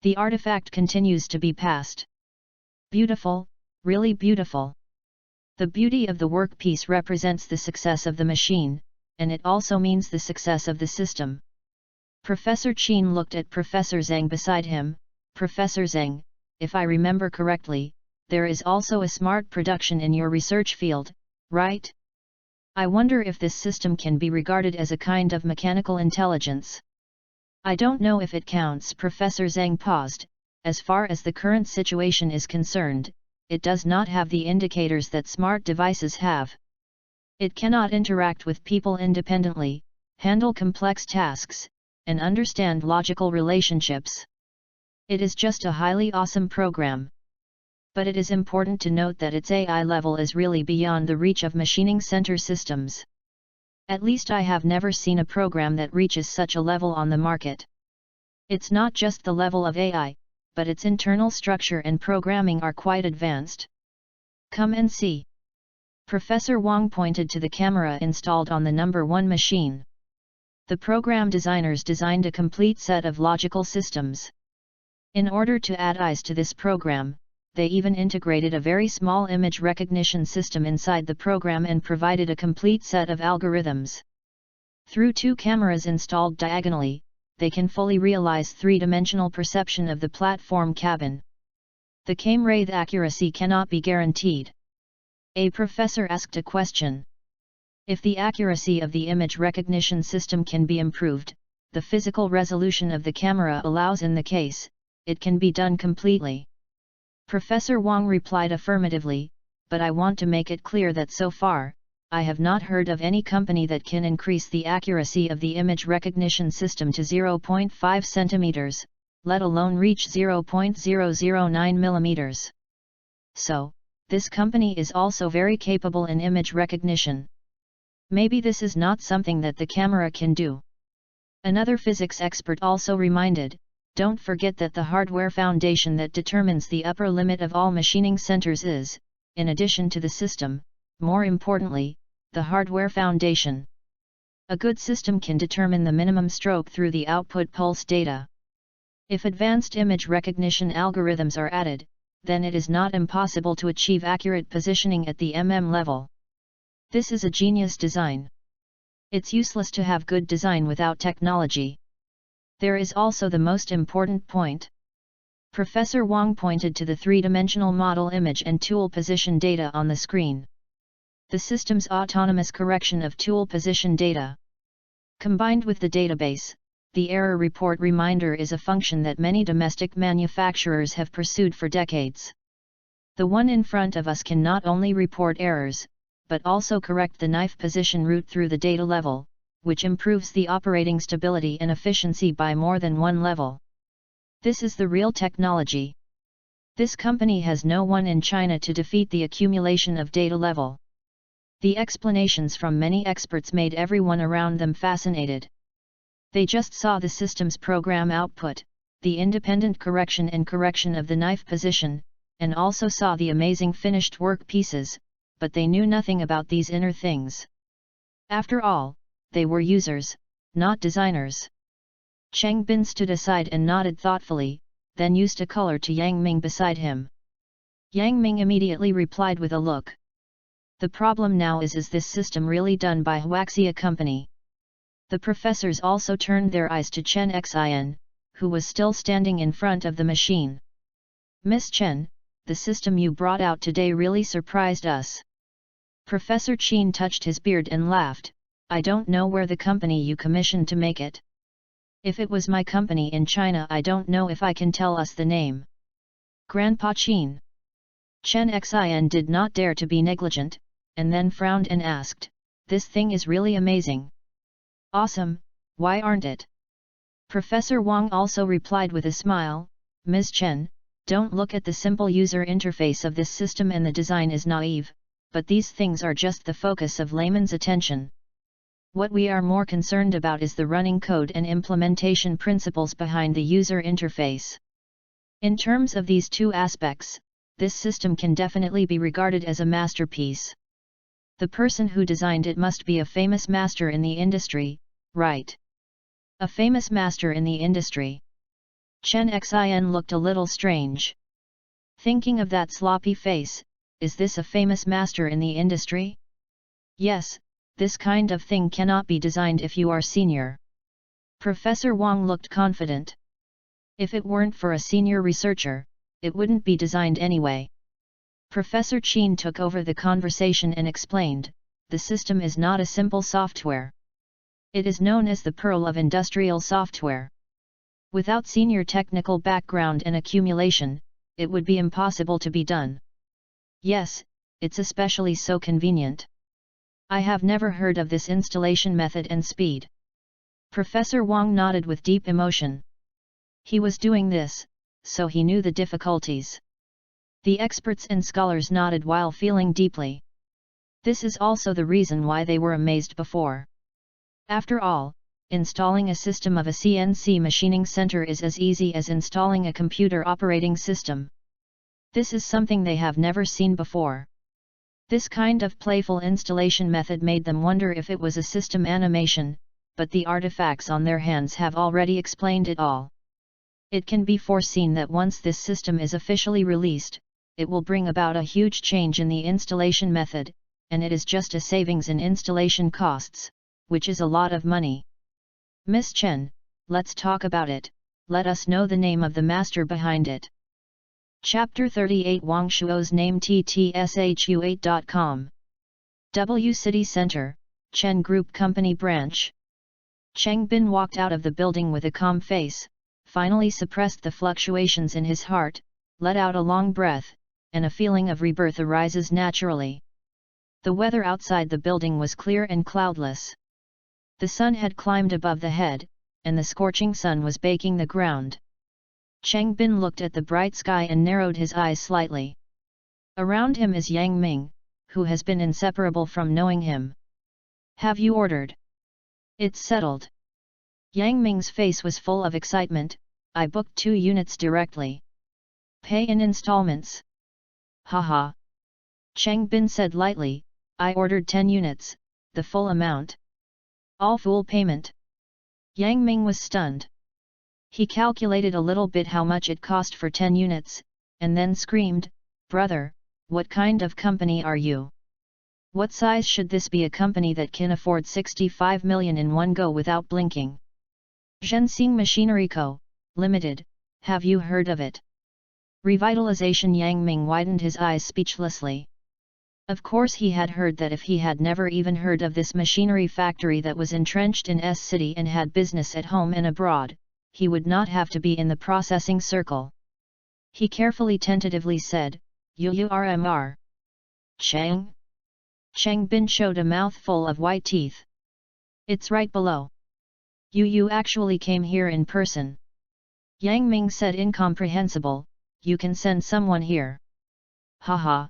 The artifact continues to be passed. Beautiful, really beautiful. The beauty of the workpiece represents the success of the machine, and it also means the success of the system. Professor Chen looked at Professor Zhang beside him. Professor Zhang, if I remember correctly, there is also a smart production in your research field, right? I wonder if this system can be regarded as a kind of mechanical intelligence. I don't know if it counts. Professor Zhang paused. As far as the current situation is concerned, it does not have the indicators that smart devices have. It cannot interact with people independently, handle complex tasks, and understand logical relationships. It is just a highly awesome program. But it is important to note that its AI level is really beyond the reach of machining center systems. At least I have never seen a program that reaches such a level on the market. It's not just the level of AI, but its internal structure and programming are quite advanced. Come and see. Professor Wang pointed to the camera installed on the number 1 machine. The program designers designed a complete set of logical systems. In order to add eyes to this program, they even integrated a very small image recognition system inside the program and provided a complete set of algorithms. Through 2 cameras installed diagonally, they can fully realize 3-dimensional perception of the platform cabin. The camera accuracy cannot be guaranteed. A professor asked a question. If the accuracy of the image recognition system can be improved, the physical resolution of the camera allows in the case, it can be done completely. Professor Wang replied affirmatively, but I want to make it clear that so far, I have not heard of any company that can increase the accuracy of the image recognition system to 0.5 centimeters, let alone reach 0.009 millimeters. So, this company is also very capable in image recognition. Maybe this is not something that the camera can do. Another physics expert also reminded, don't forget that the hardware foundation that determines the upper limit of all machining centers is, in addition to the system, more importantly, the hardware foundation. A good system can determine the minimum stroke through the output pulse data. If advanced image recognition algorithms are added, then it is not impossible to achieve accurate positioning at the level. This is a genius design. It's useless to have good design without technology. There is also the most important point. Professor Wang pointed to the three-dimensional model image and tool position data on the screen. The system's autonomous correction of tool position data. Combined with the database, the error report reminder is a function that many domestic manufacturers have pursued for decades. The one in front of us can not only report errors, but also correct the knife position route through the data level, which improves the operating stability and efficiency by more than one level. This is the real technology. This company has no one in China to defeat the accumulation of data level. The explanations from many experts made everyone around them fascinated. They just saw the system's program output, the independent correction and correction of the knife position, and also saw the amazing finished work pieces, but they knew nothing about these inner things. After all, they were users, not designers. Cheng Bin stood aside and nodded thoughtfully, then used a color to Yang Ming beside him. Yang Ming immediately replied with a look. The problem now is this system really done by Huaxia company? The professors also turned their eyes to Chen Xin, who was still standing in front of the machine. Miss Chen, the system you brought out today really surprised us. Professor Chen touched his beard and laughed. I don't know where the company you commissioned to make it. If it was my company in China, I don't know if I can tell us the name. Grandpa Chen. Chen Xin did not dare to be negligent, and then frowned and asked, "This thing is really amazing." "Awesome, why aren't it?" Professor Wang also replied with a smile, "Ms. Chen, don't look at the simple user interface of this system and the design is naive, but these things are just the focus of layman's attention. What we are more concerned about is the running code and implementation principles behind the user interface. In terms of these two aspects, this system can definitely be regarded as a masterpiece. The person who designed it must be a famous master in the industry, right?" "A famous master in the industry?" Chen Xin looked a little strange. Thinking of that sloppy face, is this a famous master in the industry? Yes, this kind of thing cannot be designed if you are senior. Professor Wang looked confident. If it weren't for a senior researcher, it wouldn't be designed anyway. Professor Chen took over the conversation and explained, the system is not a simple software. It is known as the pearl of industrial software. Without senior technical background and accumulation, it would be impossible to be done. Yes, it's especially so convenient. I have never heard of this installation method and speed. Professor Wang nodded with deep emotion. He was doing this, so he knew the difficulties. The experts and scholars nodded while feeling deeply. This is also the reason why they were amazed before. After all, installing a system of a CNC machining center is as easy as installing a computer operating system. This is something they have never seen before. This kind of playful installation method made them wonder if it was a system animation, but the artifacts on their hands have already explained it all. It can be foreseen that once this system is officially released, it will bring about a huge change in the installation method, and it is just a savings in installation costs, which is a lot of money. Miss Chen, let's talk about it, let us know the name of the master behind it. Chapter 38 Wang Shuo's name ttshu8.com. W City Center, Chen Group Company Branch. Cheng Bin walked out of the building with a calm face, finally suppressed the fluctuations in his heart, let out a long breath, and a feeling of rebirth arises naturally. The weather outside the building was clear and cloudless. The sun had climbed above the head, and the scorching sun was baking the ground. Cheng Bin looked at the bright sky and narrowed his eyes slightly. Around him is Yang Ming, who has been inseparable from knowing him. "Have you ordered?" "It's settled." Yang Ming's face was full of excitement. "I booked 2 units directly. Pay in installments." "Haha." Cheng Bin said lightly, "I ordered 10 units, the full amount." "All full payment?" Yang Ming was stunned. He calculated a little bit how much it cost for 10 units, and then screamed, "Brother, what kind of company are you? What size should this be? A company that can afford 65 million in one go without blinking. Zhensing Machinery Co., Limited, have you heard of it? Revitalization. Yang Ming widened his eyes speechlessly. Of course he had heard that. If he had never even heard of this machinery factory that was entrenched in S City and had business at home and abroad, he would not have to be in the processing circle. He carefully tentatively said, "UURMR. Chang?" Chang Bin showed a mouthful of white teeth. "It's right below. You actually came here in person." Yang Ming said, incomprehensible, "You can send someone here." "Haha."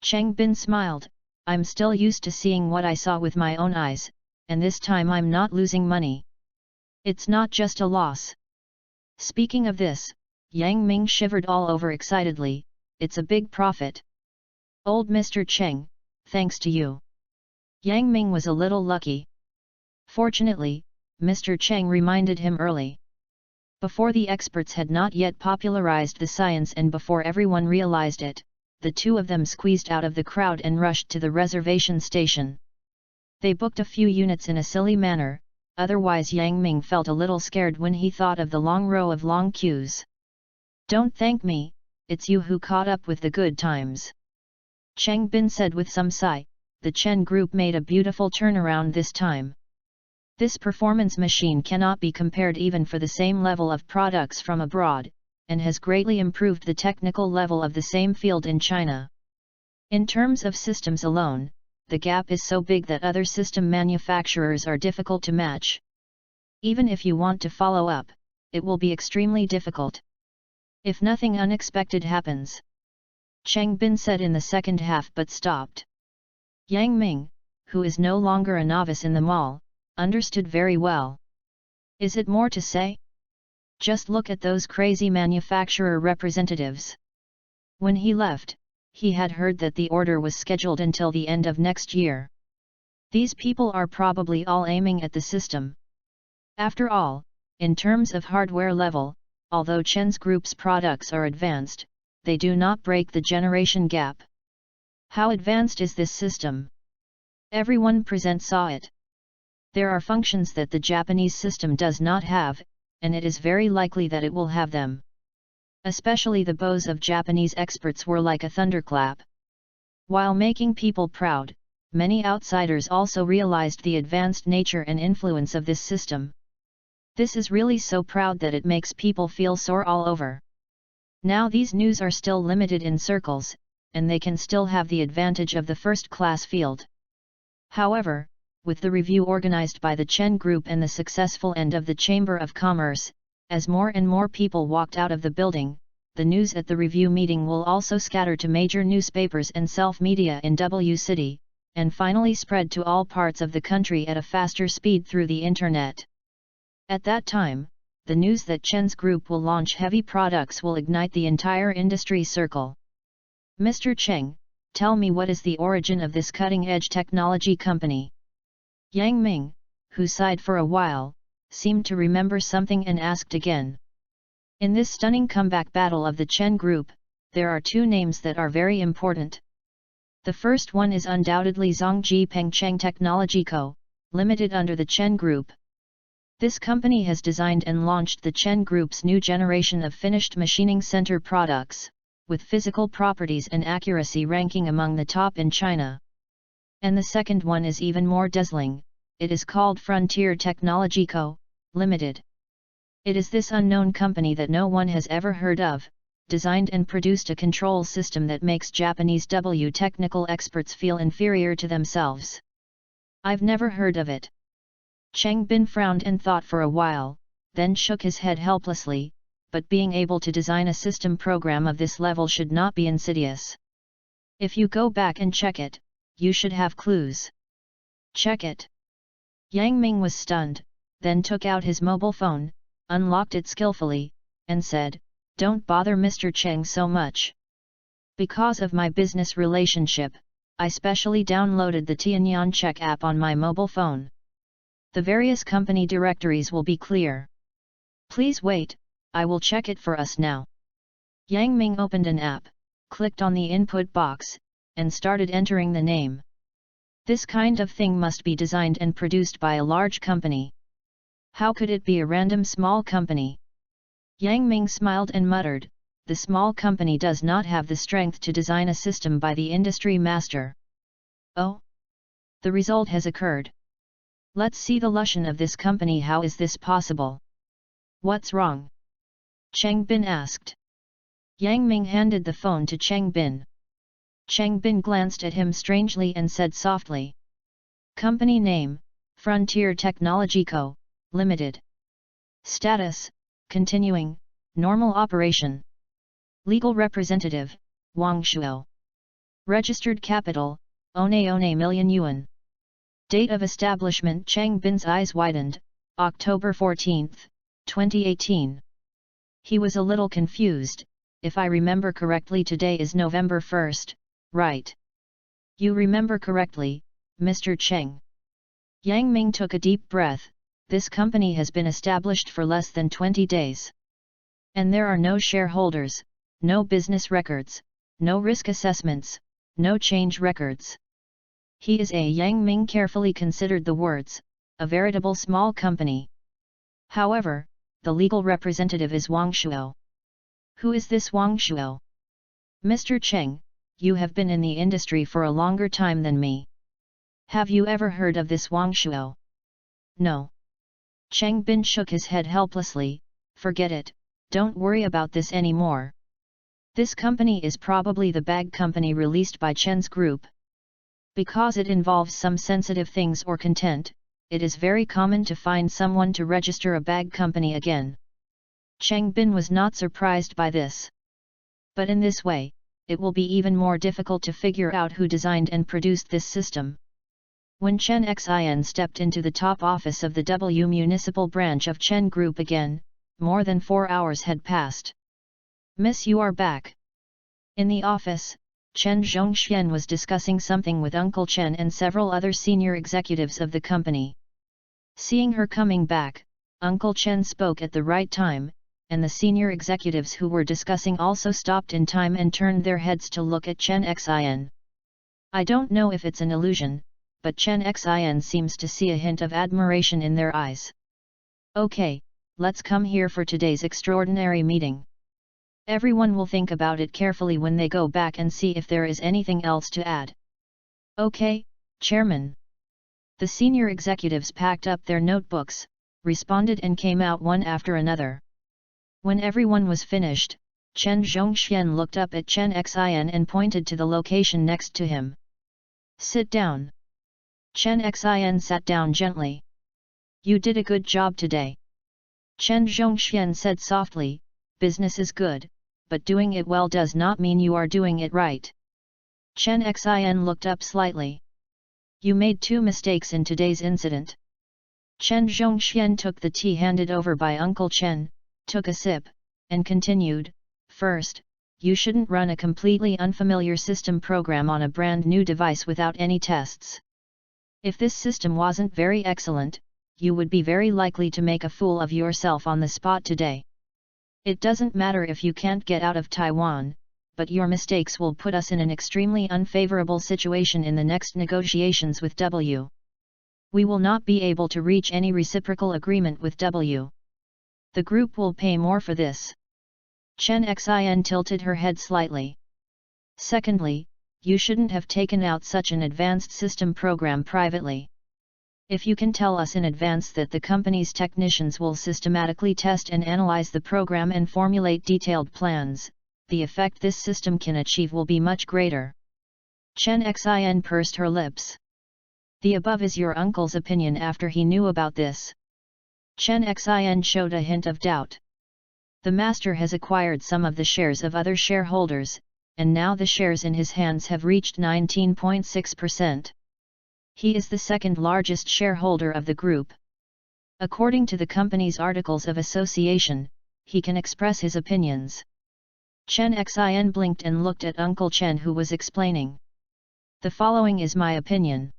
Chang Bin smiled, "I'm still used to seeing what I saw with my own eyes, and this time I'm not losing money. It's not just a loss." Speaking of this, Yang Ming shivered all over excitedly, "It's a big profit. Old Mr. Cheng, thanks to you." Yang Ming was a little lucky. Fortunately, Mr. Cheng reminded him early. Before the experts had not yet popularized the science and before everyone realized it, the two of them squeezed out of the crowd and rushed to the reservation station. They booked a few units in a silly manner, otherwise Yang Ming felt a little scared when he thought of the long row of long queues. "Don't thank me, it's you who caught up with the good times." Cheng Bin said with some sigh. The Chen Group made a beautiful turnaround this time. This performance machine cannot be compared even for the same level of products from abroad, and has greatly improved the technical level of the same field in China. In terms of systems alone, the gap is so big that other system manufacturers are difficult to match. Even if you want to follow up, it will be extremely difficult. If nothing unexpected happens. Cheng Bin said in the second half but stopped. Yang Ming, who is no longer a novice in the mall, understood very well. Is it more to say? Just look at those crazy manufacturer representatives. When he left, he had heard that the order was scheduled until the end of next year. These people are probably all aiming at the system. After all, in terms of hardware level, although Chen's Group's products are advanced, they do not break the generation gap. How advanced is this system? Everyone present saw it. There are functions that the Japanese system does not have, and it is very likely that it will have them. Especially the bows of Japanese experts were like a thunderclap. While making people proud, many outsiders also realized the advanced nature and influence of this system. This is really so proud that it makes people feel sore all over. Now these news are still limited in circles, and they can still have the advantage of the first-class field. However, with the review organized by the Chen Group and the successful end of the Chamber of Commerce, as more and more people walked out of the building, the news at the review meeting will also scatter to major newspapers and self-media in W City, and finally spread to all parts of the country at a faster speed through the internet. At that time, the news that Chen's Group will launch heavy products will ignite the entire industry circle. "Mr. Cheng, tell me, what is the origin of this cutting-edge technology company?" Yang Ming, who sighed for a while, seemed to remember something and asked again. In this stunning comeback battle of the Chen Group, there are two names that are very important. The first one is undoubtedly Zhongji Pengcheng Technology Co., Limited under the Chen Group. This company has designed and launched the Chen Group's new generation of finished machining center products, with physical properties and accuracy ranking among the top in China. And the second one is even more dazzling. It is called Frontier Technology Co., Limited. It is this unknown company that no one has ever heard of, designed and produced a control system that makes Japanese technical experts feel inferior to themselves. I've never heard of it. Cheng Bin frowned and thought for a while, then shook his head helplessly, but being able to design a system program of this level should not be insidious. If you go back and check it, you should have clues. Check it. Yang Ming was stunned, then took out his mobile phone, unlocked it skillfully, and said, "Don't bother Mr. Cheng so much. Because of my business relationship, I specially downloaded the Tianyan Check app on my mobile phone. The various company directories will be clear. Please wait, I will check it for us now." Yang Ming opened an app, clicked on the input box, and started entering the name. This kind of thing must be designed and produced by a large company. How could it be a random small company? Yang Ming smiled and muttered, the small company does not have the strength to design a system by the industry master. Oh? The result has occurred. Let's see the lushan of this company. How is this possible? What's wrong? Cheng Bin asked. Yang Ming handed the phone to Cheng Bin. Cheng Bin glanced at him strangely and said softly. Company name, Frontier Technology Co., Limited. Status, continuing, normal operation. Legal representative, Wang Shuo. Registered capital, one million yuan. Date of establishment. Cheng Bin's eyes widened, October 14, 2018. He was a little confused. If I remember correctly, today is November 1st, right? You remember correctly, Mr. Cheng. Yang Ming took a deep breath. This company has been established for less than 20 days. And there are no shareholders, no business records, no risk assessments, no change records. He is a Yang Ming carefully considered the words, a veritable small company. However, the legal representative is Wang Shuo. Who is this Wang Shuo? Mr. Cheng, you have been in the industry for a longer time than me. Have you ever heard of this Wang Shuo? No. Cheng Bin shook his head helplessly. Forget it, don't worry about this anymore. This company is probably the bag company released by Chen's group. Because it involves some sensitive things or content, it is very common to find someone to register a bag company again. Cheng Bin was not surprised by this. But in this way, it will be even more difficult to figure out who designed and produced this system. When Chen Xin stepped into the top office of the W Municipal Branch of Chen Group again, more than 4 hours had passed. Miss, you are back. In the office, Chen Zhongxian was discussing something with Uncle Chen and several other senior executives of the company. Seeing her coming back, Uncle Chen spoke at the right time, and the senior executives who were discussing also stopped in time and turned their heads to look at Chen Xin. I don't know if it's an illusion, but Chen Xin seems to see a hint of admiration in their eyes. Okay, let's come here for today's extraordinary meeting. Everyone will think about it carefully when they go back and see if there is anything else to add. Okay, Chairman. The senior executives packed up their notebooks, responded and came out one after another. When everyone was finished, Chen Zhongxian looked up at Chen Xin and pointed to the location next to him. Sit down. Chen Xin sat down gently. You did a good job today. Chen Zhongxian said softly, business is good, but doing it well does not mean you are doing it right. Chen Xin looked up slightly. You made 2 mistakes in today's incident. Chen Zhongxian took the tea handed over by Uncle Chen, took a sip, and continued, first, you shouldn't run a completely unfamiliar system program on a brand new device without any tests. If this system wasn't very excellent, you would be very likely to make a fool of yourself on the spot today. It doesn't matter if you can't get out of Taiwan, but your mistakes will put us in an extremely unfavorable situation in the next negotiations with W. We will not be able to reach any reciprocal agreement with W. The group will pay more for this. Chen Xin tilted her head slightly. Secondly, you shouldn't have taken out such an advanced system program privately. If you can tell us in advance that the company's technicians will systematically test and analyze the program and formulate detailed plans, the effect this system can achieve will be much greater. Chen Xin pursed her lips. The above is your uncle's opinion after he knew about this. Chen Xin showed a hint of doubt. The master has acquired some of the shares of other shareholders, and now the shares in his hands have reached 19.6%. He is the second largest shareholder of the group. According to the company's articles of association, he can express his opinions. Chen Xin blinked and looked at Uncle Chen, who was explaining. The following is my opinion.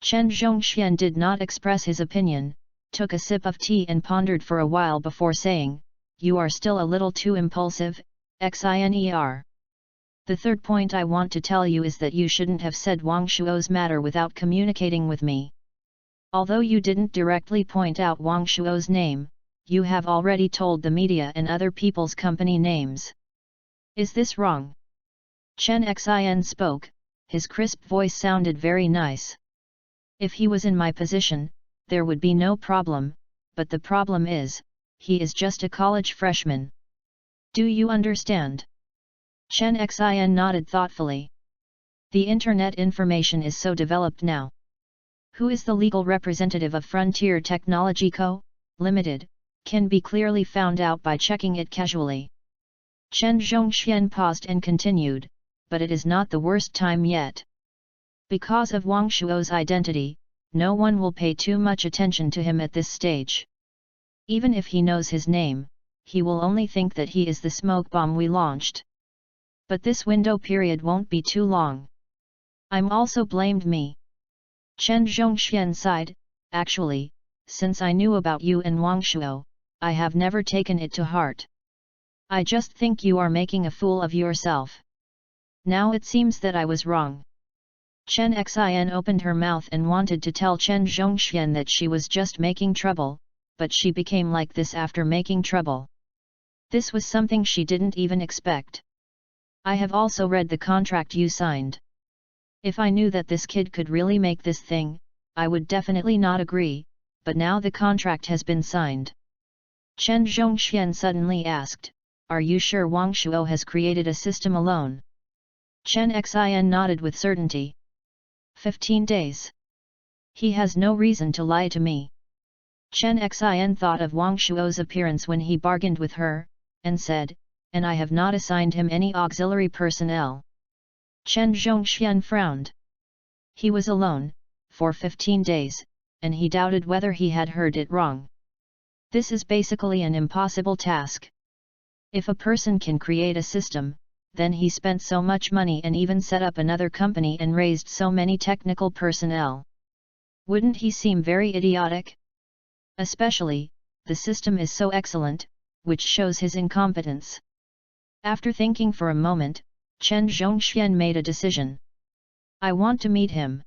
Chen Zhongxian did not express his opinion, took a sip of tea and pondered for a while before saying, you are still a little too impulsive, Xiner. The third point I want to tell you is that you shouldn't have said Wang Shuo's matter without communicating with me. Although you didn't directly point out Wang Shuo's name, you have already told the media and other people's company names. Is this wrong? Chen Xin spoke, his crisp voice sounded very nice. If he was in my position, there would be no problem, but the problem is, he is just a college freshman. Do you understand? Chen Xin nodded thoughtfully. The internet information is so developed now. Who is the legal representative of Frontier Technology Co., Limited, can be clearly found out by checking it casually. Chen Zhongxian paused and continued, but it is not the worst time yet. Because of Wang Shuo's identity, no one will pay too much attention to him at this stage. Even if he knows his name, he will only think that he is the smoke bomb we launched. But this window period won't be too long. I'm also blamed me. Chen Zhongxian sighed, actually, since I knew about you and Wang Shuo, I have never taken it to heart. I just think you are making a fool of yourself. Now it seems that I was wrong. Chen Xin opened her mouth and wanted to tell Chen Zhongxian that she was just making trouble, but she became like this after making trouble. This was something she didn't even expect. I have also read the contract you signed. If I knew that this kid could really make this thing, I would definitely not agree, but now the contract has been signed. Chen Zhongxian suddenly asked, are you sure Wang Shuo has created a system alone? Chen Xin nodded with certainty. 15 days. He has no reason to lie to me. Chen Xin thought of Wang Shuo's appearance when he bargained with her, and said, and I have not assigned him any auxiliary personnel. Chen Zhongxian frowned. He was alone, for 15 days, and he doubted whether he had heard it wrong. This is basically an impossible task. If a person can create a system, then he spent so much money and even set up another company and raised so many technical personnel. Wouldn't he seem very idiotic? Especially, the system is so excellent, which shows his incompetence. After thinking for a moment, Chen Zhongxian made a decision. I want to meet him.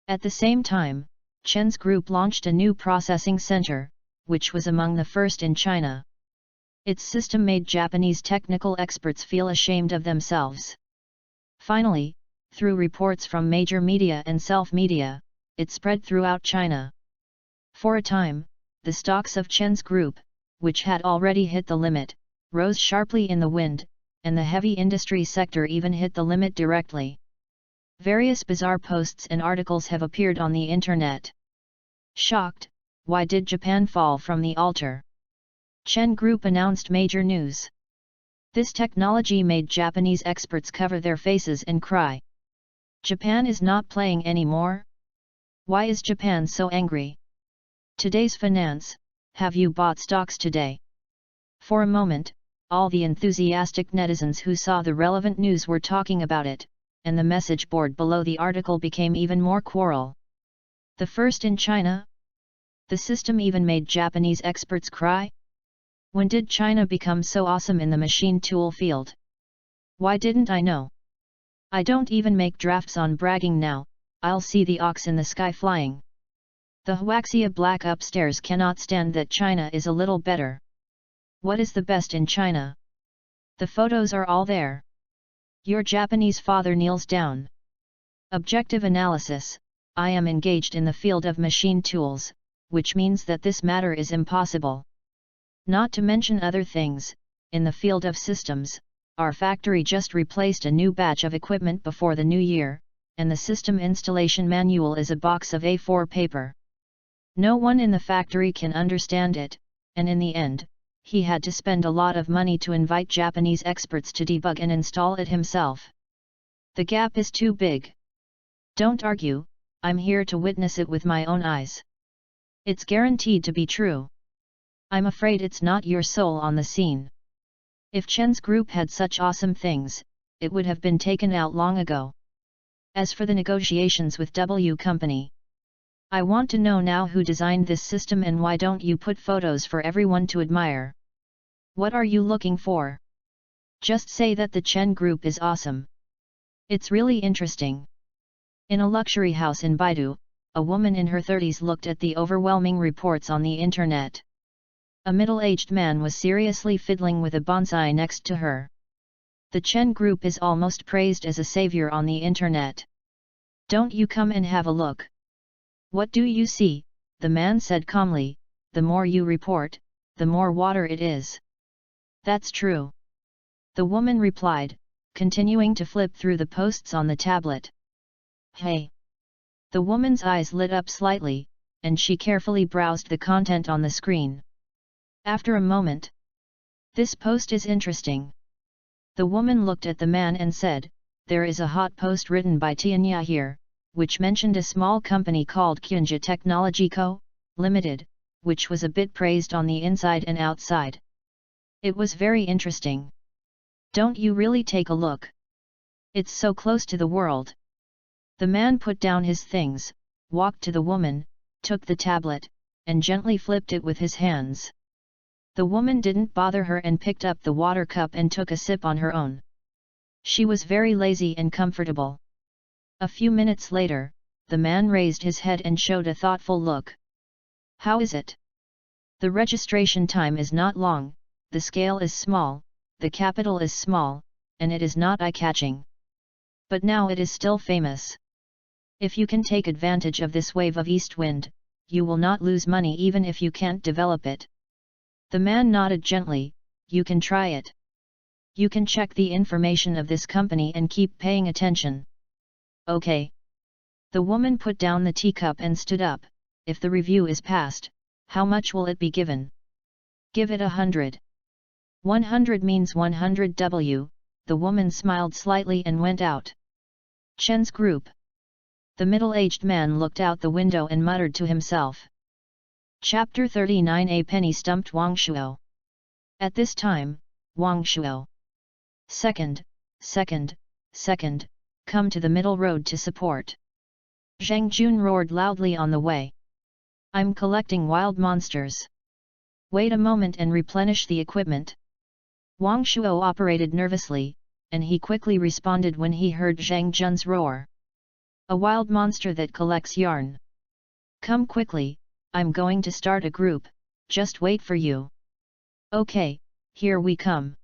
At the same time, Chen's group launched a new processing center, which was among the first in China. Its system made Japanese technical experts feel ashamed of themselves. Finally, through reports from major media and self-media, it spread throughout China. For a time, the stocks of Chen's group, which had already hit the limit, rose sharply in the wind, and the heavy industry sector even hit the limit directly. Various bizarre posts and articles have appeared on the internet. Shocked, why did Japan fall from the altar? Chen Group announced major news. This technology made Japanese experts cover their faces and cry. Japan is not playing anymore? Why is Japan so angry? Today's finance, have you bought stocks today? For a moment, all the enthusiastic netizens who saw the relevant news were talking about it, and the message board below the article became even more quarrel. The first in China? The system even made Japanese experts cry? When did China become so awesome in the machine tool field? Why didn't I know? I don't even make drafts on bragging now, I'll see the ox in the sky flying. The Huaxia Black upstairs cannot stand that China is a little better. What is the best in China? The photos are all there. Your Japanese father kneels down. Objective analysis, I am engaged in the field of machine tools, which means that this matter is impossible. Not to mention other things, in the field of systems, our factory just replaced a new batch of equipment before the new year, and the system installation manual is a box of A4 paper. No one in the factory can understand it, and in the end, he had to spend a lot of money to invite Japanese experts to debug and install it himself. The gap is too big. Don't argue, I'm here to witness it with my own eyes. It's guaranteed to be true. I'm afraid it's not your soul on the scene. If Chen's group had such awesome things, it would have been taken out long ago. As for the negotiations with W Company, I want to know now who designed this system and why don't you put photos for everyone to admire? What are you looking for? Just say that the Chen group is awesome. It's really interesting. In a luxury house in Baidu, a woman in her 30s looked at the overwhelming reports on the internet. A middle-aged man was seriously fiddling with a bonsai next to her. The Chen group is almost praised as a savior on the internet. Don't you come and have a look? What do you see? The man said calmly. The more you report, the more water it is. That's true. The woman replied, continuing to flip through the posts on the tablet. Hey! The woman's eyes lit up slightly, and she carefully browsed the content on the screen. After a moment, this post is interesting. The woman looked at the man and said, there is a hot post written by Tianya here, which mentioned a small company called Kyunja Technology Co., Limited, which was a bit praised on the inside and outside. It was very interesting. Don't you really take a look? It's so close to the world. The man put down his things, walked to the woman, took the tablet, and gently flipped it with his hands. The woman didn't bother her and picked up the water cup and took a sip on her own. She was very lazy and comfortable. A few minutes later, the man raised his head and showed a thoughtful look. How is it? The registration time is not long, the scale is small, the capital is small, and it is not eye-catching. But now it is still famous. If you can take advantage of this wave of east wind, you will not lose money even if you can't develop it. The man nodded gently. You can try it. You can check the information of this company and keep paying attention. Okay. The woman put down the teacup and stood up. If the review is passed, how much will it be given? Give it 100. 100 means 100 W, the woman smiled slightly and went out. Chen's group. The middle-aged man looked out the window and muttered to himself. Chapter 39. A penny stumped Wang Shuo. At this time, Wang Shuo. Second, come to the middle road to support. Zhang Jun roared loudly on the way. I'm collecting wild monsters. Wait a moment and replenish the equipment. Wang Shuo operated nervously, and he quickly responded when he heard Zhang Jun's roar. A wild monster that collects yarn. Come quickly, I'm going to start a group, just wait for you. Okay, here we come.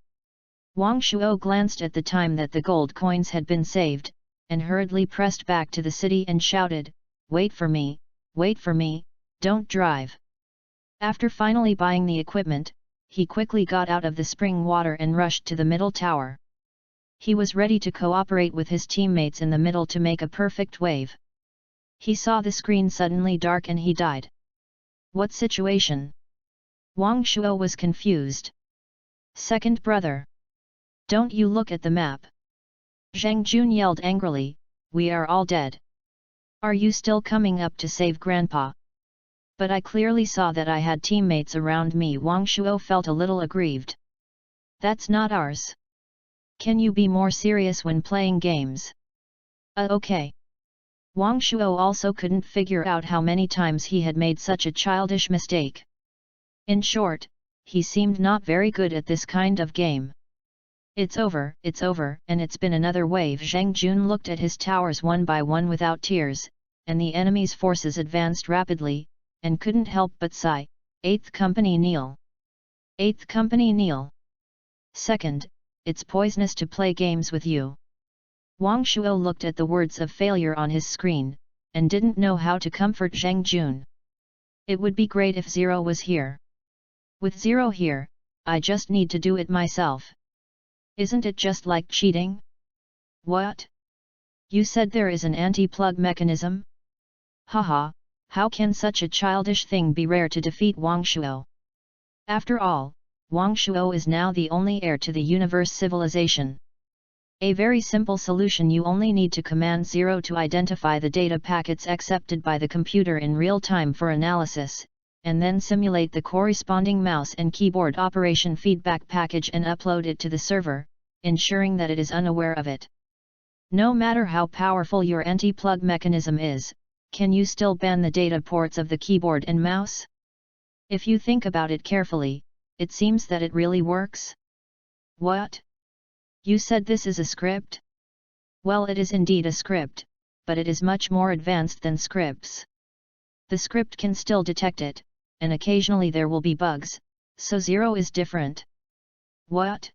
Wang Shuo glanced at the time that the gold coins had been saved, and hurriedly pressed back to the city and shouted, wait for me, don't drive. After finally buying the equipment, he quickly got out of the spring water and rushed to the middle tower. He was ready to cooperate with his teammates in the middle to make a perfect wave. He saw the screen suddenly dark and he died. What situation? Wang Shuo was confused. Second brother. Don't you look at the map? Zhang Jun yelled angrily, we are all dead. Are you still coming up to save Grandpa? But I clearly saw that I had teammates around me. Wang Shuo felt a little aggrieved. That's not ours. Can you be more serious when playing games? Okay. Wang Shuo also couldn't figure out how many times he had made such a childish mistake. In short, he seemed not very good at this kind of game. It's over, and it's been another wave. Zhang Jun looked at his towers one by one without tears, and the enemy's forces advanced rapidly, and couldn't help but sigh, 8th Company kneel. 8th Company kneel. Second, it's poisonous to play games with you. Wang Shuo looked at the words of failure on his screen, and didn't know how to comfort Zhang Jun. It would be great if Zero was here. With Zero here, I just need to do it myself. Isn't it just like cheating? What? You said there is an anti-plug mechanism? Haha, how can such a childish thing be rare to defeat Wang Shuo? After all, Wang Shuo is now the only heir to the universe civilization. A very simple solution: you only need to command Zero to identify the data packets accepted by the computer in real time for analysis, and then simulate the corresponding mouse and keyboard operation feedback package and upload it to the server, ensuring that it is unaware of it. No matter how powerful your anti-plug mechanism is, can you still ban the data ports of the keyboard and mouse? If you think about it carefully, it seems that it really works. What? You said this is a script? Well, it is indeed a script, but it is much more advanced than scripts. The script can still detect it, and occasionally there will be bugs, so Zero is different. What?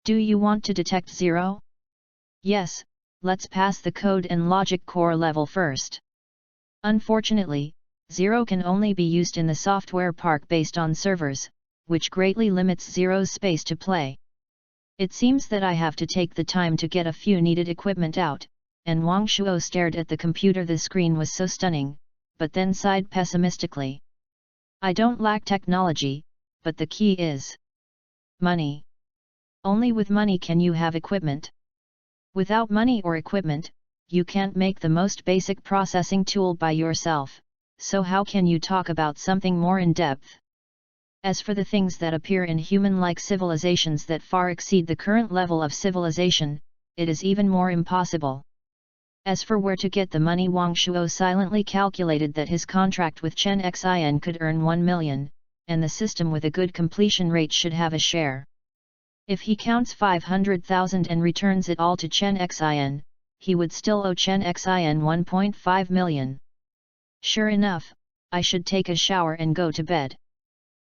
Do you want to detect Zero? Yes, let's pass the code and logic core level first. Unfortunately, Zero can only be used in the software park based on servers, which greatly limits Zero's space to play. It seems that I have to take the time to get a few needed equipment out, and Wang Shuo stared at the computer. The screen was so stunning, but then sighed pessimistically. I don't lack technology, but the key is money. Only with money can you have equipment. Without money or equipment, you can't make the most basic processing tool by yourself, so how can you talk about something more in depth? As for the things that appear in human-like civilizations that far exceed the current level of civilization, it is even more impossible. As for where to get the money, Wang Shuo silently calculated that his contract with Chen Xin could earn 1 million, and the system with a good completion rate should have a share. If he counts 500,000 and returns it all to Chen Xin, he would still owe Chen Xin 1.5 million. Sure enough, I should take a shower and go to bed.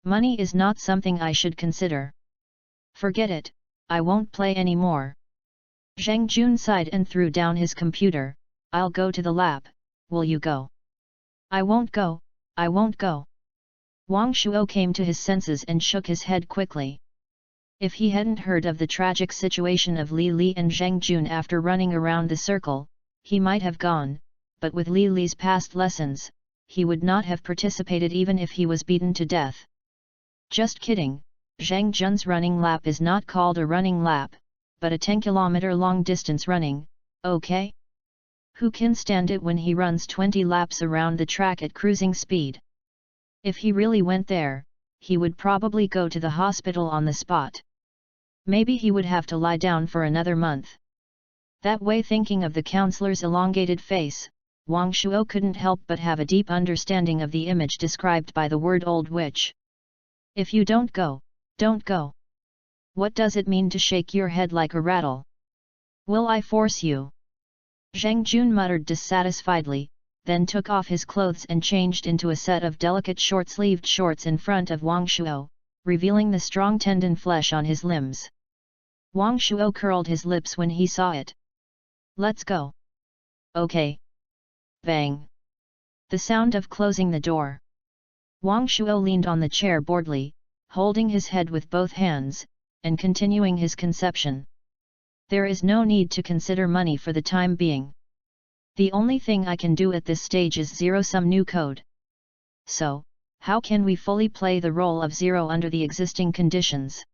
Money is not something I should consider. Forget it, I won't play anymore. Zhang Jun sighed and threw down his computer. I'll go to the lab, will you go? I won't go, I won't go. Wang Shuo came to his senses and shook his head quickly. If he hadn't heard of the tragic situation of Li Li and Zhang Jun after running around the circle, he might have gone, but with Li Li's past lessons, he would not have participated even if he was beaten to death. Just kidding, Zhang Jun's running lap is not called a running lap, but a 10-kilometer long distance running, okay? Who can stand it when he runs 20 laps around the track at cruising speed? If he really went there, he would probably go to the hospital on the spot. Maybe he would have to lie down for another month. That way, thinking of the counselor's elongated face, Wang Shuo couldn't help but have a deep understanding of the image described by the word old witch. If you don't go, don't go. What does it mean to shake your head like a rattle? Will I force you? Zhang Jun muttered dissatisfiedly, then took off his clothes and changed into a set of delicate short-sleeved shorts in front of Wang Shuo, revealing the strong tendon flesh on his limbs. Wang Shuo curled his lips when he saw it. Let's go. Okay. Bang. The sound of closing the door. Wang Shuo leaned on the chair boredly, holding his head with both hands, and continuing his conception. There is no need to consider money for the time being. The only thing I can do at this stage is zero some new code. So, how can we fully play the role of Zero under the existing conditions?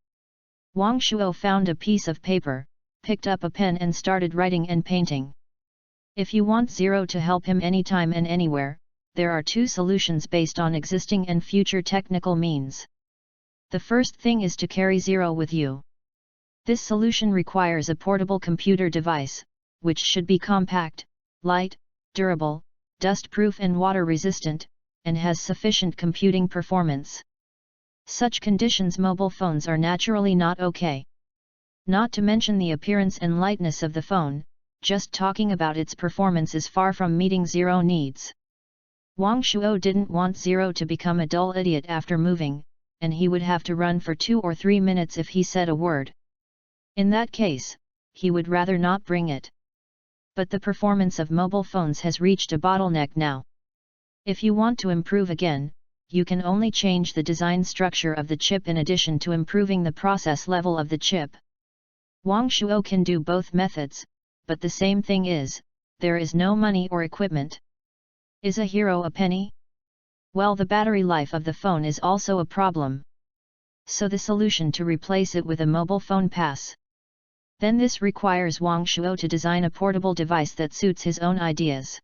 Wang Shuo found a piece of paper, picked up a pen and started writing and painting. If you want Zero to help him anytime and anywhere, there are two solutions based on existing and future technical means. The first thing is to carry Zero with you. This solution requires a portable computer device, which should be compact, light, durable, dust-proof and water-resistant, and has sufficient computing performance. Such conditions mobile phones are naturally not okay. Not to mention the appearance and lightness of the phone, just talking about its performance is far from meeting Zero needs. Wang Shuo didn't want Zero to become a dull idiot after moving, and he would have to run for 2 or 3 minutes if he said a word. In that case, he would rather not bring it. But the performance of mobile phones has reached a bottleneck now. If you want to improve again, you can only change the design structure of the chip in addition to improving the process level of the chip. Wang Shuo can do both methods, but the same thing is, there is no money or equipment. Is a hero a penny? Well, the battery life of the phone is also a problem. So the solution to replace it with a mobile phone pass. Then this requires Wang Shuo to design a portable device that suits his own ideas.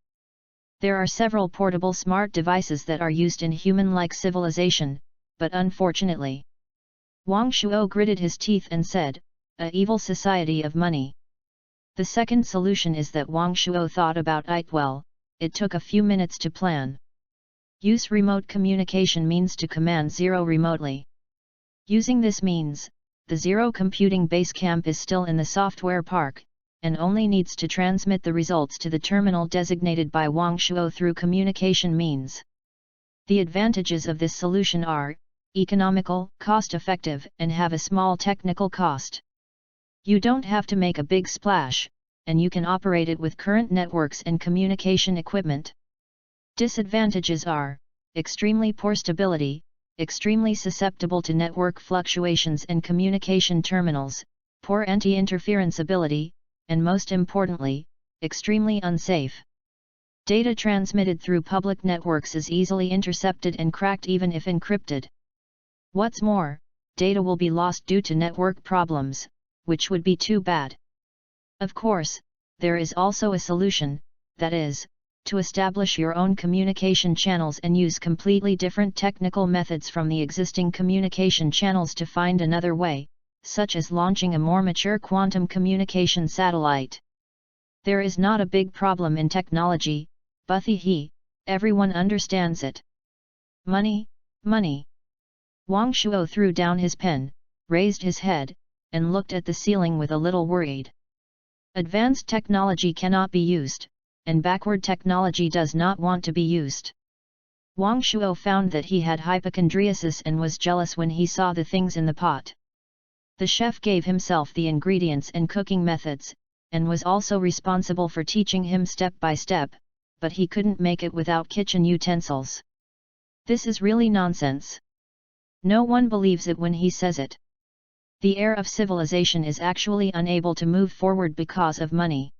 There are several portable smart devices that are used in human-like civilization, but unfortunately, Wang Shuo gritted his teeth and said, "A evil society of money." The second solution is that Wang Shuo thought about it well. It took a few minutes to plan. Use remote communication means to command Zero remotely. Using this means, the Zero Computing Base Camp is still in the software park, and only needs to transmit the results to the terminal designated by Wang Shuo through communication means. The advantages of this solution are economical, cost-effective, and have a small technical cost. You don't have to make a big splash, and you can operate it with current networks and communication equipment. Disadvantages are extremely poor stability, extremely susceptible to network fluctuations and communication terminals, poor anti-interference ability, and most importantly, extremely unsafe. Data transmitted through public networks is easily intercepted and cracked even if encrypted. What's more, data will be lost due to network problems, which would be too bad. Of course, there is also a solution, that is, to establish your own communication channels and use completely different technical methods from the existing communication channels to find another way, such as launching a more mature quantum communication satellite. There is not a big problem in technology, but everyone understands it. Money, money. Wang Shuo threw down his pen, raised his head, and looked at the ceiling with a little worried. Advanced technology cannot be used, and backward technology does not want to be used. Wang Shuo found that he had hypochondriasis and was jealous when he saw the things in the pot. The chef gave himself the ingredients and cooking methods, and was also responsible for teaching him step by step, but he couldn't make it without kitchen utensils. This is really nonsense. No one believes it when he says it. The heir of civilization is actually unable to move forward because of money.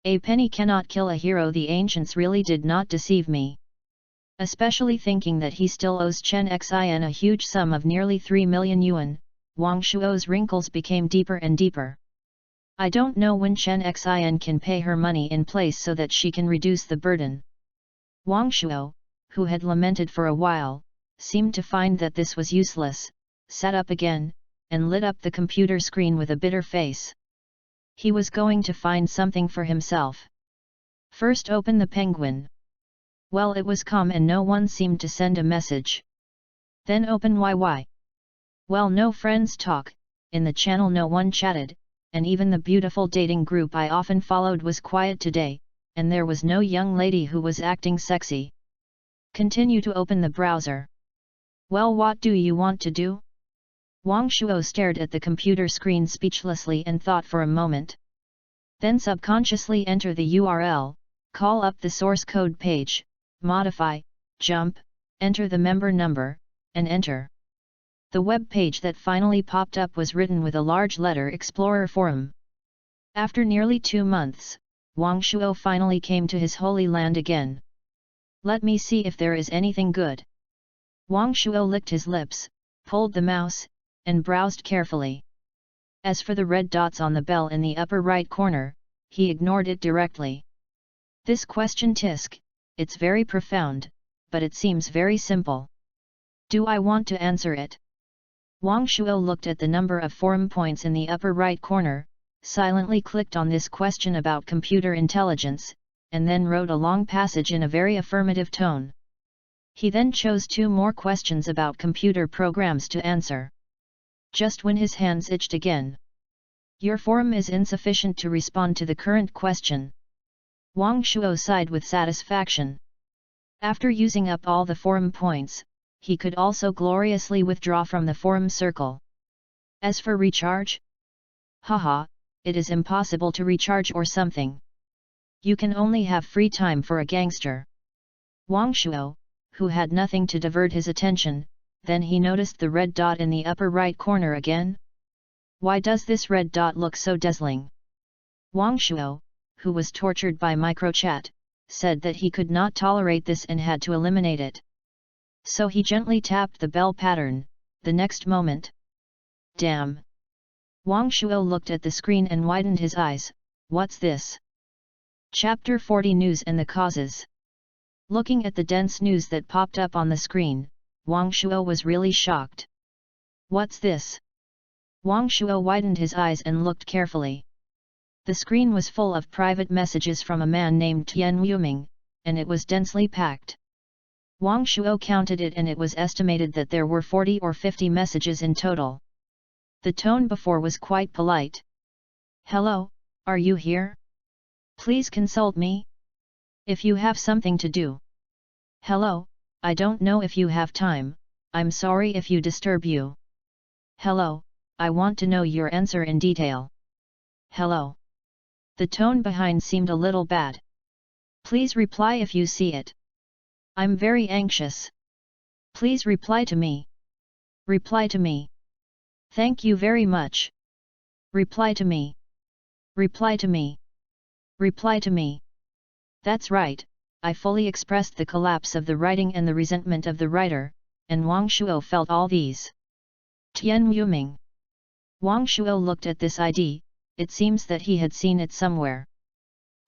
A penny cannot kill a hero. The ancients really did not deceive me. Especially thinking that he still owes Chen Xin a huge sum of nearly 3 million yuan, Wang Shuo's wrinkles became deeper and deeper. I don't know when Chen Xin can pay her money in place so that she can reduce the burden. Wang Shuo, who had lamented for a while, seemed to find that this was useless, sat up again, and lit up the computer screen with a bitter face. He was going to find something for himself. First open the penguin. Well, it was calm and no one seemed to send a message. Then open YY. Well, no friends talk, in the channel no one chatted, and even the beautiful dating group I often followed was quiet today, and there was no young lady who was acting sexy. Continue to open the browser. Well, what do you want to do? Wang Shuo stared at the computer screen speechlessly and thought for a moment. Then subconsciously enter the URL, call up the source code page, modify, jump, enter the member number, and enter. The web page that finally popped up was written with a large letter Explorer Forum. After nearly 2 months, Wang Shuo finally came to his holy land again. Let me see if there is anything good. Wang Shuo licked his lips, pulled the mouse, and browsed carefully. As for the red dots on the bell in the upper right corner, he ignored it directly. This question tisk, it's very profound, but it seems very simple. Do I want to answer it? Wang Shuo looked at the number of forum points in the upper right corner, silently clicked on this question about computer intelligence, and then wrote a long passage in a very affirmative tone. He then chose 2 more questions about computer programs to answer. Just when his hands itched again. Your forum is insufficient to respond to the current question. Wang Shuo sighed with satisfaction. After using up all the forum points, he could also gloriously withdraw from the forum circle. As for recharge? Haha, it is impossible to recharge or something. You can only have free time for a gangster. Wang Shuo, who had nothing to divert his attention, then he noticed the red dot in the upper right corner again. Why does this red dot look so dazzling? Wang Shuo, who was tortured by microchat, said that he could not tolerate this and had to eliminate it. So he gently tapped the bell pattern, the next moment. Damn! Wang Shuo looked at the screen and widened his eyes. What's this? Chapter 40 News and the Causes. Looking at the dense news that popped up on the screen, Wang Shuo was really shocked. What's this? Wang Shuo widened his eyes and looked carefully. The screen was full of private messages from a man named Tian Wuming, and it was densely packed. Wang Shuo counted it and it was estimated that there were 40 or 50 messages in total. The tone before was quite polite. "Hello, are you here? Please consult me? If you have something to do." "Hello, I don't know if you have time, I'm sorry if you disturb you." "Hello, I want to know your answer in detail." "Hello." The tone behind seemed a little bad. "Please reply if you see it. I'm very anxious. Please reply to me. Reply to me. Thank you very much. Reply to me. Reply to me. Reply to me." That's right, I fully expressed the collapse of the writing and the resentment of the writer, and Wang Shuo felt all these. Tian Yuming. Wang Shuo looked at this ID, it seems that he had seen it somewhere.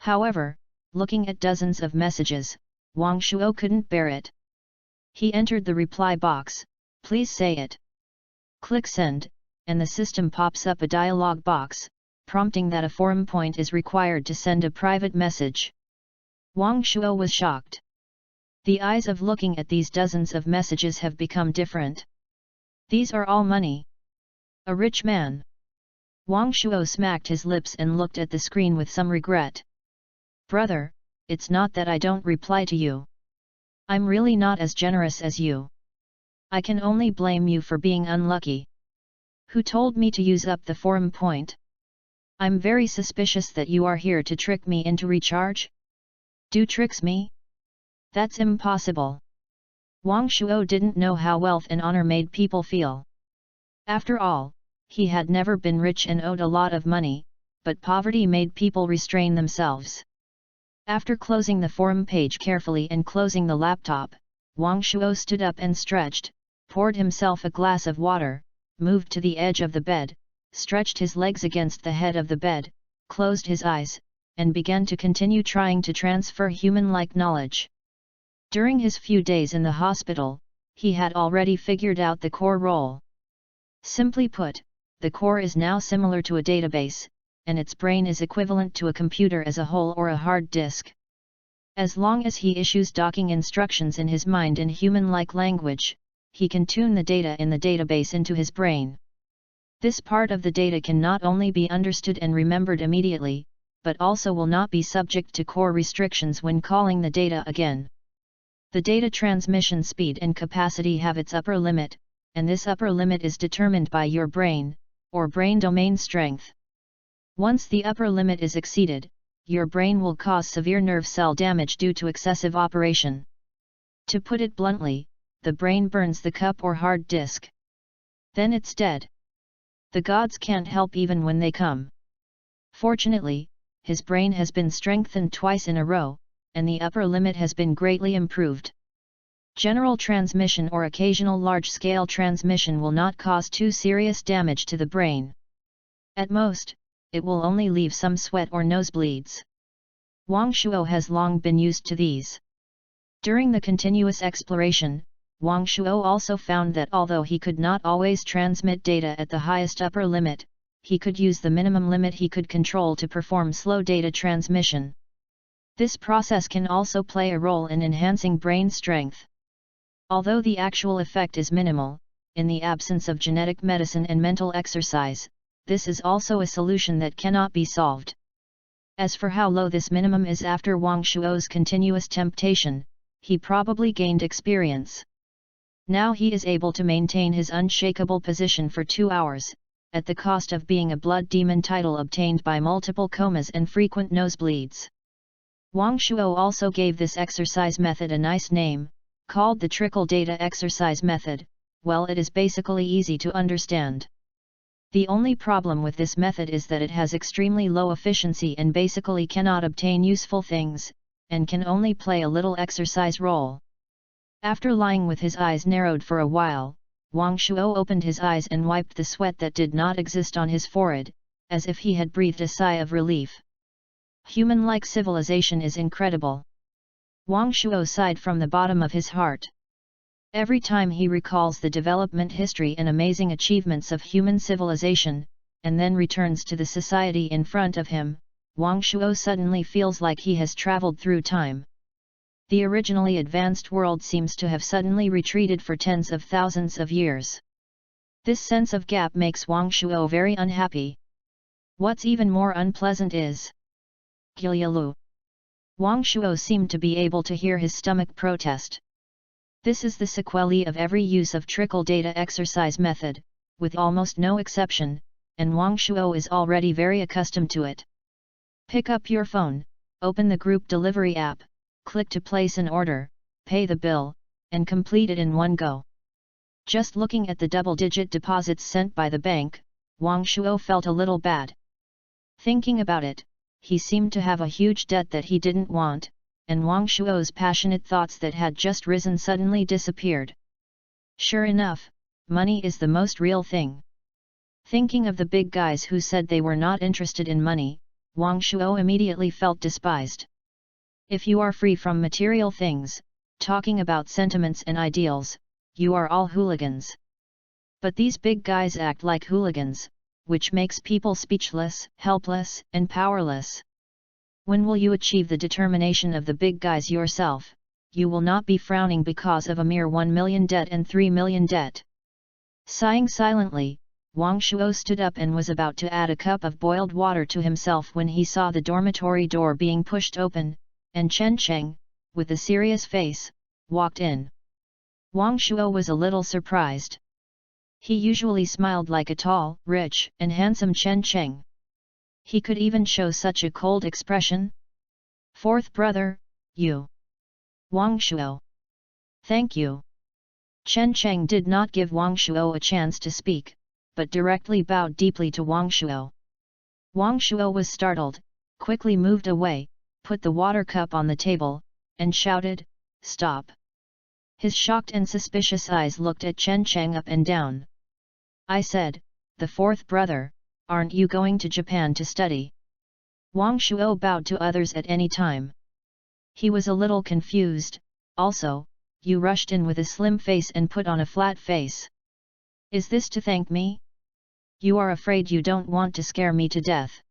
However, looking at dozens of messages, Wang Shuo couldn't bear it. He entered the reply box, "Please say it." Click send, and the system pops up a dialog box, prompting that a forum point is required to send a private message. Wang Shuo was shocked. The eyes of looking at these dozens of messages have become different. These are all money. A rich man. Wang Shuo smacked his lips and looked at the screen with some regret. "Brother, it's not that I don't reply to you. I'm really not as generous as you. I can only blame you for being unlucky. Who told me to use up the forum point? I'm very suspicious that you are here to trick me into recharge? Do tricks me? That's impossible." Wang Shuo didn't know how wealth and honor made people feel. After all, he had never been rich and owed a lot of money, but poverty made people restrain themselves. After closing the forum page carefully and closing the laptop, Wang Shuo stood up and stretched, poured himself a glass of water, moved to the edge of the bed, stretched his legs against the head of the bed, closed his eyes, and began to continue trying to transfer human-like knowledge. During his few days in the hospital, he had already figured out the core role. Simply put, the core is now similar to a database, and its brain is equivalent to a computer as a whole or a hard disk. As long as he issues docking instructions in his mind in human-like language, he can tune the data in the database into his brain. This part of the data can not only be understood and remembered immediately, but also will not be subject to core restrictions when calling the data again. The data transmission speed and capacity have its upper limit, and this upper limit is determined by your brain, or brain domain strength. Once the upper limit is exceeded, your brain will cause severe nerve cell damage due to excessive operation. To put it bluntly, the brain burns the cup or hard disk. Then it's dead. The gods can't help even when they come. Fortunately, his brain has been strengthened twice in a row, and the upper limit has been greatly improved. General transmission or occasional large-scale transmission will not cause too serious damage to the brain. At most, it will only leave some sweat or nosebleeds. Wang Shuo has long been used to these. During the continuous exploration, Wang Shuo also found that although he could not always transmit data at the highest upper limit, he could use the minimum limit he could control to perform slow data transmission. This process can also play a role in enhancing brain strength. Although the actual effect is minimal, in the absence of genetic medicine and mental exercise, this is also a solution that cannot be solved. As for how low this minimum is after Wang Shuo's continuous temptation, he probably gained experience. Now he is able to maintain his unshakable position for 2 hours, at the cost of being a blood demon title obtained by multiple comas and frequent nosebleeds. Wang Shuo also gave this exercise method a nice name, called the trickle data exercise method. Well, it is basically easy to understand. The only problem with this method is that it has extremely low efficiency and basically cannot obtain useful things, and can only play a little exercise role. After lying with his eyes narrowed for a while, Wang Shuo opened his eyes and wiped the sweat that did not exist on his forehead, as if he had breathed a sigh of relief. Human-like civilization is incredible. Wang Shuo sighed from the bottom of his heart. Every time he recalls the development history and amazing achievements of human civilization, and then returns to the society in front of him, Wang Shuo suddenly feels like he has traveled through time. The originally advanced world seems to have suddenly retreated for tens of thousands of years. This sense of gap makes Wang Shuo very unhappy. What's even more unpleasant is Gilyalu. Wang Shuo seemed to be able to hear his stomach protest. This is the sequelae of every use of trickle data exercise method, with almost no exception, and Wang Shuo is already very accustomed to it. Pick up your phone, open the group delivery app, click to place an order, pay the bill, and complete it in one go. Just looking at the double-digit deposits sent by the bank, Wang Shuo felt a little bad. Thinking about it, he seemed to have a huge debt that he didn't want, and Wang Shuo's passionate thoughts that had just risen suddenly disappeared. Sure enough, money is the most real thing. Thinking of the big guys who said they were not interested in money, Wang Shuo immediately felt despised. If you are free from material things, talking about sentiments and ideals, you are all hooligans. But these big guys act like hooligans, which makes people speechless, helpless, and powerless. When will you achieve the determination of the big guys yourself? You will not be frowning because of a mere 1 million debt and 3 million debt. Sighing silently, Wang Shuo stood up and was about to add a cup of boiled water to himself when he saw the dormitory door being pushed open, and Chen Cheng, with a serious face, walked in. Wang Shuo was a little surprised. He usually smiled like a tall, rich, and handsome Chen Cheng. He could even show such a cold expression? Fourth brother, you. Wang Shuo. Thank you. Chen Cheng did not give Wang Shuo a chance to speak, but directly bowed deeply to Wang Shuo. Wang Shuo was startled, quickly moved away, put the water cup on the table, and shouted, "Stop!" His shocked and suspicious eyes looked at Chen Cheng up and down. I said, the fourth brother, aren't you going to Japan to study? Wang Shuo bowed to others at any time. He was a little confused. Also, you rushed in with a slim face and put on a flat face. Is this to thank me? You are afraid you don't want to scare me to death.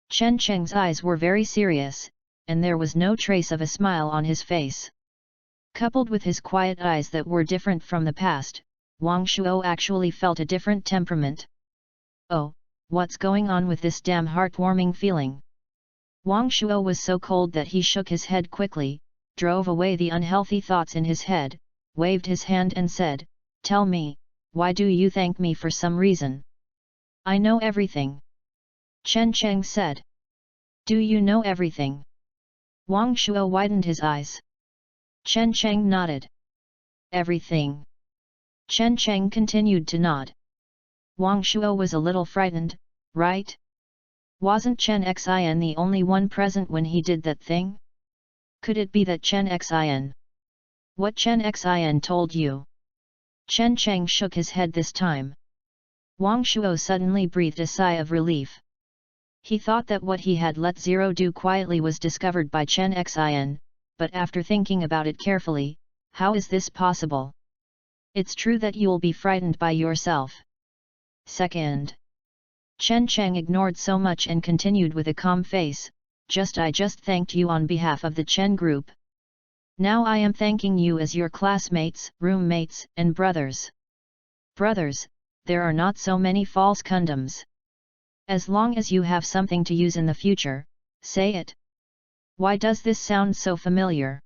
Chen Cheng's eyes were very serious, and there was no trace of a smile on his face. Coupled with his quiet eyes that were different from the past, Wang Shuo actually felt a different temperament. Oh, what's going on with this damn heartwarming feeling? Wang Shuo was so cold that he shook his head quickly, drove away the unhealthy thoughts in his head, waved his hand and said, "Tell me, why do you thank me for some reason?" "I know everything." Chen Cheng said. "Do you know everything?" Wang Shuo widened his eyes. Chen Cheng nodded. "Everything." Chen Cheng continued to nod. Wang Shuo was a little frightened, right? Wasn't Chen Xin the only one present when he did that thing? Could it be that Chen Xin? What Chen Xin told you? Chen Cheng shook his head this time. Wang Shuo suddenly breathed a sigh of relief. He thought that what he had let Zero do quietly was discovered by Chen Xin, but after thinking about it carefully, how is this possible? It's true that you'll be frightened by yourself. Second. Chen Cheng ignored so much and continued with a calm face, I just thanked you on behalf of the Chen group. Now I am thanking you as your classmates, roommates, and brothers. Brothers, there are not so many false condoms. As long as you have something to use in the future, say it. Why does this sound so familiar?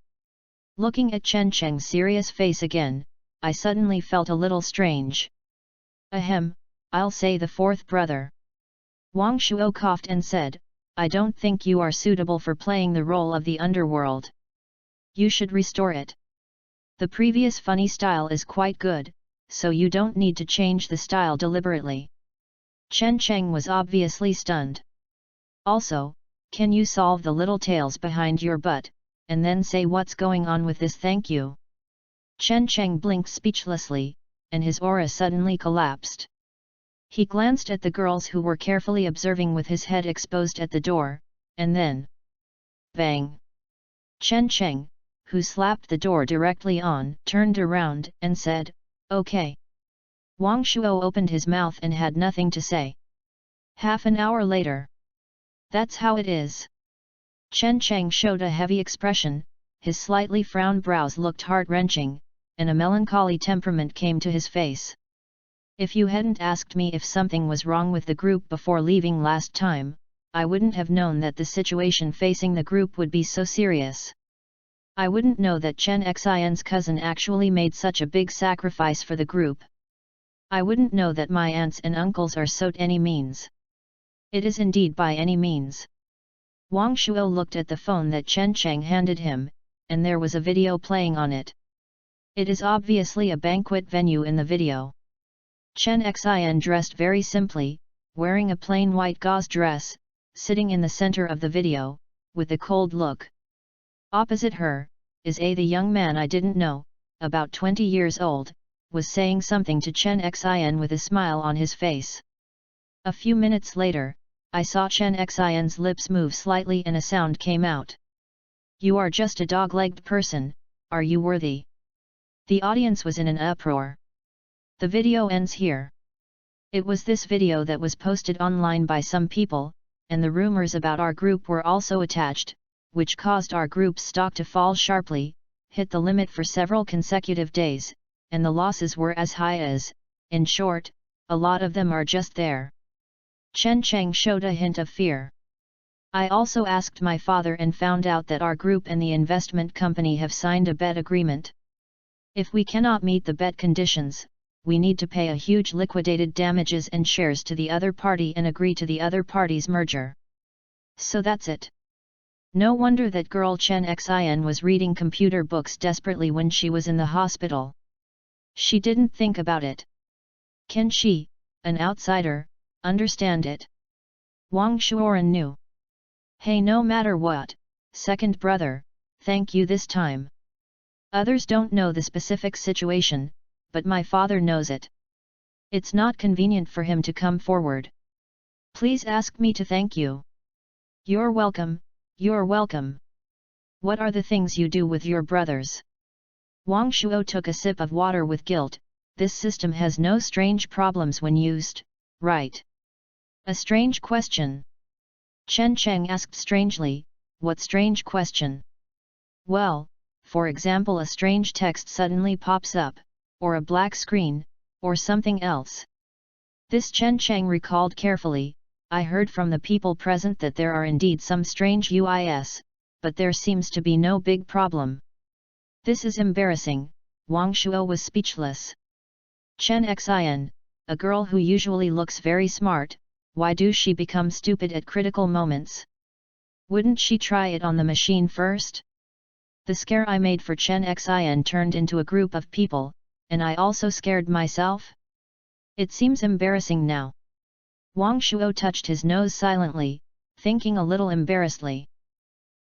Looking at Chen Cheng's serious face again, I suddenly felt a little strange. Ahem, I'll say the fourth brother. Wang Shuo coughed and said, I don't think you are suitable for playing the role of the underworld. You should restore it. The previous funny style is quite good, so you don't need to change the style deliberately. Chen Cheng was obviously stunned. Also, can you solve the little tales behind your butt, and then say what's going on with this thank you? Chen Cheng blinked speechlessly, and his aura suddenly collapsed. He glanced at the girls who were carefully observing with his head exposed at the door, and then... bang! Chen Cheng, who slapped the door directly on, turned around and said, "Okay." Wang Shuo opened his mouth and had nothing to say. Half an hour later. That's how it is. Chen Cheng showed a heavy expression, his slightly frowned brows looked heart-wrenching, and a melancholy temperament came to his face. If you hadn't asked me if something was wrong with the group before leaving last time, I wouldn't have known that the situation facing the group would be so serious. I wouldn't know that Chen Xin's cousin actually made such a big sacrifice for the group. I wouldn't know that my aunts and uncles are so any means. It is indeed by any means. Wang Shuo looked at the phone that Chen Cheng handed him, and there was a video playing on it. It is obviously a banquet venue in the video. Chen Xin dressed very simply, wearing a plain white gauze dress, sitting in the center of the video, with a cold look. Opposite her, is the young man I didn't know, about 20 years old, was saying something to Chen Xin with a smile on his face. A few minutes later, I saw Chen Xin's lips move slightly and a sound came out. You are just a dog-legged person, are you worthy? The audience was in an uproar. The video ends here. It was this video that was posted online by some people, and the rumors about our group were also attached, which caused our group's stock to fall sharply, hit the limit for several consecutive days, and the losses were as high as, in short, a lot of them are just there. Chen Cheng showed a hint of fear. I also asked my father and found out that our group and the investment company have signed a bet agreement. If we cannot meet the bet conditions, we need to pay a huge liquidated damages and shares to the other party and agree to the other party's merger. So that's it. No wonder that girl Chen Xin was reading computer books desperately when she was in the hospital. She didn't think about it. Can she, an outsider, understand it? Wang Shuoran knew. Hey, no matter what, second brother, thank you this time. Others don't know the specific situation, but my father knows it. It's not convenient for him to come forward. Please ask me to thank you. You're welcome, you're welcome. What are the things you do with your brothers? Wang Shuo took a sip of water with guilt. This system has no strange problems when used, right? A strange question. Chen Cheng asked strangely, what strange question? Well, for example, a strange text suddenly pops up, or a black screen, or something else. This Chen Cheng recalled carefully. I heard from the people present that there are indeed some strange UIs, but there seems to be no big problem. This is embarrassing. Wang Shuo was speechless. Chen Xin, a girl who usually looks very smart, why does she become stupid at critical moments? Wouldn't she try it on the machine first? The scare I made for Chen Xin turned into a group of people, and I also scared myself? It seems embarrassing now. Wang Shuo touched his nose silently, thinking a little embarrassedly.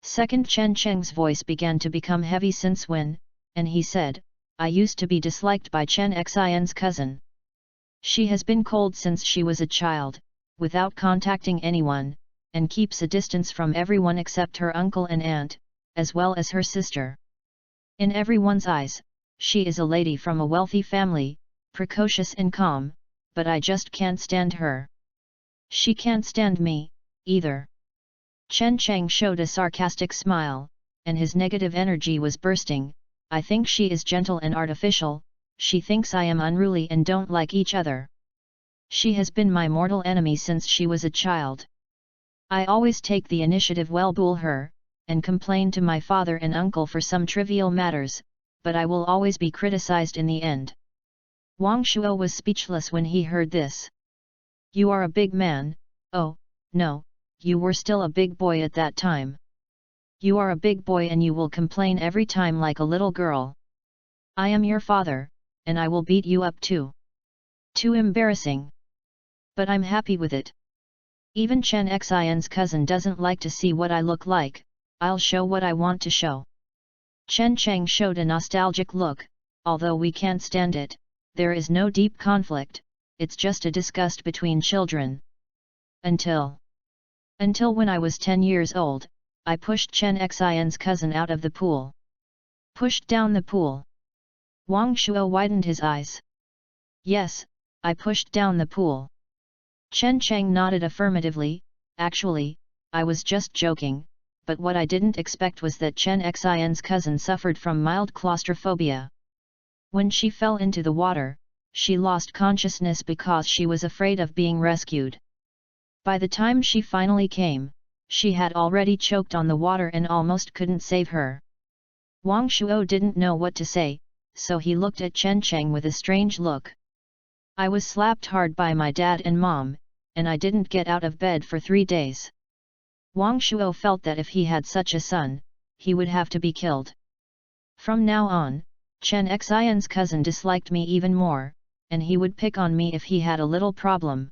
Second, Chen Cheng's voice began to become heavy. Since when? And he said, I used to be disliked by Chen Xin's cousin. She has been cold since she was a child, without contacting anyone, and keeps a distance from everyone except her uncle and aunt, as well as her sister. In everyone's eyes, she is a lady from a wealthy family, precocious and calm, but I just can't stand her. She can't stand me, either. Chen Cheng showed a sarcastic smile, and his negative energy was bursting. I think she is gentle and artificial, she thinks I am unruly and don't like each other. She has been my mortal enemy since she was a child. I always take the initiative, bull her, and complain to my father and uncle for some trivial matters, but I will always be criticized in the end. Wang Shuo was speechless when he heard this. You are a big man. Oh, no, you were still a big boy at that time. You are a big boy and you will complain every time like a little girl. I am your father, and I will beat you up too. Too embarrassing. But I'm happy with it. Even Chen Xin's cousin doesn't like to see what I look like. I'll show what I want to show. Chen Cheng showed a nostalgic look. Although we can't stand it, there is no deep conflict, it's just a disgust between children. Until when I was 10 years old, I pushed Chen Xin's cousin out of the pool. Pushed down the pool. Wang Shuo widened his eyes. Yes, I pushed down the pool. Chen Cheng nodded affirmatively. Actually, I was just joking, but what I didn't expect was that Chen Xin's cousin suffered from mild claustrophobia. When she fell into the water, she lost consciousness because she was afraid of being rescued. By the time she finally came, she had already choked on the water and almost couldn't save her. Wang Shuo didn't know what to say, so he looked at Chen Cheng with a strange look. I was slapped hard by my dad and mom, and I didn't get out of bed for 3 days. Wang Shuo felt that if he had such a son, he would have to be killed. From now on, Chen Xian's cousin disliked me even more, and he would pick on me if he had a little problem.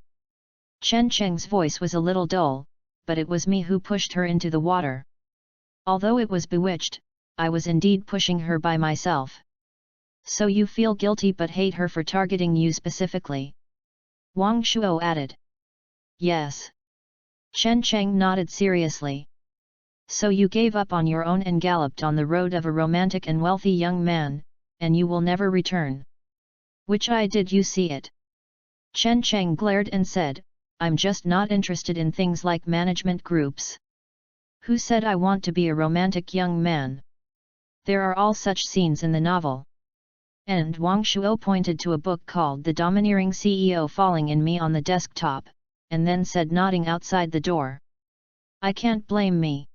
Chen Cheng's voice was a little dull, but it was me who pushed her into the water. Although it was bewitched, I was indeed pushing her by myself. So you feel guilty but hate her for targeting you specifically? Wang Shuo added. Yes. Chen Cheng nodded seriously. So you gave up on your own and galloped on the road of a romantic and wealthy young man, and you will never return. Which eye did you see it? Chen Cheng glared and said, I'm just not interested in things like management groups. Who said I want to be a romantic young man? There are all such scenes in the novel. And Wang Shuo pointed to a book called The Domineering CEO Falling in Me on the desktop, and then said, nodding outside the door. I can't blame me.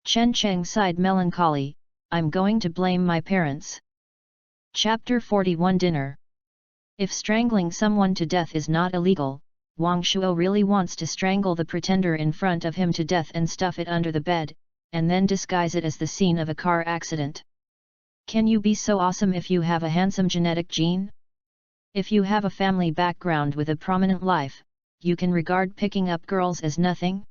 Chen Cheng sighed melancholy, I'm going to blame my parents. Chapter 41 Dinner. If strangling someone to death is not illegal, Wang Shuo really wants to strangle the pretender in front of him to death and stuff it under the bed, and then disguise it as the scene of a car accident. Can you be so awesome if you have a handsome genetic gene? If you have a family background with a prominent life, you can regard picking up girls as nothing?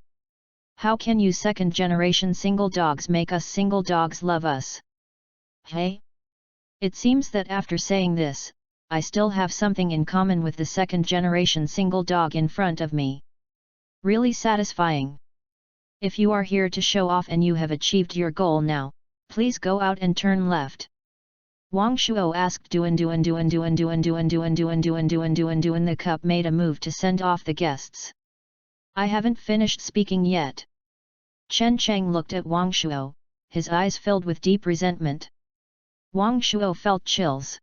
How can you second-generation single dogs make us single dogs love us? Hey? It seems that after saying this, I still have something in common with the second-generation single dog in front of me. Really satisfying. If you are here to show off and you have achieved your goal now, please go out and turn left. Wang Shuo asked. The cup made a move to send off the guests. I haven't finished speaking yet. Chen Cheng looked at Wang Shuo, his eyes filled with deep resentment. Wang Shuo felt chills.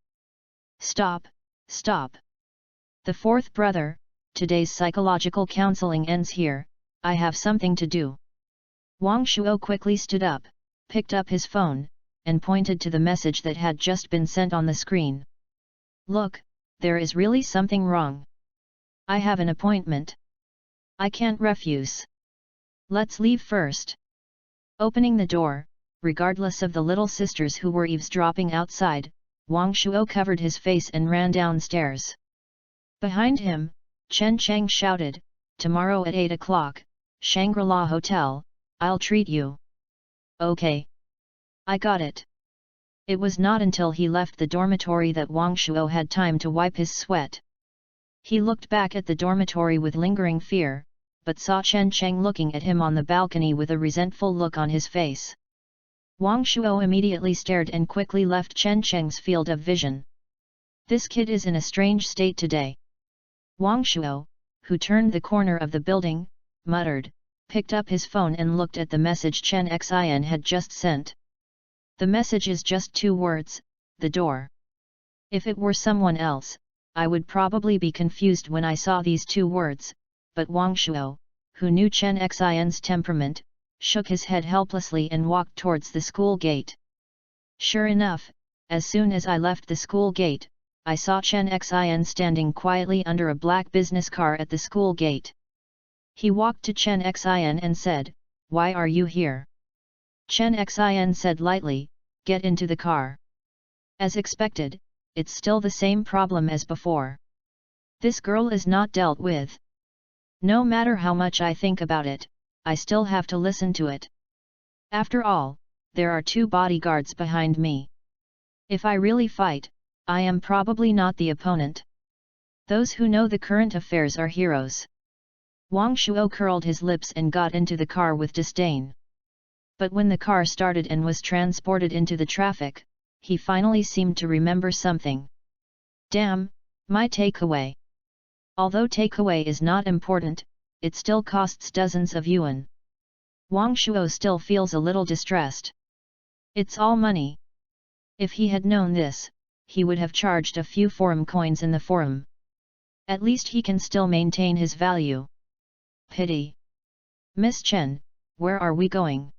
Stop, stop. The fourth brother, today's psychological counseling ends here, I have something to do. Wang Shuo quickly stood up, picked up his phone, and pointed to the message that had just been sent on the screen. Look, there is really something wrong. I have an appointment. I can't refuse. Let's leave first. Opening the door, regardless of the little sisters who were eavesdropping outside, Wang Shuo covered his face and ran downstairs. Behind him, Chen Cheng shouted, tomorrow at 8 o'clock, Shangri-La Hotel, I'll treat you. Okay. I got it. It was not until he left the dormitory that Wang Shuo had time to wipe his sweat. He looked back at the dormitory with lingering fear, but saw Chen Cheng looking at him on the balcony with a resentful look on his face. Wang Shuo immediately stared and quickly left Chen Cheng's field of vision. This kid is in a strange state today. Wang Shuo, who turned the corner of the building, muttered, picked up his phone and looked at the message Chen Xian had just sent. The message is just 2 words, the door. If it were someone else, I would probably be confused when I saw these 2 words, but Wang Shuo, who knew Chen Xian's temperament, shook his head helplessly and walked towards the school gate. Sure enough, as soon as I left the school gate, I saw Chen Xian standing quietly under a black business car at the school gate. He walked to Chen Xian and said, "Why are you here?" Chen Xian said lightly, "Get into the car." As expected, it's still the same problem as before. This girl is not dealt with. No matter how much I think about it, I still have to listen to it. After all, there are 2 bodyguards behind me. If I really fight, I am probably not the opponent. Those who know the current affairs are heroes. Wang Shuo curled his lips and got into the car with disdain. But when the car started and was transported into the traffic, he finally seemed to remember something. Damn, my takeaway. Although takeaway is not important, it still costs dozens of yuan. Wang Shuo still feels a little distressed. It's all money. If he had known this, he would have charged a few forum coins in the forum. At least he can still maintain his value. Pity. Miss Chen, where are we going?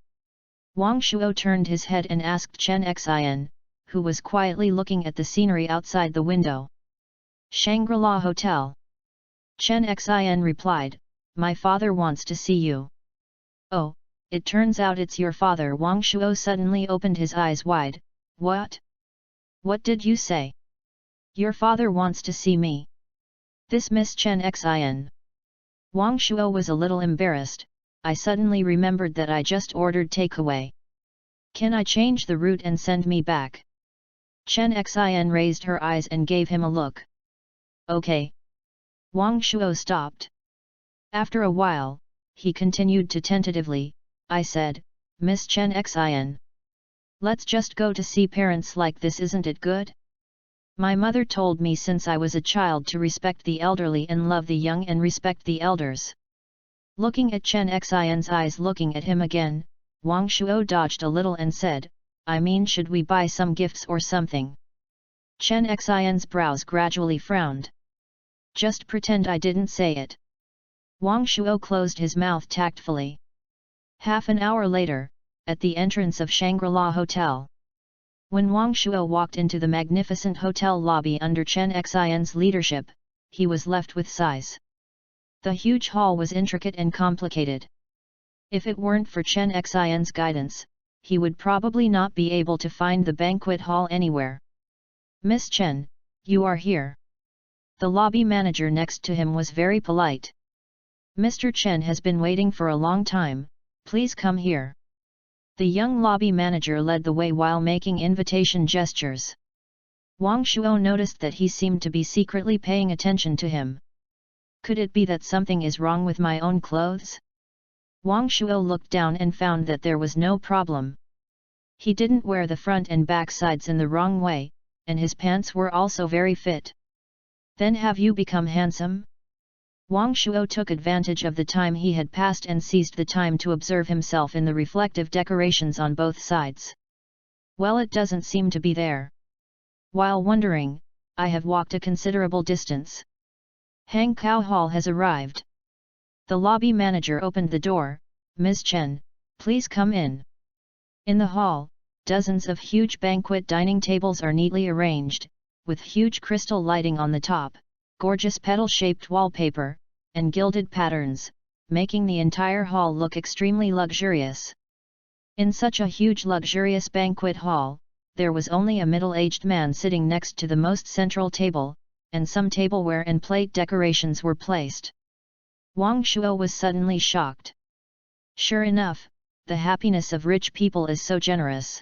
Wang Shuo turned his head and asked Chen Xin, who was quietly looking at the scenery outside the window. Shangri-La Hotel. Chen Xin replied, my father wants to see you. Oh, it turns out it's your father. Wang Shuo suddenly opened his eyes wide. What? What did you say? Your father wants to see me. This Miss Chen Xin. Wang Shuo was a little embarrassed. I suddenly remembered that I just ordered takeaway. Can I change the route and send me back? Chen Xin raised her eyes and gave him a look. Okay. Wang Shuo stopped. After a while, he continued to tentatively, I said, Miss Chen Xin. Let's just go to see parents like this, isn't it good? My mother told me since I was a child to respect the elderly and love the young and respect the elders. Looking at Chen Xin's eyes looking at him again, Wang Shuo dodged a little and said, I mean, should we buy some gifts or something? Chen Xin's brows gradually frowned. Just pretend I didn't say it. Wang Shuo closed his mouth tactfully. Half an hour later, at the entrance of Shangri-La Hotel. When Wang Shuo walked into the magnificent hotel lobby under Chen Xin's leadership, he was left with sighs. The huge hall was intricate and complicated. If it weren't for Chen Xin's guidance, he would probably not be able to find the banquet hall anywhere. Miss Chen, you are here. The lobby manager next to him was very polite. Mr. Chen has been waiting for a long time, please come here. The young lobby manager led the way while making invitation gestures. Wang Shuo noticed that he seemed to be secretly paying attention to him. Could it be that something is wrong with my own clothes? Wang Shuo looked down and found that there was no problem. He didn't wear the front and back sides in the wrong way, and his pants were also very fit. Then have you become handsome? Wang Shuo took advantage of the time he had passed and seized the time to observe himself in the reflective decorations on both sides. Well, it doesn't seem to be there. While wondering, I have walked a considerable distance. Hang Kao Hall has arrived. The lobby manager opened the door. Ms. Chen, please come in. In the hall, dozens of huge banquet dining tables are neatly arranged, with huge crystal lighting on the top, gorgeous petal-shaped wallpaper, and gilded patterns, making the entire hall look extremely luxurious. In such a huge luxurious banquet hall, there was only a middle-aged man sitting next to the most central table, and some tableware and plate decorations were placed. Wang Shuo was suddenly shocked. Sure enough, the happiness of rich people is so generous.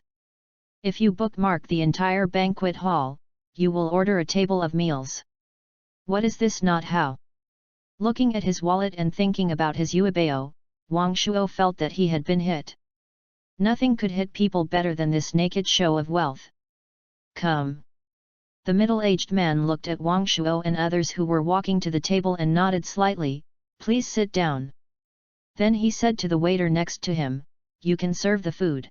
If you bookmark the entire banquet hall, you will order a table of meals. What is this? Not how? Looking at his wallet and thinking about his yuebao, Wang Shuo felt that he had been hit. Nothing could hit people better than this naked show of wealth. Come. The middle-aged man looked at Wang Shuo and others who were walking to the table and nodded slightly, please sit down. Then he said to the waiter next to him, you can serve the food.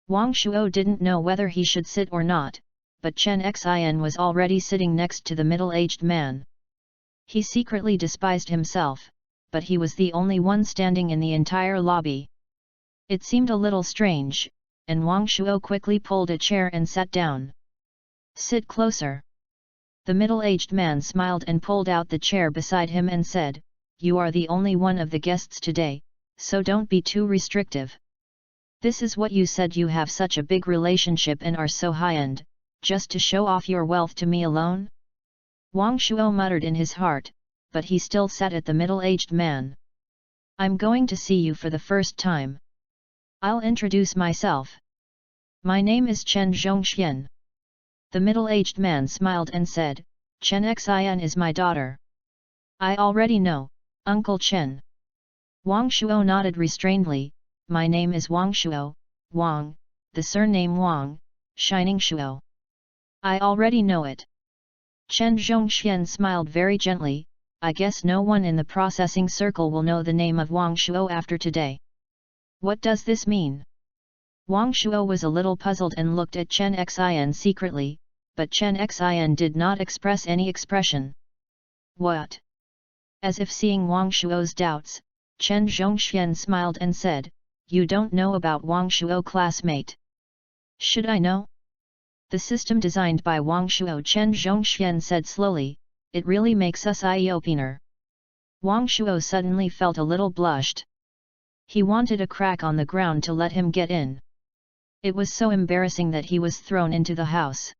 Wang Shuo didn't know whether he should sit or not, but Chen Xin was already sitting next to the middle-aged man. He secretly despised himself, but he was the only one standing in the entire lobby. It seemed a little strange, and Wang Shuo quickly pulled a chair and sat down. Sit closer. The middle-aged man smiled and pulled out the chair beside him and said, you are the only one of the guests today, so don't be too restrictive. This is what you said, you have such a big relationship and are so high-end, just to show off your wealth to me alone? Wang Shuo muttered in his heart, but he still sat at the middle-aged man. I'm going to see you for the first time. I'll introduce myself. My name is Chen Zhongxian. The middle-aged man smiled and said, Chen Xin is my daughter. I already know, Uncle Chen. Wang Shuo nodded restrainedly, my name is Wang Shuo, Wang, the surname Wang, Shining Shuo. I already know it. Chen Zhongxian smiled very gently, I guess no one in the processing circle will know the name of Wang Shuo after today. What does this mean? Wang Shuo was a little puzzled and looked at Chen Xin secretly, but Chen Xin did not express any expression. What? As if seeing Wang Shuo's doubts, Chen Zhongxian smiled and said, "You don't know about Wang Shuo, classmate." "Should I know?" "The system designed by Wang Shuo," Chen Zhongxian said slowly, "it really makes us eye-opener." Wang Shuo suddenly felt a little blushed. He wanted a crack on the ground to let him get in. It was so embarrassing that he was thrown into the house.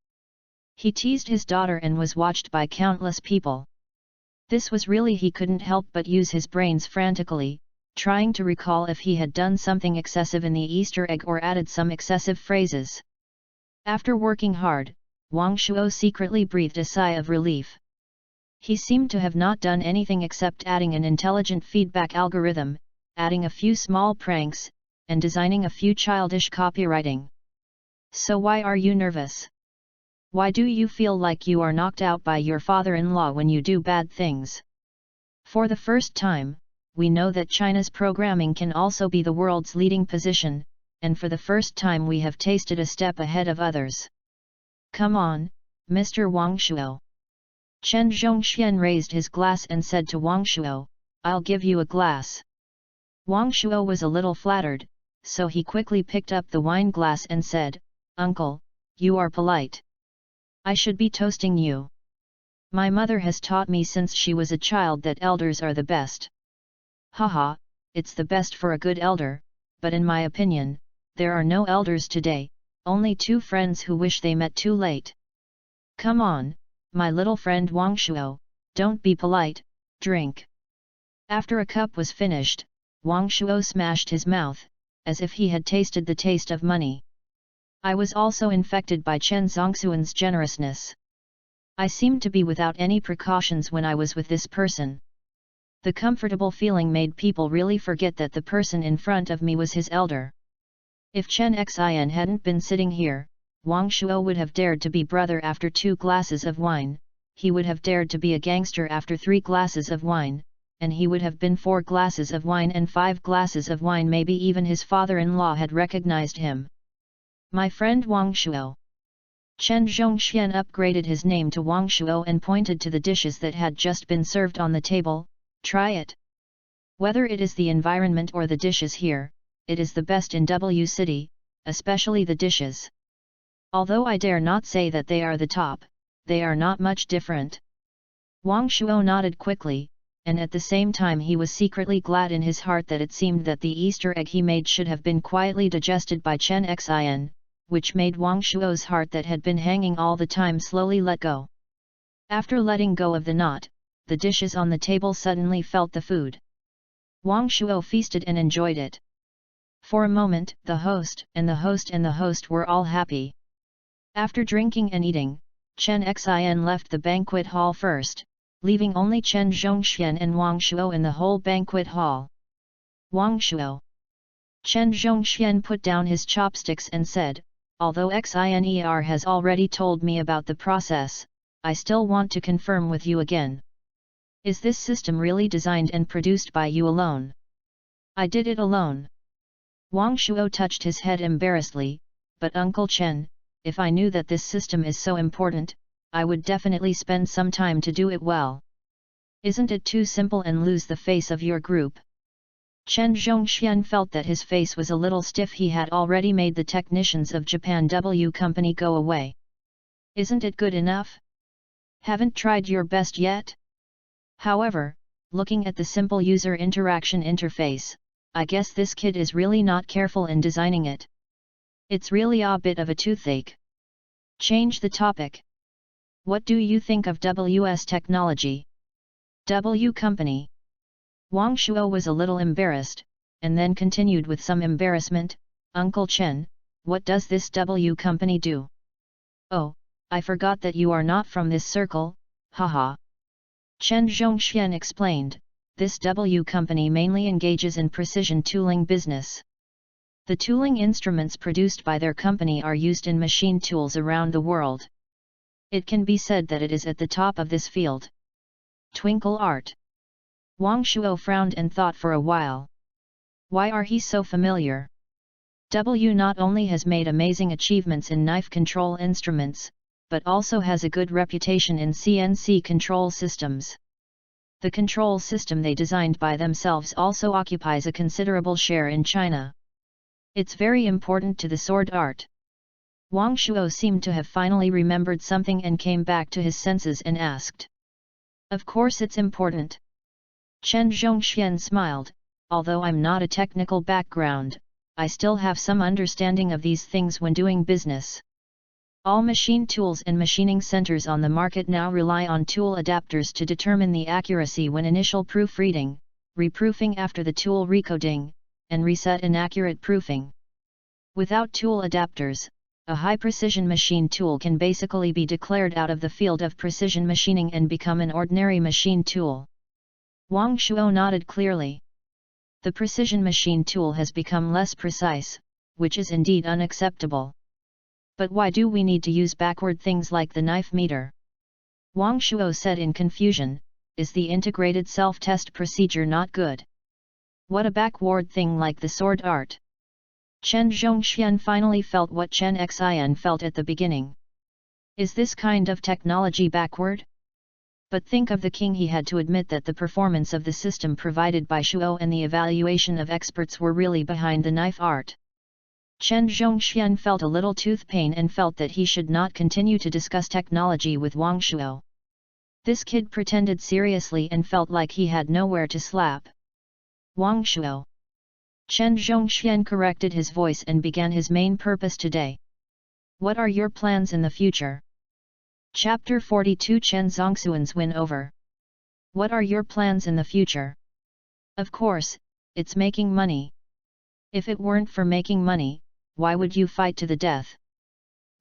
He teased his daughter and was watched by countless people. This was really, he couldn't help but use his brains frantically, trying to recall if he had done something excessive in the Easter egg or added some excessive phrases. After working hard, Wang Shuo secretly breathed a sigh of relief. He seemed to have not done anything except adding an intelligent feedback algorithm, adding a few small pranks, and designing a few childish copywriting. "So why are you nervous? Why do you feel like you are knocked out by your father-in-law when you do bad things? For the first time, we know that China's programming can also be the world's leading position, and for the first time we have tasted a step ahead of others. Come on, Mr. Wang Shuo." Chen Zhongxian raised his glass and said to Wang Shuo, "I'll give you a glass." Wang Shuo was a little flattered, so he quickly picked up the wine glass and said, "Uncle, you are polite. I should be toasting you. My mother has taught me since she was a child that elders are the best." "Haha, it's the best for a good elder, but in my opinion, there are no elders today, only two friends who wish they met too late. Come on, my little friend Wang Shuo, don't be polite, drink." After a cup was finished, Wang Shuo smashed his mouth, as if he had tasted the taste of money. I was also infected by Chen Zongxuan's generousness. I seemed to be without any precautions when I was with this person. The comfortable feeling made people really forget that the person in front of me was his elder. If Chen Xin hadn't been sitting here, Wang Shuo would have dared to be brother after 2 glasses of wine, he would have dared to be a gangster after 3 glasses of wine, and he would have been 4 glasses of wine and 5 glasses of wine, maybe even his father-in-law had recognized him. "My friend Wang Shuo." Chen Zhongxian upgraded his name to Wang Shuo and pointed to the dishes that had just been served on the table, "Try it. Whether it is the environment or the dishes here, it is the best in W City, especially the dishes. Although I dare not say that they are the top, they are not much different." Wang Shuo nodded quickly, and at the same time he was secretly glad in his heart that it seemed that the Easter egg he made should have been quietly digested by Chen Xin, which made Wang Shuo's heart that had been hanging all the time slowly let go. After letting go of the knot, the dishes on the table suddenly felt the food. Wang Shuo feasted and enjoyed it. For a moment, the host and the host and the host were all happy. After drinking and eating, Chen Xin left the banquet hall first, leaving only Chen Zhongxian and Wang Shuo in the whole banquet hall. "Wang Shuo." Chen Zhongxian put down his chopsticks and said, "Although Xiner has already told me about the process, I still want to confirm with you again. Is this system really designed and produced by you alone?" "I did it alone." Wang Shuo touched his head embarrassedly, "But Uncle Chen, if I knew that this system is so important, I would definitely spend some time to do it well. Isn't it too simple and lose the face of your group?" Chen Zhongxian felt that his face was a little stiff. He had already made the technicians of Japan W Company go away. "Isn't it good enough? Haven't tried your best yet?" However, looking at the simple user interaction interface, I guess this kid is really not careful in designing it. It's really a bit of a toothache. Change the topic. What do you think of WS technology? W Company. Wang Shuo was a little embarrassed, and then continued with some embarrassment, "Uncle Chen, what does this W Company do?" "Oh, I forgot that you are not from this circle, haha." Chen Zhongxian explained, "This W Company mainly engages in precision tooling business. The tooling instruments produced by their company are used in machine tools around the world. It can be said that it is at the top of this field." Twinkle art. Wang Shuo frowned and thought for a while. Why are he so familiar? W not only has made amazing achievements in knife control instruments, but also has a good reputation in CNC control systems. The control system they designed by themselves also occupies a considerable share in China. It's very important to the sword art. Wang Shuo seemed to have finally remembered something and came back to his senses and asked. Of course it's important. Chen Zhongxian smiled, although I'm not a technical background, I still have some understanding of these things when doing business. All machine tools and machining centers on the market now rely on tool adapters to determine the accuracy when initial proofreading, reproofing after the tool recoding, and reset inaccurate proofing. Without tool adapters, a high-precision machine tool can basically be declared out of the field of precision machining and become an ordinary machine tool. Wang Shuo nodded clearly. The precision machine tool has become less precise, which is indeed unacceptable. But why do we need to use backward things like the knife meter? Wang Shuo said in confusion, is the integrated self-test procedure not good? What a backward thing like the sword art? Chen Zhongxian finally felt what Chen Xian felt at the beginning. Is this kind of technology backward? But think of the king, he had to admit that the performance of the system provided by Shuo and the evaluation of experts were really behind the knife art. Chen Zhongxian felt a little tooth pain and felt that he should not continue to discuss technology with Wang Shuo. This kid pretended seriously and felt like he had nowhere to slap. Wang Shuo. Chen Zhongxian corrected his voice and began his main purpose today. What are your plans in the future? Chapter 42 Chen Zongxuan's win over. What are your plans in the future? Of course, it's making money. If it weren't for making money, why would you fight to the death?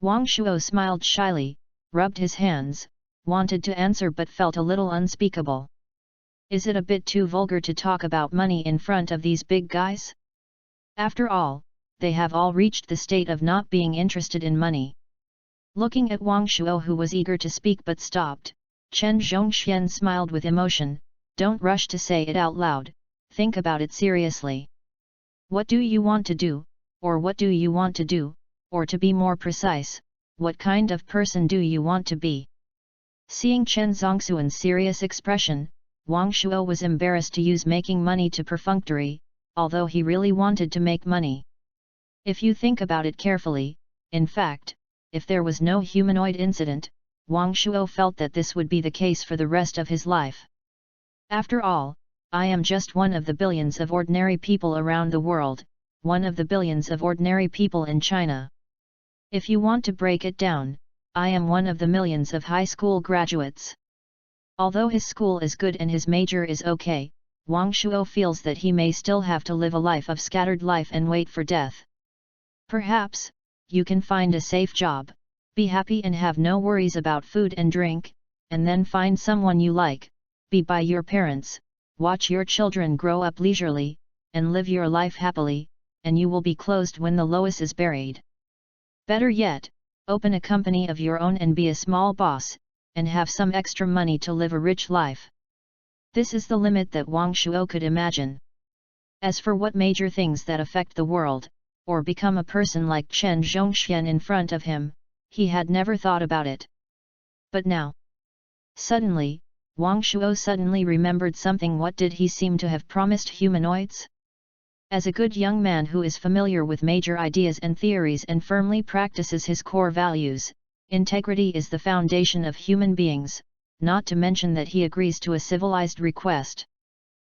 Wang Shuo smiled shyly, rubbed his hands, wanted to answer but felt a little unspeakable. Is it a bit too vulgar to talk about money in front of these big guys? After all, they have all reached the state of not being interested in money. Looking at Wang Shuo, who was eager to speak but stopped, Chen Zhongxian smiled with emotion. Don't rush to say it out loud, think about it seriously. What do you want to do, or what do you want to do, or to be more precise, what kind of person do you want to be? Seeing Chen Zongxuan's serious expression, Wang Shuo was embarrassed to use making money to perfunctory, although he really wanted to make money. If you think about it carefully, in fact, if there was no humanoid incident, Wang Shuo felt that this would be the case for the rest of his life. After all, I am just one of the billions of ordinary people around the world, one of the billions of ordinary people in China. If you want to break it down, I am one of the millions of high school graduates. Although his school is good and his major is okay, Wang Shuo feels that he may still have to live a life of scattered life and wait for death. Perhaps, you can find a safe job, be happy and have no worries about food and drink, and then find someone you like, be by your parents, watch your children grow up leisurely, and live your life happily, and you will be closed when the Lois is buried. Better yet, open a company of your own and be a small boss, and have some extra money to live a rich life. This is the limit that Wang Shuo could imagine. As for what major things that affect the world, or become a person like Chen Zhongxian in front of him, he had never thought about it. But now, suddenly, Wang Shuo suddenly remembered something. What did he seem to have promised humanoids? As a good young man who is familiar with major ideas and theories and firmly practices his core values, integrity is the foundation of human beings, not to mention that he agrees to a civilized request.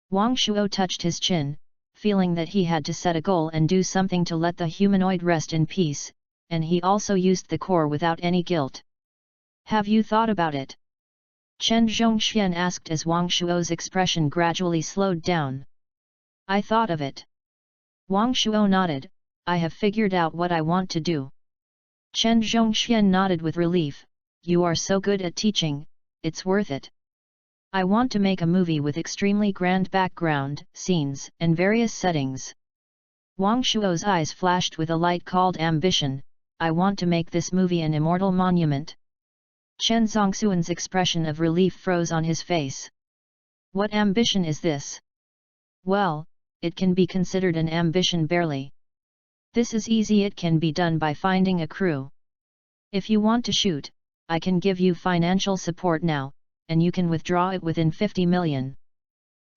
Wang Shuo touched his chin, feeling that he had to set a goal and do something to let the humanoid rest in peace, and he also used the core without any guilt. Have you thought about it? Chen Zhongxian asked as Wang Shuo's expression gradually slowed down. I thought of it. Wang Shuo nodded, I have figured out what I want to do. Chen Zhongxian nodded with relief, you are so good at teaching, it's worth it. I want to make a movie with extremely grand background, scenes, and various settings. Wang Shuo's eyes flashed with a light called ambition. I want to make this movie an immortal monument. Chen Zongxuan's expression of relief froze on his face. What ambition is this? Well, it can be considered an ambition barely. This is easy, it can be done by finding a crew. If you want to shoot, I can give you financial support now, and you can withdraw it within 50 million.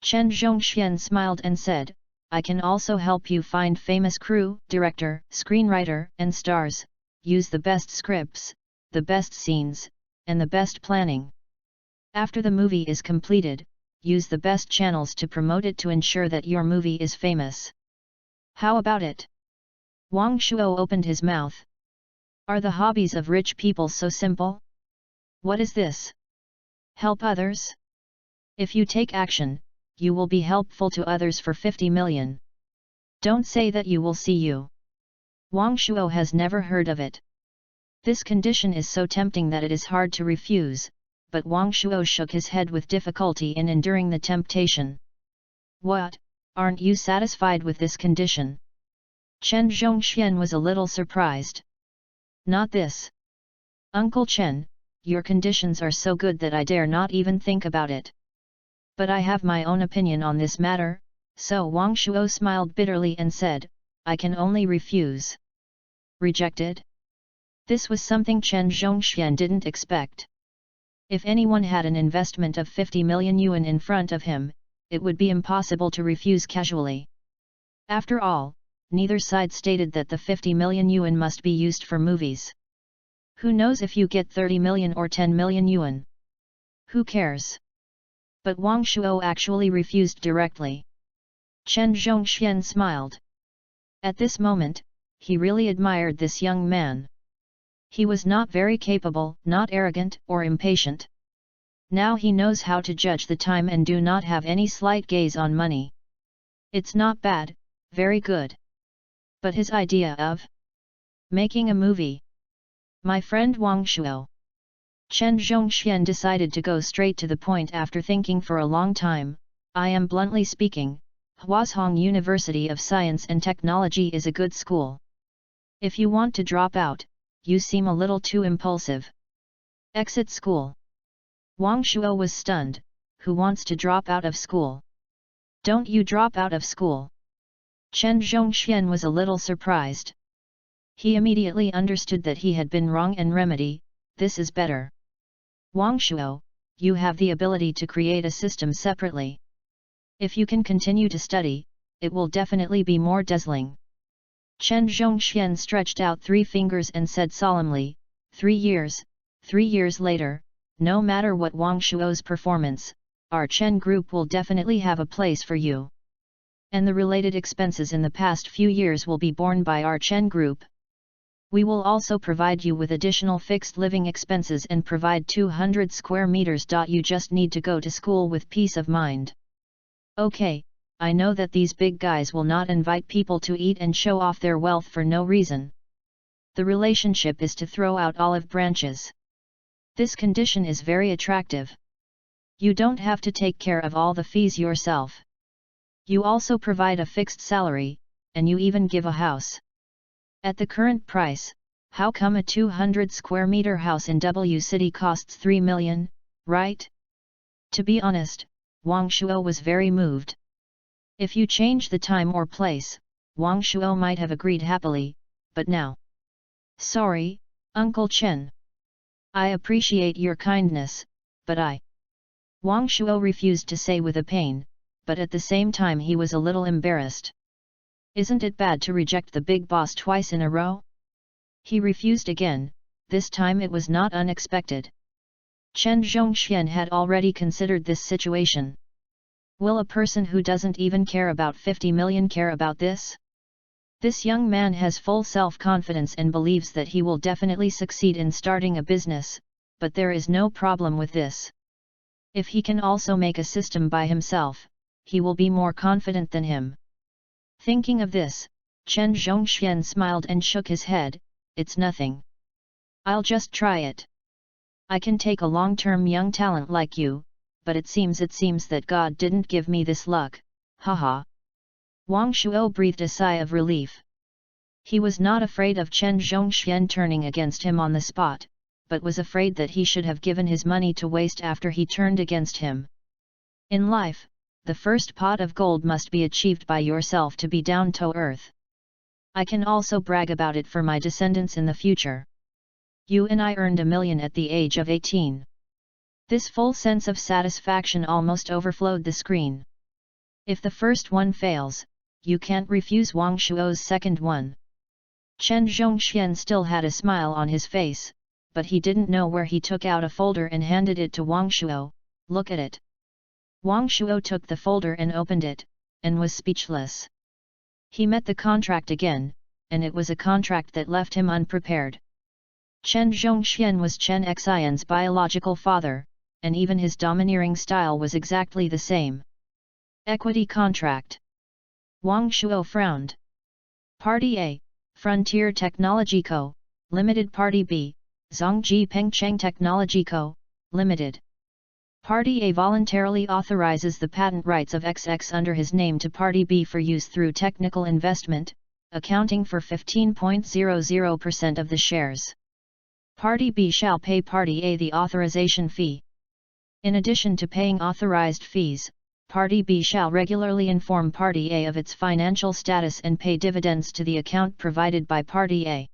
Chen Zhongxian smiled and said, I can also help you find famous crew, director, screenwriter, and stars, use the best scripts, the best scenes, and the best planning. After the movie is completed, use the best channels to promote it to ensure that your movie is famous. How about it? Wang Shuo opened his mouth. Are the hobbies of rich people so simple? What is this? Help others? If you take action, you will be helpful to others for 50 million. Don't say that you will see you. Wang Shuo has never heard of it. This condition is so tempting that it is hard to refuse, but Wang Shuo shook his head with difficulty in enduring the temptation. What, aren't you satisfied with this condition? Chen Zhongxian was a little surprised. Not this. Uncle Chen, your conditions are so good that I dare not even think about it. But I have my own opinion on this matter, so Wang Shuo smiled bitterly and said, I can only refuse. Rejected? This was something Chen Zhongxian didn't expect. If anyone had an investment of 50 million yuan in front of him, it would be impossible to refuse casually. After all, neither side stated that the 50 million yuan must be used for movies. Who knows if you get 30 million or 10 million yuan? Who cares? But Wang Shuo actually refused directly. Chen Zhongxian smiled. At this moment, he really admired this young man. He was not very capable, not arrogant or impatient. Now he knows how to judge the time and do not have any slight gaze on money. It's not bad, very good. But his idea of making a movie. My friend Wang Shuo. Chen Zhongxian decided to go straight to the point after thinking for a long time. I am bluntly speaking, Huazhong University of Science and Technology is a good school. If you want to drop out, you seem a little too impulsive. Exit school. Wang Shuo was stunned. Who wants to drop out of school? Don't you drop out of school? Chen Zhongxian was a little surprised. He immediately understood that he had been wrong and remedy, this is better. Wang Shuo, you have the ability to create a system separately. If you can continue to study, it will definitely be more dazzling. Chen Zhongxian stretched out 3 fingers and said solemnly, 3 years, 3 years later, no matter what Wang Shuo's performance, our Chen group will definitely have a place for you. And the related expenses in the past few years will be borne by our Chen group. We will also provide you with additional fixed living expenses and provide 200 square meters. You just need to go to school with peace of mind. Okay. I know that these big guys will not invite people to eat and show off their wealth for no reason. The relationship is to throw out olive branches. This condition is very attractive. You don't have to take care of all the fees yourself. You also provide a fixed salary, and you even give a house. At the current price, how come a 200 square meter house in W City costs 3 million, right? To be honest, Wang Shuo was very moved. If you change the time or place, Wang Shuo might have agreed happily, but now. Sorry, Uncle Chen. I appreciate your kindness, but Wang Shuo refused to say with a pain, but at the same time he was a little embarrassed. Isn't it bad to reject the big boss twice in a row? He refused again, this time it was not unexpected. Chen Zhongxian had already considered this situation. Will a person who doesn't even care about 50 million care about this? This young man has full self-confidence and believes that he will definitely succeed in starting a business, but there is no problem with this. If he can also make a system by himself, he will be more confident than him. Thinking of this, Chen Zhongxian smiled and shook his head, it's nothing. I'll just try it. I can take a long-term young talent like you, but it seems that God didn't give me this luck, haha. Wang Shuo breathed a sigh of relief. He was not afraid of Chen Zhongxian turning against him on the spot, but was afraid that he should have given his money to waste after he turned against him. In life, the first pot of gold must be achieved by yourself to be down to earth. I can also brag about it for my descendants in the future. You and I earned $1 million at the age of 18. This full sense of satisfaction almost overflowed the screen. If the first one fails, you can't refuse Wang Shuo's second one. Chen Zhongxian still had a smile on his face, but he didn't know where he took out a folder and handed it to Wang Shuo. Look at it. Wang Shuo took the folder and opened it, and was speechless. He met the contract again, and it was a contract that left him unprepared. Chen Zhongxian was Chen Xian's biological father, and even his domineering style was exactly the same. Equity contract. Wang Shuo frowned. Party A, Frontier Technology Co., Limited. Party B, Zhongji Pengcheng Technology Co., Limited. Party A voluntarily authorizes the patent rights of XX under his name to Party B for use through technical investment, accounting for 15.00% of the shares. Party B shall pay Party A the authorization fee. In addition to paying authorized fees, Party B shall regularly inform Party A of its financial status and pay dividends to the account provided by Party A.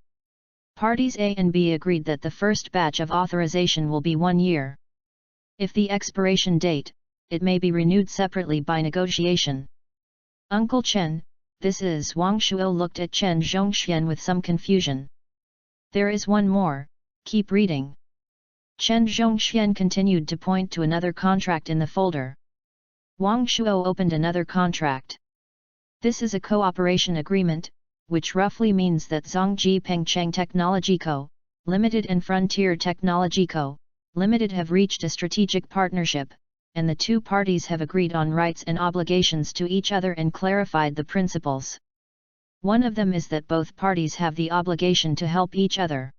Parties A and B agreed that the first batch of authorization will be 1 year. If the expiration date, it may be renewed separately by negotiation. Uncle Chen, this is. Wang Shuo looked at Chen Zhongxian with some confusion. There is one more, keep reading. Chen Zhongxian continued to point to another contract in the folder. Wang Shuo opened another contract. This is a cooperation agreement, which roughly means that Zhongji Pengcheng Technology Co., Limited and Frontier Technology Co., Limited have reached a strategic partnership, and the two parties have agreed on rights and obligations to each other and clarified the principles. One of them is that both parties have the obligation to help each other.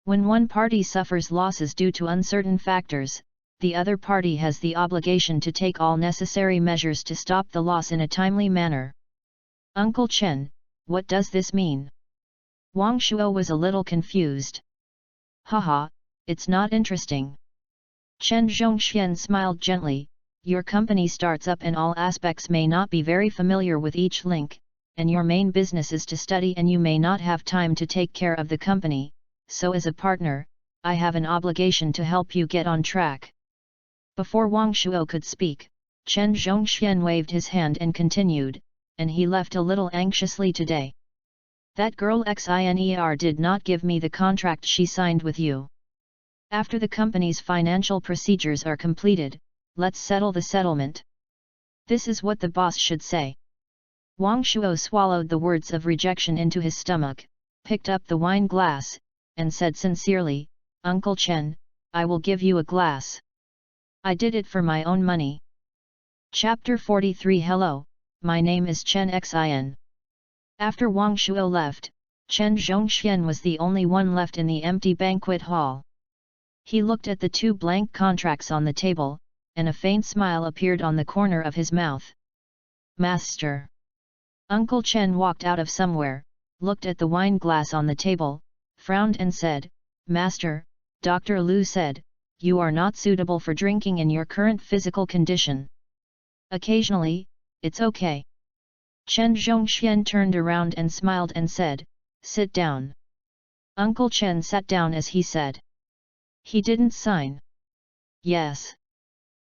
When one party suffers losses due to uncertain factors, the other party has the obligation to take all necessary measures to stop the loss in a timely manner. Uncle Chen, what does this mean? Wang Shuo was a little confused. Haha, it's not interesting. Chen Zhongxian smiled gently. Your company starts up and all aspects may not be very familiar with each link, and your main business is to study and you may not have time to take care of the company, so as a partner, I have an obligation to help you get on track. Before Wang Shuo could speak, Chen Zhongxian waved his hand and continued, and he left a little anxiously today. That girl Xiner did not give me the contract she signed with you. After the company's financial procedures are completed, let's settle the settlement. This is what the boss should say. Wang Shuo swallowed the words of rejection into his stomach, picked up the wine glass, and said sincerely, Uncle Chen, I will give you a glass. I did it for my own money. Chapter 43. Hello, my name is Chen Xin. After Wang Shuo left, Chen Zhongxian was the only one left in the empty banquet hall. He looked at the two blank contracts on the table, and a faint smile appeared on the corner of his mouth. Master. Uncle Chen walked out of somewhere, looked at the wine glass on the table, frowned and said, Master, Dr. Lu said, you are not suitable for drinking in your current physical condition. Occasionally, it's okay. Chen Zhongxian turned around and smiled and said, sit down. Uncle Chen sat down as he said. He didn't sign. Yes.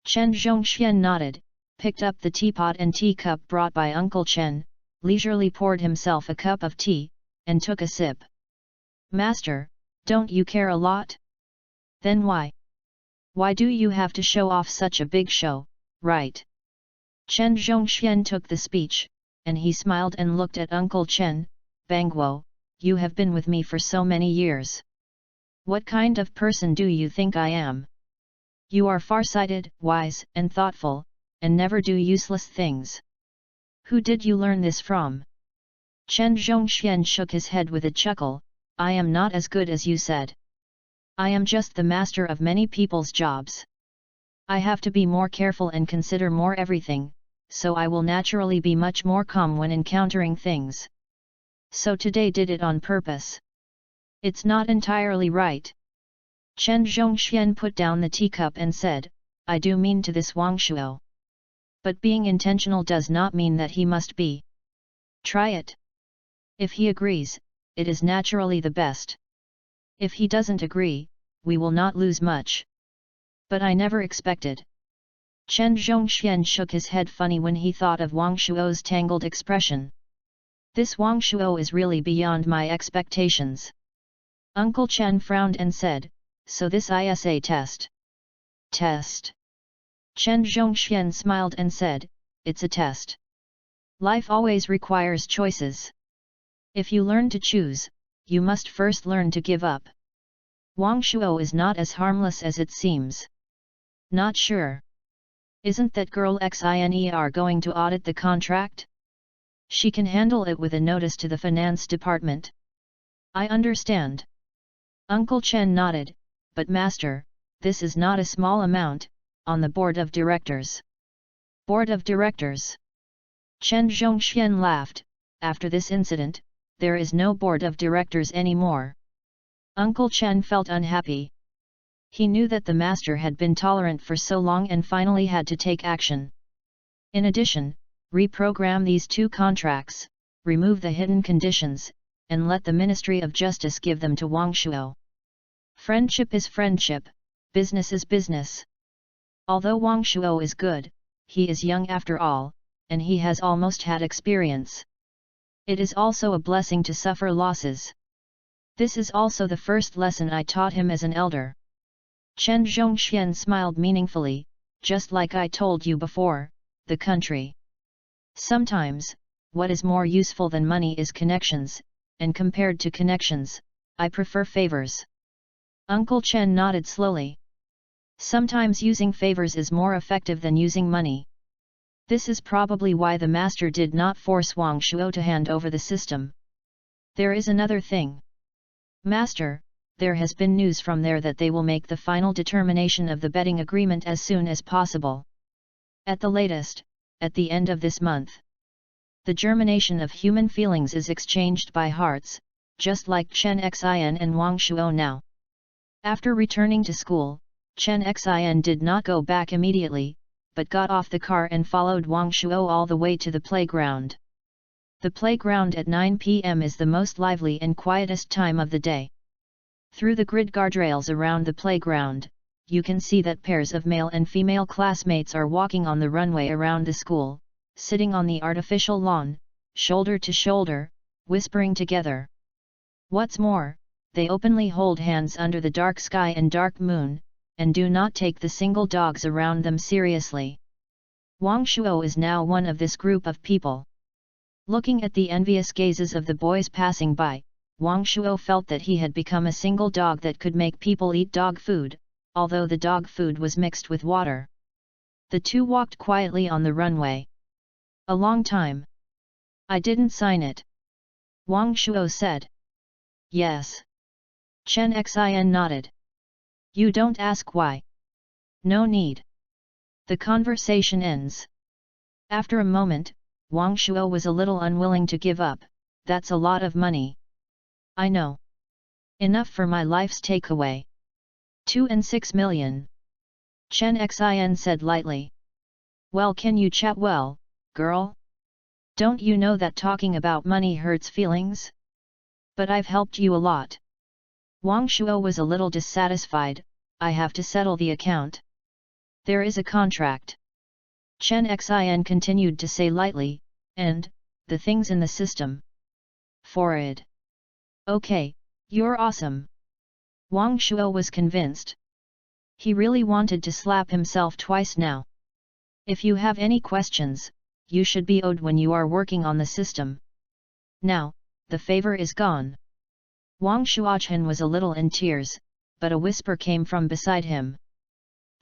Chen Zhongxian nodded, picked up the teapot and teacup brought by Uncle Chen, leisurely poured himself a cup of tea, and took a sip. Master, don't you care a lot? Then why? Why do you have to show off such a big show, right? Chen Zhongxian took the speech, and he smiled and looked at Uncle Chen. Bangguo, you have been with me for so many years. What kind of person do you think I am? You are far-sighted, wise, and thoughtful, and never do useless things. Who did you learn this from? Chen Zhongxian shook his head with a chuckle. I am not as good as you said. I am just the master of many people's jobs. I have to be more careful and consider more everything, so I will naturally be much more calm when encountering things. So today did it on purpose. It's not entirely right. Chen Zhongxian put down the teacup and said, I do mean to this Wang Shuo. But being intentional does not mean that he must be. Try it. If he agrees, it is naturally the best. If he doesn't agree, we will not lose much. But I never expected. Chen Zhongxian shook his head funny when he thought of Wang Shuo's tangled expression. This Wang Shuo is really beyond my expectations. Uncle Chen frowned and said, so this ISA test. Test. Chen Zhongxian smiled and said, it's a test. Life always requires choices. If you learn to choose, you must first learn to give up. Wang Shuo is not as harmless as it seems. Not sure. Isn't that girl Xiner going to audit the contract? She can handle it with a notice to the finance department. I understand. Uncle Chen nodded, but master, this is not a small amount, on the board of directors. Board of directors. Chen Zhongxian laughed, after this incident, there is no board of directors anymore. Uncle Chen felt unhappy. He knew that the master had been tolerant for so long and finally had to take action. In addition, reprogram these two contracts, remove the hidden conditions, and let the Ministry of Justice give them to Wang Shuo. Friendship is friendship, business is business. Although Wang Shuo is good, he is young after all, and he has almost had experience. It is also a blessing to suffer losses. This is also the first lesson I taught him as an elder. Chen Zhongxian smiled meaningfully, just like I told you before, the country. Sometimes, what is more useful than money is connections, and compared to connections, I prefer favors. Uncle Chen nodded slowly. Sometimes using favors is more effective than using money. This is probably why the master did not force Wang Shuo to hand over the system. There is another thing. Master, there has been news from there that they will make the final determination of the betting agreement as soon as possible. At the latest, at the end of this month. The germination of human feelings is exchanged by hearts, just like Chen Xin and Wang Shuo now. After returning to school, Chen Xin did not go back immediately, but got off the car and followed Wang Shuo all the way to the playground. The playground at 9 p.m. is the most lively and quietest time of the day. Through the grid guardrails around the playground, you can see that pairs of male and female classmates are walking on the runway around the school, sitting on the artificial lawn, shoulder to shoulder, whispering together. What's more, they openly hold hands under the dark sky and dark moon, and do not take the single dogs around them seriously. Wang Shuo is now one of this group of people. Looking at the envious gazes of the boys passing by, Wang Shuo felt that he had become a single dog that could make people eat dog food, although the dog food was mixed with water. The two walked quietly on the runway. A long time. I didn't sign it. Wang Shuo said. Yes. Chen Xin nodded. You don't ask why. No need. The conversation ends. After a moment, Wang Shuo was a little unwilling to give up. That's a lot of money. I know. Enough for my life's takeaway. 2 and 6 million. Chen Xin said lightly. Well, can you chat well, girl? Don't you know that talking about money hurts feelings? But I've helped you a lot. Wang Shuo was a little dissatisfied. I have to settle the account. There is a contract. Chen Xin continued to say lightly, and, the things in the system. Forward. Okay, you're awesome. Wang Shuo was convinced. He really wanted to slap himself twice now. If you have any questions, you should be owed when you are working on the system. Now, the favor is gone. Wang Shuochen was a little in tears, but a whisper came from beside him.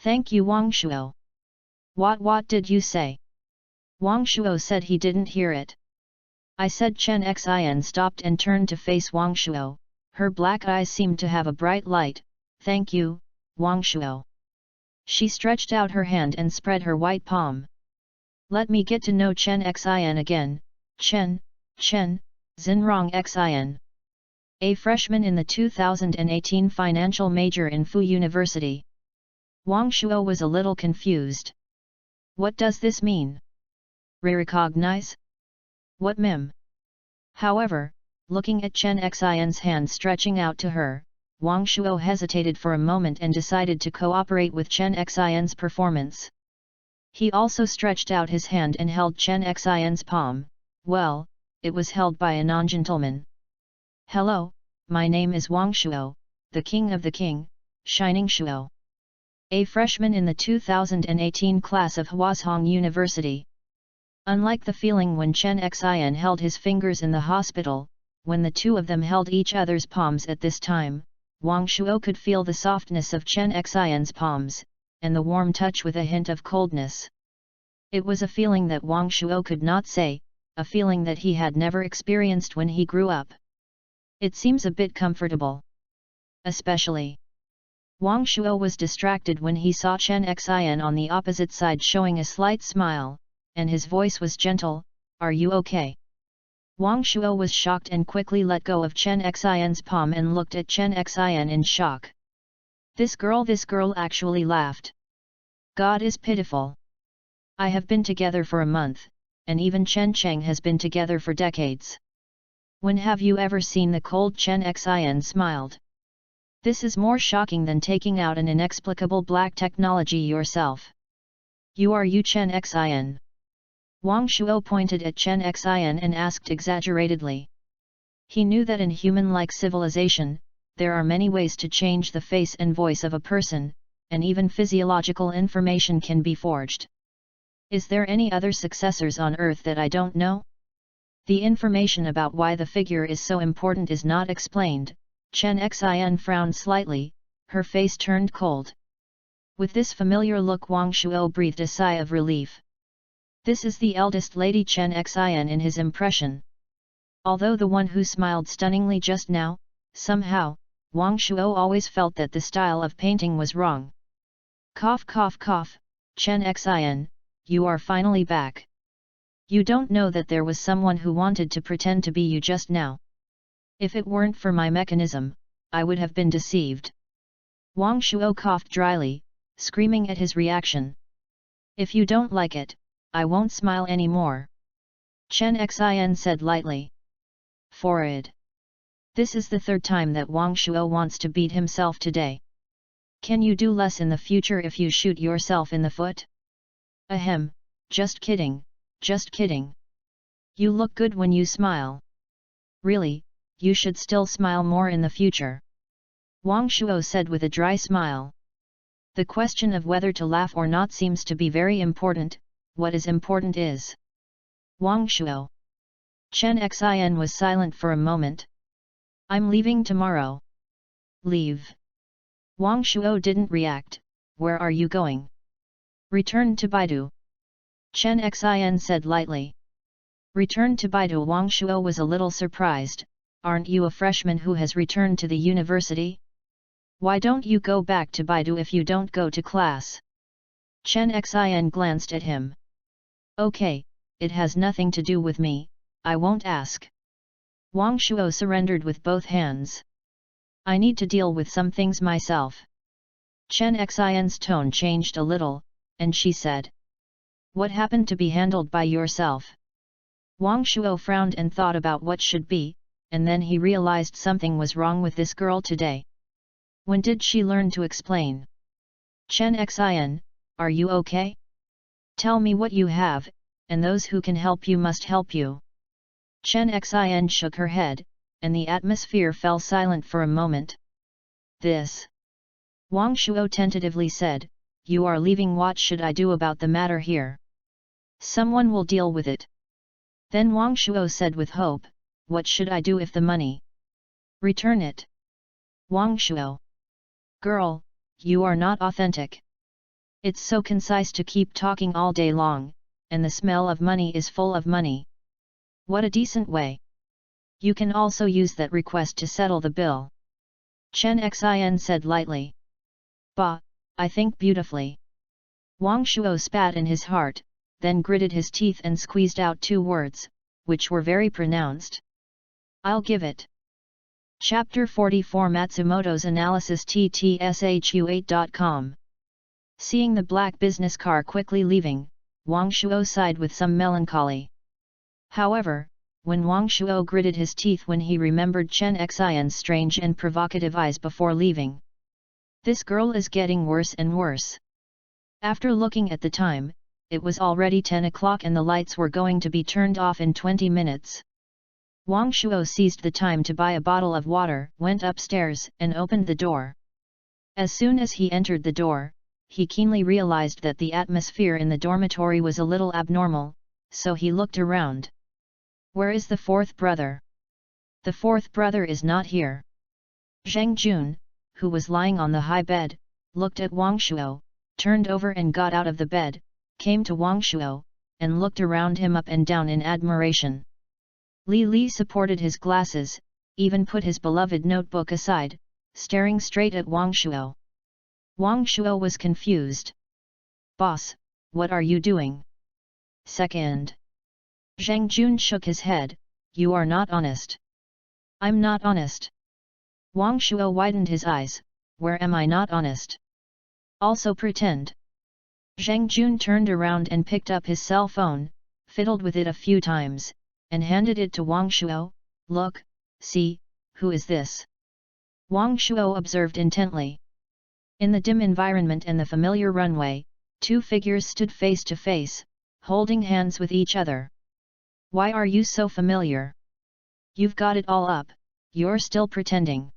Thank you, Wang Shuo. What did you say? Wang Shuo said he didn't hear it. I said. Chen Xin stopped and turned to face Wang Shuo. Her black eyes seemed to have a bright light. Thank you, Wang Shuo. She stretched out her hand and spread her white palm. Let me get to know Chen Xin again. Chen Xinrong Xin. A freshman in the 2018 financial major in Fu University. Wang Shuo was a little confused. What does this mean? Recognize? What mem? However, looking at Chen Xin's hand stretching out to her, Wang Shuo hesitated for a moment and decided to cooperate with Chen Xin's performance. He also stretched out his hand and held Chen Xin's palm. Well, it was held by a non-gentleman. "Hello, my name is Wang Shuo, the king of the king, Shining Shuo. A freshman in the 2018 class of Huazhong University." Unlike the feeling when Chen Xin held his fingers in the hospital, when the two of them held each other's palms at this time, Wang Shuo could feel the softness of Chen Xin's palms, and the warm touch with a hint of coldness. It was a feeling that Wang Shuo could not say, a feeling that he had never experienced when he grew up. It seems a bit comfortable. Especially. Wang Shuo was distracted when he saw Chen Xin on the opposite side showing a slight smile, and his voice was gentle, "Are you okay?" Wang Shuo was shocked and quickly let go of Chen Xin's palm and looked at Chen Xin in shock. This girl actually laughed. God is pitiful. I have been together for a month, and even Chen Cheng has been together for decades. When have you ever seen the cold? Chen Xin smiled. This is more shocking than taking out an inexplicable black technology yourself. You are you Chen Xin? Wang Shuo pointed at Chen Xin and asked exaggeratedly. He knew that in human-like civilization, there are many ways to change the face and voice of a person, and even physiological information can be forged. Is there any other successors on Earth that I don't know? The information about why the figure is so important is not explained. Chen Xin frowned slightly, her face turned cold. With this familiar look, Wang Shuo breathed a sigh of relief. This is the eldest lady Chen Xin in his impression. Although the one who smiled stunningly just now, somehow, Wang Shuo always felt that the style of painting was wrong. Cough cough cough, Chen Xin, you are finally back. You don't know that there was someone who wanted to pretend to be you just now. If it weren't for my mechanism, I would have been deceived. Wang Shuo coughed dryly, screaming at his reaction. If you don't like it, I won't smile anymore. Chen Xin said lightly. Forward. This is the third time that Wang Shuo wants to beat himself today. Can you do less in the future if you shoot yourself in the foot? Ahem, just kidding, just kidding. You look good when you smile. Really, you should still smile more in the future. Wang Shuo said with a dry smile. The question of whether to laugh or not seems to be very important. What is important is Wang Shuo. Chen Xin was silent for a moment. I'm leaving tomorrow. Leave. Wang Shuo didn't react. Where are you going? Return to Baidu. Chen Xin said lightly. Return to Baidu. Wang Shuo was a little surprised. Aren't you a freshman who has returned to the university? Why don't you go back to Baidu if you don't go to class? Chen Xin glanced at him. Okay, it has nothing to do with me, I won't ask. Wang Shuo surrendered with both hands. I need to deal with some things myself. Chen Xin's tone changed a little, and she said. What happened to be handled by yourself? Wang Shuo frowned and thought about what should be, and then he realized something was wrong with this girl today. When did she learn to explain? Chen Xin, are you okay? Tell me what you have, and those who can help you must help you. Chen Xin shook her head, and the atmosphere fell silent for a moment. This. Wang Shuo tentatively said, you are leaving. What should I do about the matter here? Someone will deal with it. Then Wang Shuo said with hope, what should I do if the money? Return it. Wang Shuo. Girl, you are not authentic. It's so concise to keep talking all day long, and the smell of money is full of money. What a decent way. You can also use that request to settle the bill. Chen Xin said lightly. Bah, I think beautifully. Wang Shuo spat in his heart, then gritted his teeth and squeezed out two words, which were very pronounced. I'll give it. Chapter 44 Matsumoto's Analysis TTSHU8.com. Seeing the black business car quickly leaving, Wang Shuo sighed with some melancholy. However, when Wang Shuo gritted his teeth when he remembered Chen Xian's strange and provocative eyes before leaving. This girl is getting worse and worse. After looking at the time, it was already 10 o'clock and the lights were going to be turned off in 20 minutes. Wang Shuo seized the time to buy a bottle of water, went upstairs, and opened the door. As soon as he entered the door, he keenly realized that the atmosphere in the dormitory was a little abnormal, so he looked around. Where is the fourth brother? The fourth brother is not here. Zheng Jun, who was lying on the high bed, looked at Wang Shuo, turned over and got out of the bed, came to Wang Shuo, and looked around him up and down in admiration. Li Li supported his glasses, even put his beloved notebook aside, staring straight at Wang Shuo. Wang Shuo was confused. Boss, what are you doing? Second. Zheng Jun shook his head, you are not honest. I'm not honest. Wang Shuo widened his eyes, where am I not honest? Also pretend. Zheng Jun turned around and picked up his cell phone, fiddled with it a few times, and handed it to Wang Shuo. Look, see, who is this? Wang Shuo observed intently. In the dim environment and the familiar runway, two figures stood face to face, holding hands with each other. Why are you so familiar? You've got it all up, you're still pretending.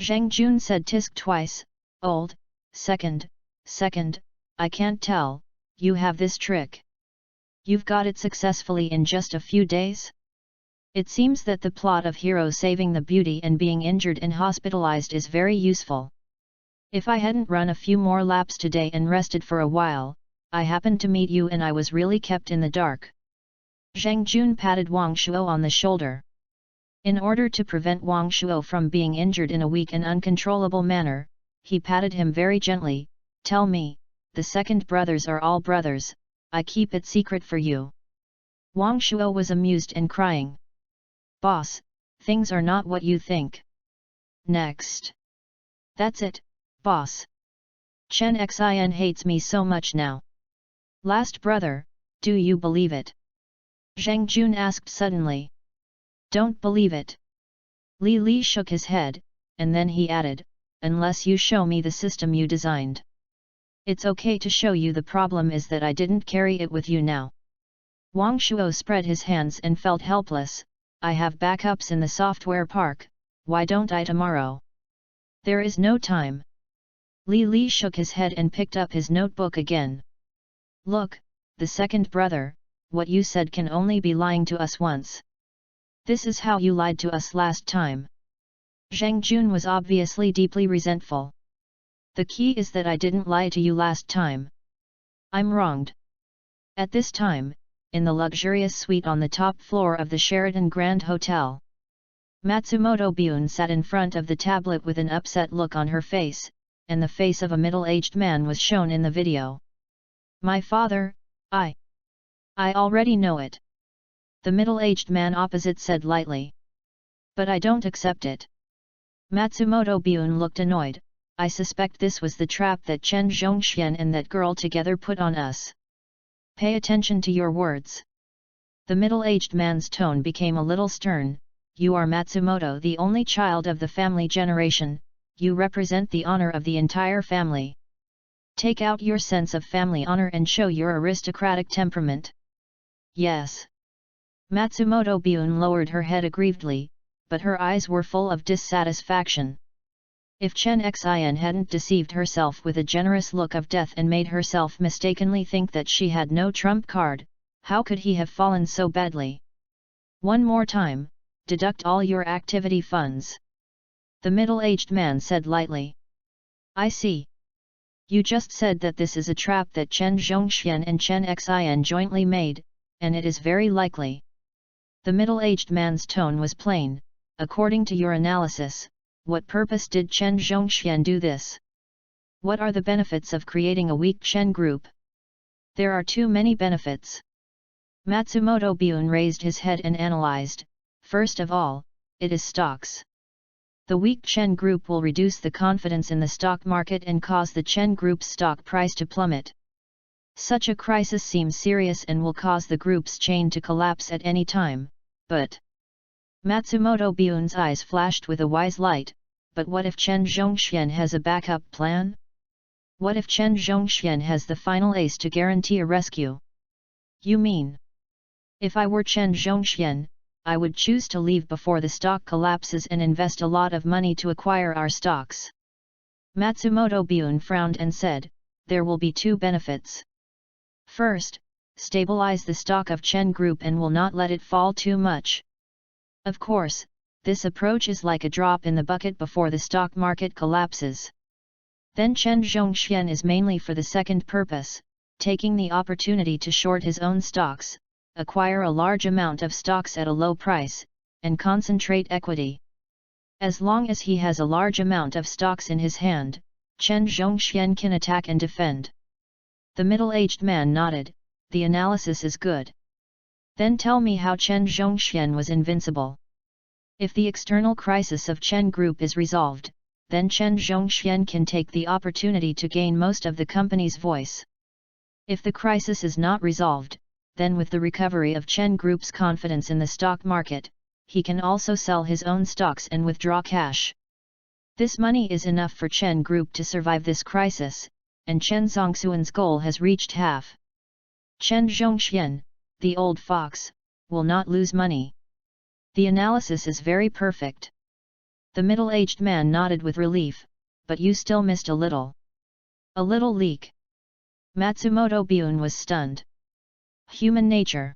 Zheng Jun said tisk twice, old, second, I can't tell, you have this trick. You've got it successfully in just a few days? It seems that the plot of hero saving the beauty and being injured and hospitalized is very useful. If I hadn't run a few more laps today and rested for a while, I happened to meet you and I was really kept in the dark. Zheng Jun patted Wang Shuo on the shoulder. In order to prevent Wang Shuo from being injured in a weak and uncontrollable manner, he patted him very gently. Tell me, the second brothers are all brothers, I keep it secret for you. Wang Shuo was amused and crying. Boss, things are not what you think. Next. That's it, boss. Chen Xin hates me so much now. Last brother, do you believe it? Zheng Jun asked suddenly. Don't believe it. Li Li shook his head, and then he added, unless you show me the system you designed. It's okay to show you, the problem is that I didn't carry it with you now. Wang Shuo spread his hands and felt helpless. I have backups in the software park, why don't I tomorrow? There is no time. Li Li shook his head and picked up his notebook again. Look, the second brother, what you said can only be lying to us once. This is how you lied to us last time. Zheng Jun was obviously deeply resentful. The key is that I didn't lie to you last time. I'm wronged. At this time, in the luxurious suite on the top floor of the Sheraton Grand Hotel, Matsumoto Bune sat in front of the tablet with an upset look on her face, and the face of a middle-aged man was shown in the video. My father, I already know it. The middle-aged man opposite said lightly. But I don't accept it. Matsumoto Bune looked annoyed. I suspect this was the trap that Chen Zhongxian and that girl together put on us. Pay attention to your words. The middle-aged man's tone became a little stern. You are Matsumoto, the only child of the family generation, you represent the honor of the entire family. Take out your sense of family honor and show your aristocratic temperament. Yes. Matsumoto Bune lowered her head aggrievedly, but her eyes were full of dissatisfaction. If Chen Xin hadn't deceived herself with a generous look of death and made herself mistakenly think that she had no trump card, how could he have fallen so badly? One more time, deduct all your activity funds. The middle-aged man said lightly. I see. You just said that this is a trap that Chen Zhongxian and Chen Xin jointly made, and it is very likely. The middle-aged man's tone was plain. According to your analysis, what purpose did Chen Zhongxian do this? What are the benefits of creating a weak Chen group? There are too many benefits. Matsumoto Bune raised his head and analyzed. First of all, it is stocks. The weak Chen group will reduce the confidence in the stock market and cause the Chen group's stock price to plummet. Such a crisis seems serious and will cause the group's chain to collapse at any time, But Matsumoto Byoun's eyes flashed with a wise light. But what if Chen Zhongxian has a backup plan? What if Chen Zhongxian has the final ace to guarantee a rescue? You mean? If I were Chen Zhongxian, I would choose to leave before the stock collapses and invest a lot of money to acquire our stocks. Matsumoto Byoun frowned and said, there will be two benefits. First, stabilize the stock of Chen Group and will not let it fall too much. Of course, this approach is like a drop in the bucket before the stock market collapses. Then Chen Zhongxian is mainly for the second purpose, taking the opportunity to short his own stocks, acquire a large amount of stocks at a low price, and concentrate equity. As long as he has a large amount of stocks in his hand, Chen Zhongxian can attack and defend. The middle-aged man nodded, the analysis is good. Then tell me how Chen Zhongxian was invincible. If the external crisis of Chen Group is resolved, then Chen Zhongxian can take the opportunity to gain most of the company's voice. If the crisis is not resolved, then with the recovery of Chen Group's confidence in the stock market, he can also sell his own stocks and withdraw cash. This money is enough for Chen Group to survive this crisis, and Chen Zongxuan's goal has reached half. Chen Zhongxian, the old fox, will not lose money. The analysis is very perfect. The middle-aged man nodded with relief, but you still missed a little. A little leak. Matsumoto Byoun was stunned. Human nature.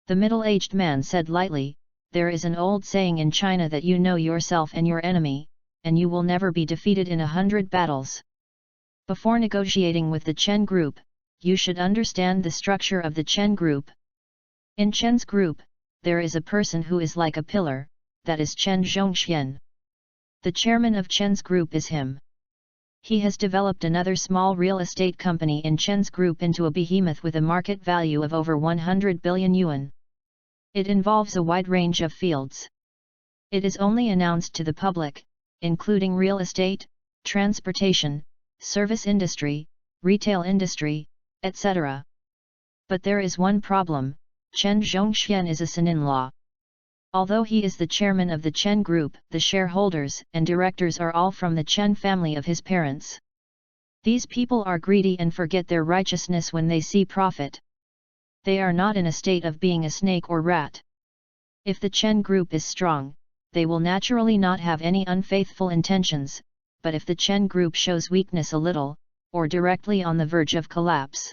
The middle-aged man said lightly, there is an old saying in China that you know yourself and your enemy, and you will never be defeated in 100 battles. Before negotiating with the Chen Group, you should understand the structure of the Chen Group. In Chen's group, there is a person who is like a pillar, that is Chen Zhongxian. The chairman of Chen's group is him. He has developed another small real estate company in Chen's group into a behemoth with a market value of over 100 billion yuan. It involves a wide range of fields. It is only announced to the public, including real estate, transportation, service industry, retail industry, etc. But there is one problem. Chen Zhongxian is a son-in-law. Although he is the chairman of the Chen Group, the shareholders and directors are all from the Chen family of his parents. These people are greedy and forget their righteousness when they see profit. They are not in a state of being a snake or rat. If the Chen Group is strong, they will naturally not have any unfaithful intentions, but if the Chen Group shows weakness a little, or directly on the verge of collapse.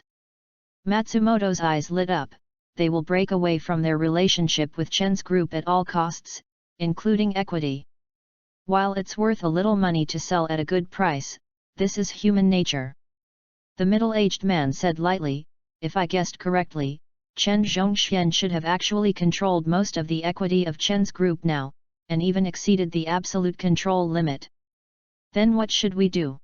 Matsumoto's eyes lit up. They will break away from their relationship with Chen's group at all costs, including equity. While it's worth a little money to sell at a good price, this is human nature. The middle-aged man said lightly, if I guessed correctly, Chen Zhongxian should have actually controlled most of the equity of Chen's group now, and even exceeded the absolute control limit. Then what should we do?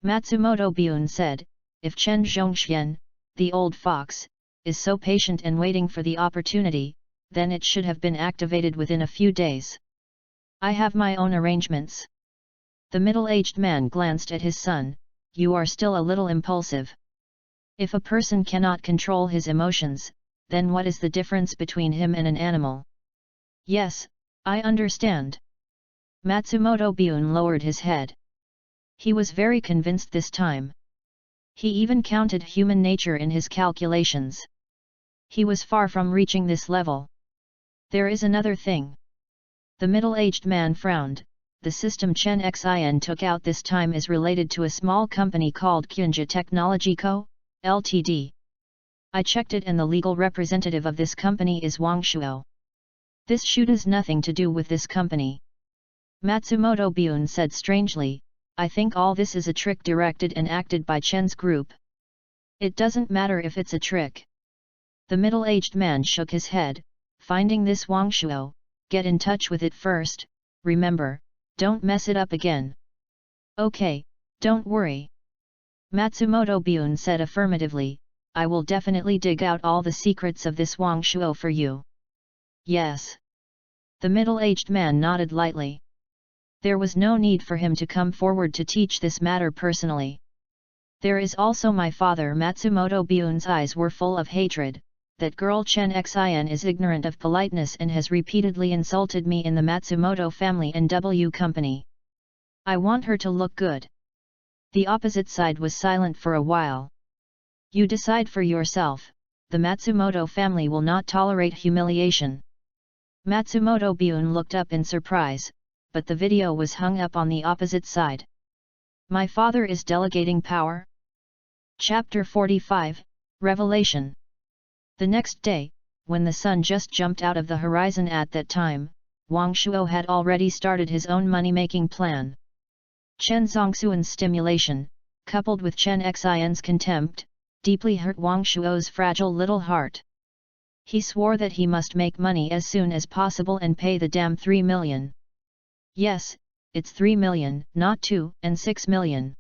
Matsumoto Byoun said, if Chen Zhongxian, the old fox, is so patient and waiting for the opportunity, then it should have been activated within a few days. I have my own arrangements. The middle-aged man glanced at his son, you are still a little impulsive. If a person cannot control his emotions, then what is the difference between him and an animal? Yes, I understand. Matsumoto Byoun lowered his head. He was very convinced this time. He even counted human nature in his calculations. He was far from reaching this level. There is another thing. The middle-aged man frowned. The system Chen Xin took out this time is related to a small company called Kunja Technology Co., Ltd. I checked it and the legal representative of this company is Wang Shuo. This shoot has nothing to do with this company. Matsumoto Byoun said strangely, I think all this is a trick directed and acted by Chen's group. It doesn't matter if it's a trick. The middle-aged man shook his head, finding this Wang Shuo, get in touch with it first, remember, don't mess it up again. Okay, don't worry. Matsumoto Byoun said affirmatively, I will definitely dig out all the secrets of this Wang Shuo for you. Yes. The middle-aged man nodded lightly. There was no need for him to come forward to teach this matter personally. There is also my father. Matsumoto Byoun's eyes were full of hatred, that girl Chen Xin is ignorant of politeness and has repeatedly insulted me in the Matsumoto family and W company. I want her to look good. The opposite side was silent for a while. You decide for yourself, the Matsumoto family will not tolerate humiliation. Matsumoto Bun looked up in surprise, but the video was hung up on the opposite side. My father is delegating power? Chapter 45, Revelation. The next day, when the sun just jumped out of the horizon at that time, Wang Shuo had already started his own money-making plan. Chen Zongxuan's stimulation, coupled with Chen Xin's contempt, deeply hurt Wang Shuo's fragile little heart. He swore that he must make money as soon as possible and pay the damn 3 million. Yes, it's 3 million, not 2 and 6 million.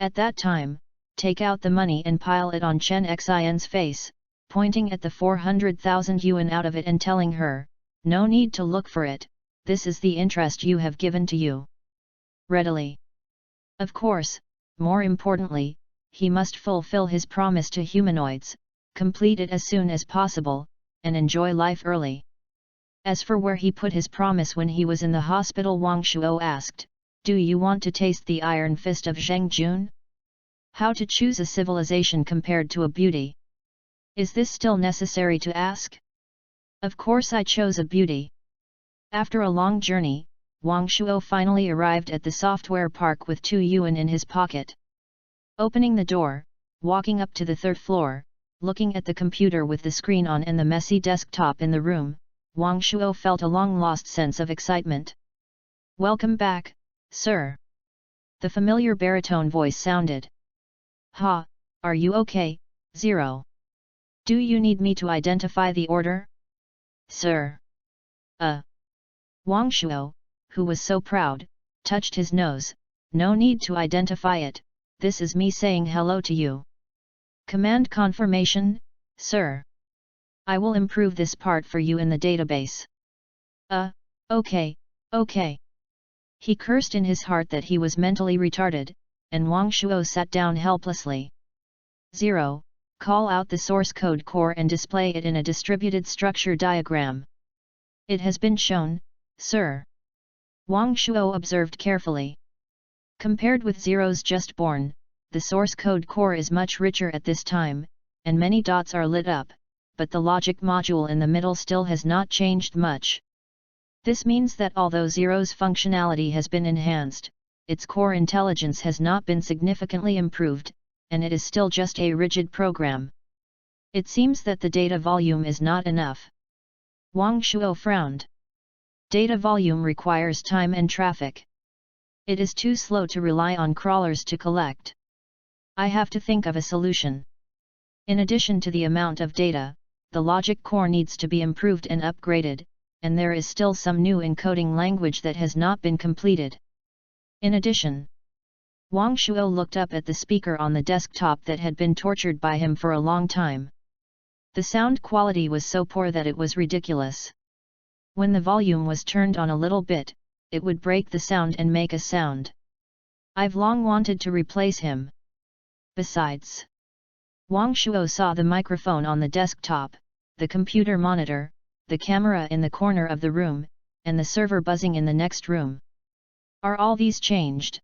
At that time, take out the money and pile it on Chen Xin's face, pointing at the 400,000 yuan out of it and telling her, no need to look for it, this is the interest you have given to you. Readily. Of course, more importantly, he must fulfill his promise to humanoids, complete it as soon as possible, and enjoy life early. As for where he put his promise when he was in the hospital, Wang Shuo asked, do you want to taste the iron fist of Zheng Jun? How to choose a civilization compared to a beauty? Is this still necessary to ask? Of course I chose a beauty. After a long journey, Wang Shuo finally arrived at the software park with 2 yuan in his pocket. Opening the door, walking up to the 3rd floor, looking at the computer with the screen on and the messy desktop in the room, Wang Shuo felt a long-lost sense of excitement. Welcome back, sir. The familiar baritone voice sounded. Ha, are you okay, Zero? Do you need me to identify the order? Sir. Wang Shuo, who was so proud, touched his nose. No need to identify it, this is me saying hello to you. Command confirmation, sir. I will improve this part for you in the database. Okay. He cursed in his heart that he was mentally retarded, and Wang Shuo sat down helplessly. 0. Call out the source code core and display it in a distributed structure diagram. It has been shown, sir. Wang Shuo observed carefully. Compared with Zero's just born, the source code core is much richer at this time, and many dots are lit up, but the logic module in the middle still has not changed much. This means that although Zero's functionality has been enhanced, its core intelligence has not been significantly improved, and it is still just a rigid program. It seems that the data volume is not enough. Wang Shuo frowned. Data volume requires time and traffic. It is too slow to rely on crawlers to collect. I have to think of a solution. In addition to the amount of data, the logic core needs to be improved and upgraded, and there is still some new encoding language that has not been completed. In addition, Wang Shuo looked up at the speaker on the desktop that had been tortured by him for a long time. The sound quality was so poor that it was ridiculous. When the volume was turned on a little bit, it would break the sound and make a sound. I've long wanted to replace him. Besides, Wang Shuo saw the microphone on the desktop, the computer monitor, the camera in the corner of the room, and the server buzzing in the next room. Are all these changed?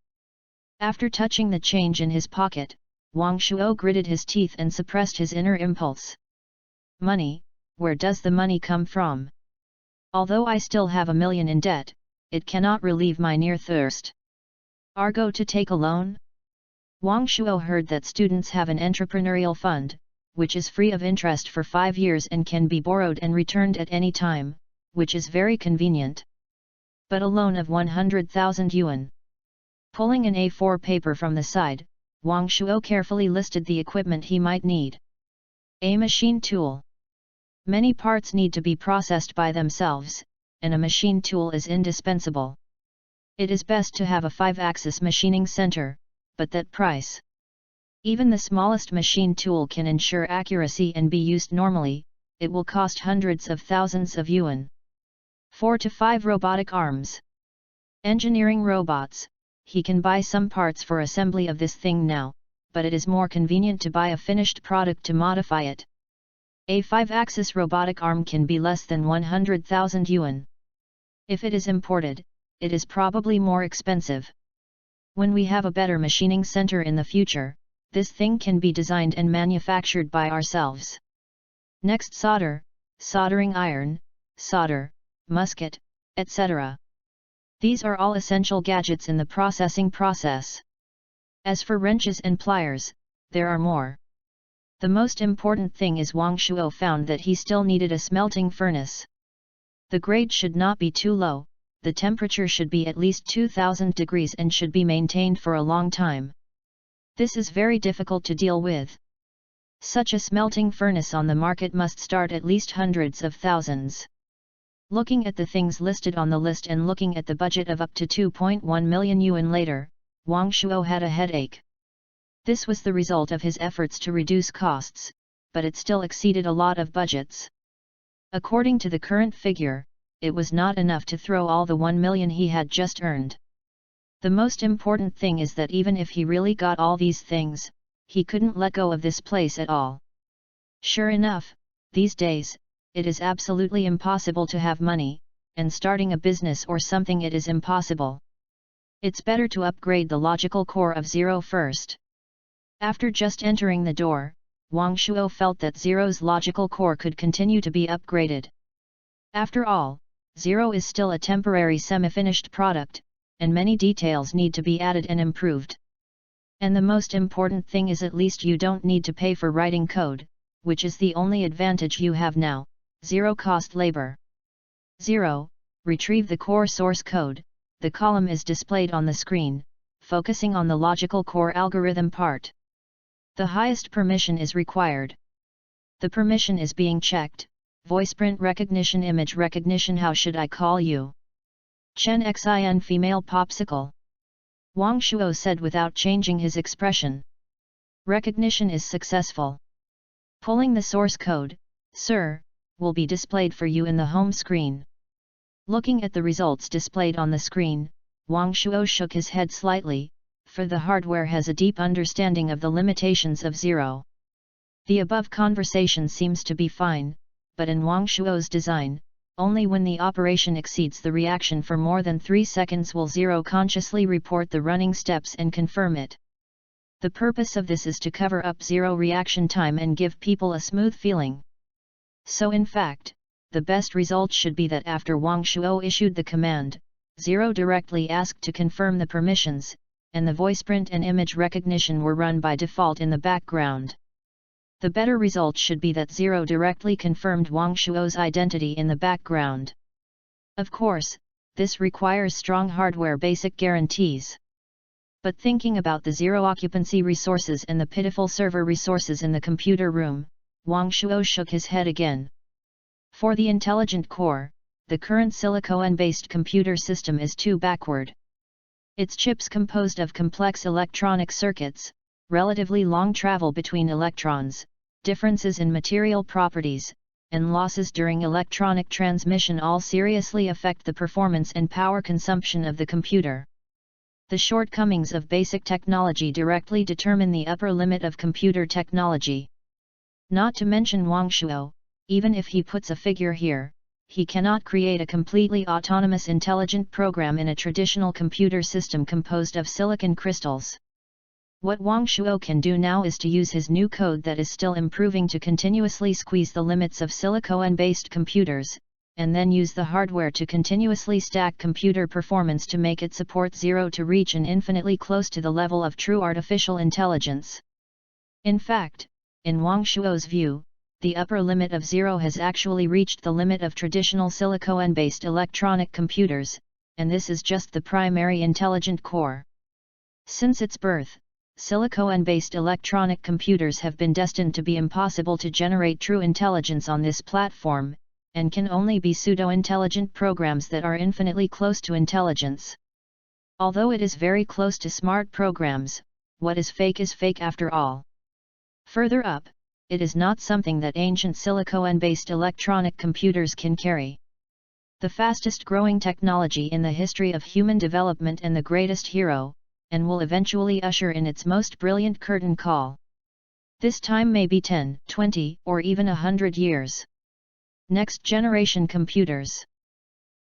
After touching the change in his pocket, Wang Shuo gritted his teeth and suppressed his inner impulse. Money, where does the money come from? Although I still have 1 million in debt, it cannot relieve my near thirst. Argo to take a loan? Wang Shuo heard that students have an entrepreneurial fund, which is free of interest for 5 years and can be borrowed and returned at any time, which is very convenient. But a loan of 100,000 yuan. Pulling an A4 paper from the side, Wang Shuo carefully listed the equipment he might need. A machine tool. Many parts need to be processed by themselves, and a machine tool is indispensable. It is best to have a 5-axis machining center, but that price. Even the smallest machine tool can ensure accuracy and be used normally, it will cost hundreds of thousands of yuan. 4 to 5 robotic arms. Engineering robots, he can buy some parts for assembly of this thing now, but it is more convenient to buy a finished product to modify it. A 5-axis robotic arm can be less than 100,000 yuan. If it is imported, it is probably more expensive. When we have a better machining center in the future, this thing can be designed and manufactured by ourselves. Next, soldering iron, solder, musket, etc. These are all essential gadgets in the processing process. As for wrenches and pliers, there are more. The most important thing is Wang Shuo found that he still needed a smelting furnace. The grade should not be too low, the temperature should be at least 2000 degrees and should be maintained for a long time. This is very difficult to deal with. Such a smelting furnace on the market must start at least hundreds of thousands. Looking at the things listed on the list and looking at the budget of up to 2.1 million yuan later, Wang Shuo had a headache. This was the result of his efforts to reduce costs, but it still exceeded a lot of budgets. According to the current figure, it was not enough to throw all the 1 million he had just earned. The most important thing is that even if he really got all these things, he couldn't let go of this place at all. Sure enough, these days, it is absolutely impossible to have money, and starting a business or something it is impossible. It's better to upgrade the logical core of Zero first. After just entering the door, Wang Shuo felt that Zero's logical core could continue to be upgraded. After all, Zero is still a temporary semi-finished product, and many details need to be added and improved. And the most important thing is at least you don't need to pay for writing code, which is the only advantage you have now, zero cost labor. 0. Retrieve the core source code. The column is displayed on the screen, focusing on the logical core algorithm part. The highest permission is required. The permission is being checked. Voice print recognition, image recognition. How should I call you? Chen Xin female popsicle. Wang Shuo said without changing his expression. Recognition is successful. Pulling the source code, sir, will be displayed for you in the home screen. Looking at the results displayed on the screen, Wang Shuo shook his head slightly, for the hardware has a deep understanding of the limitations of Zero. The above conversation seems to be fine, but in Wang Shuo's design, only when the operation exceeds the reaction for more than 3 seconds will Zero consciously report the running steps and confirm it. The purpose of this is to cover up Zero reaction time and give people a smooth feeling. So in fact, the best result should be that after Wang Shuo issued the command, Zero directly asked to confirm the permissions, and the voice print and image recognition were run by default in the background. The better result should be that Zero directly confirmed Wang Shuo's identity in the background. Of course, this requires strong hardware basic guarantees. But thinking about the Zero occupancy resources and the pitiful server resources in the computer room, Wang Shuo shook his head again. For the intelligent core, the current silicon-based computer system is too backward. Its chips composed of complex electronic circuits, relatively long travel between electrons, differences in material properties, and losses during electronic transmission all seriously affect the performance and power consumption of the computer. The shortcomings of basic technology directly determine the upper limit of computer technology. Not to mention Wang Shuo, even if he puts a figure here, he cannot create a completely autonomous intelligent program in a traditional computer system composed of silicon crystals. What Wang Shuo can do now is to use his new code that is still improving to continuously squeeze the limits of silicon-based computers, and then use the hardware to continuously stack computer performance to make it support Zero to reach an infinitely close to the level of true artificial intelligence. In fact, in Wang Shuo's view, the upper limit of Zero has actually reached the limit of traditional silicon-based electronic computers, and this is just the primary intelligent core. Since its birth, silicon-based electronic computers have been destined to be impossible to generate true intelligence on this platform, and can only be pseudo-intelligent programs that are infinitely close to intelligence. Although it is very close to smart programs, what is fake after all. Further up, it is not something that ancient silicon-based electronic computers can carry. The fastest growing technology in the history of human development and the greatest hero, and will eventually usher in its most brilliant curtain call. This time may be 10, 20, or even 100 years. Next generation computers.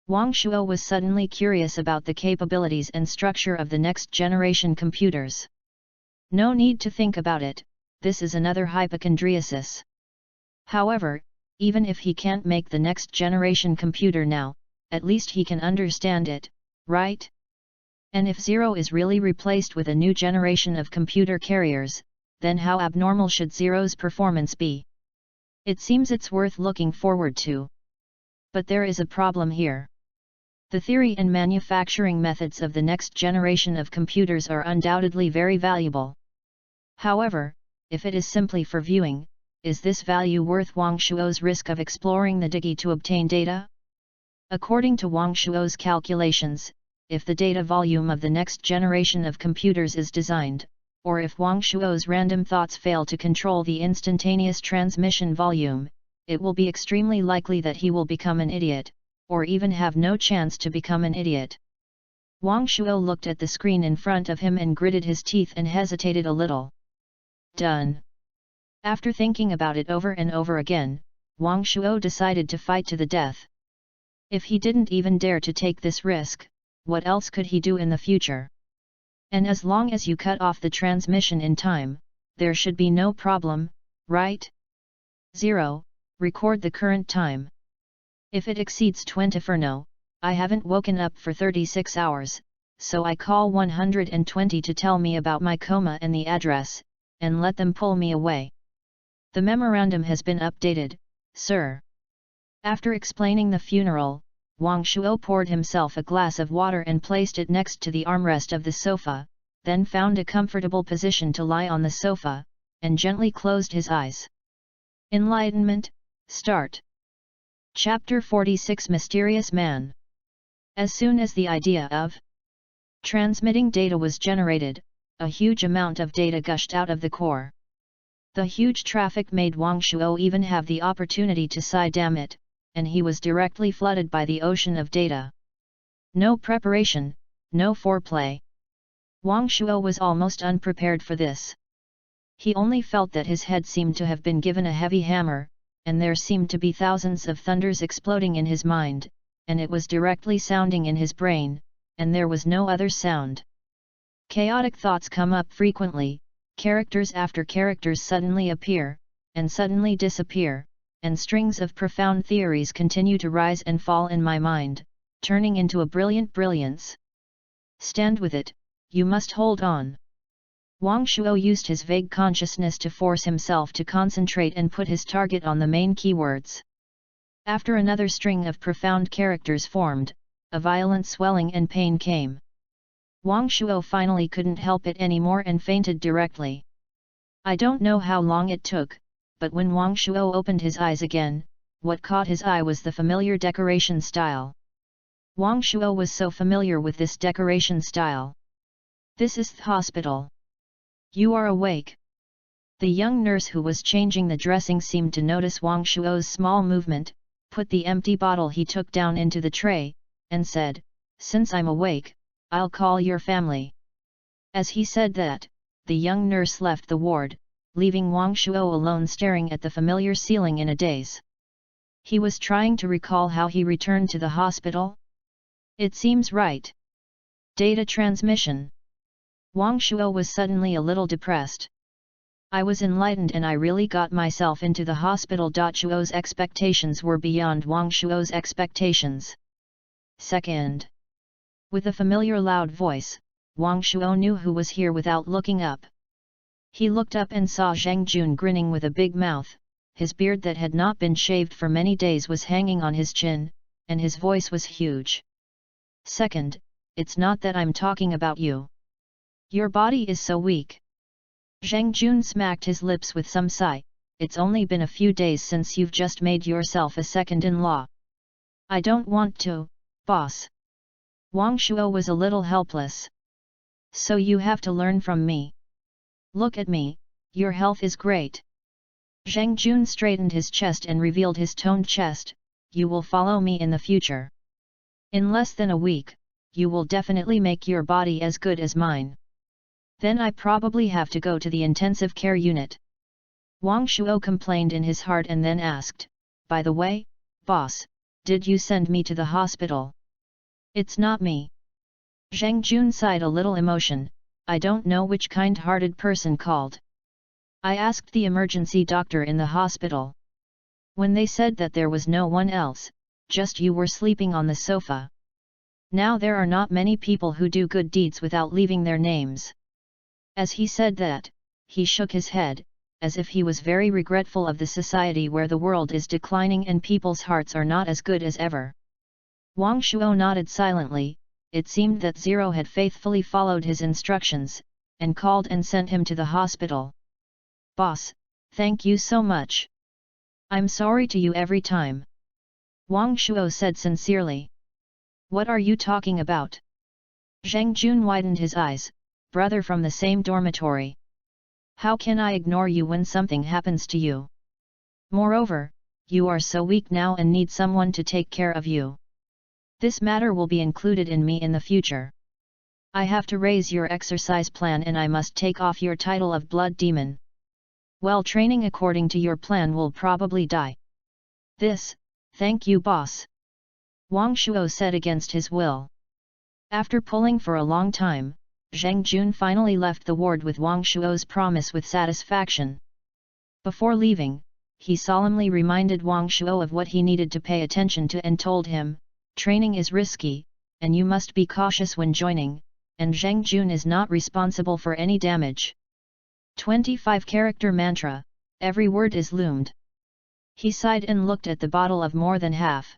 Wang Shuo was suddenly curious about the capabilities and structure of the next generation computers. No need to think about it, this is another hypochondriasis. However, even if he can't make the next generation computer now, at least he can understand it, right? And if Zero is really replaced with a new generation of computer carriers, then how abnormal should Zero's performance be? It seems it's worth looking forward to. But there is a problem here. The theory and manufacturing methods of the next generation of computers are undoubtedly very valuable. However, if it is simply for viewing, is this value worth Wang Shuo's risk of exploring the Digi to obtain data? According to Wang Shuo's calculations, if the data volume of the next generation of computers is designed, or if Wang Shuo's random thoughts fail to control the instantaneous transmission volume, it will be extremely likely that he will become an idiot, or even have no chance to become an idiot. Wang Shuo looked at the screen in front of him and gritted his teeth and hesitated a little. Done. After thinking about it over and over again, Wang Shuo decided to fight to the death. If he didn't even dare to take this risk, what else could he do in the future? And as long as you cut off the transmission in time, there should be no problem, right? 0. Record the current time. If it exceeds 24 no, I haven't woken up for 36 hours, so I call 120 to tell me about my coma and the address, and let them pull me away. The memorandum has been updated, sir. After explaining the funeral, Wang Shuo poured himself a glass of water and placed it next to the armrest of the sofa, then found a comfortable position to lie on the sofa, and gently closed his eyes. Enlightenment, start. Chapter 46 Mysterious Man. As soon as the idea of transmitting data was generated, a huge amount of data gushed out of the core. The huge traffic made Wang Shuo even have the opportunity to sigh damn it, and he was directly flooded by the ocean of data. No preparation, no foreplay. Wang Shuo was almost unprepared for this. He only felt that his head seemed to have been given a heavy hammer, and there seemed to be thousands of thunders exploding in his mind, and it was directly sounding in his brain, and there was no other sound. Chaotic thoughts come up frequently, characters after characters suddenly appear, and suddenly disappear, and strings of profound theories continue to rise and fall in my mind, turning into a brilliant brilliance. Stand with it, you must hold on. Wang Shuo used his vague consciousness to force himself to concentrate and put his target on the main keywords. After another string of profound characters formed, a violent swelling and pain came. Wang Shuo finally couldn't help it anymore and fainted directly. I don't know how long it took, but when Wang Shuo opened his eyes again, what caught his eye was the familiar decoration style. Wang Shuo was so familiar with this decoration style. This is the hospital. You are awake. The young nurse who was changing the dressing seemed to notice Wang Shuo's small movement, put the empty bottle he took down into the tray, and said, "Since I'm awake, I'll call your family." As he said that, the young nurse left the ward, leaving Wang Shuo alone staring at the familiar ceiling in a daze. He was trying to recall how he returned to the hospital. It seems right. Data transmission. Wang Shuo was suddenly a little depressed. I was enlightened and I really got myself into the hospital. Shuo's expectations were beyond Wang Shuo's expectations. Second. With a familiar loud voice, Wang Shuo knew who was here without looking up. He looked up and saw Zhang Jun grinning with a big mouth, his beard that had not been shaved for many days was hanging on his chin, and his voice was huge. Second, it's not that I'm talking about you. Your body is so weak. Zhang Jun smacked his lips with some sigh, it's only been a few days since you've just made yourself a second-in-law. I don't want to, boss. Wang Shuo was a little helpless. So you have to learn from me. Look at me, your health is great. Zhang Jun straightened his chest and revealed his toned chest, you will follow me in the future. In less than a week, you will definitely make your body as good as mine. Then I probably have to go to the intensive care unit. Wang Shuo complained in his heart and then asked, "By the way, boss, did you send me to the hospital?" "It's not me." Zheng Jun sighed a little emotion, "I don't know which kind-hearted person called. I asked the emergency doctor in the hospital. When they said that there was no one else, just you were sleeping on the sofa. Now there are not many people who do good deeds without leaving their names." As he said that, he shook his head, as if he was very regretful of the society where the world is declining and people's hearts are not as good as ever. Wang Shuo nodded silently. It seemed that Zero had faithfully followed his instructions, and called and sent him to the hospital. "Boss, thank you so much. I'm sorry to you every time," Wang Shuo said sincerely. "What are you talking about?" Zheng Jun widened his eyes, "Brother from the same dormitory. How can I ignore you when something happens to you? Moreover, you are so weak now and need someone to take care of you. This matter will be included in me in the future. I have to raise your exercise plan and I must take off your title of Blood Demon. Well, training according to your plan will probably die." "This, thank you boss," Wang Shuo said against his will. After pulling for a long time, Zheng Jun finally left the ward with Wang Shuo's promise with satisfaction. Before leaving, he solemnly reminded Wang Shuo of what he needed to pay attention to and told him, "Training is risky, and you must be cautious when joining, and Zheng Jun is not responsible for any damage." 25-character mantra, every word is loomed. He sighed and looked at the bottle of more than half.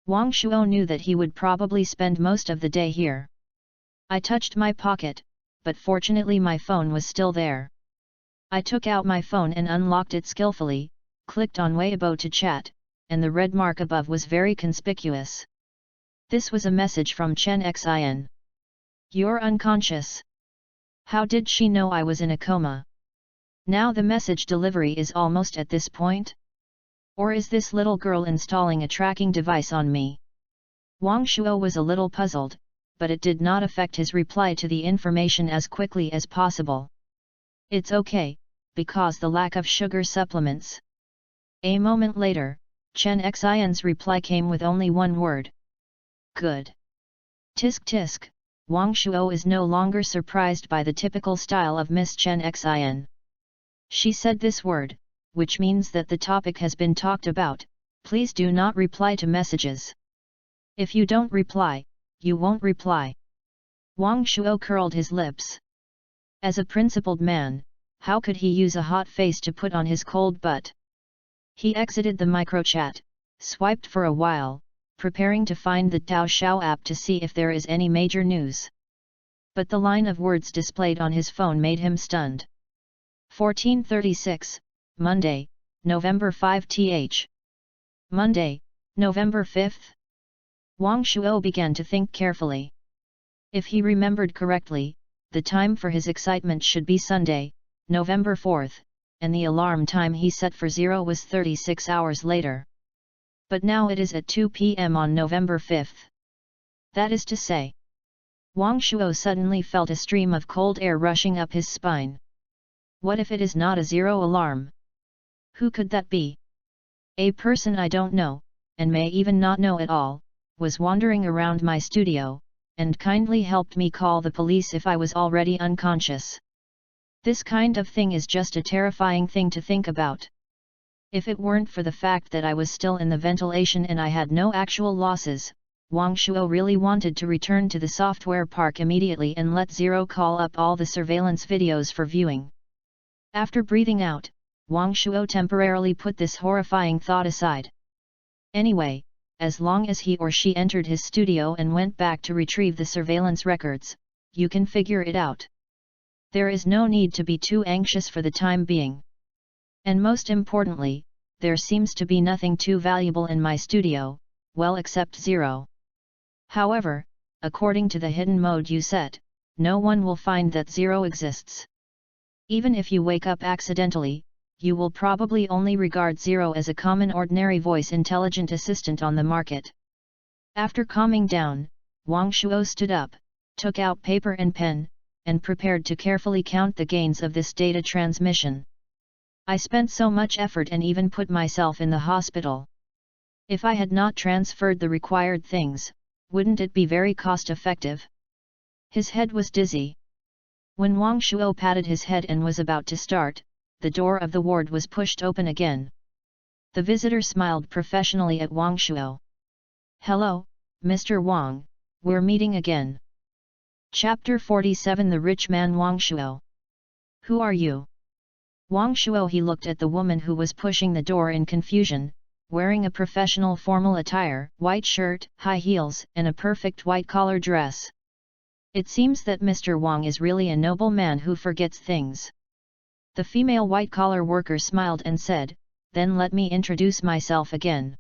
Wang Shuo knew that he would probably spend most of the day here. "I touched my pocket, but fortunately my phone was still there. I took out my phone and unlocked it skillfully, clicked on Weibo to chat, and the red mark above was very conspicuous. This was a message from Chen Xin. "You're unconscious. How did she know I was in a coma? Now the message delivery is almost at this point? Or is this little girl installing a tracking device on me?" Wang Shuo was a little puzzled, but it did not affect his reply to the information as quickly as possible. "It's okay, because the lack of sugar supplements." A moment later, Chen Xin's reply came with only one word. "Good." Tisk tisk, Wang Shuo is no longer surprised by the typical style of Miss Chen Xin. She said this word, which means that the topic has been talked about. "Please do not reply to messages. If you don't reply, you won't reply." Wang Shuo curled his lips. As a principled man, how could he use a hot face to put on his cold butt? He exited the microchat, swiped for a while, preparing to find the Tao Xiao app to see if there is any major news. But the line of words displayed on his phone made him stunned. 1436, Monday, November 5th. Monday, November 5th? Wang Shuo began to think carefully. If he remembered correctly, the time for his excitement should be Sunday, November 4th, and the alarm time he set for 0 was 36 hours later. But now it is at 2 p.m. on November 5th. That is to say, Wang Shuo suddenly felt a stream of cold air rushing up his spine. What if it is not a 0 alarm? Who could that be? A person I don't know, and may even not know at all, was wandering around my studio, and kindly helped me call the police if I was already unconscious. This kind of thing is just a terrifying thing to think about. If it weren't for the fact that I was still in the ventilation and I had no actual losses, Wang Shuo really wanted to return to the software park immediately and let Zero call up all the surveillance videos for viewing. After breathing out, Wang Shuo temporarily put this horrifying thought aside. Anyway, as long as he or she entered his studio and went back to retrieve the surveillance records, you can figure it out. There is no need to be too anxious for the time being. And most importantly, there seems to be nothing too valuable in my studio, well except Zero. However, according to the hidden mode you set, no one will find that Zero exists. Even if you wake up accidentally, you will probably only regard Zero as a common ordinary voice intelligent assistant on the market. After calming down, Wang Shuo stood up, took out paper and pen, and prepared to carefully count the gains of this data transmission. I spent so much effort and even put myself in the hospital. If I had not transferred the required things, wouldn't it be very cost-effective? His head was dizzy. When Wang Shuo patted his head and was about to start, the door of the ward was pushed open again. The visitor smiled professionally at Wang Shuo. "Hello, Mr. Wang, we're meeting again." Chapter 47 The Rich Man Wang Shuo. "Who are you?" Wang Shuo. He looked at the woman who was pushing the door in confusion, wearing a professional formal attire, white shirt, high heels, and a perfect white collar dress. It seems that Mr. Wang is really a noble man who forgets things. The female white-collar worker smiled and said, "Then let me introduce myself again.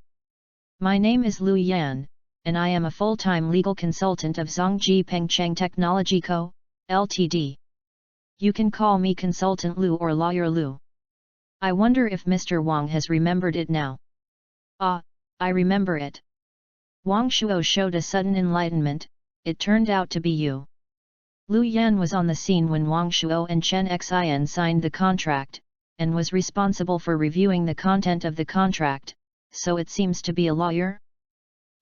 My name is Lu Yan, and I am a full-time legal consultant of Zhongji Pengcheng Technology Co., Ltd. You can call me Consultant Lu or Lawyer Lu. I wonder if Mr. Wang has remembered it now." "Ah, I remember it." Wang Shuo showed a sudden enlightenment. "It turned out to be you." Lu Yan was on the scene when Wang Shuo and Chen Xin signed the contract, and was responsible for reviewing the content of the contract, so it seems to be a lawyer?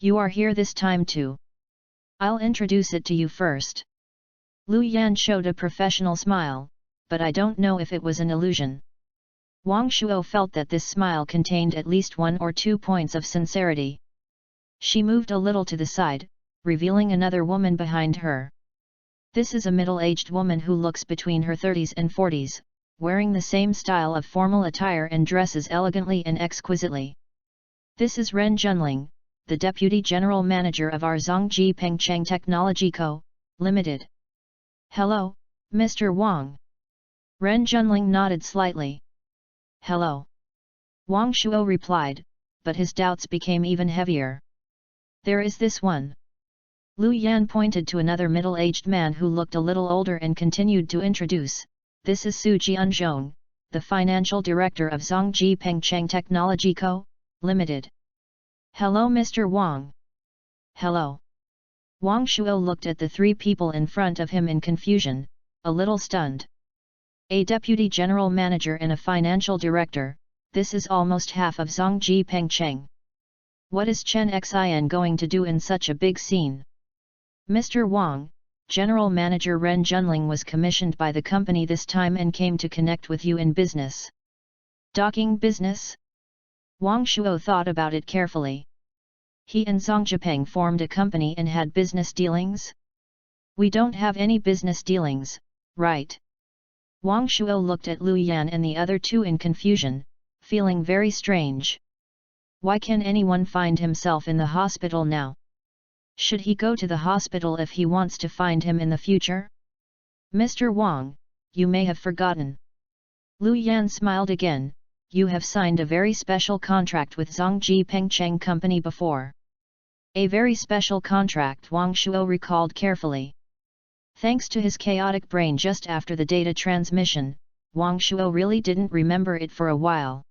"You are here this time too. I'll introduce it to you first." Lu Yan showed a professional smile, but I don't know if it was an illusion. Wang Shuo felt that this smile contained at least 1 or 2 points of sincerity. She moved a little to the side, revealing another woman behind her. This is a middle-aged woman who looks between her 30s and 40s, wearing the same style of formal attire and dresses elegantly and exquisitely. This is Ren Junling, the Deputy General Manager of our Zhongji Pengcheng Technology Co., Ltd. "Hello, Mr. Wang." Ren Junling nodded slightly. "Hello." Wang Shuo replied, but his doubts became even heavier. "There is this one." Lu Yan pointed to another middle-aged man who looked a little older and continued to introduce, "This is Su Jianzhong, the Financial Director of Zhongji Pengcheng Technology Co., Ltd. "Hello Mr. Wang." "Hello." Wang Shuo looked at the 3 people in front of him in confusion, a little stunned. A Deputy General Manager and a Financial Director, this is almost half of Zhongji Pengcheng. What is Chen Xin going to do in such a big scene? "Mr. Wang, General Manager Ren Junling was commissioned by the company this time and came to connect with you in business." "Docking business?" Wang Shuo thought about it carefully. He and Zhang Jipeng formed a company and had business dealings? "We don't have any business dealings, right?" Wang Shuo looked at Lu Yan and the other 2 in confusion, feeling very strange. Why can anyone find himself in the hospital now? Should he go to the hospital if he wants to find him in the future? "Mr. Wang, you may have forgotten." Lu Yan smiled again, "You have signed a very special contract with Zhongji Pengcheng Company before." A very special contract, Wang Shuo recalled carefully. Thanks to his chaotic brain just after the data transmission, Wang Shuo really didn't remember it for a while.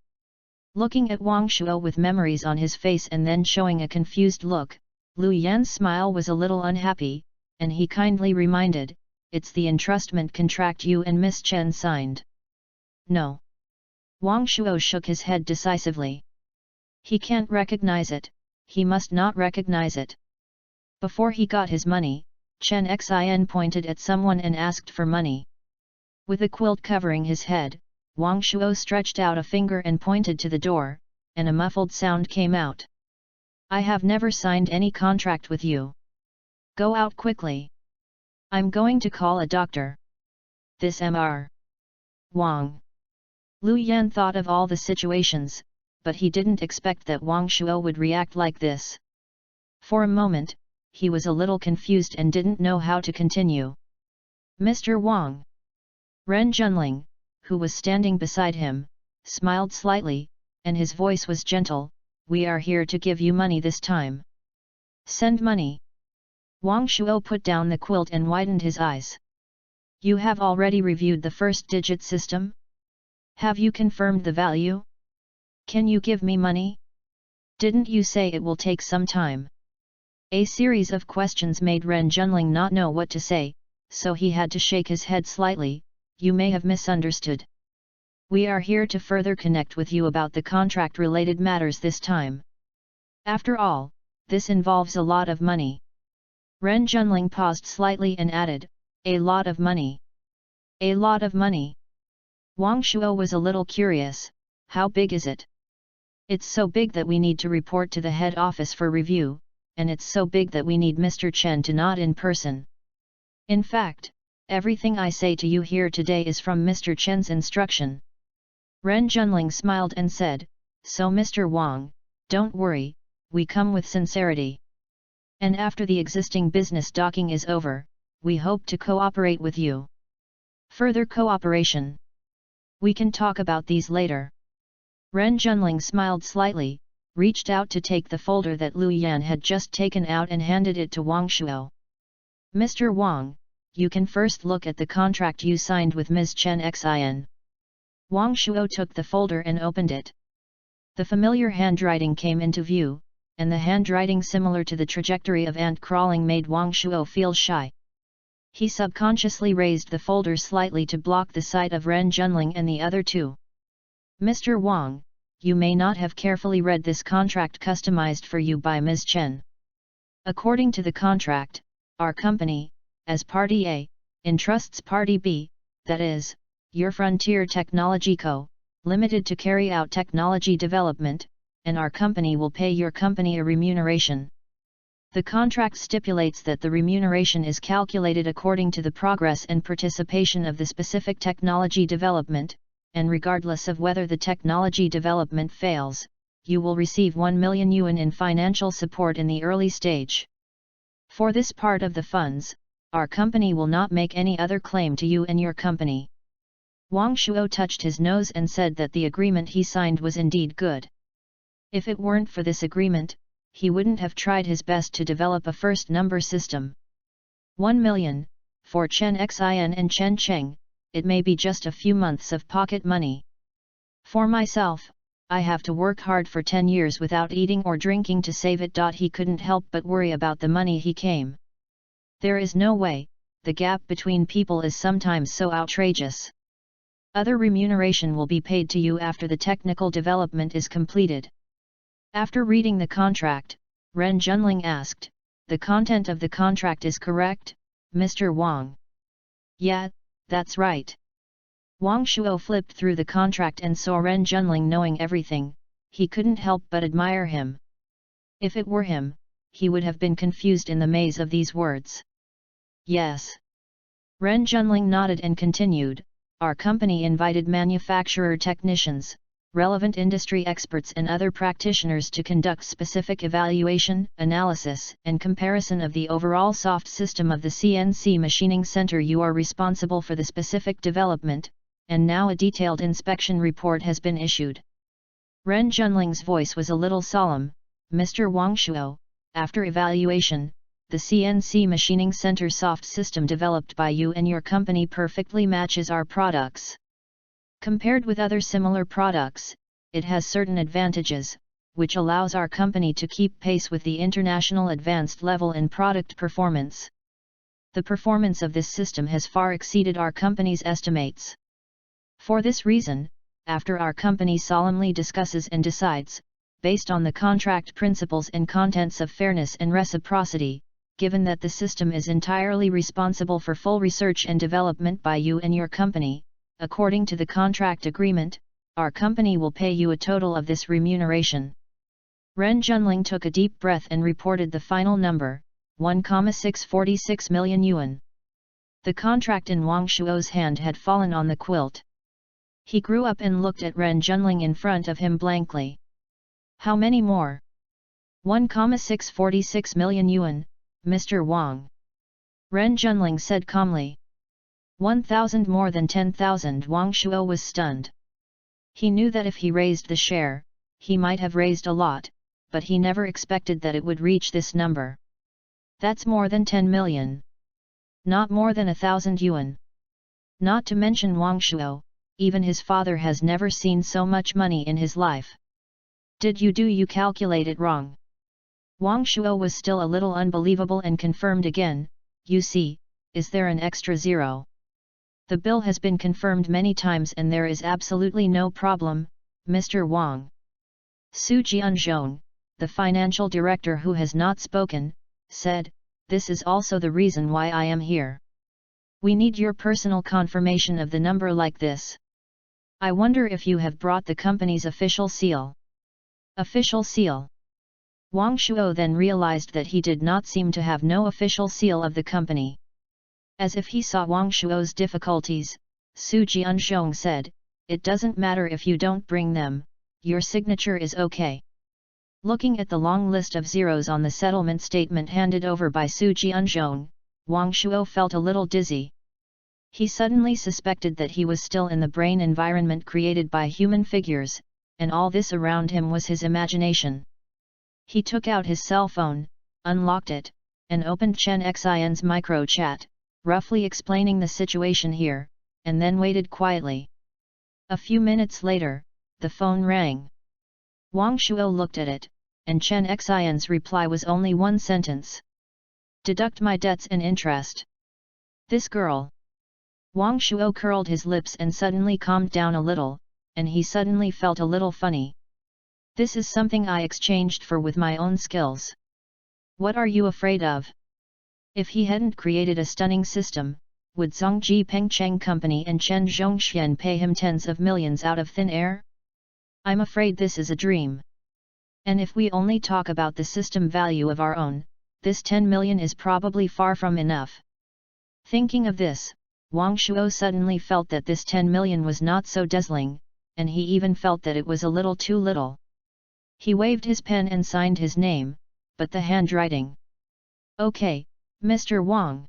Looking at Wang Shuo with memories on his face and then showing a confused look, Lu Yan's smile was a little unhappy, and he kindly reminded, "It's the entrustment contract you and Miss Chen signed." "No." Wang Shuo shook his head decisively. "He can't recognize it, he must not recognize it." Before he got his money, Chen Xin pointed at someone and asked for money. With a quilt covering his head, Wang Shuo stretched out a finger and pointed to the door, and a muffled sound came out. "I have never signed any contract with you. Go out quickly. I'm going to call a doctor." "This Mr. Wang." Lu Yan thought of all the situations, but he didn't expect that Wang Shuo would react like this. For a moment, he was a little confused and didn't know how to continue. "Mr. Wang." Ren Junling, who was standing beside him, smiled slightly, and his voice was gentle, "We are here to give you money this time." "Send money." Wang Shuo put down the quilt and widened his eyes. "You have already reviewed the first digit system? Have you confirmed the value? Can you give me money? Didn't you say it will take some time?" A series of questions made Ren Junling not know what to say, so he had to shake his head slightly. "You may have misunderstood. We are here to further connect with you about the contract-related matters this time. After all, this involves a lot of money. Ren Junling paused slightly and added, a lot of money. A lot of money. Wang Shuo was a little curious, how big is it? It's so big that we need to report to the head office for review, and it's so big that we need Mr. Chen to nod in person. In fact, everything I say to you here today is from Mr. Chen's instruction. Ren Junling smiled and said, so Mr. Wang, don't worry, we come with sincerity. And after the existing business docking is over, we hope to cooperate with you. Further cooperation. We can talk about these later. Ren Junling smiled slightly, reached out to take the folder that Lu Yan had just taken out and handed it to Wang Shuo. Mr. Wang, you can first look at the contract you signed with Ms. Chen Xin. Wang Shuo took the folder and opened it. The familiar handwriting came into view, and the handwriting similar to the trajectory of ant crawling made Wang Shuo feel shy. He subconsciously raised the folder slightly to block the sight of Ren Junling and the other two. Mr. Wang, you may not have carefully read this contract customized for you by Ms. Chen. According to the contract, our company, as Party A, entrusts Party B, that is, your Frontier Technology Co., Limited to carry out technology development, and our company will pay your company a remuneration. The contract stipulates that the remuneration is calculated according to the progress and participation of the specific technology development, and regardless of whether the technology development fails, you will receive 1 million yuan in financial support in the early stage. For this part of the funds, our company will not make any other claim to you and your company. Wang Shuo touched his nose and said that the agreement he signed was indeed good. If it weren't for this agreement, he wouldn't have tried his best to develop a first number system. 1 million, for Chen Xin and Chen Cheng, it may be just a few months of pocket money. For myself, I have to work hard for 10 years without eating or drinking to save it. He couldn't help but worry about the money he came. There is no way, the gap between people is sometimes so outrageous. Other remuneration will be paid to you after the technical development is completed. After reading the contract, Ren Junling asked, the content of the contract is correct, Mr. Wang? Yeah, that's right. Wang Shuo flipped through the contract and saw Ren Junling knowing everything, he couldn't help but admire him. If it were him, he would have been confused in the maze of these words. Yes. Ren Junling nodded and continued, our company invited manufacturer technicians, relevant industry experts and other practitioners to conduct specific evaluation, analysis, and comparison of the overall soft system of the CNC machining center. You are responsible for the specific development, and now a detailed inspection report has been issued. Ren Junling's voice was a little solemn, Mr. Wang Shuo, after evaluation, the CNC machining center soft system developed by you and your company perfectly matches our products. Compared with other similar products, it has certain advantages, which allows our company to keep pace with the international advanced level in product performance. The performance of this system has far exceeded our company's estimates. For this reason, after our company solemnly discusses and decides, based on the contract principles and contents of fairness and reciprocity, given that the system is entirely responsible for full research and development by you and your company, according to the contract agreement, our company will pay you a total of this remuneration. Ren Junling took a deep breath and reported the final number, 1,646 million yuan. The contract in Wang Shuo's hand had fallen on the quilt. He grew up and looked at Ren Junling in front of him blankly. How many more? 1,646 million yuan, Mr. Wang. Ren Junling said calmly. 1,000 more than 10,000. Wang Shuo was stunned. He knew that if he raised the share, he might have raised a lot, but he never expected that it would reach this number. That's more than 10 million. Not more than 1,000 yuan. Not to mention Wang Shuo, even his father has never seen so much money in his life. Do you calculate it wrong? Wang Shuo was still a little unbelievable and confirmed again, you see, is there an extra zero? The bill has been confirmed many times and there is absolutely no problem, Mr. Wang. Su Jianzhong, the financial director who has not spoken, said, "This is also the reason why I am here. We need your personal confirmation of the number like this. I wonder if you have brought the company's official seal." Official seal? Wang Shuo then realized that he did not seem to have no official seal of the company. As if he saw Wang Shuo's difficulties, Su Jianzhong said, "It doesn't matter if you don't bring them, your signature is okay." Looking at the long list of zeros on the settlement statement handed over by Su Jianzhong, Wang Shuo felt a little dizzy. He suddenly suspected that he was still in the brain environment created by human figures, and all this around him was his imagination. He took out his cell phone, unlocked it, and opened Chen Xin's micro chat, roughly explaining the situation here, and then waited quietly. A few minutes later, the phone rang. Wang Shuo looked at it, and Chen Xin's reply was only one sentence. "Deduct my debts and interest." This girl. Wang Shuo curled his lips and suddenly calmed down a little, and he suddenly felt a little funny. "This is something I exchanged for with my own skills. What are you afraid of?" If he hadn't created a stunning system, would Zhongji Pengcheng Company and Chen Zhongxian pay him tens of millions out of thin air? I'm afraid this is a dream. And if we only talk about the system value of our own, this 10 million is probably far from enough. Thinking of this, Wang Shuo suddenly felt that this 10 million was not so dazzling, and he even felt that it was a little too little. He waved his pen and signed his name, but the handwriting. "Okay, Mr. Wang."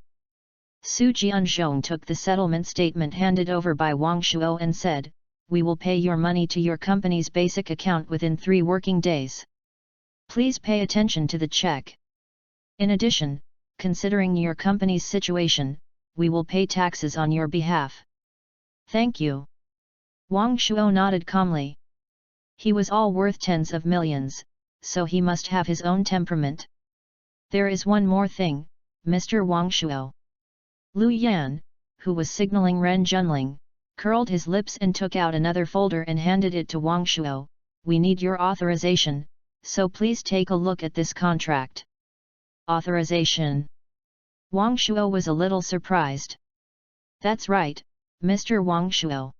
Su Jianzhong took the settlement statement handed over by Wang Shuo and said, "We will pay your money to your company's basic account within 3 working days. Please pay attention to the check. In addition, considering your company's situation, we will pay taxes on your behalf." "Thank you." Wang Shuo nodded calmly. He was all worth tens of millions, so he must have his own temperament. "There is one more thing, Mr. Wang Shuo." Lu Yan, who was signaling Ren Junling, curled his lips and took out another folder and handed it to Wang Shuo. "We need your authorization, so please take a look at this contract." "Authorization?" Wang Shuo was a little surprised. "That's right, Mr. Wang Shuo."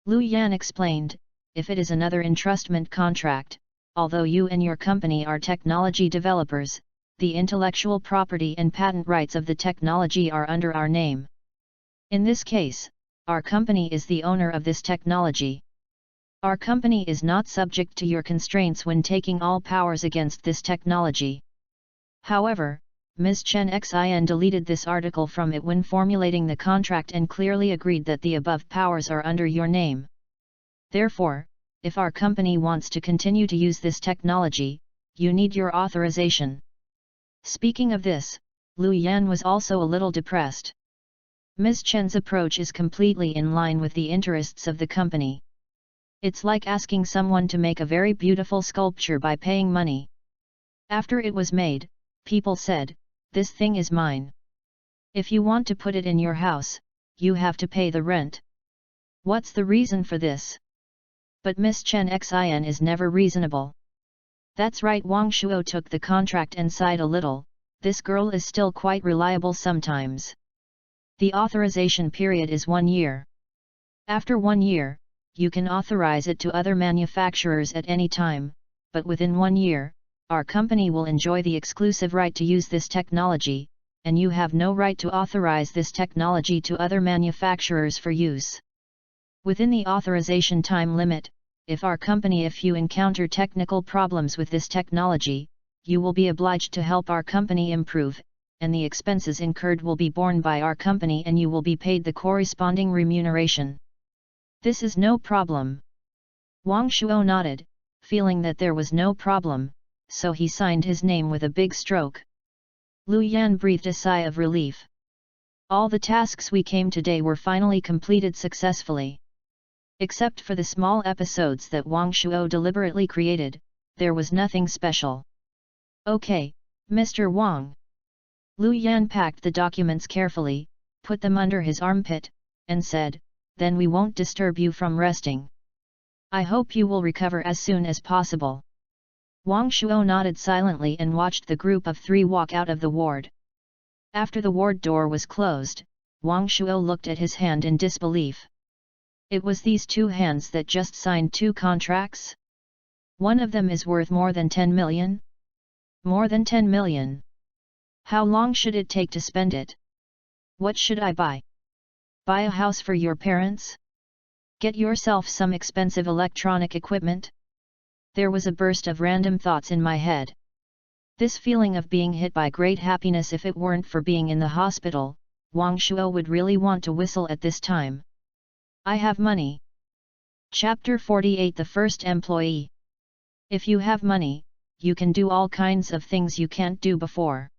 Lu Yan explained, "If it is another entrustment contract, although you and your company are technology developers, the intellectual property and patent rights of the technology are under our name. In this case, our company is the owner of this technology. Our company is not subject to your constraints when taking all powers against this technology." However, Ms. Chen Xin deleted this article from it when formulating the contract and clearly agreed that the above powers are under your name. Therefore, if our company wants to continue to use this technology, you need your authorization. Speaking of this, Lu Yan was also a little depressed. Ms. Chen's approach is completely in line with the interests of the company. It's like asking someone to make a very beautiful sculpture by paying money. After it was made, people said, "This thing is mine. If you want to put it in your house, you have to pay the rent." What's the reason for this? But Miss Chen Xin is never reasonable. "That's right." Wang Shuo took the contract and sighed a little. This girl is still quite reliable sometimes. The authorization period is 1 year. After 1 year, you can authorize it to other manufacturers at any time, but within 1 year, our company will enjoy the exclusive right to use this technology, and you have no right to authorize this technology to other manufacturers for use. Within the authorization time limit, if you encounter technical problems with this technology, you will be obliged to help our company improve, and the expenses incurred will be borne by our company and you will be paid the corresponding remuneration. This is no problem. Wang Shuo nodded, feeling that there was no problem, so he signed his name with a big stroke. Lu Yan breathed a sigh of relief. All the tasks we came today were finally completed successfully. Except for the small episodes that Wang Shuo deliberately created, there was nothing special. "Okay, Mr. Wang." Lu Yan packed the documents carefully, put them under his armpit, and said, "Then we won't disturb you from resting. I hope you will recover as soon as possible." Wang Shuo nodded silently and watched the group of 3 walk out of the ward. After the ward door was closed, Wang Shuo looked at his hand in disbelief. It was these 2 hands that just signed 2 contracts? One of them is worth more than 10 million? More than 10 million. How long should it take to spend it? What should I buy? Buy a house for your parents? Get yourself some expensive electronic equipment? There was a burst of random thoughts in my head. This feeling of being hit by great happiness, if it weren't for being in the hospital, Wang Shuo would really want to whistle at this time. I have money. Chapter 48 The First Employee. If you have money, you can do all kinds of things you can't do before.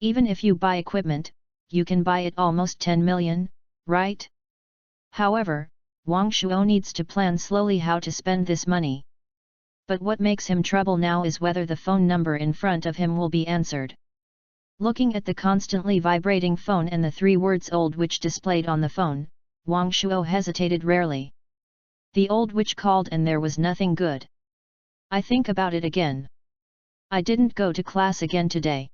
Even if you buy equipment, you can buy it almost 10 million, right? However, Wang Shuo needs to plan slowly how to spend this money. But what makes him trouble now is whether the phone number in front of him will be answered. Looking at the constantly vibrating phone and the 3 words "old witch" displayed on the phone, Wang Shuo hesitated rarely. The old witch called and there was nothing good. I think about it again. I didn't go to class again today.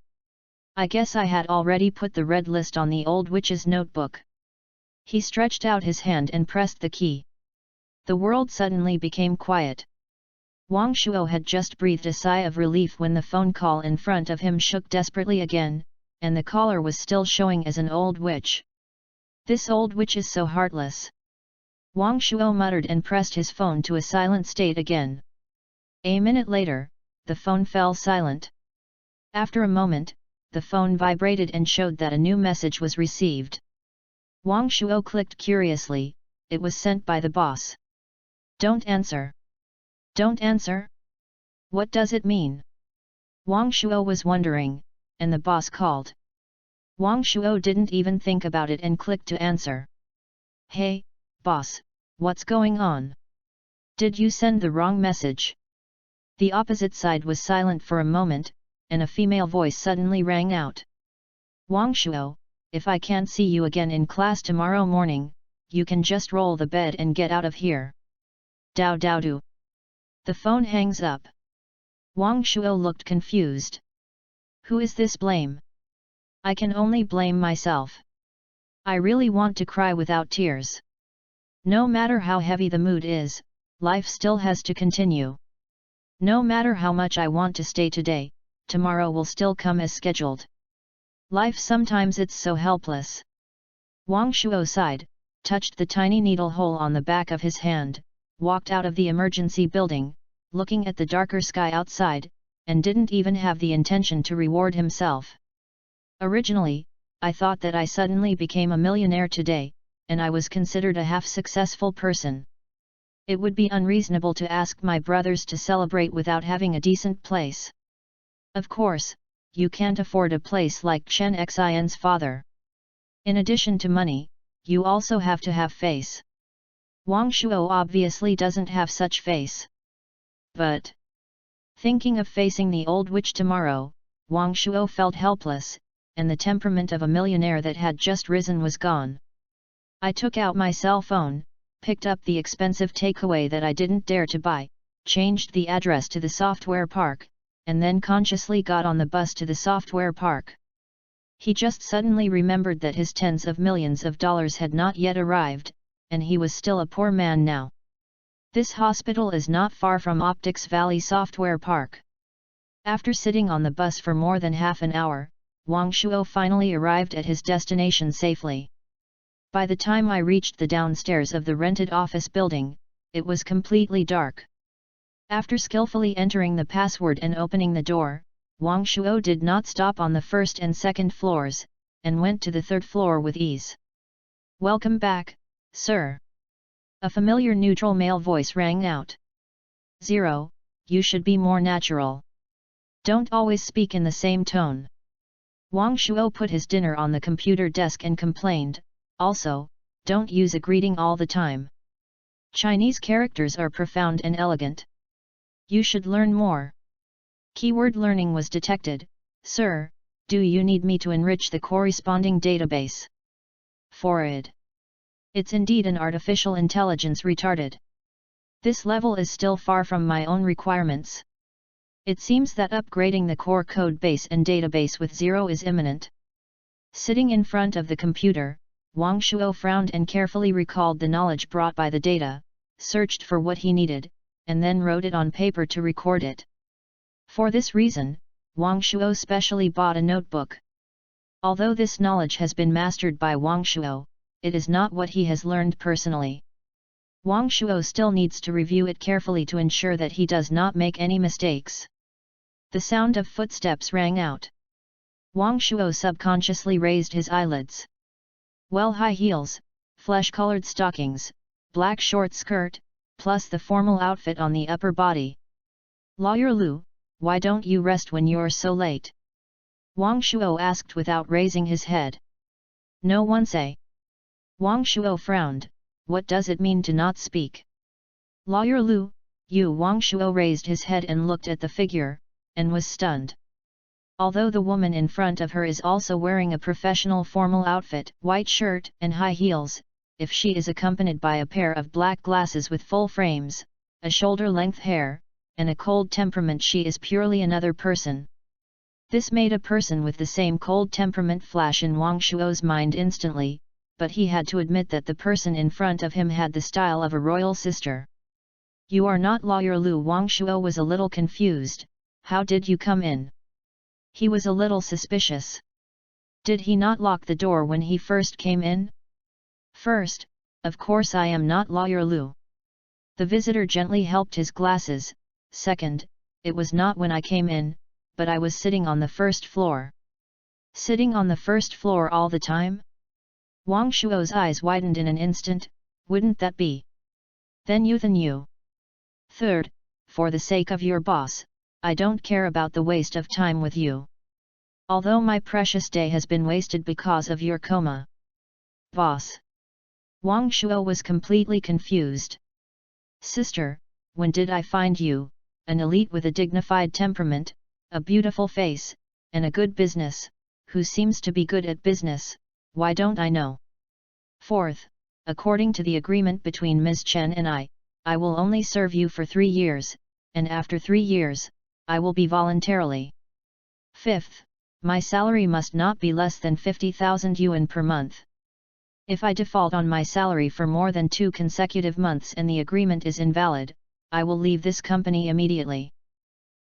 I guess I had already put the red list on the old witch's notebook. He stretched out his hand and pressed the key. The world suddenly became quiet. Wang Shuo had just breathed a sigh of relief when the phone call in front of him shook desperately again, and the caller was still showing as an old witch. This old witch is so heartless. Wang Shuo muttered and pressed his phone to a silent state again. A minute later, the phone fell silent. After a moment, the phone vibrated and showed that a new message was received. Wang Shuo clicked curiously. It was sent by the boss. Don't answer. Don't answer? What does it mean? Wang Shuo was wondering, and the boss called. Wang Shuo didn't even think about it and clicked to answer. Hey, boss, what's going on? Did you send the wrong message? The opposite side was silent for a moment, and a female voice suddenly rang out. Wang Shuo, if I can't see you again in class tomorrow morning, you can just roll the bed and get out of here. Dao dao do. The phone hangs up. Wang Shuo looked confused. Who is this blame? I can only blame myself. I really want to cry without tears. No matter how heavy the mood is, life still has to continue. No matter how much I want to stay today, tomorrow will still come as scheduled. Life sometimes it's so helpless. Wang Shuo sighed, touched the tiny needle hole on the back of his hand, walked out of the emergency building, looking at the darker sky outside, and didn't even have the intention to reward himself. Originally, I thought that I suddenly became a millionaire today, and I was considered a half-successful person. It would be unreasonable to ask my brothers to celebrate without having a decent place. Of course, you can't afford a place like Chen Xin's father. In addition to money, you also have to have face. Wang Shuo obviously doesn't have such face. But, thinking of facing the old witch tomorrow, Wang Shuo felt helpless, and the temperament of a millionaire that had just risen was gone. I took out my cell phone, picked up the expensive takeaway that I didn't dare to buy, changed the address to the software park, and then consciously got on the bus to the software park. He just suddenly remembered that his tens of millions of dollars had not yet arrived, and he was still a poor man now. This hospital is not far from Optics Valley Software Park. After sitting on the bus for more than half an hour, Wang Shuo finally arrived at his destination safely. By the time I reached the downstairs of the rented office building, it was completely dark. After skillfully entering the password and opening the door, Wang Shuo did not stop on the first and second floors, and went to the third floor with ease. Welcome back, sir. A familiar neutral male voice rang out. 0, you should be more natural. Don't always speak in the same tone. Wang Shuo put his dinner on the computer desk and complained, also, don't use a greeting all the time. Chinese characters are profound and elegant. You should learn more. Keyword learning was detected. Sir, do you need me to enrich the corresponding database? Forward. It's indeed an artificial intelligence retarded. This level is still far from my own requirements. It seems that upgrading the core code base and database with Zero is imminent. Sitting in front of the computer, Wang Shuo frowned and carefully recalled the knowledge brought by the data, searched for what he needed, and then wrote it on paper to record it. For this reason, Wang Shuo specially bought a notebook. Although this knowledge has been mastered by Wang Shuo, it is not what he has learned personally. Wang Shuo still needs to review it carefully to ensure that he does not make any mistakes. The sound of footsteps rang out. Wang Shuo subconsciously raised his eyelids. Well, high heels, flesh-colored stockings, black short skirt, plus the formal outfit on the upper body. Lawyer Lu, why don't you rest when you're so late? Wang Shuo asked without raising his head. No one say. Wang Shuo frowned. What does it mean to not speak? Lawyer Lu, you. Wang Shuo raised his head and looked at the figure, and was stunned. Although the woman in front of her is also wearing a professional formal outfit, white shirt and high heels, if she is accompanied by a pair of black glasses with full frames, a shoulder-length hair, and a cold temperament, she is purely another person. This made a person with the same cold temperament flash in Wang Shuo's mind instantly, but he had to admit that the person in front of him had the style of a royal sister. You are not Lawyer Lu. Wang Shuo was a little confused. How did you come in? He was a little suspicious. Did he not lock the door when he first came in? First, of course I am not Lawyer Lu. The visitor gently helped his glasses. Second, it was not when I came in, but I was sitting on the first floor. Sitting on the first floor all the time? Wang Shuo's eyes widened in an instant. Wouldn't that be? Then you. Third, for the sake of your boss, I don't care about the waste of time with you. Although my precious day has been wasted because of your coma. Boss. Wang Shuo was completely confused. Sister, when did I find you, an elite with a dignified temperament, a beautiful face, and a good business, who seems to be good at business, why don't I know? Fourth, according to the agreement between Ms. Chen and I will only serve you for 3 years, and after 3 years, I will be voluntarily. Fifth, my salary must not be less than 50,000 yuan per month. If I default on my salary for more than 2 consecutive months and the agreement is invalid, I will leave this company immediately.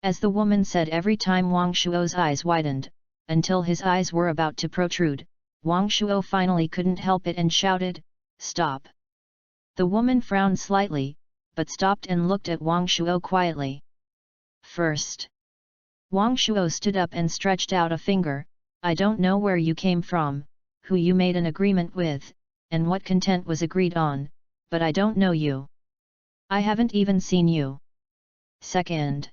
As the woman said every time, Wang Shuo's eyes widened, until his eyes were about to protrude. Wang Shuo finally couldn't help it and shouted, "Stop!" The woman frowned slightly, but stopped and looked at Wang Shuo quietly. First. Wang Shuo stood up and stretched out a finger. I don't know where you came from, who you made an agreement with, and what content was agreed on, but I don't know you. I haven't even seen you. Second.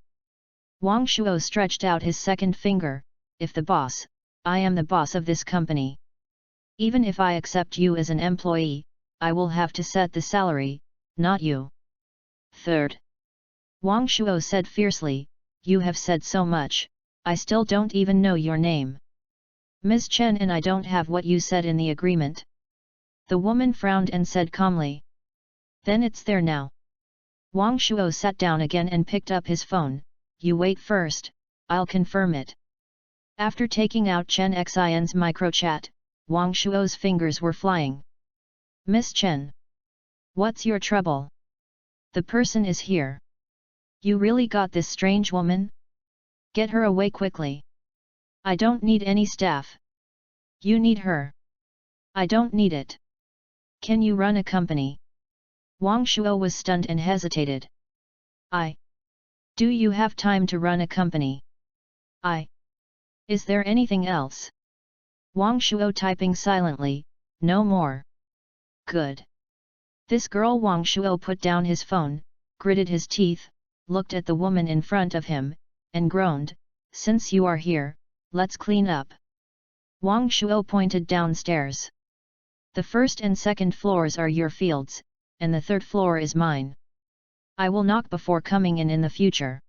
Wang Shuo stretched out his second finger. If the boss, I am the boss of this company. Even if I accept you as an employee, I will have to set the salary, not you. Third. Wang Shuo said fiercely, you have said so much, I still don't even know your name. Ms. Chen and I don't have what you said in the agreement. The woman frowned and said calmly. Then it's there now. Wang Shuo sat down again and picked up his phone. You wait first, I'll confirm it. After taking out Chen Xin's microchat, Wang Shuo's fingers were flying. Miss Chen. What's your trouble? The person is here. You really got this strange woman? Get her away quickly. I don't need any staff. You need her. I don't need it. Can you run a company? Wang Shuo was stunned and hesitated. Do you have time to run a company? Is there anything else? Wang Shuo typing silently, no more. Good. This girl. Wang Shuo put down his phone, gritted his teeth, looked at the woman in front of him, and groaned, since you are here, let's clean up. Wang Shuo pointed downstairs. The first and second floors are your fields, and the third floor is mine. I will knock before coming in the future.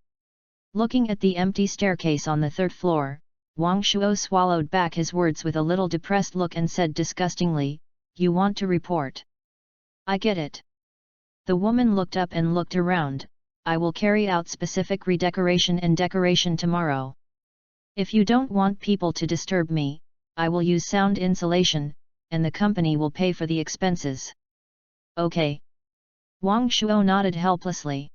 Looking at the empty staircase on the third floor, Wang Shuo swallowed back his words with a little depressed look and said disgustingly, you want to report. I get it. The woman looked up and looked around. I will carry out specific redecoration and decoration tomorrow. If you don't want people to disturb me, I will use sound insulation, and the company will pay for the expenses. Okay. Wang Shuo nodded helplessly.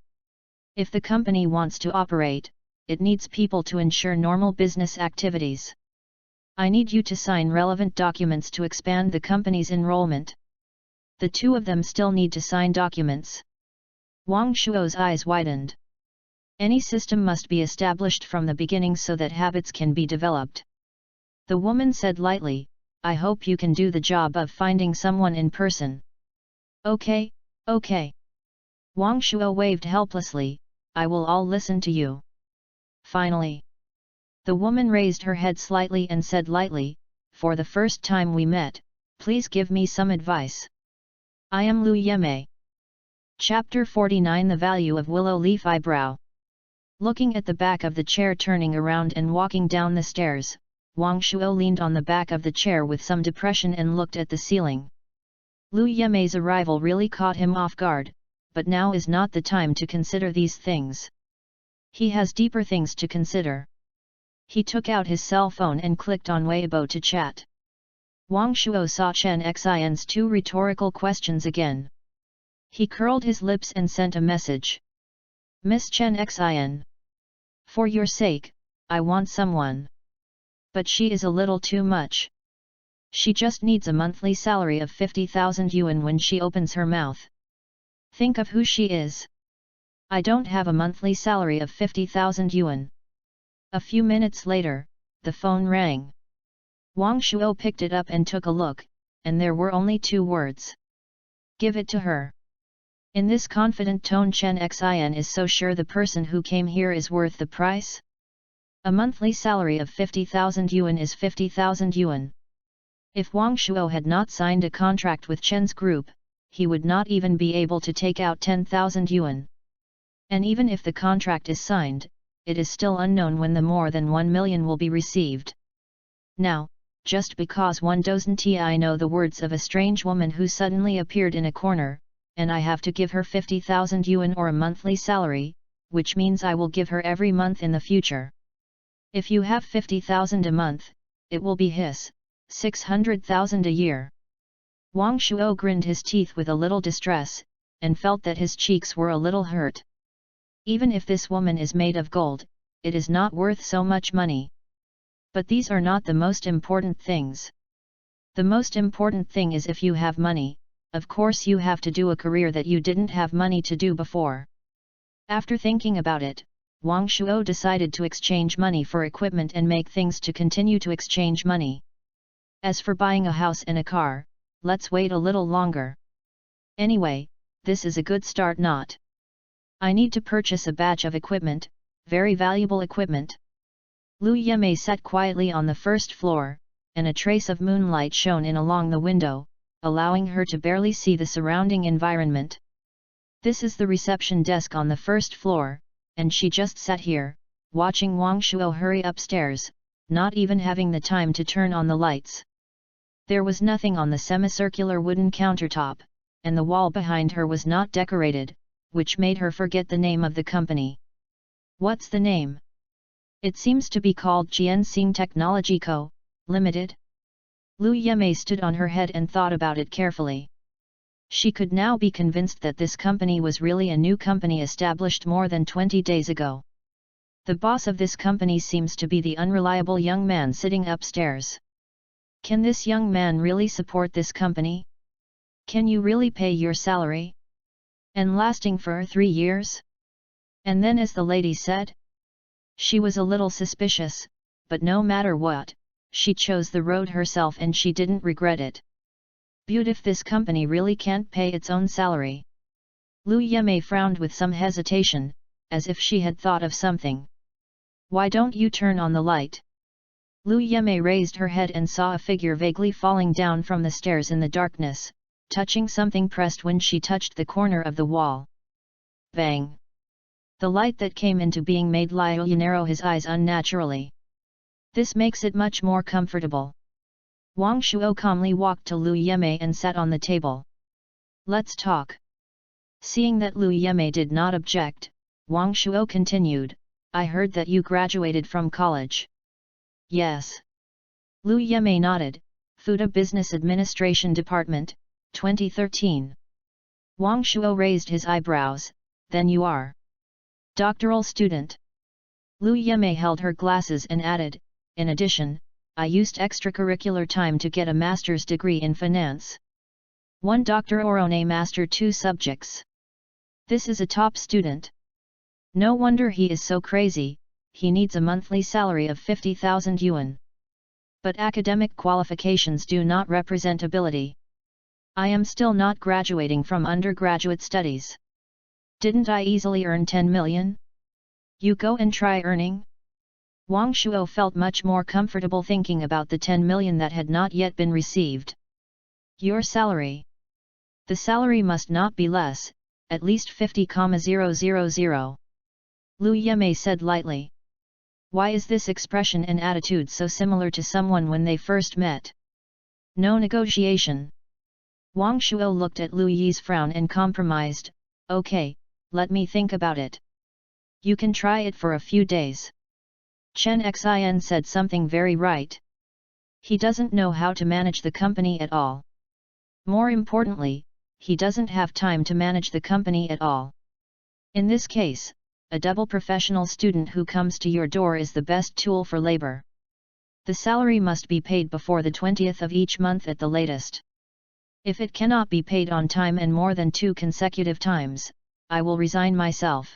If the company wants to operate, it needs people to ensure normal business activities. I need you to sign relevant documents to expand the company's enrollment. The two of them still need to sign documents. Wang Shuo's eyes widened. Any system must be established from the beginning so that habits can be developed. The woman said lightly, I hope you can do the job of finding someone in person. Okay, okay. Wang Shuo waved helplessly, I will all listen to you. Finally. The woman raised her head slightly and said lightly, for the first time we met, please give me some advice. I am Lu Yemei. Chapter 49 The Value of Willow Leaf Eyebrow. Looking at the back of the chair, turning around and walking down the stairs, Wang Shuo leaned on the back of the chair with some depression and looked at the ceiling. Lu Yemei's arrival really caught him off guard, but now is not the time to consider these things. He has deeper things to consider. He took out his cell phone and clicked on Weibo to chat. Wang Shuo saw Chen Xin's two rhetorical questions again. He curled his lips and sent a message. Miss Chen Xin. For your sake, I want someone. But she is a little too much. She just needs a monthly salary of 50,000 yuan when she opens her mouth. Think of who she is. I don't have a monthly salary of 50,000 yuan. A few minutes later, the phone rang. Wang Shuo picked it up and took a look, and there were only two words. Give it to her. In this confident tone, Chen Xin is so sure the person who came here is worth the price? A monthly salary of 50,000 yuan is 50,000 yuan. If Wang Shuo had not signed a contract with Chen's group, he would not even be able to take out 10,000 yuan. And even if the contract is signed, it is still unknown when the more than 1 million will be received. Now, just because one doesn't know the words of a strange woman who suddenly appeared in a corner, and I have to give her 50,000 yuan or a monthly salary, which means I will give her every month in the future. If you have 50,000 a month, it will be his, 600,000 a year. Wang Shuo grinned his teeth with a little distress, and felt that his cheeks were a little hurt. Even if this woman is made of gold, it is not worth so much money. But these are not the most important things. The most important thing is if you have money, of course you have to do a career that you didn't have money to do before. After thinking about it, Wang Shuo decided to exchange money for equipment and make things to continue to exchange money. As for buying a house and a car, let's wait a little longer. Anyway, this is a good start, not? I need to purchase a batch of equipment, very valuable equipment. Lu Yemei sat quietly on the first floor, and a trace of moonlight shone in along the window, allowing her to barely see the surrounding environment. This is the reception desk on the first floor, and she just sat here, watching Wang Shuo hurry upstairs, not even having the time to turn on the lights. There was nothing on the semicircular wooden countertop, and the wall behind her was not decorated, which made her forget the name of the company. What's the name? It seems to be called Jianxing Technology Co., Limited. Lu Yemei stood on her head and thought about it carefully. She could now be convinced that this company was really a new company established more than 20 days ago. The boss of this company seems to be the unreliable young man sitting upstairs. Can this young man really support this company? Can you really pay your salary? And lasting for 3 years? And then, as the lady said? She was a little suspicious, but no matter what, she chose the road herself and she didn't regret it. But if this company really can't pay its own salary? Lu Yemei frowned with some hesitation, as if she had thought of something. Why don't you turn on the light? Lu Yemei raised her head and saw a figure vaguely falling down from the stairs in the darkness, touching something pressed when she touched the corner of the wall. Bang! The light that came into being made Liu narrow his eyes unnaturally. This makes it much more comfortable. Wang Shuo calmly walked to Lu Yemei and sat on the table. Let's talk. Seeing that Lu Yimei did not object, Wang Shuo continued, I heard that you graduated from college. Yes. Lu Yimei nodded, Fuda Business Administration Department, 2013. Wang Shuo raised his eyebrows, then you are doctoral student. Lu Yimei held her glasses and added, in addition, I used extracurricular time to get a master's degree in finance. 1 doctor or a master 2 subjects. This is a top student. No wonder he is so crazy, he needs a monthly salary of 50,000 yuan. But academic qualifications do not represent ability. I am still not graduating from undergraduate studies. Didn't I easily earn 10 million? You go and try earning? Wang Shuo felt much more comfortable thinking about the 10 million that had not yet been received. Your salary. The salary must not be less, at least 50,000. Lu Yimei said lightly. Why is this expression and attitude so similar to someone when they first met? No negotiation. Wang Shuo looked at Lu Yi's frown and compromised, okay, let me think about it. You can try it for a few days. Chen Xin said something very right. He doesn't know how to manage the company at all. More importantly, he doesn't have time to manage the company at all. In this case, a double professional student who comes to your door is the best tool for labor. The salary must be paid before the 20th of each month at the latest. If it cannot be paid on time and more than 2 consecutive times, I will resign myself.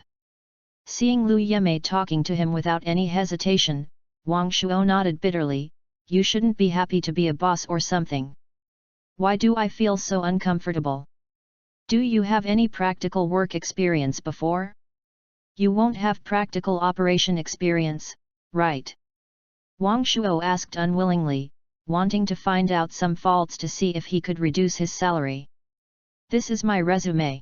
Seeing Lu Yimei talking to him without any hesitation, Wang Shuo nodded bitterly, you shouldn't be happy to be a boss or something. Why do I feel so uncomfortable? Do you have any practical work experience before? You won't have practical operation experience, right? Wang Shuo asked unwillingly, wanting to find out some faults to see if he could reduce his salary. This is my resume.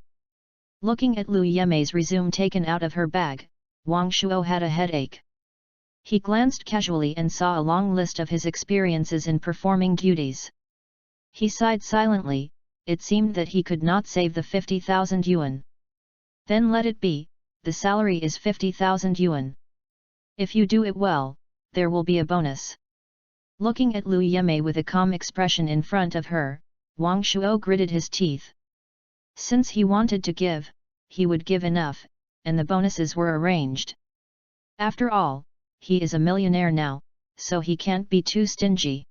Looking at Lu Yimei's resume taken out of her bag, Wang Shuo had a headache. He glanced casually and saw a long list of his experiences in performing duties. He sighed silently, it seemed that he could not save the 50,000 yuan. Then let it be, the salary is 50,000 yuan. If you do it well, there will be a bonus. Looking at Lu Yimei with a calm expression in front of her, Wang Shuo gritted his teeth. Since he wanted to give, he would give enough, and the bonuses were arranged. After all, he is a millionaire now, so he can't be too stingy.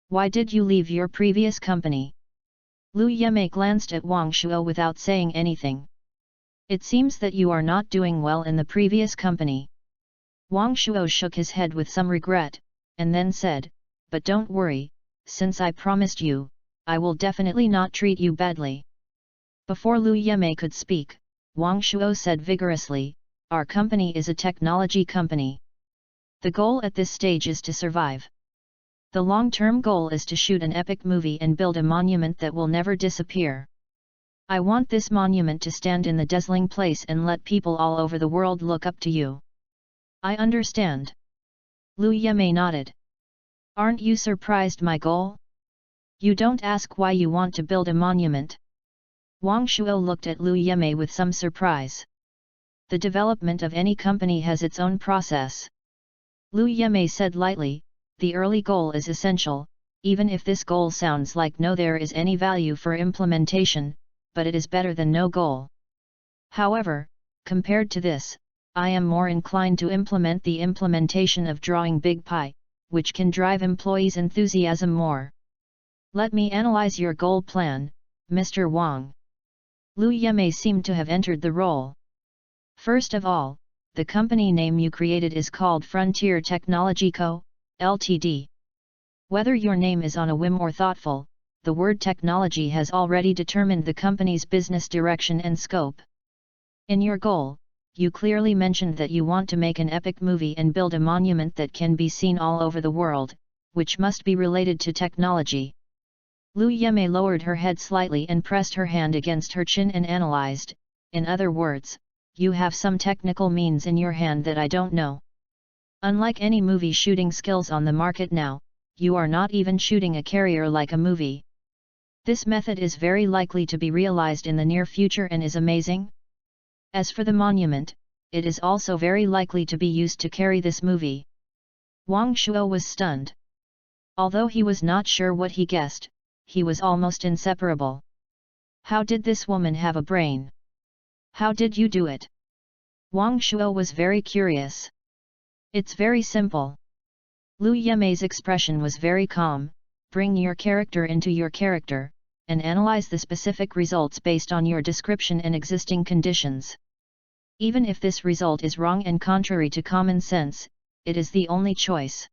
Why did you leave your previous company? Lu Yimei glanced at Wang Shuo without saying anything. It seems that you are not doing well in the previous company. Wang Shuo shook his head with some regret, and then said, but don't worry, since I promised you, I will definitely not treat you badly. Before Lu Yimei could speak, Wang Shuo said vigorously, our company is a technology company. The goal at this stage is to survive. The long-term goal is to shoot an epic movie and build a monument that will never disappear. I want this monument to stand in the dazzling place and let people all over the world look up to you. I understand. Lu Yimei nodded. Aren't you surprised my goal? You don't ask why you want to build a monument. Wang Shuo looked at Lu Yimei with some surprise. The development of any company has its own process. Lu Yimei said lightly, the early goal is essential, even if this goal sounds like no there is any value for implementation, but it is better than no goal. However, compared to this, I am more inclined to implement the implementation of drawing big pie, which can drive employees' enthusiasm more. Let me analyze your goal plan, Mr. Wang. Lu Yimei seemed to have entered the role. First of all, the company name you created is called Frontier Technology Co., Ltd. Whether your name is on a whim or thoughtful, the word technology has already determined the company's business direction and scope. In your goal, you clearly mentioned that you want to make an epic movie and build a monument that can be seen all over the world, which must be related to technology. Lu Yimei lowered her head slightly and pressed her hand against her chin and analyzed, in other words, you have some technical means in your hand that I don't know. Unlike any movie shooting skills on the market now, you are not even shooting a carrier like a movie. This method is very likely to be realized in the near future and is amazing. As for the monument, it is also very likely to be used to carry this movie. Wang Shuo was stunned. Although he was not sure what he guessed, he was almost inseparable. How did this woman have a brain? How did you do it? Wang Shuo was very curious. It's very simple. Lu Yemei's expression was very calm. Bring your character into your character, and analyze the specific results based on your description and existing conditions. Even if this result is wrong and contrary to common sense, it is the only choice.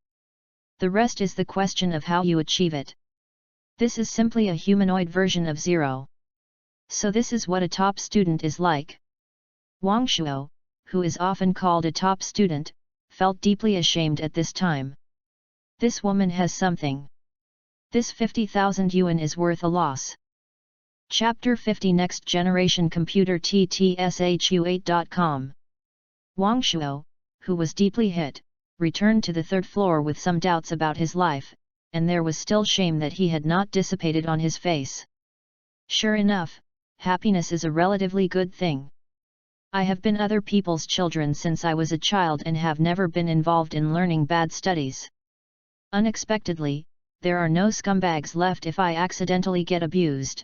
The rest is the question of how you achieve it. This is simply a humanoid version of Zero. So this is what a top student is like. Wang Shuo, who is often called a top student, felt deeply ashamed at this time. This woman has something. This 50,000 yuan is worth a loss. Chapter 50 Next Generation Computer TTSHU8.com. Wang Shuo, who was deeply hit, returned to the third floor with some doubts about his life, and there was still shame that he had not dissipated on his face. Sure enough, happiness is a relatively good thing. I have been other people's children since I was a child and have never been involved in learning bad studies. Unexpectedly, there are no scumbags left if I accidentally get abused.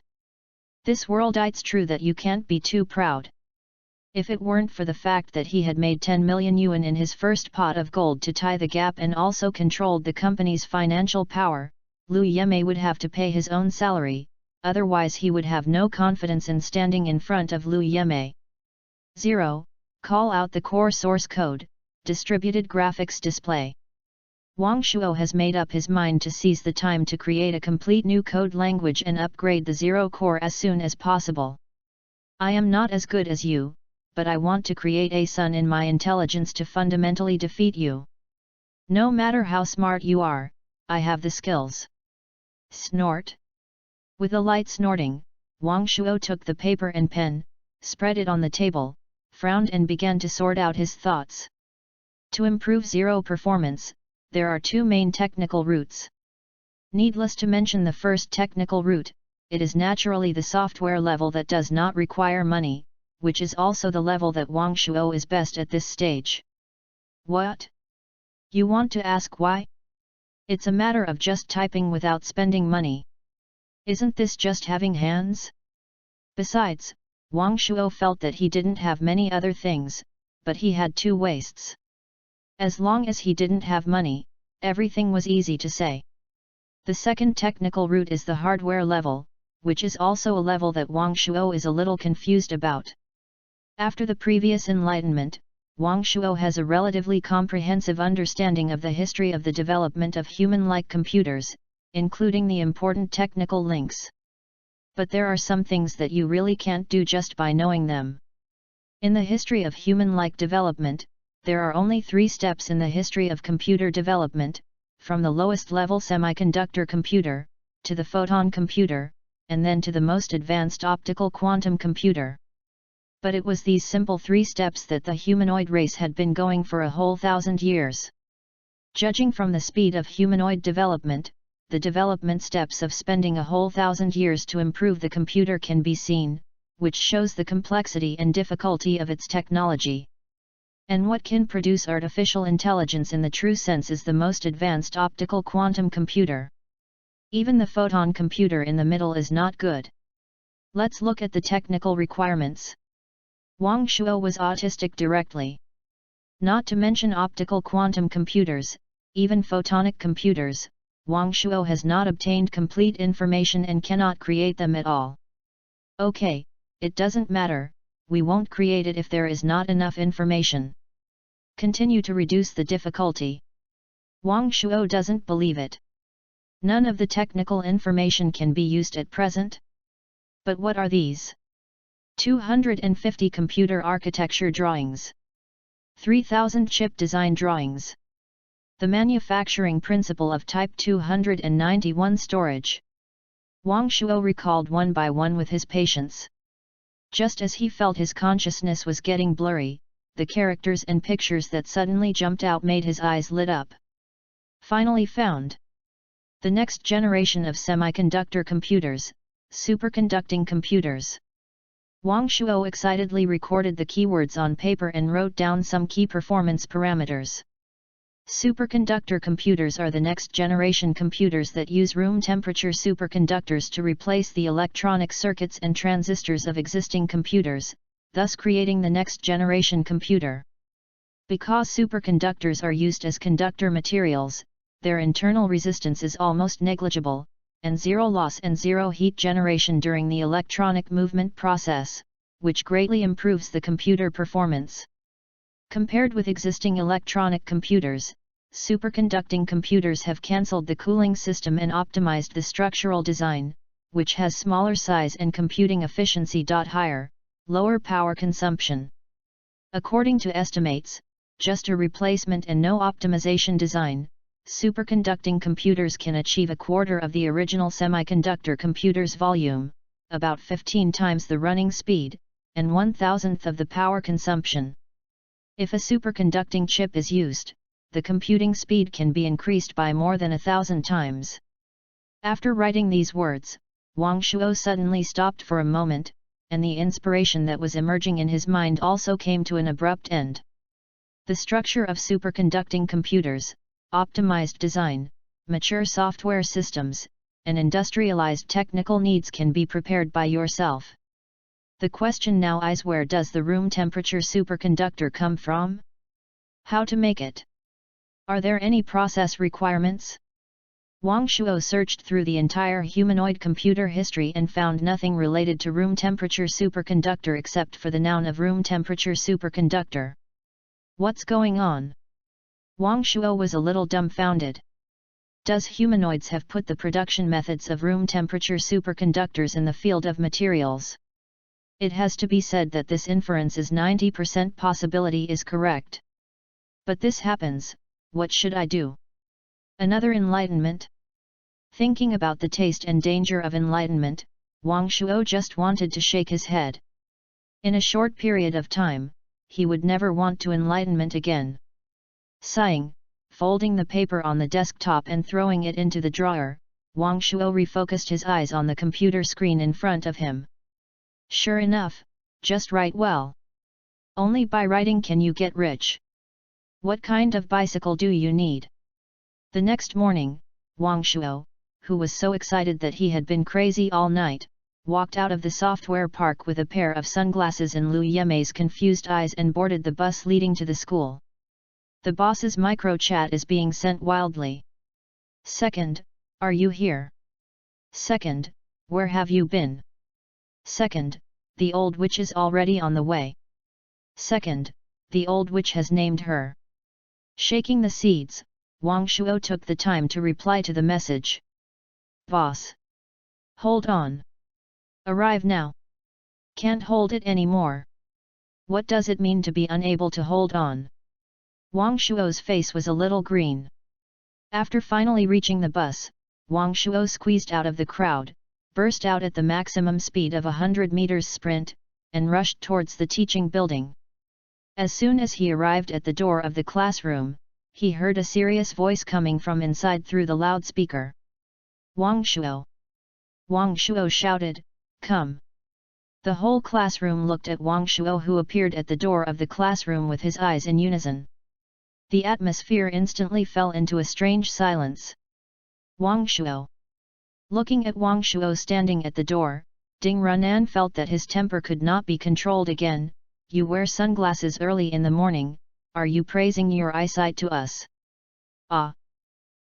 This world, it's true that you can't be too proud. If it weren't for the fact that he had made 10 million yuan in his first pot of gold to tie the gap and also controlled the company's financial power, Lu Yemei would have to pay his own salary, otherwise he would have no confidence in standing in front of Lu Yemei. 0. Call out the core source code, distributed graphics display. Wang Shuo has made up his mind to seize the time to create a complete new code language and upgrade the Zero core as soon as possible. I am not as good as you, but I want to create a sun in my intelligence to fundamentally defeat you. No matter how smart you are, I have the skills. Snort. With a light snorting, Wang Shuo took the paper and pen, spread it on the table, frowned and began to sort out his thoughts. To improve Zero performance, there are two main technical routes. Needless to mention the first technical route, it is naturally the software level that does not require money, which is also the level that Wang Shuo is best at this stage. What? You want to ask why? It's a matter of just typing without spending money. Isn't this just having hands? Besides, Wang Shuo felt that he didn't have many other things, but he had two waists. As long as he didn't have money, everything was easy to say. The second technical route is the hardware level, which is also a level that Wang Shuo is a little confused about. After the previous enlightenment, Wang Shuo has a relatively comprehensive understanding of the history of the development of human-like computers, including the important technical links. But there are some things that you really can't do just by knowing them. In the history of human-like development, there are only 3 steps in the history of computer development, from the lowest level semiconductor computer, to the photon computer, and then to the most advanced optical quantum computer. But it was these simple 3 steps that the humanoid race had been going for a whole 1,000 years. Judging from the speed of humanoid development, the development steps of spending a whole 1,000 years to improve the computer can be seen, which shows the complexity and difficulty of its technology. And what can produce artificial intelligence in the true sense is the most advanced optical quantum computer. Even the photon computer in the middle is not good. Let's look at the technical requirements. Wang Shuo was autistic directly. Not to mention optical quantum computers, even photonic computers, Wang Shuo has not obtained complete information and cannot create them at all. Okay, it doesn't matter, we won't create it if there is not enough information. Continue to reduce the difficulty. Wang Shuo doesn't believe it. None of the technical information can be used at present. But what are these? 250 computer architecture drawings. 3,000 chip design drawings. The manufacturing principle of Type 291 storage. Wang Shuo recalled one by one with his patience. Just as he felt his consciousness was getting blurry, the characters and pictures that suddenly jumped out made his eyes lit up. Finally found. The next generation of semiconductor computers, superconducting computers. Wang Shuo excitedly recorded the keywords on paper and wrote down some key performance parameters. Superconductor computers are the next generation computers that use room temperature superconductors to replace the electronic circuits and transistors of existing computers, thus creating the next generation computer. Because superconductors are used as conductor materials, their internal resistance is almost negligible, and zero loss and zero heat generation during the electronic movement process, which greatly improves the computer performance. Compared with existing electronic computers, superconducting computers have cancelled the cooling system and optimized the structural design, which has smaller size and computing efficiency. Higher, lower power consumption. According to estimates, just a replacement and no optimization design, superconducting computers can achieve a quarter of the original semiconductor computer's volume, about 15 times the running speed, and 1/1000th of the power consumption. If a superconducting chip is used, the computing speed can be increased by more than 1,000 times. After writing these words, Wang Shuo suddenly stopped for a moment, and the inspiration that was emerging in his mind also came to an abrupt end. The structure of superconducting computers, optimized design, mature software systems, and industrialized technical needs can be prepared by yourself. The question now is, where does the room temperature superconductor come from? How to make it? Are there any process requirements? Wang Shuo searched through the entire humanoid computer history and found nothing related to room temperature superconductor except for the noun of room temperature superconductor. What's going on? Wang Shuo was a little dumbfounded. Does humanoids have put the production methods of room temperature superconductors in the field of materials? It has to be said that this inference is 90% possibility is correct. But this happens, what should I do? Another enlightenment? Thinking about the taste and danger of enlightenment, Wang Shuo just wanted to shake his head. In a short period of time, he would never want to enlightenment again. Sighing, folding the paper on the desktop and throwing it into the drawer, Wang Shuo refocused his eyes on the computer screen in front of him. Sure enough, just write well. Only by writing can you get rich. What kind of bicycle do you need? The next morning, Wang Shuo, who was so excited that he had been crazy all night, walked out of the software park with a pair of sunglasses in Lu Yemei's confused eyes and boarded the bus leading to the school. The boss's micro chat is being sent wildly. Second, are you here? Second, where have you been? Second, the old witch is already on the way. Second, the old witch has named her. Shaking the seeds, Wang Shuo took the time to reply to the message. Boss. Hold on. Arrive now. Can't hold it anymore. What does it mean to be unable to hold on? Wang Shuo's face was a little green. After finally reaching the bus, Wang Shuo squeezed out of the crowd, burst out at the maximum speed of 100 meters sprint, and rushed towards the teaching building. As soon as he arrived at the door of the classroom, he heard a serious voice coming from inside through the loudspeaker. Wang Shuo! Wang Shuo shouted, "Come!" The whole classroom looked at Wang Shuo, who appeared at the door of the classroom with his eyes in unison. The atmosphere instantly fell into a strange silence. Wang Shuo! Looking at Wang Shuo standing at the door, Ding Runan felt that his temper could not be controlled again. You wear sunglasses early in the morning, are you praising your eyesight to us? Ah!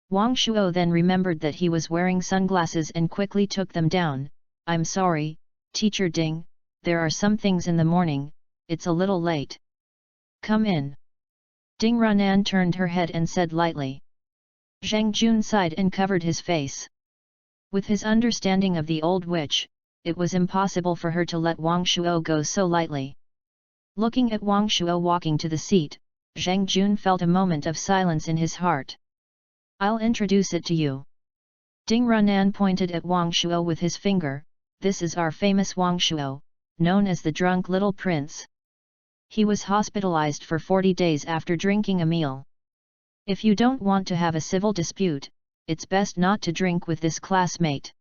Wang Shuo then remembered that he was wearing sunglasses and quickly took them down. I'm sorry, Teacher Ding, there are some things in the morning, it's a little late. Come in. Ding Runan turned her head and said lightly. Zhang Jun sighed and covered his face. With his understanding of the old witch, it was impossible for her to let Wang Shuo go so lightly. Looking at Wang Shuo walking to the seat, Zhang Jun felt a moment of silence in his heart. I'll introduce it to you. Ding Runan pointed at Wang Shuo with his finger. This is our famous Wang Shuo, known as the drunk little prince. He was hospitalized for 40 days after drinking a meal. If you don't want to have a civil dispute, it's best not to drink with this classmate.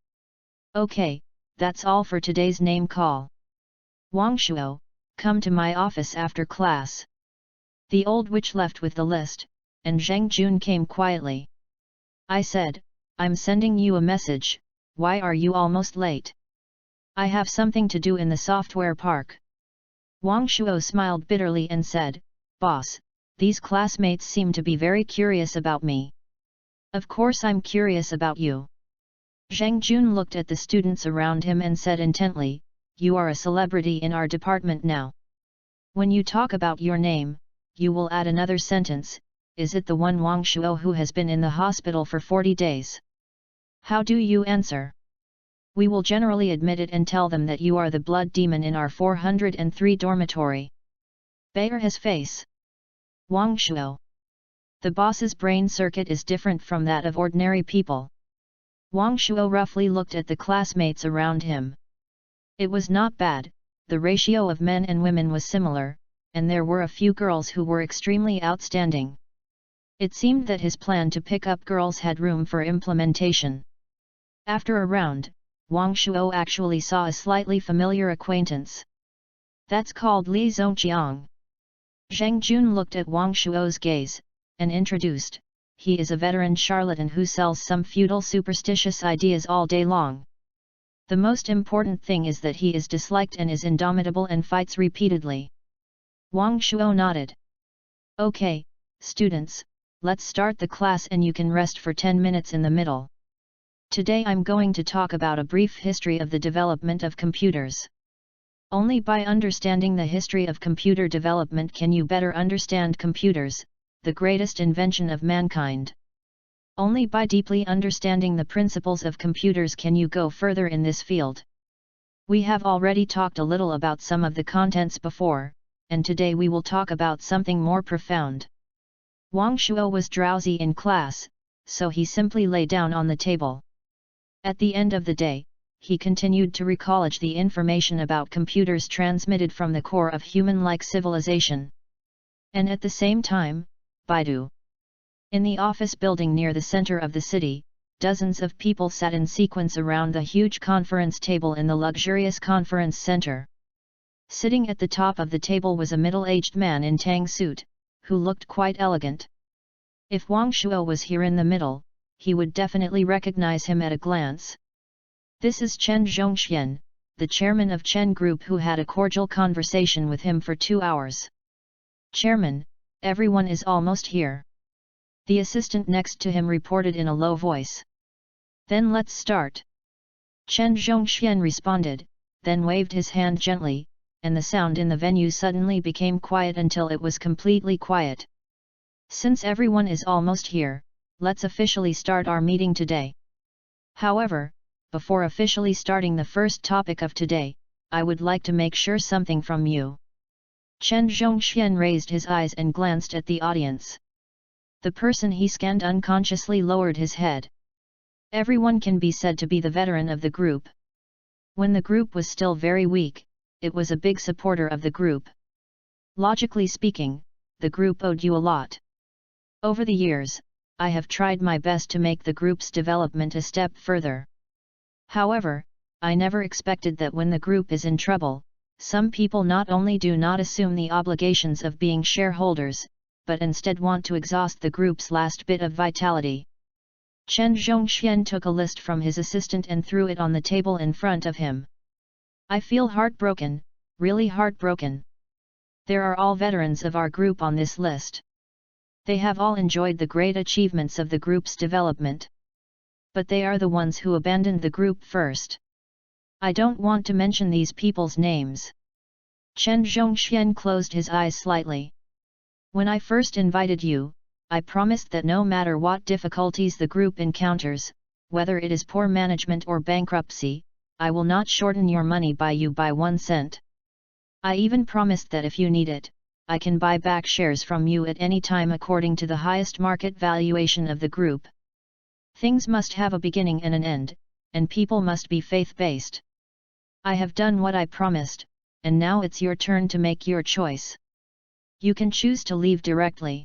Okay, That's all for today's name call. Wang Shuo, come to my office after class. The old witch left with the list, and Zheng Jun came quietly. I said, I'm sending you a message, why are you almost late? I have something to do in the software park. Wang Shuo smiled bitterly and said, Boss, these classmates seem to be very curious about me. Of course I'm curious about you. Zheng Jun looked at the students around him and said intently, you are a celebrity in our department now. When you talk about your name, you will add another sentence, is it the one Wang Shuo who has been in the hospital for 40 days? How do you answer? We will generally admit it and tell them that you are the blood demon in our 403 dormitory. Bare his face. Wang Shuo. The boss's brain circuit is different from that of ordinary people. Wang Shuo roughly looked at the classmates around him. It was not bad, the ratio of men and women was similar, and there were a few girls who were extremely outstanding. It seemed that his plan to pick up girls had room for implementation. After a round, Wang Shuo actually saw a slightly familiar acquaintance. That's called Li Zongqiang. Zheng Jun looked at Wang Shuo's gaze, and introduced, he is a veteran charlatan who sells some feudal superstitious ideas all day long. The most important thing is that he is disliked and is indomitable and fights repeatedly. Wang Shuo nodded. Okay, students, let's start the class and you can rest for 10 minutes in the middle. Today I'm going to talk about a brief history of the development of computers. Only by understanding the history of computer development can you better understand computers, the greatest invention of mankind. Only by deeply understanding the principles of computers can you go further in this field. We have already talked a little about some of the contents before, and today we will talk about something more profound. Wang Shuo was drowsy in class, so he simply lay down on the table. At the end of the day, he continued to recollect the information about computers transmitted from the core of human-like civilization. And at the same time, Baidu. In the office building near the center of the city, dozens of people sat in sequence around the huge conference table in the luxurious conference center. Sitting at the top of the table was a middle-aged man in tang suit, who looked quite elegant. If Wang Shuo was here in the middle, he would definitely recognize him at a glance. This is Chen Zhongxian, the chairman of Chen Group, who had a cordial conversation with him for 2 hours. Chairman, everyone is almost here. The assistant next to him reported in a low voice. Then let's start. Chen Zhongxian responded, then waved his hand gently, and the sound in the venue suddenly became quiet until it was completely quiet. Since everyone is almost here, let's officially start our meeting today. However, before officially starting the first topic of today, I would like to make sure something from you. Chen Zhongxian raised his eyes and glanced at the audience. The person he scanned unconsciously lowered his head. Everyone can be said to be the veteran of the group. When the group was still very weak, it was a big supporter of the group. Logically speaking, the group owed you a lot. Over the years, I have tried my best to make the group's development a step further. However, I never expected that when the group is in trouble, some people not only do not assume the obligations of being shareholders, but instead want to exhaust the group's last bit of vitality. Chen Zhongxian took a list from his assistant and threw it on the table in front of him. I feel heartbroken, really heartbroken. There are all veterans of our group on this list. They have all enjoyed the great achievements of the group's development. But they are the ones who abandoned the group first. I don't want to mention these people's names. Chen Zhongxian closed his eyes slightly. When I first invited you, I promised that no matter what difficulties the group encounters, whether it is poor management or bankruptcy, I will not shorten your money by you by 1 cent. I even promised that if you need it, I can buy back shares from you at any time according to the highest market valuation of the group. Things must have a beginning and an end, and people must be faith-based. I have done what I promised, and now it's your turn to make your choice. You can choose to leave directly.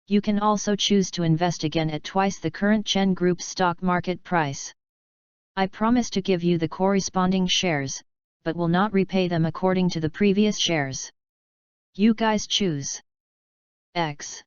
You can also choose to invest again at twice the current Chen Group's stock market price. I promise to give you the corresponding shares, but will not repay them according to the previous shares. You guys choose. X.